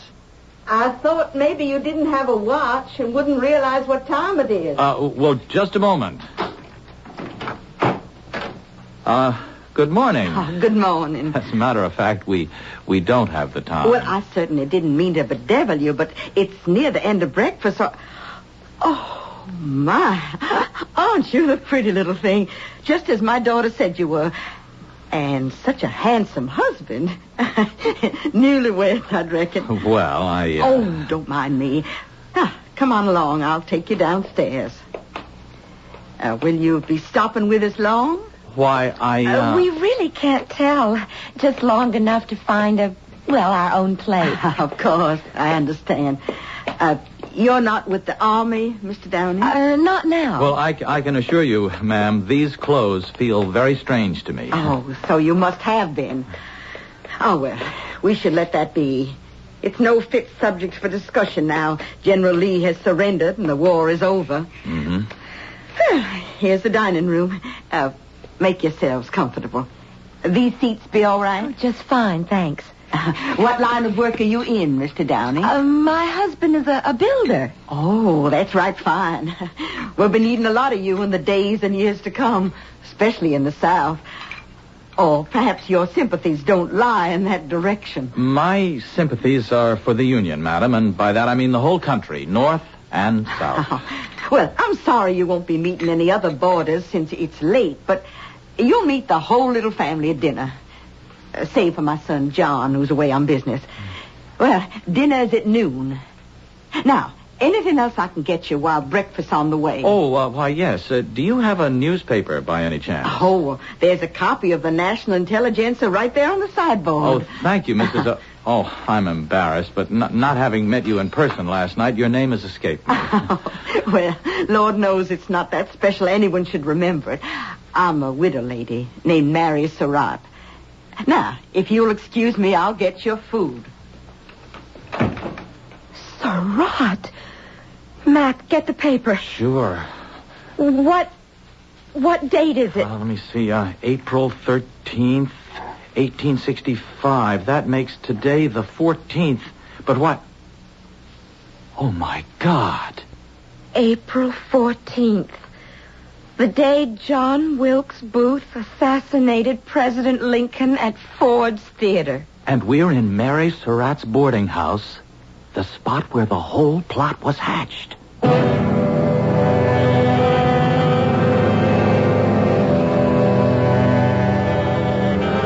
I thought maybe you didn't have a watch and wouldn't realize what time it is. Well, just a moment. Good morning. Oh, good morning. As a matter of fact, we don't have the time. Well, I certainly didn't mean to bedevil you, but it's near the end of breakfast, so... Oh, my. Aren't you the pretty little thing? Just as my daughter said you were. And such a handsome husband. Newlywed, I'd reckon. Well, Oh, don't mind me. Come on along. I'll take you downstairs. Will you be stopping with us long? Why, We really can't tell. Just long enough to find our own place. Of course, I understand. You're not with the Army, Mr. Downing? Not now. Well, I can assure you, ma'am, these clothes feel very strange to me. Oh, so you must have been. Oh, well, we should let that be. It's no fit subject for discussion now. General Lee has surrendered and the war is over. Mm-hmm. Here's the dining room. Make yourselves comfortable. These seats be all right? Oh, just fine, thanks. What line of work are you in, Mr. Downing? My husband is a builder. Oh, that's right, fine. We'll be needing a lot of you in the days and years to come, especially in the South. Or perhaps your sympathies don't lie in that direction. My sympathies are for the Union, madam, and by that I mean the whole country, North and South. Well, I'm sorry you won't be meeting any other boarders since it's late, but you'll meet the whole little family at dinner. Save for my son, John, who's away on business. Well, dinner's at noon. Now, anything else I can get you while breakfast's on the way? Oh, why, yes. Do you have a newspaper by any chance? Oh, there's a copy of the National Intelligencer right there on the sideboard. Oh, thank you, Mrs. I'm embarrassed, but not having met you in person last night, your name has escaped me. Well, Lord knows it's not that special anyone should remember it. I'm a widow lady named Mary Surratt. Now, if you'll excuse me, I'll get your food. Surratt? Mac, get the paper. Sure. What date is it? Let me see. April 13th, 1865. That makes today the 14th. But what? Oh, my God. April 14th. The day John Wilkes Booth assassinated President Lincoln at Ford's Theater. And we're in Mary Surratt's boarding house, the spot where the whole plot was hatched.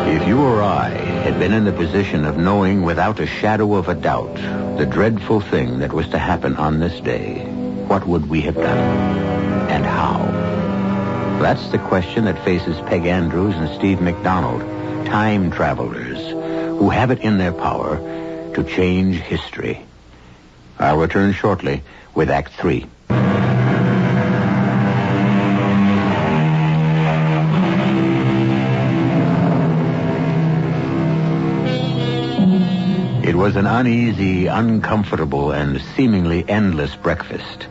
If you or I had been in the position of knowing without a shadow of a doubt the dreadful thing that was to happen on this day, what would we have done? And how? That's the question that faces Peg Andrews and Steve McDonald, time travelers, who have it in their power to change history. I'll return shortly with Act 3. It was an uneasy, uncomfortable, and seemingly endless breakfast.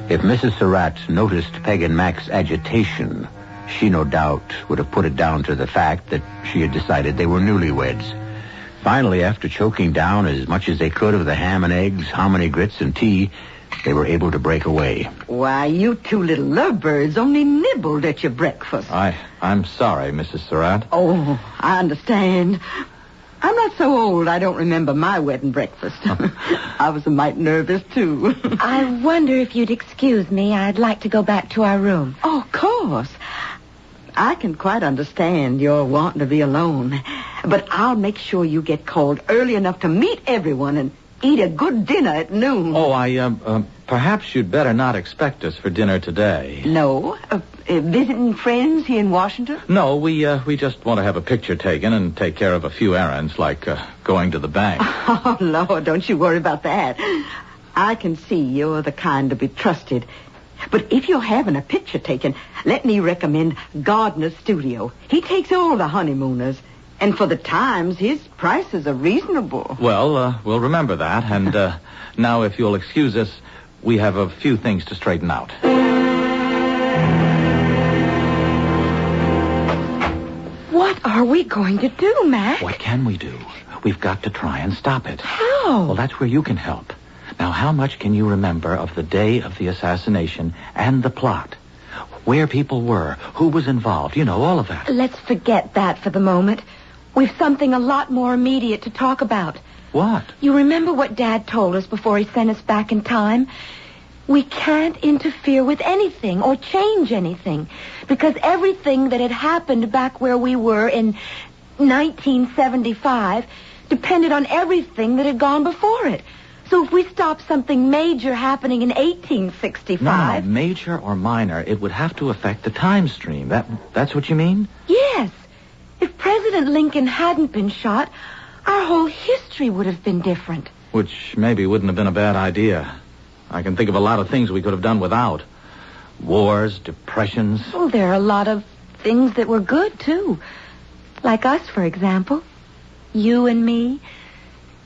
If Mrs. Surratt noticed Peg and Mac's agitation, she no doubt would have put it down to the fact that she had decided they were newlyweds. Finally, after choking down as much as they could of the ham and eggs, hominy grits, and tea, they were able to break away. Why, you two little lovebirds only nibbled at your breakfast. I'm sorry, Mrs. Surratt. Oh, I understand. I'm not so old I don't remember my wedding breakfast. I was a mite nervous, too. I wonder if you'd excuse me. I'd like to go back to our room. Oh, of course. I can quite understand your wanting to be alone. But I'll make sure you get called early enough to meet everyone and eat a good dinner at noon. Oh, perhaps you'd better not expect us for dinner today. No? Visiting friends here in Washington? No, we just want to have a picture taken and take care of a few errands, like going to the bank. Oh, Lord, don't you worry about that. I can see you're the kind to be trusted. But if you're having a picture taken, let me recommend Gardner's Studio. He takes all the honeymooners. And for the times, his prices are reasonable. Well, we'll remember that. And now, if you'll excuse us, we have a few things to straighten out. What are we going to do, Mac? What can we do? We've got to try and stop it. How? Well, that's where you can help. Now, how much can you remember of the day of the assassination and the plot? Where people were, who was involved, you know, all of that. Let's forget that for the moment. We've something a lot more immediate to talk about. What? You remember what Dad told us before he sent us back in time? We can't interfere with anything or change anything because everything that had happened back where we were in 1975 depended on everything that had gone before it. So if we stop something major happening in 1865... No, major or minor, it would have to affect the time stream. That's what you mean? Yes. If President Lincoln hadn't been shot, our whole history would have been different. Which maybe wouldn't have been a bad idea. I can think of a lot of things we could have done without. Wars, depressions. Well, there are a lot of things that were good, too. Like us, for example. You and me.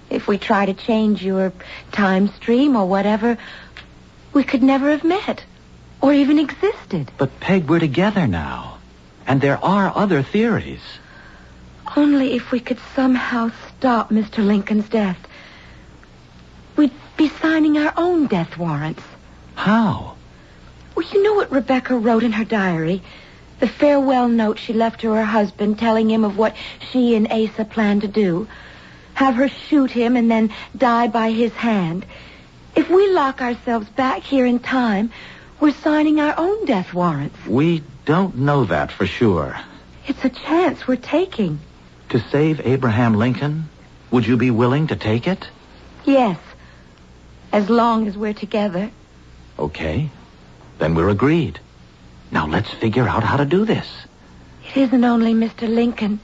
If we try to change your time stream or whatever, we could never have met or even existed. But, Peg, we're together now. And there are other theories. Only if we could somehow stop Mr. Lincoln's death. We'd be signing our own death warrants. How? Well, you know what Rebecca wrote in her diary? The farewell note she left to her husband telling him of what she and Asa planned to do. Have her shoot him and then die by his hand. If we lock ourselves back here in time, we're signing our own death warrants. We don't know that for sure. It's a chance we're taking. To save Abraham Lincoln? Would you be willing to take it? Yes. As long as we're together. Okay. Then we're agreed. Now let's figure out how to do this. It isn't only Mr. Lincoln.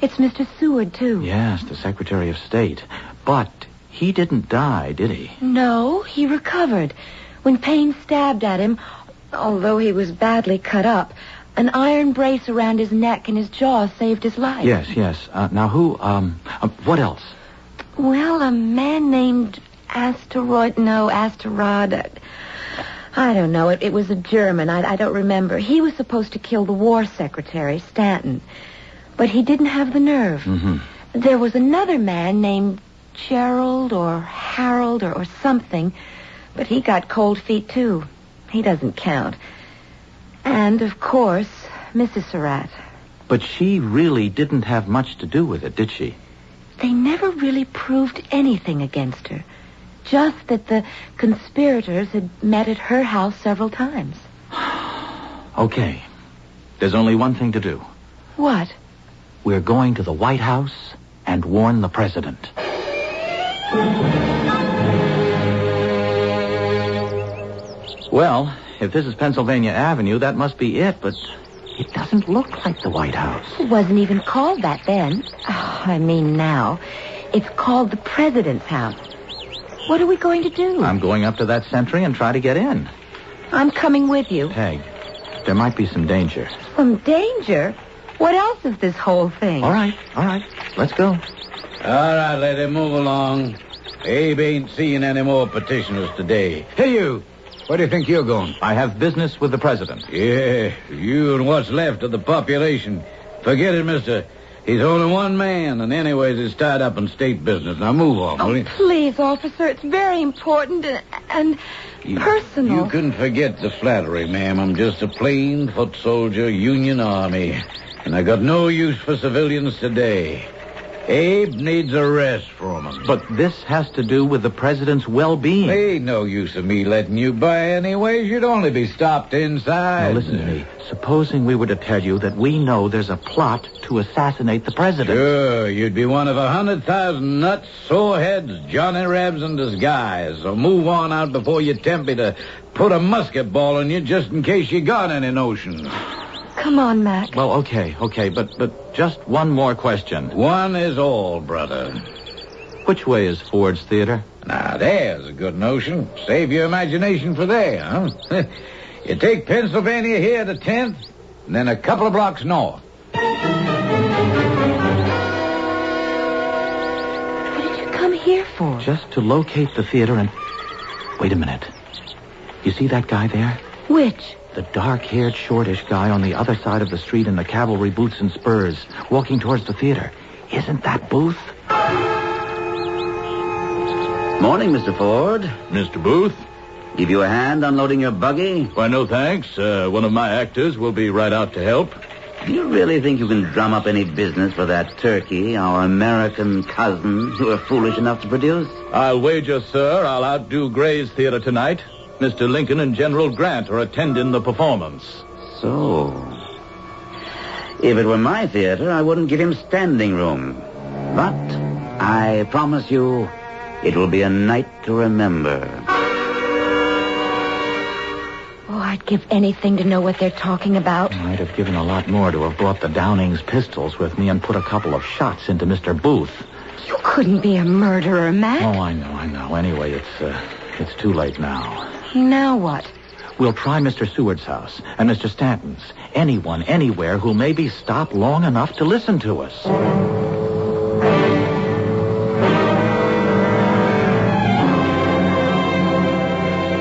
It's Mr. Seward, too. Yes, the Secretary of State. But he didn't die, did he? No, he recovered. When Payne stabbed at him, although he was badly cut up, an iron brace around his neck and his jaw saved his life. Yes. Now who, what else? Well, a man named Asterod. I don't know. It was a German. I don't remember. He was supposed to kill the war secretary, Stanton. But he didn't have the nerve. Mm-hmm. There was another man named Gerald or Harold or something, but he got cold feet, too. He doesn't count. And, of course, Mrs. Surratt. But she really didn't have much to do with it, did she? They never really proved anything against her. Just that the conspirators had met at her house several times. Okay. There's only one thing to do. What? We're going to the White House and warn the president. Well, if this is Pennsylvania Avenue, that must be it, but it doesn't look like the White House. It wasn't even called that then. Oh, I mean now. It's called the President's house. What are we going to do? I'm going up to that sentry and try to get in. I'm coming with you. Peg, there might be some danger. Some danger? What else is this whole thing? All right. Let's go. All right, lady, move along. Abe ain't seeing any more petitioners today. Hey, you. Where do you think you're going? I have business with the president. Yeah, you and what's left of the population. Forget it, mister. He's only one man, and anyways, he's tied up in state business. Now move on, will you? Please, officer, it's very important and personal. You can forget the flattery, ma'am. I'm just a plain foot soldier, Union Army, and I got no use for civilians today. Abe needs a rest from him. But this has to do with the president's well-being. Ain't no use of me letting you by anyways. You'd only be stopped inside. Now, listen to me. Supposing we were to tell you that we know there's a plot to assassinate the president. Sure, you'd be one of 100,000 nuts, soreheads, Johnny Rebs in disguise. So move on out before you tempt me to put a musket ball in you just in case you got any notions. Come on, Mac. Well, okay, but just one more question. One is all, brother. Which way is Ford's Theater? Now, there's a good notion. Save your imagination for there, huh? You take Pennsylvania here to 10th, and then a couple of blocks north. What did you come here for? Just to locate the theater and... Wait a minute. You see that guy there? Which? The dark-haired, shortish guy on the other side of the street in the cavalry boots and spurs, walking towards the theater. Isn't that Booth? Morning, Mr. Ford. Mr. Booth? Give you a hand unloading your buggy? Why, no thanks. One of my actors will be right out to help. Do you really think you can drum up any business for that turkey, our American cousin, you were foolish enough to produce? I'll wager, sir, I'll outdo Gray's Theater tonight. Mr. Lincoln and General Grant are attending the performance. So, if it were my theater, I wouldn't give him standing room. But I promise you, it will be a night to remember. Oh, I'd give anything to know what they're talking about. I'd have given a lot more to have brought the Downing's pistols with me and put a couple of shots into Mr. Booth. You couldn't be a murderer, Mac. Oh, I know. Anyway, it's too late now. Now what? We'll try Mr. Seward's house and Mr. Stanton's. Anyone, anywhere who'll maybe stop long enough to listen to us.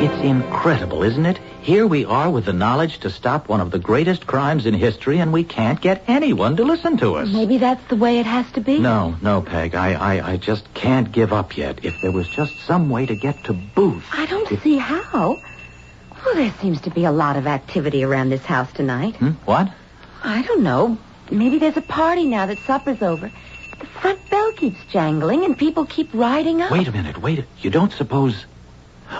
It's incredible, isn't it? Here we are with the knowledge to stop one of the greatest crimes in history, and we can't get anyone to listen to us. Maybe that's the way it has to be. No, Peg. I just can't give up yet. If there was just some way to get to Booth. I don't see how. Well, there seems to be a lot of activity around this house tonight. What? I don't know. Maybe there's a party now that supper's over. The front bell keeps jangling and people keep riding up. Wait a minute. You don't suppose...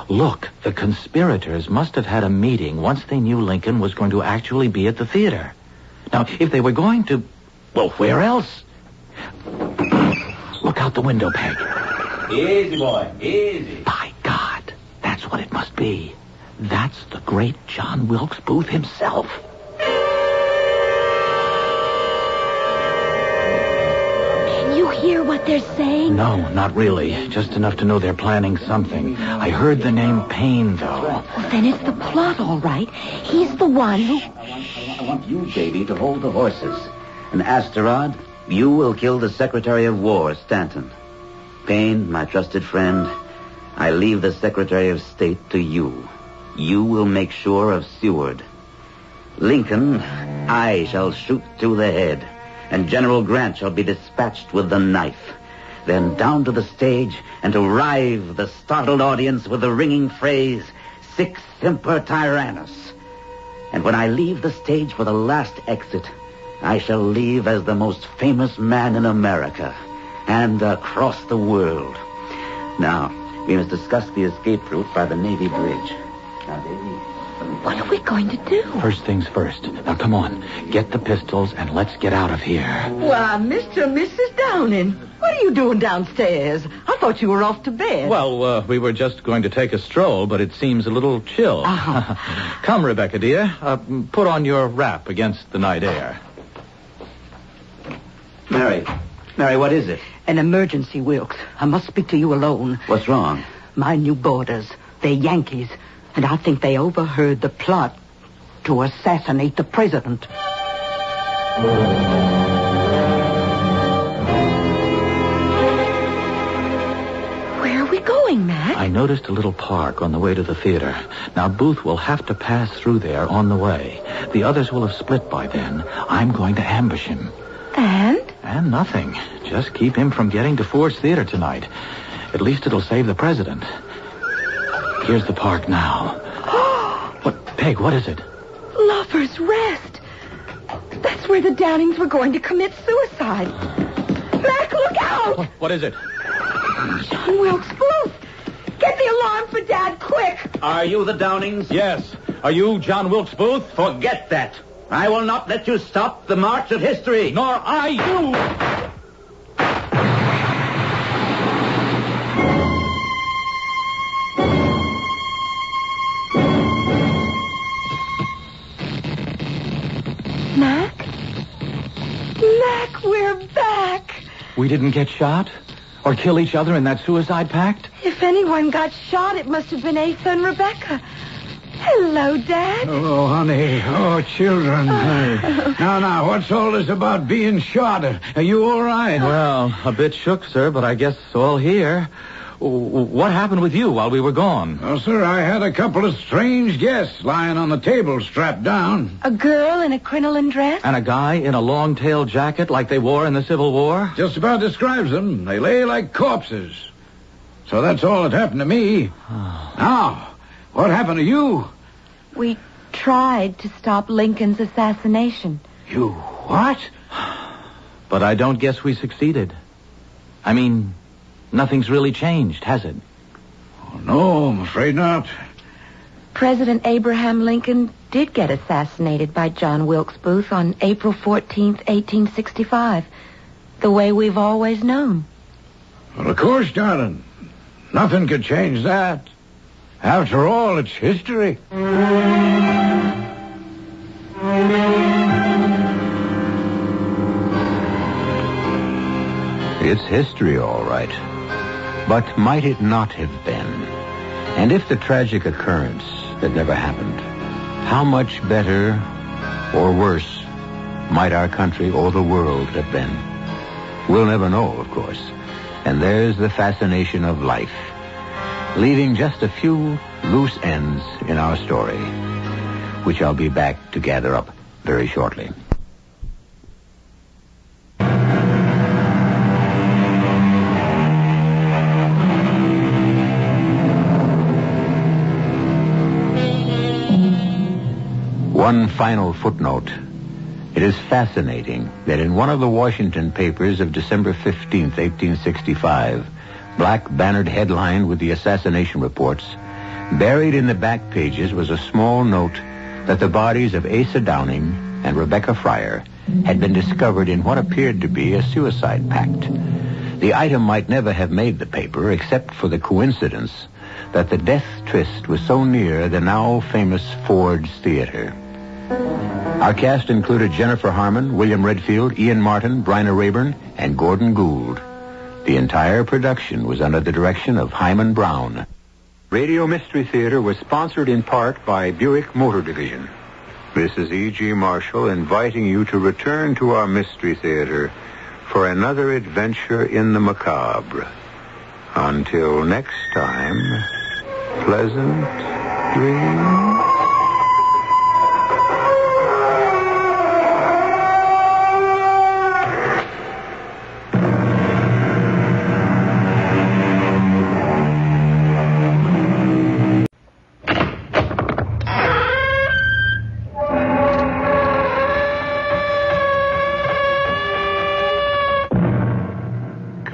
Look, the conspirators must have had a meeting once they knew Lincoln was going to actually be at the theater. Now, if they were going to... Well, where else? Look out the window, Peg. Easy, boy. Easy. By God, that's what it must be. That's the great John Wilkes Booth himself. Can you hear what they're saying? No, not really. Just enough to know they're planning something. I heard the name Payne, though. Well, then it's the plot, all right. He's the one who... I want you, baby, to hold the horses. And Asterod, you will kill the Secretary of War, Stanton. Payne, my trusted friend, I leave the Secretary of State to you. You will make sure of Seward. Lincoln, I shall shoot through the head, and General Grant shall be dispatched with the knife. then down to the stage and to rive the startled audience with the ringing phrase, Sic Semper Tyrannis. And when I leave the stage for the last exit, I shall leave as the most famous man in America and across the world. Now, we must discuss the escape route by the Navy Bridge. Now, Davy... What are we going to do? First things first. Now, come on. Get the pistols and let's get out of here. Why, Mr. and Mrs. Downing, what are you doing downstairs? I thought you were off to bed. Well, we were just going to take a stroll, but it seems a little chill. Come, Rebecca, dear. Put on your wrap against the night air. Mary, what is it? An emergency, Wilkes. I must speak to you alone. What's wrong? My new boarders. They're Yankees. And I think they overheard the plot to assassinate the president. Where are we going, Mac? I noticed a little park on the way to the theater. Now, Booth will have to pass through there on the way. The others will have split by then. I'm going to ambush him. And? And nothing. Just keep him from getting to Ford's Theater tonight. At least it'll save the president. Here's the park now. What, Peg, what is it? Lover's Rest. That's where the Downings were going to commit suicide. Mac, look out! What is it? John Wilkes Booth! Get the alarm for Dad, quick! Are you the Downings? Yes. Are you John Wilkes Booth? Forget that. I will not let you stop the march of history. Nor I you. Mac, we're back. We didn't get shot? Or kill each other in that suicide pact? If anyone got shot, it must have been Asa and Rebecca. Hello, Dad. Oh, honey. Oh, children. Now, what's all this about being shot? Are you all right? Well, a bit shook, sir, but I guess all here. What happened with you while we were gone? Oh, sir, I had a couple of strange guests lying on the table strapped down. A girl in a crinoline dress? And a guy in a long-tailed jacket like they wore in the Civil War? Just about describes them. They lay like corpses. So that's all that happened to me. Now, what happened to you? We tried to stop Lincoln's assassination. You what? But I don't guess we succeeded. I mean, nothing's really changed, has it? Oh, no, I'm afraid not. President Abraham Lincoln did get assassinated by John Wilkes Booth on April 14th, 1865, the way we've always known. Well, of course, darling. Nothing could change that. After all, it's history. It's history, all right. But might it not have been? And if the tragic occurrence had never happened, how much better or worse might our country or the world have been? We'll never know, of course. And there's the fascination of life, leaving just a few loose ends in our story, which I'll be back to gather up very shortly. One final footnote. It is fascinating that in one of the Washington papers of December 15th, 1865, black bannered headlined with the assassination reports, buried in the back pages was a small note that the bodies of Asa Downing and Rebecca Fryer had been discovered in what appeared to be a suicide pact. The item might never have made the paper except for the coincidence that the death tryst was so near the now famous Ford's Theater. Our cast included Jennifer Harmon, William Redfield, Ian Martin, Bryna Rayburn, and Gordon Gould. The entire production was under the direction of Hyman Brown. Radio Mystery Theater was sponsored in part by Buick Motor Division. This is E.G. Marshall inviting you to return to our Mystery Theater for another adventure in the macabre. Until next time, pleasant dreams.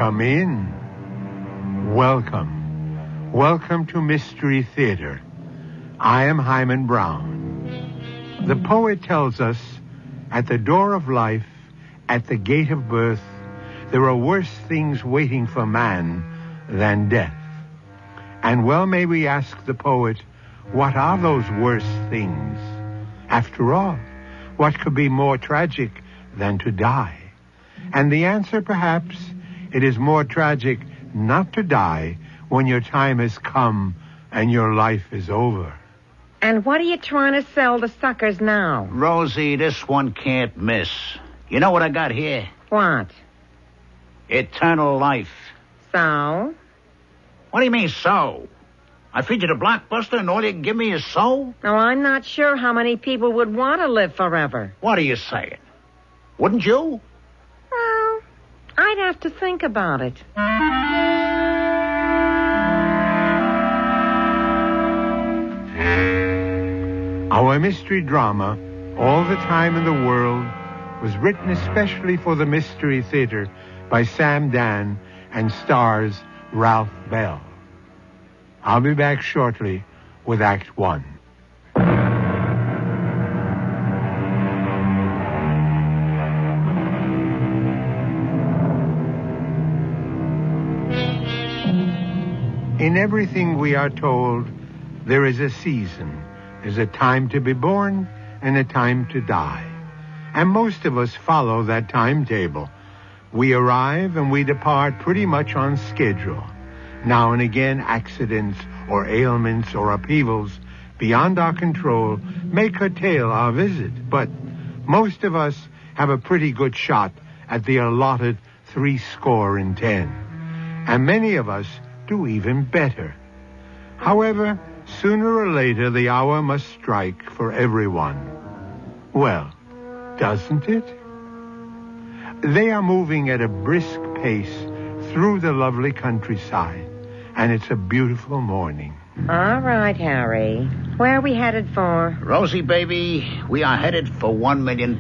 Come in. Welcome. Welcome to Mystery Theater. I am Hyman Brown. The poet tells us, at the door of life, at the gate of birth, there are worse things waiting for man than death. And well may we ask the poet, what are those worse things? After all, what could be more tragic than to die? And the answer, perhaps, it is more tragic not to die when your time has come and your life is over. And what are you trying to sell the suckers now? Rosie, this one can't miss. You know what I got here? What? Eternal life. So? What do you mean, so? I feed you the blockbuster and all you can give me is so? Now, I'm not sure how many people would want to live forever. What are you saying? Wouldn't you? Well, I'd have to think about it. Our mystery drama, All the Time in the World, was written especially for the Mystery Theater by Sam Dan and stars Ralph Bell. I'll be back shortly with Act One. In everything we are told, there is a season. There's a time to be born and a time to die. And most of us follow that timetable. We arrive and we depart pretty much on schedule. Now and again, accidents or ailments or upheavals beyond our control may curtail our visit. But most of us have a pretty good shot at the allotted 70. And many of us do even better. However, sooner or later, the hour must strike for everyone. Well, doesn't it? They are moving at a brisk pace through the lovely countryside, and it's a beautiful morning. All right, Harry. Where are we headed for? Rosie, baby, we are headed for $1 million.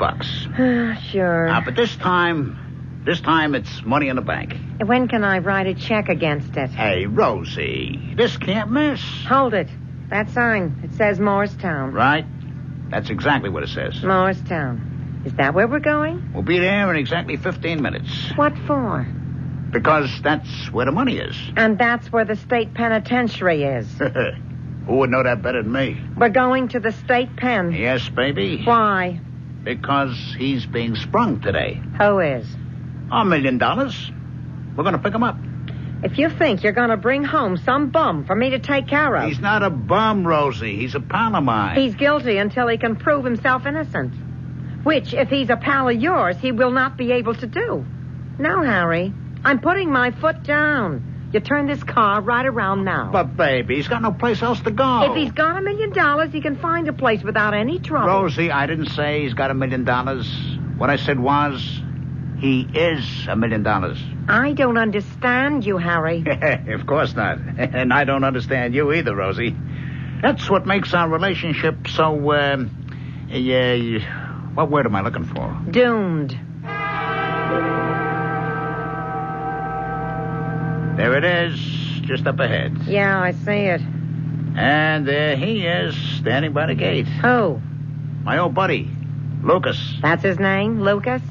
Sure. But this time it's money in the bank. When can I write a check against it? Hey, Rosie, this can't miss. Hold it. That sign. It says Morristown. Right. That's exactly what it says. Morristown. Is that where we're going? We'll be there in exactly 15 minutes. What for? Because that's where the money is. And that's where the state penitentiary is. Who would know that better than me? We're going to the state pen. Yes, baby. Why? Because he's being sprung today. Who is? $1 million. We're going to pick him up. If you think you're going to bring home some bum for me to take care of... He's not a bum, Rosie. He's a pal of mine. He's guilty until he can prove himself innocent. Which, if he's a pal of yours, he will not be able to do. No, Harry. I'm putting my foot down. You turn this car right around now. But, baby, he's got no place else to go. If he's got $1 million, he can find a place without any trouble. Rosie, I didn't say he's got $1 million. What I said was, he is $1 million. I don't understand you, Harry. Of course not. And I don't understand you either, Rosie. That's what makes our relationship so, what word am I looking for? Doomed. There it is, just up ahead. Yeah, I see it. And there he is, standing by the gate. Who? My old buddy, Lucas. That's his name, Lucas?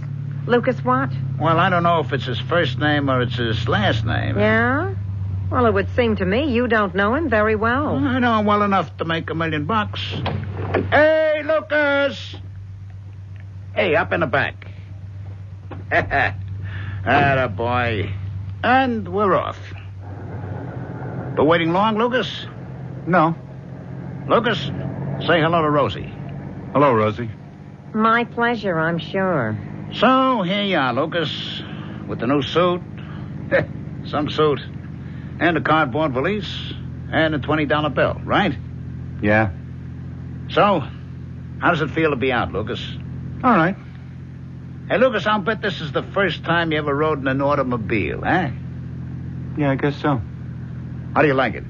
Lucas what? Well, I don't know if it's his first name or it's his last name. Yeah? Well, it would seem to me you don't know him very well. I know him well enough to make $1 million. Hey, Lucas! Hey, up in the back. Atta boy. And we're off. Been waiting long, Lucas? No. Lucas, say hello to Rosie. Hello, Rosie. My pleasure, I'm sure. So, here you are, Lucas, with the new suit. Some suit. And a cardboard valise. And a $20 bill, right? Yeah. So, how does it feel to be out, Lucas? All right. Hey, Lucas, I'll bet this is the first time you ever rode in an automobile, eh? Yeah, I guess so. How do you like it?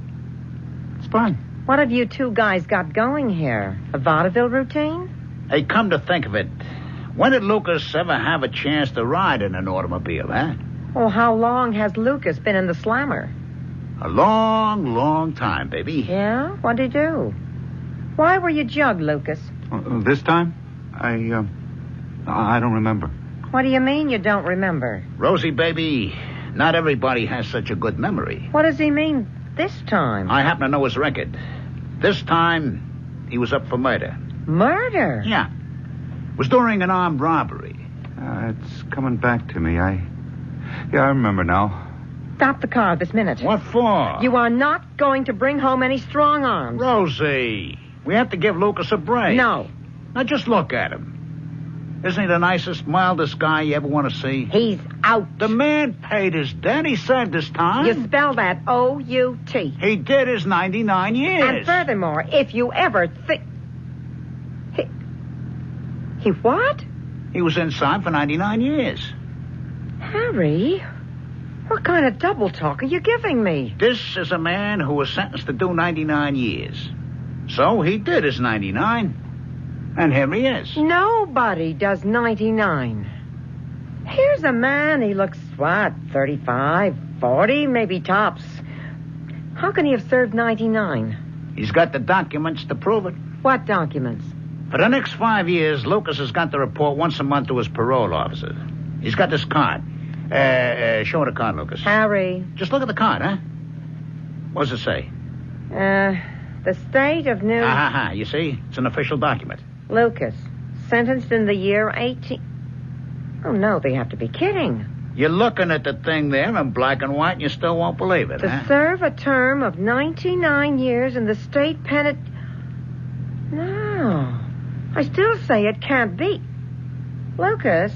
It's fine. What have you two guys got going here? A vaudeville routine? Hey, come to think of it, when did Lucas ever have a chance to ride in an automobile, eh? Oh, how long has Lucas been in the slammer? A long, long time, baby. Yeah? What'd he do? Why were you jugged, Lucas? This time? I don't remember. What do you mean you don't remember? Rosie, baby, not everybody has such a good memory. What does he mean this time? I happen to know his record. This time, he was up for murder. Murder? Yeah. It was during an armed robbery. It's coming back to me. I remember now. Stop the car this minute. What for? You are not going to bring home any strong arms. Rosie, we have to give Lucas a break. No. Now just look at him. Isn't he the nicest, mildest guy you ever want to see? He's out. The man paid his debt. He served his time. You spell that O-U-T. He did his 99 years. And furthermore, if you ever think... He what? He was inside for 99 years. Harry, what kind of double talk are you giving me? This is a man who was sentenced to do 99 years. So he did his 99. And here he is. Nobody does 99. Here's a man, he looks, 35, 40, maybe tops. How can he have served 99? He's got the documents to prove it. What documents? For the next 5 years, Lucas has got to report once a month to his parole officer. He's got this card. Show the card, Lucas. Harry. Just look at the card, huh? What does it say? The state of New... You see? It's an official document. Lucas, sentenced in the year 18... Oh, no, they have to be kidding. You're looking at the thing there in black and white, and you still won't believe it, To serve a term of 99 years in the state No. I still say it can't be. Lucas,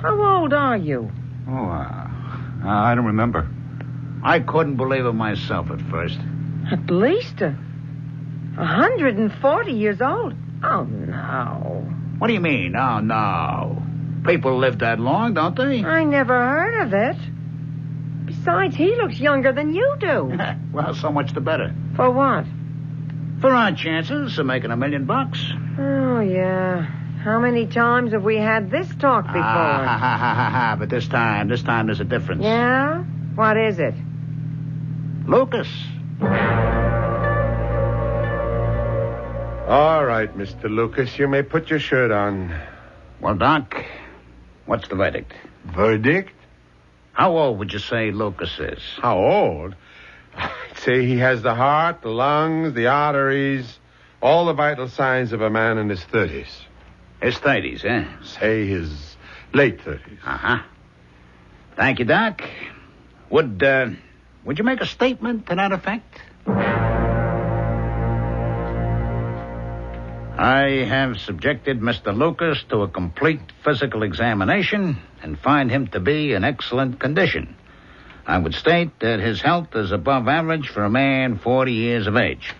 how old are you? I don't remember. I couldn't believe it myself at first. At least 140 years old. Oh, no. What do you mean, oh, no? People live that long, don't they? I never heard of it. Besides, he looks younger than you do. Well, so much the better. For what? For our chances of making $1 million. Oh, yeah. How many times have we had this talk before? But this time there's a difference. Yeah? What is it? Lucas. All right, Mr. Lucas, you may put your shirt on. Well, Doc, what's the verdict? Verdict? How old would you say Lucas is? How old? I'd say he has the heart, the lungs, the arteries, all the vital signs of a man in his 30s. His 30s, eh? Say his late 30s. Thank you, Doc. Would you make a statement to that effect? I have subjected Mr. Lucas to a complete physical examination and find him to be in excellent condition. I would state that his health is above average for a man 40 years of age.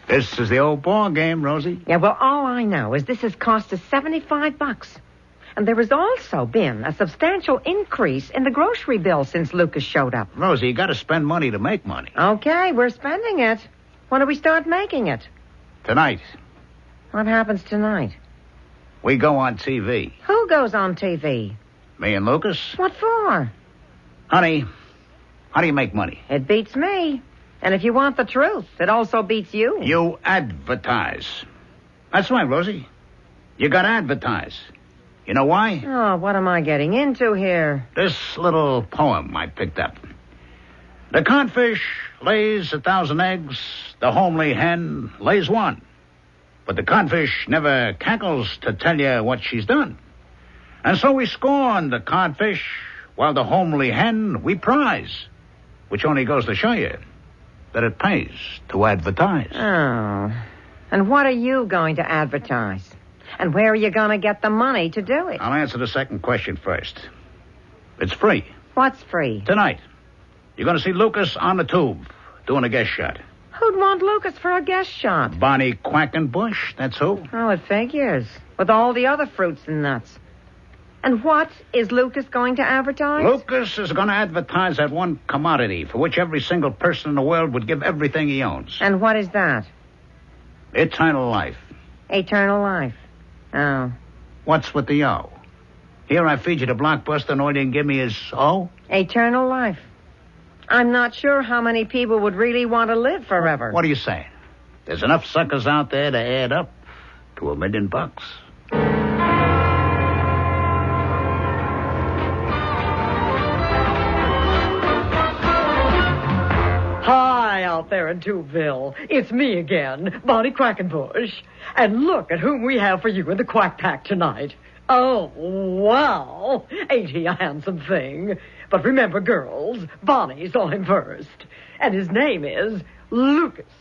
This is the old ball game, Rosie. Yeah, well, all I know is this has cost us $75. And there has also been a substantial increase in the grocery bill since Lucas showed up. Rosie, you got to spend money to make money. Okay, we're spending it. When do we start making it? Tonight. What happens tonight? We go on TV. Who goes on TV? Me and Lucas. What for? Honey, how do you make money? It beats me. And if you want the truth, it also beats you. You advertise. That's right, Rosie. You got to advertise. You know why? Oh, what am I getting into here? This little poem I picked up. The codfish lays 1,000 eggs. The homely hen lays 1. But the codfish never cackles to tell you what she's done. And so we scorn the codfish, while the homely hen we prize, which only goes to show you that it pays to advertise. Oh. And what are you going to advertise? And where are you going to get the money to do it? I'll answer the second question first. It's free. What's free? Tonight, you're going to see Lucas on the tube doing a guest shot. Who'd want Lucas for a guest shot? Bonnie Quackenbush, that's who. Oh, it figures. With all the other fruits and nuts. And what is Lucas going to advertise? Lucas is going to advertise that one commodity for which every single person in the world would give everything he owns. And what is that? Eternal life. Eternal life. Oh. What's with the O? Here I feed you the blockbuster and all you can give me is, Eternal life. I'm not sure how many people would really want to live forever. What are you saying? There's enough suckers out there to add up to $1 million. Hi, out there in Tubeville. It's me again, Bonnie Quackenbush. And look at whom we have for you in the Quack Pack tonight. Oh, wow. Ain't he a handsome thing? But remember, girls, Bonnie saw him first. And his name is Lucas.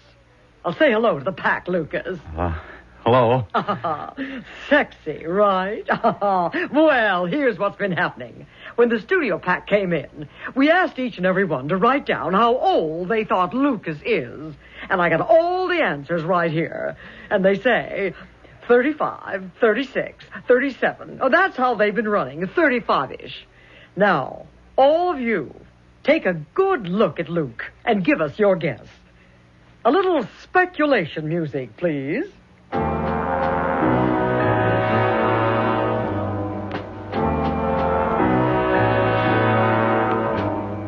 I'll say hello to the pack, Lucas. Hello. Sexy, right? Well, here's what's been happening. When the studio pack came in, we asked each and every one to write down how old they thought Lucas is. And I got all the answers right here. And they say 35, 36, 37. Oh, that's how they've been running, 35-ish. Now, all of you, take a good look at Luke and give us your guess. A little speculation music, please.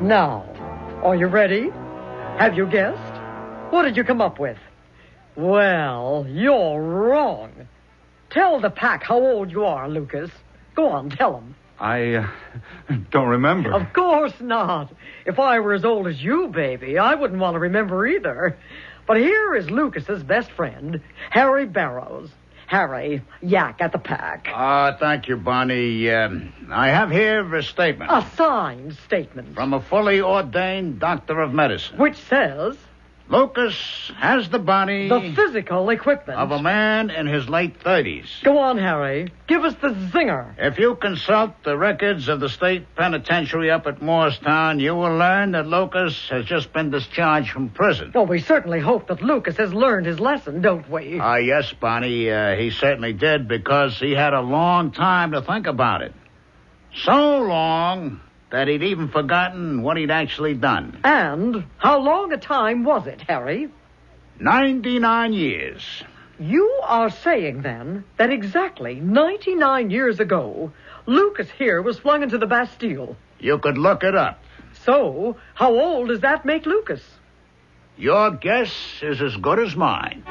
Now, are you ready? Have you guessed? What did you come up with? Well, you're wrong. Tell the pack how old you are, Lucas. Go on, tell them. I don't remember. Of course not. If I were as old as you, baby, I wouldn't want to remember either. But here is Lucas's best friend, Harry Barrows. Harry, yak at the pack. Thank you, Bonnie. I have here a statement. A signed statement. From a fully ordained doctor of medicine. Which says... Lucas has the body... the physical equipment... of a man in his late 30s. Go on, Harry. Give us the zinger. If you consult the records of the state penitentiary up at Morristown, you will learn that Lucas has just been discharged from prison. Oh, we certainly hope that Lucas has learned his lesson, don't we? Yes, Bonnie. He certainly did, because he had a long time to think about it. So long that he'd even forgotten what he'd actually done. And how long a time was it, Harry? 99 years. You are saying, then, that exactly 99 years ago, Lucas here was flung into the Bastille. You could look it up. So, how old does that make Lucas? Your guess is as good as mine.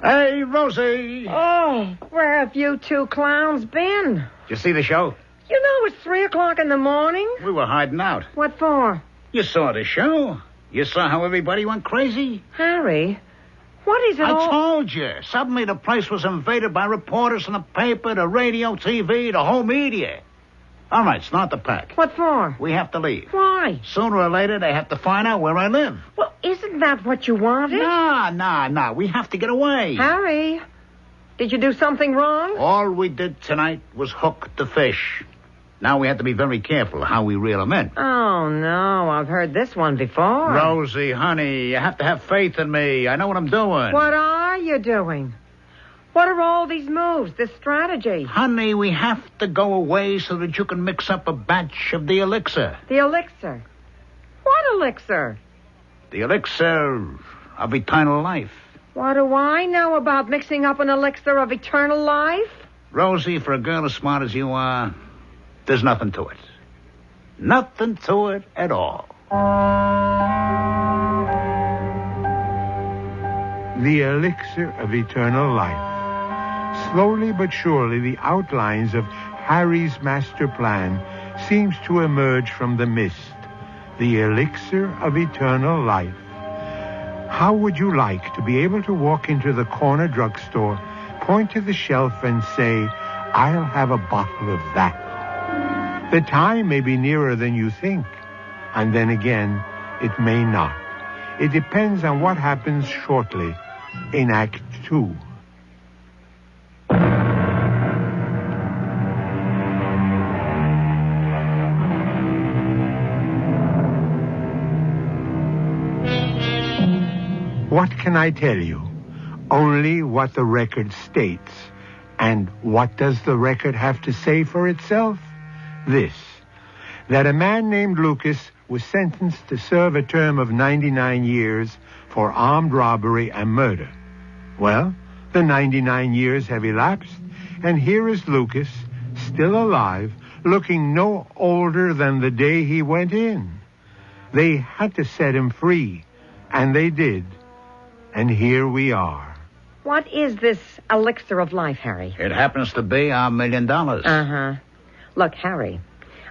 Hey, Rosie. Oh, where have you two clowns been? Did you see the show? You know it's 3 o'clock in the morning. We were hiding out. What for? You saw the show. You saw how everybody went crazy. Harry, what is it I told you. Suddenly the place was invaded by reporters from the paper, the radio, TV, the whole media. All right, start the pack. What for? We have to leave. Why? Sooner or later, they have to find out where I live. Well, isn't that what you wanted? Nah. We have to get away. Harry, did you do something wrong? All we did tonight was hook the fish. Now we have to be very careful how we reel them in. Oh, no. I've heard this one before. Rosie, honey, you have to have faith in me. I know what I'm doing. What are you doing? What are all these moves, this strategy? Honey, we have to go away so that you can mix up a batch of the elixir. The elixir? What elixir? The elixir of eternal life. What do I know about mixing up an elixir of eternal life? Rosie, for a girl as smart as you are, there's nothing to it. Nothing to it at all. The elixir of eternal life. Slowly but surely, the outlines of Harry's master plan seems to emerge from the mist. The elixir of eternal life. How would you like to be able to walk into the corner drugstore, point to the shelf and say, "I'll have a bottle of that"? The time may be nearer than you think, and then again, it may not. It depends on what happens shortly in Act 2. What can I tell you? Only what the record states. And what does the record have to say for itself? This, that a man named Lucas was sentenced to serve a term of 99 years for armed robbery and murder. Well, The 99 years have elapsed, and here is Lucas, still alive, looking no older than the day he went in. They had to set him free, and they did. And here we are. What is this elixir of life, Harry? It happens to be our $1 million. Uh-huh. Look, Harry,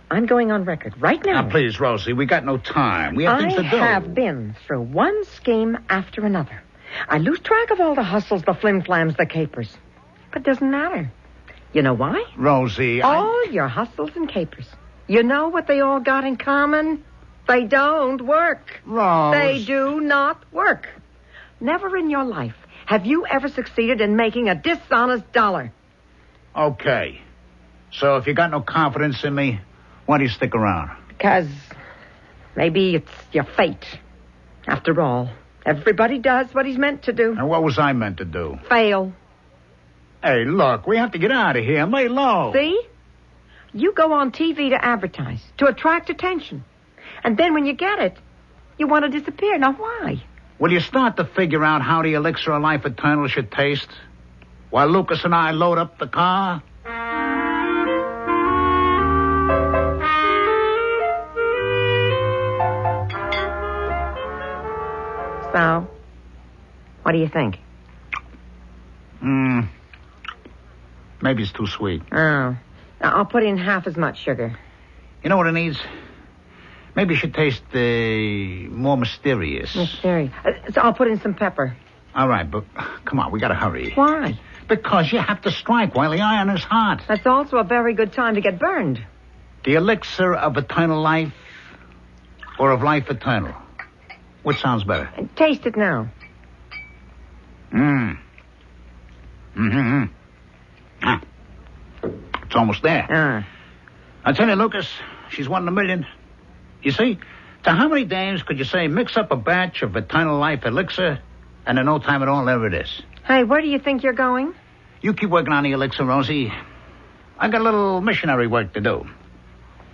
I'm going on record right now. Now, please, Rosie, we got no time. We have things to do. I have been through one scheme after another. I lose track of all the hustles, the flim-flams, the capers. But it doesn't matter. You know why? Rosie, all your hustles and capers. You know what they all got in common? They don't work. Rose. They do not work. Never in your life have you ever succeeded in making a dishonest dollar. Okay. So if you got no confidence in me, why do you stick around? Because maybe it's your fate. After all, everybody does what he's meant to do. And what was I meant to do? Fail. Hey, look, we have to get out of here. Lay low. See? You go on TV to advertise, to attract attention. And then when you get it, you want to disappear. Now, why? Will you start to figure out how the elixir of life eternal should taste? While Lucas and I load up the car? So, what do you think? Maybe it's too sweet. Oh. I'll put in half as much sugar. You know what it needs? Maybe it should taste more mysterious. Mysterious. So I'll put in some pepper. All right, but come on, we gotta hurry. Why? Because you have to strike while the iron is hot. That's also a very good time to get burned. The elixir of eternal life or of life eternal? Which sounds better? Taste it now. It's almost there. I tell you, Lucas, she's 1 in a million. You see, to how many dames could you say mix up a batch of eternal life elixir, and in no time at all, there it is? Hey, where do you think you're going? You keep working on the elixir, Rosie. I got a little missionary work to do.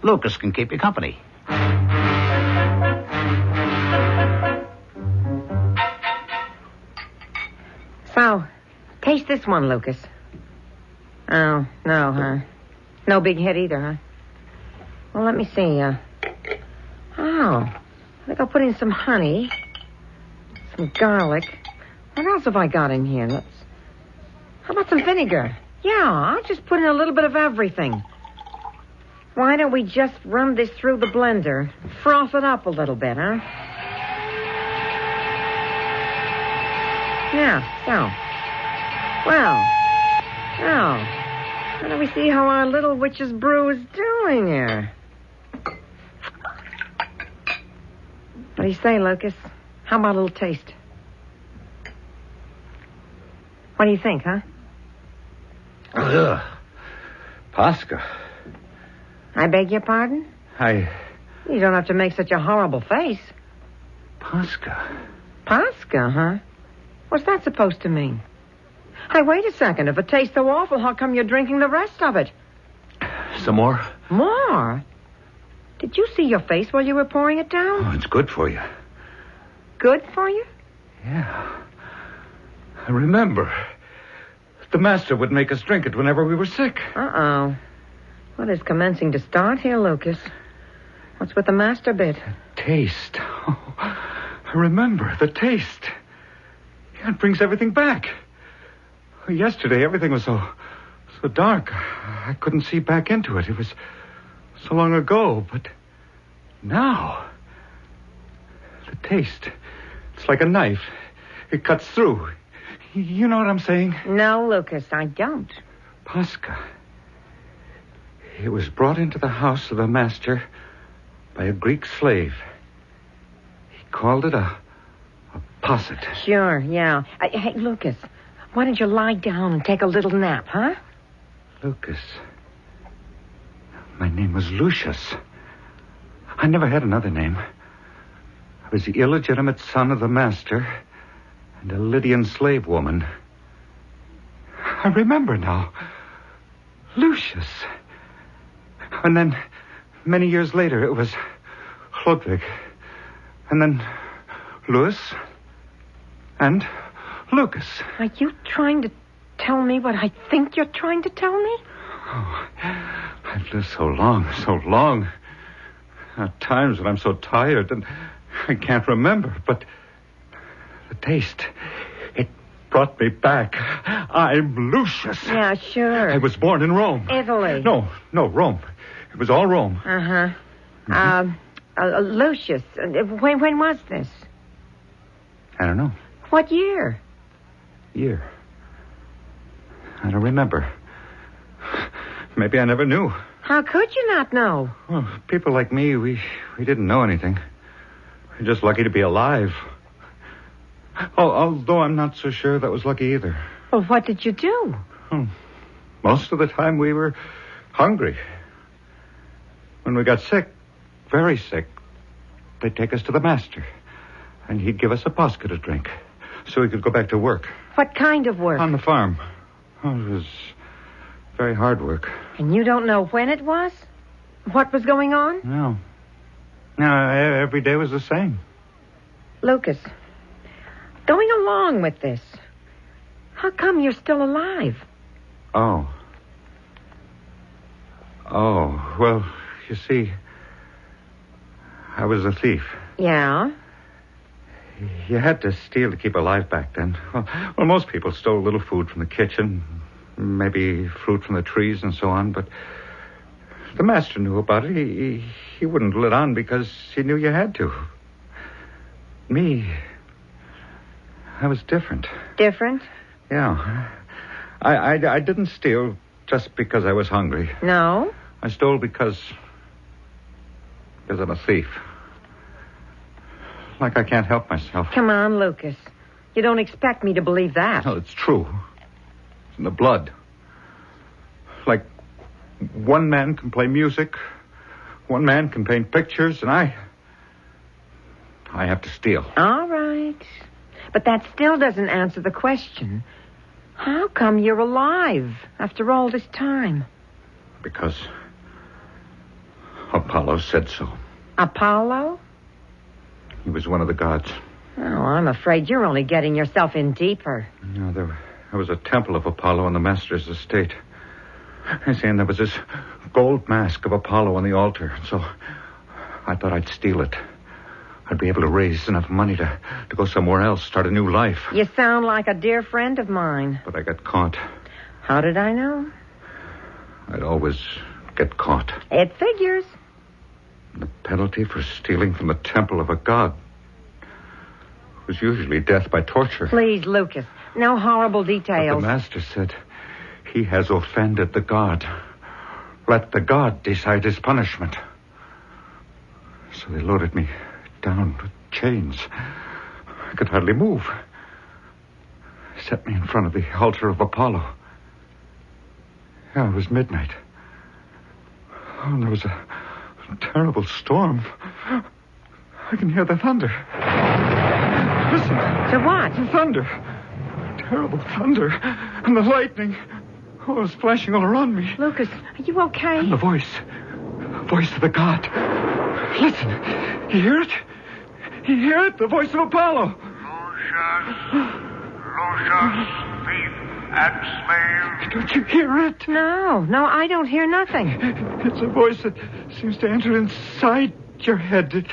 Lucas can keep you company. So, taste this one, Lucas. Oh, no, huh? No big hit either, huh? Well, let me see. I think I'll put in some honey, some garlic. What else have I got in here? How about some vinegar? Yeah, I'll just put in a little bit of everything. Why don't we just run this through the blender? Froth it up a little bit, huh? Yeah, so. Well, now, how do we see how our little witch's brew is doing here? What do you say, Lucas? How about a little taste? What do you think, huh? Ugh. Pasca. I beg your pardon? You don't have to make such a horrible face. Pasca. Pasca, huh? What's that supposed to mean? Hey, wait a second. If it tastes so awful, how come you're drinking the rest of it? Some more? More? Did you see your face while you were pouring it down? Oh, it's good for you. Good for you? Yeah. I remember. The master would make us drink it whenever we were sick. Uh-oh. What is commencing to start here, Lucas? What's with the master bit? Taste. Oh, I remember. The taste. Yeah, it brings everything back. Yesterday, everything was so dark. I couldn't see back into it. It was so long ago, but now, the taste, it's like a knife. It cuts through. You know what I'm saying? No, Lucas, I don't. Pasca. It was brought into the house of the master by a Greek slave. He called it a posset. Sure, yeah. Hey, Lucas, why don't you lie down and take a little nap, huh? Lucas. My name was Lucius. I never had another name. I was the illegitimate son of the master and a Lydian slave woman. I remember now. Lucius. And then, many years later, it was Ludwig. And then Louis. And Lucas. Are you trying to tell me what I think you're trying to tell me? Oh, I've lived so long. At times when I'm so tired and I can't remember, but the taste, it brought me back. I'm Lucius. Yeah, sure. I was born in Rome. Italy. No, Rome. It was all Rome. Uh-huh. Lucius, when was this? I don't know. What year? I don't remember. Maybe I never knew. How could you not know? Well, people like me, we didn't know anything. We're just lucky to be alive. Although I'm not so sure that was lucky either. Well, what did you do? Most of the time we were hungry. When we got sick, very sick, they'd take us to the master. And he'd give us a posca to drink so we could go back to work. What kind of work? On the farm. Oh, it was very hard work. And you don't know when it was? What was going on? No. Every day was the same. Lucas, going along with this, how come you're still alive? Oh, well, you see, I was a thief. Yeah? You had to steal to keep alive back then. Well, most people stole a little food from the kitchen, maybe fruit from the trees and so on, but the master knew about it. He wouldn't let on because he knew you had to. Me, I was different. Different? Yeah. I didn't steal just because I was hungry. No? I stole because I'm a thief. Like I can't help myself. Come on, Lucas. You don't expect me to believe that. No, it's true. It's in the blood. Like, one man can play music, one man can paint pictures, and I have to steal. All right. But that still doesn't answer the question. How come you're alive after all this time? Because Apollo said so. Apollo? He was one of the gods. Oh, I'm afraid you're only getting yourself in deeper. No, there was a temple of Apollo on the master's estate. And there was this gold mask of Apollo on the altar. So I thought I'd steal it. I'd be able to raise enough money to go somewhere else, start a new life. You sound like a dear friend of mine. But I got caught. How did I know? I'd always get caught. It figures. The penalty for stealing from the temple of a god was usually death by torture. Please, Lucas, no horrible details. But the master said he has offended the god. Let the god decide his punishment. So they loaded me down with chains. I could hardly move. Set me in front of the altar of Apollo. Yeah, it was midnight. Oh, and there was a terrible storm. I can hear the thunder. Listen. To what? The thunder. Terrible thunder. And the lightning. Oh, it was flashing all around me. Lucas, are you okay? And the voice. The voice of the god. Listen. You hear it? You hear it? The voice of Apollo. Lucius, thief and slave. Don't you hear it? No, I don't hear nothing. It's a voice that seems to enter inside your head. It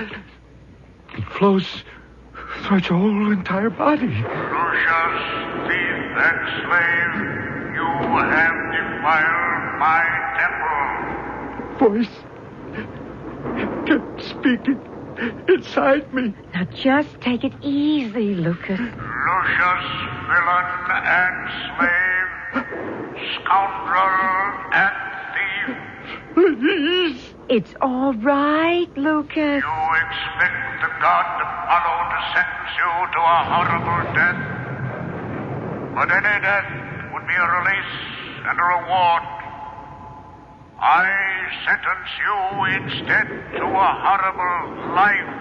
flows throughout your whole entire body. Lucius, thief and slave, you have defiled my temple. Voice kept speaking inside me. Now just take it easy, Lucas. Lucius, villain and slave, scoundrel and thief. Please. It's all right, Lucas. You expect the god Apollo to sentence you to a horrible death. But any death would be a release and a reward. I sentence you instead to a horrible life.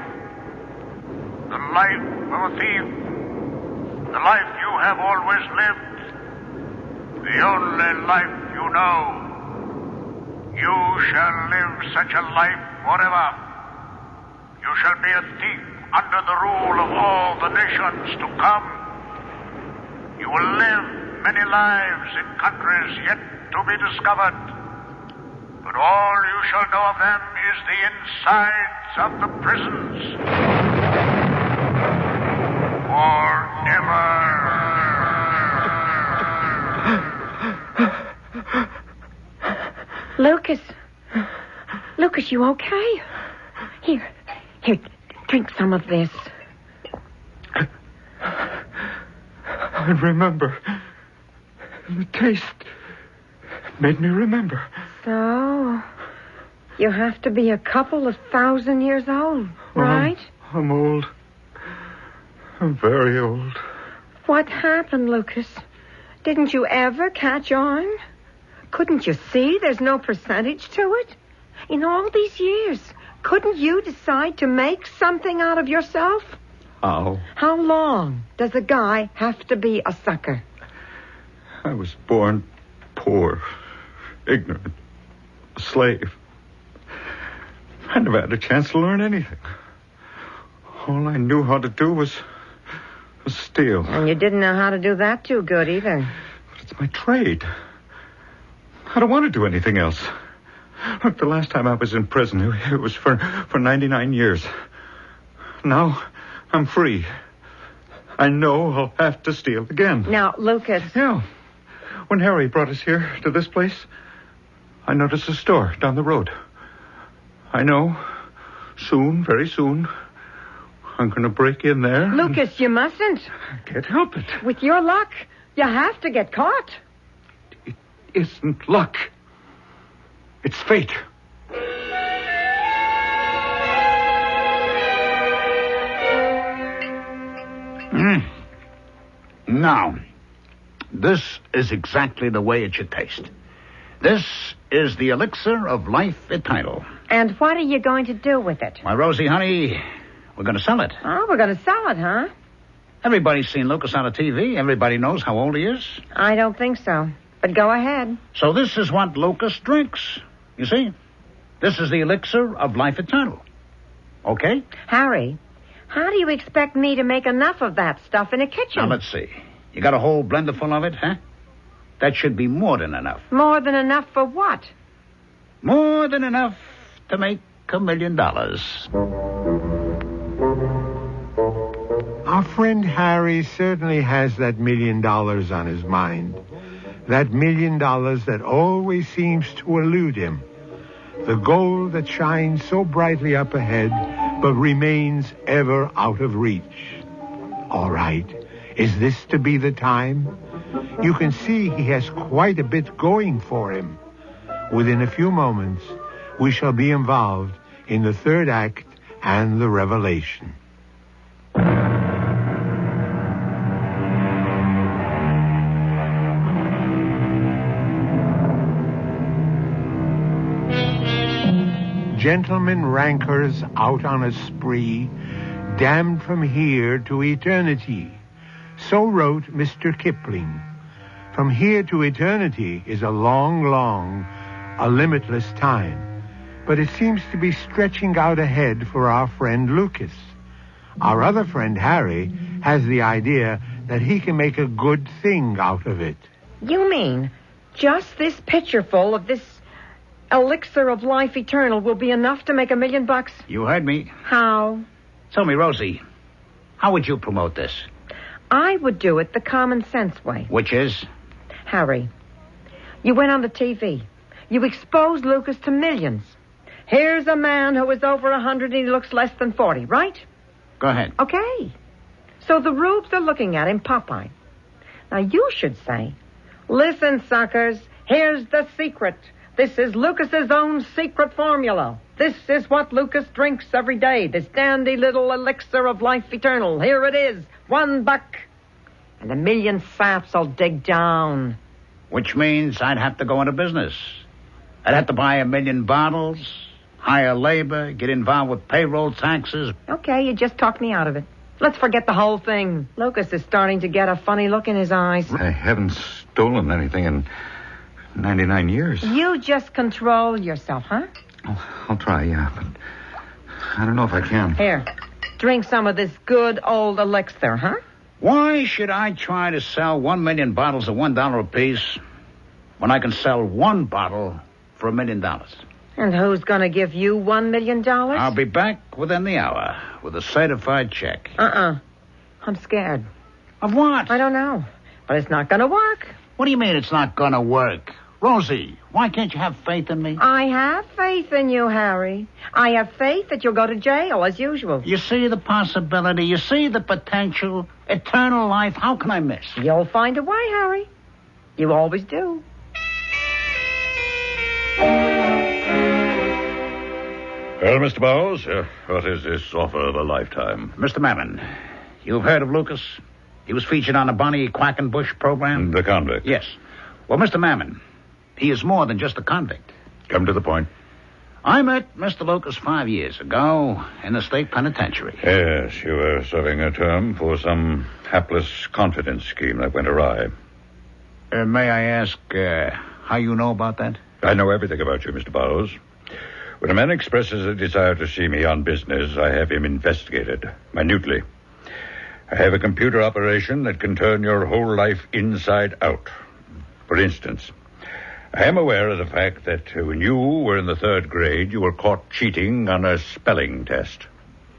The life of a thief. The life you have always lived. The only life you know. You shall live such a life forever. You shall be a thief under the rule of all the nations to come. You will live many lives in countries yet to be discovered. But all you shall know of them is the insides of the prisons. Lucas. Lucas, you okay? Here, drink some of this. I remember. The taste made me remember. So, you have to be a couple of 1,000 years old, right? I'm old. I'm very old. What happened, Lucas? Didn't you ever catch on? Couldn't you see there's no percentage to it? In all these years, couldn't you decide to make something out of yourself? How? How long does a guy have to be a sucker? I was born poor, ignorant, a slave. I never had a chance to learn anything. All I knew how to do was steal. And you didn't know how to do that too good either. But it's my trade. I don't want to do anything else. Look, the last time I was in prison, it was for 99 years. Now, I'm free. I know I'll have to steal again. Now, Lucas. Yeah. When Harry brought us here to this place, I noticed a store down the road. I know, soon, very soon, I'm going to break in there. Lucas, you mustn't. I can't help it. With your luck, you have to get caught. It isn't luck. It's fate. Now, this is exactly the way it should taste. This is the elixir of life eternal. And what are you going to do with it? Why, Rosie, honey, we're going to sell it. Oh, we're going to sell it, huh? Everybody's seen Lucas on the TV. Everybody knows how old he is. I don't think so. But go ahead. So this is what Lucas drinks. You see? This is the elixir of life eternal. Okay? Harry, how do you expect me to make enough of that stuff in a kitchen? Now, let's see. You got a whole blender full of it, huh? That should be more than enough. More than enough for what? More than enough to make $1 million. Our friend Harry certainly has that $1 million on his mind. That $1 million that always seems to elude him. The goal that shines so brightly up ahead, but remains ever out of reach. All right. Is this to be the time? You can see he has quite a bit going for him. Within a few moments, we shall be involved in the third act and the revelation. Gentlemen rankers out on a spree, damned from here to eternity. So wrote Mr. Kipling. From here to eternity is a long, a limitless time. But it seems to be stretching out ahead for our friend Lucas. Our other friend Harry has the idea that he can make a good thing out of it. You mean just this pitcherful of this elixir of life eternal will be enough to make $1 million? You heard me. How? Tell me, Rosie, how would you promote this? I would do it the common sense way. Which is? Harry, you went on the TV. You exposed Lucas to millions. Here's a man who is over 100 and he looks less than 40, right? Go ahead. Okay. So the rubes are looking at him Popeye. Now you should say, listen, suckers, here's the secret. This is Lucas's own secret formula. This is what Lucas drinks every day. This dandy little elixir of life eternal. Here it is. $1. And 1 million saps will dig down. Which means I'd have to go into business. I'd have to buy 1 million bottles, hire labor, get involved with payroll taxes. Okay, you just talked me out of it. Let's forget the whole thing. Lucas is starting to get a funny look in his eyes. I haven't stolen anything in 99 years. You just control yourself, huh? I'll try, yeah, but I don't know if I can. Here, drink some of this good old elixir, huh? Why should I try to sell 1 million bottles of $1 apiece when I can sell one bottle for $1 million? And who's going to give you $1 million? I'll be back within the hour with a certified check. I'm scared. Of what? I don't know. But it's not going to work. What do you mean it's not going to work? Rosie, why can't you have faith in me? I have faith in you, Harry. I have faith that you'll go to jail, as usual. You see the possibility. You see the potential. Eternal life. How can I miss? You'll find a way, Harry. You always do. Well, Mr. Bowles, what is this offer of a lifetime? Mr. Mammon, you've heard of Lucas? He was featured on the Bonnie Quackenbush program? The convict? Yes. Well, Mr. Mammon, he is more than just a convict. Come to the point. I met Mr. Lucas 5 years ago in the state penitentiary. Yes, you were serving a term for some hapless confidence scheme that went awry. May I ask how you know about that? I know everything about you, Mr. Bowles. When a man expresses a desire to see me on business, I have him investigated minutely. I have a computer operation that can turn your whole life inside out. For instance, I am aware of the fact that when you were in the 3rd grade, you were caught cheating on a spelling test.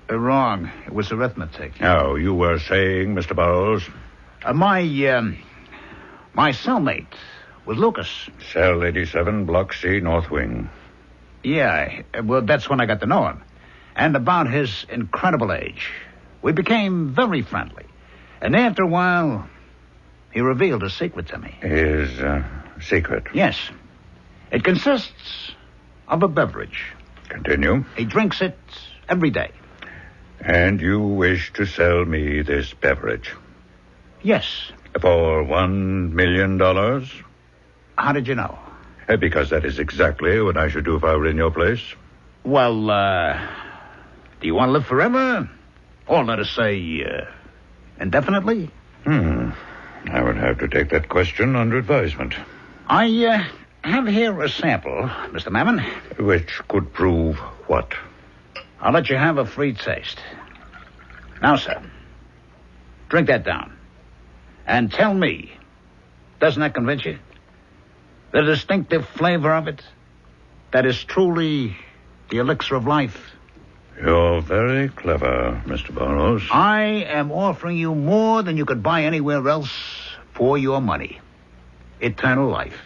Wrong. It was arithmetic. Now, you were saying, Mr. Bowles? My cellmate was Lucas. Cell 87, Block C, North Wing. Yeah, well, that's when I got to know him. And about his incredible age. We became very friendly. And after a while, he revealed a secret to me. His secret? Yes. It consists of a beverage. Continue. He drinks it every day. And you wish to sell me this beverage? Yes. For $1 million? How did you know? Because that is exactly what I should do if I were in your place. Well, do you want to live forever? Or let us say, indefinitely? I would have to take that question under advisement. I have here a sample, Mr. Mammon. Which could prove what? I'll let you have a free taste. Now, sir, drink that down. And tell me, doesn't that convince you? The distinctive flavor of it, that is truly the elixir of life. You're very clever, Mr. Burroughs. I am offering you more than you could buy anywhere else for your money. Eternal life.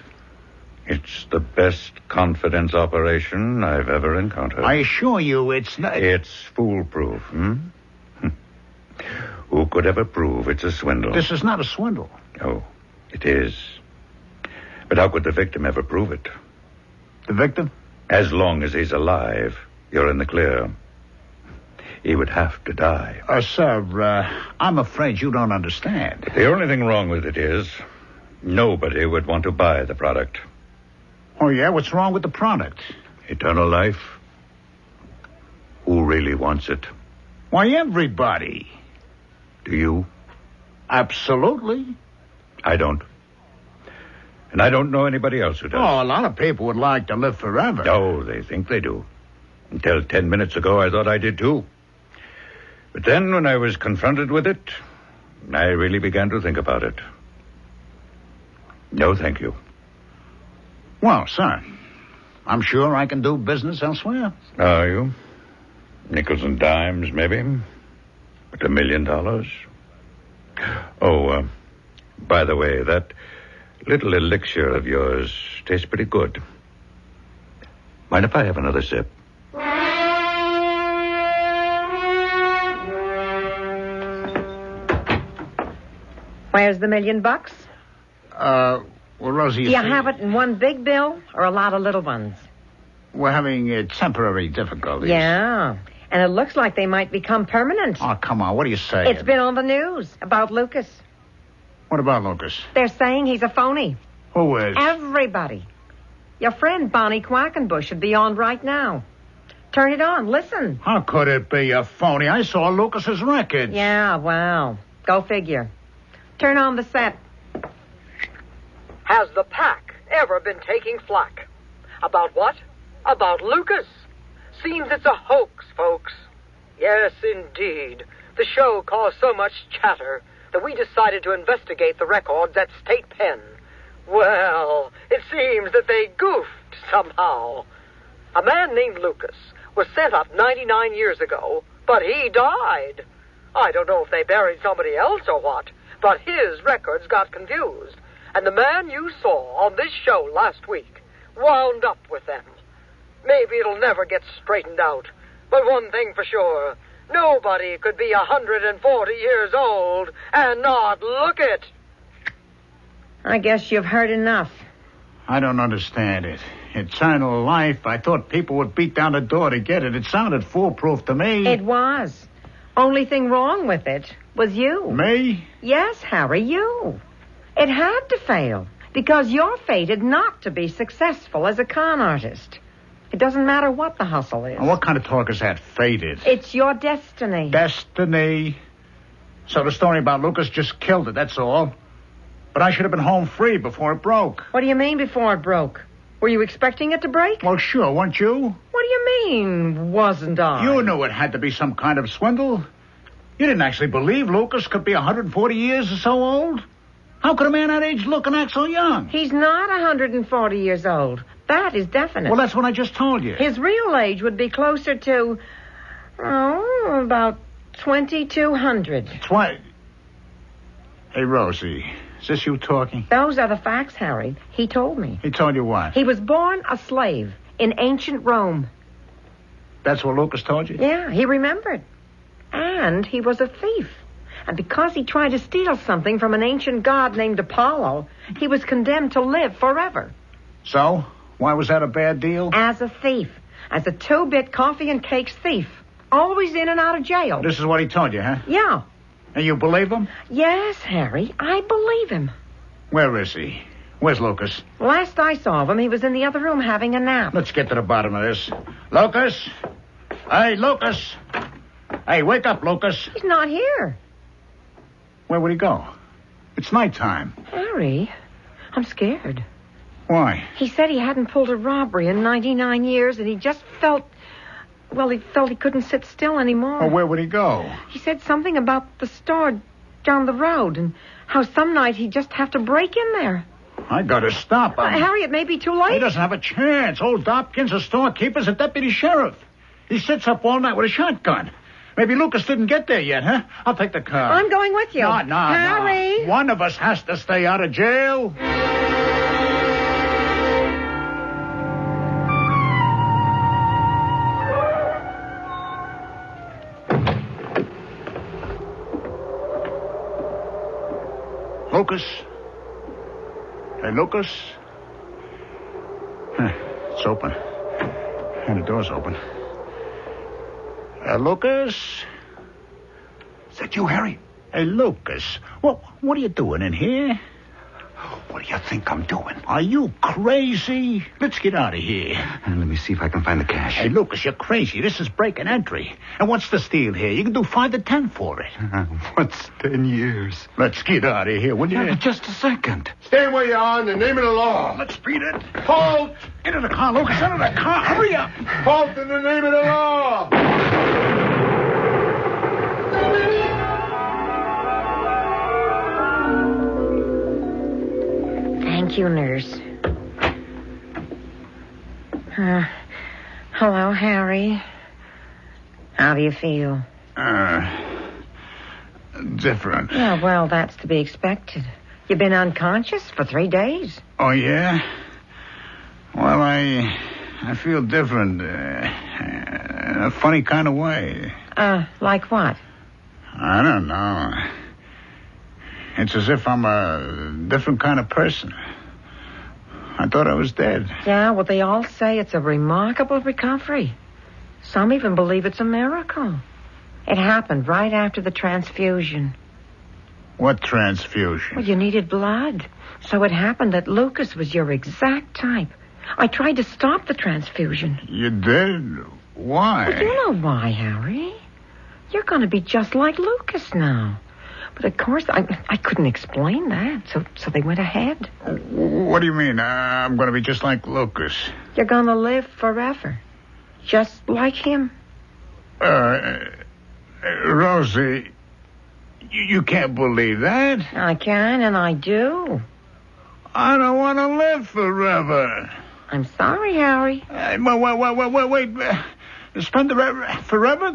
It's the best confidence operation I've ever encountered. I assure you it's not... It's foolproof, Who could ever prove it's a swindle? This is not a swindle. Oh, it is. But how could the victim ever prove it? The victim? As long as he's alive, you're in the clear. He would have to die. Sir, I'm afraid you don't understand. But the only thing wrong with it is nobody would want to buy the product. Oh, yeah? What's wrong with the product? Eternal life. Who really wants it? Why, everybody. Do you? Absolutely. I don't. And I don't know anybody else who does. Oh, a lot of people would like to live forever. Oh, they think they do. Until 10 minutes ago, I thought I did too. But then, when I was confronted with it, I really began to think about it. No, thank you. Well, sir, I'm sure I can do business elsewhere. Are you? Nickels and dimes, maybe? But $1 million? Oh, by the way, that little elixir of yours tastes pretty good. Mind if I have another sip? Where's the $1 million? Well, Rosie, Do you have it in one big bill or a lot of little ones? We're having temporary difficulties. Yeah, and it looks like they might become permanent. Oh, come on, what are you saying? It's been on the news about Lucas. What about Lucas? They're saying he's a phony. Who is? Everybody. Your friend Bonnie Quackenbush should be on right now. Turn it on. Listen. How could it be a phony? I saw Lucas's records. Yeah, well, go figure. Turn on the set. Has the pack ever been taking flack? About what? About Lucas. Seems it's a hoax, folks. Yes, indeed. The show caused so much chatter. that we decided to investigate the records at State Pen. Well, it seems that they goofed somehow. A man named Lucas was sent up 99 years ago, but he died. I don't know if they buried somebody else or what, but his records got confused, and the man you saw on this show last week wound up with them. Maybe it'll never get straightened out, but one thing for sure, nobody could be 140 years old and not look it. I guess you've heard enough. I don't understand it. Eternal life. I thought people would beat down the door to get it. It sounded foolproof to me. It was. Only thing wrong with it was you. Me? Yes, Harry, you. It had to fail because you're fated not to be successful as a con artist. It doesn't matter what the hustle is. Now, what kind of talk is that? Fated. It's your destiny. Destiny. So the story about Lucas just killed it, that's all. But I should have been home free before it broke. What do you mean before it broke? Were you expecting it to break? Well, sure, weren't you? What do you mean, wasn't I? You knew it had to be some kind of swindle. You didn't actually believe Lucas could be 140 years or so old. How could a man that age look and act so young? He's not 140 years old. That is definite. Well, that's what I just told you. His real age would be closer to, about 2,200. Hey, Rosie, is this you talking? Those are the facts, Harry. He told me. He told you what? He was born a slave in ancient Rome. That's what Lucas told you? Yeah, he remembered. And he was a thief. And because he tried to steal something from an ancient god named Apollo, he was condemned to live forever. So? Why was that a bad deal? As a thief. As a 2-bit coffee and cakes thief. Always in and out of jail. This is what he told you, huh? Yeah. And you believe him? Yes, Harry. I believe him. Where is he? Where's Lucas? Last I saw of him, he was in the other room having a nap. Let's get to the bottom of this. Lucas? Hey, Lucas! Hey, wake up, Lucas. He's not here. Where would he go? It's nighttime. Harry, I'm scared. Why? He said he hadn't pulled a robbery in 99 years, and he just felt... Well, he felt he couldn't sit still anymore. Well, where would he go? He said something about the store down the road, and how some night he'd just have to break in there. I gotta stop him. Harry, it may be too late. He doesn't have a chance. Old Hopkins, a storekeeper's a deputy sheriff. He sits up all night with a shotgun. Maybe Lucas didn't get there yet, huh? I'll take the car. I'm going with you. No, Harry! No. One of us has to stay out of jail. Lucas? Hey, Lucas? It's open. And the door's open. Lucas? Is that you, Harry? Hey, Lucas. What are you doing in here? What do you think I'm doing? Are you crazy? Let's get out of here. Let me see if I can find the cash. Hey, Lucas, you're crazy. This is break and entry. And what's the steal here? You can do 5 to 10 for it. What's 10 years? Let's get out of here, will you? Yeah, just a second. Stay where you are in the name of the law. Let's beat it. Halt! Into the car, Lucas. Into the car. Hurry up. Halt in the name of the law. Thank you, nurse. Hello, Harry. How do you feel? Different. Yeah, well, that's to be expected. You've been unconscious for 3 days. Oh, yeah? Well, I feel different. In a funny kind of way. Like what? I don't know. It's as if I'm a different kind of person. I thought I was dead. Yeah, well, they all say it's a remarkable recovery. Some even believe it's a miracle. It happened right after the transfusion. What transfusion? Well, you needed blood. So it happened that Lucas was your exact type. I tried to stop the transfusion. You did? Why? Well, you know why, Harry. You're going to be just like Lucas now. But, of course, I couldn't explain that, so they went ahead. What do you mean? I'm going to be just like Lucas? You're going to live forever. Just like him. Rosie, You can't believe that. I can, and I do. I don't want to live forever. I'm sorry, Harry. Wait. Spend forever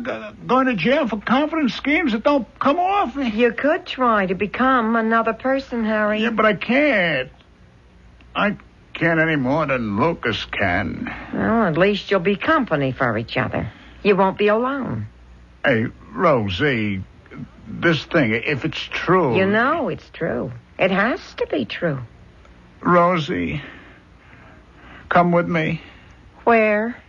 going to jail for confidence schemes that don't come off? You could try to become another person, Harry. Yeah, but I can't. I can't any more than Lucas can. Well, at least you'll be company for each other. You won't be alone. Hey, Rosie, this thing, if it's true... You know it's true. It has to be true. Rosie, come with me. Where?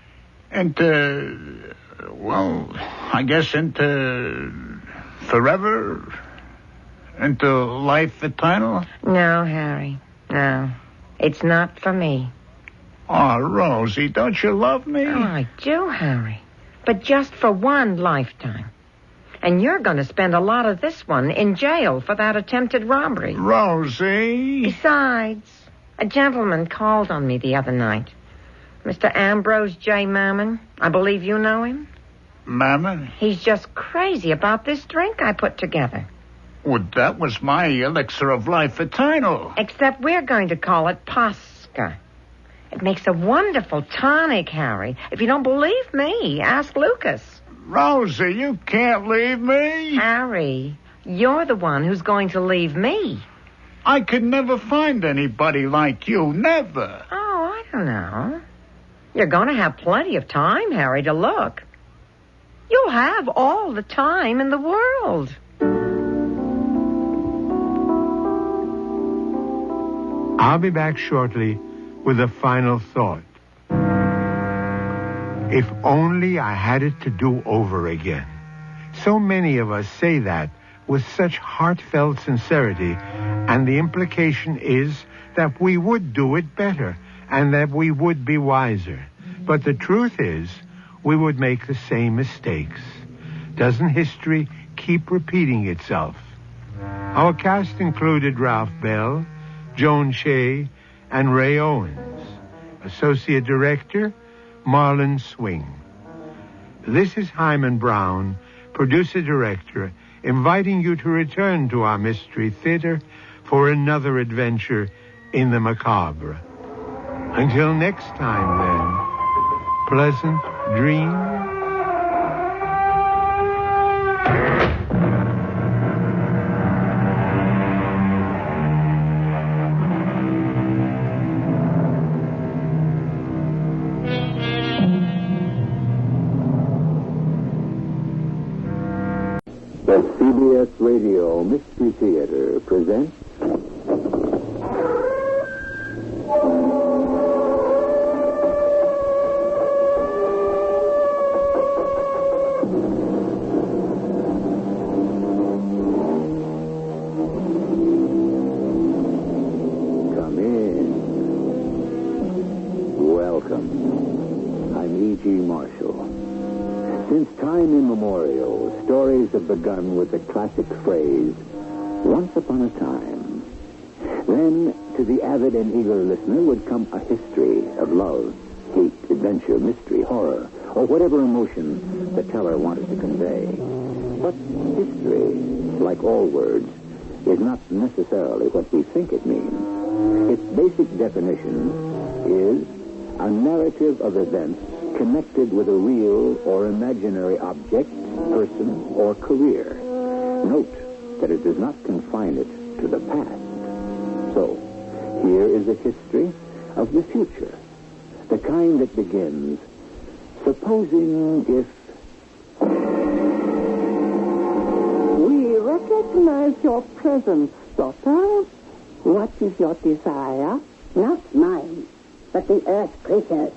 Into, well, I guess into forever? Into life eternal? No, Harry. No. It's not for me. Oh, Rosie, don't you love me? Oh, I do, Harry. But just for one lifetime. And you're going to spend a lot of this one in jail for that attempted robbery. Rosie. Besides, a gentleman called on me the other night. Mr. Ambrose J. Mammon. I believe you know him. Mammon? He's just crazy about this drink I put together. Well, that was my elixir of life eternal. Except we're going to call it Posca. It makes a wonderful tonic, Harry. If you don't believe me, ask Lucas. Rosie, you can't leave me. Harry, you're the one who's going to leave me. I could never find anybody like you. Never. Oh, I don't know. You're going to have plenty of time, Harry, to look. You'll have all the time in the world. I'll be back shortly with a final thought. If only I had it to do over again. So many of us say that with such heartfelt sincerity, and the implication is that we would do it better and that we would be wiser. But the truth is, we would make the same mistakes. Doesn't history keep repeating itself? Our cast included Ralph Bell, Joan Shea, and Ray Owens. Associate Director, Marlon Swing. This is Hyman Brown, Producer-Director, inviting you to return to our Mystery Theater for another adventure in the macabre. Until next time, then, pleasant dreams. The CBS Radio Mystery Theater presents Come in. Welcome. I'm E.G. Marshall. Since time immemorial, stories have begun with the classic phrase, once upon a time. Then, to the avid and eager listener would come a history of love, hate, adventure, mystery, horror, or whatever emotion the teller wanted to convey. But history, like all words, is not necessarily what we think it means. Its basic definition is a narrative of events connected with a real or imaginary object, person, or career. Note that it does not confine it to the past. So, here is a history of the future, the kind that begins, supposing if... We recognize your presence, daughter. What is your desire? Not mine, but the Earth creatures.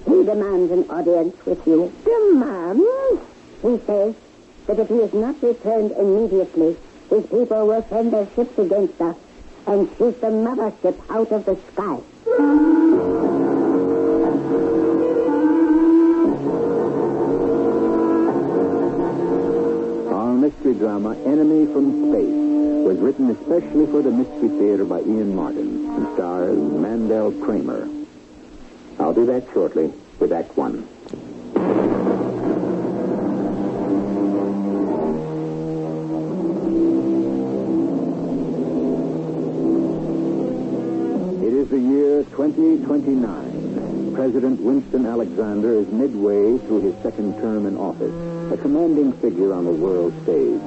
He demands an audience with you. Demands? He says that if he is not returned immediately, his people will send their ships against us and shoot the mothership out of the sky. Our mystery drama, Enemy from Space, was written especially for the Mystery Theater by Ian Martin and stars Mandel Kramer. I'll be back shortly with Act One. is the year 2029. President Winston Alexander is midway through his second term in office, a commanding figure on the world stage,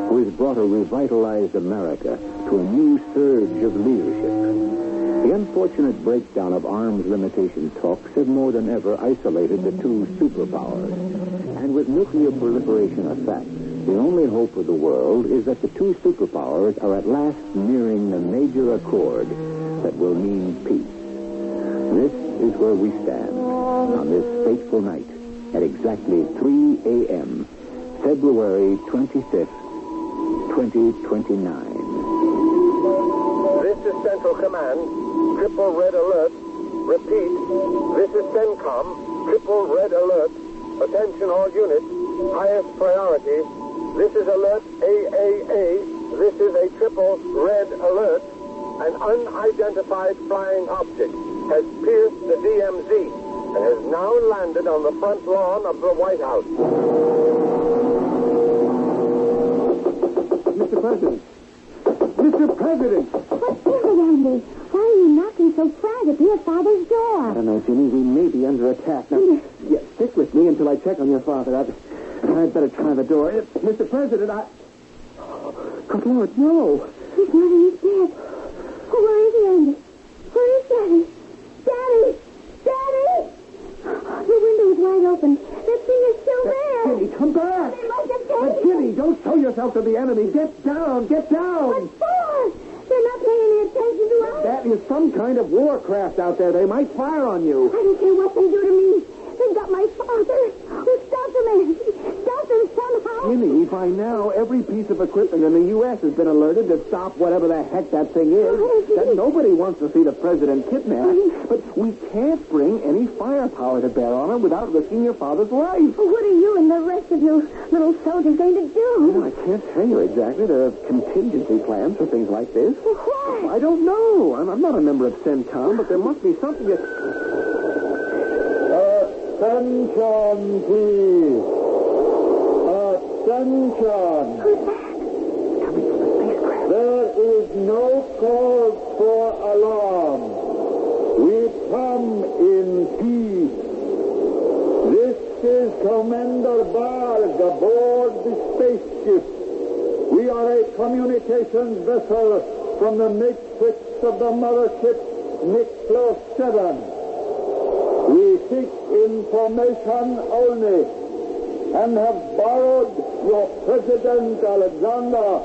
who has brought a revitalized America to a new surge of leadership. The unfortunate breakdown of arms limitation talks have more than ever isolated the two superpowers. And with nuclear proliferation a fact, the only hope of the world is that the two superpowers are at last nearing a major accord that will mean peace. This is where we stand on this fateful night at exactly 3 a.m., February 25th, 2029. This is Central Command. Triple red alert. Repeat. This is CENTCOM. Triple red alert. Attention all units. Highest priority. This is alert AAA. This is a triple red alert. An unidentified flying object has pierced the DMZ and has now landed on the front lawn of the White House. Mr. President! Mr. President! What's the matter, Andy? Why are you knocking so frantically at Father's door? I don't know, Ginny. We may be under attack. Now, stick with me until I check on your father. I'd better try the door. Mr. President, Good Lord, no. His mother is dead. Oh, where is he, Andy? Where is Daddy? Daddy! Daddy! The window is wide open. That thing is still there. Ginny, come back. They must have taken it. Ginny, don't show yourself to the enemy. Get down. Get down. What for? They're not paying any attention to us. That is some kind of warcraft out there. They might fire on you. I don't care what they do to me. They've got my father. Who stopped them, Andy? Stop them somehow. Ginny, by now, every piece of equipment in the U.S. has been alerted to stop whatever the heck that thing is. That nobody wants to see the president kidnapped. But we can't bring any firepower to bear on him without risking your father's life. What are you and the rest of you little soldiers going to do? Well, I can't tell you exactly. There are contingency plans for things like this. What? I don't know. I'm not a member of CENTCOM, but there must be something that... Attention, please. Attention. There is no cause for alarm. We come in peace. This is Commander Barg aboard the spaceship. We are a communications vessel from the matrix of the mothership Nicholas 7. We seek information only and have borrowed your President Alexander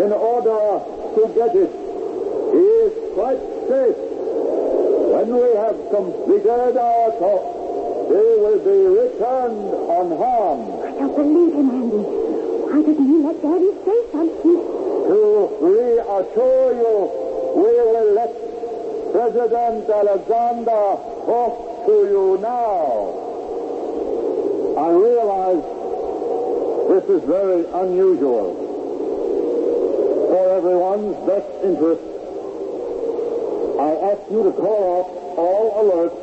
in order to get it. He is quite safe. When we have completed our talk, he will be returned unharmed. I don't believe him, Andy. Why doesn't he let Daddy say something? To reassure you, we will let President Alexander talk to you now. I realize this is very unusual. For everyone's best interest, I ask you to call off all alerts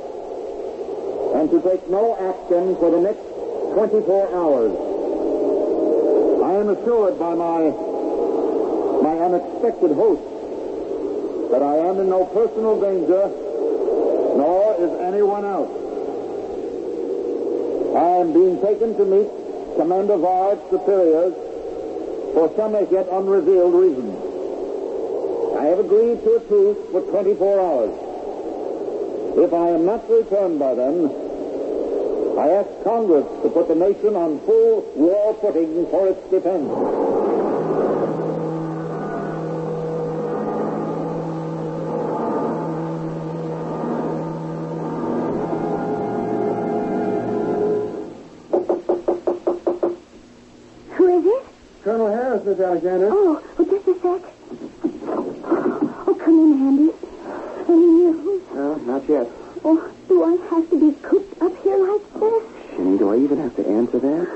and to take no action for the next 24 hours. I am assured by my unexpected host that I am in no personal danger, nor is anyone else. I am being taken to meet Commander Vard's superiors for some as yet unrevealed reasons. I have agreed to a truce for 24 hours. If I am not returned by then, I ask Congress to put the nation on full war footing for its defense. Colonel Harris, Miss Alexander. Oh, just a sec. Oh, come in, Andy. Any news? No, not yet. Oh, do I have to be cooped up here like this? Shinny, do I even have to answer that?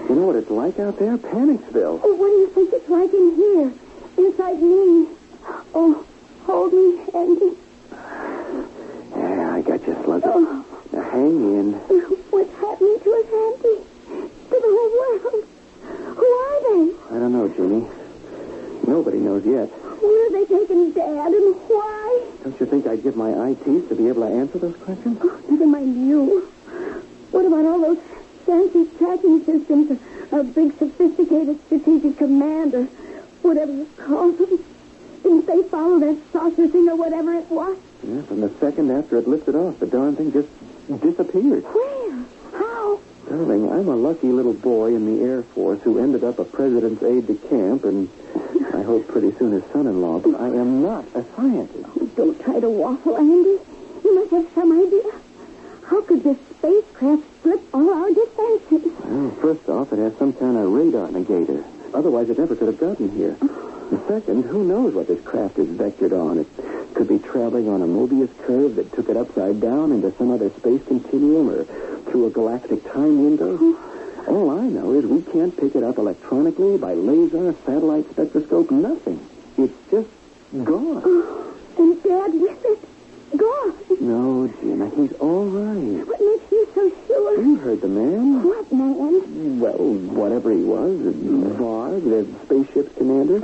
You know what it's like out there? Panicsville. Oh, what do you think it's like in here? Inside me? Oh, hold me, Andy. Yeah, I got you, Slugger. Oh. Now, hang in. What's happening to us, Andy? To the whole world? Who are they? I don't know, Ginny. Nobody knows yet. Where are they taking Dad and why? Don't you think I'd give my eye teeth to be able to answer those questions? Oh, never mind you. What about all those fancy tracking systems, a big sophisticated strategic command, or whatever you call them? Didn't they follow that saucer thing or whatever it was? Yeah, from the second after it lifted off, the darn thing just disappeared. Where? How? Darling, I'm a lucky little boy in the Air Force who ended up a president's aide-de-camp and I hope pretty soon his son-in-law, but I am not a scientist. Oh, don't try to waffle, Andy. You must have some idea. How could this spacecraft slip all our defenses? Well, first off, it has some kind of radar negator. Otherwise, it never could have gotten here. And second, who knows what this craft is vectored on? It could be traveling on a Mobius curve that took it upside down into some other space continuum or through a galactic time window. All I know is we can't pick it up electronically, by laser, satellite spectroscope, nothing. It's just gone. Oh, and Dad with it? Gone. No, Jim, he's all right. What makes you so sure? You heard the man. What man? Well, whatever he was, Varg, the spaceship's commander.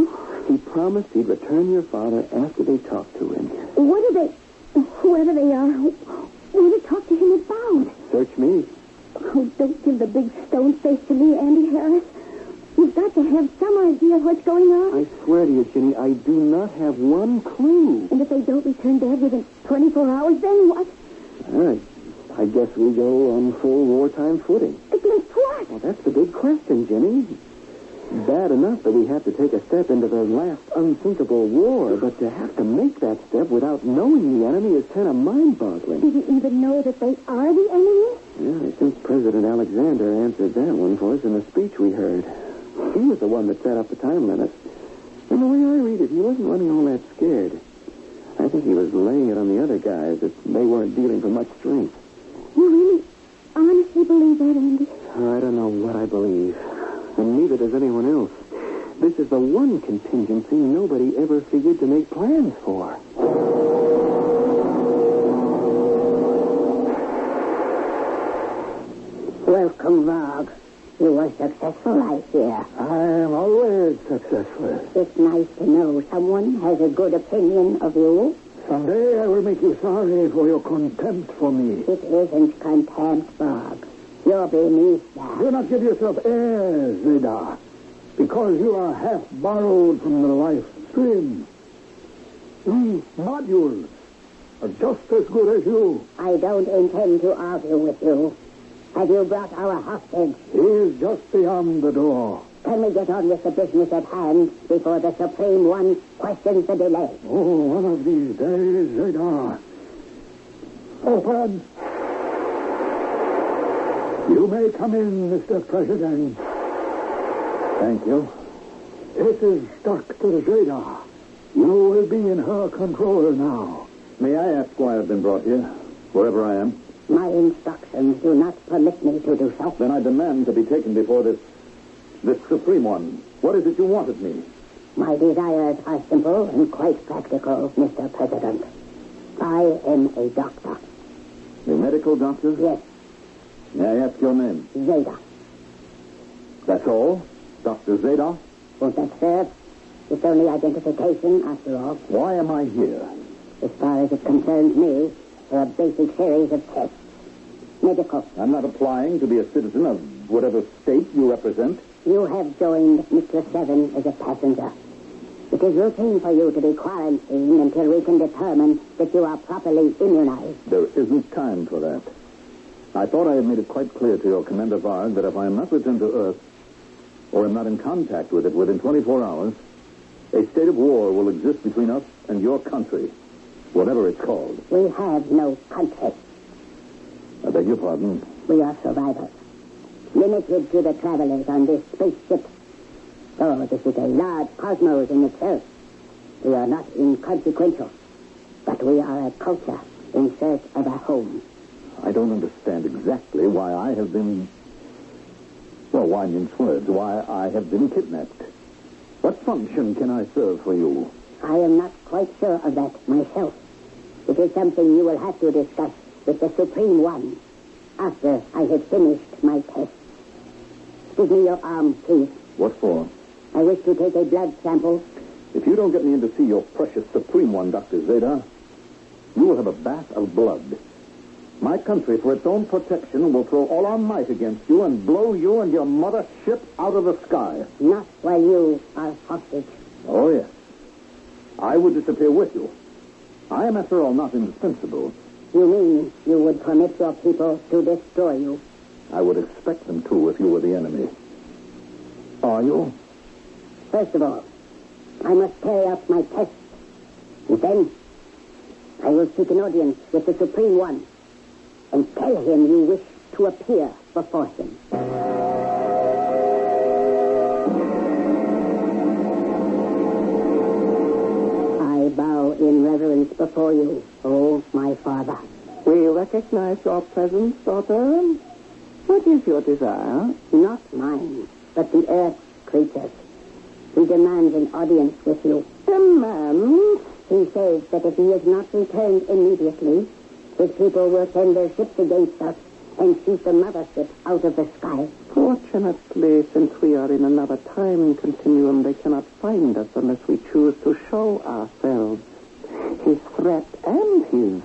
He promised he'd return your father after they talked to him. What do they... Whoever they are, what did they talk to him about? Search me. Oh, don't give the big stone face to me, Andy Harris. You've got to have some idea of what's going on. I swear to you, Ginny, I do not have one clue. And if they don't return Dad within 24 hours, then what? All right. I guess we go on full wartime footing. Against what? Well, that's the big question, Ginny. Bad enough that we have to take a step into the last unthinkable war, but to have to make that step without knowing the enemy is kind of mind-boggling. Did you even know that they are the enemy? Yeah, I think President Alexander answered that one for us in the speech we heard. He was the one that set up the time limit. And the way I read it, he wasn't running all that scared. I think he was laying it on the other guys that they weren't dealing for much strength. You really honestly believe that, Andy? I don't know what I believe. And neither does anyone else. This is the one contingency nobody ever figured to make plans for. Welcome, Varg. You were successful, I hear. I am always successful. It's nice to know someone has a good opinion of you. Someday I will make you sorry for your contempt for me. It isn't contempt, Varg. You're beneath that. Do not give yourself airs, Zeta. Because you are half borrowed from the life stream. These modules are just as good as you. I don't intend to argue with you. Have you brought our hostage? He is just beyond the door. Can we get on with the business at hand before the Supreme One questions the delay? Oh, one of these days, Zeta. Open. You may come in, Mr. President. Thank you. It is Dr. Zeta. You will be in her control now. May I ask why I've been brought here, wherever I am? My instructions do not permit me to do so. Then I demand to be taken before this Supreme One. What is it you want of me? My desires are simple and quite practical, Mr. President. I am a doctor. A medical doctor? Yes. May I ask your name? Zeta. That's all? Dr. Zeta? Won't that serve? It's only identification, after all. Why am I here? As far as it concerns me, for a basic series of tests. Medical. I'm not applying to be a citizen of whatever state you represent. You have joined Mr. Seven as a passenger. It is routine for you to be quarantined until we can determine that you are properly immunized. There isn't time for that. I thought I had made it quite clear to your Commander Varg that if I am not returned to Earth, or am not in contact with it within 24 hours, a state of war will exist between us and your country, whatever it's called. We have no country. I beg your pardon? We are survivors, limited to the travelers on this spaceship. Oh, this is a large cosmos in itself. We are not inconsequential, but we are a culture in search of a home. I don't understand exactly why I have been... Well, why mince words? Why I have been kidnapped. What function can I serve for you? I am not quite sure of that myself. It is something you will have to discuss with the Supreme One after I have finished my test. Give me your arm, please. What for? I wish to take a blood sample. If you don't get me in to see your precious Supreme One, Dr. Zeta, You will have a bath of blood. My country, for its own protection, will throw all our might against you and blow you and your mother ship out of the sky. Not while you are hostage. Oh, yes. I would disappear with you. I am, after all, not indispensable. You mean you would permit your people to destroy you? I would expect them to if you were the enemy. Are you? First of all, I must carry out my test. And then I will seek an audience with the Supreme One and tell him you wish to appear before him. I bow in reverence before you, oh, my father. We recognize your presence, daughter. What is your desire? Not mine, but the earth's creatures. He demands an audience with you. Demands? He says that if he is not returned immediately, his people will send their ships against us and shoot the mothership out of the sky. Fortunately, since we are in another time continuum, they cannot find us unless we choose to show ourselves. His threat and his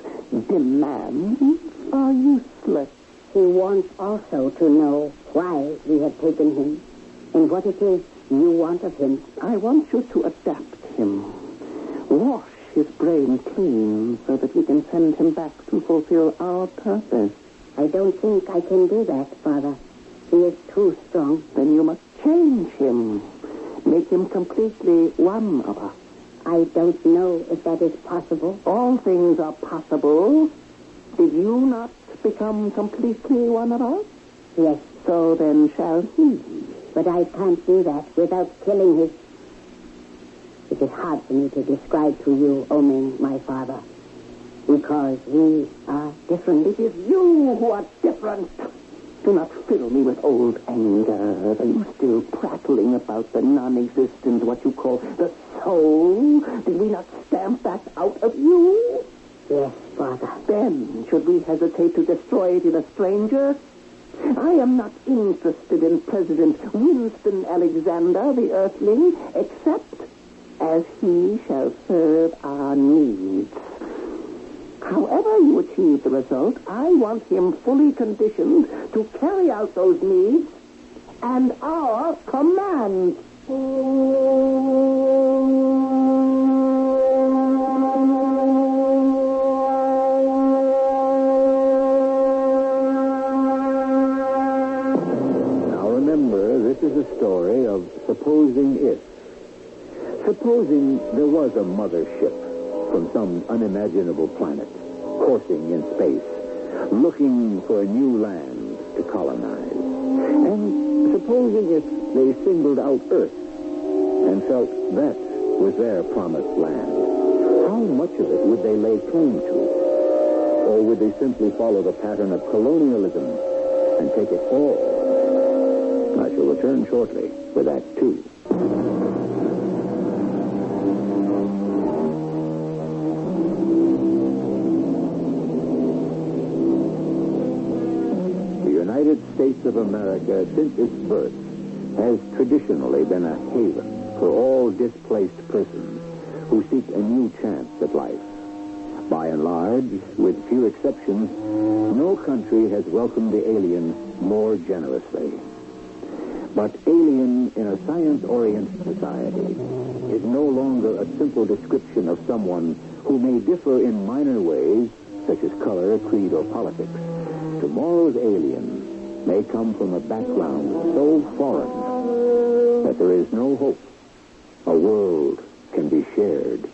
demands are useless. He wants also to know why we have taken him and what it is you want of him. I want you to adapt him. Wash his brain clean so that we can send him back to fulfill our purpose. I don't think I can do that, Father. He is too strong. Then you must change him. Make him completely one of us. I don't know if that is possible. All things are possible. Did you not become completely one of us? Yes. So then shall he. But I can't do that without killing his... It is hard for me to describe to you, Omen, my father, because we are different. It is you who are different. Do not fill me with old anger. Are you still prattling about the non-existent, what you call the soul? Did we not stamp that out of you? Yes, Father. Then, should we hesitate to destroy it in a stranger? I am not interested in President Winston Alexander, the Earthling, except as he shall serve our needs. However you achieve the result, I want him fully conditioned to carry out those needs and our commands. Now remember, this is a story of supposing if. Supposing there was a mothership from some unimaginable planet, coursing in space, looking for a new land to colonize. And supposing if they singled out Earth and felt that was their promised land, how much of it would they lay claim to? Or would they simply follow the pattern of colonialism and take it all? I shall return shortly with Act 2. The United States of America, since its birth, has traditionally been a haven for all displaced persons who seek a new chance at life. By and large, with few exceptions, no country has welcomed the alien more generously. But alien in a science-oriented society is no longer a simple description of someone who may differ in minor ways, such as color, creed, or politics. Tomorrow's alien may come from a background so foreign that there is no hope a world can be shared.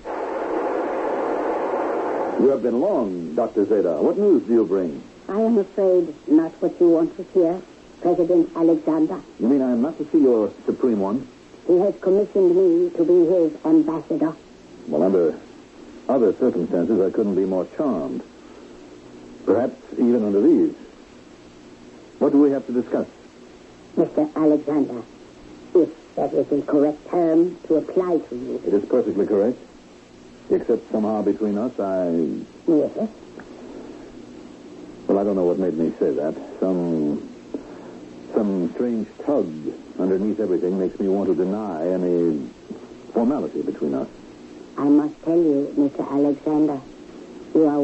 You have been long, Dr. Zeta. What news do you bring? I am afraid not what you want to hear, President Alexander. You mean I am not to see your Supreme One? He has commissioned me to be his ambassador. Well, under other circumstances, I couldn't be more charmed. Perhaps even under these. What do we have to discuss? Mr. Alexander, if that is the correct term to apply to you. It is perfectly correct. Except somehow between us, Yes? Well, I don't know what made me say that. Some strange tug underneath everything makes me want to deny any formality between us. I must tell you, Mr. Alexander, you are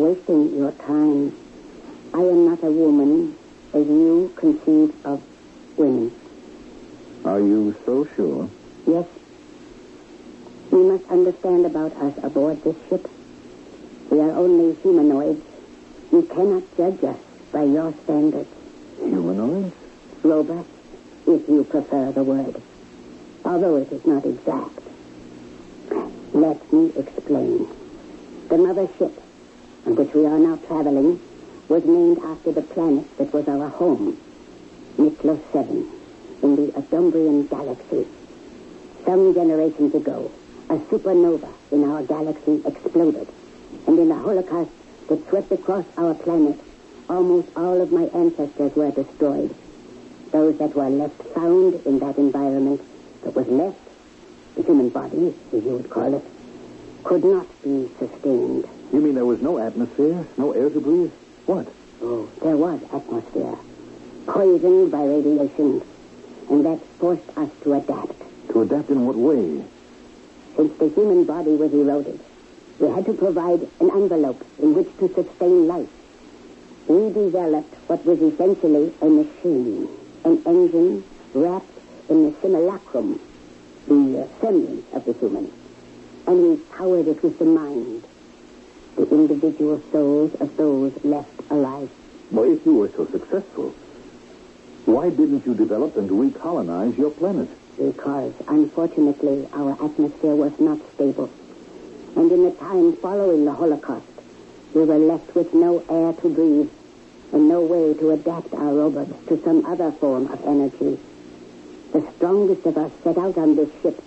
your time. I am not a woman as you conceive of women. Are you so sure? Yes. You must understand about us aboard this ship. We are only humanoids. You cannot judge us by your standards. Humanoids? Robots, if you prefer the word. Although it is not exact. Let me explain. The mother ship on which we are now traveling was named after the planet that was our home, Miklos 7, in the Adumbrian galaxy. Some generations ago, a supernova in our galaxy exploded, and in the Holocaust that swept across our planet, almost all of my ancestors were destroyed. Those that were left found in that environment that was left, the human body, as you would call it, could not be sustained. You mean there was no atmosphere? No air to breathe? What? Oh, there was atmosphere. Poisoned by radiation. And that forced us to adapt. To adapt in what way? Since the human body was eroded, we had to provide an envelope in which to sustain life. We developed what was essentially a machine, an engine wrapped in the simulacrum, the semblance of the human. And we powered it with the mind, the individual souls of those left alive. Well, if you were so successful, why didn't you develop and recolonize your planet? Because, unfortunately, our atmosphere was not stable. And in the time following the Holocaust, we were left with no air to breathe and no way to adapt our robots to some other form of energy. The strongest of us set out on this ship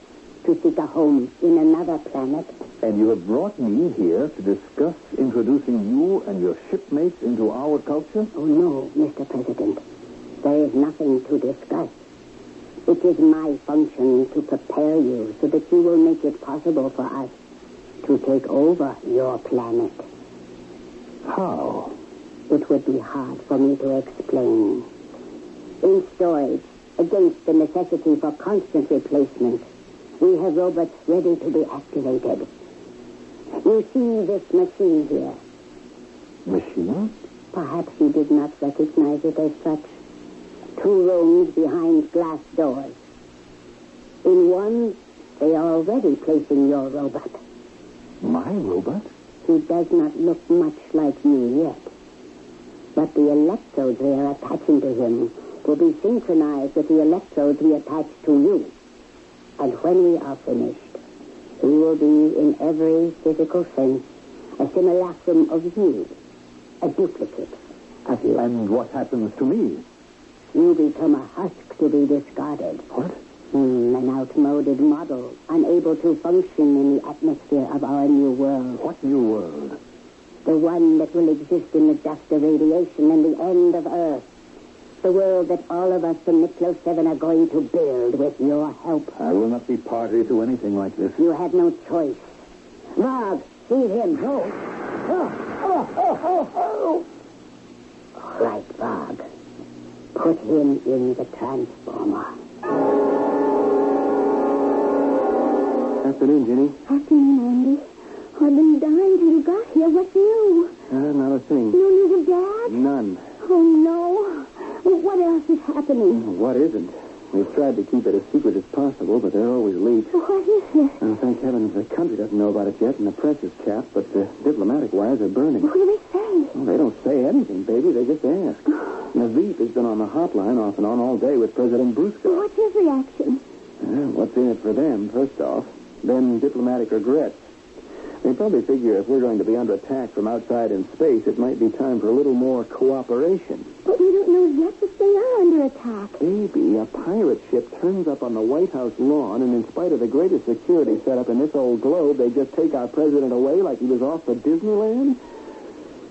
to seek a home in another planet. And you have brought me here to discuss introducing you and your shipmates into our culture? Oh, no, Mr. President. There is nothing to discuss. It is my function to prepare you so that you will make it possible for us to take over your planet. How? It would be hard for me to explain. In storage, against the necessity for constant replacement, we have robots ready to be activated. You see this machine here. Machine? Perhaps you did not recognize it as such. 2 rooms behind glass doors. In one, they are already placing your robot. My robot? He does not look much like you yet. But the electrodes they are attaching to him will be synchronized with the electrodes we attach to you. And when we are finished, he will be, in every physical sense, a simulacrum of you, a duplicate of you. And what happens to me? You become a husk to be discarded. What? An outmoded model, unable to function in the atmosphere of our new world. What new world? The one that will exist in the dust of radiation and the end of Earth. The world that all of us from Miklos 7 are going to build with your help. I will not be party to anything like this. You have no choice. Varg, see him. Oh. All right, Varg. Put him in the transformer. Afternoon, Jenny. Afternoon, Andy. I've been dying till you got here. What's new? Not a thing. No news of Dad? None. Oh, no. Well, what else is happening? What isn't? We've tried to keep it as secret as possible, but there are always leaks. What is it? Thank heavens the country doesn't know about it yet, and the press is capped, but the diplomatic wires are burning. What do they say? Well, they don't say anything, baby. They just ask. Naveed has been on the hotline off and on all day with President Brusco. What's his reaction? What's in it for them, first off? Then diplomatic regrets. They probably figure if we're going to be under attack from outside in space, it might be time for a little more cooperation. But we don't know yet that they are under attack. Baby, a pirate ship turns up on the White House lawn, and in spite of the greatest security setup in this old globe, they just take our president away like he was off for Disneyland?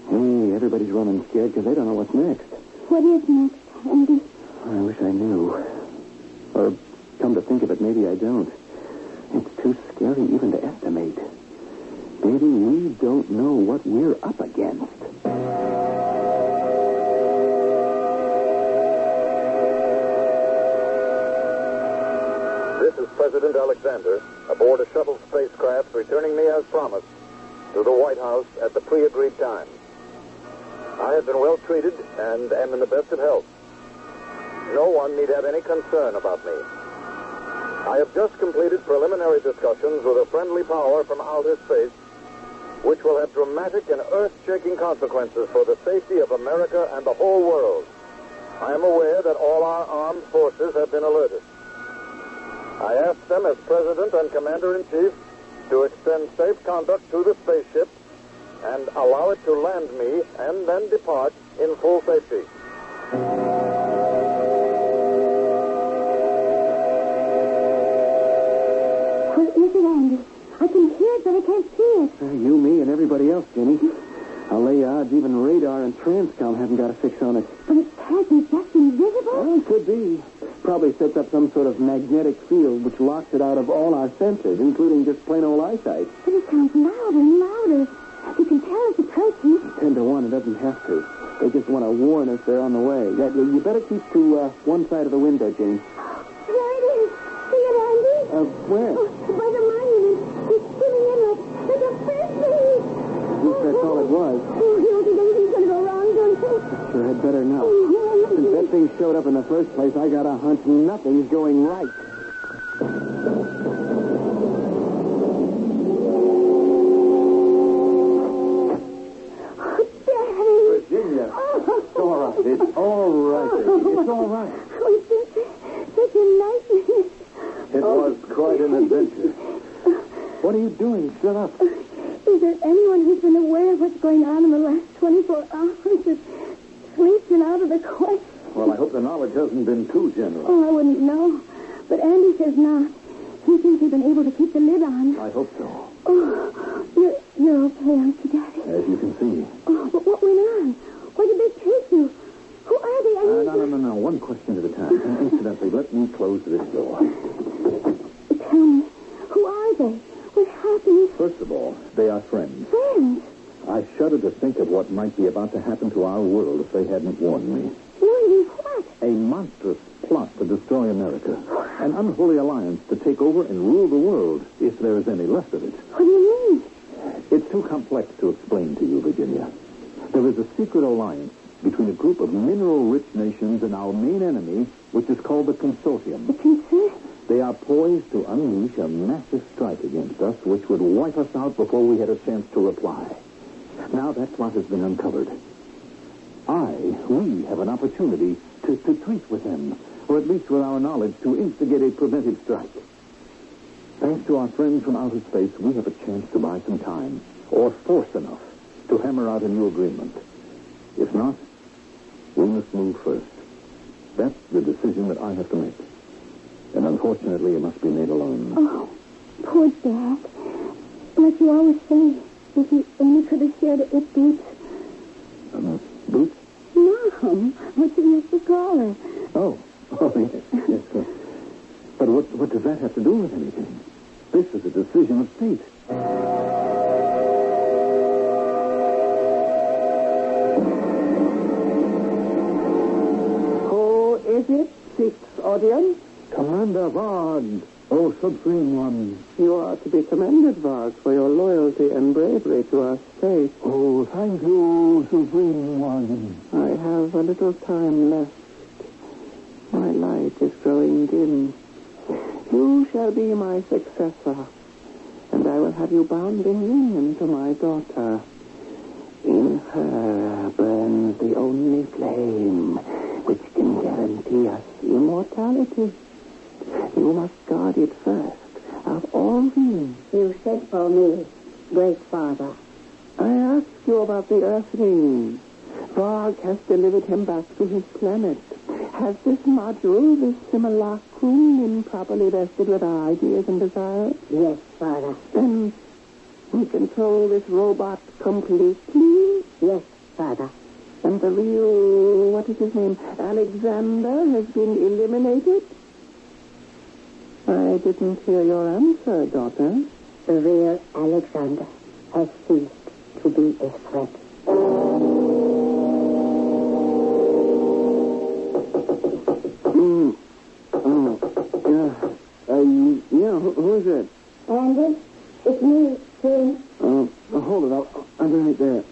Hey, everybody's running scared because they don't know what's next. What is next, Andy? I wish I knew. Or, come to think of it, maybe I don't. It's too scary even to estimate. Baby, we don't know what we're up against. This is President Alexander aboard a shuttle spacecraft returning me as promised to the White House at the pre-agreed time. I have been well treated and am in the best of health. No one need have any concern about me. I have just completed preliminary discussions with a friendly power from outer space, which will have dramatic and earth-shaking consequences for the safety of America and the whole world. I am aware that all our armed forces have been alerted. I ask them as President and Commander-in-Chief to extend safe conduct to the spaceship and allow it to land me and then depart in full safety. What is it, Andy? I can hear it, but I can't see it. You, me, and everybody else, Jenny. I'll lay odds even radar and Transcom haven't got a fix on it. But it can't be just invisible? Well, it could be. Probably sets up some sort of magnetic field which locks it out of all our senses, including just plain old eyesight. But it sounds louder and louder. You can tell it's approaching. 10 to 1, it doesn't have to. They just want to warn us they're on the way. You better keep to one side of the window, Jenny. There it is. See it, Andy? Where? Oh, by the monument. It's spinning in like a frisbee. At least that's all it was. Oh, you don't think anything's going to go wrong, don't you? Sure had better not. Since that thing showed up in the first place, I got a hunch nothing's going right. Virginia. It's all right. It's all right. It's all right. Oh, it's been such a nightmare. It was quite an adventure. What are you doing? Shut up. Is there anyone who's been aware of what's going on in the last 24 hours? It's sleep's been out of the question. Well, I hope the knowledge hasn't been too general. Oh, I wouldn't know. But Andy says not. He thinks you've been able to keep the lid on. I hope so. Oh, you're okay, aren't you, Daddy? As you can see. Oh, but what went on? Why did they chase you? Who are they? No. One question at a time. Incidentally, let me close this door. Tell me, who are they? What happened? First of all, they are friends. Friends? I shudder to think of what might be about to happen to our world if they hadn't warned me. Warned you what? A monstrous plot to destroy America. An unholy alliance to take over and rule the world, if there is any left of it. What do you mean? It's too complex to explain to you, Virginia. There is a secret alliance between a group of mineral-rich nations and our main enemy, which is called the Consortium. The Consortium? They are poised to unleash a massive strike against us, which would wipe us out before we had a chance to reply. Now that plot has been uncovered. We have an opportunity to treat with them, or at least with our knowledge, to instigate a preventive strike. Thanks to our friends from outer space, we have a chance to buy some time, or force enough, to hammer out a new agreement. If not, we must move first. That's the decision that I have to make. And unfortunately, it must be made alone. Oh, poor Dad. Like you always say, if he only could have shared it with Boots. Boots? Mom, what you used to call her. Oh, yes. But what does that have to do with anything? This is a decision of fate. Who is it, Sixth Audience? Commander Varg, oh, Supreme One. You are to be commended, Varg, for your loyalty and bravery to our state. Oh, thank you, Supreme One. I have a little time left. My light is growing dim. You shall be my successor, and I will have you bound in union to my daughter. In her burns the only flame which can guarantee us immortality. You must guard it first of all things. You sent for me, great father. I asked you about the Earthling. Varg has delivered him back to his planet. Has this module, this simulacrum, been properly vested with our ideas and desires? Yes, father. Then we control this robot completely? Yes, father. And the real, what is his name, Alexander, has been eliminated? I didn't hear your answer, daughter. The real Alexander has ceased to be a threat. Who is it? Andy, it's me, Tim. Hold it. I'll be right there.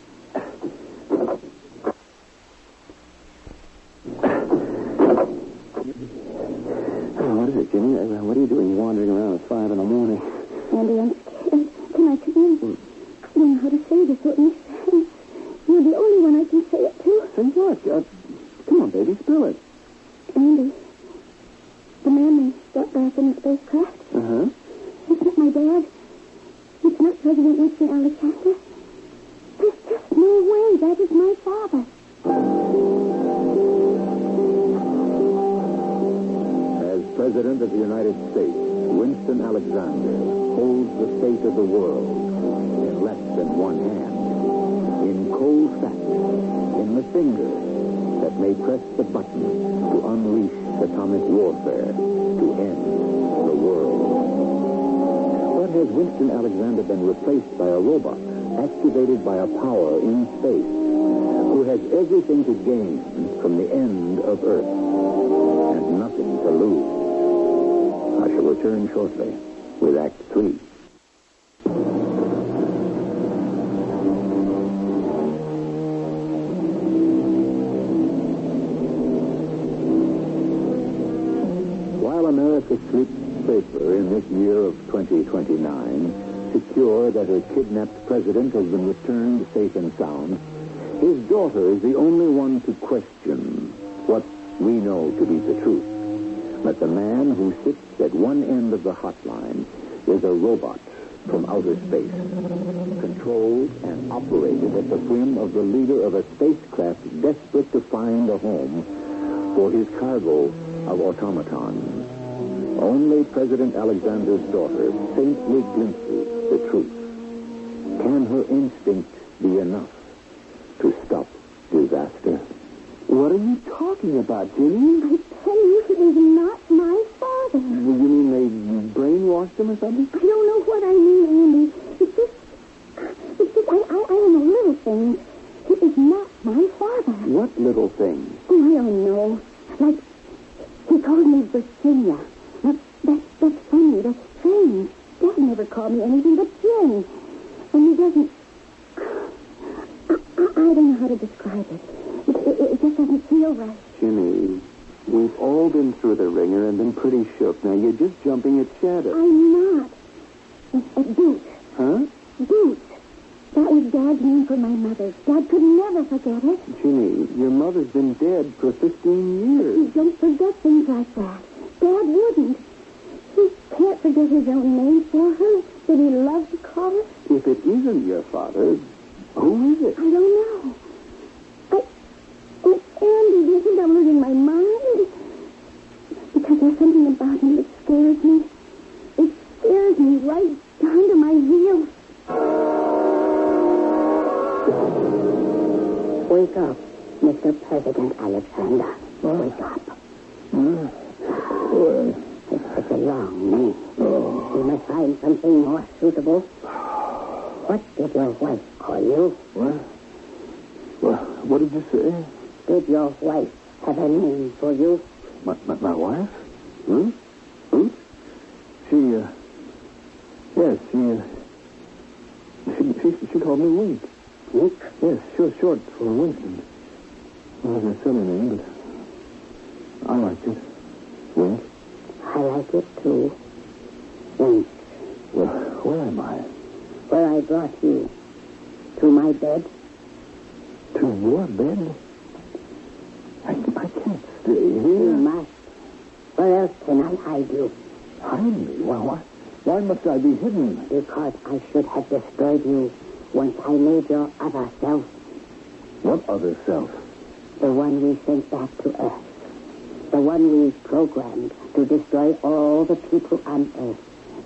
Look, come on, baby, spill it. Andy, the man we got back in the spacecraft. Uh-huh. It's not my dad. It's not President Winston Alexander. There's just no way that is my father. As President of the United States, Winston Alexander holds the fate of the world in less than one hand. In cold facts, in the finger that may press the button to unleash atomic warfare to end the world. But has Winston Alexander been replaced by a robot activated by a power in space who has everything to gain from the end of Earth and nothing to lose? I shall return shortly with Act 3. While America sleeps safer in this year of 2029, secure that her kidnapped president has been returned safe and sound, his daughter is the only one to question what we know to be the truth. That the man who sits at one end of the hotline is a robot from outer space, controlled and operated at the whim of the leader of a spacecraft desperate to find a home for his cargo of automatons. Only President Alexander's daughter faintly glimpses the truth. Can her instinct be enough to stop disaster? What are you talking about, Jimmy? I tell you, he is not my father. You mean they brainwashed him or something? I don't know what I mean, Andy. It's just I don't know little things. He is not my father. What little things? Oh, I don't know. Like, he called me Virginia. That's funny. That's strange. Dad never called me anything but Jen. And he doesn't... I don't know how to describe it. It just doesn't feel right. Jimmy, we've all been through the ringer and been pretty shook. Now, you're just jumping at shadows. I'm not. Boots. Huh? Boots. That was Dad's name for my mother. Dad could never forget it. Jimmy, your mother's been dead for 15 years. You don't forget things like that. Dad wouldn't. He can't forget his own name for her that he loves to call her. If it isn't your father, who is it? I don't know. Andy, do you think I'm losing my mind? Because there's something about him that scares me. It scares me right down to my heels. Wake up, Mr. President Alexander. Wake up. It's such a long name. We must find something more suitable. What did your wife call you? What did you say? Did your wife have a name for you? My wife? Hmm? She called me Wink. Wink? Yes, short for Winston. Well, it's a silly name, but I liked it. Wink. I like it too. Wink. Well, where am I? Where I brought you. To my bed. To your bed? I can't stay here. You must. Where else can I hide you? Hide me? Why must I be hidden? Because I should have destroyed you once I made your other self. What other self? The one we sent back to Earth. The one we programmed to destroy all the people on Earth.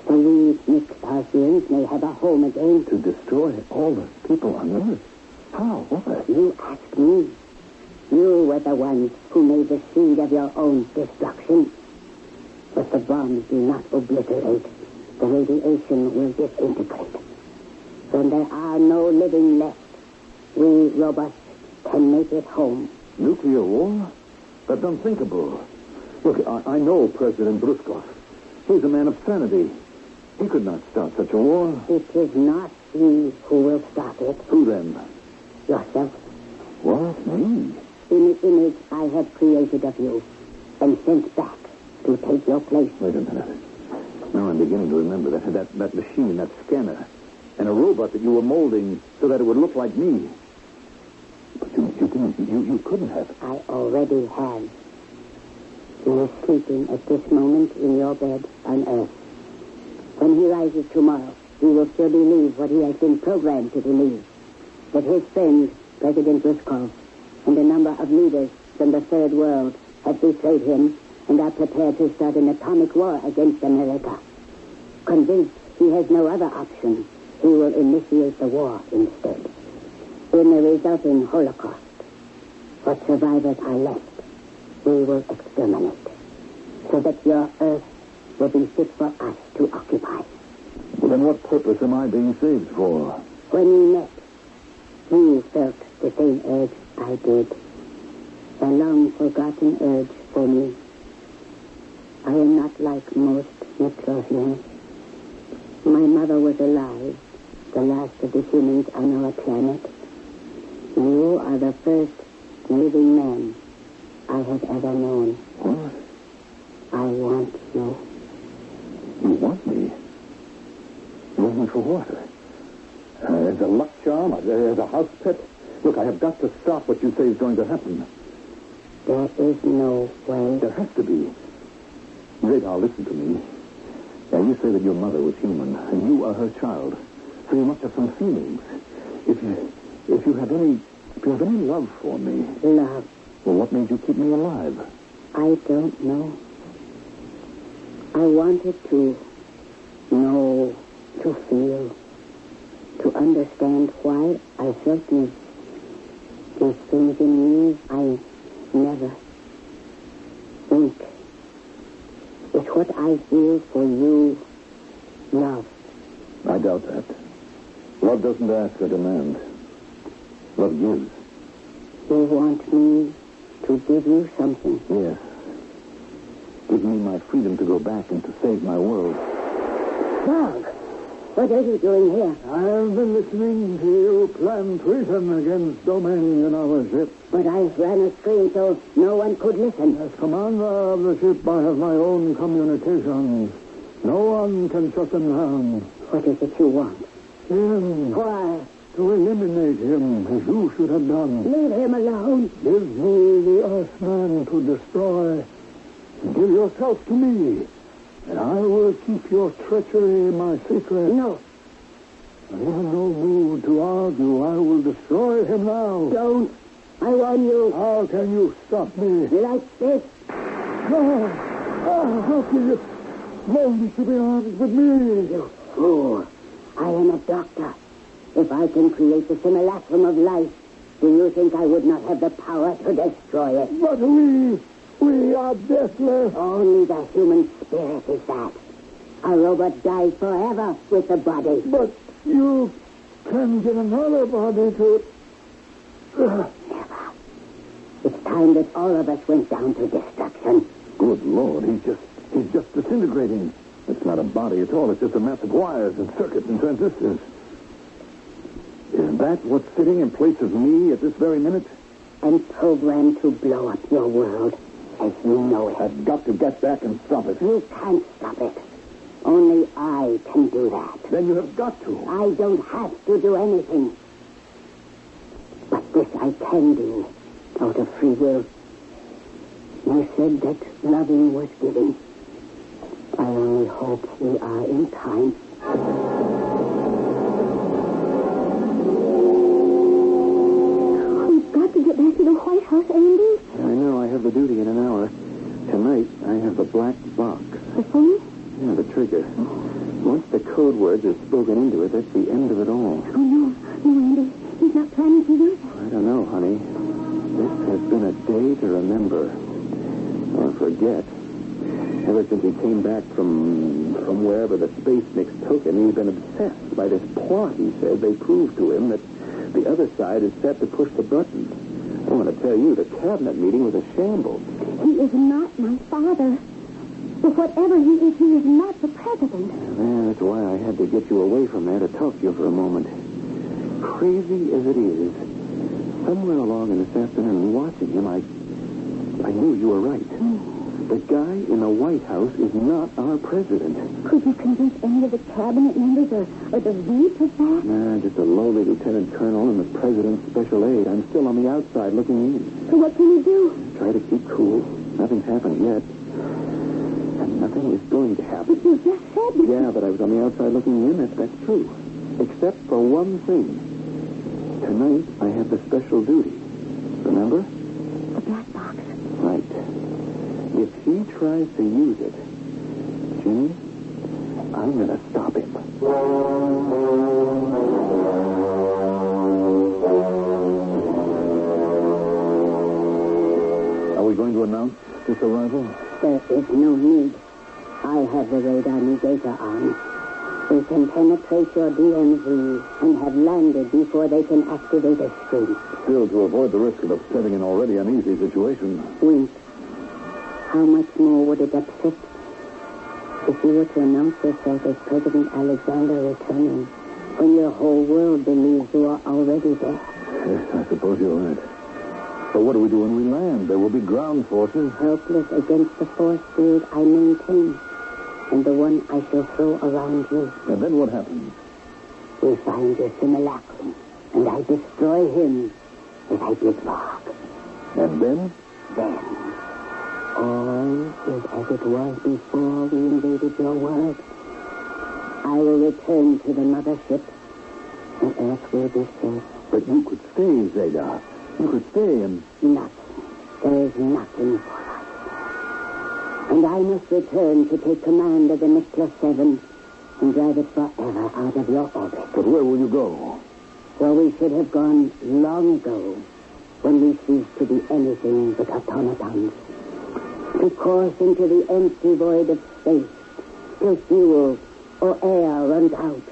So we mixed may have a home again. To destroy all the people on Earth? How? What? You ask me. You were the one who made the seed of your own destruction. But the bombs do not obliterate. The radiation will disintegrate. When there are no living left, we robots can make it home. Nuclear war? That's unthinkable. Look, I know President Bruskov. He's a man of sanity. He could not start such a war. It is not he who will stop it. Who then? Yourself. What? Me? In the image I have created of you and sent back to take your place. Wait a minute. Now I'm beginning to remember that machine, that scanner, and a robot that you were molding so that it would look like me. But you couldn't have. I already have. He is sleeping at this moment in your bed on Earth. When he rises tomorrow, he will still believe what he has been programmed to believe. That his friend, President Ruskov, and a number of leaders from the Third World have betrayed him and are prepared to start an atomic war against America. Convinced he has no other option, he will initiate the war instead. In the resulting Holocaust, what survivors are left, we will exterminate, so that your Earth will be fit for us to occupy. Well, then what purpose am I being saved for? When you met, you felt the same urge I did. A long-forgotten urge for me. I am not like most Midlothians. My mother was alive, the last of the humans on our planet. You are the first living man I have ever known. What? I want you. You want me? You want me for what? As a luck charm? As a house pet? Look, I have got to stop what you say is going to happen. There is no way. There has to be. Radar, listen to me. Now, you say that your mother was human, and you are her child. So you must have some feelings. If you have any love for me. Love? Well, what made you keep me alive? I don't know. I wanted to know, to feel, to understand why I felt these things in you I never think. It's what I feel for you, love. I doubt that. Love doesn't ask or demand. Love gives. You want me to give you something? Yes. Give me my freedom to go back and to save my world. Dog, what are you doing here? I've been listening to you plan treason against domain in our ship. But I ran a screen so no one could listen. As commander of the ship, I have my own communications. No one can shut them down. What is it you want? Him. Why? To eliminate him, as you should have done. Leave him alone. Give me the Earthman to destroy. Give yourself to me, and I will keep your treachery my secret. No. I'm in no mood to argue. I will destroy him now. Don't. I warn you. How can you stop me? Like this. No. How can you want me to be armed with me? You fool. I am a doctor. If I can create the simulacrum of life, do you think I would not have the power to destroy it? But we are deathless. Only the human spirit is that. A robot dies forever with the body. But you can get another body to... Never. It's time that all of us went down to destruction. Good Lord, he's just disintegrating. It's not a body at all. It's just a mass of wires and circuits and transistors. Is that what's sitting in place of me at this very minute? And programmed to blow up your world as you know it. I've got to get back and stop it. You can't stop it. Only I can do that. Then you have got to. I don't have to do anything. But this I can do out of free will. You said that loving was giving. I only hope we are in time. We've got to get back to the White House, Andy. I know. I have the duty in an hour. Tonight, I have the black box. The phone? Yeah, the trigger. Once the code words are spoken into it, that's the end of it all. Oh, no. No, Andy. He's not planning to do that. I don't know, honey. This has been a day to remember. Or forget. Ever since he came back from wherever the Space Mix took him, he's been obsessed by this plot, he says. They proved to him that the other side is set to push the button. I want to tell you, the cabinet meeting was a shambles. He is not my father. But whatever he is not the president. Yeah, that's why I had to get you away from there to talk to you for a moment. Crazy as it is, somewhere along in this afternoon, watching him, I knew you were right. The guy in the White House is not our president. Could you convince any of the cabinet members or the VP of that? Nah, just a lowly lieutenant colonel and the president's special aide. I'm still on the outside looking in. So what can we do? Try to keep cool. Nothing's happened yet. And nothing is going to happen. But you just said... Yeah, but I was on the outside looking in. That's true. Except for one thing. Tonight, I have the special duty. Remember? The black box. Right. If he tries to use it, Jimmy, I'm going to stop him. Are we going to announce this arrival? There is no need. I have the radar negator on. We can penetrate your DMZ and have landed before they can activate a screen. Still, to avoid the risk of upsetting an already uneasy situation. Wait. How much more would it upset if you were to announce yourself as President Alexander returning when your whole world believes you are already there? Yes, I suppose you're right. But what do we do when we land? There will be ground forces. Helpless against the force field I maintain, and the one I shall throw around you. And then what happens? We find your simulacrum, and I destroy him as I did Varg. And then? Then, all is as it was before we invaded your world. I will return to the mothership, and Earth will be safe. But you could stay, Zeta. You could stay and... Nothing. There is nothing for us. And I must return to take command of the Nicholas 7 and drive it forever out of your orbit. But where will you go? Where we should have gone long ago, when we ceased to be anything but automatons. To course into the empty void of space, till fuel or air runs out.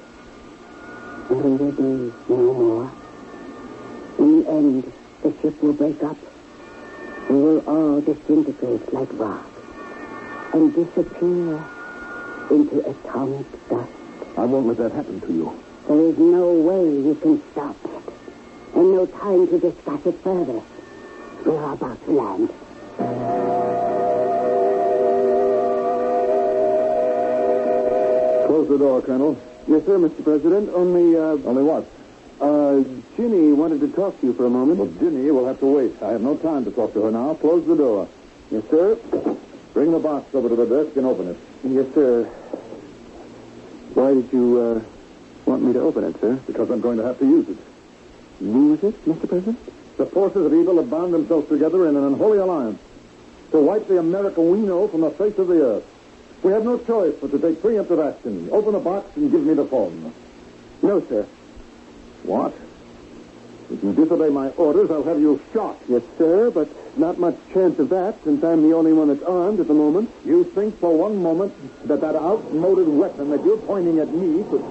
And we will be no more. In the end, the ship will break up. We will all disintegrate like rock and disappear into atomic dust. I won't let that happen to you. There is no way you can stop it, and no time to discuss it further. We are about to land. Close the door, Colonel. Yes, sir, Mr. President. Only what? Ginny wanted to talk to you for a moment. Well, Ginny will have to wait. I have no time to talk to her now. Close the door. Yes, sir. Bring the box over to the desk and open it. Yes, sir. Why did you, want me to open it, sir? Because I'm going to have to use it. Use it, Mr. President? The forces of evil have bound themselves together in an unholy alliance to wipe the America we know from the face of the earth. We have no choice but to take preemptive action. Open the box and give me the phone. No, sir. What? If you disobey my orders, I'll have you shot. Yes, sir, but not much chance of that, since I'm the only one that's armed at the moment. You think for one moment that outmoded weapon that you're pointing at me could...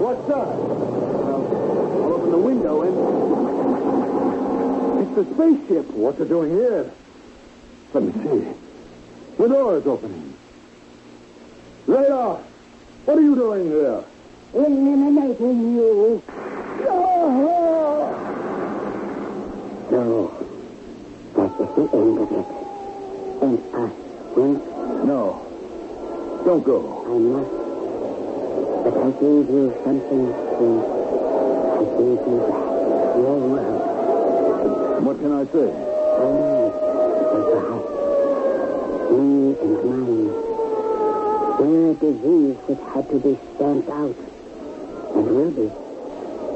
What's that? I'll open the window and... It's the spaceship. What's it doing here? Let me see. The door is opening. Radar! What are you doing here? Eliminating you. No. That is the end of it. And us will... No. Don't go. I must. But I gave you something to... I gave you back your world. What can I say? And perhaps me and mine. We're a disease which had to be stamped out. And will be.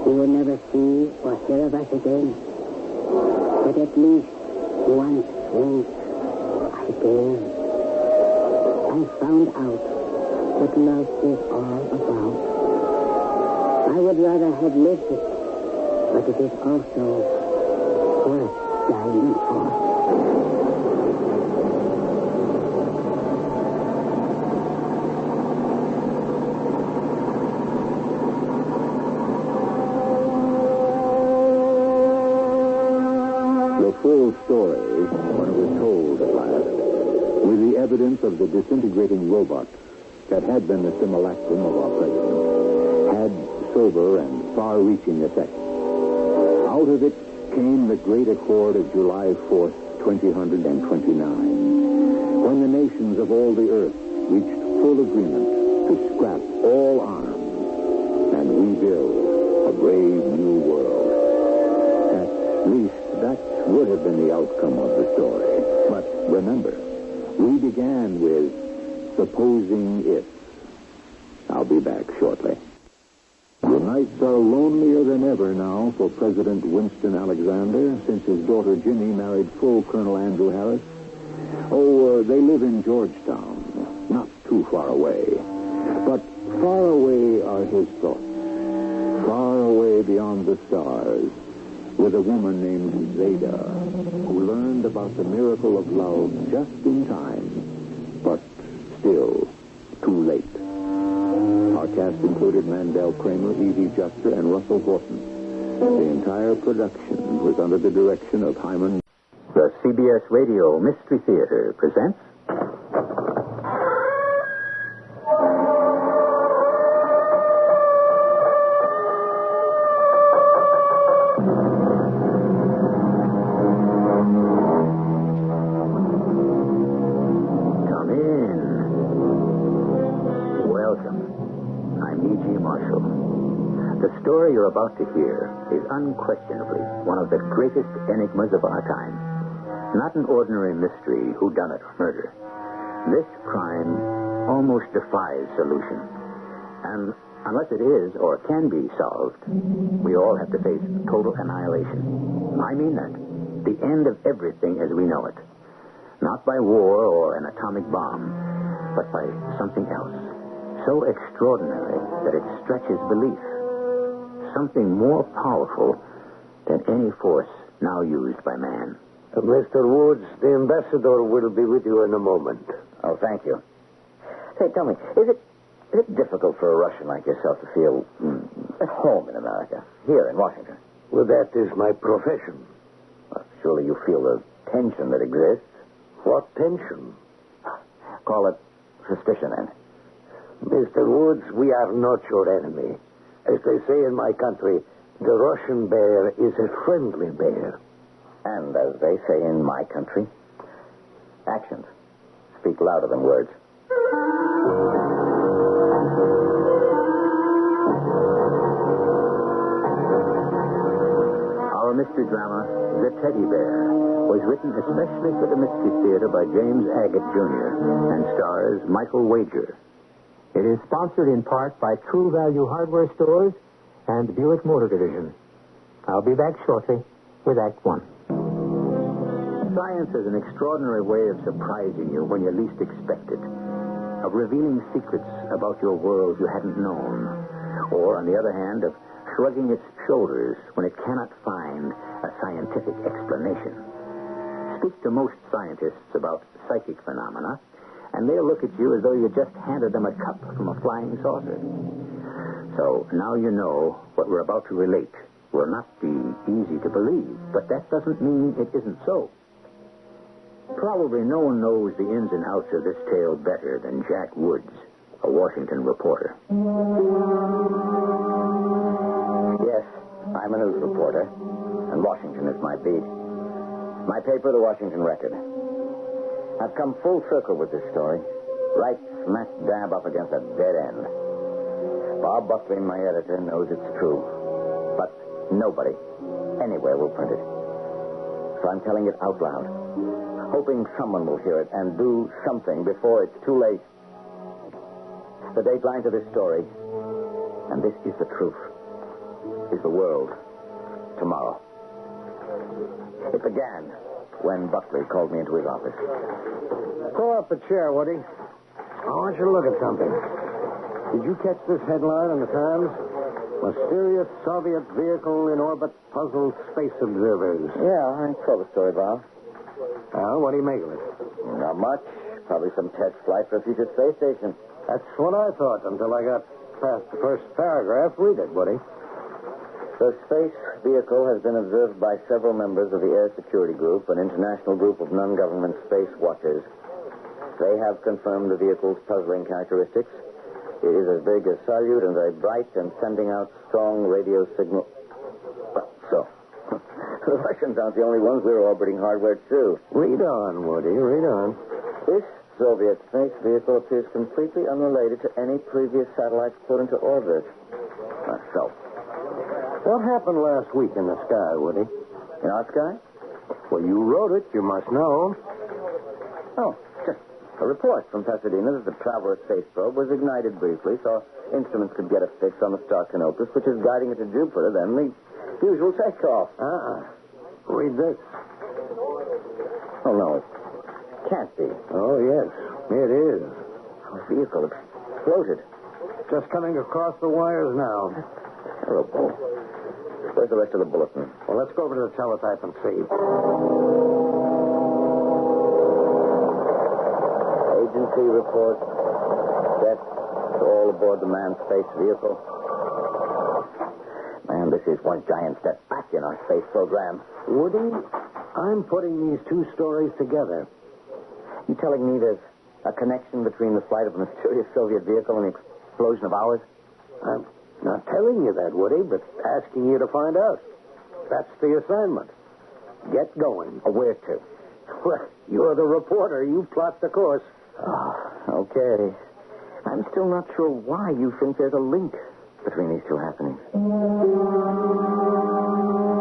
You will never see or hear of us again. But at least once I did. I found out what love is all about. I would rather have lived it, but it is also worth dying for. The full story, when it was told at last, with the evidence of the disintegrating robots that had been the simulacrum of our president, had sober and far-reaching effects. Out of it came the great accord of July 4th, 2029, when the nations of all the earth reached full agreement to scrap all arms and rebuild a brave new world. At least that's what have been the outcome of the story. But remember, we began with supposing if. I'll be back shortly. The nights are lonelier than ever now for President Winston Alexander since his daughter Ginny married full Colonel Andrew Harris. They live in Georgetown, not too far away. But far away are his thoughts. Far away beyond the stars, with a woman named Zeta, who learned about the miracle of love just in time, but still too late. Our cast included Mandel Kramer, Evie Juster, and Russell Horton. The entire production was under the direction of Hyman. The CBS Radio Mystery Theater presents... Come in. Welcome. I'm E.G. Marshall. The story you're about to hear is unquestionably one of the greatest enigmas of our time. Not an ordinary mystery, whodunit, or murder. This crime almost defies solution. And unless it is or can be solved, we all have to face total annihilation. I mean that. The end of everything as we know it. Not by war or an atomic bomb, but by something else. So extraordinary that it stretches belief. Something more powerful than any force now used by man. Mr. Woods, the ambassador will be with you in a moment. Oh, thank you. Say, tell me, is it difficult for a Russian like yourself to feel at home in America, here in Washington? Well, that is my profession. Well, surely you feel the tension that exists. What tension? Call it suspicion, then. Mr. Woods, we are not your enemy. As they say in my country, the Russian bear is a friendly bear. And as they say in my country, actions speak louder than words. Our mystery drama, The Teddy Bear, was written especially for the Mystery Theater by James Agate, Jr. and stars Michael Wager. It is sponsored in part by True Value Hardware Stores and Buick Motor Division. I'll be back shortly with Act One. Science is an extraordinary way of surprising you when you least expect it, of revealing secrets about your world you hadn't known, or, on the other hand, of shrugging its shoulders when it cannot find a scientific explanation. Speak to most scientists about psychic phenomena, and they'll look at you as though you just handed them a cup from a flying saucer. So now you know what we're about to relate will not be easy to believe, but that doesn't mean it isn't so. Probably no one knows the ins and outs of this tale better than Jack Woods, a Washington reporter. Yes, I'm a news reporter, and Washington is my beat. My paper, the Washington Record. I've come full circle with this story, right smack dab up against a dead end. Bob Buckley, my editor, knows it's true, but nobody, anywhere, will print it. So I'm telling it out loud, hoping someone will hear it and do something before it's too late. The dateline to this story, and this is the truth, is the world tomorrow. It began when Buckley called me into his office. Pull up a chair, Woody. I want you to look at something. Did you catch this headline in the Times? Mysterious Soviet vehicle in orbit puzzles space observers. Yeah, I saw the story, Bob. Well, what do you make of it? Not much. Probably some test flight for a future space station. That's what I thought until I got past the first paragraph. Read it, Woody. The space vehicle has been observed by several members of the Air Security Group, an international group of non-government space watchers. They have confirmed the vehicle's puzzling characteristics. It is as big as Salyut and very bright and sending out strong radio signal. So, the Russians aren't the only ones. We're orbiting hardware, too. Read on, Woody. Read on. This Soviet space vehicle appears completely unrelated to any previous satellites put into orbit. So. What happened last week in the sky, Woody? In our sky? Well, you wrote it. You must know. Oh, just a report from Pasadena that the Traveler space probe was ignited briefly so instruments could get a fix on the star Canopus, which is guiding it to Jupiter, then the usual takeoff. Read this. Oh, no, it can't be. Oh, yes, it is. Our vehicle exploded. Just coming across the wires now. Terrible. Where's the rest of the bulletin? Well, let's go over to the teletype and see. Agency report. Death to all aboard the manned space vehicle. Man, this is one giant step back in our space program. Woody, I'm putting these two stories together. You telling me there's a connection between the flight of a mysterious Soviet vehicle and the explosion of ours? I'm not telling you that, Woody, but asking you to find out. That's the assignment. Get going. Where to? Well, you're the reporter. You plot the course. Oh, okay. I'm still not sure why you think there's a link between these two happenings.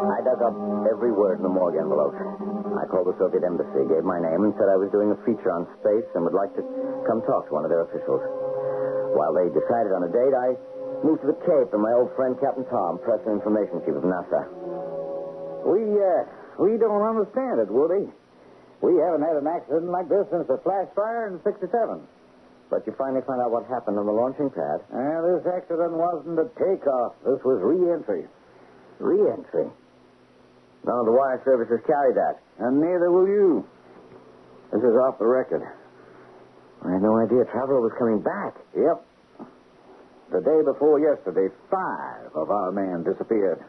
I dug up every word in the morgue envelope. I called the Soviet embassy, gave my name, and said I was doing a feature on space and would like to come talk to one of their officials. While they decided on a date, I moved to the Cape, and my old friend Captain Tom, press and information chief of NASA. We don't understand it, Woody. We haven't had an accident like this since the flash fire in '67. But you finally found out what happened on the launching pad. This accident wasn't a takeoff. This was re-entry. Re-entry? None of the wire services carry that. And neither will you. This is off the record. I had no idea Traveler was coming back. Yep. The day before yesterday, 5 of our men disappeared.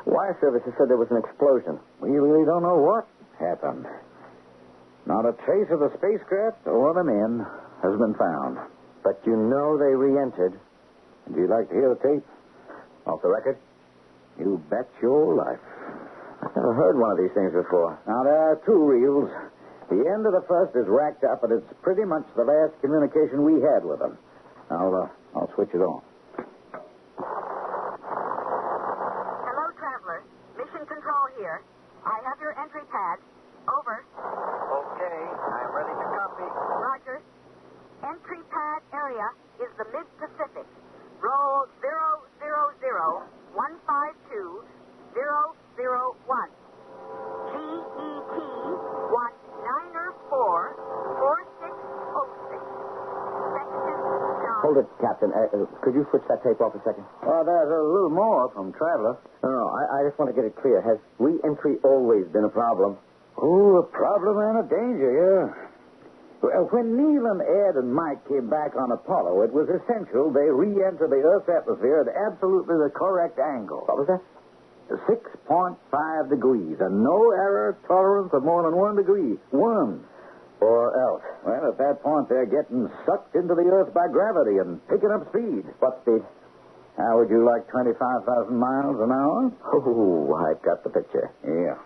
Wire services said there was an explosion. We really don't know what happened. Not a trace of the spacecraft or the men has been found. But you know they re-entered. Would you like to hear the tape? Off the record? You bet your life. I've never heard one of these things before. Now, there are 2 reels. The end of the first is racked up, and it's pretty much the last communication we had with them. Now, I'll switch it on. Hello, Traveler. Mission Control here. I have your entry pad. Over. Okay, I'm ready to copy. Roger. Entry pad area is the Mid-Pacific. Roll 000-152-001. GET 1904-4606. Section John. Hold it, Captain. Could you switch that tape off a second? Well, there's a little more from Traveler. No, I just want to get it clear. Has re-entry always been a problem? Oh, a problem and a danger, yeah. Well, when Neil and Ed and Mike came back on Apollo, it was essential they re-enter the Earth's atmosphere at absolutely the correct angle. What was that? 6.5 degrees, and no error tolerance of more than 1 degree. 1. Or else? Well, at that point, they're getting sucked into the Earth by gravity and picking up speed. What speed? How would you like 25,000 miles an hour? Oh, I've got the picture. Yeah.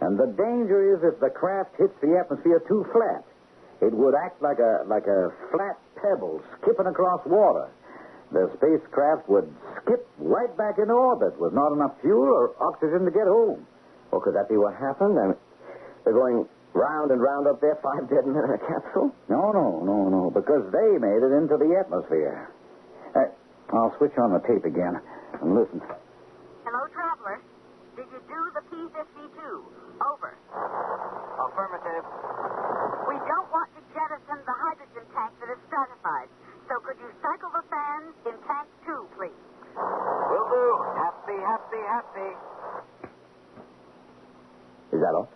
And the danger is if the craft hits the atmosphere too flat. It would act like a flat pebble skipping across water. The spacecraft would skip right back into orbit with not enough fuel or oxygen to get home. Well, could that be what happened? I mean, they're going round and round up there, 5 dead men in a capsule? No, because they made it into the atmosphere. I'll switch on the tape again and listen. Hello, Traveler. Did you do the P-52? Over. Affirmative. We don't want to jettison the hydrogen tank that is stratified. So could you cycle the fans in tank 2, please? Will do. Happy. Is that all?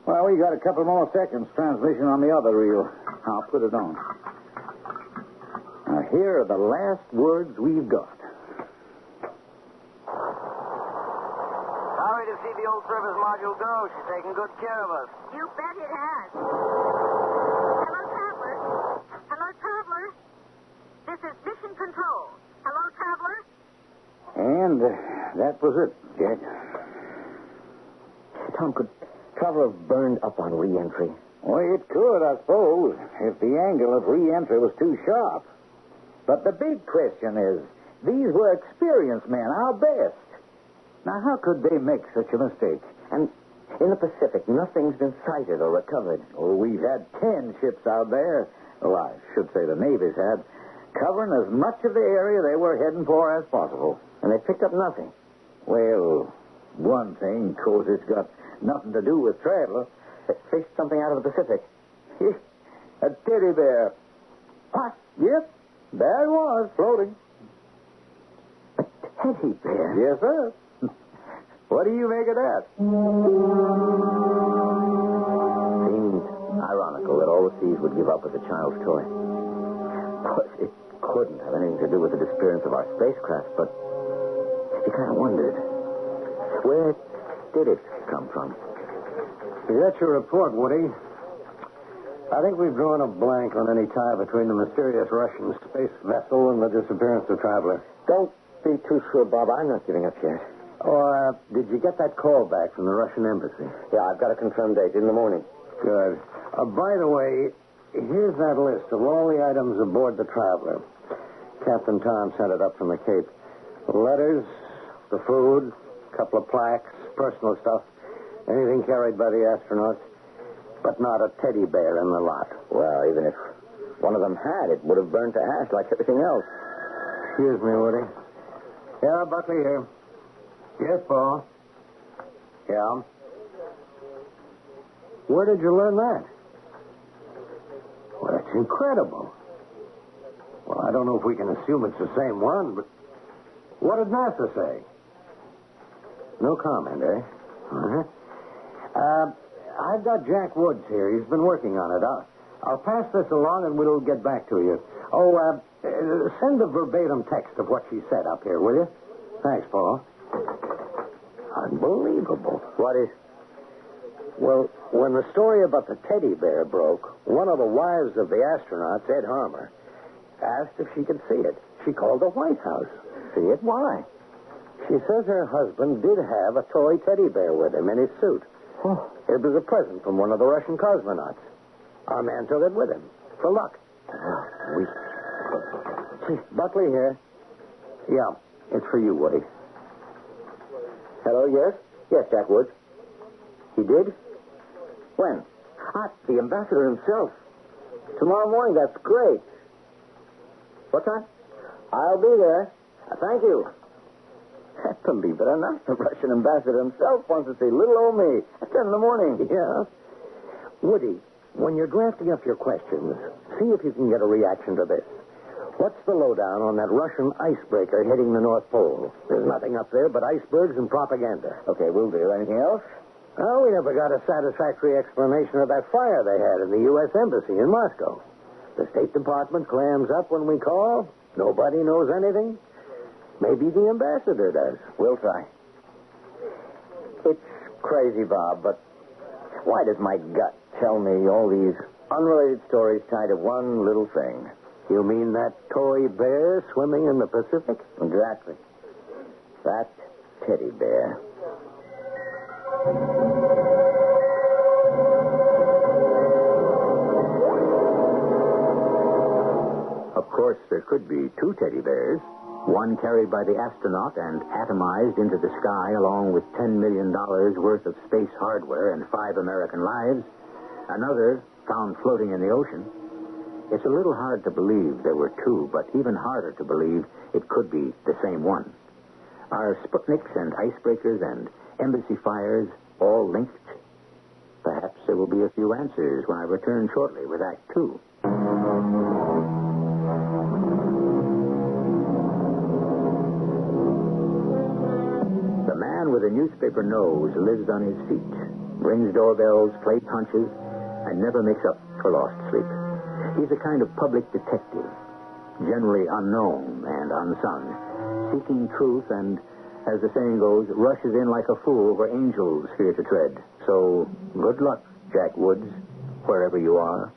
Well, we got a couple more seconds transmission on the other reel. I'll put it on. Now, here are the last words we've got. Sorry to see the old service module go. She's taking good care of us. You bet it has. Hello, Traveler. This is Mission Control. Hello, Traveler. And that was it, Jack. Tom, could Traveler have burned up on re-entry? Well, it could, I suppose, if the angle of re-entry was too sharp. But the big question is, these were experienced men, our best. Now, how could they make such a mistake? And In the Pacific, nothing's been sighted or recovered. Oh, we've had 10 ships out there. Well, I should say the Navy's had, covering as much of the area they were heading for as possible. And they picked up nothing. Well, one thing, of course, it's got nothing to do with travel. They fished something out of the Pacific. A teddy bear. What? Yep, there it was, floating. A teddy bear? Yes, sir. What do you make of that? Seems ironical that all the seas would give up as a child's toy. But it couldn't have anything to do with the disappearance of our spacecraft, but you kind of wondered, where did it come from? Is that your report, Woody? I think we've drawn a blank on any tie between the mysterious Russian space vessel and the disappearance of travelers. Don't be too sure, Bob. I'm not giving up yet. Oh, did you get that call back from the Russian embassy? Yeah, I've got a confirmed date in the morning. Good. By the way, here's that list of all the items aboard the Traveler. Captain Tom sent it up from the Cape. Letters, the food, a couple of plaques, personal stuff, anything carried by the astronauts, but not a teddy bear in the lot. Well, even if one of them had, it would have burned to ash like everything else. Excuse me, Woody. Yeah, Buckley here. Yes, Paul. Yeah. Where did you learn that? Well, that's incredible. Well, I don't know if we can assume it's the same one, but what did NASA say? No comment, eh? Uh-huh. I've got Jack Woods here. He's been working on it. I'll pass this along and we'll get back to you. Oh, send a verbatim text of what she said up here, will you? Thanks, Paul. Unbelievable. What is? Well, when the story about the teddy bear broke, one of the wives of the astronauts, Ed Harmer, asked if she could see it. She called the White House. See it? Why? She says her husband did have a toy teddy bear with him in his suit. Oh. It was a present from one of the Russian cosmonauts. Our man took it with him, for luck. Buckley here. Yeah, it's for you, Woody. Hello, yes? Yes, Jack Woods. He did? When? The ambassador himself. Tomorrow morning, that's great. What time? I'll be there. Thank you. Believe it or not, the Russian ambassador himself wants to see little old me at 10 in the morning. Yeah? Woody, when you're drafting up your questions, see if you can get a reaction to this. What's the lowdown on that Russian icebreaker hitting the North Pole? There's nothing up there but icebergs and propaganda. Okay, we'll do. Anything else? Oh, we never got a satisfactory explanation of that fire they had in the U.S. Embassy in Moscow. The State Department clams up when we call. Nobody knows anything. Maybe the ambassador does. We'll try. It's crazy, Bob, but why does my gut tell me all these unrelated stories tied to one little thing? You mean that toy bear swimming in the Pacific? Exactly. That teddy bear. Of course, there could be two teddy bears. One carried by the astronaut and atomized into the sky along with $10 million worth of space hardware and 5 American lives. Another found floating in the ocean. It's a little hard to believe there were two, but even harder to believe it could be the same one. Are Sputniks and icebreakers and embassy fires all linked? Perhaps there will be a few answers when I return shortly with Act 2. The man with a newspaper nose lives on his feet, rings doorbells, plays hunches, and never makes up for lost sleep. He's a kind of public detective, generally unknown and unsung, seeking truth and, as the saying goes, rushes in like a fool where angels fear to tread. So, good luck, Jack Woods, wherever you are.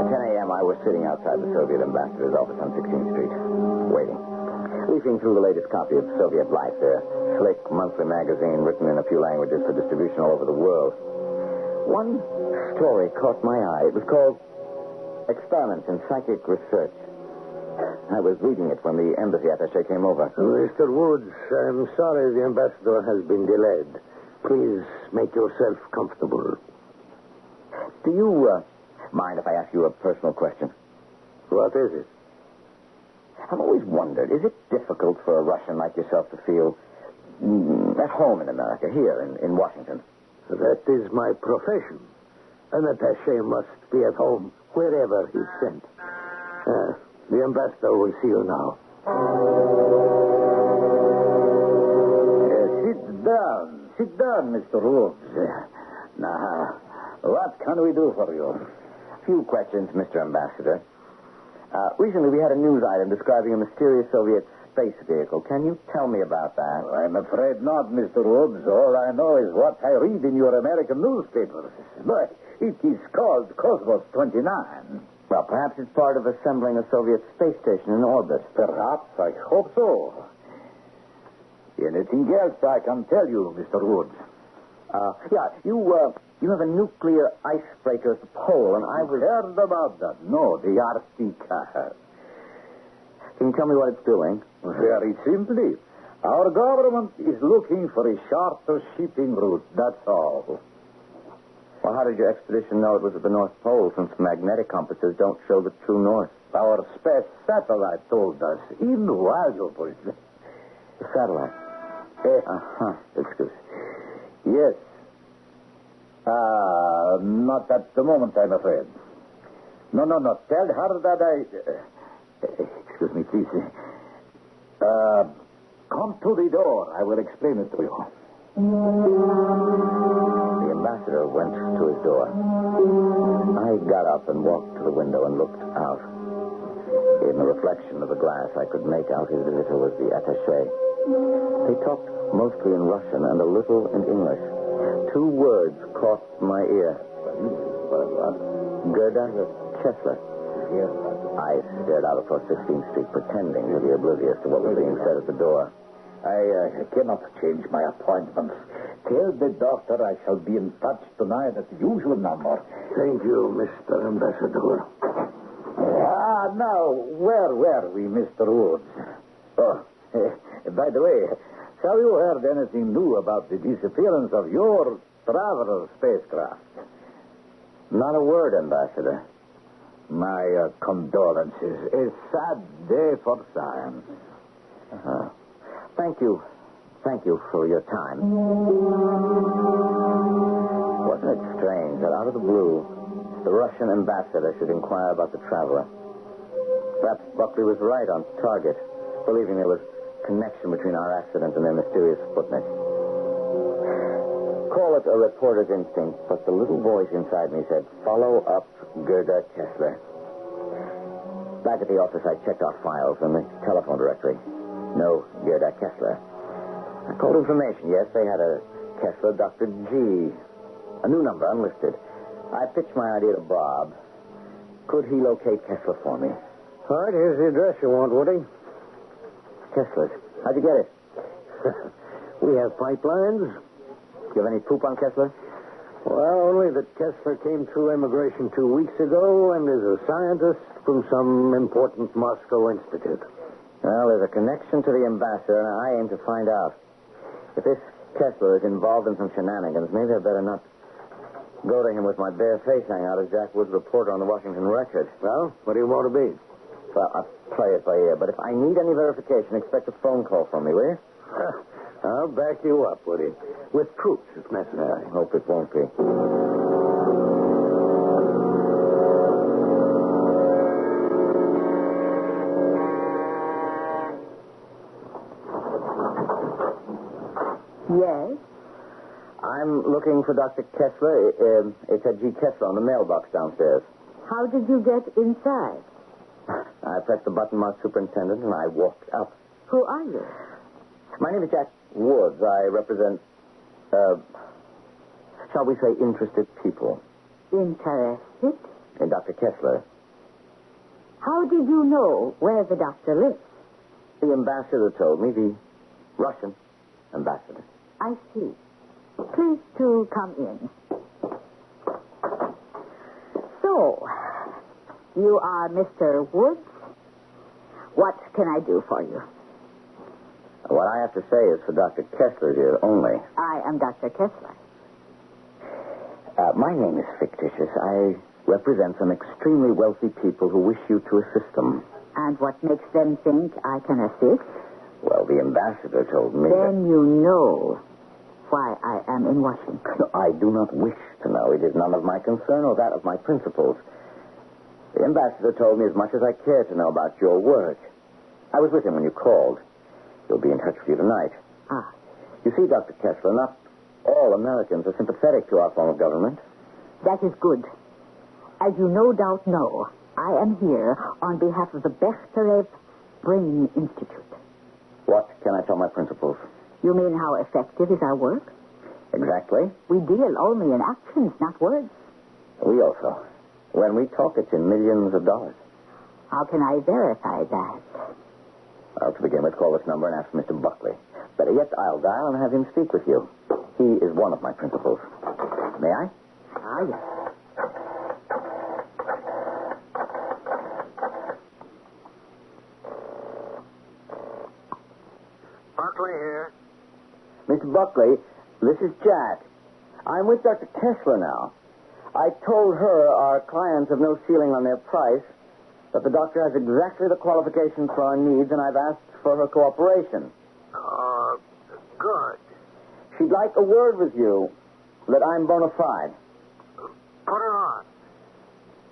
At 10 a.m., I was sitting outside the Soviet ambassador's office on 16th Street, waiting. Leafing through the latest copy of Soviet Life, their slick monthly magazine written in a few languages for distribution all over the world. One story caught my eye. It was called Experiments in Psychic Research. I was reading it when the embassy attaché came over. Mr. Woods, I'm sorry the ambassador has been delayed. Please make yourself comfortable. Do you mind if I ask you a personal question? What is it? I've always wondered, is it difficult for a Russian like yourself to feel at home in America, here in Washington? That is my profession. An attaché must be at home wherever he's sent. The ambassador will see you now. Sit down, Mr. Woods. Now, what can we do for you? A few questions, Mr. Ambassador. Recently, we had a news item describing a mysterious Soviet space vehicle. Can you tell me about that? I'm afraid not, Mr. Woods. All I know is what I read in your American newspapers. But it is called Cosmos 29. Well, perhaps it's part of assembling a Soviet space station in orbit. Perhaps. I hope so. Anything else I can tell you, Mr. Woods? You have a nuclear icebreaker at the pole, and I was... Heard about that? No, the Arctic. Can you tell me what it's doing? Very simply. Our government is looking for a shorter shipping route, that's all. Well, how did your expedition know it was at the North Pole, since magnetic compasses don't show the true north? Our space satellite told us. Invaluable. The satellite? Excuse. Yes. Not at the moment, I'm afraid. No. Tell her that excuse me, please. Come to the door. I will explain it to you. The ambassador went to his door. I got up and walked to the window and looked out. In the reflection of the glass, I could make out his visitor was the attaché. They talked mostly in Russian and a little in English. Two words caught my ear. Gerda Kessler. I stared out across 16th Street, pretending to be oblivious to what was being said at the door. I cannot change my appointments. Tell the doctor I shall be in touch tonight at the usual number. Thank you, Mr. Ambassador. Now, where were we, Mr. Woods? Oh, by the way, have you heard anything new about the disappearance of your traveler spacecraft? Not a word, Ambassador. My condolences. A sad day for science. Thank you. Thank you for your time. Wasn't it strange that out of the blue, the Russian ambassador should inquire about the traveler? Perhaps Buckley was right on target, believing there was connection between our accident and their mysterious Sputnik. Call it a reporter's instinct, but the little voice inside me said, follow up Gerda Kessler. Back at the office, I checked our files and the telephone directory. No Gerda Kessler. I called information. Yes, they had a Kessler Dr. G. A new number, unlisted. I pitched my idea to Bob. Could he locate Kessler for me? All right, here's the address you want, Woody. Kessler's. How'd you get it? We have pipelines. Do you have any poop on Kessler? Well, only that Kessler came through immigration 2 weeks ago and is a scientist from some important Moscow institute. Well, there's a connection to the ambassador, and I aim to find out. If this Kessler is involved in some shenanigans, maybe I better not go to him with my bare face hanging out as Jack Wood's reporter on the Washington Record. Well, what do you want to be? Well, I'll play it by ear, but if I need any verification, expect a phone call from me, will you? I'll back you up, Woody. With proofs, if necessary. I hope it won't be. Yes? I'm looking for Dr. Kessler. It said G. Kessler on the mailbox downstairs. How did you get inside? I pressed the button marked superintendent, and I walked out. Who are you? My name is Jack Woods. I represent, shall we say, interested people. Interested? In Dr. Kessler. How did you know where the doctor lives? The ambassador told me, the Russian ambassador. I see. Please to come in. So, you are Mr. Woods? What can I do for you? What I have to say is for Dr. Kessler's ear only. I am Dr. Kessler. My name is fictitious. I represent some extremely wealthy people who wish you to assist them. And what makes them think I can assist? Well, the ambassador told me Then you know why I am in Washington. No, I do not wish to know. It is none of my concern or that of my principals. The ambassador told me as much as I care to know about your work. I was with him when you called. He'll be in touch with you tonight. Ah. You see, Dr. Kessler, not all Americans are sympathetic to our form of government. That is good. As you no doubt know, I am here on behalf of the Bechterew Brain Institute. What can I tell my principals? You mean how effective is our work? Exactly. We deal only in actions, not words. We also. When we talk, it's in millions of dollars. How can I verify that? Well, to begin with, call this number and ask for Mr. Buckley. Better yet, I'll dial and have him speak with you. He is one of my principals. May I? Ah, yes. Buckley here. Mr. Buckley, this is Jack. I'm with Dr. Kessler now. I told her our clients have no ceiling on their price, that the doctor has exactly the qualifications for our needs, and I've asked for her cooperation. Good. She'd like a word with you, that I'm bona fide. Put her on.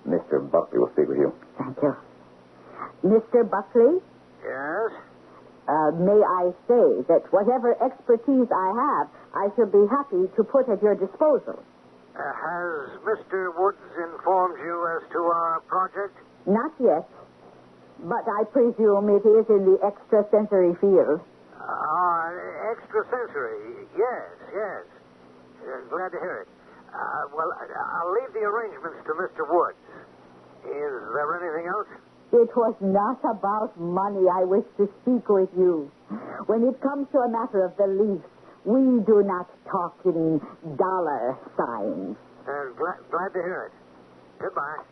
Mr. Buckley will speak with you. Thank you. Mr. Buckley? Yes? May I say that whatever expertise I have, I shall be happy to put at your disposal. Has Mr. Woods informed you as to our project? Not yet, but I presume it is in the extrasensory field. Extrasensory. Yes. Glad to hear it. Well, I'll leave the arrangements to Mr. Woods. Is there anything else? It was not about money I wish to speak with you. When it comes to a matter of beliefs, we do not talk in dollar signs. Glad to hear it. Goodbye.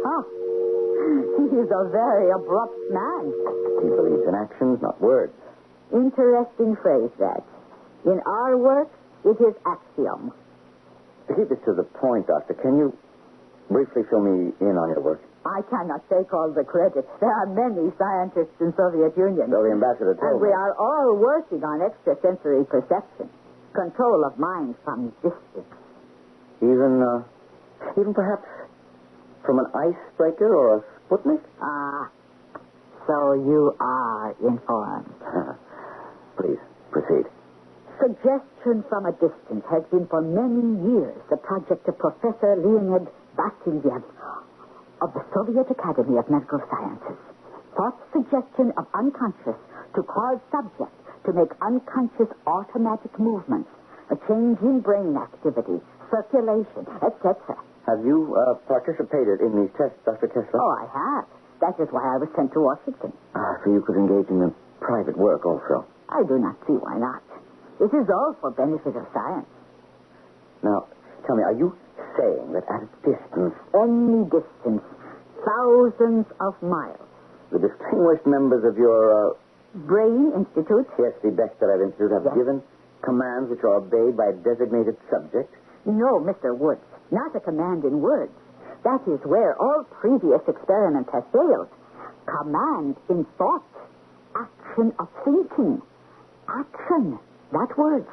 Oh, he is a very abrupt man. He believes in actions, not words. Interesting phrase, that. In our work, it is axiom. To keep it to the point, Doctor, can you briefly fill me in on your work? I cannot take all the credit. There are many scientists in Soviet Union. So the ambassador told me. And we me. are all working on extrasensory perception, control of mind from distance. Even perhaps from an icebreaker or a Sputnik? Ah, so you are informed. Please, proceed. Suggestion from a distance has been for many years the project of Professor Leonid Vasilyev of the Soviet Academy of Medical Sciences. Thought suggestion of unconscious to cause subject to make unconscious automatic movements, a change in brain activity, circulation, etc. Have you participated in these tests, Dr. Kessler? Oh, I have. That is why I was sent to Washington. So you could engage in the private work also. I do not see why not. It is all for benefit of science. Now, tell me, are you saying that at a distance... Any distance, thousands of miles. The distinguished members of your... Brain Institute? Yes, the Bechterew Institute have given commands which are obeyed by a designated subject? No, Mr. Woods. Not a command in words. That is where all previous experiments have failed. Command in thought. Action of thinking. Action, not words.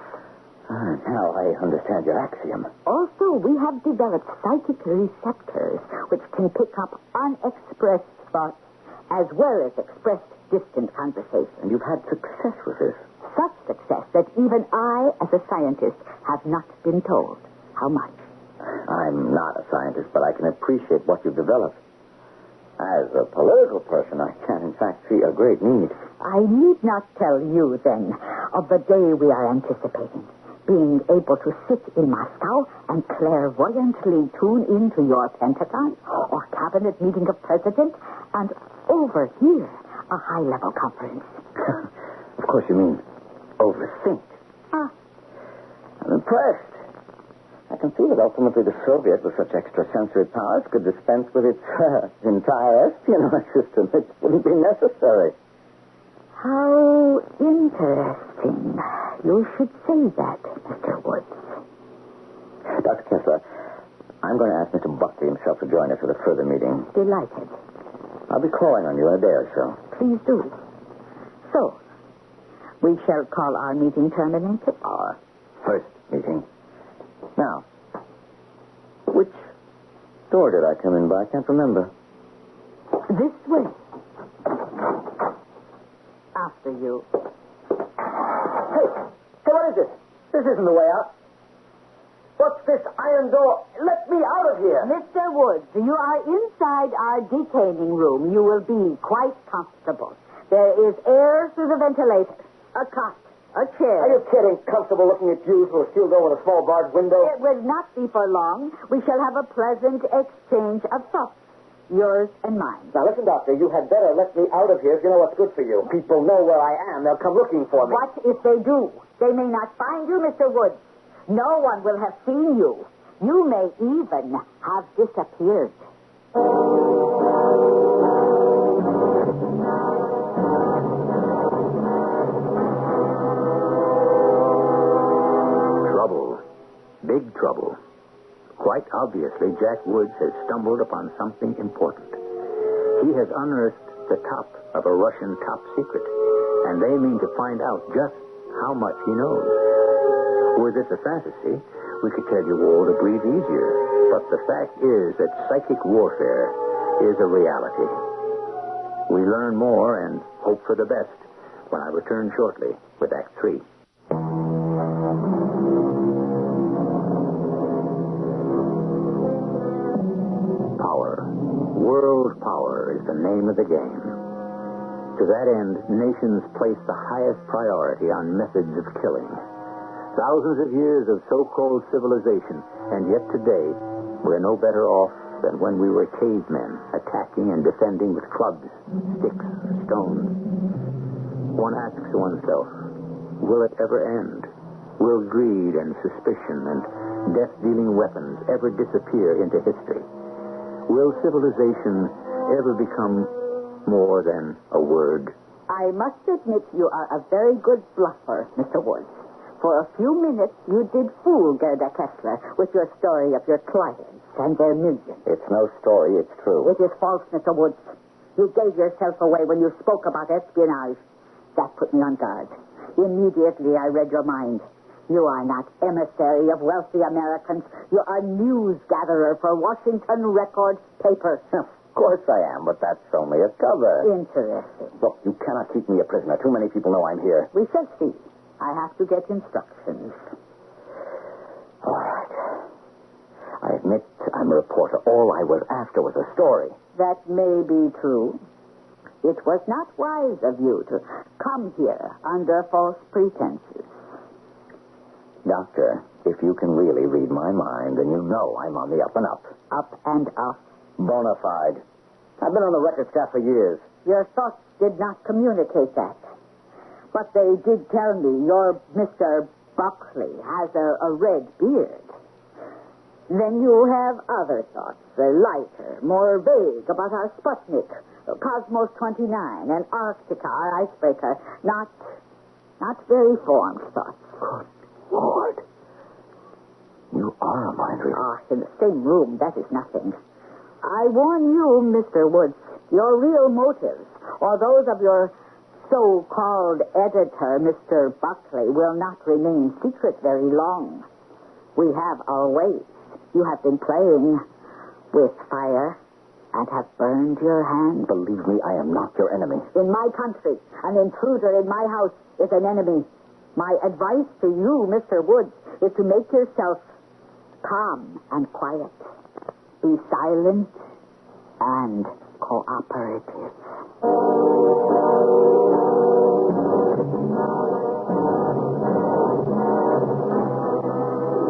Now I understand your axiom. Also, we have developed psychic receptors which can pick up unexpressed thoughts as well as expressed distant conversation. And you've had success with this? Such success that even I, as a scientist, have not been told how much. I'm not a scientist, but I can appreciate what you've developed. As a political person, I can, in fact, see a great need. I need not tell you, then, of the day we are anticipating. Being able to sit in Moscow and clairvoyantly tune into your Pentagon or cabinet meeting of presidents and overhear a high-level conference. Of course you mean overthink. I'm impressed. I can see that ultimately the Soviet, with such extrasensory powers, could dispense with its entire espionage system. It wouldn't be necessary. How interesting. You should say that, Mr. Woods. Dr. Kessler, I'm going to ask Mr. Buckley himself to join us at a further meeting. Delighted. I'll be calling on you in a day or so. Please do. So, we shall call our meeting terminated? Our first meeting. Now, which door did I come in by? I can't remember. This way. After you. Hey, what is this? This isn't the way out. What's this iron door? Let me out of here. Mr. Woods, you are inside our detaining room. You will be quite comfortable. There is air through the ventilator, a cot, a chair. Are you kidding? Comfortable looking at you through a steel door with a small barred window? It will not be for long. We shall have a pleasant exchange of thoughts. Yours and mine. Now, listen, Doctor, you had better let me out of here if you know what's good for you. People know where I am. They'll come looking for me. What if they do? They may not find you, Mr. Woods. No one will have seen you. You may even have disappeared. Trouble. Big trouble. Quite obviously, Jack Woods has stumbled upon something important. He has unearthed the top of a Russian top secret, and they mean to find out just how much he knows. Were this a fantasy, we could tell you all to breathe easier. But the fact is that psychic warfare is a reality. We learn more and hope for the best when I return shortly with Act 3. World power is the name of the game. To that end, nations place the highest priority on methods of killing. Thousands of years of so-called civilization, and yet today, we're no better off than when we were cavemen, attacking and defending with clubs, sticks, stones. One asks oneself, will it ever end? Will greed and suspicion and death-dealing weapons ever disappear into history? Will civilization ever become more than a word? I must admit you are a very good bluffer, Mr. Woods. For a few minutes, you did fool Gerda Kessler with your story of your clients and their millions. It's no story, it's true. It is false, Mr. Woods. You gave yourself away when you spoke about espionage. That put me on guard. Immediately, I read your mind. You are not emissary of wealthy Americans. You are news gatherer for Washington Record paper. Of course I am, but that's only a cover. Interesting. Look, you cannot keep me a prisoner. Too many people know I'm here. We shall see. I have to get instructions. All right. I admit I'm a reporter. All I was after was a story. That may be true. It was not wise of you to come here under false pretenses. Doctor, if you can really read my mind, then you know I'm on the up and up. Up and up. Bona fide. I've been on the record staff for years. Your thoughts did not communicate that. But they did tell me your Mr. Buckley has a red beard. Then you have other thoughts, lighter, more vague about our Sputnik, Cosmos 29, and Arctica, our icebreaker. Not very formed thoughts. Good Lord. You are a mind reader. Ah, in the same room, that is nothing. I warn you, Mr. Woods, your real motives, or those of your so-called editor, Mr. Buckley, will not remain secret very long. We have our ways. You have been playing with fire and have burned your hands. Believe me, I am not your enemy. In my country, an intruder in my house is an enemy. My advice to you, Mr. Woods, is to make yourself calm and quiet. Be silent and cooperative.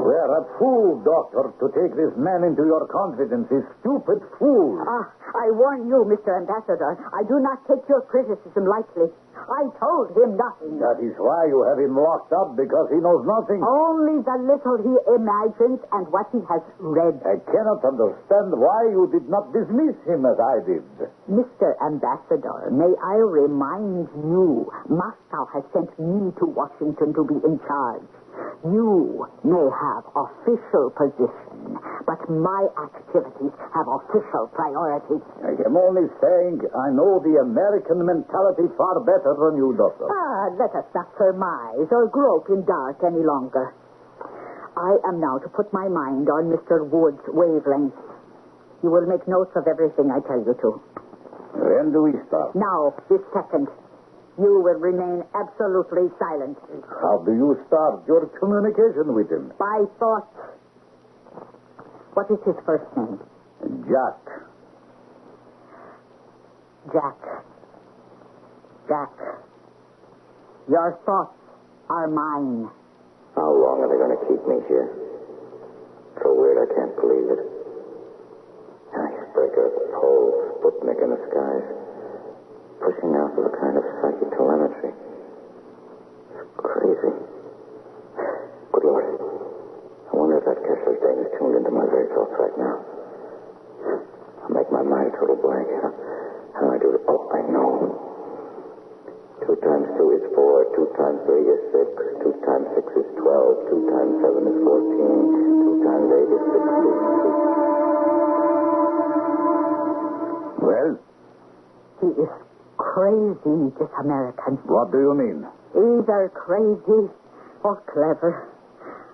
We're a fool, Doctor, to take this man into your confidence. A stupid fool. I warn you, Mr. Ambassador, I do not take your criticism lightly. I told him nothing. That is why you have him locked up, because he knows nothing. Only the little he imagines and what he has read. I cannot understand why you did not dismiss him as I did. Mr. Ambassador, may I remind you, Moscow has sent me to Washington to be in charge. You may have official position, but my activities have official priorities. I am only saying I know the American mentality far better than you, Doctor. Let us not surmise or grope in dark any longer. I am now to put my mind on Mr. Wood's wavelength. You will make notes of everything I tell you to. When do we start? Now, this second. You will remain absolutely silent. How do you start your communication with him? By thought. What is his first name? Jack. Jack. Jack. Your thoughts are mine. How long are they going to keep me here? So weird I can't believe it. Icebreaker, pole, Sputnik in the skies. Pushing out with a kind of psychic telemetry. It's crazy. Good Lord. I wonder if that Kessler's Dane is tuned into my very thoughts right now. I'll make my mind a total blank. How do I do it? Oh, I know. 2 times 2 is 4. 2 times 3 is 6. 2 times 6 is 12. 2 times 7 is 14. 2 times 8 is 60. Well? He is crazy, this American. What do you mean? Either crazy or clever.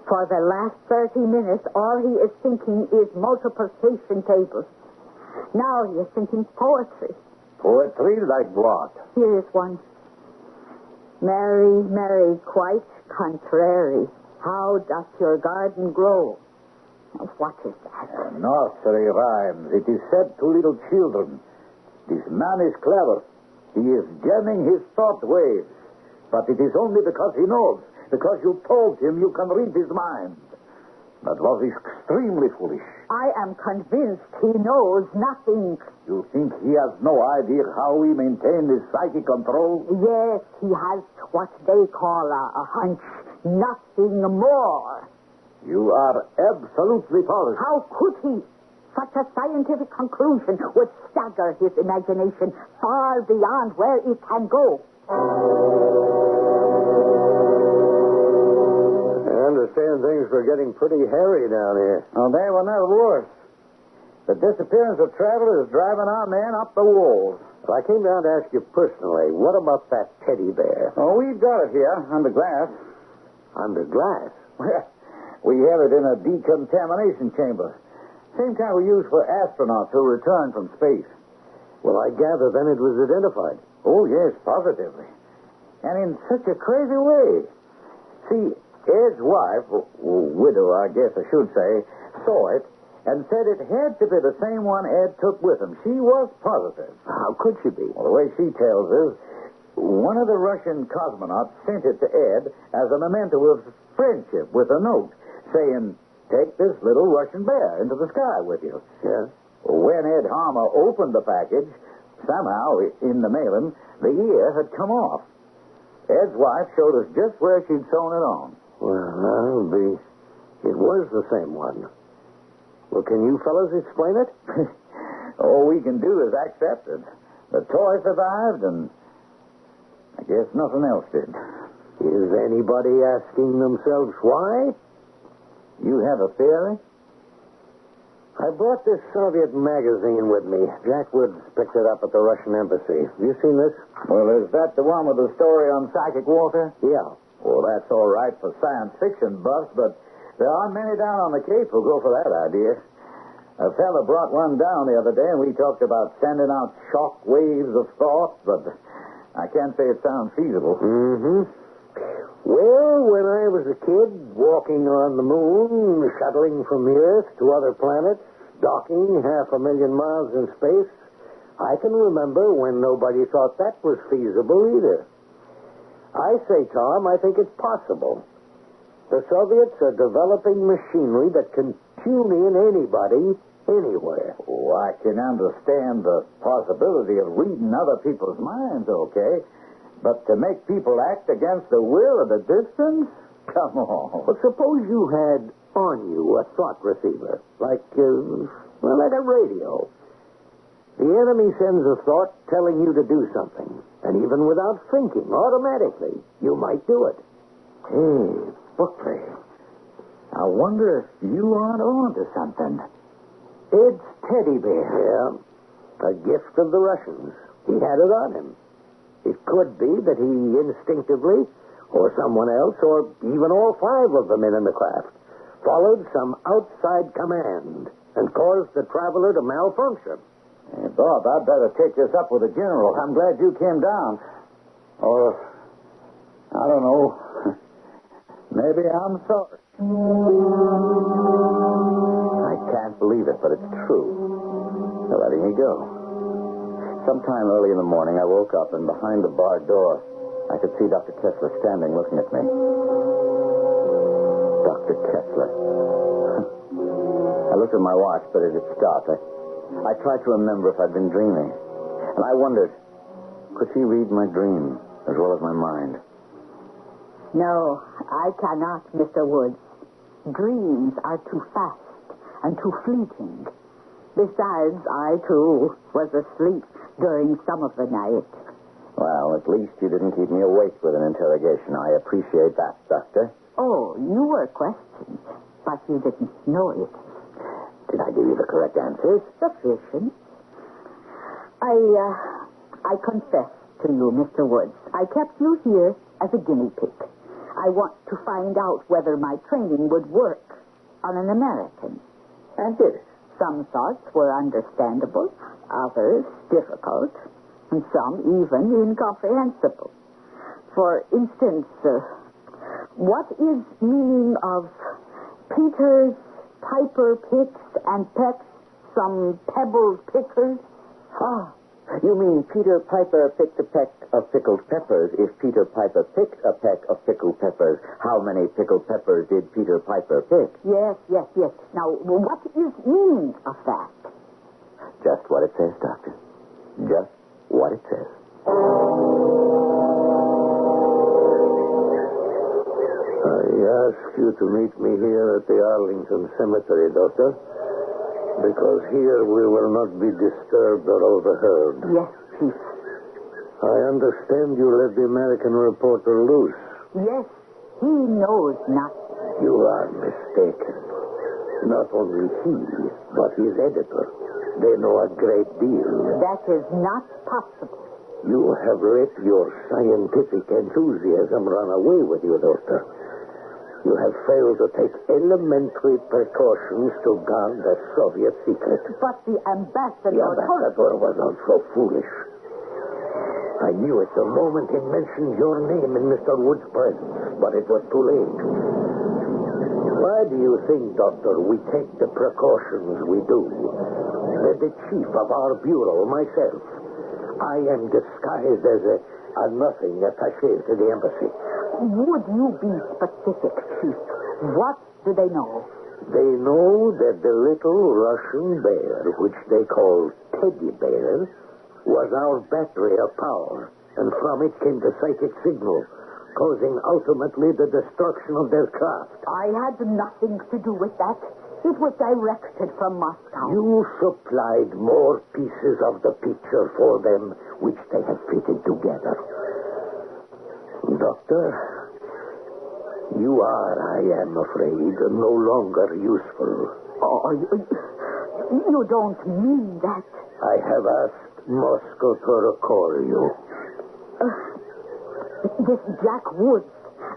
For the last 30 minutes, all he is thinking is multiplication tables. Now he is thinking poetry. Poetry like what? Here is one. Mary, Mary, quite contrary. How doth your garden grow? What is that? Nursery rhymes. It is said to little children. This man is clever. He is jamming his thought waves. But it is only because he knows. Because you told him you can read his mind. That was extremely foolish. I am convinced he knows nothing. You think he has no idea how we maintain this psychic control? Yes, he has what they call a hunch. Nothing more. You are absolutely positive. How could he? Such a scientific conclusion would stagger his imagination far beyond where it can go. I understand things were getting pretty hairy down here. Oh, they were never worse. The disappearance of travelers is driving our men up the walls. Well, I came down to ask you personally, what about that teddy bear? Oh, we've got it here, under glass. Under glass? Well, we have it in a decontamination chamber. Same kind we use for astronauts who return from space. Well, I gather then it was identified. Oh, yes, positively. And in such a crazy way. See, Ed's wife, widow, I guess I should say, saw it and said it had to be the same one Ed took with him. She was positive. How could she be? Well, the way she tells us, one of the Russian cosmonauts sent it to Ed as a memento of friendship with a note saying, take this little Russian bear into the sky with you. Yeah? When Ed Harmer opened the package, somehow, in the mailing, the ear had come off. Ed's wife showed us just where she'd sewn it on. Well, it was the same one. Well, can you fellas explain it? All we can do is accept it. The toy survived, and I guess nothing else did. Is anybody asking themselves why? You have a theory? I brought this Soviet magazine with me. Jack Woods picked it up at the Russian embassy. Have you seen this? Well, is that the one with the story on psychic warfare? Yeah. Well, that's all right for science fiction buffs, but there aren't many down on the Cape who'll go for that idea. A fella brought one down the other day, and we talked about sending out shock waves of thought, but I can't say it sounds feasible. Mm-hmm. Well, when I was a kid, walking on the moon, shuttling from the Earth to other planets, docking 500,000 miles in space, I can remember when nobody thought that was feasible either. I say, Tom, I think it's possible. The Soviets are developing machinery that can tune in anybody, anywhere. Oh, I can understand the possibility of reading other people's minds, okay? But to make people act against the will of the distance? Come on. Well, suppose you had on you a thought receiver, like a radio. The enemy sends a thought telling you to do something, and even without thinking, automatically, you might do it. Hey, Buckley, I wonder if you aren't on to something. Ed's teddy bear. Yeah, a gift of the Russians. He had it on him. It could be that he instinctively, or someone else, or even all five of the men in the craft, followed some outside command and caused the traveler to malfunction. Hey, Bob, I'd better take this up with the general. I'm glad you came down. Or, I don't know, maybe I'm sorry. I can't believe it, but it's true. They're letting me go. Sometime early in the morning, I woke up, and behind the bar door, I could see Dr. Kessler standing looking at me. Dr. Kessler. I looked at my watch, but it had stopped. I tried to remember if I'd been dreaming. And I wondered, could she read my dream as well as my mind? No, I cannot, Mr. Woods. Dreams are too fast and too fleeting. Besides, I, too, was asleep during some of the night. Well, at least you didn't keep me awake with an interrogation. I appreciate that, Doctor. Oh, you were questioned, but you didn't know it. Did I give you the correct answers? Sufficient. I confess to you, Mr. Woods, I kept you here as a guinea pig. I want to find out whether my training would work on an American. And did it? Some thoughts were understandable, others difficult, and some even incomprehensible. For instance, what is meaning of Peter's Piper picks and pecks some pebbled pickers? Ah, you mean Peter Piper picked a peck of pickled peppers. If Peter Piper picked a peck of pickled peppers, how many pickled peppers did Peter Piper pick? Yes. Now, what is meaning of that? Just what it says, Doctor. Just what it says. I ask you to meet me here at the Arlington Cemetery, Doctor, because here we will not be disturbed or overheard. Yes, Chief. I understand you let the American reporter loose. Yes, he knows nothing. You are mistaken. Not only he, but his editor. They know a great deal. That is not possible. You have let your scientific enthusiasm run away with you, Doctor. You have failed to take elementary precautions to guard the Soviet secret. But the ambassador... The ambassador was not so foolish. I knew it the moment he mentioned your name in Mr. Wood's presence, but it was too late. Why do you think, Doctor, we take the precautions we do? The chief of our bureau, myself, I am disguised as a nothing attaché to the embassy. Would you be specific, Chief? What do they know? They know that the little Russian bear, which they call Teddy Bear, was our battery of power, and from it came the psychic signal, causing ultimately the destruction of their craft. I had nothing to do with that. It was directed from Moscow. You supplied more pieces of the picture for them, which they have fitted together. Doctor, you are, I am afraid, no longer useful. Oh, you don't mean that. I have asked Moscow to recall you. This Jack Woods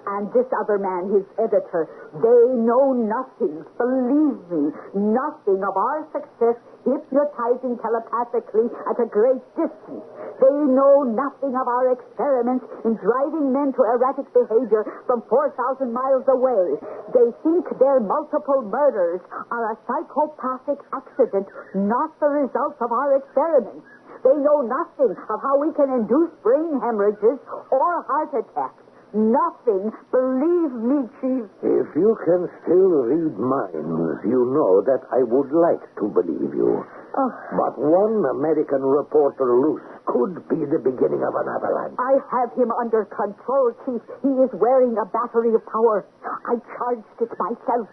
and this other man, his editor, they know nothing, believe me, nothing of our success hypnotizing telepathically at a great distance. They know nothing of our experiments in driving men to erratic behavior from 4,000 miles away. They think their multiple murders are a psychopathic accident, not the result of our experiments. They know nothing of how we can induce brain hemorrhages or heart attacks. nothing. Believe me, Chief. If you can still read minds, you know that I would like to believe you. Oh. But one American reporter loose could be the beginning of an avalanche. I have him under control, Chief. He is wearing a battery of power. I charged it myself.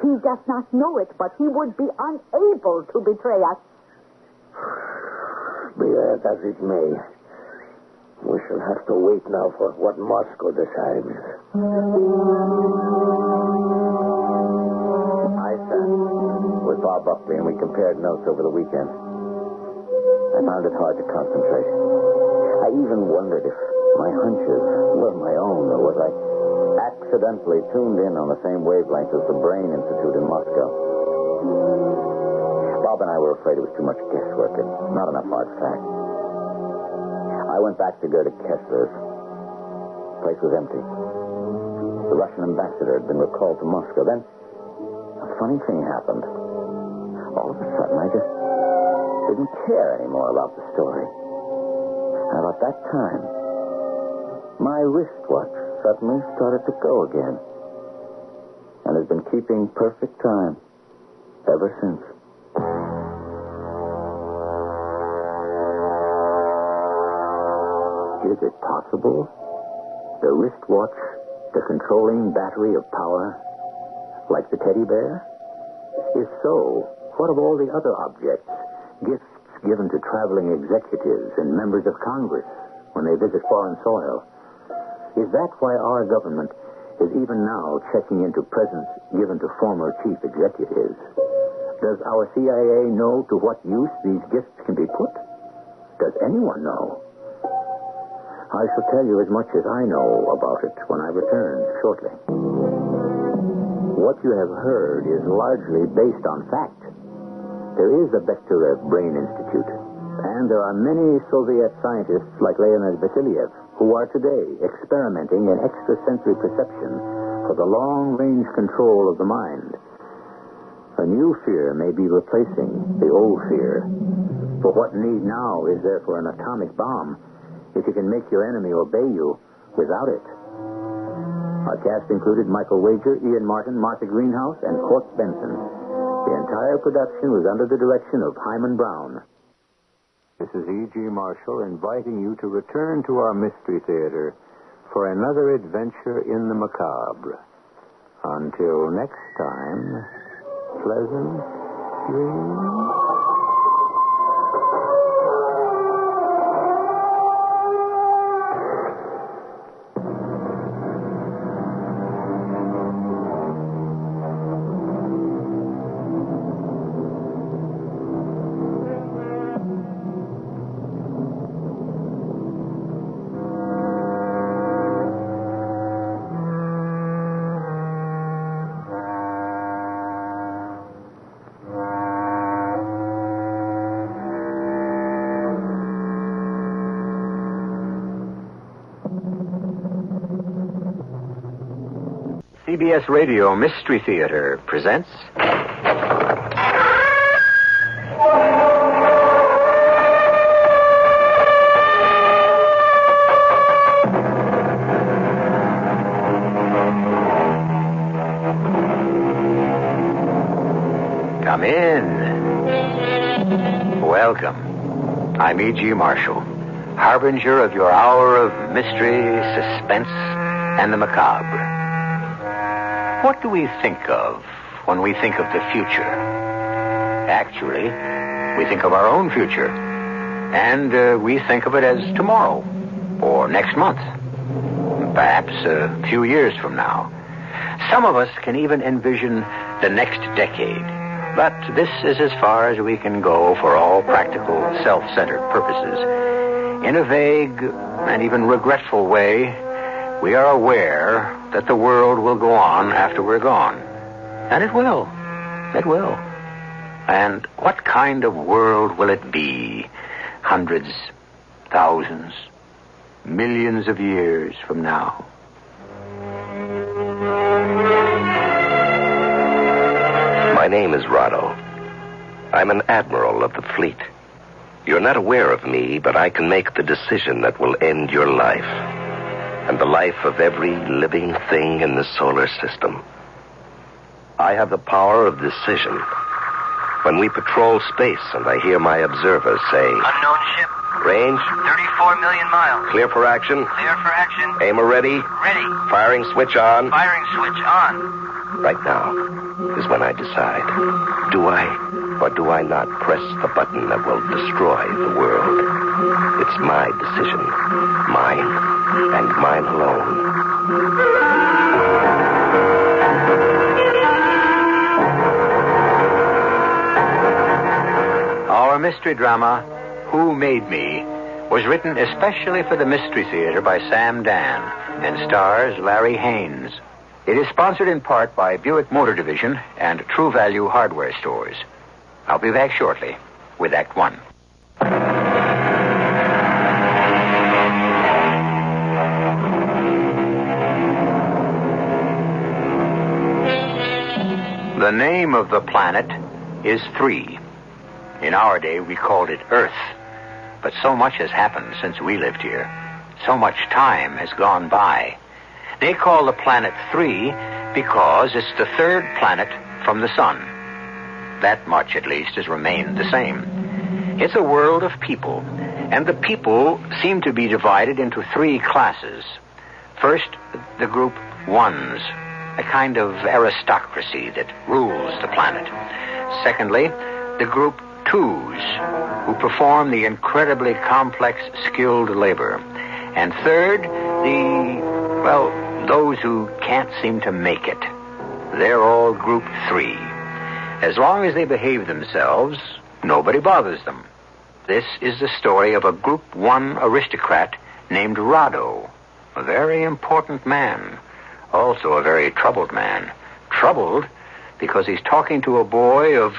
He does not know it, but he would be unable to betray us. Be that as it may, we shall have to wait now for what Moscow decides. I sat with Bob Buckley, and we compared notes over the weekend. I found it hard to concentrate. I even wondered if my hunches were my own, or was I accidentally tuned in on the same wavelength as the Brain Institute in Moscow. Bob and I were afraid it was too much guesswork and not enough hard fact. I went back to go to Kessler's. The place was empty. The Russian ambassador had been recalled to Moscow. Then a funny thing happened. All of a sudden, I just didn't care anymore about the story. And about that time, my wristwatch suddenly started to go again. And has been keeping perfect time ever since. Is it possible? The wristwatch, the controlling battery of power, like the teddy bear? If so, what of all the other objects, gifts given to traveling executives and members of Congress when they visit foreign soil? Is that why our government is even now checking into presents given to former chief executives? Does our CIA know to what use these gifts can be put? Does anyone know? I shall tell you as much as I know about it when I return shortly. What you have heard is largely based on fact. There is the Bechterev Brain Institute, and there are many Soviet scientists like Leonid Vasilyev who are today experimenting in extrasensory perception for the long-range control of the mind. A new fear may be replacing the old fear. For what need now is there for an atomic bomb if you can make your enemy obey you without it? Our cast included Michael Wager, Ian Martin, Martha Greenhouse, and Court Benson. The entire production was under the direction of Hyman Brown. This is E.G. Marshall inviting you to return to our Mystery Theater for another adventure in the macabre. Until next time, pleasant dreams. CBS Radio Mystery Theater presents... Come in. Welcome. I'm E.G. Marshall, harbinger of your hour of mystery, suspense, and the macabre. What do we think of when we think of the future? Actually, we think of our own future. And we think of it as tomorrow, or next month, perhaps a few years from now. Some of us can even envision the next decade. But this is as far as we can go for all practical, self-centered purposes. In a vague and even regretful way, we are aware that the world will go on after we're gone. And it will. It will. And what kind of world will it be? Hundreds, thousands, millions of years from now? My name is Rado. I'm an admiral of the fleet. You're not aware of me, but I can make the decision that will end your life. and the life of every living thing in the solar system. I have the power of decision. When we patrol space and I hear my observers say, unknown ship. Range? 34 million miles. Clear for action? Clear for action. Aimer ready? Ready. Firing switch on? Firing switch on. Right now is when I decide. Do I or do I not press the button that will destroy the world? It's my decision. Mine and mine alone. Our mystery drama, Who Made Me, was written especially for the Mystery Theater by Sam Dan and stars Larry Haynes. It is sponsored in part by Buick Motor Division and True Value Hardware Stores. I'll be back shortly with Act One. The name of the planet is 3. In our day, we called it Earth. But so much has happened since we lived here. So much time has gone by. They call the planet 3 because it's the third planet from the sun. That much, at least, has remained the same. It's a world of people, and the people seem to be divided into 3 classes. First, the group ones, a kind of aristocracy that rules the planet. Secondly, the group twos, who perform the incredibly complex, skilled labor. And third, those who can't seem to make it. They're all group 3. As long as they behave themselves, nobody bothers them. This is the story of a group 1 aristocrat named Rado, a very important man, also a very troubled man. Troubled because he's talking to a boy of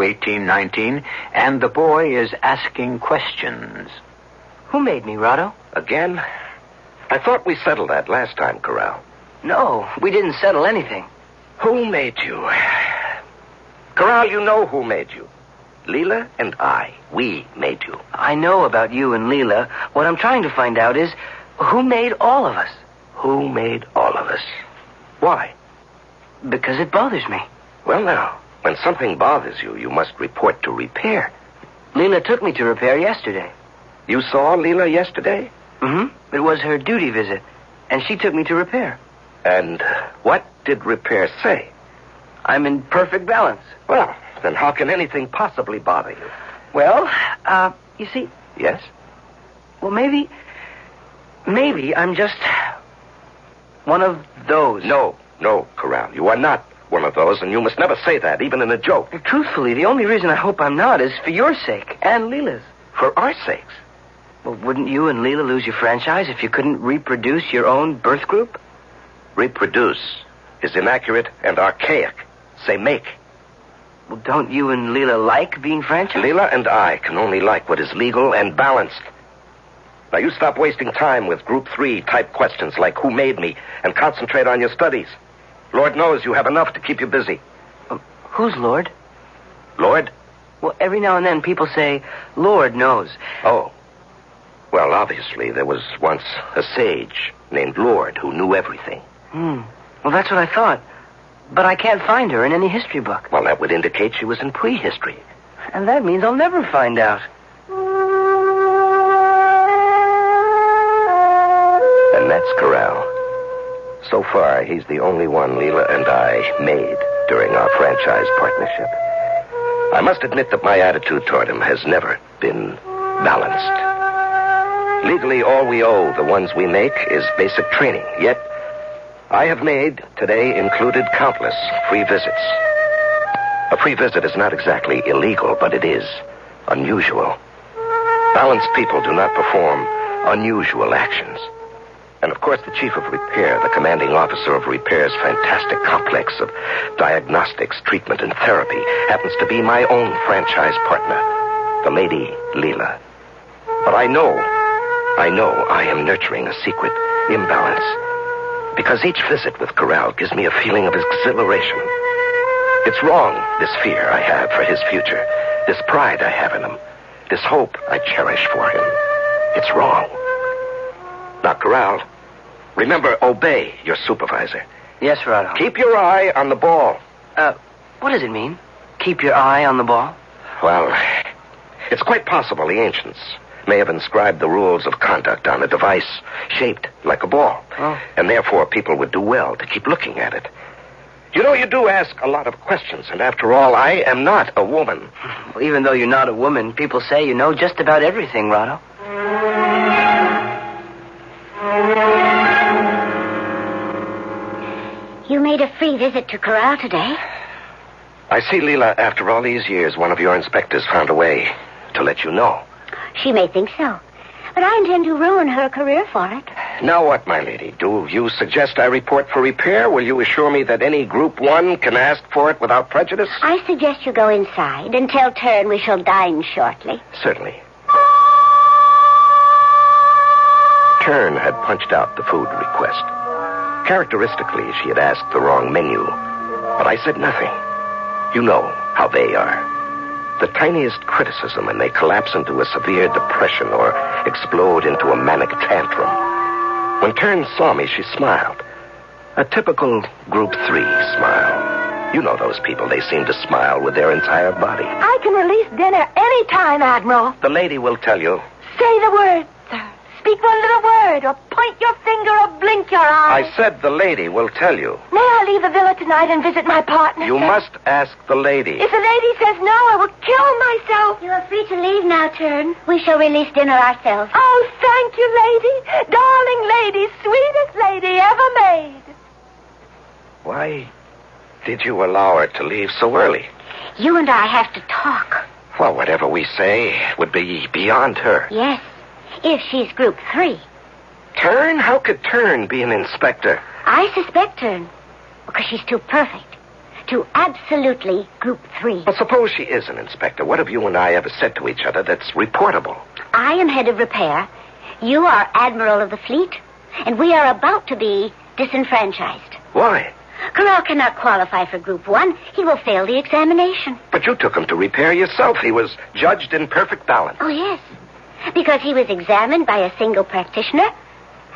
18, 19, and the boy is asking questions. Who made me, Rado? Again? I thought we settled that last time, Corral. No, we didn't settle anything. Who made you? Corral, you know who made you. Leela and I. We made you. I know about you and Leela. What I'm trying to find out is, who made all of us? Who made all of us? Why? Because it bothers me. Well, now, when something bothers you, you must report to repair. Leela took me to repair yesterday. You saw Leela yesterday? Mm-hmm. It was her duty visit, and she took me to repair. And what did repair say? I'm in perfect balance. Well, then how can anything possibly bother you? Well, you see... Yes? Well, maybe I'm just one of those. No, Corral, you are not one of those, and you must never say that, even in a joke. Truthfully, the only reason I hope I'm not is for your sake and Leela's. For our sakes? Well, wouldn't you and Leela lose your franchise if you couldn't reproduce your own birth group? Reproduce is inaccurate and archaic. Say make. Well, don't you and Leela like being franchised? Leela and I can only like what is legal and balanced. Now, you stop wasting time with Group 3 type questions like who made me and concentrate on your studies. Lord knows you have enough to keep you busy. Who's Lord? Lord? Well, every now and then people say, Lord knows. Oh. Well, obviously, there was once a sage named Lord who knew everything. Well, that's what I thought. But I can't find her in any history book. Well, that would indicate she was in prehistory. And that means I'll never find out. And that's Corral. So far, he's the only one Leela and I made during our franchise partnership. I must admit that my attitude toward him has never been balanced. Legally, all we owe the ones we make is basic training. Yet, I have made, today included, countless free visits. A free visit is not exactly illegal, but it is unusual. Balanced people do not perform unusual actions. And, of course, the chief of repair, the commanding officer of repair's fantastic complex of diagnostics, treatment, and therapy, happens to be my own franchise partner, the Lady Leela. But I know I am nurturing a secret imbalance. Because each visit with Corral gives me a feeling of exhilaration. It's wrong, this fear I have for his future, this pride I have in him, this hope I cherish for him. It's wrong. Now, Corral, Remember, obey your supervisor. Yes, Rado. Keep your eye on the ball. What does it mean? Keep your eye on the ball? Well, it's quite possible the ancients may have inscribed the rules of conduct on a device shaped like a ball. Oh. And therefore people would do well to keep looking at it. You know, you do ask a lot of questions, and after all, I am not a woman. Well, even though you're not a woman, people say you know just about everything, Rado. You made a free visit to Corral today. I see, Leela, after all these years, one of your inspectors found a way to let you know. She may think so, but I intend to ruin her career for it. Now what, my lady? Do you suggest I report for repair? Will you assure me that any Group 1 can ask for it without prejudice? I suggest you go inside and tell Turn we shall dine shortly. Certainly. Turn had punched out the food request. Characteristically, she had asked the wrong menu, but I said nothing. You know how they are. The tiniest criticism and they collapse into a severe depression or explode into a manic tantrum. When Turn saw me, she smiled. A typical Group 3 smile. You know those people. They seem to smile with their entire body. I can release dinner any time, Admiral. The lady will tell you. Say the word, sir. Speak one little word, or point your finger, or blink your eye. I said the lady will tell you. May I leave the villa tonight and visit my partner? You must ask the lady. If the lady says no, I will kill myself. You are free to leave now, Turn. We shall release dinner ourselves. Oh, thank you, lady. Darling lady, sweetest lady ever made. Why did you allow her to leave so early? You and I have to talk. Well, whatever we say would be beyond her. Yes, if she's Group 3. Turn? How could Turn be an inspector? I suspect Turn because she's too perfect. Too absolutely Group 3. Well, suppose she is an inspector. What have you and I ever said to each other that's reportable? I am head of repair. You are Admiral of the Fleet. And we are about to be disenfranchised. Why? Corral cannot qualify for Group 1. He will fail the examination. But you took him to repair yourself. He was judged in perfect balance. Oh, yes. Because he was examined by a single practitioner,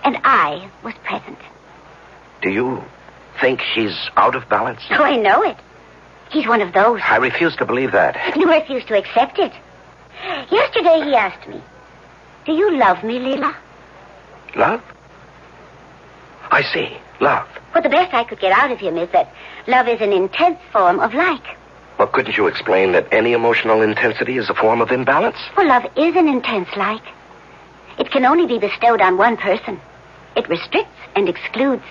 and I was present. Do you think he's out of balance? Oh, I know it. He's one of those. I refuse to believe that. You refuse to accept it. Yesterday he asked me, do you love me, Leela? Love? I see. Love. Well, the best I could get out of him is that love is an intense form of like. Well, couldn't you explain that any emotional intensity is a form of imbalance? Well, love is an intense like. It can only be bestowed on one person. It restricts and excludes.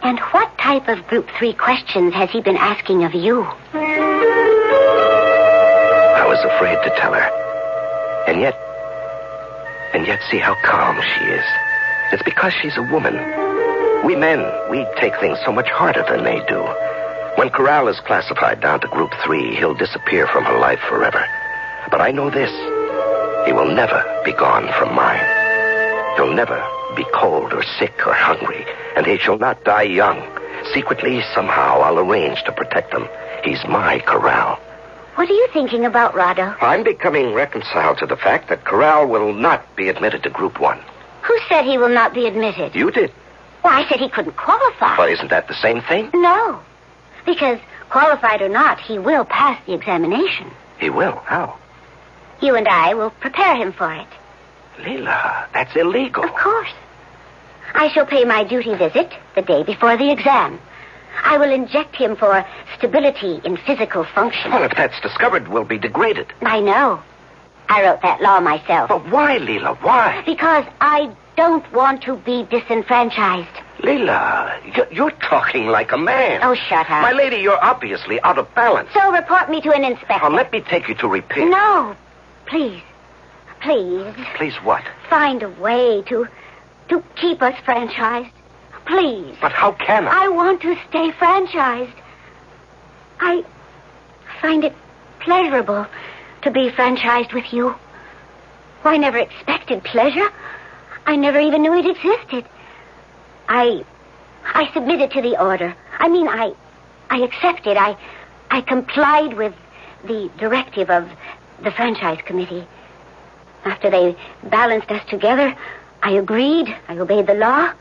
And what type of Group 3 questions has he been asking of you? I was afraid to tell her. And yet see how calm she is. It's because she's a woman. We men, we take things so much harder than they do. When Corral is classified down to Group 3, he'll disappear from her life forever. But I know this. He will never be gone from mine. He'll never be cold or sick or hungry, and he shall not die young. Secretly, somehow, I'll arrange to protect him. He's my Corral. What are you thinking about, Rado? I'm becoming reconciled to the fact that Corral will not be admitted to Group 1. Who said he will not be admitted? You did. Well, I said he couldn't qualify. Well, isn't that the same thing? No. Because, qualified or not, he will pass the examination. He will? How? You and I will prepare him for it. Leela, that's illegal. Of course. I shall pay my duty visit the day before the exam. I will inject him for stability in physical function. Well, if that's discovered, we'll be degraded. I know. I wrote that law myself. But why, Leela? Why? Because I don't want to be disenfranchised. Leela, you're talking like a man. Oh, shut up. My lady, you're obviously out of balance. So report me to an inspector. Oh, let me take you to repair. No. Please. Please. Please what? Find a way to keep us franchised. Please. But how can I? I want to stay franchised. I find it pleasurable to be franchised with you. I never expected pleasure. I never even knew it existed. I submitted to the order. I mean, I accepted. I complied with the directive of the franchise committee. After they balanced us together, I agreed. I obeyed the law.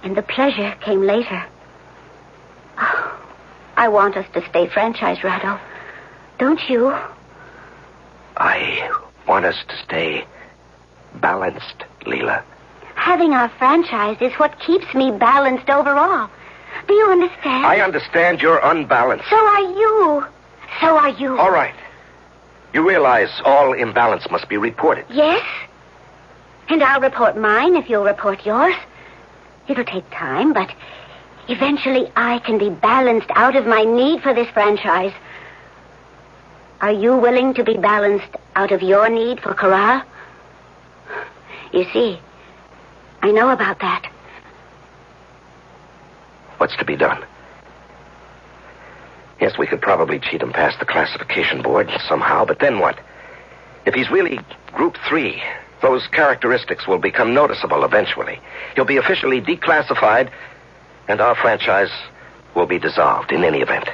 And the pleasure came later. Oh, I want us to stay franchised, Rado. Don't you? I want us to stay balanced, Leela. Having our franchise is what keeps me balanced overall. Do you understand? I understand you're unbalanced. So are you. So are you. All right. You realize all imbalance must be reported. Yes. And I'll report mine if you'll report yours. It'll take time, but eventually I can be balanced out of my need for this franchise. Are you willing to be balanced out of your need for Corral? You see, I know about that. What's to be done? Yes, we could probably cheat him past the classification board somehow, but then what? If he's really Group 3, those characteristics will become noticeable eventually. He'll be officially declassified, and our franchise will be dissolved in any event.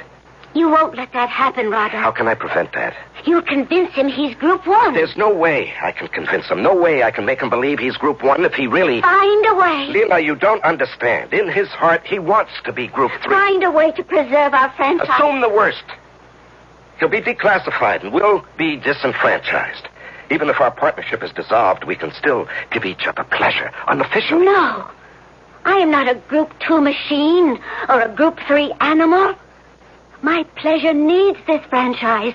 You won't let that happen, Rado. How can I prevent that? You'll convince him he's Group 1. There's no way I can convince him. No way I can make him believe he's Group 1 if he really... Find a way. Leela, you don't understand. In his heart, he wants to be Group 3. Find a way to preserve our franchise. Assume the worst. He'll be declassified and we'll be disenfranchised. Even if our partnership is dissolved, we can still give each other pleasure, unofficially. No. I am not a Group 2 machine or a Group 3 animal. My pleasure needs this franchise.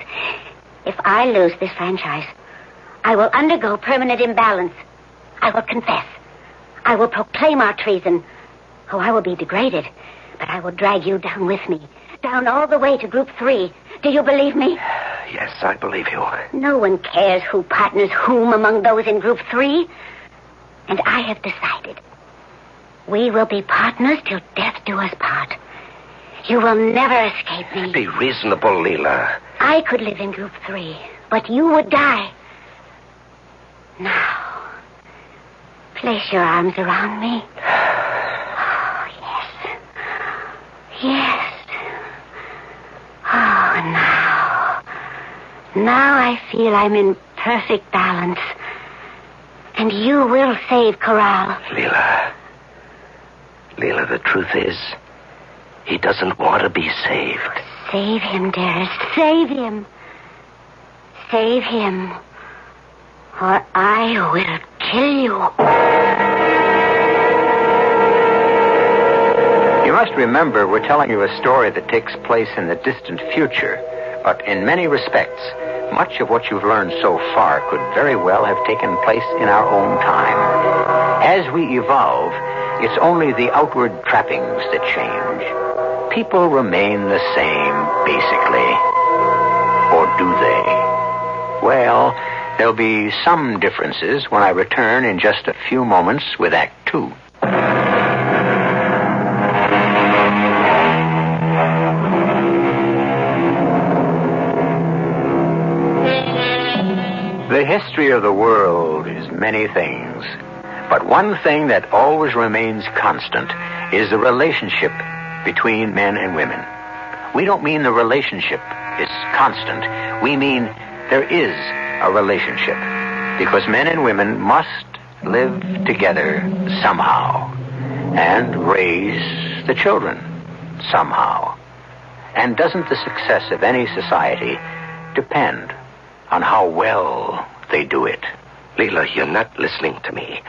If I lose this franchise, I will undergo permanent imbalance. I will confess. I will proclaim our treason. Oh, I will be degraded, but I will drag you down with me. Down all the way to Group 3. Do you believe me? Yes, I believe you. No one cares who partners whom among those in Group 3. And I have decided. We will be partners till death do us part. You will never escape me. Be reasonable, Leela. I could live in Group 3, but you would die. Now, place your arms around me. Oh, yes. Yes. Oh, now. Now I feel I'm in perfect balance. And you will save Corral. Leela, the truth is... he doesn't want to be saved. Save him, dearest. Save him. Save him. Or I will kill you. You must remember we're telling you a story that takes place in the distant future. But in many respects, much of what you've learned so far could very well have taken place in our own time. As we evolve, it's only the outward trappings that change. People remain the same, basically. Or do they? Well, there'll be some differences when I return in just a few moments with Act 2. The history of the world is many things. But one thing that always remains constant is the relationship between men and women. We don't mean the relationship is constant. We mean there is a relationship. Because men and women must live together somehow. And raise the children somehow. And doesn't the success of any society depend on how well they do it? Leela, you're not listening to me.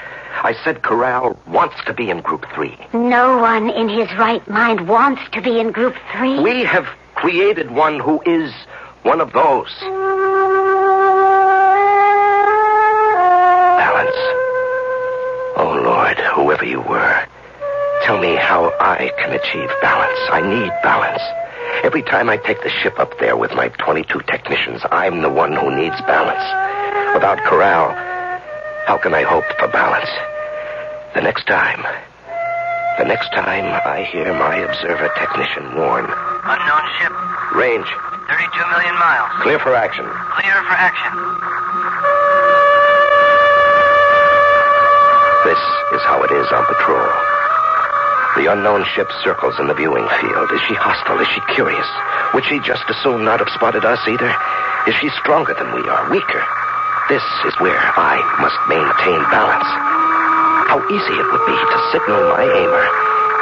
I said Corral wants to be in Group 3. No one in his right mind wants to be in Group 3. We have created one who is one of those. Balance. Oh, Lord, whoever you were, tell me how I can achieve balance. I need balance. Every time I take the ship up there with my 22 technicians, I'm the one who needs balance. Without Corral, how can I hope for balance? The next time I hear my observer technician warn. Unknown ship. Range. 32 million miles. Clear for action. Clear for action. This is how it is on patrol. The unknown ship circles in the viewing field. Is she hostile? Is she curious? Would she just as soon not have spotted us either? Is she stronger than we are? Weaker? This is where I must maintain balance. How easy it would be to signal my aimer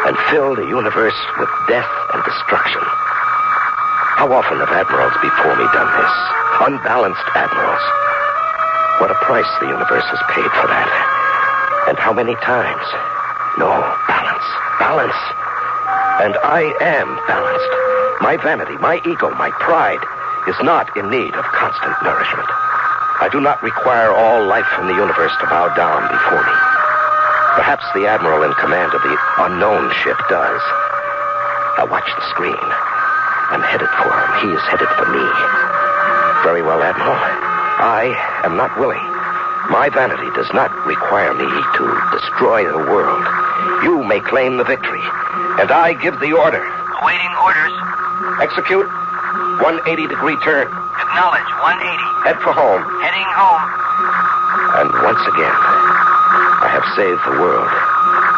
and fill the universe with death and destruction. How often have admirals before me done this? Unbalanced admirals. What a price the universe has paid for that. And how many times? No, balance. Balance. And I am balanced. My vanity, my ego, my pride is not in need of constant nourishment. I do not require all life in the universe to bow down before me. Perhaps the admiral in command of the unknown ship does. I watch the screen. I'm headed for him. He is headed for me. Very well, Admiral. I am not willing. My vanity does not require me to destroy the world. You may claim the victory, and I give the order. Awaiting orders. Execute. 180-degree turn. Acknowledge. 180. Head for home. Heading home. And once again, I have saved the world.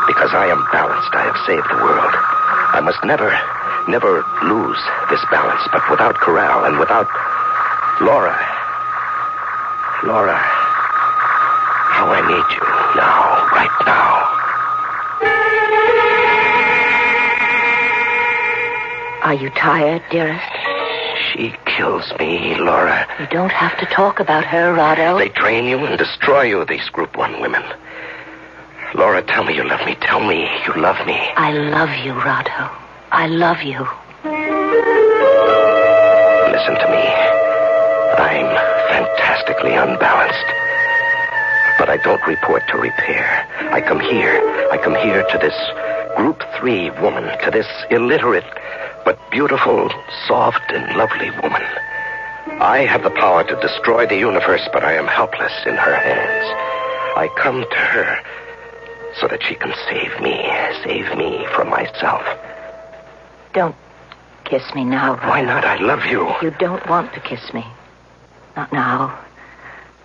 Because I am balanced, I have saved the world. I must never lose this balance, but without Corral and without Laura. Laura, how I need you now, right now. Are you tired, dearest? She kills me, Laura. You don't have to talk about her, Rado. They drain you and destroy you, these Group 1 women. Laura, tell me you love me. Tell me you love me. I love you, Rado. I love you. Listen to me. I'm fantastically unbalanced. But I don't report to repair. I come here to this Group 3 woman, to this illiterate but beautiful, soft, and lovely woman. I have the power to destroy the universe, but I am helpless in her hands. I come to her so that she can save me from myself. Don't kiss me now, Rado. Why not? I love you. You don't want to kiss me. Not now.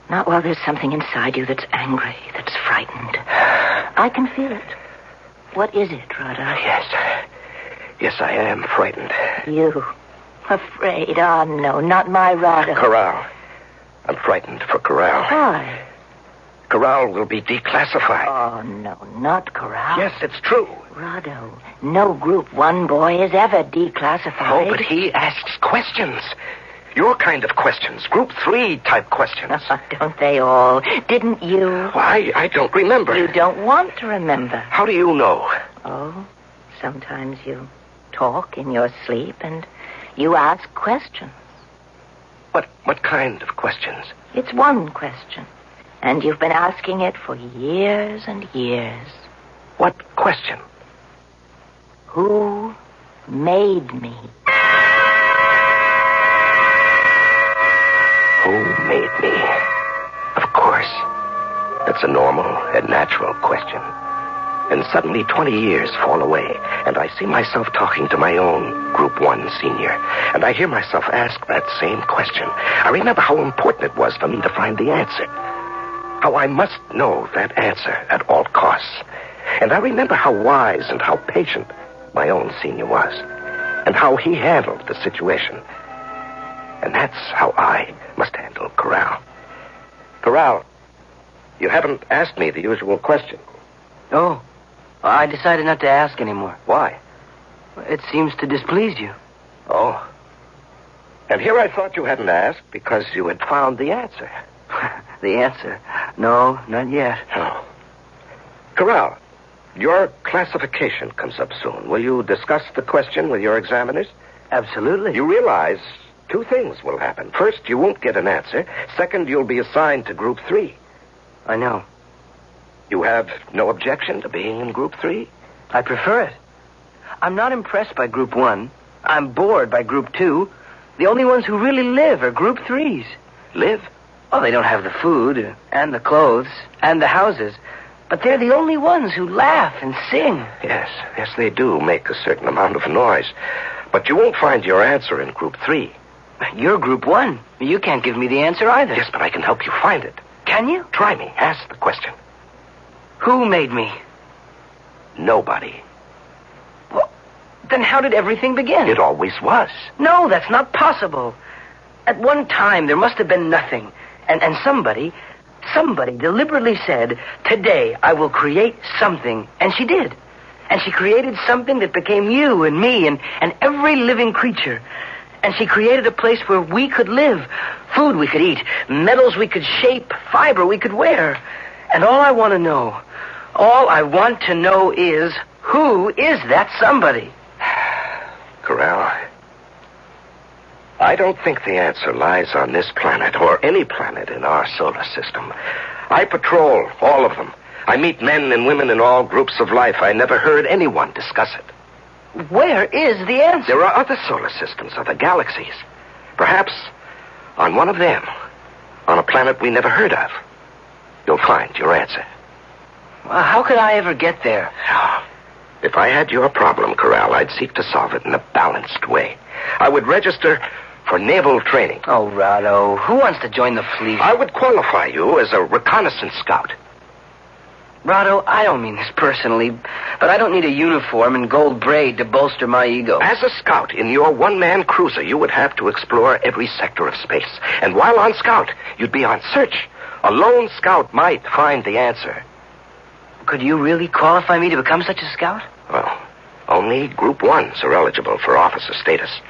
Not while there's something inside you that's angry, that's frightened. I can feel it. What is it, Rado? Yes, I am frightened. You? Afraid? Oh, no, not my Rado. Corral. I'm frightened for Corral. Why? Corral will be declassified. Oh, no, not Corral. Yes, it's true. Rado, no Group 1 boy is ever declassified. Oh, but he asks questions. Your kind of questions. Group 3 type questions. Don't they all? Didn't you? Why, I don't remember. You don't want to remember. How do you know? Oh, sometimes you talk in your sleep and you ask questions. What kind of questions? It's one question. And you've been asking it for years and years. What question? Who made me? Who made me? Of course. That's a normal and natural question. And suddenly 20 years fall away, and I see myself talking to my own Group 1 senior, and I hear myself ask that same question. I remember how important it was for me to find the answer. How I must know that answer at all costs. And I remember how wise and how patient my own senior was, and how he handled the situation. And that's how I must handle Corral. Corral, you haven't asked me the usual question. Oh, I decided not to ask anymore. Why? It seems to displease you. Oh. And here I thought you hadn't asked because you had found the answer. The answer? No, not yet. Oh. Corral, your classification comes up soon. Will you discuss the question with your examiners? Absolutely. You realize 2 things will happen. First, you won't get an answer. Second, you'll be assigned to Group 3. I know. You have no objection to being in Group 3? I prefer it. I'm not impressed by Group 1. I'm bored by Group 2. The only ones who really live are Group 3s. Live? Oh, they don't have the food and the clothes and the houses. But they're the only ones who laugh and sing. Yes, they do make a certain amount of noise. But you won't find your answer in Group 3. You're Group 1. You can't give me the answer either. Yes, but I can help you find it. Can you? Try me. Ask the question. Who made me? Nobody. Well, then how did everything begin? It always was. No, that's not possible. At one time, there must have been nothing. And somebody deliberately said, today I will create something. And she did. And she created something that became you and me and every living creature. And she created a place where we could live, food we could eat, metals we could shape, fiber we could wear. And all I want to know is, who is that somebody? Corral, I don't think the answer lies on this planet or any planet in our solar system. I patrol all of them. I meet men and women in all groups of life. I never heard anyone discuss it. Where is the answer? There are other solar systems, other galaxies. Perhaps on one of them, on a planet we never heard of, you'll find your answer. Well, how could I ever get there? If I had your problem, Corral, I'd seek to solve it in a balanced way. I would register for naval training. Oh, Rado, who wants to join the fleet? I would qualify you as a reconnaissance scout. Rado, I don't mean this personally, but I don't need a uniform and gold braid to bolster my ego. As a scout in your one-man cruiser, you would have to explore every sector of space. And while on scout, you'd be on search. A lone scout might find the answer. Could you really qualify me to become such a scout? Well, only Group 1s are eligible for officer status.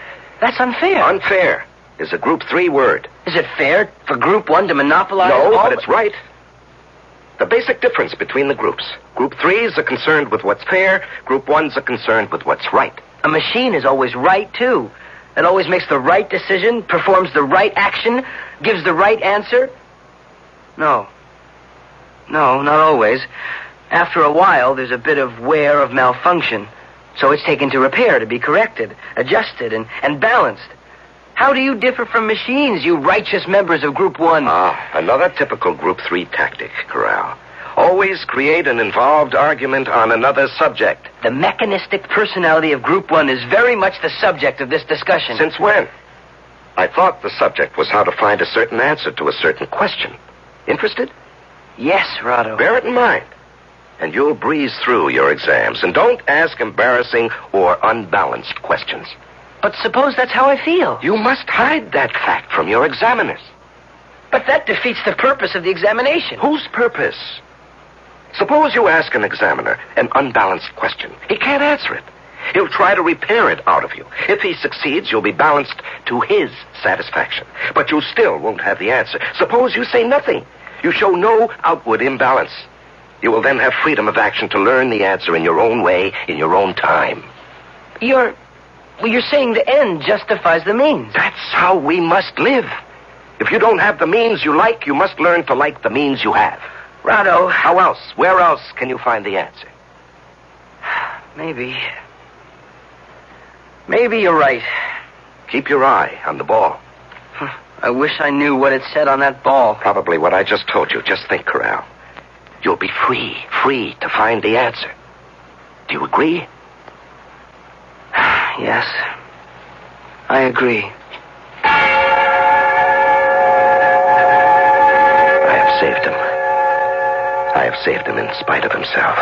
That's unfair. Unfair is a Group 3 word. Is it fair for Group 1 to monopolize No, all... but it's right. The basic difference between the groups. Group 3s are concerned with what's fair. Group 1s are concerned with what's right. A machine is always right, too. It always makes the right decision, performs the right action, gives the right answer. No, not always. After a while, there's a bit of wear of malfunction. So it's taken to repair, to be corrected, adjusted, and balanced. How do you differ from machines, you righteous members of Group 1? Another typical Group 3 tactic, Corral. Always create an involved argument on another subject. The mechanistic personality of Group 1 is very much the subject of this discussion. Since when? I thought the subject was how to find a certain answer to a certain question. Interested? Yes, Rado. Bear it in mind. And you'll breeze through your exams. And don't ask embarrassing or unbalanced questions. But suppose that's how I feel. You must hide that fact from your examiners. But that defeats the purpose of the examination. Whose purpose? Suppose you ask an examiner an unbalanced question. He can't answer it. He'll try to repair it out of you. If he succeeds, you'll be balanced to his satisfaction. But you still won't have the answer. Suppose you say nothing. You show no outward imbalance. You will then have freedom of action to learn the answer in your own way, in your own time. You're saying the end justifies the means. That's how we must live. If you don't have the means you like, you must learn to like the means you have. Rado. How else? Where else can you find the answer? Maybe you're right. Keep your eye on the ball. I wish I knew what it said on that ball. Probably what I just told you. Just think, Corral. You'll be free to find the answer. Do you agree? Yes, I agree. I have saved him. I have saved him in spite of himself.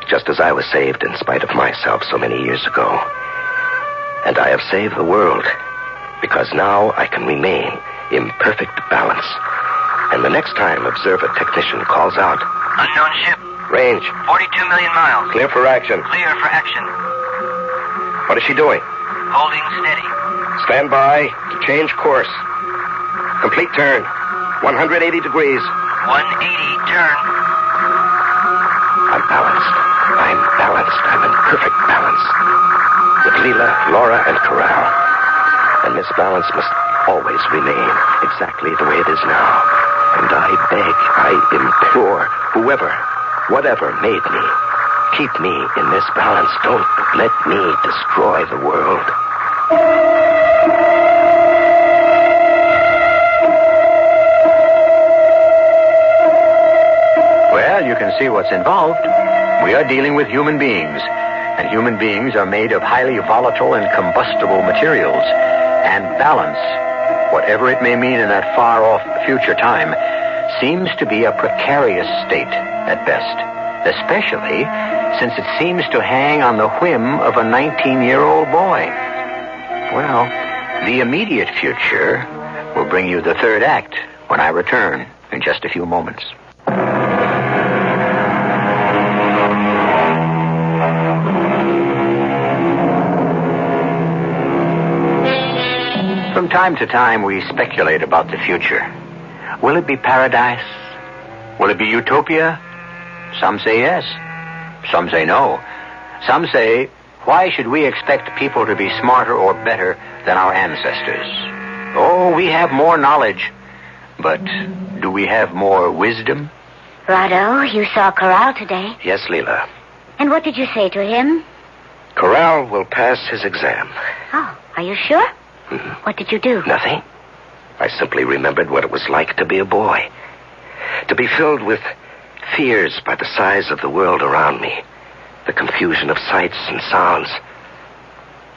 Just as I was saved in spite of myself so many years ago. And I have saved the world because now I can remain in perfect balance. And the next time observer technician calls out, unknown ship. Range. 42 million miles. Clear for action. Clear for action. What is she doing? Holding steady. Stand by to change course. Complete turn. 180 degrees. 180, turn. I'm balanced. I'm in perfect balance. With Leela, Laura, and Corral. And this balance must always remain exactly the way it is now. And I beg, I implore, whoever, whatever made me, keep me in this balance. Don't let me destroy the world. Well, you can see what's involved. We are dealing with human beings, and human beings are made of highly volatile and combustible materials. And balance, whatever it may mean in that far-off future time, seems to be a precarious state at best, especially since it seems to hang on the whim of a 19-year-old boy. Well, the immediate future will bring you the third act when I return in just a few moments. From time to time, we speculate about the future. Will it be paradise? Will it be utopia? Some say yes. Some say no. Some say, why should we expect people to be smarter or better than our ancestors? Oh, we have more knowledge. But do we have more wisdom? Rado, you saw Corral today. Yes, Leela. And what did you say to him? Corral will pass his exam. Oh, are you sure? What did you do? Nothing. I simply remembered what it was like to be a boy. To be filled with fears by the size of the world around me. The confusion of sights and sounds.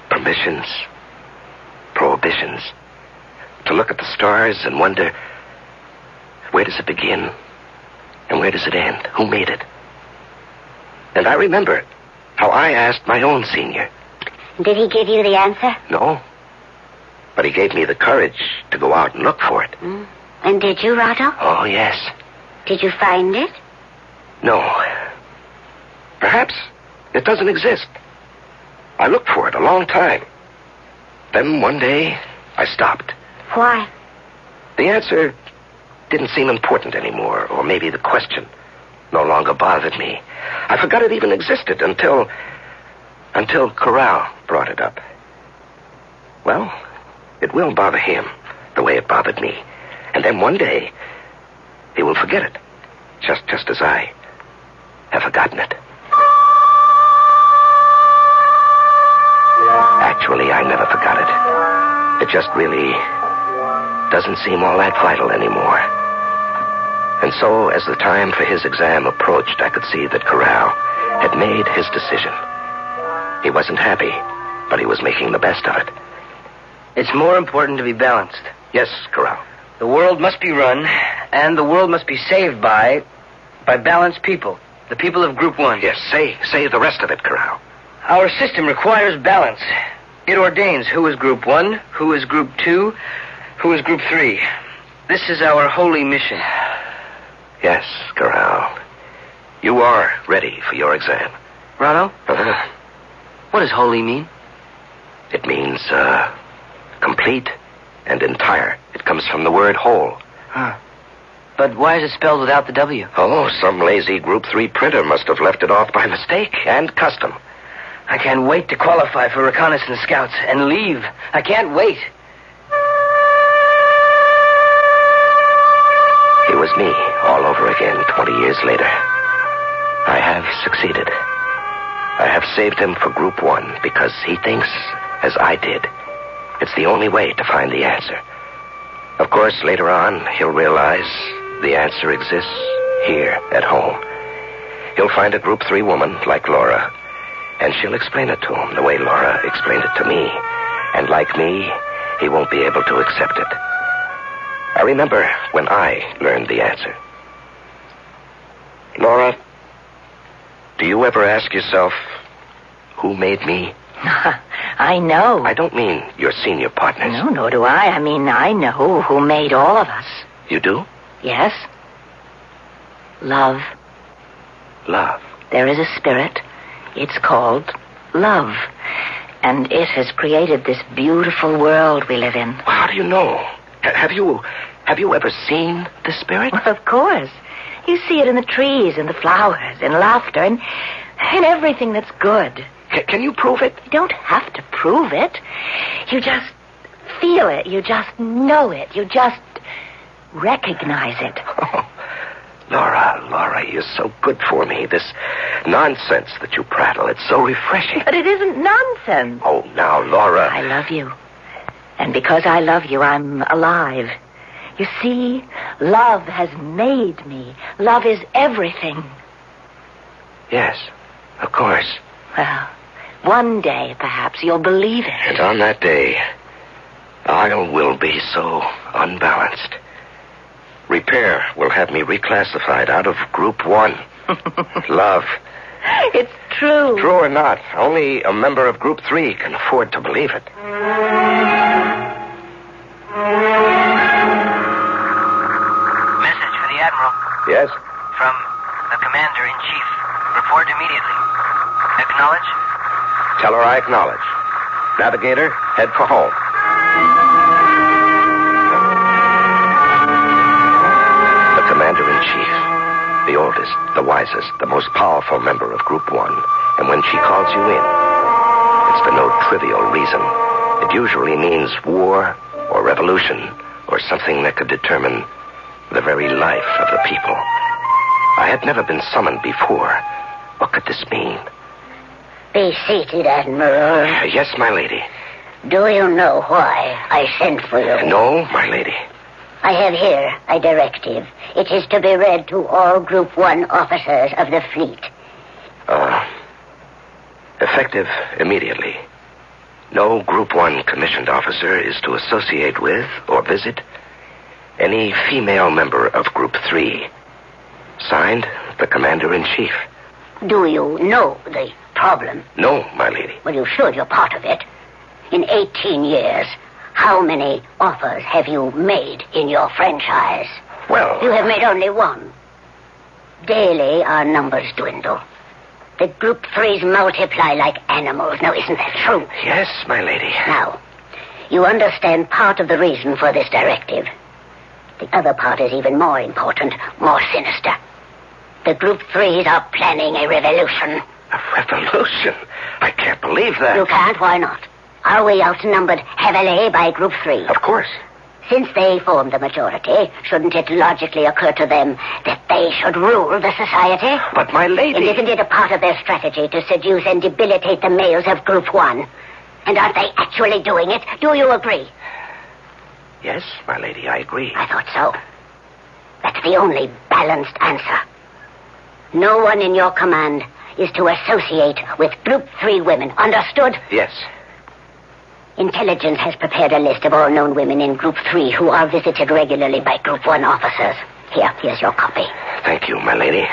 Permissions. Prohibitions. To look at the stars and wonder, where does it begin? And where does it end? Who made it? And I remember how I asked my own senior. Did he give you the answer? No. But he gave me the courage to go out and look for it. And did you, Rado? Oh, yes. Did you find it? No. Perhaps it doesn't exist. I looked for it a long time. Then one day, I stopped. Why? The answer didn't seem important anymore, or maybe the question no longer bothered me. I forgot it even existed until Corral brought it up. Well, it will bother him the way it bothered me. And then one day, he will forget it, just as I have forgotten it. Actually, I never forgot it. It just really doesn't seem all that vital anymore. And so, as the time for his exam approached, I could see that Corral had made his decision. He wasn't happy, but he was making the best of it. It's more important to be balanced. Yes, Corral. The world must be run, and the world must be saved by balanced people. The people of Group 1. Yes, say the rest of it, Corral. Our system requires balance. It ordains who is Group 1, who is Group 2, who is Group 3. This is our holy mission. Yes, Corral. You are ready for your exam. Rado? What does holy mean? It means, complete and entire. It comes from the word whole. But why is it spelled without the W? Oh, some lazy Group 3 printer must have left it off by mistake and custom. I can't wait to qualify for reconnaissance scouts and leave. I can't wait. It was me all over again 20 years later. I have succeeded. I have saved him for Group 1 because he thinks, as I did, it's the only way to find the answer. Of course, later on, he'll realize the answer exists here at home. He'll find a Group 3 woman like Laura, and she'll explain it to him the way Laura explained it to me. And like me, he won't be able to accept it. I remember when I learned the answer. Laura, do you ever ask yourself, who made me? I know. I don't mean your senior partners. No, nor do I. I mean, I know who made all of us. You do? Yes. Love. Love. There is a spirit. It's called love. And it has created this beautiful world we live in. How do you know? Have you ever seen the spirit? Well, of course. You see it in the trees and the flowers and laughter and everything that's good. Can you prove it? You don't have to prove it. You just feel it. You just know it. You just recognize it. Oh, Laura, you're so good for me. This nonsense that you prattle, it's so refreshing. But it isn't nonsense. Oh, now, Laura. I love you. And because I love you, I'm alive. You see, love has made me. Love is everything. Yes, of course. Well, one day, perhaps, you'll believe it. And on that day, I will be so unbalanced. Repair will have me reclassified out of Group 1. Love. It's true. True or not, only a member of Group 3 can afford to believe it. Message for the Admiral. Yes? From the Commander-in-Chief. Report immediately. Acknowledge? Tell her I acknowledge. Navigator, head for home. Chief. The oldest, the wisest, the most powerful member of Group 1. And when she calls you in, it's for no trivial reason. It usually means war or revolution or something that could determine the very life of the people. I had never been summoned before. What could this mean? Be seated, Admiral. Yes, my lady. Do you know why I sent for you? No, my lady. I have here a directive. It is to be read to all Group 1 officers of the fleet. Effective immediately. No Group 1 commissioned officer is to associate with or visit any female member of Group 3. Signed, the Commander-in-Chief. Do you know the problem? No, my lady. Well, you should. You're part of it. In 18 years, how many offers have you made in your franchise? Well... You have made only one. Daily, our numbers dwindle. The Group 3s multiply like animals. Now, isn't that true? Yes, my lady. Now, you understand part of the reason for this directive. The other part is even more important, more sinister. The Group 3s are planning a revolution. A revolution? I can't believe that. You can't? Why not? Are we outnumbered heavily by Group 3? Of course. Since they form the majority, shouldn't it logically occur to them that they should rule the society? But, my lady... And isn't it a part of their strategy to seduce and debilitate the males of Group 1? And aren't they actually doing it? Do you agree? Yes, my lady, I agree. I thought so. That's the only balanced answer. No one in your command is to associate with Group 3 women. Understood? Yes. Intelligence has prepared a list of all known women in Group 3 who are visited regularly by Group 1 officers. Here's your copy. Thank you, my lady.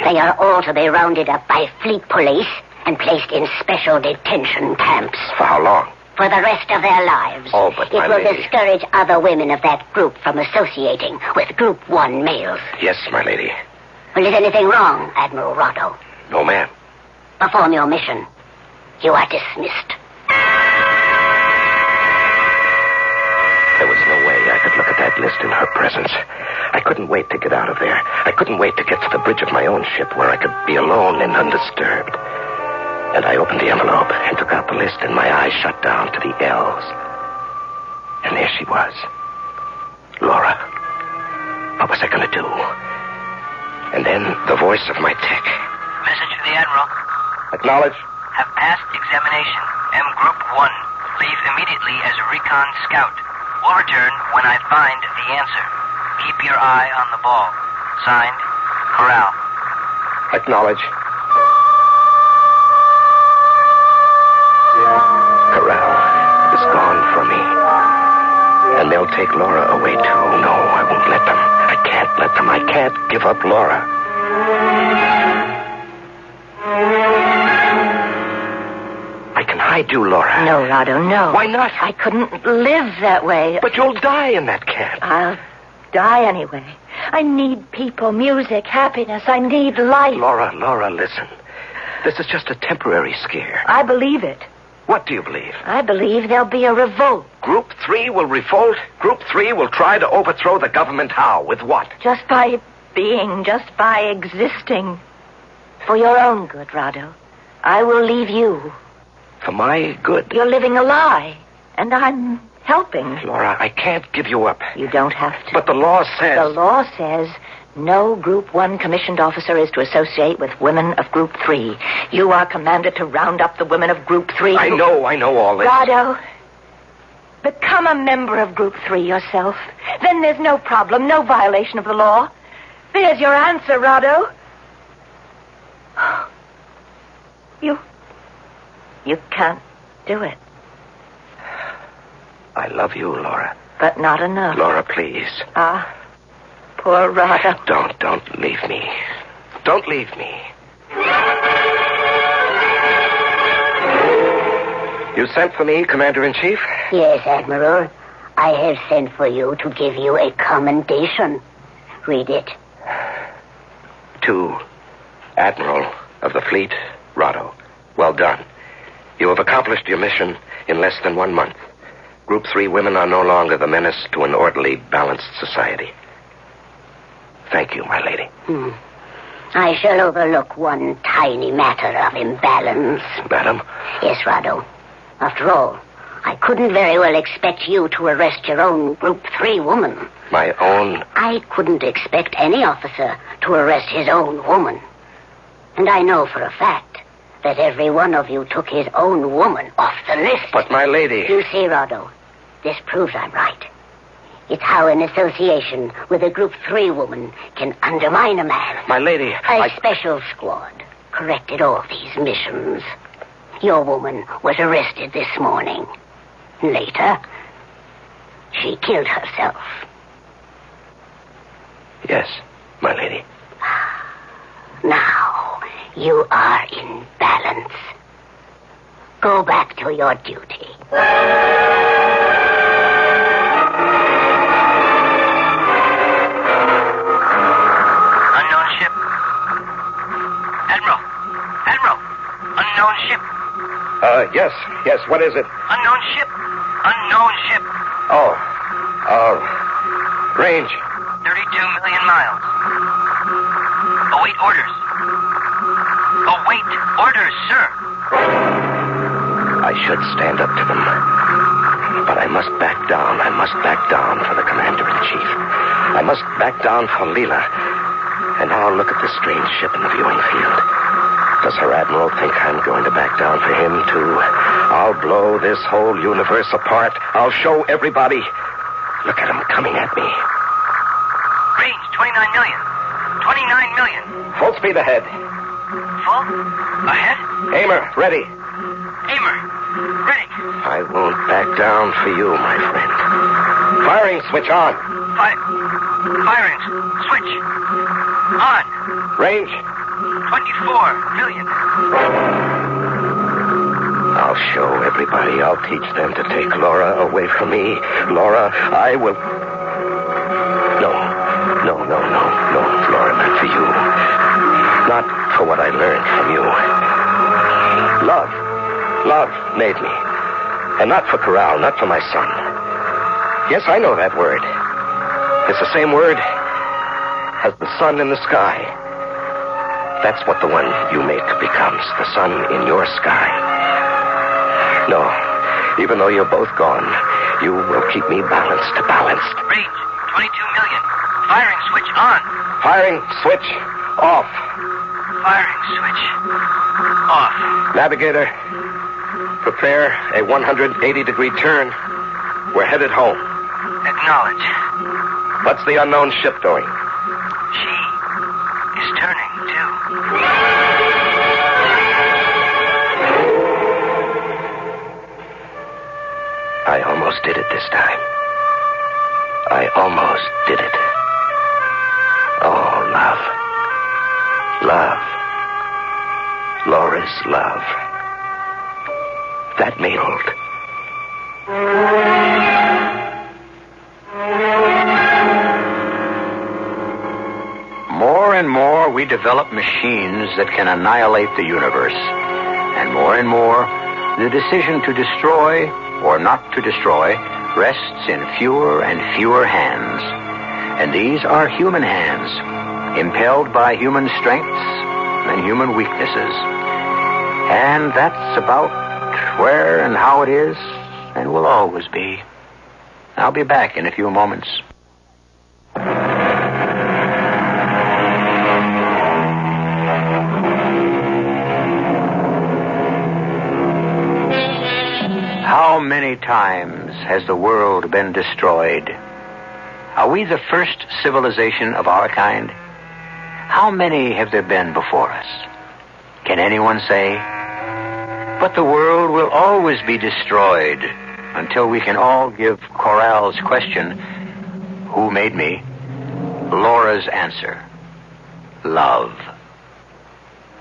They are all to be rounded up by fleet police and placed in special detention camps. For how long? For the rest of their lives. Oh, but my lady... It will lady... discourage other women of that group from associating with Group 1 males. Yes, my lady. Well, is anything wrong, Admiral Rotto? No, ma'am. Perform your mission. You are dismissed. There was no way I could look at that list in her presence. I couldn't wait to get out of there. I couldn't wait to get to the bridge of my own ship where I could be alone and undisturbed. And I opened the envelope and took out the list, and my eyes shut down to the L's. And there she was. Laura. What was I going to do? And then the voice of my tech. Message to the Admiral. Acknowledge. Have passed examination. M Group 1. Leave immediately as a recon scout. Will return when I find the answer. Keep your eye on the ball. Signed, Corral. Acknowledge. Corral is gone from me. And they'll take Laura away, too. No, I won't let them. I can't let them. I can't give up Laura. I can hide you, Laura. No, Rado, no. Why not? I couldn't live that way. But you'll die in that camp. I'll die anyway. I need people, music, happiness. I need life. Laura, listen. This is just a temporary scare. I believe it. What do you believe? I believe there'll be a revolt. Group 3 will revolt? Group 3 will try to overthrow the government. How? With what? Just by being, just by existing. For your own good, Rado. I will leave you. For my good? You're living a lie, and I'm helping. Laura, I can't give you up. You don't have to. But the law says... The law says no Group 1 commissioned officer is to associate with women of Group 3. You are commanded to round up the women of Group 3. I know all this. Rado, become a member of Group 3 yourself. Then there's no problem, no violation of the law. There's your answer, Rado. You can't do it. I love you, Laura. But not enough. Laura, please. Poor Rado. Don't leave me. Don't leave me. You sent for me, Commander-in-Chief? Yes, Admiral. I have sent for you to give you a commendation. Read it. To Admiral of the Fleet, Rado. Well done. You have accomplished your mission in less than 1 month. Group 3 women are no longer the menace to an orderly, balanced society. Thank you, my lady. I shall overlook one tiny matter of imbalance. Madam? Yes, Rado. After all, I couldn't very well expect you to arrest your own Group 3 woman. My own? I couldn't expect any officer to arrest his own woman. And I know for a fact that every one of you took his own woman off the list. But, my lady... You see, Rado, this proves I'm right. It's how an association with a Group 3 woman can undermine a man. My lady, A special squad corrected all these missions. Your woman was arrested this morning. Later, she killed herself. Yes, my lady. Now, you are in balance. Go back to your duty. Unknown ship. Admiral. Unknown ship. Yes, what is it? Unknown ship. Range. 32 million miles. Await orders, sir. I should stand up to them. But I must back down. I must back down for the Commander-in-Chief. I must back down for Leela. And now look at this strange ship in the viewing field. Does her admiral think I'm going to back down for him, too? I'll blow this whole universe apart. I'll show everybody. Look at him coming at me. Range, 29 million. 29 million. Full speed ahead. Full? Ahead? Aimer, ready. Ready. I won't back down for you, my friend. Firing switch on. Firing switch on. Range? 24 million. I'll show everybody. I'll teach them to take Laura away from me. Laura, I will... No, Laura, not for you. Not for what I learned from you. Love made me. And not for Corral, not for my son. Yes, I know that word. It's the same word as the sun in the sky. That's what the one you make becomes, the sun in your sky. No, even though you're both gone, you will keep me balanced. Range, 22 million. Firing switch on. Firing switch off. Firing switch off. Navigator, prepare a 180-degree turn. We're headed home. Acknowledge. What's the unknown ship doing? She is turning, too. I almost did it this time. I almost did it. Oh, love. Laura's love. That mailed. More and more, we develop machines that can annihilate the universe. And more, the decision to destroy or not to destroy rests in fewer and fewer hands. And these are human hands, impelled by human strengths and human weaknesses. And that's about where and how it is and will always be. I'll be back in a few moments. How many times has the world been destroyed? Are we the first civilization of our kind? How many have there been before us? Can anyone say? But the world will always be destroyed until we can all give Corral's question, who made me? Laura's answer, love.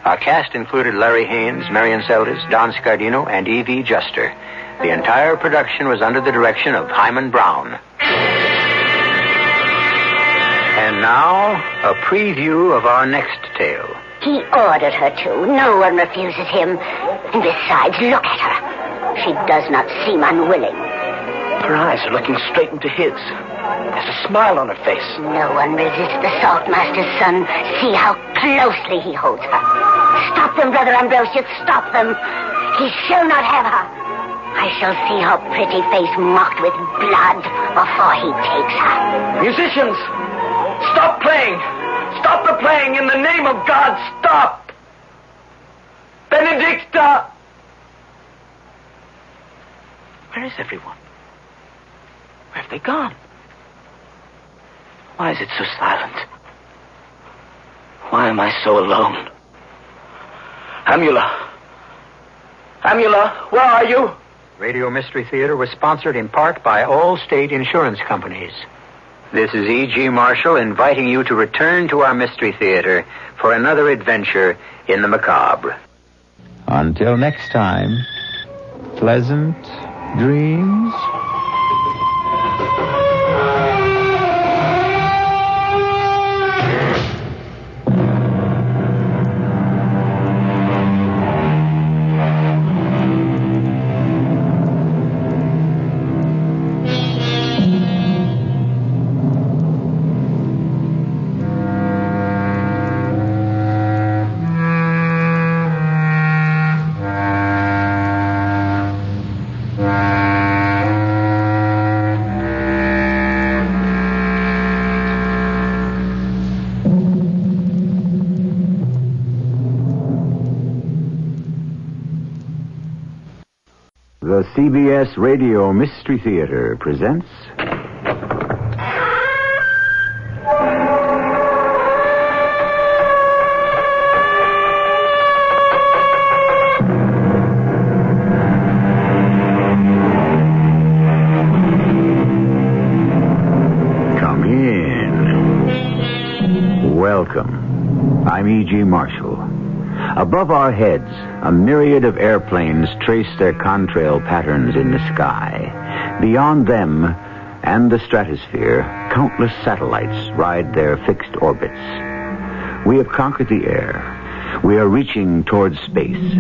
Our cast included Larry Haynes, Marion Seldes, Don Scardino, and E.V. Juster. The entire production was under the direction of Hyman Brown. And now, a preview of our next tale. He ordered her to. No one refuses him. And besides, look at her. She does not seem unwilling. Her eyes are looking straight into his. There's a smile on her face. No one resists the Saltmaster's son. See how closely he holds her. Stop them, Brother Ambrosius, stop them. He shall not have her. I shall see her pretty face mocked with blood before he takes her. Musicians, stop playing. Stop the playing in the name of God. Stop. Benedicta. Where is everyone? Where have they gone? Why is it so silent? Why am I so alone? Amula. Amula, where are you? Radio Mystery Theater was sponsored in part by all state insurance companies. This is E.G. Marshall inviting you to return to our Mystery Theater for another adventure in the macabre. Until next time, pleasant dreams. The CBS Radio Mystery Theater presents... Come in. Welcome. I'm E.G. Marshall. Above our heads, a myriad of airplanes trace their contrail patterns in the sky. Beyond them and the stratosphere, countless satellites ride their fixed orbits. We have conquered the air. We are reaching towards space.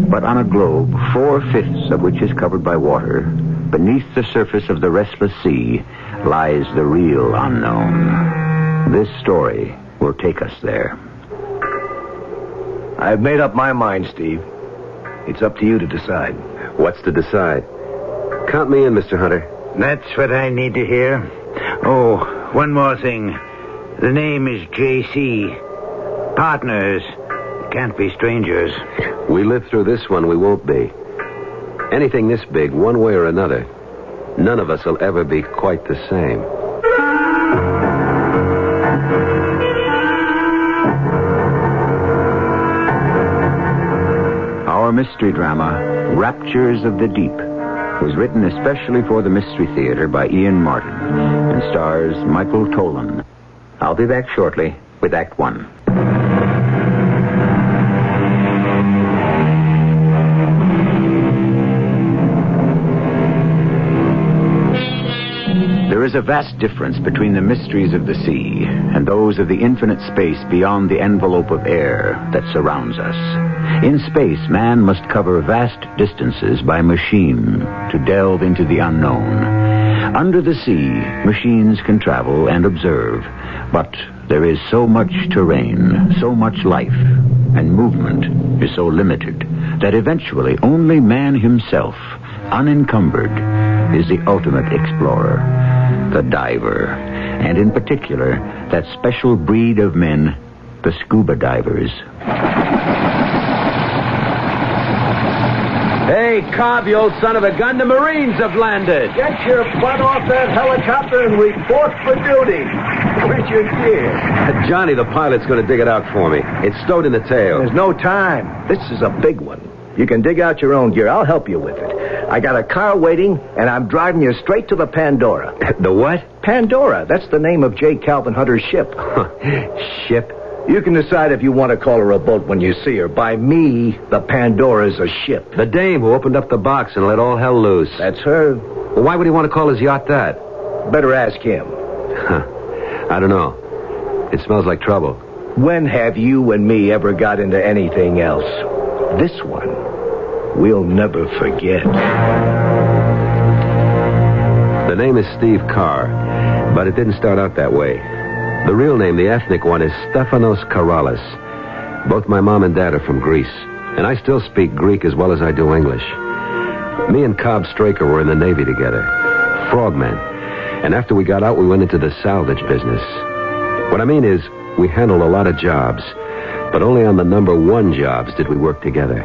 But on a globe, 4/5 of which is covered by water, beneath the surface of the restless sea lies the real unknown. This story will take us there. I've made up my mind, Steve. It's up to you to decide. What's to decide? Count me in, Mr. Hunter. That's what I need to hear. Oh, one more thing. The name is J.C. Partners. Can't be strangers. We live through this one, we won't be. Anything this big, one way or another, none of us will ever be quite the same. Our mystery drama, Raptures of the Deep, was written especially for the Mystery Theater by Ian Martin and stars Michael Tolan. I'll be back shortly with Act One. There is a vast difference between the mysteries of the sea and those of the infinite space beyond the envelope of air that surrounds us. In space, man must cover vast distances by machine to delve into the unknown. Under the sea, machines can travel and observe, but there is so much terrain, so much life, and movement is so limited that eventually only man himself, unencumbered, is the ultimate explorer, the diver, and in particular, that special breed of men, the scuba divers. Hey, Cobb, you old son of a gun, the Marines have landed. Get your butt off that helicopter and report for duty. Where's your gear? Johnny, the pilot's going to dig it out for me. It's stowed in the tail. There's no time. This is a big one. You can dig out your own gear. I'll help you with it. I got a car waiting, and I'm driving you straight to the Pandora. The what? Pandora. That's the name of J. Calvin Hunter's ship. Ship? You can decide if you want to call her a boat when you see her. By me, the Pandora's a ship. The dame who opened up the box and let all hell loose. That's her. Well, why would he want to call his yacht that? Better ask him. I don't know. It smells like trouble. When have you and me ever got into anything else? This one, we'll never forget. The name is Steve Carr, but it didn't start out that way. The real name, the ethnic one, is Stefanos Karalis. Both my mom and dad are from Greece, and I still speak Greek as well as I do English. Me and Cobb Straker were in the Navy together, frogmen. And after we got out, we went into the salvage business. What I mean is, we handled a lot of jobs, but only on the number one jobs did we work together.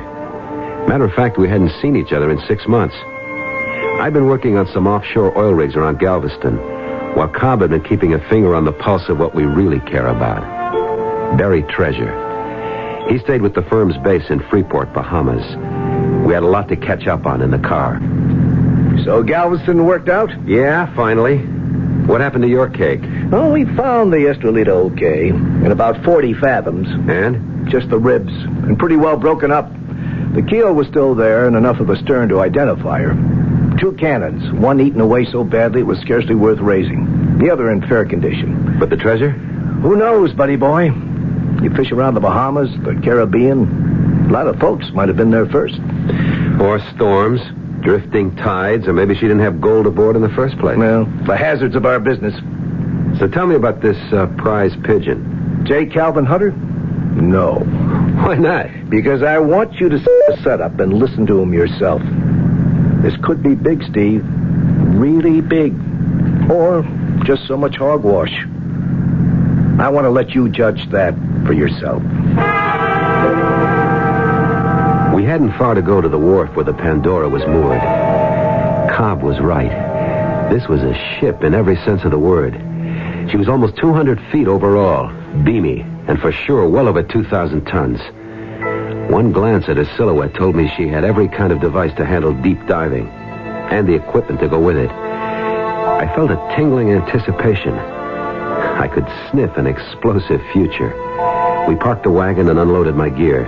Matter of fact, we hadn't seen each other in 6 months. I'd been working on some offshore oil rigs around Galveston, while Cobb had been keeping a finger on the pulse of what we really care about. Buried treasure. He stayed with the firm's base in Freeport, Bahamas. We had a lot to catch up on in the car. So Galveston worked out? Yeah, finally. What happened to your cake? Oh, we found the Estrelita okay, in about 40 fathoms. And? Just the ribs, and pretty well broken up. The keel was still there, and enough of the stern to identify her. 2 cannons, one eaten away so badly it was scarcely worth raising. The other in fair condition. But the treasure? Who knows, buddy boy? You fish around the Bahamas, the Caribbean. A lot of folks might have been there first. Or storms, drifting tides, or maybe she didn't have gold aboard in the first place. Well, the hazards of our business. So tell me about this prize pigeon. J. Calvin Hunter? No. Why not? Because I want you to see the setup and listen to him yourself. This could be big, Steve. Really big. Or just so much hogwash. I want to let you judge that for yourself. We hadn't far to go to the wharf where the Pandora was moored. Cobb was right. This was a ship in every sense of the word. She was almost 200 feet overall, beamy, and for sure well over 2,000 tons. One glance at her silhouette told me she had every kind of device to handle deep diving, and the equipment to go with it. I felt a tingling anticipation. I could sniff an explosive future. We parked the wagon and unloaded my gear.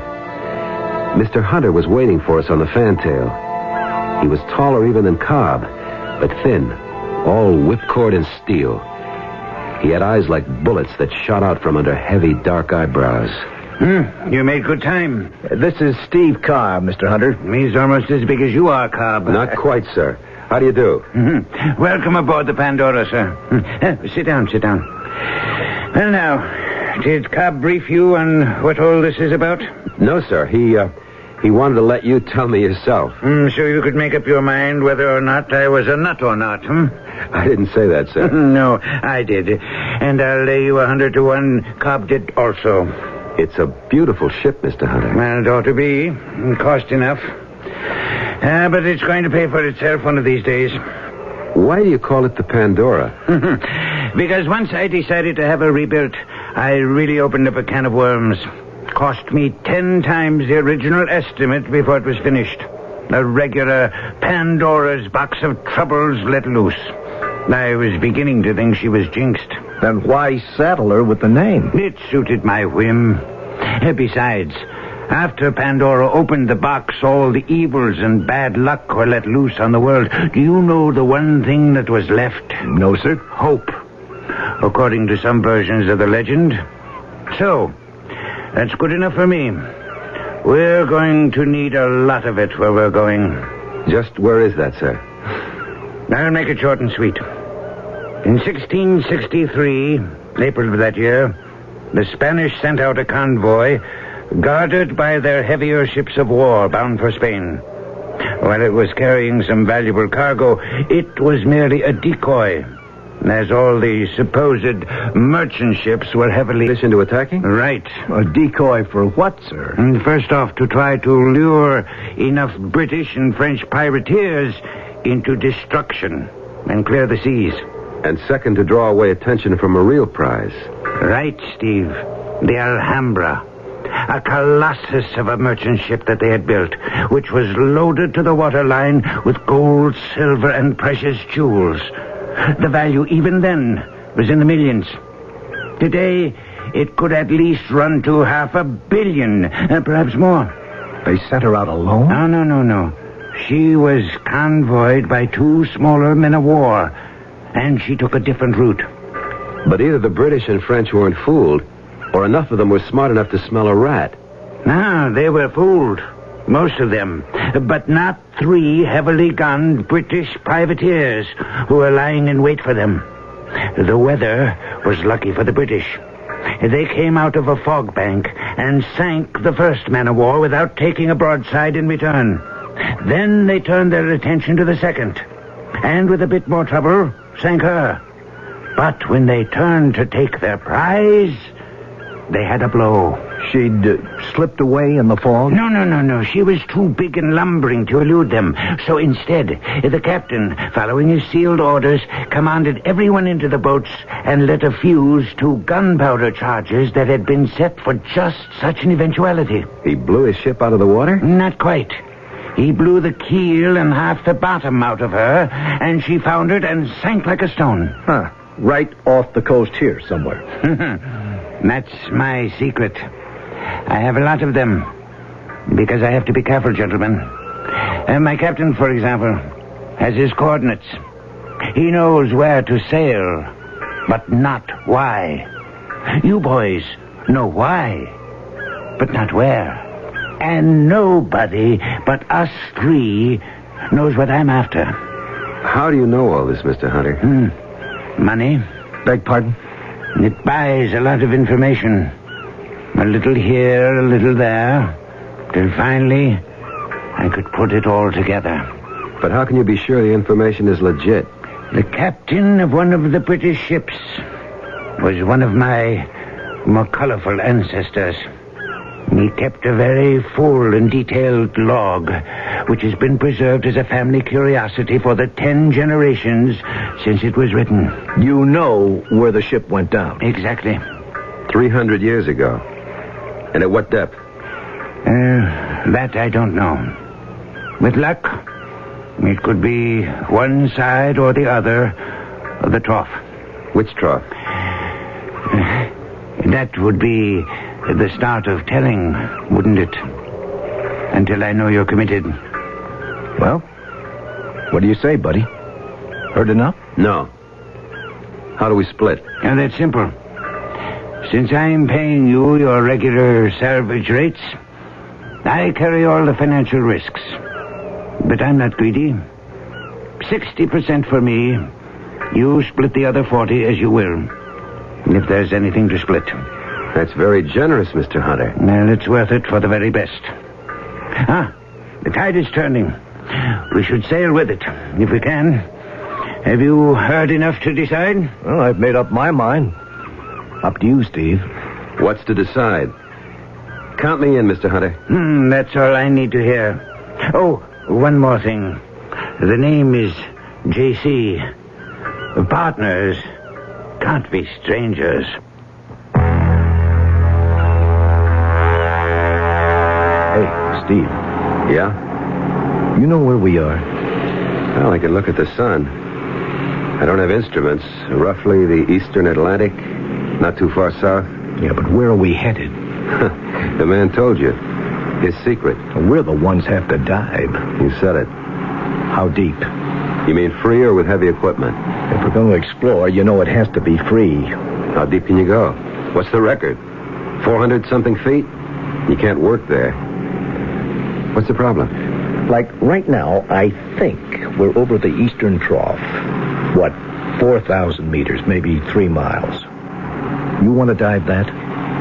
Mr. Hunter was waiting for us on the fantail. He was taller even than Cobb, but thin, all whipcord and steel. He had eyes like bullets that shot out from under heavy, dark eyebrows. You made good time. This is Steve Carr, Mr. Hunter. He's almost as big as you are, Cobb. Not quite, sir. How do you do? Welcome aboard the Pandora, sir. Sit down. Well, now, did Cobb brief you on what all this is about? No, sir. He wanted to let you tell me yourself. So you could make up your mind whether or not I was a nut or not, I didn't say that, sir. No, I did. And I'll lay you 100 to 1. Cobb did also. It's a beautiful ship, Mr. Hunter. Well, it ought to be. Cost enough. But it's going to pay for itself one of these days. Why do you call it the Pandora? Because once I decided to have her rebuilt, I really opened up a can of worms. Cost me 10 times the original estimate before it was finished. A regular Pandora's box of troubles let loose. I was beginning to think she was jinxed. Then why saddle her with the name? It suited my whim. Besides, after Pandora opened the box, all the evils and bad luck were let loose on the world. Do you know the one thing that was left? No, sir. Hope, according to some versions of the legend. So, that's good enough for me. We're going to need a lot of it where we're going. Just where is that, sir? I'll make it short and sweet. In 1663, April of that year, the Spanish sent out a convoy guarded by their heavier ships of war bound for Spain. While it was carrying some valuable cargo, it was merely a decoy, as all the supposed merchant ships were heavily... Listen to attacking? Right. A decoy for what, sir? First off, to try to lure enough British and French privateers into destruction and clear the seas. And second, to draw away attention from a real prize. Right, Steve. The Alhambra. A colossus of a merchant ship that they had built, which was loaded to the waterline with gold, silver, and precious jewels. The value, even then, was in the millions. Today, it could at least run to $500 million, perhaps more. They sent her out alone? No. She was convoyed by 2 smaller men of war, and she took a different route. But either the British and French weren't fooled, or enough of them were smart enough to smell a rat. No, they were fooled. Most of them, but not 3 heavily gunned British privateers who were lying in wait for them. The weather was lucky for the British. They came out of a fog bank and sank the first man-of-war without taking a broadside in return. Then they turned their attention to the second, and with a bit more trouble, sank her. But when they turned to take their prize, they had a blow. She'd slipped away in the fog? No. She was too big and lumbering to elude them. So instead, the captain, following his sealed orders, commanded everyone into the boats and lit a fuse to gunpowder charges that had been set for just such an eventuality. He blew his ship out of the water? Not quite. He blew the keel and half the bottom out of her, and she foundered and sank like a stone. Huh. Right off the coast here somewhere. That's my secret. I have a lot of them, because I have to be careful, gentlemen. My captain, for example, has his coordinates. He knows where to sail, but not why. You boys know why, but not where. And nobody but us 3 knows what I'm after. How do you know all this, Mr. Hunter? Money. Beg pardon? It buys a lot of information. A little here, a little there, till finally I could put it all together. But how can you be sure the information is legit? The captain of one of the British ships was one of my more colorful ancestors. He kept a very full and detailed log, which has been preserved as a family curiosity for the 10 generations since it was written. You know where the ship went down? Exactly. 300 years ago. And at what depth? That I don't know. With luck, it could be one side or the other of the trough. Which trough? That would be the start of telling, wouldn't it? Until I know you're committed. Well, what do you say, buddy? Heard enough? No. How do we split? That's simple. Since I'm paying you your regular salvage rates, I carry all the financial risks. But I'm not greedy. 60% for me. You split the other 40 as you will. If there's anything to split. That's very generous, Mr. Hunter. Well, it's worth it for the very best. The tide is turning. We should sail with it, if we can. Have you heard enough to decide? Well, I've made up my mind. Up to you, Steve. What's to decide? Count me in, Mr. Hunter. That's all I need to hear. Oh, one more thing. The name is J.C. Partners can't be strangers. Hey, Steve. Yeah? You know where we are? Well, I can look at the sun. I don't have instruments. Roughly the eastern Atlantic, not too far south. Yeah, but where are we headed? The man told you. His secret. We're the ones have to dive. You said it. How deep? You mean free or with heavy equipment? If we're going to explore, you know it has to be free. How deep can you go? What's the record? 400-something feet? You can't work there. What's the problem? Like, right now, I think we're over the eastern trough. What, 4,000 meters, maybe 3 miles. You want to dive that?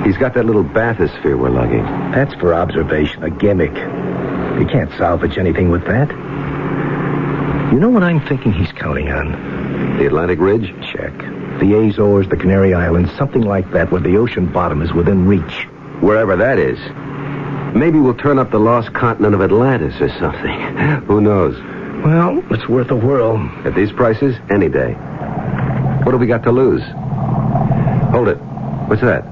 He's got that little bathysphere we're lugging. That's for observation, a gimmick. You can't salvage anything with that. You know what I'm thinking he's counting on? The Atlantic Ridge? Check. The Azores, the Canary Islands, something like that, where the ocean bottom is within reach. Wherever that is. Maybe we'll turn up the lost continent of Atlantis or something. Who knows? Well, it's worth a whirl. At these prices, any day. What have we got to lose? Hold it. What's that?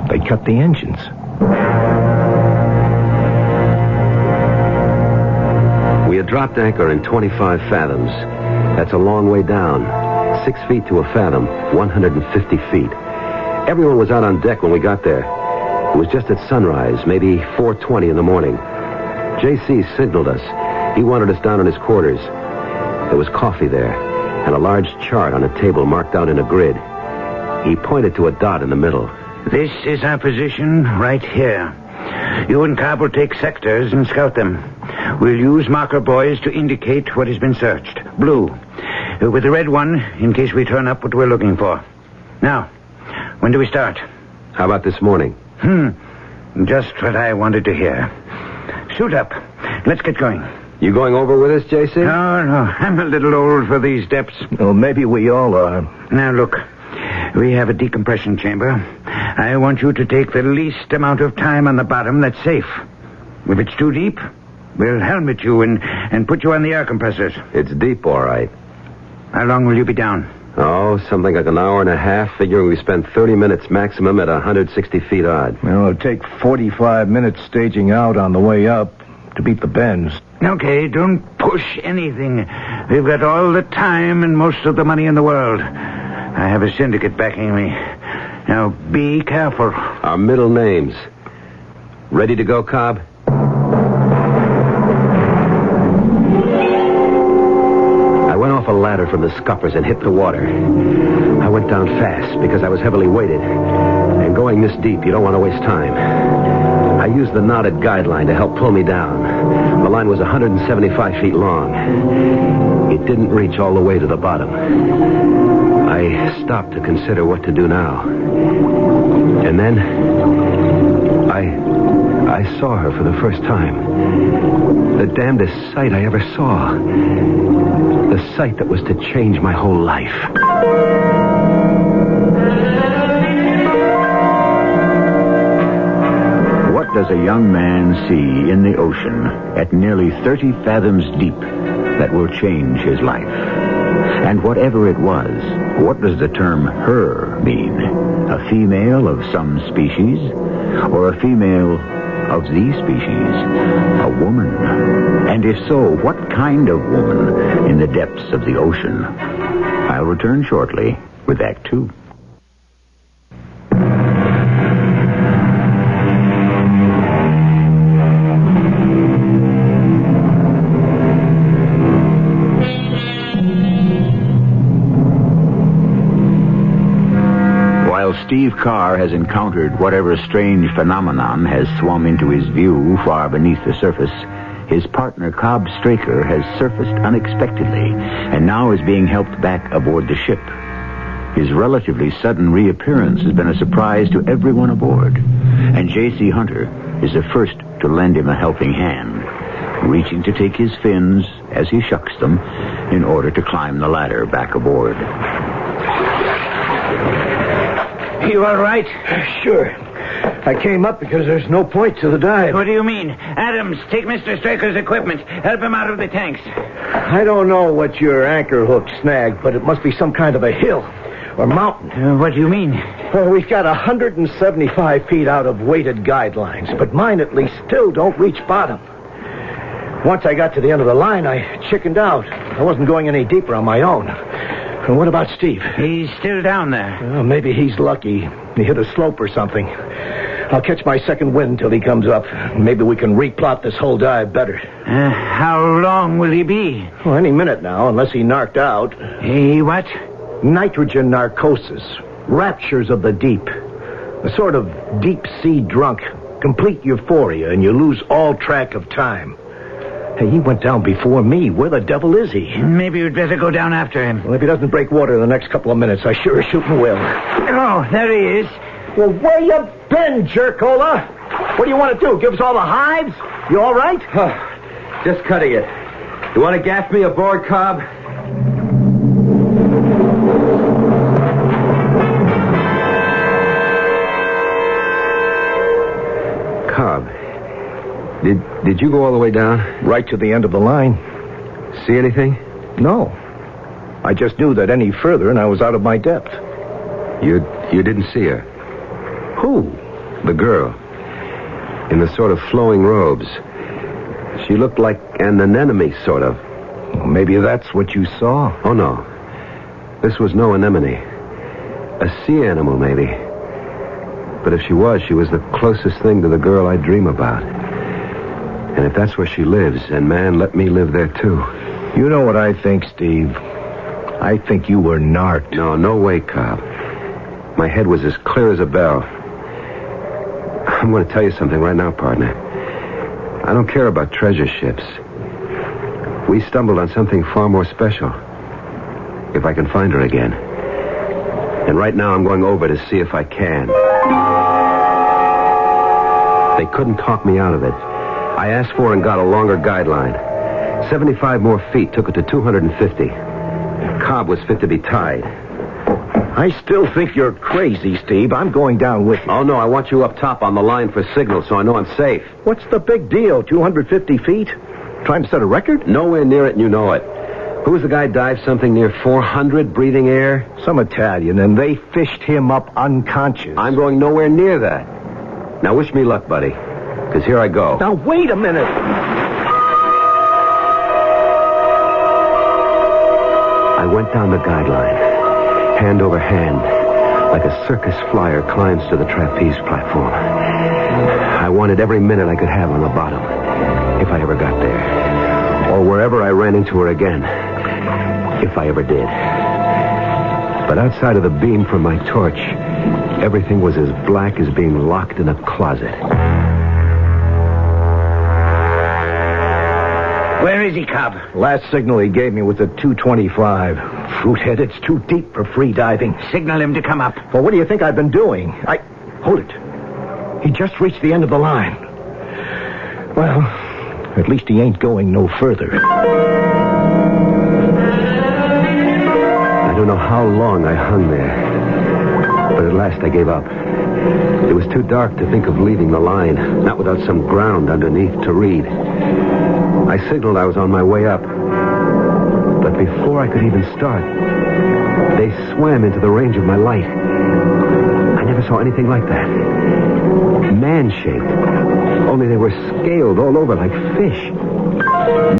They cut the engines. We had dropped anchor in 25 fathoms. That's a long way down. 6 feet to a fathom, 150 feet. Everyone was out on deck when we got there. It was just at sunrise, maybe 4:20 in the morning. J.C. signaled us. He wanted us down in his quarters. There was coffee there, and a large chart on a table marked out in a grid. He pointed to a dot in the middle. This is our position right here. You and Cobb will take sectors and scout them. We'll use marker buoys to indicate what has been searched. Blue. With the red one, in case we turn up what we're looking for. Now, when do we start? How about this morning? Just what I wanted to hear. Suit up. Let's get going. You going over with us, JC? No. I'm a little old for these depths. Well, maybe we all are. Now, look. We have a decompression chamber. I want you to take the least amount of time on the bottom that's safe. If it's too deep, we'll helmet you and put you on the air compressors. It's deep, all right. How long will you be down? Oh, something like an hour and a half, figuring we spend 30 minutes maximum at 160 feet odd. Well, it'll take 45 minutes staging out on the way up to beat the bends. Okay, don't push anything. We've got all the time and most of the money in the world. I have a syndicate backing me. Now, be careful. Our middle names. Ready to go, Cobb? I went off a ladder from the scuppers and hit the water. I went down fast because I was heavily weighted. And going this deep, you don't want to waste time. I used the knotted guideline to help pull me down. The line was 175 feet long. It didn't reach all the way to the bottom. I stopped to consider what to do now. And then I saw her for the first time. The damnedest sight I ever saw. The sight that was to change my whole life. What does a young man see in the ocean at nearly 30 fathoms deep that will change his life? And whatever it was, what does the term her mean? A female of some species? Or a female of the species? A woman? And if so, what kind of woman in the depths of the ocean? I'll return shortly with Act 2. Steve Carr has encountered whatever strange phenomenon has swum into his view far beneath the surface, his partner Cobb Straker has surfaced unexpectedly and now is being helped back aboard the ship. His relatively sudden reappearance has been a surprise to everyone aboard, and J.C. Hunter is the first to lend him a helping hand, reaching to take his fins as he shucks them in order to climb the ladder back aboard. You all right? Sure. I came up because there's no point to the dive. What do you mean? Adams, take Mr. Straker's equipment. Help him out of the tanks. I don't know what your anchor hook snagged, but it must be some kind of a hill or mountain. What do you mean? Well, we've got 175 feet out of weighted guidelines, but mine at least still don't reach bottom. Once I got to the end of the line, I chickened out. I wasn't going any deeper on my own. And what about Steve? He's still down there. Well, maybe he's lucky. He hit a slope or something. I'll catch my second wind till he comes up. Maybe we can replot this whole dive better. How long will he be? Well, any minute now, unless he narked out. He what? Nitrogen narcosis. Raptures of the deep. A sort of deep-sea drunk. Complete euphoria, and you lose all track of time. Hey, he went down before me. Where the devil is he? Maybe you'd better go down after him. Well, if he doesn't break water in the next couple of minutes, I sure as shooting will. Oh, there he is. Well, where you been, jerkola? What do you want to do? Give us all the hives? You all right? Just cutting it. You want to gas me aboard, Cobb? Cobb, did you go all the way down? Right to the end of the line. See anything? No. I just knew that any further and I was out of my depth. You didn't see her? Who? The girl. In the sort of flowing robes. She looked like an anemone, sort of. Well, maybe that's what you saw. Oh, no. This was no anemone. A sea animal, maybe. But if she was the closest thing to the girl I dream about. And if that's where she lives, and man, let me live there, too. You know what I think, Steve? I think you were narked. No way, Cobb. My head was as clear as a bell. I'm going to tell you something right now, partner. I don't care about treasure ships. We stumbled on something far more special. If I can find her again. And right now I'm going over to see if I can. They couldn't talk me out of it. I asked for and got a longer guideline. 75 more feet took it to 250. Cobb was fit to be tied. I still think you're crazy, Steve. I'm going down with you. Oh, no, I want you up top on the line for signal so I know I'm safe. What's the big deal? 250 feet? Trying to set a record? Nowhere near it, and you know it. Who was the guy dived something near 400 breathing air? Some Italian, and they fished him up unconscious. I'm going nowhere near that. Now, wish me luck, buddy, because here I go. Now, wait a minute. I went down the guideline, hand over hand, like a circus flyer climbs to the trapeze platform. I wanted every minute I could have on the bottom, if I ever got there, or wherever I ran into her again, if I ever did. But outside of the beam from my torch, everything was as black as being locked in a closet. Where is he, Cobb? Last signal he gave me was at 225. Fruithead, it's too deep for free diving. Signal him to come up. Well, what do you think I've been doing? Hold it. He just reached the end of the line. Well, at least he ain't going no further. I don't know how long I hung there, but at last I gave up. It was too dark to think of leaving the line, not without some ground underneath to read. I signaled I was on my way up. But before I could even start, they swam into the range of my light. I never saw anything like that. Man-shaped. Only they were scaled all over like fish.